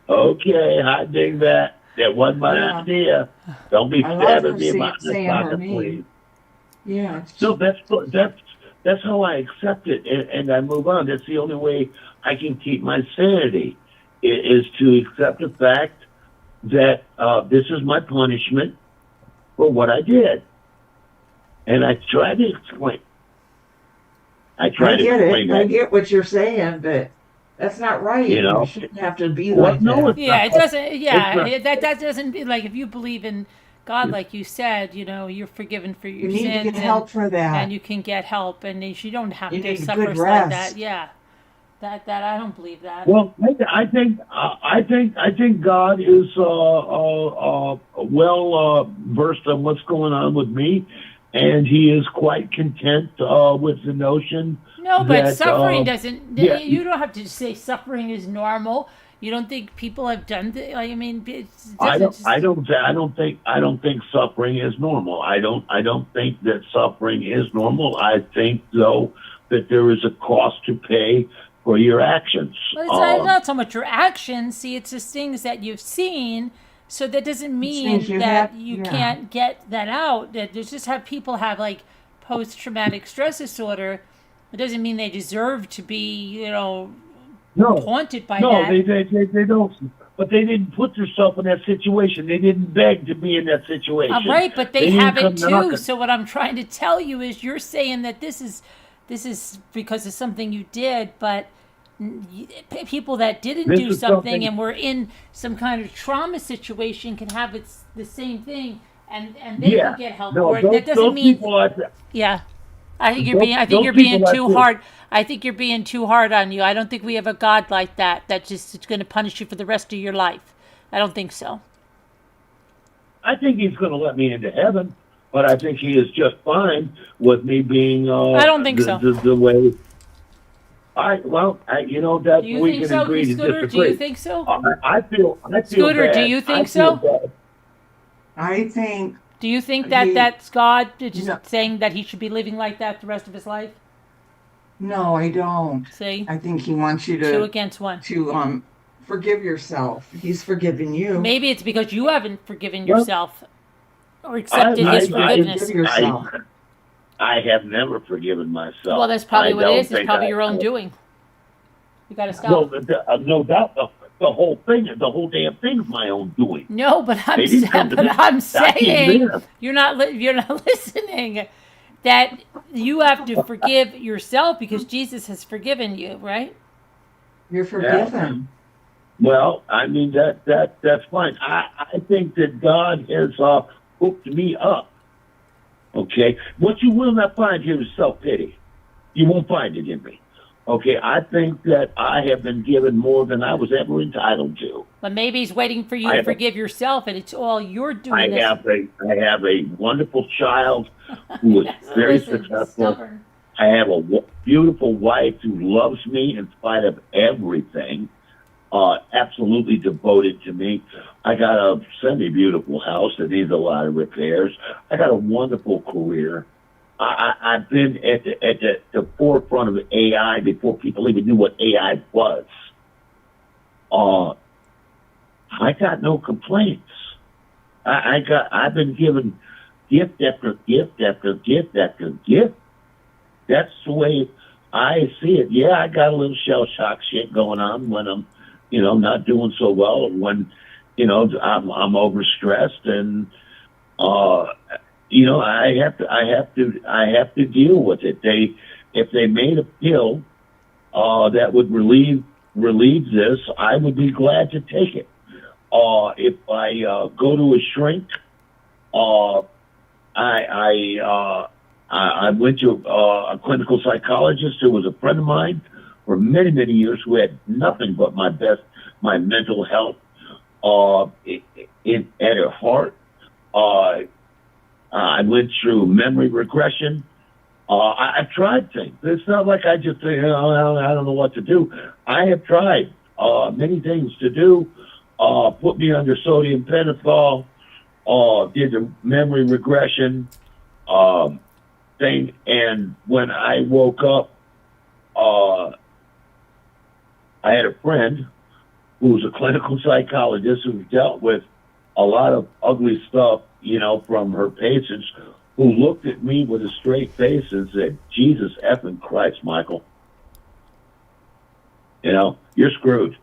[SPEAKER 6] Okay, hi, Dingbat. That wasn't my
[SPEAKER 7] Yeah.
[SPEAKER 6] idea. Don't be
[SPEAKER 7] I love
[SPEAKER 6] stabbing
[SPEAKER 7] her
[SPEAKER 6] me about this
[SPEAKER 7] saying her
[SPEAKER 6] pocket,
[SPEAKER 7] name.
[SPEAKER 6] please.
[SPEAKER 7] Yeah.
[SPEAKER 6] So that's how I accept it, and I move on. That's the only way I can keep my sanity, is to accept the fact that this is my punishment for what I did. And I try to explain. I
[SPEAKER 7] I get
[SPEAKER 6] explain
[SPEAKER 7] it. I
[SPEAKER 6] that.
[SPEAKER 7] get what you're saying, but that's not right.
[SPEAKER 6] You know?
[SPEAKER 7] You shouldn't have to be
[SPEAKER 6] Well,
[SPEAKER 7] like
[SPEAKER 6] no,
[SPEAKER 7] that.
[SPEAKER 1] Yeah, it doesn't. Yeah,
[SPEAKER 6] It's
[SPEAKER 1] that doesn't be like if you believe in God, like you said, you're forgiven for your
[SPEAKER 7] You need
[SPEAKER 1] sins,
[SPEAKER 7] to get help for that.
[SPEAKER 1] and you can get help, and you don't have
[SPEAKER 7] You
[SPEAKER 1] to
[SPEAKER 7] need
[SPEAKER 1] suffer
[SPEAKER 7] good
[SPEAKER 1] like
[SPEAKER 7] rest.
[SPEAKER 1] that. Yeah, that I don't believe that.
[SPEAKER 6] Well, I think God is well versed on what's going on with me, and He is quite content with the notion.
[SPEAKER 1] No, but
[SPEAKER 6] that,
[SPEAKER 1] suffering doesn't.
[SPEAKER 6] yeah.
[SPEAKER 1] You don't have to say suffering is normal. You don't think people have done that? I mean,
[SPEAKER 6] I don't think suffering is normal. I don't think that suffering is normal. I think though that there is a cost to pay for your actions.
[SPEAKER 1] Well, it's not so much your actions. See, it's just things that you've seen. So that doesn't mean
[SPEAKER 7] things you
[SPEAKER 1] that
[SPEAKER 7] have-
[SPEAKER 1] you
[SPEAKER 7] yeah.
[SPEAKER 1] can't get that out. That there's just have people have like post-traumatic stress disorder, It doesn't mean they deserve to be,
[SPEAKER 6] No,
[SPEAKER 1] haunted by
[SPEAKER 6] no,
[SPEAKER 1] that.
[SPEAKER 6] they don't. But they didn't put themselves in that situation. They didn't beg to be in that situation.
[SPEAKER 1] Right, but they
[SPEAKER 6] didn't
[SPEAKER 1] have it
[SPEAKER 6] come
[SPEAKER 1] too.
[SPEAKER 6] knocking.
[SPEAKER 1] So what I'm trying to tell you is, you're saying that this is because of something you did, but people that didn't
[SPEAKER 6] This
[SPEAKER 1] do
[SPEAKER 6] is
[SPEAKER 1] something
[SPEAKER 6] something-
[SPEAKER 1] and were in some kind of trauma situation can have the same thing, and they
[SPEAKER 6] Yeah.
[SPEAKER 1] can get help
[SPEAKER 6] No,
[SPEAKER 1] for it. That doesn't mean,
[SPEAKER 6] people are,
[SPEAKER 1] yeah. I think you're
[SPEAKER 6] Those-
[SPEAKER 1] being. I think
[SPEAKER 6] those
[SPEAKER 1] you're being
[SPEAKER 6] people
[SPEAKER 1] too
[SPEAKER 6] like this-
[SPEAKER 1] hard. I think you're being too hard on you. I don't think we have a God like that. That just is going to punish you for the rest of your life. I don't think so.
[SPEAKER 6] I think he's going to let me into heaven, but I think he is just fine with me being.
[SPEAKER 1] I don't think so.
[SPEAKER 6] The way. That's
[SPEAKER 1] Do you
[SPEAKER 6] we
[SPEAKER 1] think
[SPEAKER 6] can
[SPEAKER 1] so,
[SPEAKER 6] agree to
[SPEAKER 1] Scooter? Do
[SPEAKER 6] disagree.
[SPEAKER 1] you think so?
[SPEAKER 6] I feel.
[SPEAKER 1] Scooter,
[SPEAKER 6] bad.
[SPEAKER 1] do you think
[SPEAKER 6] I feel
[SPEAKER 1] so?
[SPEAKER 6] bad.
[SPEAKER 7] I think
[SPEAKER 1] Do you think that
[SPEAKER 7] He-
[SPEAKER 1] that's God just
[SPEAKER 7] No.
[SPEAKER 1] saying that he should be living like that the rest of his life?
[SPEAKER 7] no, I don't.
[SPEAKER 1] See,
[SPEAKER 7] I think he wants you
[SPEAKER 1] two
[SPEAKER 7] to
[SPEAKER 1] against one.
[SPEAKER 7] forgive yourself. He's forgiven you.
[SPEAKER 1] Maybe it's because you haven't forgiven
[SPEAKER 6] Well,
[SPEAKER 1] yourself or accepted his forgiveness.
[SPEAKER 7] Forgive yourself.
[SPEAKER 6] I have never forgiven myself.
[SPEAKER 1] Well, that's probably
[SPEAKER 6] I
[SPEAKER 1] what it
[SPEAKER 6] don't
[SPEAKER 1] is. It's
[SPEAKER 6] think
[SPEAKER 1] probably
[SPEAKER 6] I-
[SPEAKER 1] your own doing. You got to stop.
[SPEAKER 6] Well, no doubt the whole thing, the whole damn thing is my own doing.
[SPEAKER 1] No, but
[SPEAKER 6] They didn't come to me.
[SPEAKER 1] I'm
[SPEAKER 6] That came
[SPEAKER 1] saying
[SPEAKER 6] there.
[SPEAKER 1] you're not listening. That you have to forgive yourself because Jesus has forgiven you, right?
[SPEAKER 7] You're forgiven.
[SPEAKER 6] Well, I mean that's fine. I think that God has hooked me up. Okay, what you will not find here is self-pity. You won't find it in me. Okay, I think that I have been given more than I was ever entitled to.
[SPEAKER 1] But maybe he's waiting for you
[SPEAKER 6] I
[SPEAKER 1] to
[SPEAKER 6] have a-
[SPEAKER 1] forgive yourself, and it's all you're
[SPEAKER 6] I
[SPEAKER 1] doing. This.
[SPEAKER 6] have a wonderful child who is very
[SPEAKER 1] Listen,
[SPEAKER 6] successful.
[SPEAKER 1] stubborn.
[SPEAKER 6] I have a beautiful wife who loves me in spite of everything. Absolutely devoted to me. I got a semi-beautiful house that needs a lot of repairs. I got a wonderful career. I've been at the forefront of AI before people even knew what AI was. I got no complaints. I've been given gift after gift after gift after gift. That's the way I see it. Yeah, I got a little shell shock shit going on when I'm, not doing so well, or when, I'm overstressed, and I have to deal with it. If they made a pill that would relieve this, I would be glad to take it. If I go to a shrink, I went to a clinical psychologist who was a friend of mine for many, many years, who had nothing but my mental health at her heart. I went through memory regression. I've tried things. It's not like I just say, I don't know what to do. I have tried many things to do. Put me under sodium pentothal, did the memory regression thing, and when I woke up, I had a friend who was a clinical psychologist who dealt with a lot of ugly stuff, from her patients, who looked at me with a straight face and said, "Jesus effing Christ, Michael. You're screwed."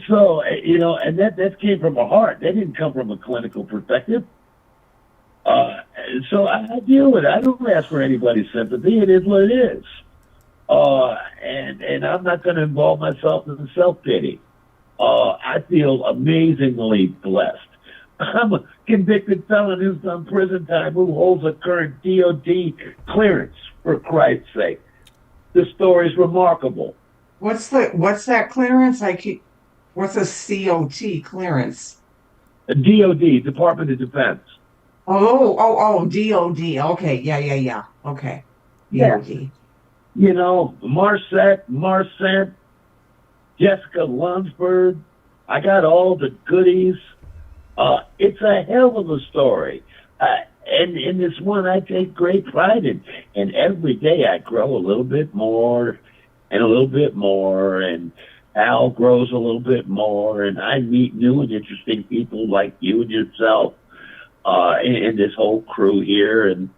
[SPEAKER 6] So, and that came from a heart. That didn't come from a clinical perspective. So I deal with it. I don't ask for anybody's sympathy. It is what it is. And I'm not going to involve myself in self-pity. I feel amazingly blessed. I'm a convicted felon who's done prison time, who holds a current DOD clearance, for Christ's sake. The story's remarkable.
[SPEAKER 7] What's that clearance? What's a COT clearance?
[SPEAKER 6] DOD, Department of Defense.
[SPEAKER 7] Oh, DOD. Okay, yeah. Okay.
[SPEAKER 6] Yeah.
[SPEAKER 7] DOD.
[SPEAKER 6] Marcent, Jessica Lunsford. I got all the goodies. It's a hell of a story. And in this one, I take great pride in. And every day I grow a little bit more and a little bit more. And Al grows a little bit more. And I meet new and interesting people like you and yourself. in this whole crew here, and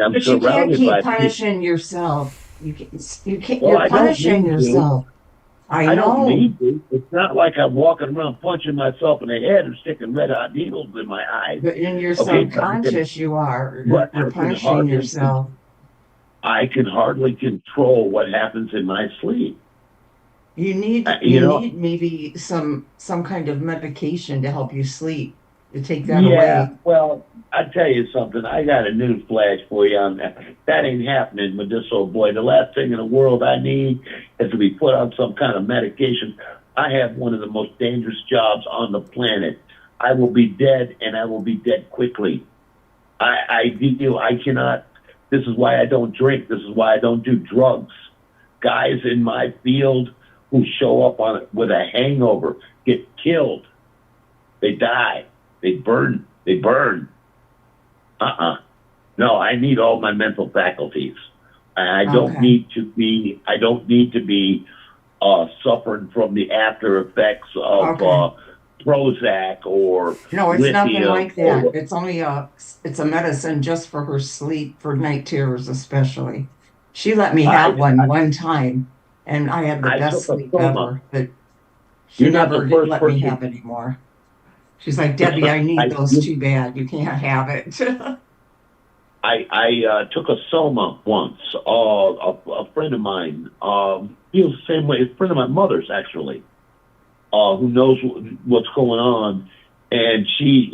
[SPEAKER 6] I'm
[SPEAKER 7] But you can't
[SPEAKER 6] surrounded
[SPEAKER 7] keep
[SPEAKER 6] by people.
[SPEAKER 7] punishing yourself. You can't,
[SPEAKER 6] Well,
[SPEAKER 7] you're
[SPEAKER 6] I don't
[SPEAKER 7] punishing
[SPEAKER 6] need to.
[SPEAKER 7] yourself. I
[SPEAKER 6] I don't
[SPEAKER 7] know.
[SPEAKER 6] need to. It's not like I'm walking around punching myself in the head and sticking red hot needles in my eyes.
[SPEAKER 7] But in your
[SPEAKER 6] Okay, but
[SPEAKER 7] subconscious, you are.
[SPEAKER 6] but
[SPEAKER 7] You're
[SPEAKER 6] I can
[SPEAKER 7] punishing yourself.
[SPEAKER 6] I can hardly control what happens in my sleep.
[SPEAKER 7] You need
[SPEAKER 6] You know,
[SPEAKER 7] maybe some kind of medication to help you sleep, to take that
[SPEAKER 6] yeah.
[SPEAKER 7] away.
[SPEAKER 6] Well, I tell you something. I got a news flash for you on that. That ain't happening with this old boy. The last thing in the world I need is to be put on some kind of medication. I have one of the most dangerous jobs on the planet. I will be dead, and I will be dead quickly. I cannot. This is why I don't drink. This is why I don't do drugs. Guys in my field who show up on it with a hangover get killed. They die. They burn. No, I need all my mental faculties. I don't
[SPEAKER 7] Okay.
[SPEAKER 6] need to be. I don't need to be suffering from the after effects of
[SPEAKER 7] Okay.
[SPEAKER 6] Prozac or
[SPEAKER 7] No, it's nothing
[SPEAKER 6] lithium.
[SPEAKER 7] like that. It's only it's a medicine just for her sleep, for night terrors especially. She let me have one time, and I had the
[SPEAKER 6] I
[SPEAKER 7] best
[SPEAKER 6] took a
[SPEAKER 7] sleep
[SPEAKER 6] soma.
[SPEAKER 7] ever, but she
[SPEAKER 6] You're not
[SPEAKER 7] never
[SPEAKER 6] the first
[SPEAKER 7] let me
[SPEAKER 6] person.
[SPEAKER 7] have it anymore. She's like, Debbie, I need those too bad. You can't have it.
[SPEAKER 6] I took a soma once. A friend of mine feels the same way. A friend of my mother's actually, who knows what's going on, and she's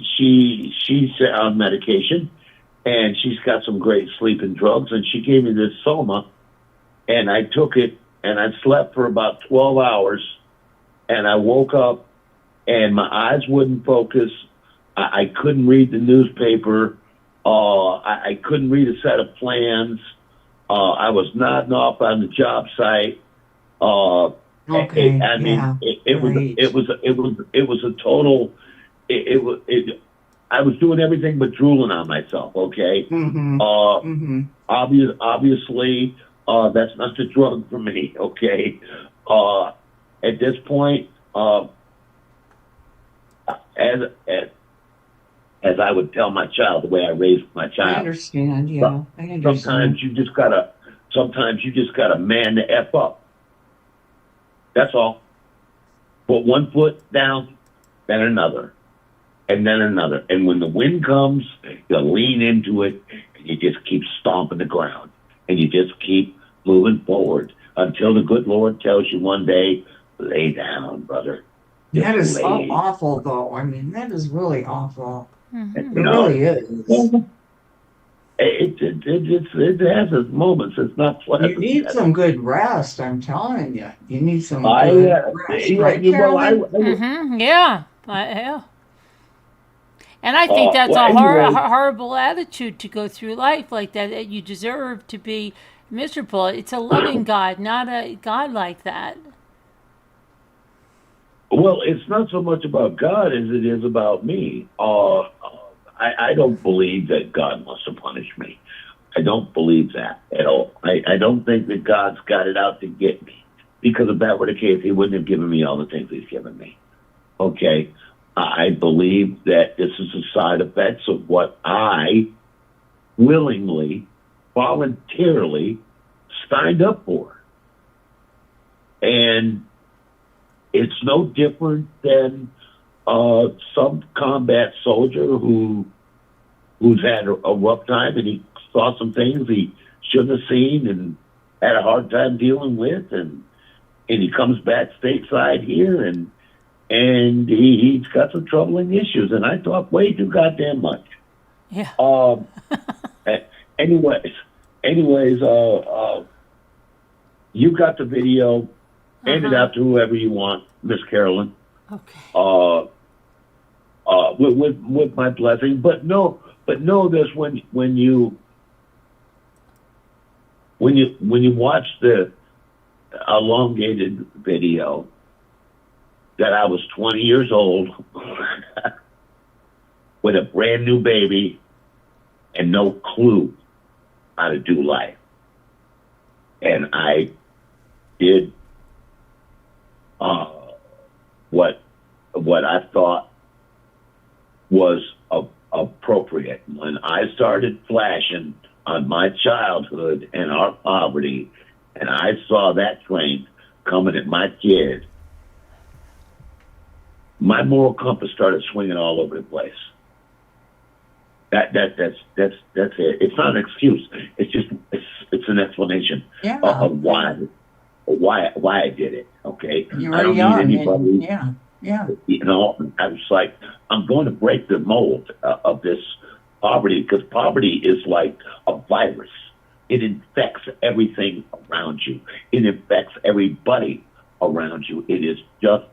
[SPEAKER 6] on medication, and she's got some great sleeping drugs, and she gave me this soma, and I took it, and I slept for about 12 hours, and I woke up, and my eyes wouldn't focus. I couldn't read the newspaper. I couldn't read a set of plans. I was nodding off on the job site.
[SPEAKER 7] Okay,
[SPEAKER 6] I mean,
[SPEAKER 7] yeah,
[SPEAKER 6] it was a total. I was doing everything but drooling on myself. Okay.
[SPEAKER 7] Mm-hmm.
[SPEAKER 6] Uh,
[SPEAKER 7] Mm-hmm.
[SPEAKER 6] obviously, that's not the drug for me. Okay. At this point, as as I would tell my child, the way I raised my
[SPEAKER 7] I
[SPEAKER 6] child.
[SPEAKER 7] understand, yeah. I understand.
[SPEAKER 6] Sometimes you just gotta man the F up. That's all. Put one foot down, then another, and then another. And when the wind comes, you lean into it, and you just keep stomping the ground, and you just keep moving forward until the good Lord tells you one day, lay down, brother.
[SPEAKER 7] That is so
[SPEAKER 6] Lay.
[SPEAKER 7] awful, though. I mean, that is really awful. It
[SPEAKER 6] You know,
[SPEAKER 7] really is.
[SPEAKER 6] it has its moments. It's not pleasant.
[SPEAKER 7] You need some good rest, I'm telling you. You need some
[SPEAKER 6] I,
[SPEAKER 7] good
[SPEAKER 6] uh,
[SPEAKER 7] rest,
[SPEAKER 6] yeah,
[SPEAKER 7] right,
[SPEAKER 6] well,
[SPEAKER 7] Carolyn?
[SPEAKER 1] Yeah. Yeah. And I think that's
[SPEAKER 6] well,
[SPEAKER 1] a
[SPEAKER 6] anyway,
[SPEAKER 1] horrible attitude to go through life like that. That you deserve to be miserable. It's a loving God, not a God like that.
[SPEAKER 6] well, it's not so much about God as it is about me. I don't believe that God wants to punish me. I don't believe that at all. I don't think that God's got it out to get me. Because if that were the case, he wouldn't have given me all the things he's given me. Okay? I believe that this is the side effects of what I willingly, voluntarily signed up for. And it's no different than some combat soldier who's had a rough time and he saw some things he shouldn't have seen and had a hard time dealing with, and he comes back stateside here and he's got some troubling issues, and I talk way too goddamn much.
[SPEAKER 1] Yeah.
[SPEAKER 6] Anyways, you got the video. Hand it out to whoever you want, Miss Carolyn.
[SPEAKER 1] Okay.
[SPEAKER 6] With my blessing, but know this: when you watch the elongated video, that I was 20 years old with a brand new baby and no clue how to do life, and I did what what I thought was appropriate. When I started flashing on my childhood and our poverty, and I saw that train coming at my kid, my moral compass started swinging all over the place. That's it. It's not an excuse. It's just it's an explanation of why I did it. Okay,
[SPEAKER 7] You
[SPEAKER 6] I
[SPEAKER 7] were
[SPEAKER 6] don't
[SPEAKER 7] young.
[SPEAKER 6] need anybody.
[SPEAKER 7] Yeah.
[SPEAKER 6] You know, I was like, I'm going to break the mold of this poverty, because poverty is like a virus. It infects everything around you. It infects everybody around you. It is just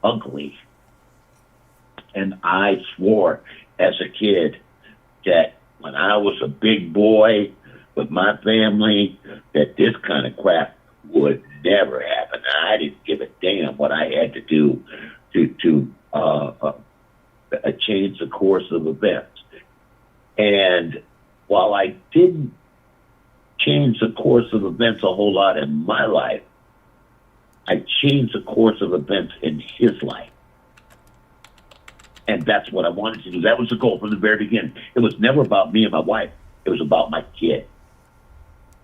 [SPEAKER 6] ugly. And I swore as a kid that when I was a big boy with my family, that this kind of crap would never happen. I didn't give a damn what I had to do to change the course of events. And while I didn't change the course of events a whole lot in my life, I changed the course of events in his life. And that's what I wanted to do. That was the goal from the very beginning. It was never about me and my wife. It was about my kid.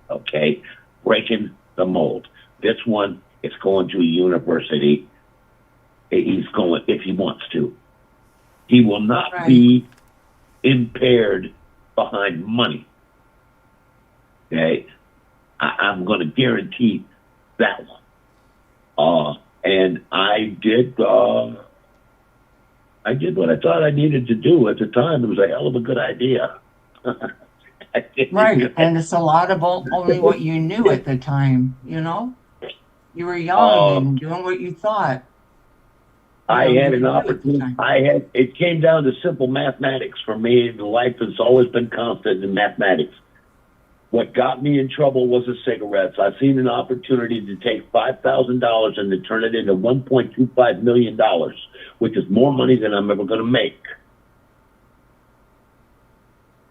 [SPEAKER 6] Okay? Breaking the mold. This one is going to a university. He's going, if he wants to. He will not be impaired behind money. Okay? I'm going to guarantee that one. And I did what I thought I needed to do at the time. It was a hell of a good idea.
[SPEAKER 7] Right. And it's a lot of only what you knew at the time, you know? You were young and doing what you thought.
[SPEAKER 6] I had an opportunity. It came down to simple mathematics for me. Life has always been constant in mathematics. What got me in trouble was the cigarettes. I've seen an opportunity to take $5,000 and to turn it into $1.25 million, which is more money than I'm ever going to make.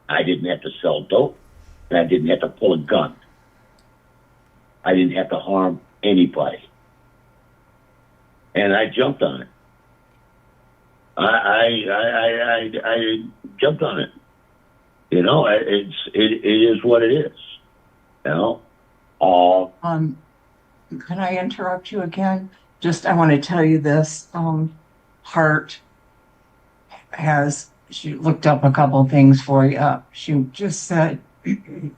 [SPEAKER 6] I didn't have to sell dope, and I didn't have to pull a gun. I didn't have to harm anybody. And I jumped on it. I jumped on it. You know, it is what it is. You know.
[SPEAKER 7] Can I interrupt you again? I want to tell you this. Heart she looked up a couple things for you. She just said, I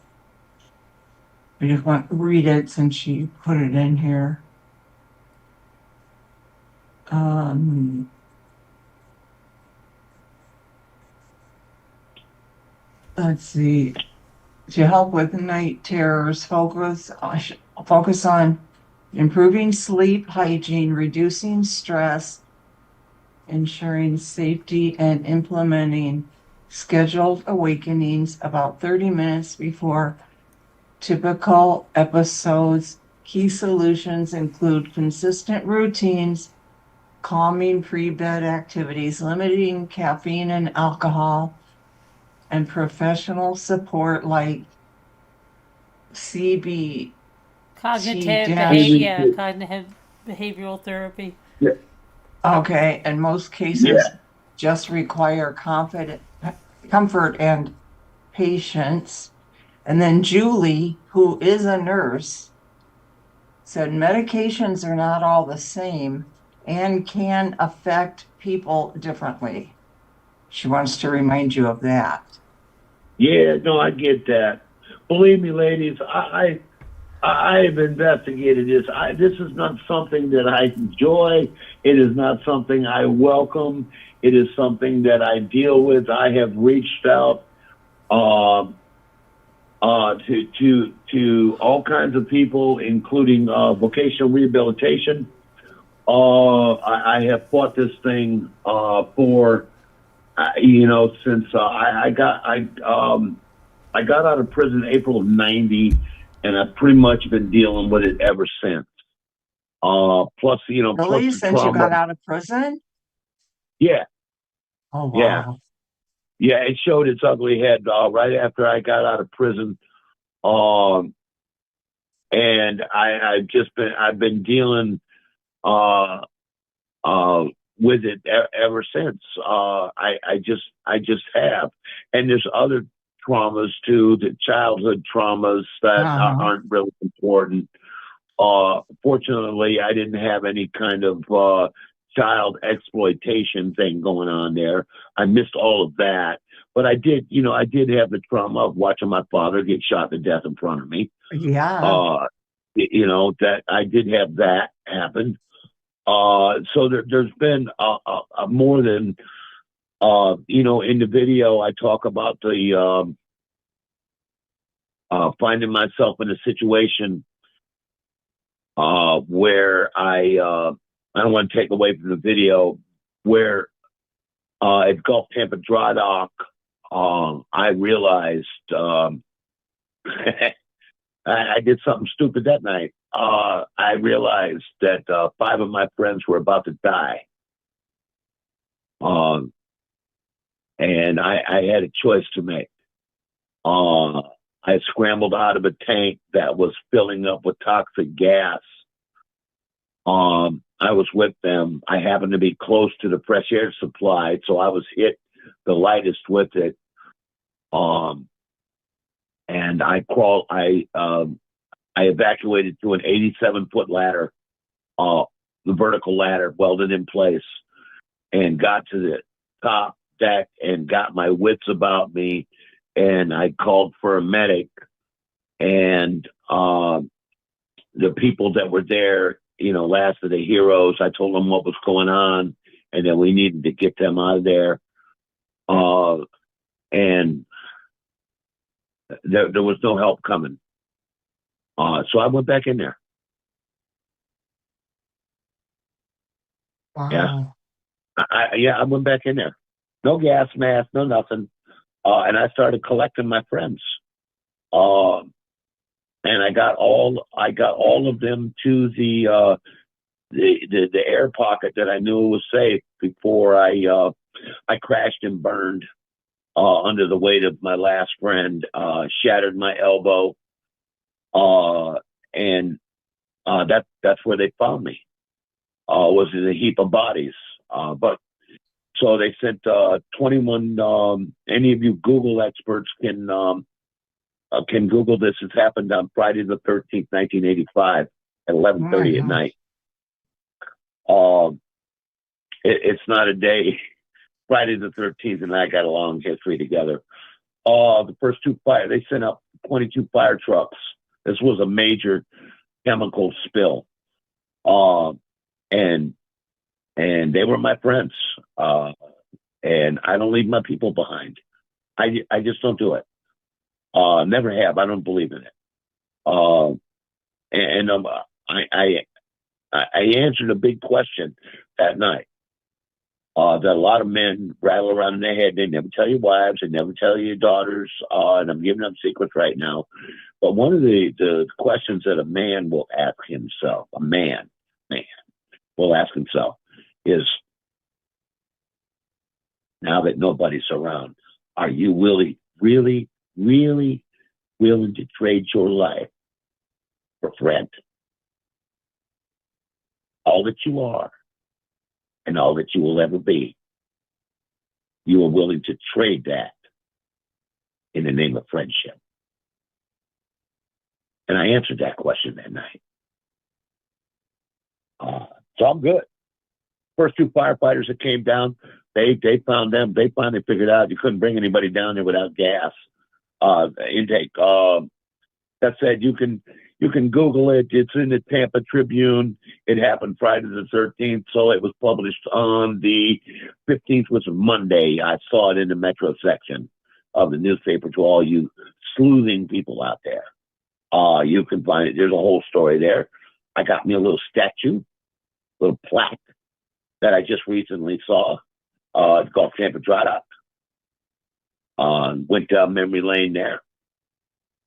[SPEAKER 7] just want to read it since she put it in here. Let's see. To help with night terrors, focus on improving sleep hygiene, reducing stress, ensuring safety, and implementing scheduled awakenings about 30 minutes before typical episodes. Key solutions include consistent routines, calming pre-bed activities, limiting caffeine and alcohol, and professional support like CBT.
[SPEAKER 1] Cognitive behavioral therapy.
[SPEAKER 6] Yeah.
[SPEAKER 7] Okay, in most cases, just require comfort and patience. And then Julie, who is a nurse, said medications are not all the same and can affect people differently. She wants to remind you of that.
[SPEAKER 6] Yeah, no, I get that. Believe me, ladies, I have investigated this. This is not something that I enjoy. It is not something I welcome. It is something that I deal with. I have reached out to all kinds of people, including vocational rehabilitation. I have fought this thing for. Since I got out of prison in April of '90, and I've pretty much been dealing with it ever since. Plus,
[SPEAKER 7] Really?
[SPEAKER 6] plus
[SPEAKER 7] Since you got out of prison?
[SPEAKER 6] Yeah.
[SPEAKER 7] Oh, wow.
[SPEAKER 6] Yeah, it showed its ugly head right after I got out of prison. And I've been dealing with it ever since. I just have, and there's other traumas too, the childhood traumas that aren't really important. Fortunately, I didn't have any kind of child exploitation thing going on there. I missed all of that, but I did have the trauma of watching my father get shot to death in front of me.
[SPEAKER 7] Yeah.
[SPEAKER 6] That I did have that happen. So there's been more than, in the video, I talk about the finding myself in a situation where I don't want to take away from the video, where at Gulf Tampa Dry Dock, I realized I did something stupid that night. I realized that 5 of my friends were about to die. And I had a choice to make. I scrambled out of a tank that was filling up with toxic gas. I was with them. I happened to be close to the fresh air supply, so I was hit the lightest with it. And I evacuated through an 87-foot ladder, the vertical ladder welded in place, and got to the top deck and got my wits about me. And I called for a medic, and the people that were there, last of the heroes, I told them what was going on and that we needed to get them out of there. And there was no help coming. So I went back in there.
[SPEAKER 7] Wow.
[SPEAKER 6] Yeah. I went back in there. No gas mask, no nothing. And I started collecting my friends. And I got all of them to the air pocket that I knew was safe before I crashed and burned under the weight of my last friend, shattered my elbow. And that's where they found me, was in a heap of bodies. But so they sent 21, any of you Google experts can Google this. It's happened on Friday the 13th, 1985 at 11:30 at night. It's not a day. Friday the 13th and I got a long history together. The first 2 fire, they sent up 22 fire trucks. This was a major chemical spill. And they were my friends. And I don't leave my people behind. I just don't do it. Never have. I don't believe in it. I answered a big question that night. That a lot of men rattle around in their head. They never tell your wives. They never tell your daughters. And I'm giving them secrets right now. But one of the questions that a man will ask himself, a man will ask himself, is, now that nobody's around, are you really willing to trade your life for friend? All that you are and all that you will ever be, you are willing to trade that in the name of friendship? And I answered that question that night. So I'm good. First 2 firefighters that came down, they found them. They finally figured out you couldn't bring anybody down there without gas intake. That said, you can Google it. It's in the Tampa Tribune. It happened Friday the 13th, so it was published on the 15th, which was Monday. I saw it in the Metro section of the newspaper. To all you sleuthing people out there, you can find it. There's a whole story there. I got me a little statue, little plaque that I just recently saw. It's called Tampa Dry Dock. Went down memory lane there.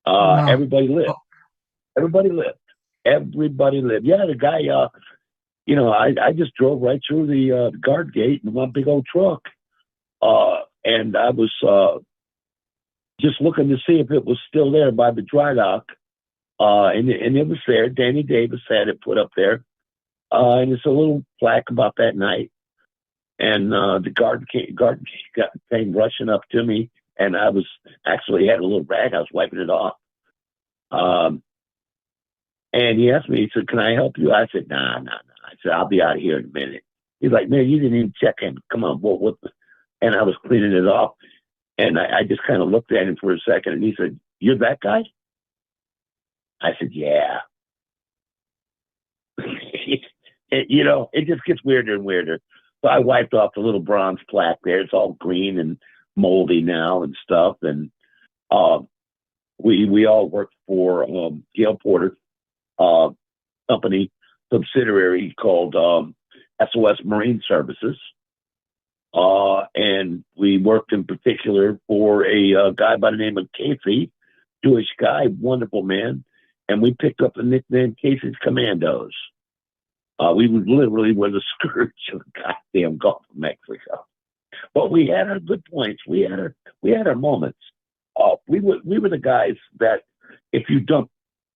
[SPEAKER 6] Everybody lived. Everybody lived. Yeah, the guy, I just drove right through the guard gate in one big old truck. And I was just looking to see if it was still there by the dry dock. And it was there. Danny Davis had it put up there. And it's a little plaque about that night. and the guard came rushing up to me, and I was actually had a little rag. I was wiping it off. And he asked me, he said, "Can I help you?" I said, Nah. I said, "I'll be out of here in a minute." He's like, "Man, you didn't even check in. Come on, what?" And I was cleaning it off, and I just kind of looked at him for a second, and he said, "You're that guy?" I said, "Yeah." You know, it just gets weirder and weirder. So I wiped off the little bronze plaque there. It's all green and moldy now and stuff. And we all worked for Gail Porter company subsidiary called SOS Marine Services. And we worked in particular for a guy by the name of Casey, Jewish guy, wonderful man. And we picked up the nickname Casey's Commandos. We literally were the scourge of the goddamn Gulf of Mexico. But we had our good points. We had our moments. We were the guys that if you dump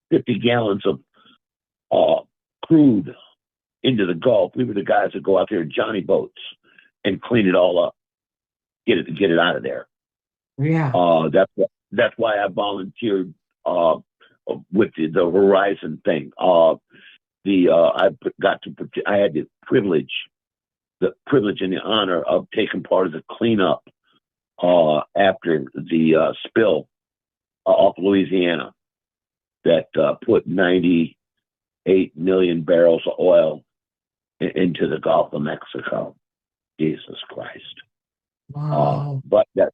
[SPEAKER 6] 50 gallons of crude into the Gulf, we were the guys that go out there in Johnny boats and clean it all up, get it out of there.
[SPEAKER 7] Yeah.
[SPEAKER 6] That's why I volunteered with the Horizon thing. I had the privilege and the honor of taking part of the cleanup after the spill off Louisiana that put 98 million barrels of oil into the Gulf of Mexico. Jesus Christ.
[SPEAKER 7] Wow.
[SPEAKER 6] But that,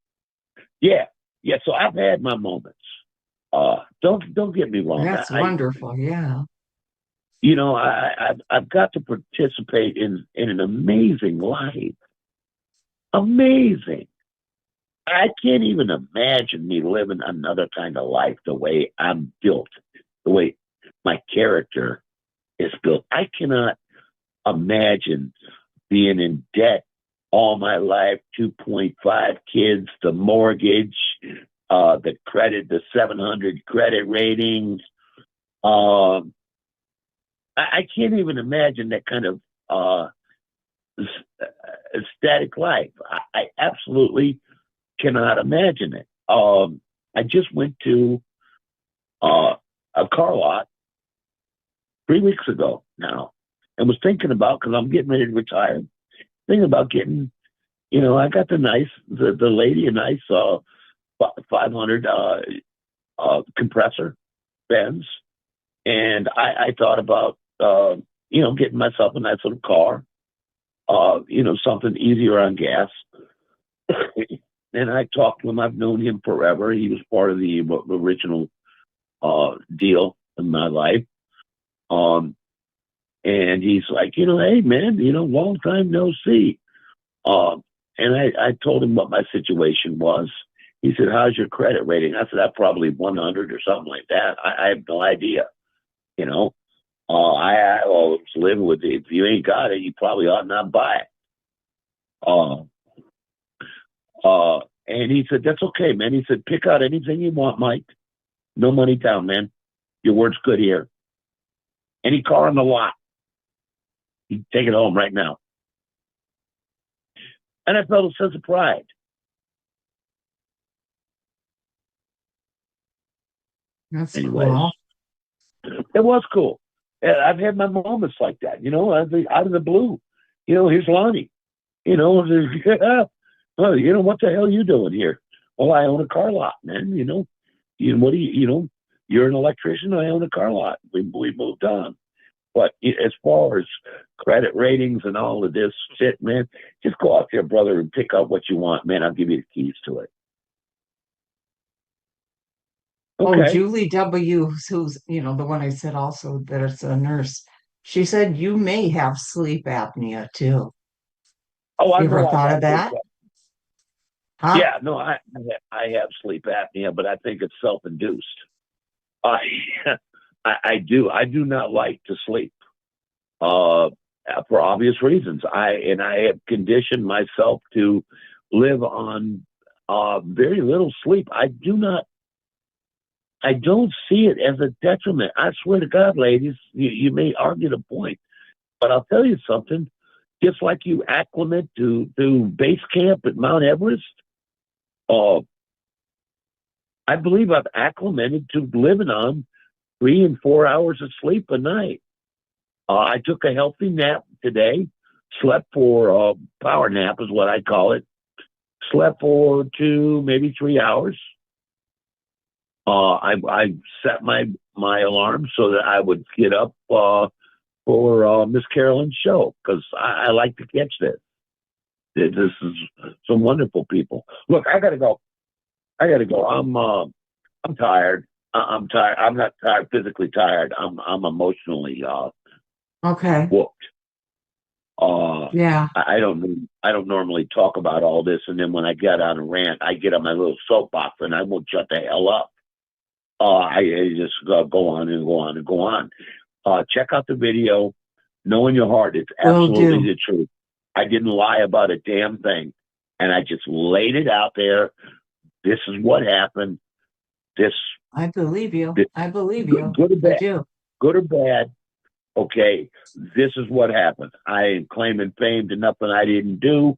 [SPEAKER 6] yeah. So I've had my moments. Don't get me wrong.
[SPEAKER 7] That's wonderful. Yeah.
[SPEAKER 6] You know, I've got to participate in an amazing life. Amazing. I can't even imagine me living another kind of life the way I'm built, the way my character is built. I cannot imagine being in debt all my life, 2.5 kids, the mortgage, the credit, the 700 credit ratings. I can't even imagine that kind of static life. I absolutely cannot imagine it. I just went to a car lot 3 weeks ago now and was thinking about, because I'm getting ready to retire, thinking about getting, you know, I got the lady a nice 500 compressor Benz. And I thought about, you know, getting myself a nice little car, you know, something easier on gas. And I talked to him. I've known him forever. He was part of the original deal in my life. And he's like, you know, "Hey, man, you know, long time no see." And I told him what my situation was. He said, "How's your credit rating?" I said, "I'm probably 100 or something like that. I have no idea. You know, I always live with it. If you ain't got it, you probably ought not buy it." And he said, "That's okay, man." He said, "Pick out anything you want, Mike. No money down, man. Your word's good here. Any car on the lot, you can take it home right now." And I felt a sense of pride.
[SPEAKER 7] That's
[SPEAKER 6] Anyways,
[SPEAKER 7] cool.
[SPEAKER 6] it was cool. And I've had my moments like that, you know, out of the blue. You know, here's Lonnie. You know, well, you know, what the hell are you doing here? Well, I own a car lot, man. You know, what do you know, you're an electrician. I own a car lot. We moved on. But as far as credit ratings and all of this shit, man, just go out there, brother, and pick up what you want, man. I'll give you the keys to it.
[SPEAKER 7] Oh,
[SPEAKER 6] Okay.
[SPEAKER 7] Julie W., who's, you know, the one I said also that it's a nurse. She said you may have sleep apnea too.
[SPEAKER 6] Oh, I
[SPEAKER 7] You ever
[SPEAKER 6] know I
[SPEAKER 7] thought
[SPEAKER 6] got
[SPEAKER 7] of that?
[SPEAKER 6] sleep apnea.
[SPEAKER 7] Huh?
[SPEAKER 6] Yeah, no, I have sleep apnea, but I think it's self-induced. I do. I do not like to sleep for obvious reasons. I have conditioned myself to live on very little sleep. I don't see it as a detriment. I swear to God, ladies, you may argue the point, but I'll tell you something. just like you acclimate to base camp at Mount Everest. I believe I've acclimated to living on 3 and 4 hours of sleep a night. I took a healthy nap today, slept for power nap is what I call it. Slept for 2, maybe 3 hours. I set my alarm so that I would get up for Miss Carolyn's show because I like to catch this. This is some wonderful people. Look, I gotta go. I'm tired. I'm tired. I'm not tired, physically tired. I'm emotionally
[SPEAKER 7] Okay.
[SPEAKER 6] whooped.
[SPEAKER 7] Yeah.
[SPEAKER 6] I don't normally talk about all this, and then when I get on a rant, I get on my little soapbox and I won't shut the hell up. I just go on and go on and go on. Check out the video. Know in your heart, it's
[SPEAKER 7] Will
[SPEAKER 6] absolutely
[SPEAKER 7] do.
[SPEAKER 6] the truth. I didn't lie about a damn thing, and I just laid it out there. This is what happened. This
[SPEAKER 7] I believe you.
[SPEAKER 6] Good-
[SPEAKER 7] I believe you.
[SPEAKER 6] good or
[SPEAKER 7] I
[SPEAKER 6] bad.
[SPEAKER 7] do.
[SPEAKER 6] Good or bad. Okay, this is what happened. I ain't claiming fame to nothing I didn't do,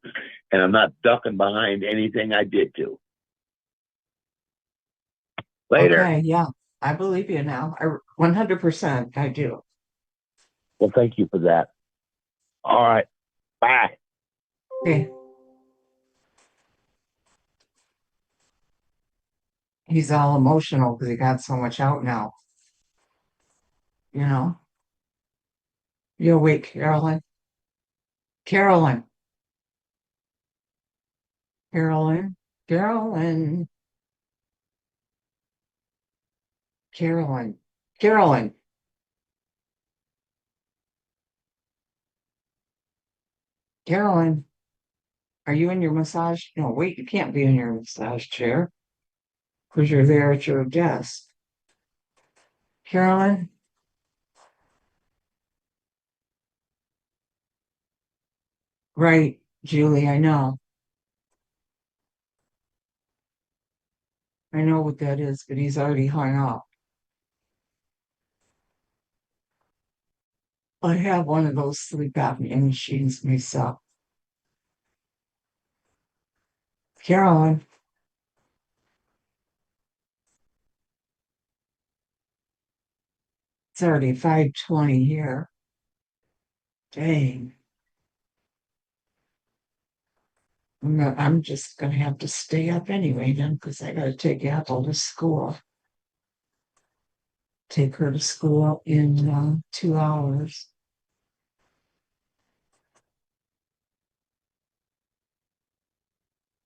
[SPEAKER 6] and I'm not ducking behind anything I did do. Later.
[SPEAKER 7] Okay, yeah. I believe you now. 100% I do.
[SPEAKER 6] Well, thank you for that. All right. Bye.
[SPEAKER 7] Okay. He's all emotional because he got so much out now. You know? You awake, Carolyn? Carolyn. Carolyn. Carolyn. Carolyn. Carolyn. Carolyn. Are you in your massage? No, wait, you can't be in your massage chair because you're there at your desk. Carolyn? Right, Julie, I know. I know what that is, but he's already hung up. I have one of those sleep apnea machines myself. Carolyn, it's already 5:20 here. Dang. I'm just gonna have to stay up anyway then because I gotta take Ethel to school. Take her to school in 2 hours.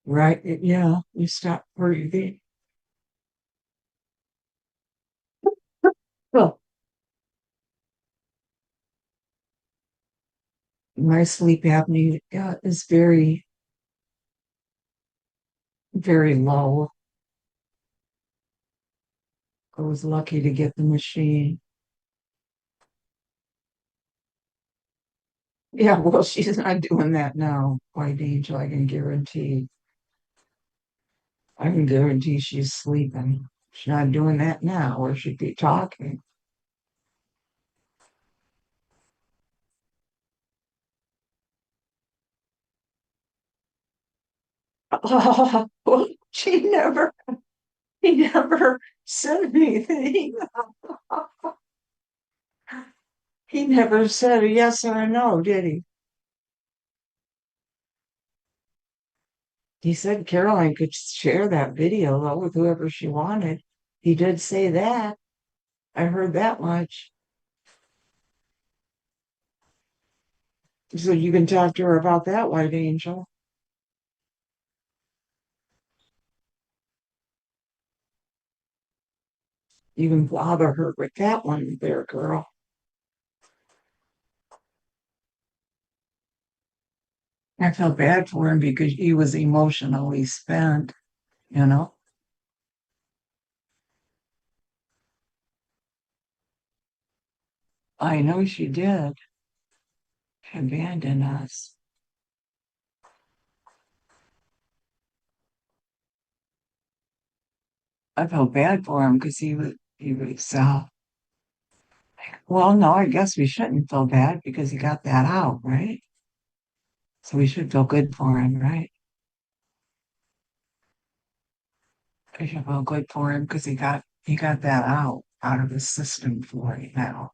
[SPEAKER 7] Right? Yeah, you stop breathing. Well, my sleep apnea is very, very low. I was lucky to get the machine. Yeah, well, she's not doing that now, White Angel, I can guarantee. I can guarantee she's sleeping. She's not doing that now, or she'd be talking. Oh, well, he never said anything. He never said a yes or a no, did he? He said Caroline could share that video though with whoever she wanted. He did say that. I heard that much. So you can talk to her about that, White Angel. You can bother her with that one there, girl. I felt bad for him because he was emotionally spent, you know. I know she did abandon us. I felt bad for him because he was well, no, I guess we shouldn't feel bad because he got that out, right? So we should feel good for him, right? We should feel good for him because he got that out of his system for you now.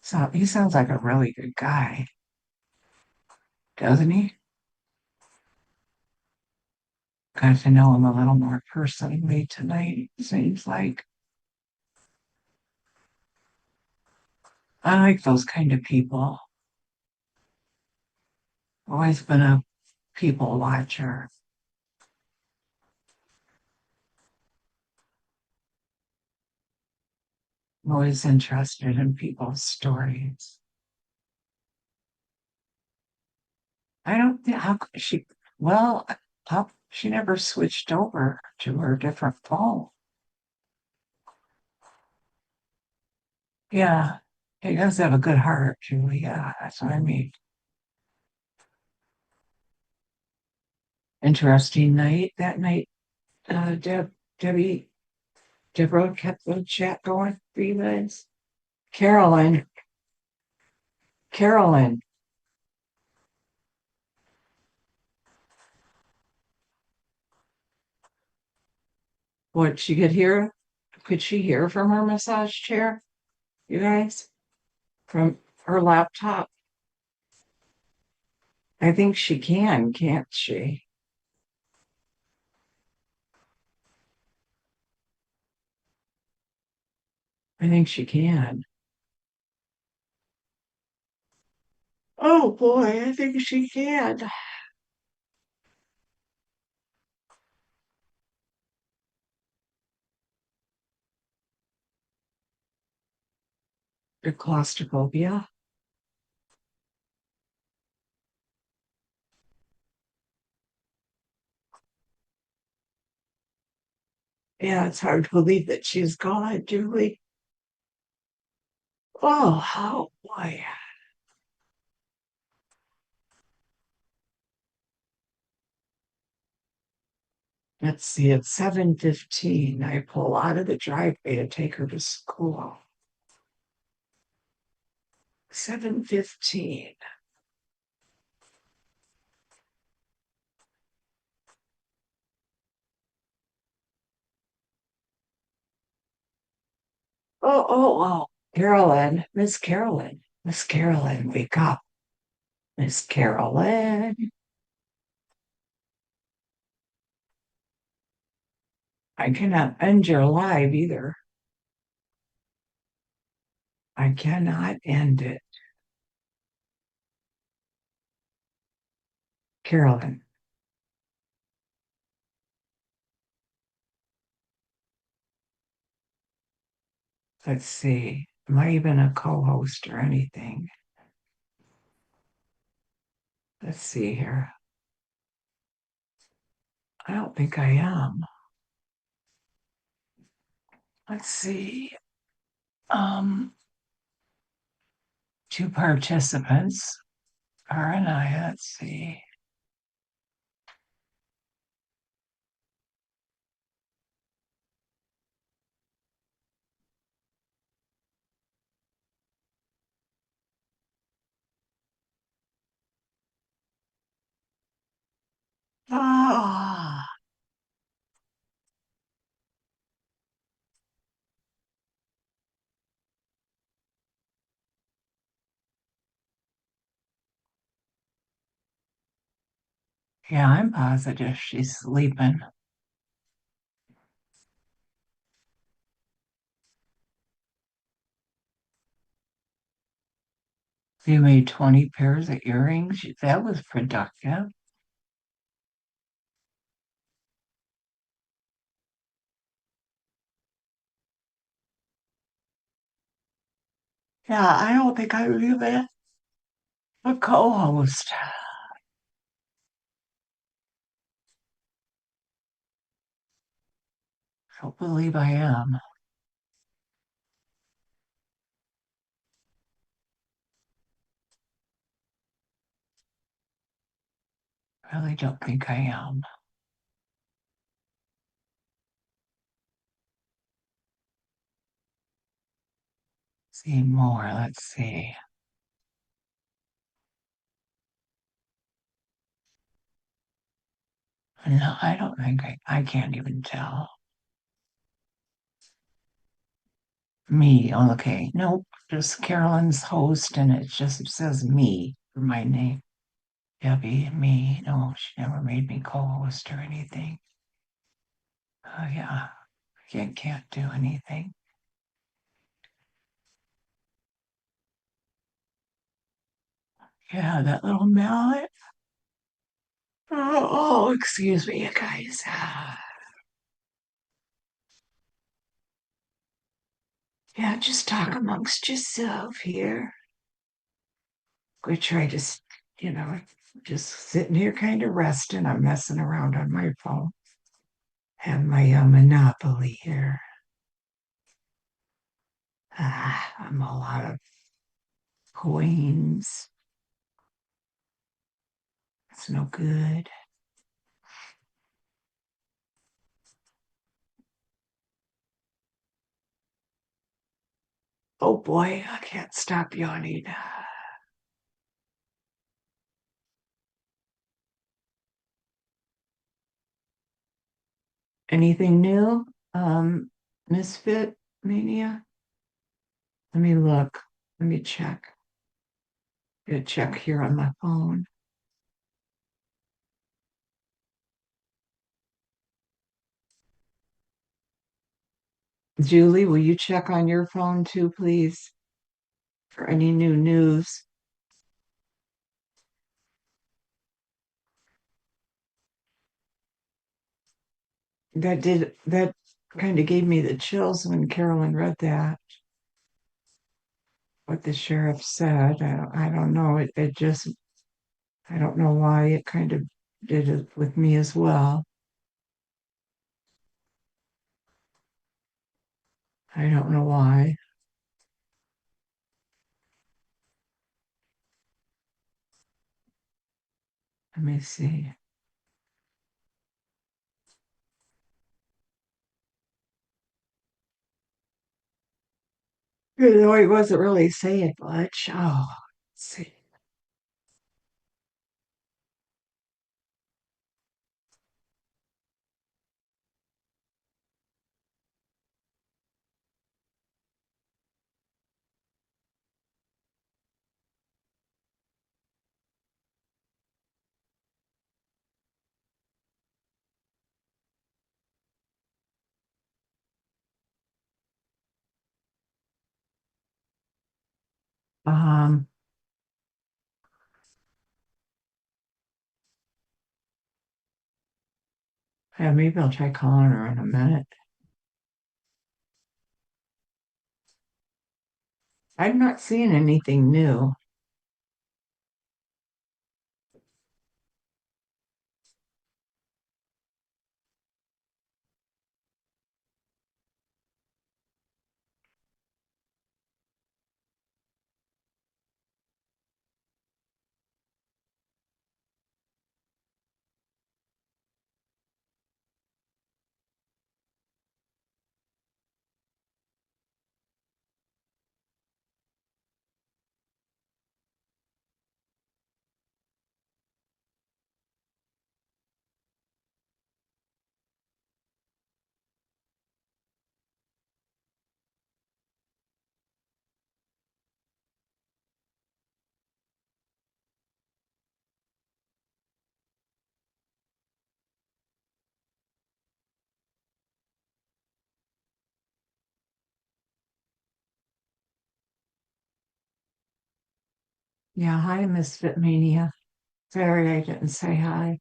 [SPEAKER 7] So he sounds like a really good guy, doesn't he? Got to know him a little more personally tonight, it seems like. I like those kind of people. Always been a people watcher. I'm always interested in people's stories. I don't think how could she, well, she never switched over to her different phone. Yeah, he does have a good heart, Julie. Yeah, that's what I mean. Interesting night. That night, Debbie, Deborah kept the chat going 3 minutes. Carolyn, Carolyn, what she could hear? Could she hear from her massage chair? You guys, from her laptop? I think she can, can't she? I think she can. Oh boy, I think she can. Your claustrophobia. Yeah, it's hard to believe that she's gone, Julie. Oh boy. Let's see, it's 7:15. I pull out of the driveway to take her to school. 7:15. Oh. Carolyn, Miss Carolyn. Miss Carolyn, wake up. Miss Carolyn. I cannot end your live either. I cannot end it. Carolyn, let's see. Am I even a co-host or anything? Let's see here. I don't think I am. Let's see. Um, Two participants. R and I, let's see. Ah, yeah, I'm positive she's sleeping. You made 20 pairs of earrings. That was productive. Yeah, I don't think I would even a co-host. I don't believe I am. I really don't think I am. See more. Let's see.
[SPEAKER 2] No, I don't think I can't even tell. Me, okay. Nope, just Carolyn's host, and it just says me for my name. Debbie, me. No, she never made me co-host or anything. Yeah, can't do anything. Yeah, that little mallet. Oh, excuse me, you guys. Yeah, just talk amongst yourself here. We try to, just sitting here kind of resting. I'm messing around on my phone. Have my Monopoly here. I'm all out of coins. It's no good. Oh boy, I can't stop yawning. Anything new? Misfit Mania? Let me look. Let me check. Get a check here on my phone. Julie, will you check on your phone too, please, for any new news? That kind of gave me the chills when Carolyn read that. What the sheriff said. I don't know. It just, I don't know why it kind of did it with me as well. I don't know why. Let me see. Even though he wasn't really saying much. Oh, let's see. Um, yeah, maybe I'll try calling her in a minute. I'm not seeing anything new. Yeah, hi, Misfit Mania. Sorry, I didn't say hi.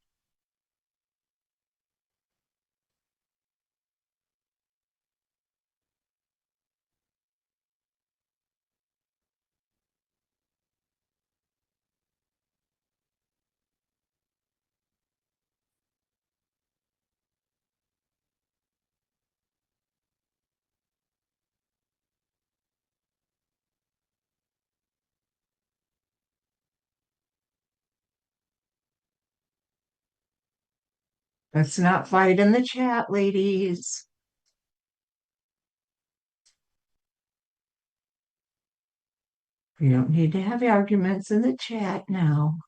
[SPEAKER 2] Let's not fight in the chat, ladies. We don't need to have arguments in the chat now.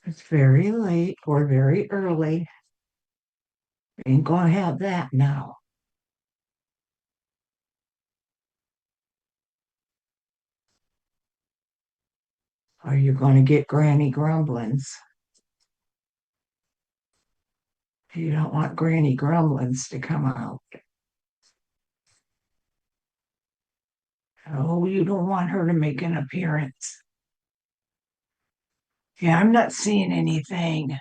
[SPEAKER 7] It's very late or very early. Ain't gonna have that now. Or you're gonna get granny grumblings. You don't want granny grumblings to come out. Oh, you don't want her to make an appearance. Yeah, I'm not seeing anything.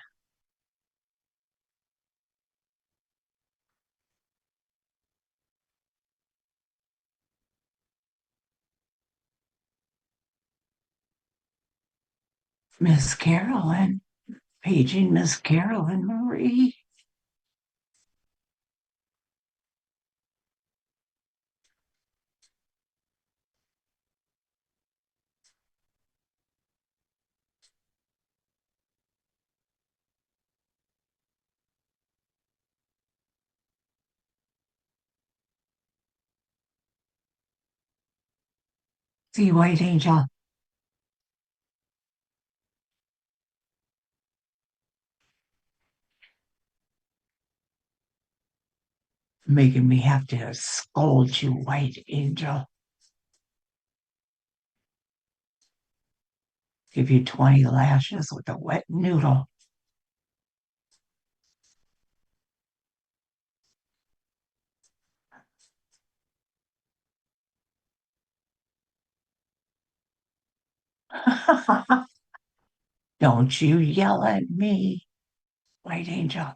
[SPEAKER 7] Miss Carolyn, paging Miss Carolyn Marie. See, White Angel. Making me have to scold you, White Angel. Give you 20 lashes with a wet noodle. Don't you yell at me, White Angel.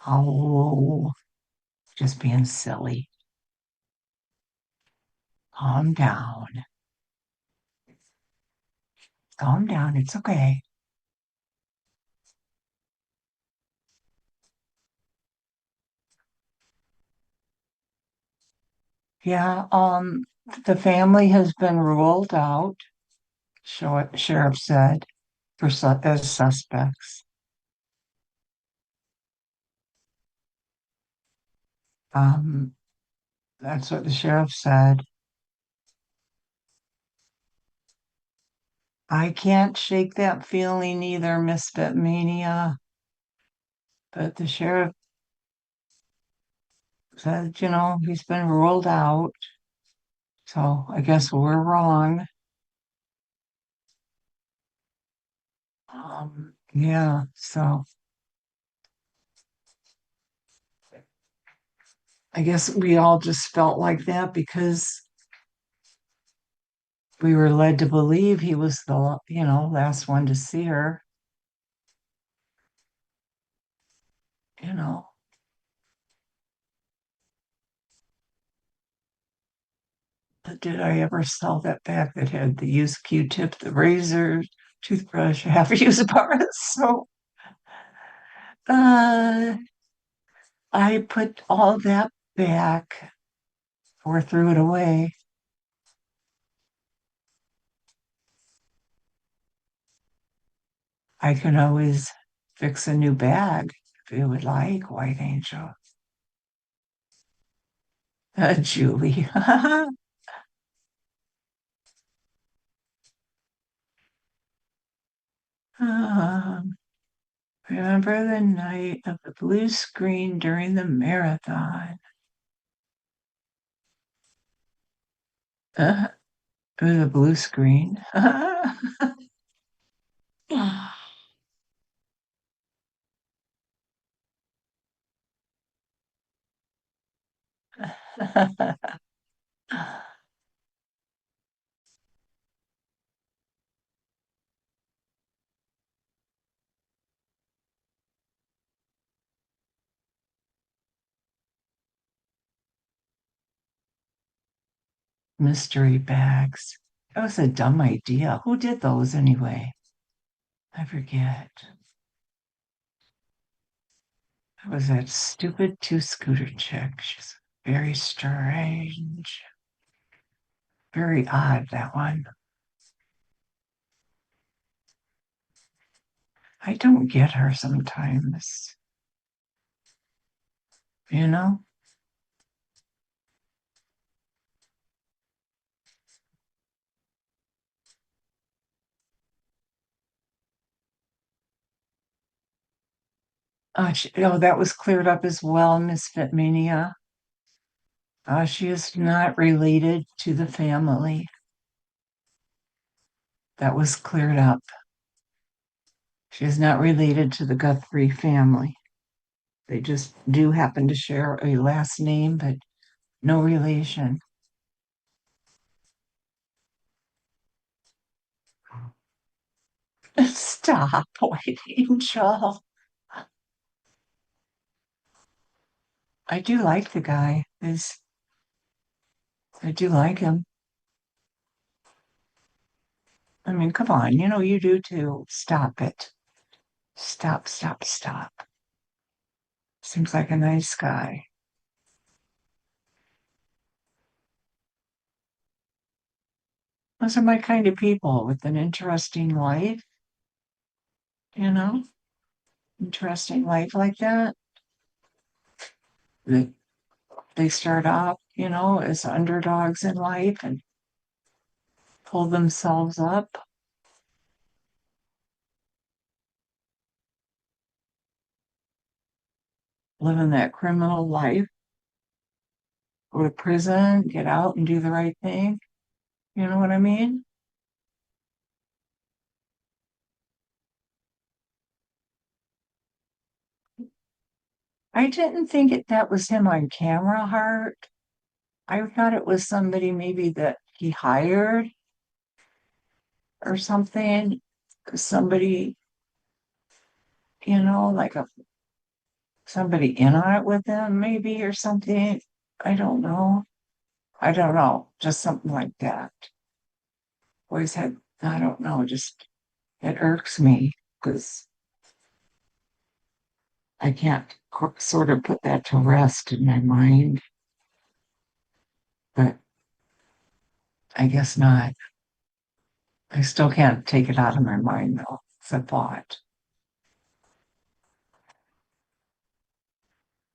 [SPEAKER 7] Oh, just being silly. Calm down. Calm down. It's okay. Yeah, the family has been ruled out, sheriff said, as suspects. Um, that's what the sheriff said. I can't shake that feeling either, Miss Bitmania. But the sheriff said, he's been ruled out. So I guess we're wrong. Yeah, so I guess we all just felt like that because we were led to believe he was the, last one to see her. You know, but did I ever sell that bag that had the used Q-tip, the razor, toothbrush, half-used bars? So, uh, I put all that back or threw it away. I can always fix a new bag if you would like, White Angel. Julie. Um, remember the night of the blue screen during the marathon? It was a blue screen. Mystery bags. That was a dumb idea. Who did those anyway? I forget. It was that stupid two-scooter chick. She's very strange. Very odd, that one. I don't get her sometimes. You know? Oh, that was cleared up as well, Miss Fitmania. She is not related to the family. That was cleared up. She is not related to the Guthrie family. They just do happen to share a last name, but no relation. Stop, White Angel. I do like the guy. I do like him. I mean, come on, you do too. Stop it. Stop, stop, stop. Seems like a nice guy. Those are my kind of people with an interesting life, you know, interesting life like that. They, they start off, as underdogs in life and pull themselves up, living that criminal life, go to prison, get out and do the right thing. You know what I mean? I didn't think that was him on camera, Heart. I thought it was somebody maybe that he hired or something. Somebody, like somebody in on it with him, maybe, or something. I don't know. I don't know. Just something like that. Always had, I don't know, just it irks me because I can't sort of put that to rest in my mind, but I guess not. I still can't take it out of my mind though. It's a thought.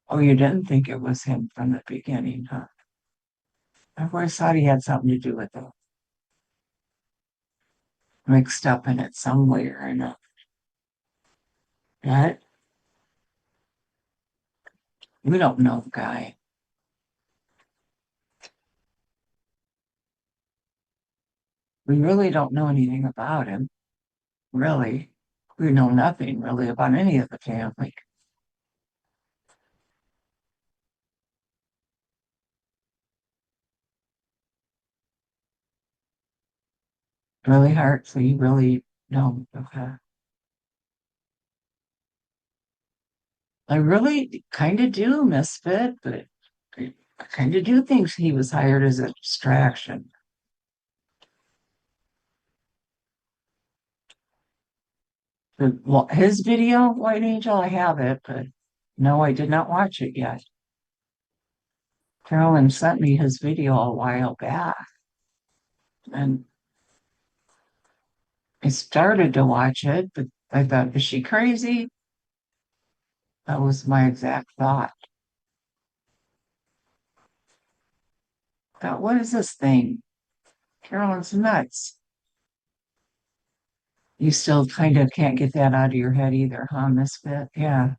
[SPEAKER 7] Oh, you didn't think it was him from the beginning, huh? I've always thought he had something to do with it, mixed up in it some way or another. But we don't know the guy. We really don't know anything about him, really. We know nothing really about any of the family. Really hard, so you really don't. Okay. I really kind of do, Misfit, but I kind of do think he was hired as a distraction. Well, his video, White Angel, I have it, but no, I did not watch it yet. Carolyn sent me his video a while back, and I started to watch it, but I thought, is she crazy? That was my exact thought. Thought, what is this thing? Carolyn's nuts. You still kind of can't get that out of your head either, huh, Misfit? Yeah.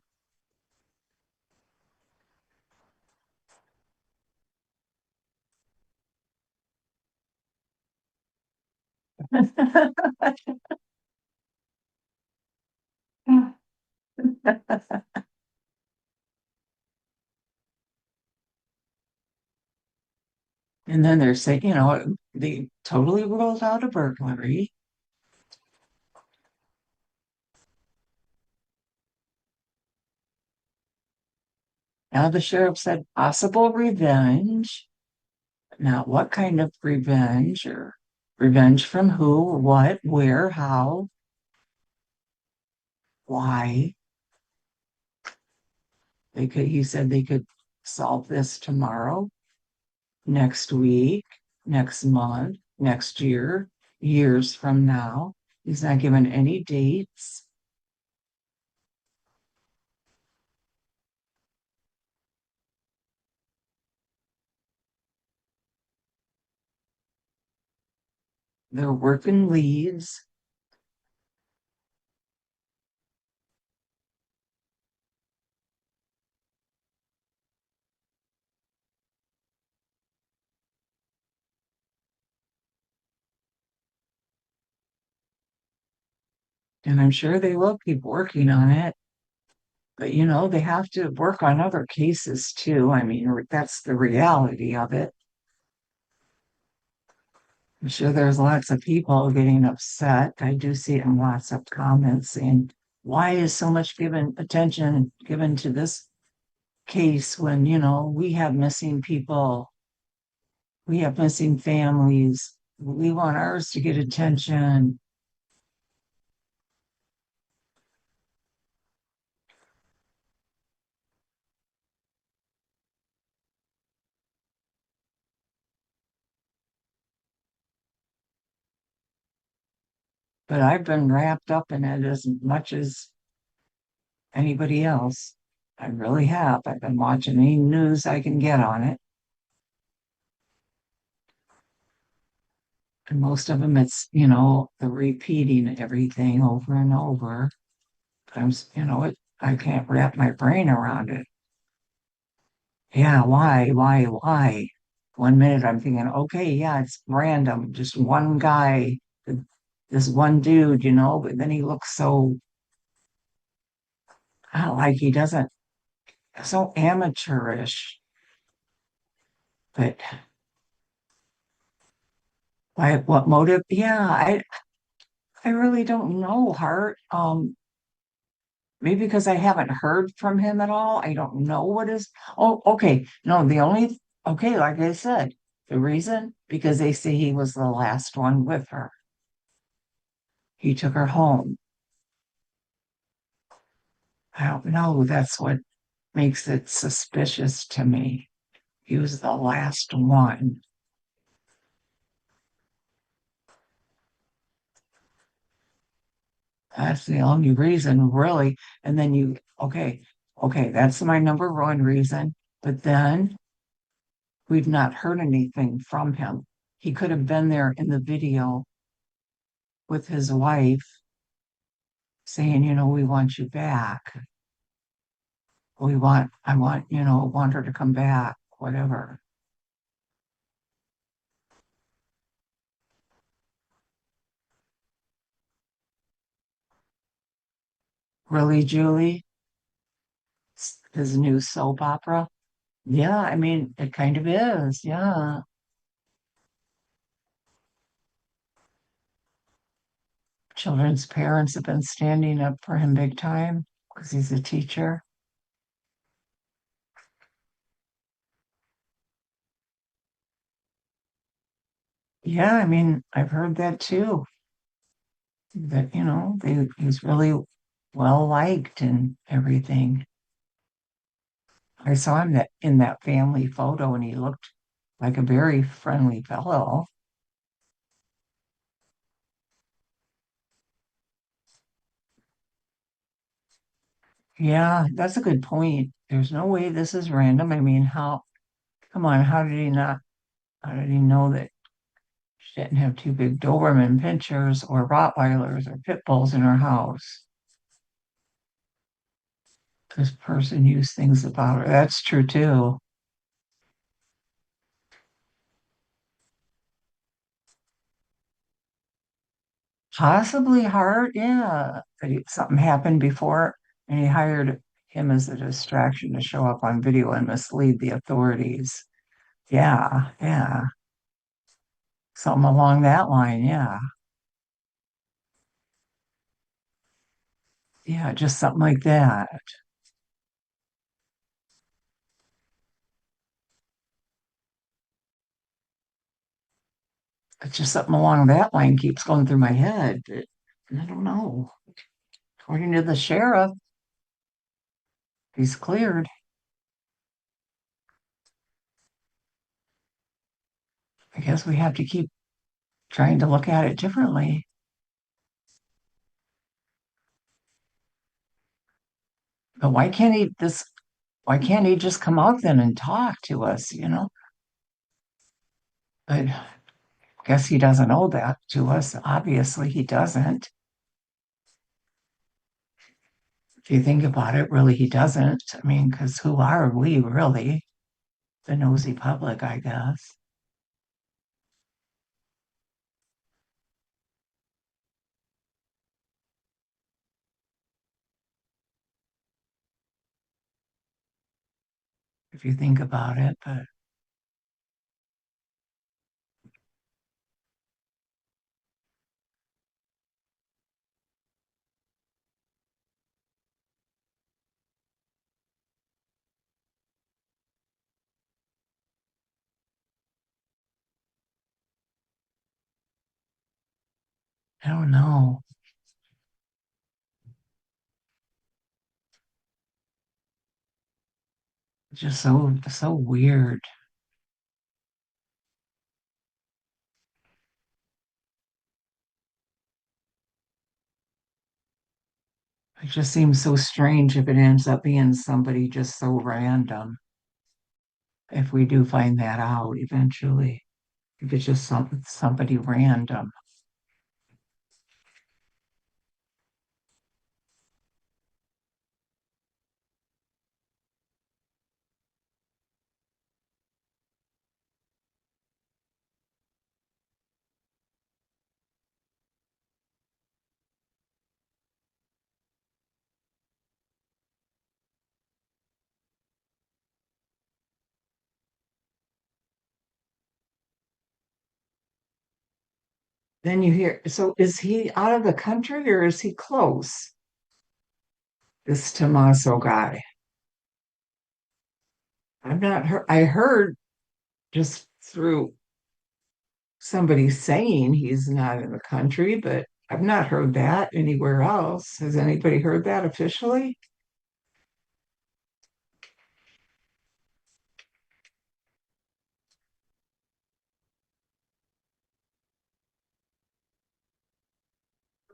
[SPEAKER 7] And then they're saying, they totally ruled out a burglary. Now the sheriff said possible revenge. Now, what kind of revenge or revenge from who, what, where, how, why? He said they could solve this tomorrow, next week, next month, next year, years from now. He's not given any dates. They're working leads. And I'm sure they will keep working on it. But they have to work on other cases too. I mean, that's the reality of it. I'm sure there's lots of people getting upset. I do see it in lots of comments saying, why is so much attention given to this case when, we have missing people, we have missing families, we want ours to get attention. But I've been wrapped up in it as much as anybody else. I really have. I've been watching any news I can get on it. And most of them, it's, the repeating everything over and over. I can't wrap my brain around it. Yeah, why? One minute I'm thinking, okay, yeah, it's random, just one guy, this one dude, but then he looks so, like he doesn't, so amateurish. But why, what motive? Yeah, I really don't know, Hart. Maybe because I haven't heard from him at all. I don't know what is. Oh, okay. No, okay, like I said, the reason, because they say he was the last one with her. He took her home. I don't know. That's what makes it suspicious to me. He was the last one. That's the only reason, really. And then okay, that's my number one reason. But then we've not heard anything from him. He could have been there in the video with his wife saying, we want you back. Want her to come back, whatever. Really, Julie? His new soap opera? Yeah, I mean, it kind of is. Yeah. Children's parents have been standing up for him big time because he's a teacher. Yeah, I mean, I've heard that too. That, he's really well liked and everything. I saw him in that family photo and he looked like a very friendly fellow. Yeah, that's a good point. There's no way this is random. I mean, come on, how did he know that she didn't have two big Doberman pinchers or Rottweilers or pit bulls in her house? This person used things about her. That's true too. Possibly Hart, yeah. Something happened before and he hired him as a distraction to show up on video and mislead the authorities. Yeah, yeah. Something along that line, yeah. Yeah, just something like that. It's just something along that line keeps going through my head. But I don't know. According to the sheriff, he's cleared. I guess we have to keep trying to look at it differently. But why can't he just come out then and talk to us? But I guess he doesn't owe that to us. Obviously, he doesn't. If you think about it, really, he doesn't. I mean, because who are we really? The nosy public, I guess. if you think about it, but I don't know. It's just so weird. It just seems so strange if it ends up being somebody just so random. If we do find that out eventually, if it's just somebody random. Then you hear, so is he out of the country or is he close? This Tommaso guy. I've not heard, I heard just through somebody saying he's not in the country, but I've not heard that anywhere else. Has anybody heard that officially?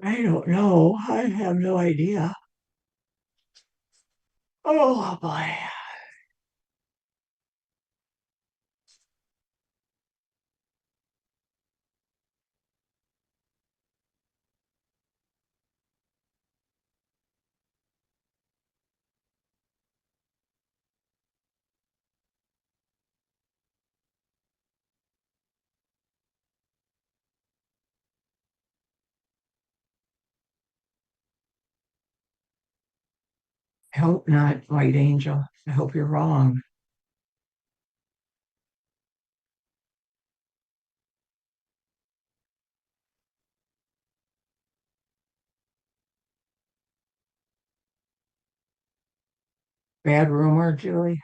[SPEAKER 7] I don't know. I have no idea. Oh boy. I hope not, White Angel. I hope you're wrong. Bad rumor, Julie.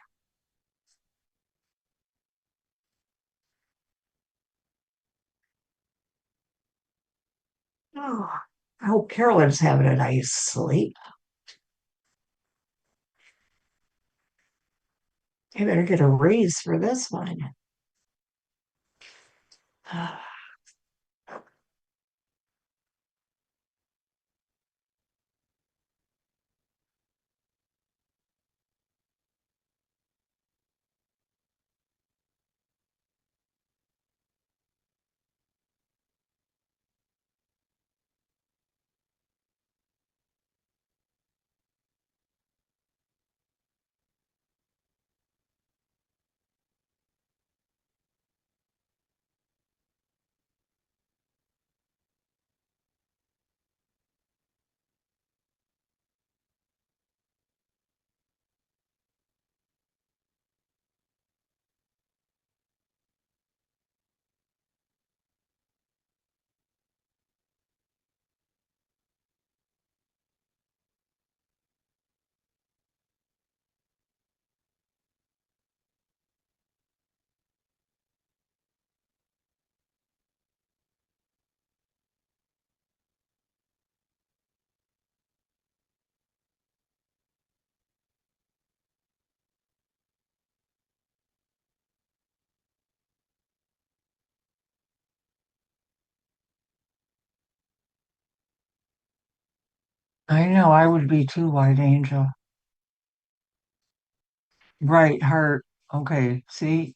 [SPEAKER 7] Oh, I hope Carolyn's having a nice sleep. I better get a raise for this one. I know I would be too, White Angel. Right, heart. Okay, see,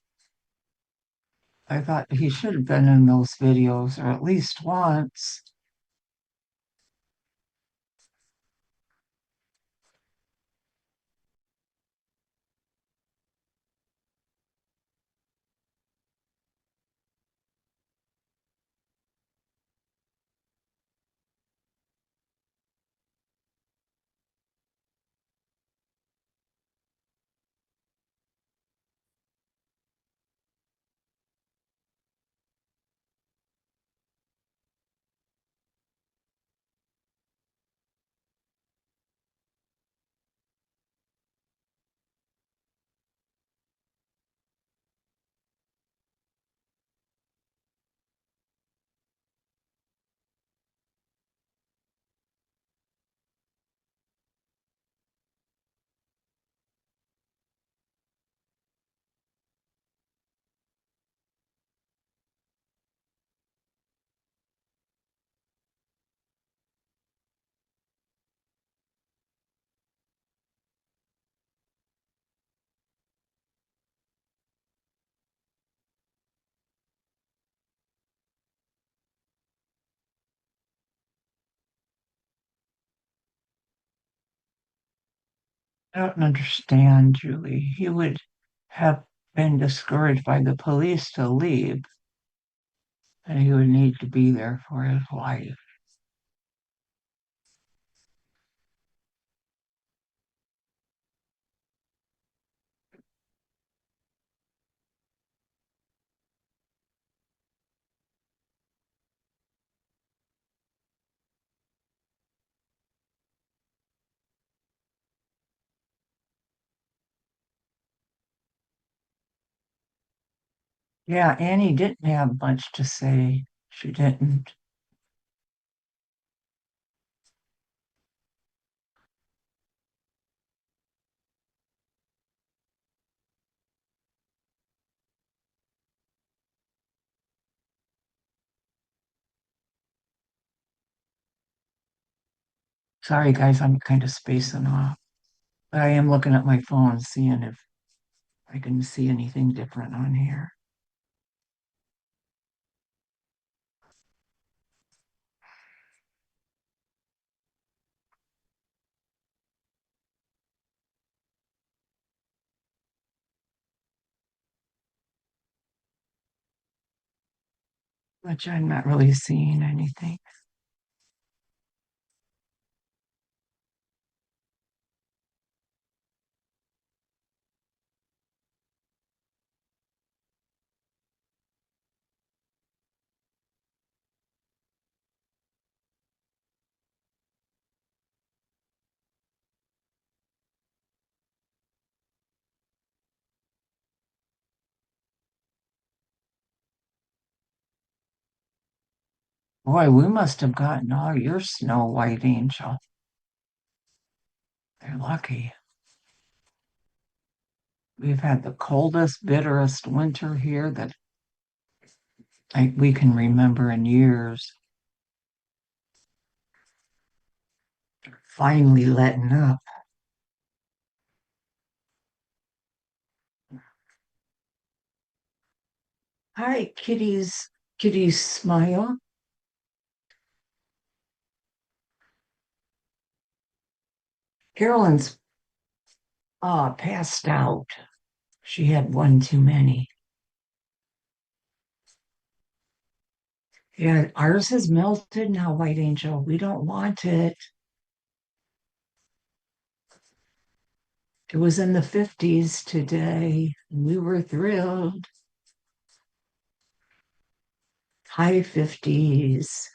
[SPEAKER 7] I thought he should have been in those videos, or at least once.
[SPEAKER 2] I don't understand, Julie. He would have been discouraged by the police to leave, and he would need to be there for his wife. Yeah, Annie didn't have much to say. She didn't. Sorry, guys, I'm kind of spacing off. But I am looking at my phone, seeing if I can see anything different on here. Which I'm not really seeing anything. Boy, we must have gotten all your snow, White Angel. They're lucky. We've had the coldest, bitterest winter here that we can remember in years. Finally letting up. Hi, kitties. Kitties smile. Carolyn's passed out. She had one too many. Yeah, ours has melted now, White Angel. We don't want it. It was in the 50s today. And we were thrilled. High 50s.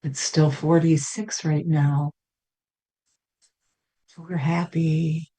[SPEAKER 2] It's still 46 right now. So we're happy.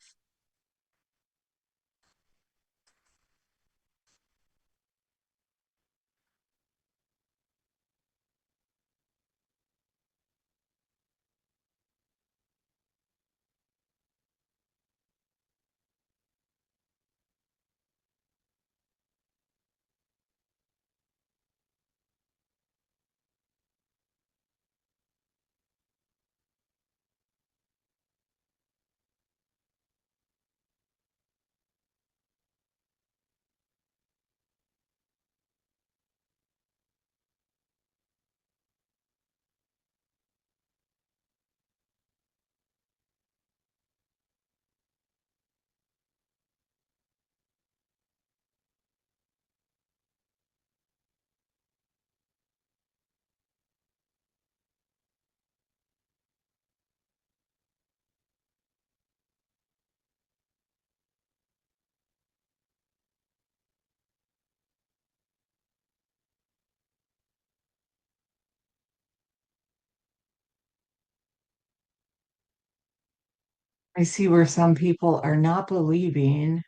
[SPEAKER 2] I see where some people are not believing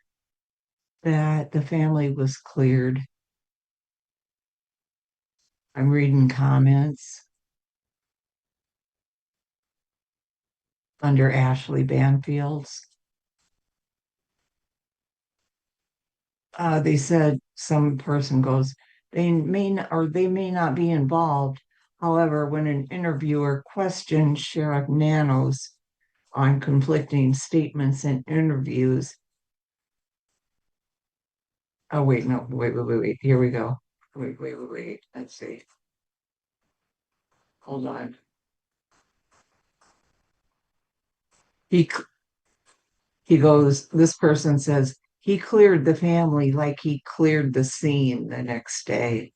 [SPEAKER 2] that the family was cleared. I'm reading comments under Ashley Banfield's. They said some person goes, they may not be involved. However, when an interviewer questioned Sheriff Nanos on conflicting statements in interviews. Oh, wait, no, wait. Here we go. Wait. Let's see. Hold on.
[SPEAKER 7] He he goes, this person says he cleared the family like he cleared the scene the next day.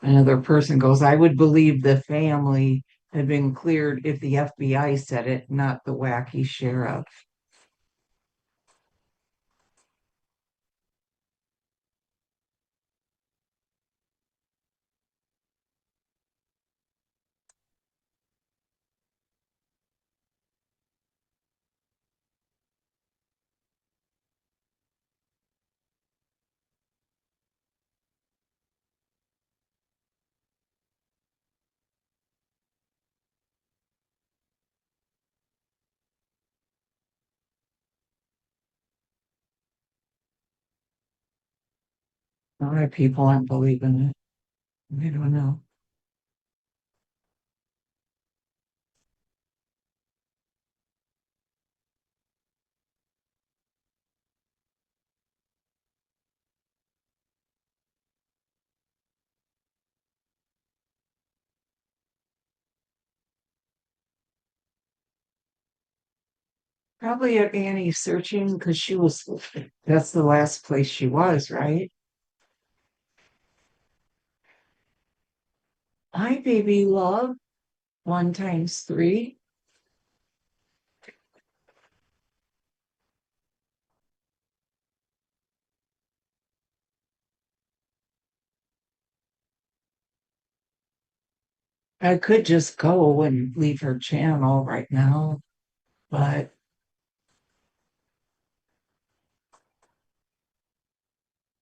[SPEAKER 7] Another person goes, I would believe the family had been cleared if the FBI said it, not the wacky sheriff. A lot of people aren't believing it. I don't know. Probably at Annie searching because that's the last place she was, right? Hi, baby love. 1 times 3. I could just go and leave her channel right now, but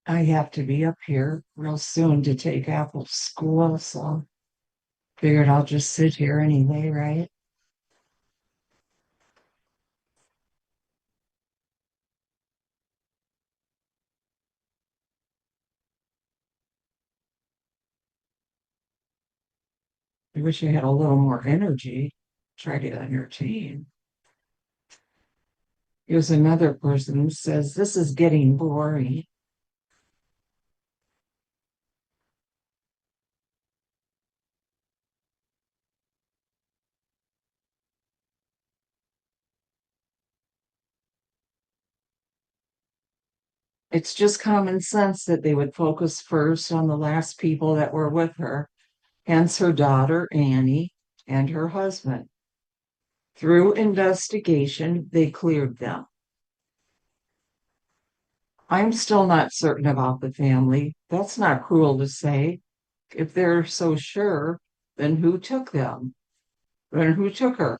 [SPEAKER 7] I have to be up here real soon to take Apple to school, so figured I'll just sit here anyway, right? I wish I had a little more energy. Try to entertain. Here's another person who says, this is getting boring. It's just common sense that they would focus first on the last people that were with her, hence her daughter, Annie, and her husband. Through investigation, they cleared them. I'm still not certain about the family. That's not cruel to say. If they're so sure, then who took them? Then who took her?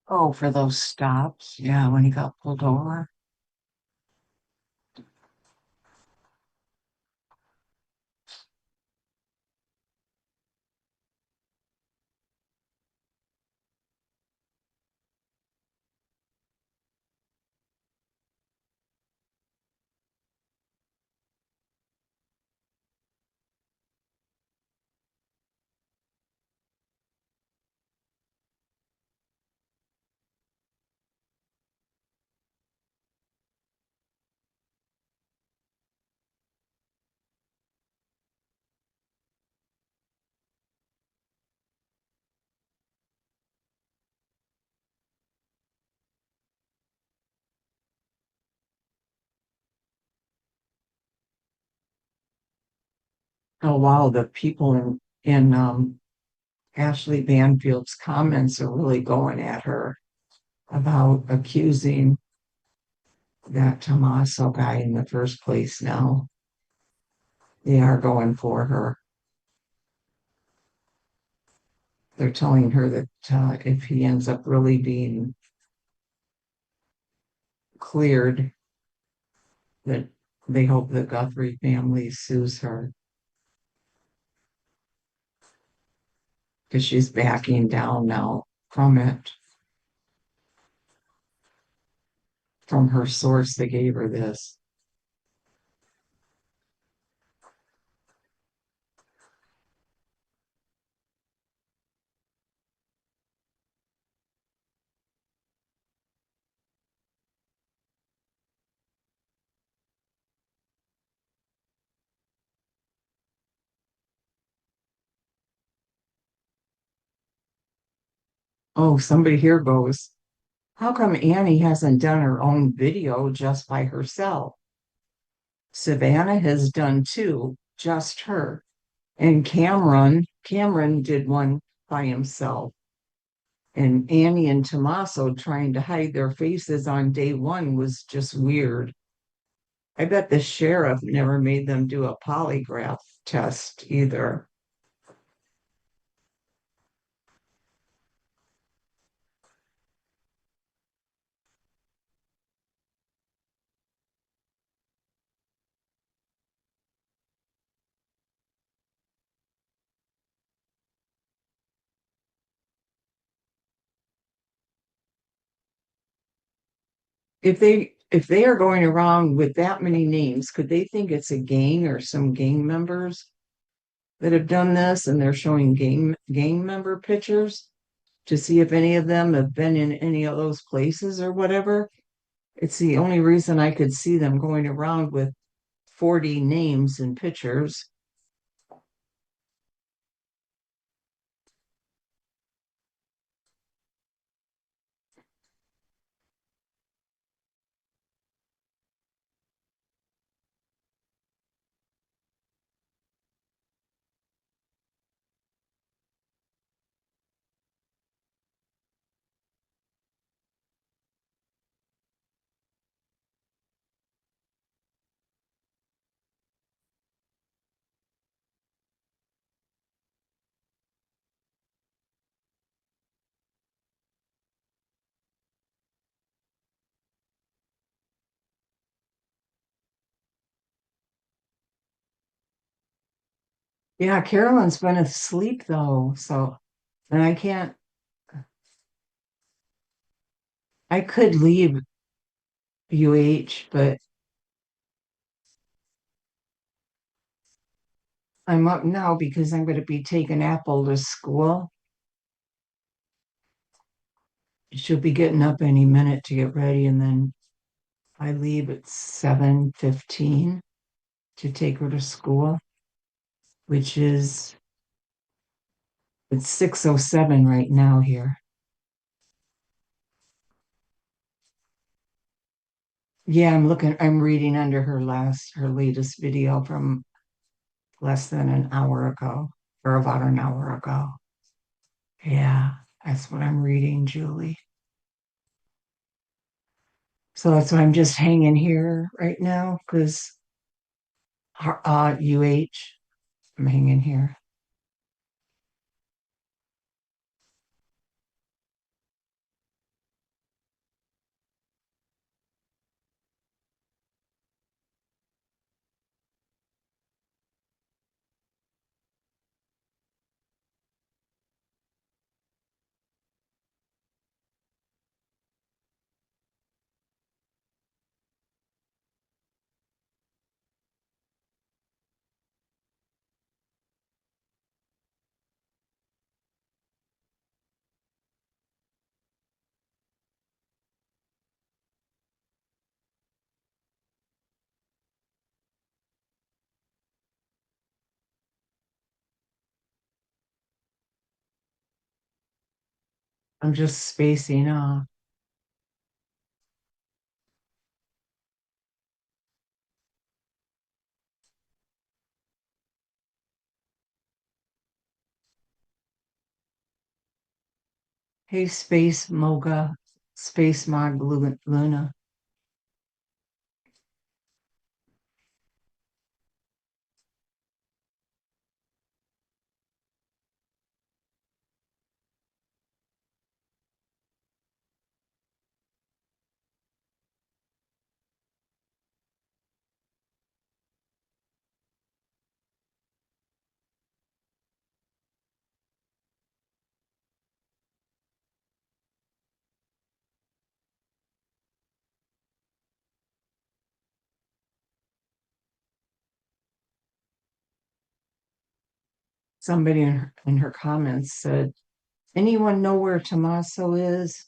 [SPEAKER 7] Oh, for those stops. Yeah, when he got pulled over. Oh wow, the people in Ashley Banfield's comments are really going at her about accusing that Tommaso guy in the first place now. They are going for her. They're telling her that if he ends up really being cleared, that they hope the Guthrie family sues her because she's backing down now from it, from her source that gave her this. Oh, somebody here goes, how come Annie hasn't done her own video just by herself? Savannah has done two, just her. And Cameron did one by himself. And Annie and Tommaso trying to hide their faces on day one was just weird. I bet the sheriff never made them do a polygraph test either. If they are going around with that many names, could they think it's a gang or some gang members that have done this and they're showing gang member pictures to see if any of them have been in any of those places or whatever? It's the only reason I could see them going around with 40 names and pictures. Yeah, Carolyn's been asleep though, so and I could leave UH, but I'm up now because I'm going to be taking Apple to school. She'll be getting up any minute to get ready, and then I leave at 7:15 to take her to school, which is it's 6:07 right now here. Yeah, I'm reading under her latest video from less than an hour ago, or about an hour ago. Yeah, that's what I'm reading, Julie. So that's why I'm just hanging here right now because UH, I'm hanging here. I'm just spacing off. Hey, Space Mog Luna. Somebody in her comments said, anyone know where Tommaso is?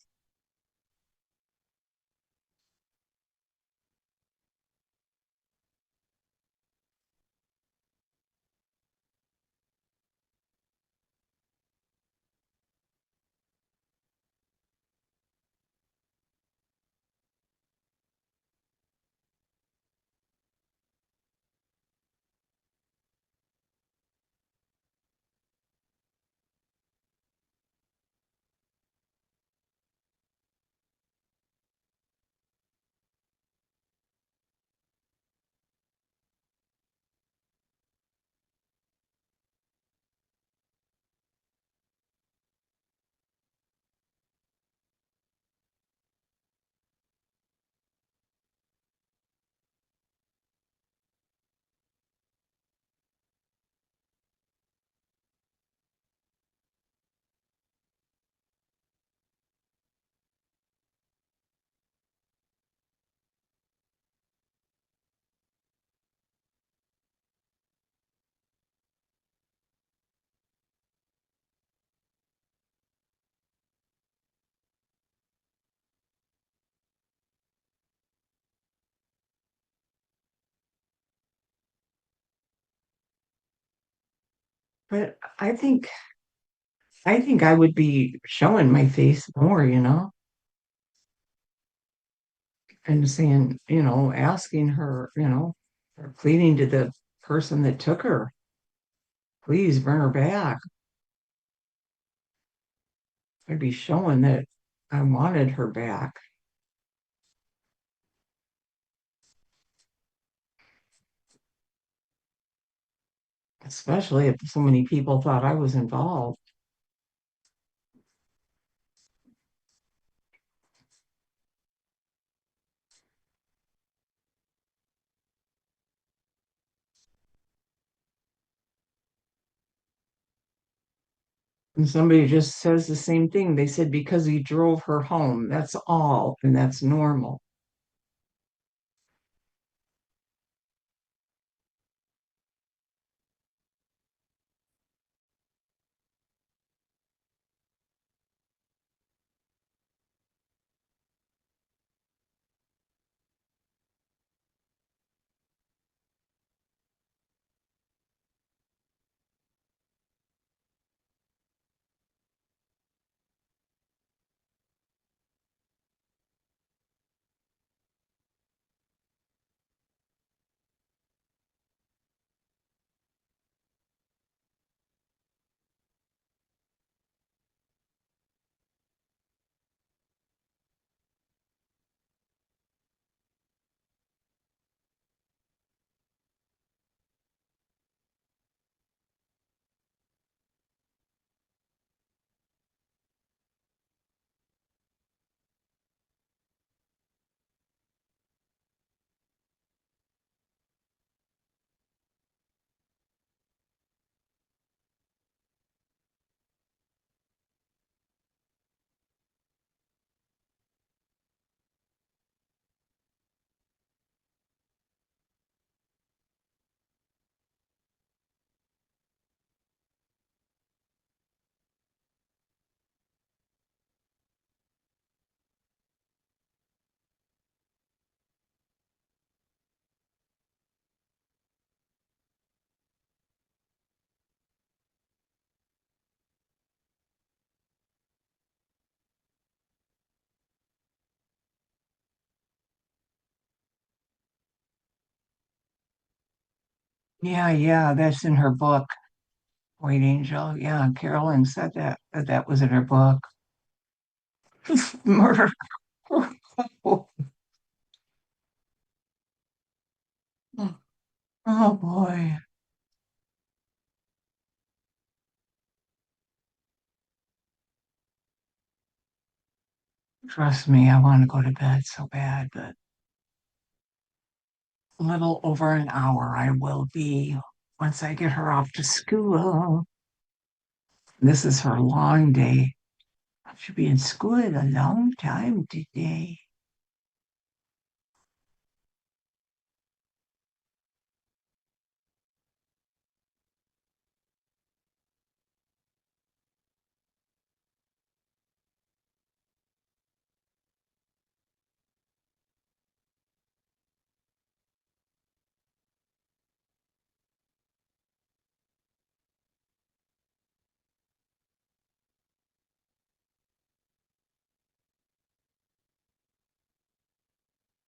[SPEAKER 7] But I think I would be showing my face more, and saying, asking her, or pleading to the person that took her, please bring her back. I'd be showing that I wanted her back. Especially if so many people thought I was involved. And somebody just says the same thing. They said because he drove her home, that's all, and that's normal. Yeah, that's in her book, White Angel. Yeah, Carolyn said that was in her book. Murder. Oh boy. Trust me, I want to go to bed so bad, but a little over an hour I will be once I get her off to school. This is her long day. She'll be in school a long time today.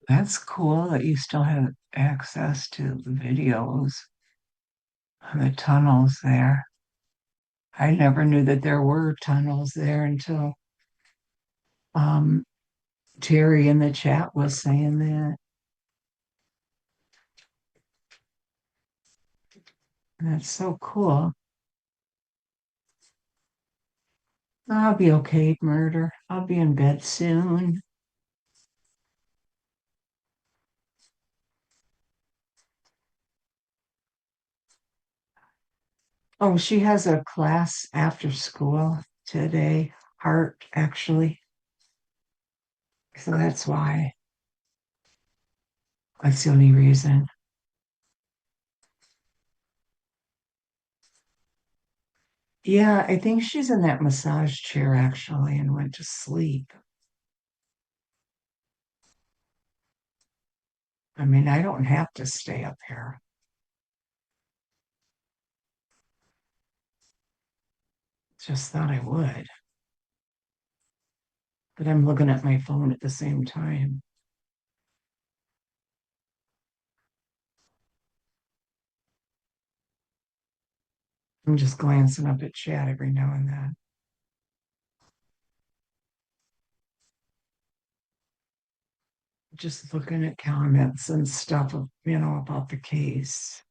[SPEAKER 7] That's cool that you still have access to the videos on the tunnels there. I never knew that there were tunnels there until um, Terry in the chat was saying that. That's so cool. I'll be okay, murder. I'll be in bed soon. Oh, she has a class after school today, art actually. So that's why. That's the only reason. Yeah, I think she's in that massage chair actually and went to sleep. I mean, I don't have to stay up here. Just thought I would. But I'm looking at my phone at the same time. I'm just glancing up at chat every now and then. Just looking at comments and stuff, about the case.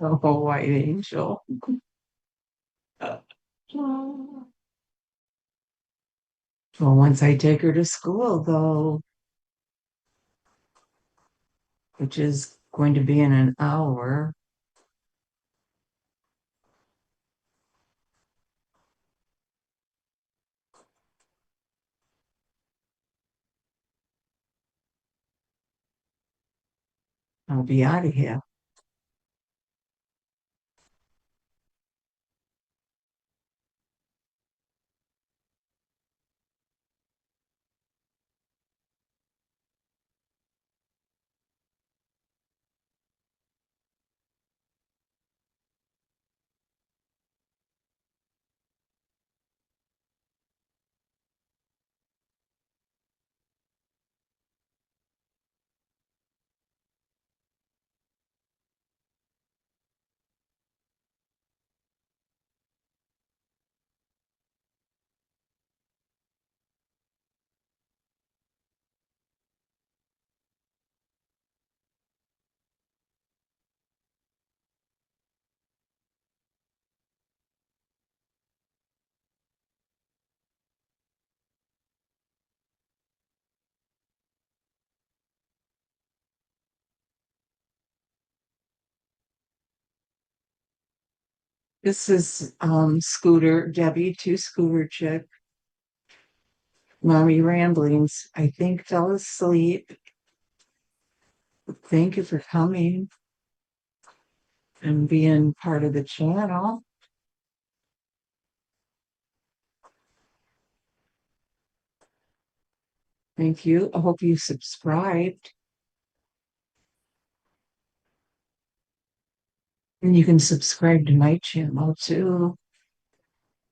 [SPEAKER 7] Oh, white angel. Well, once I take her to school, though, which is going to be in an hour, I'll be out of here. This is Scooter, Debbie, two Scooter chick. Mommy ramblings, I think fell asleep. Thank you for coming and being part of the channel. Thank you. I hope you subscribed. And you can subscribe to my channel too,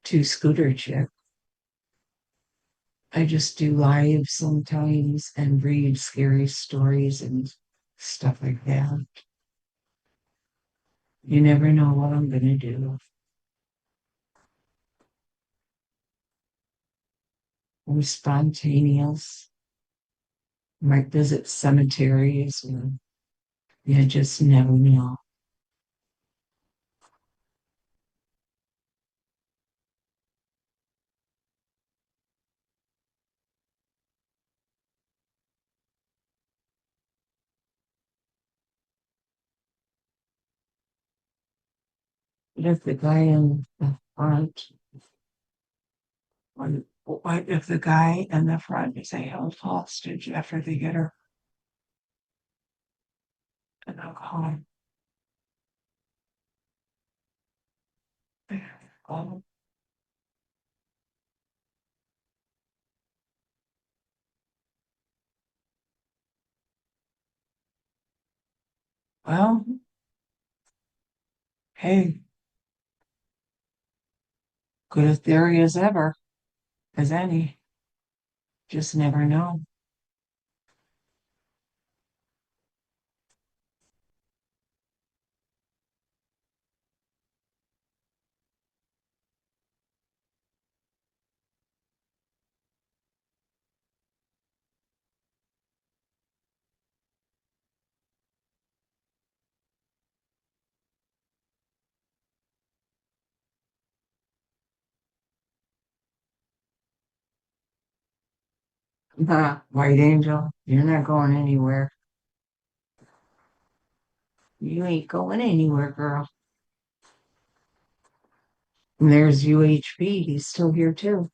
[SPEAKER 7] to Scooter Chick. I just do live sometimes and read scary stories and stuff like that. You never know what I'm going to do. I'm spontaneous. Might visit cemeteries, or you just never know. What if the guy in the front, what if the guy in the front is held hostage after they get her in a car? Oh, well, hey, good a theory as ever, as any. Just never know. White Angel, you're not going anywhere. You ain't going anywhere, girl. And there's UHP, he's still here too.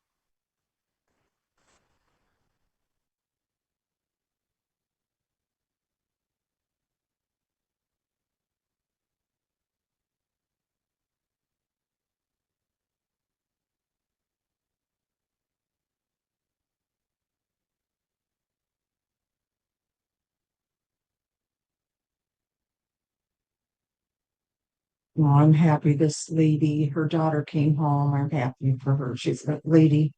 [SPEAKER 7] Well, I'm happy this lady, her daughter came home. I'm happy for her. She's that lady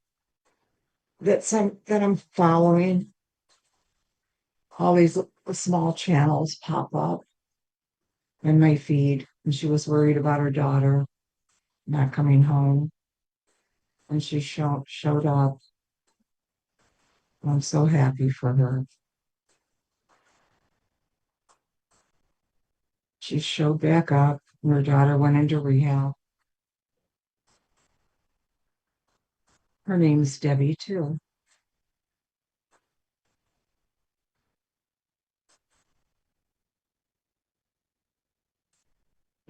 [SPEAKER 7] that I'm following. All these small channels pop up in my feed, and she was worried about her daughter not coming home, and she showed up. I'm so happy for her. She showed back up, and her daughter went into rehab. Her name's Debbie too.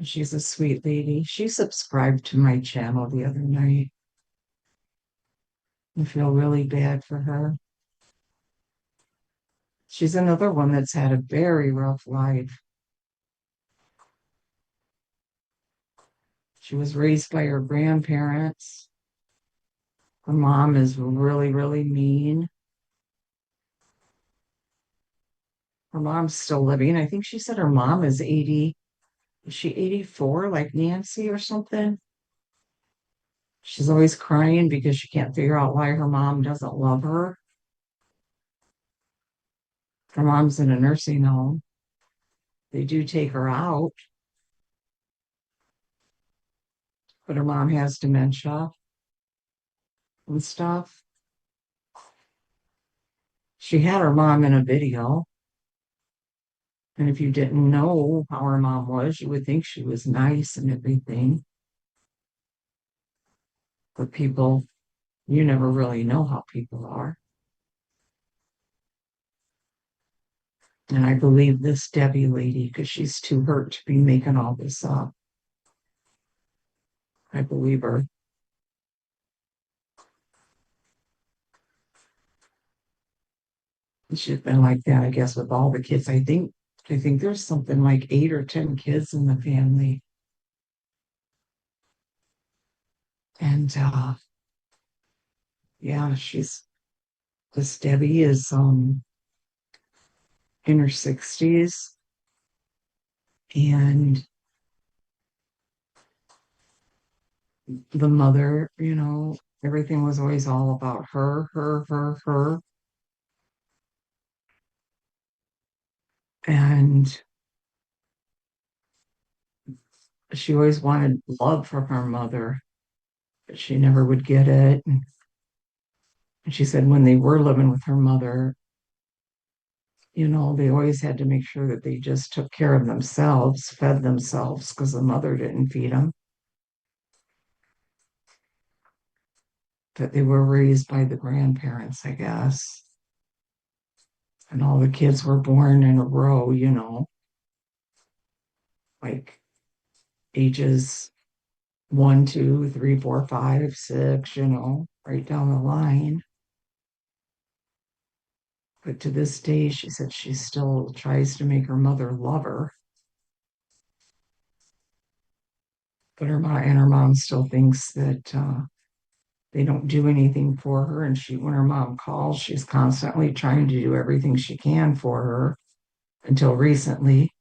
[SPEAKER 7] She's a sweet lady. She subscribed to my channel the other night. I feel really bad for her. She's another one that's had a very rough life. She was raised by her grandparents. Her mom is really, really mean. Her mom's still living. I think she said her mom is 80. Is she 84 like Nancy or something? She's always crying because she can't figure out why her mom doesn't love her. Her mom's in a nursing home. They do take her out, but her mom has dementia and stuff. She had her mom in a video. And if you didn't know how her mom was, you would think she was nice and everything. But people, you never really know how people are. And I believe this Debbie lady because she's too hurt to be making all this up. I believe her. She's been like that, I guess, with all the kids. I think there's something like 8 or 10 kids in the family. And yeah, this Debbie is in her 60s, and the mother, everything was always all about her, her, her, her. And she always wanted love from her mother, but she never would get it. And she said when they were living with her mother, they always had to make sure that they just took care of themselves, fed themselves, because the mother didn't feed them. That they were raised by the grandparents, I guess. And all the kids were born in a row, like ages 1, 2, 3, 4, 5, 6, right down the line. But to this day, she said she still tries to make her mother love her. But her mom still thinks that they don't do anything for her. And when her mom calls, she's constantly trying to do everything she can for her until recently.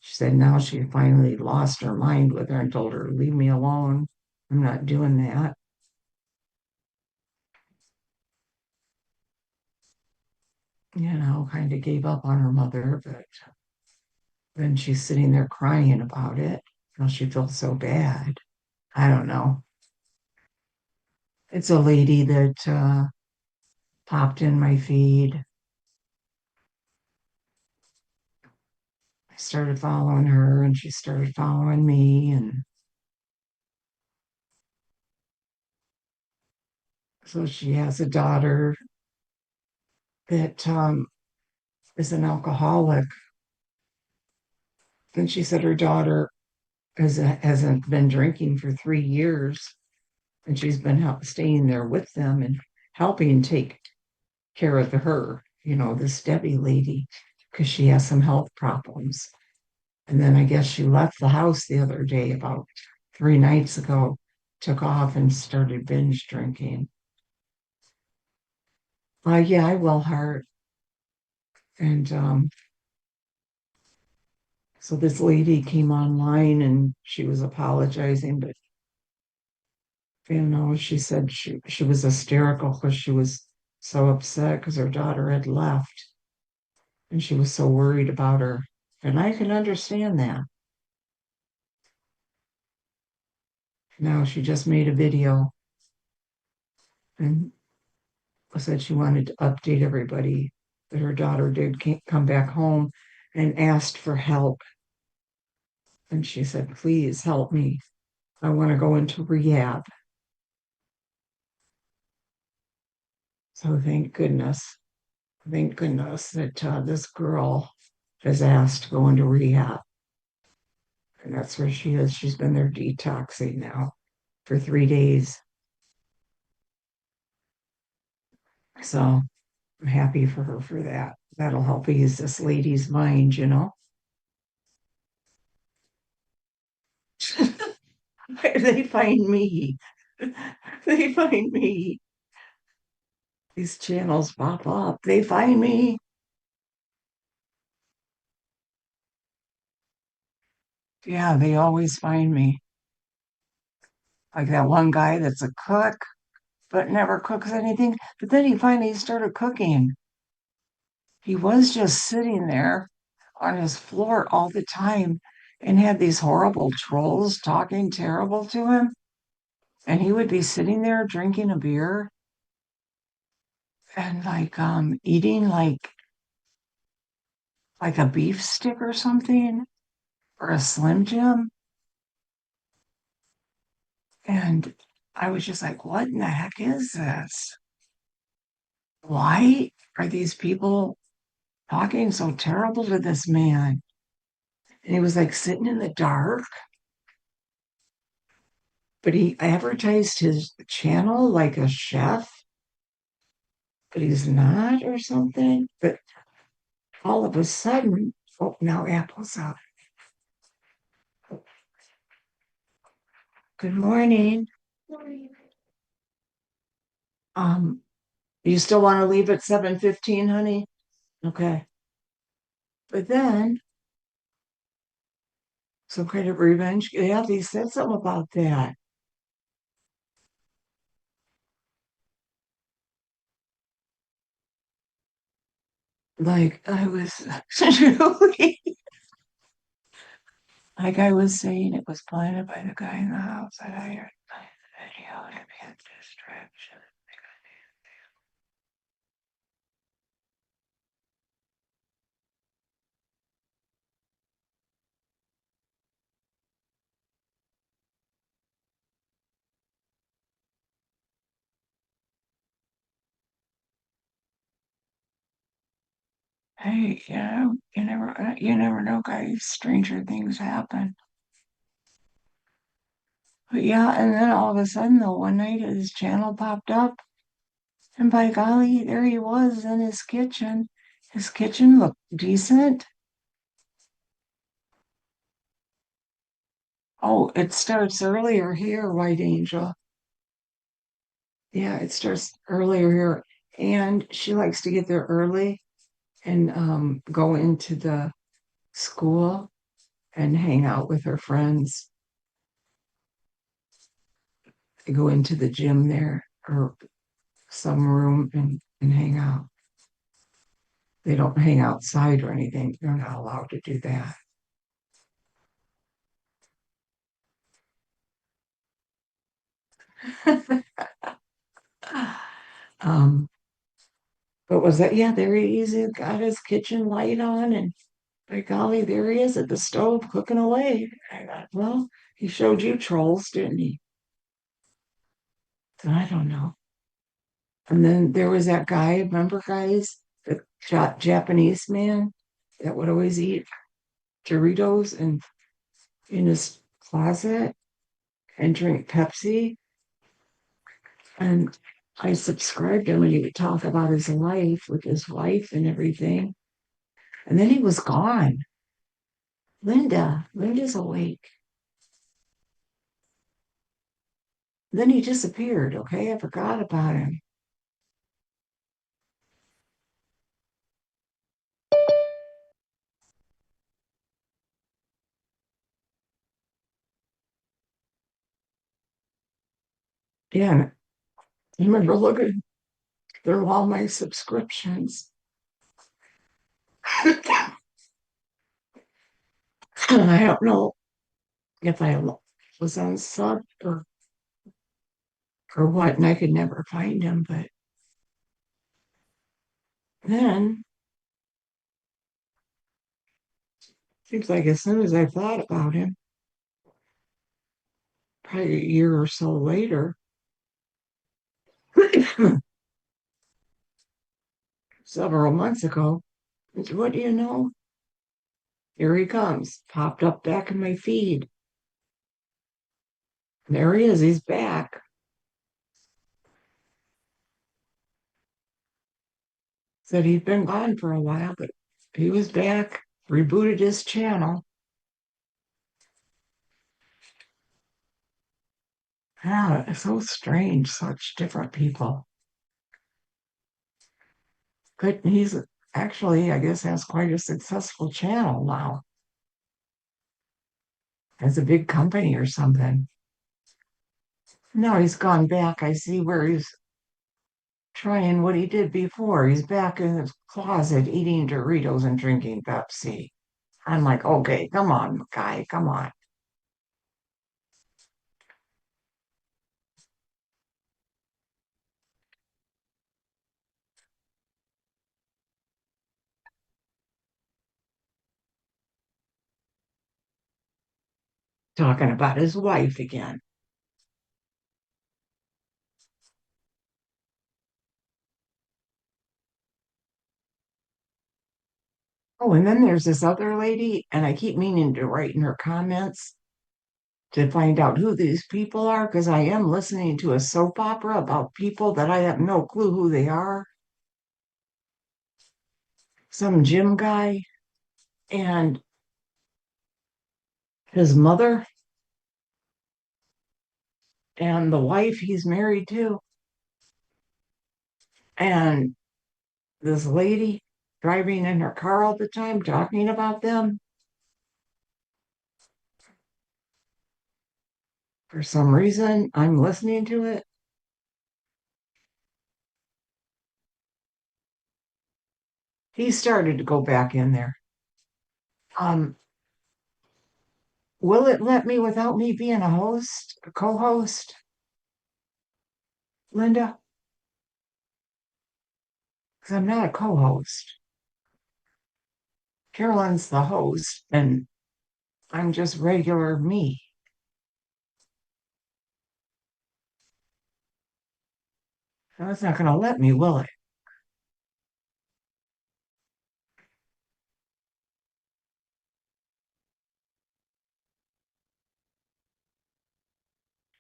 [SPEAKER 7] She said now she finally lost her mind with her and told her, leave me alone. I'm not doing that. Kind of gave up on her mother, but then she's sitting there crying about it. She feels so bad. I don't know. It's a lady that popped in my feed. I started following her and she started following me. And so she has a daughter that is an alcoholic. And she said her daughter hasn't been drinking for 3 years. And she's been staying there with them and helping take care of her, this Debbie lady, because she has some health problems. And then I guess she left the house the other day, about 3 nights ago, took off and started binge drinking. Yeah, I will, Heart. And so this lady came online and she was apologizing, but she said she was hysterical because she was so upset because her daughter had left and she was so worried about her. And I can understand that. Now she just made a video and said she wanted to update everybody that her daughter did come back home and asked for help. And she said, please help me. I want to go into rehab. So thank goodness that this girl has asked to go into rehab. And that's where she is. She's been there detoxing now for 3 days. So I'm happy for her for that. That'll help ease this lady's mind. They find me. They find me. These channels pop up. They find me. Yeah, they always find me. Like that one guy that's a cook, but never cooks anything. But then he finally started cooking. He was just sitting there on his floor all the time and had these horrible trolls talking terrible to him. And he would be sitting there drinking a beer and like eating like a beef stick or something or a Slim Jim. And I was just like, what in the heck is this? Why are these people talking so terrible to this man? And he was like sitting in the dark. but he advertised his channel like a chef, but he's not or something. But all of a sudden, oh, now Apple's up. Good morning. You still want to leave at 7:15, honey? Okay. But then some kind of revenge. Yeah, they said something about that. Like I was truly, like I was saying, it was planted by the guy in the house that I heard the video to be a distraction. Hey, you never know, guys. Stranger things happen. But yeah, and then all of a sudden, though, one night his channel popped up, and by golly, there he was in his kitchen. His kitchen looked decent. Oh, it starts earlier here, White Angel. Yeah, it starts earlier here. And she likes to get there early and go into the school and hang out with her friends. They go into the gym there or some room and hang out. They don't hang outside or anything. They're not allowed to do that. um, but was that? Yeah, there he is. He got his kitchen light on, and by golly, there he is at the stove cooking away. I thought, well, he showed you trolls, didn't he? I don't know. And then there was that guy, remember, guys, the Japanese man that would always eat Doritos and in his closet and drink Pepsi. And I subscribed him and he would talk about his life with his wife and everything. And then he was gone. Linda's awake. Then he disappeared. Okay, I forgot about him. Yeah, and I remember looking through all my subscriptions. I don't know if I was on sub or what, and I could never find him. But then seems like as soon as I thought about him, probably a year or so later, several months ago, what do you know? Here he comes, popped up back in my feed. There he is, he's back. Said he'd been gone for a while, but he was back, rebooted his channel. Yeah, it's so strange, such different people. Good, he's actually, I guess, has quite a successful channel now. Has a big company or something. No, he's gone back. I see where he's trying what he did before. He's back in his closet eating Doritos and drinking Pepsi. I'm like, okay, come on, guy, come on. Talking about his wife again. Oh, and then there's this other lady, and I keep meaning to write in her comments to find out who these people are because I am listening to a soap opera about people that I have no clue who they are. Some gym guy and his mother and the wife he's married to. And this lady driving in her car all the time talking about them. For some reason, I'm listening to it. He started to go back in there. Will it let me without me being a host, a co-host? Linda? Because I'm not a co-host. Carolyn's the host, and I'm just regular me. So it's not going to let me, will it?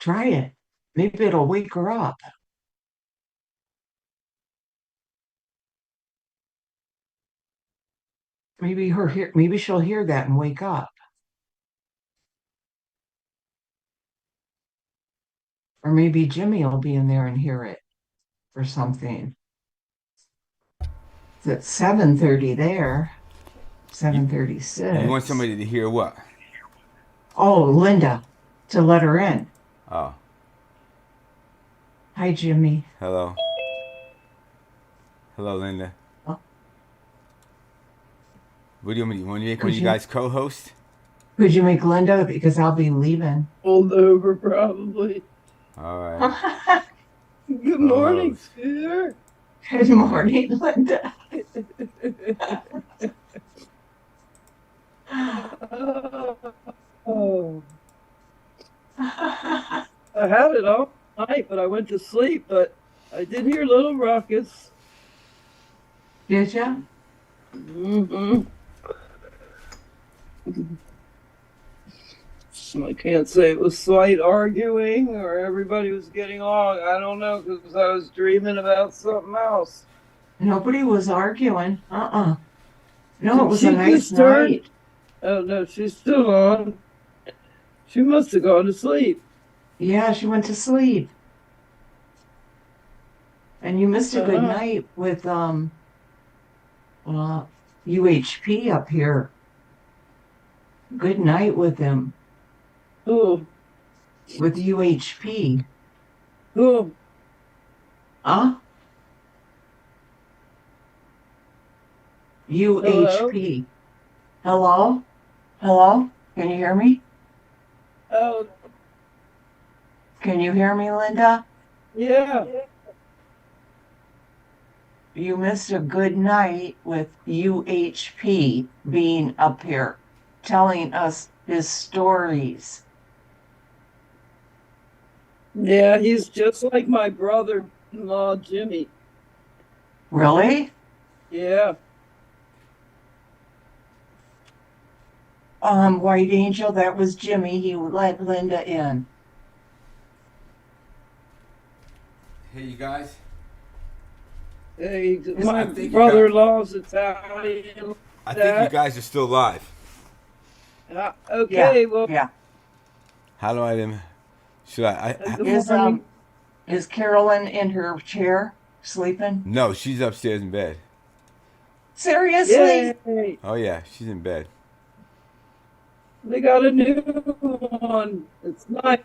[SPEAKER 7] Try it. Maybe it'll wake her up. Maybe she'll hear that and wake up. Or maybe Jimmy will be in there and hear it or something. It's at 7:30 there. 7:36.
[SPEAKER 3] You want somebody to hear what?
[SPEAKER 7] Oh, Linda, to let her in.
[SPEAKER 3] Oh.
[SPEAKER 7] Hi, Jimmy.
[SPEAKER 3] Hello. Hello, Linda.
[SPEAKER 7] Oh.
[SPEAKER 3] What do you want me to make one of you guys co-host?
[SPEAKER 7] Could you make Linda? Because I'll be leaving.
[SPEAKER 8] Pulled over, probably.
[SPEAKER 3] All right.
[SPEAKER 8] Good morning, Scooter.
[SPEAKER 7] Good morning, Linda.
[SPEAKER 8] Oh. I had it all night, but I went to sleep, but I did hear little ruckus.
[SPEAKER 7] Did ya?
[SPEAKER 8] Mm-hmm. I can't say it was slight arguing or everybody was getting along. I don't know, because I was dreaming about something else.
[SPEAKER 7] Nobody was arguing. No, it was
[SPEAKER 8] She
[SPEAKER 7] a nice
[SPEAKER 8] just turned-
[SPEAKER 7] night.
[SPEAKER 8] Oh, no, she's still on. She must have gone to sleep.
[SPEAKER 7] Yeah, she went to sleep. And you missed a good night with UHP up here. Good night with him.
[SPEAKER 8] Who?
[SPEAKER 7] With UHP.
[SPEAKER 8] Who?
[SPEAKER 7] Huh? UHP. Hello? Hello? Can you hear me?
[SPEAKER 8] Oh,
[SPEAKER 7] Can you hear me, Linda?
[SPEAKER 8] yeah.
[SPEAKER 7] You missed a good night with UHP being up here, telling us his stories.
[SPEAKER 8] Yeah, he's just like my brother-in-law, Jimmy.
[SPEAKER 7] Really?
[SPEAKER 8] Yeah.
[SPEAKER 7] White Angel, that was Jimmy. He let Linda in.
[SPEAKER 3] Hey, you guys.
[SPEAKER 8] Hey,
[SPEAKER 3] I
[SPEAKER 8] my
[SPEAKER 3] think you
[SPEAKER 8] brother-in-law's Italian.
[SPEAKER 3] I think you guys are still live.
[SPEAKER 8] Okay, well,
[SPEAKER 7] Yeah.
[SPEAKER 3] How do I? Should I?
[SPEAKER 8] good
[SPEAKER 7] Is Carolyn in her chair sleeping?
[SPEAKER 3] No, she's upstairs in bed.
[SPEAKER 7] Seriously?
[SPEAKER 8] Yay.
[SPEAKER 3] Oh yeah, she's in bed.
[SPEAKER 8] They got a new one. It's nice.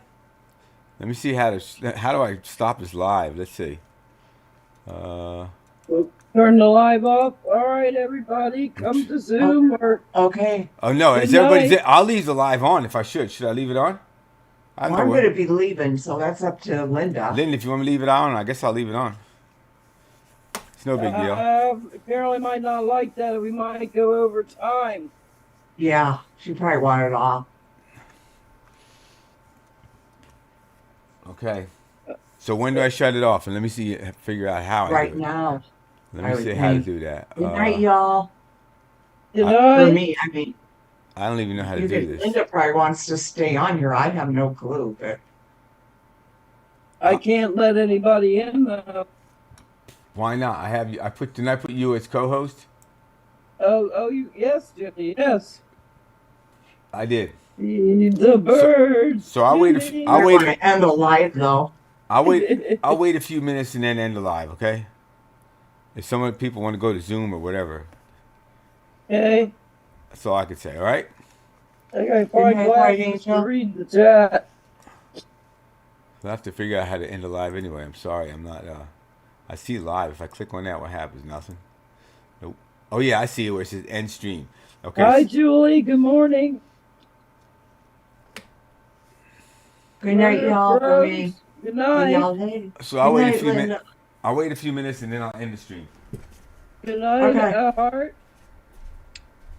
[SPEAKER 3] Let me see how do I stop this live? Let's see.
[SPEAKER 8] We'll turn the live off. All right, everybody, come to Zoom or
[SPEAKER 7] Okay.
[SPEAKER 3] Oh no,
[SPEAKER 8] Good
[SPEAKER 3] is everybody?
[SPEAKER 8] night.
[SPEAKER 3] I'll leave the live on if I should. Should I leave it on? I
[SPEAKER 7] Well,
[SPEAKER 3] know
[SPEAKER 7] I'm
[SPEAKER 3] what.
[SPEAKER 7] going to be leaving, so that's up to Linda.
[SPEAKER 3] Lynn, if you want me to leave it on, I guess I'll leave it on. It's no big deal.
[SPEAKER 8] Apparently might not like that. We might go over time.
[SPEAKER 7] Yeah, she probably wanted it off.
[SPEAKER 3] Okay. So when do I shut it off? And let me see, figure out how I
[SPEAKER 7] Right
[SPEAKER 3] do it.
[SPEAKER 7] now.
[SPEAKER 3] Let me see how to do that.
[SPEAKER 7] Good night, y'all.
[SPEAKER 8] Good
[SPEAKER 7] For
[SPEAKER 8] night.
[SPEAKER 7] me, I mean,
[SPEAKER 3] I don't even know how to
[SPEAKER 7] You
[SPEAKER 3] do
[SPEAKER 7] think
[SPEAKER 3] this.
[SPEAKER 7] Linda probably wants to stay on here. I have no clue, but
[SPEAKER 8] I can't let anybody in though.
[SPEAKER 3] Why not? I have you. Didn't I put you as co-host?
[SPEAKER 8] You, yes, Jenny, yes.
[SPEAKER 3] I did.
[SPEAKER 8] Feed the birds.
[SPEAKER 3] So I'll wait. I'll
[SPEAKER 7] we're
[SPEAKER 3] wait.
[SPEAKER 7] going to end the live though.
[SPEAKER 3] I'll wait. I'll wait a few minutes and then end the live. Okay. If some of the people want to go to Zoom or whatever,
[SPEAKER 8] Okay.
[SPEAKER 3] that's all I could say. All right.
[SPEAKER 8] I gotta
[SPEAKER 7] Good
[SPEAKER 8] find
[SPEAKER 7] night,
[SPEAKER 8] glasses to
[SPEAKER 7] Angel.
[SPEAKER 8] read the chat.
[SPEAKER 3] I'll have to figure out how to end the live anyway. I'm sorry. I'm not. I see live. If I click on that, what happens? Nothing. Nope. Oh yeah, I see it where it says end stream. Okay.
[SPEAKER 8] Hi, Julie. Good morning.
[SPEAKER 7] Good night, y'all, for me.
[SPEAKER 8] Good
[SPEAKER 7] See
[SPEAKER 8] night.
[SPEAKER 7] y'all later.
[SPEAKER 3] So I'll
[SPEAKER 7] Good
[SPEAKER 3] wait
[SPEAKER 7] night,
[SPEAKER 3] a few minutes.
[SPEAKER 7] Linda.
[SPEAKER 3] I'll wait a few minutes and then I'll end the stream.
[SPEAKER 8] Good night,
[SPEAKER 7] Okay.
[SPEAKER 8] Heart.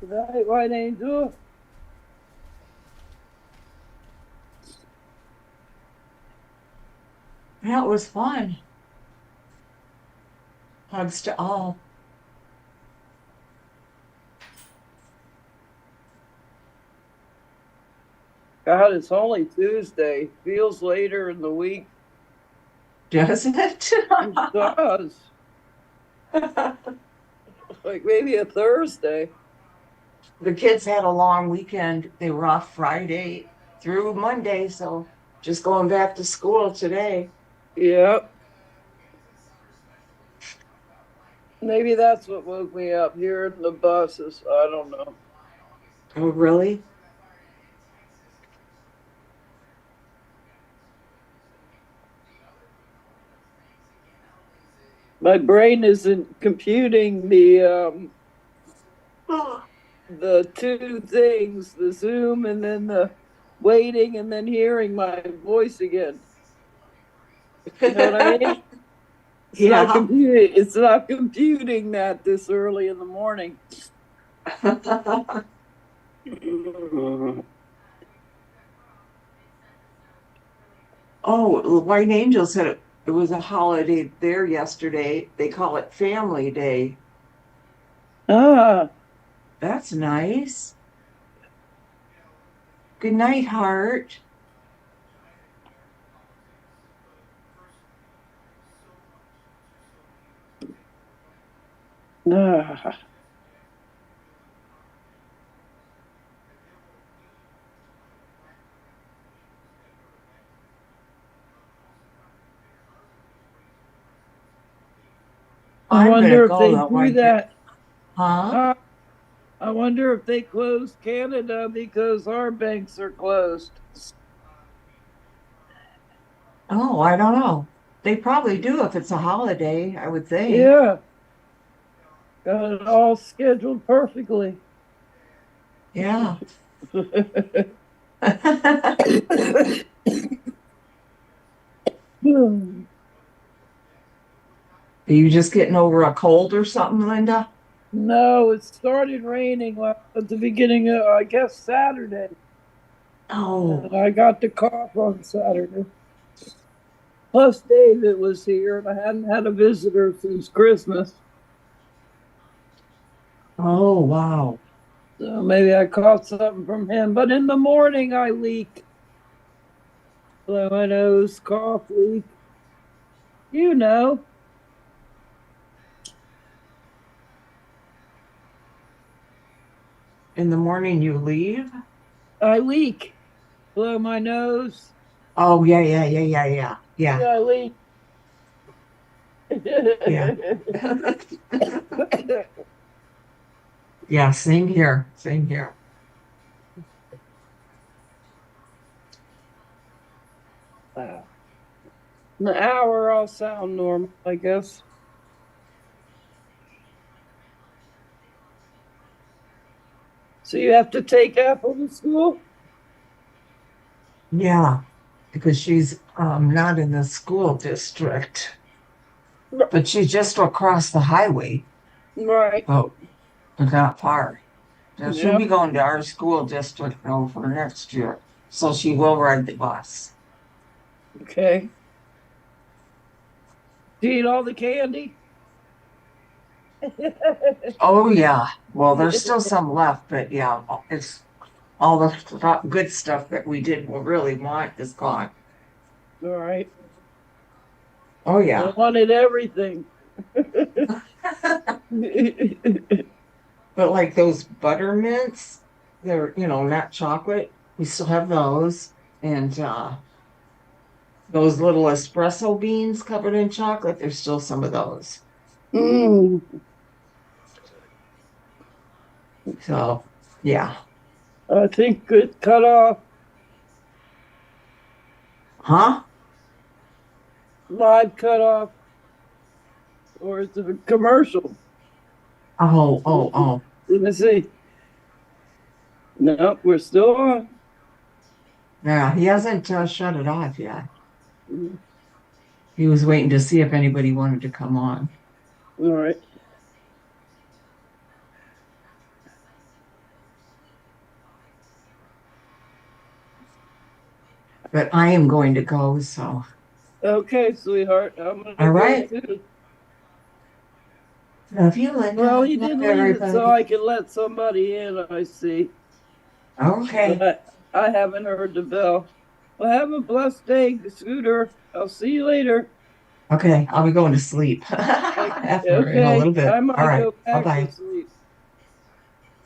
[SPEAKER 8] Good night, White Angel.
[SPEAKER 7] That was fun. Hugs to all.
[SPEAKER 8] God, it's only Tuesday. Feels later in the week.
[SPEAKER 7] Does it?
[SPEAKER 8] It does. Like maybe a Thursday.
[SPEAKER 7] The kids had a long weekend. They were off Friday through Monday, so just going back to school today.
[SPEAKER 8] Yep. Maybe that's what woke me up, hearing the buses. I don't know.
[SPEAKER 7] Oh, really?
[SPEAKER 8] My brain isn't computing the two things, the Zoom and then the waiting and then hearing my voice again. You know what I mean? It's not computing that this early in the morning.
[SPEAKER 7] Oh, the White Angel said it was a holiday there yesterday. They call it Family Day.
[SPEAKER 8] Ah,
[SPEAKER 7] That's nice. Good night, Heart.
[SPEAKER 8] ah. I wonder if they do that.
[SPEAKER 7] Huh?
[SPEAKER 8] I wonder if they closed Canada because our banks are closed.
[SPEAKER 7] Oh, I don't know. They probably do if it's a holiday, I would think.
[SPEAKER 8] Yeah. Got it all scheduled perfectly.
[SPEAKER 7] Yeah. Are you just getting over a cold or something, Linda?
[SPEAKER 8] No, it started raining at the beginning of, I guess, Saturday.
[SPEAKER 7] Oh.
[SPEAKER 8] And I got the cough on Saturday. Plus, David was here, and I hadn't had a visitor since Christmas.
[SPEAKER 7] Oh, wow.
[SPEAKER 8] So maybe I caught something from him. But in the morning, I leak. Blow my nose, cough, leak. You know.
[SPEAKER 7] In the morning you leave?
[SPEAKER 8] I leak. Blow my nose.
[SPEAKER 7] Oh, yeah.
[SPEAKER 8] I leak.
[SPEAKER 7] Yeah. Yeah, same here. Same here.
[SPEAKER 8] Wow. In an hour, I'll sound normal, I guess. So you have to take Apple to school?
[SPEAKER 7] Yeah, because she's not in the school district, but she's just across the highway.
[SPEAKER 8] Right.
[SPEAKER 7] Oh, but not far. So she'll be
[SPEAKER 8] Yep.
[SPEAKER 7] going to our school district now for next year. So she will ride the bus.
[SPEAKER 8] Okay. Do you eat all the candy?
[SPEAKER 7] Oh, yeah. Well, there's still some left, but yeah, it's all the good stuff that we did really want is gone.
[SPEAKER 8] All right.
[SPEAKER 7] Oh
[SPEAKER 8] I
[SPEAKER 7] yeah.
[SPEAKER 8] wanted everything.
[SPEAKER 7] But like those buttermints, they're, not chocolate. We still have those. And those little espresso beans covered in chocolate, there's still some of those.
[SPEAKER 8] Mm,
[SPEAKER 7] So yeah.
[SPEAKER 8] I think it cut off.
[SPEAKER 7] Huh?
[SPEAKER 8] Live cut off. Or it's a commercial.
[SPEAKER 7] Oh.
[SPEAKER 8] Let me see. No, we're still on.
[SPEAKER 7] Yeah, he hasn't shut it off yet.
[SPEAKER 8] Mm,
[SPEAKER 7] He was waiting to see if anybody wanted to come on.
[SPEAKER 8] all right.
[SPEAKER 7] But I am going to go, so.
[SPEAKER 8] Okay, sweetheart. I'm gonna
[SPEAKER 7] All
[SPEAKER 8] go
[SPEAKER 7] right.
[SPEAKER 8] too.
[SPEAKER 7] Love you, Linda.
[SPEAKER 8] Well, he
[SPEAKER 7] Love
[SPEAKER 8] did leave it so
[SPEAKER 7] everybody.
[SPEAKER 8] I could let somebody in, I see.
[SPEAKER 7] Okay.
[SPEAKER 8] But I haven't heard the bell. Well, have a blessed day, Scooter. I'll see you later.
[SPEAKER 7] Okay, I'll be going to sleep after in a
[SPEAKER 8] Okay,
[SPEAKER 7] little bit.
[SPEAKER 8] I
[SPEAKER 7] All
[SPEAKER 8] might
[SPEAKER 7] right.
[SPEAKER 8] go back
[SPEAKER 7] Bye-bye.
[SPEAKER 8] to sleep.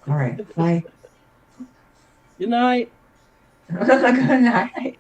[SPEAKER 7] All right. Bye.
[SPEAKER 8] Good night.
[SPEAKER 7] Good night.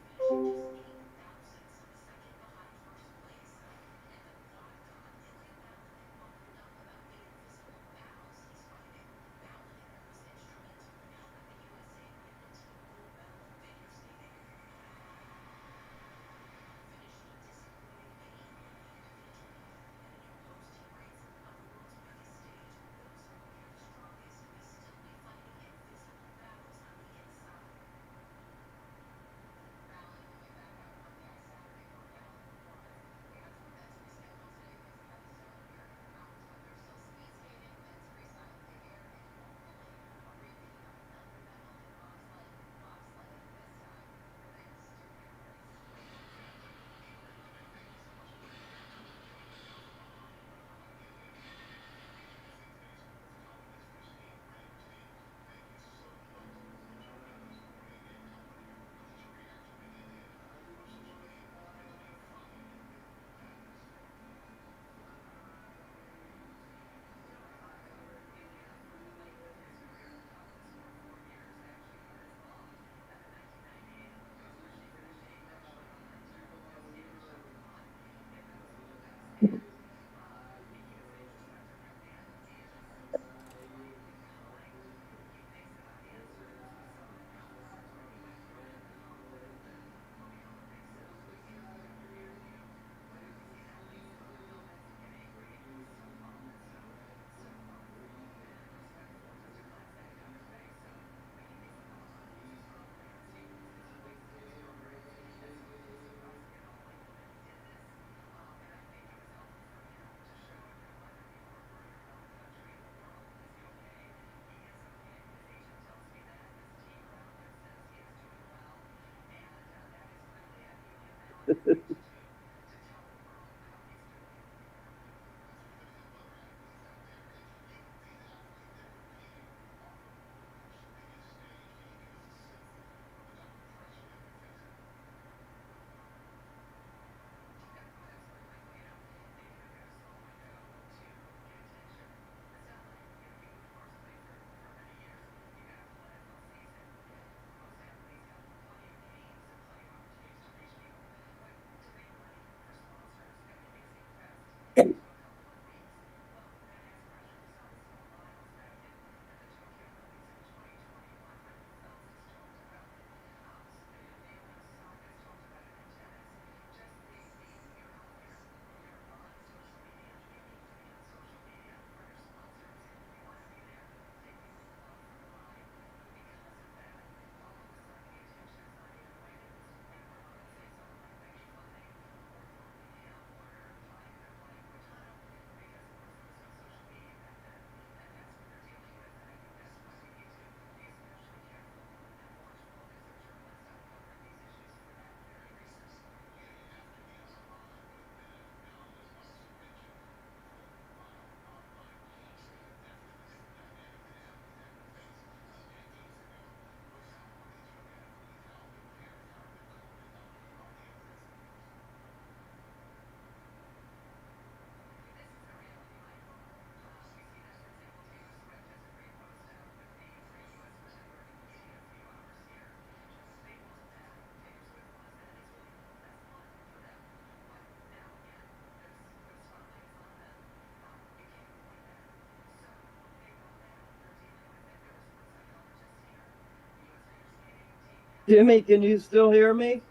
[SPEAKER 8] Jimmy, can you still hear me?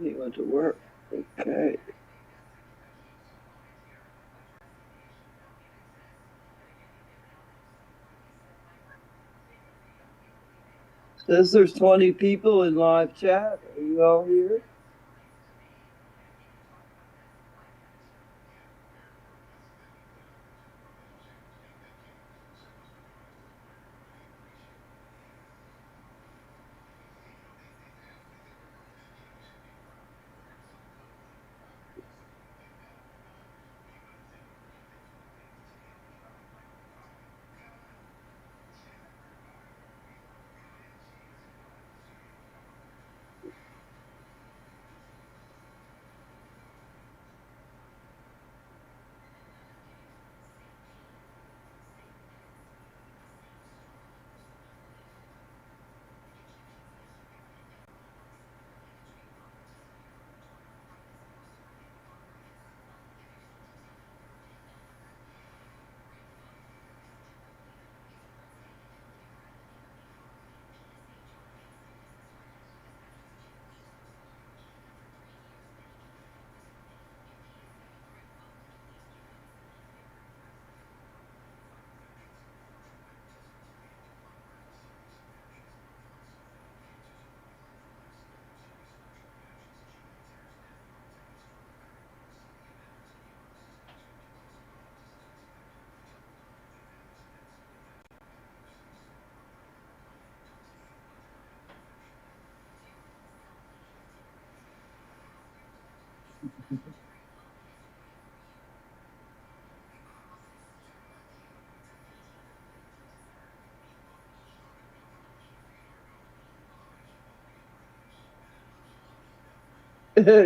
[SPEAKER 8] He went to work. Okay. Says there's 20 people in live chat. Are you all here?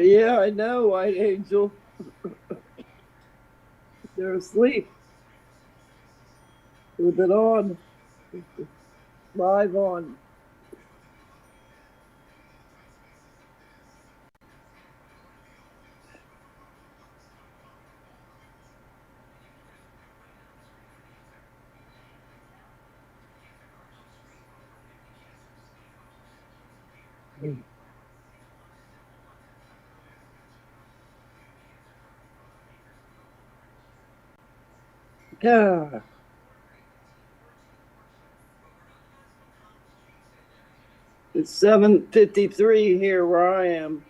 [SPEAKER 8] Yeah, I know, White Angel. They're asleep. With it on. Live on. Yeah. It's 7:53 here where I am.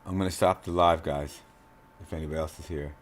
[SPEAKER 3] I'm gonna stop the live, guys. If anybody else is here.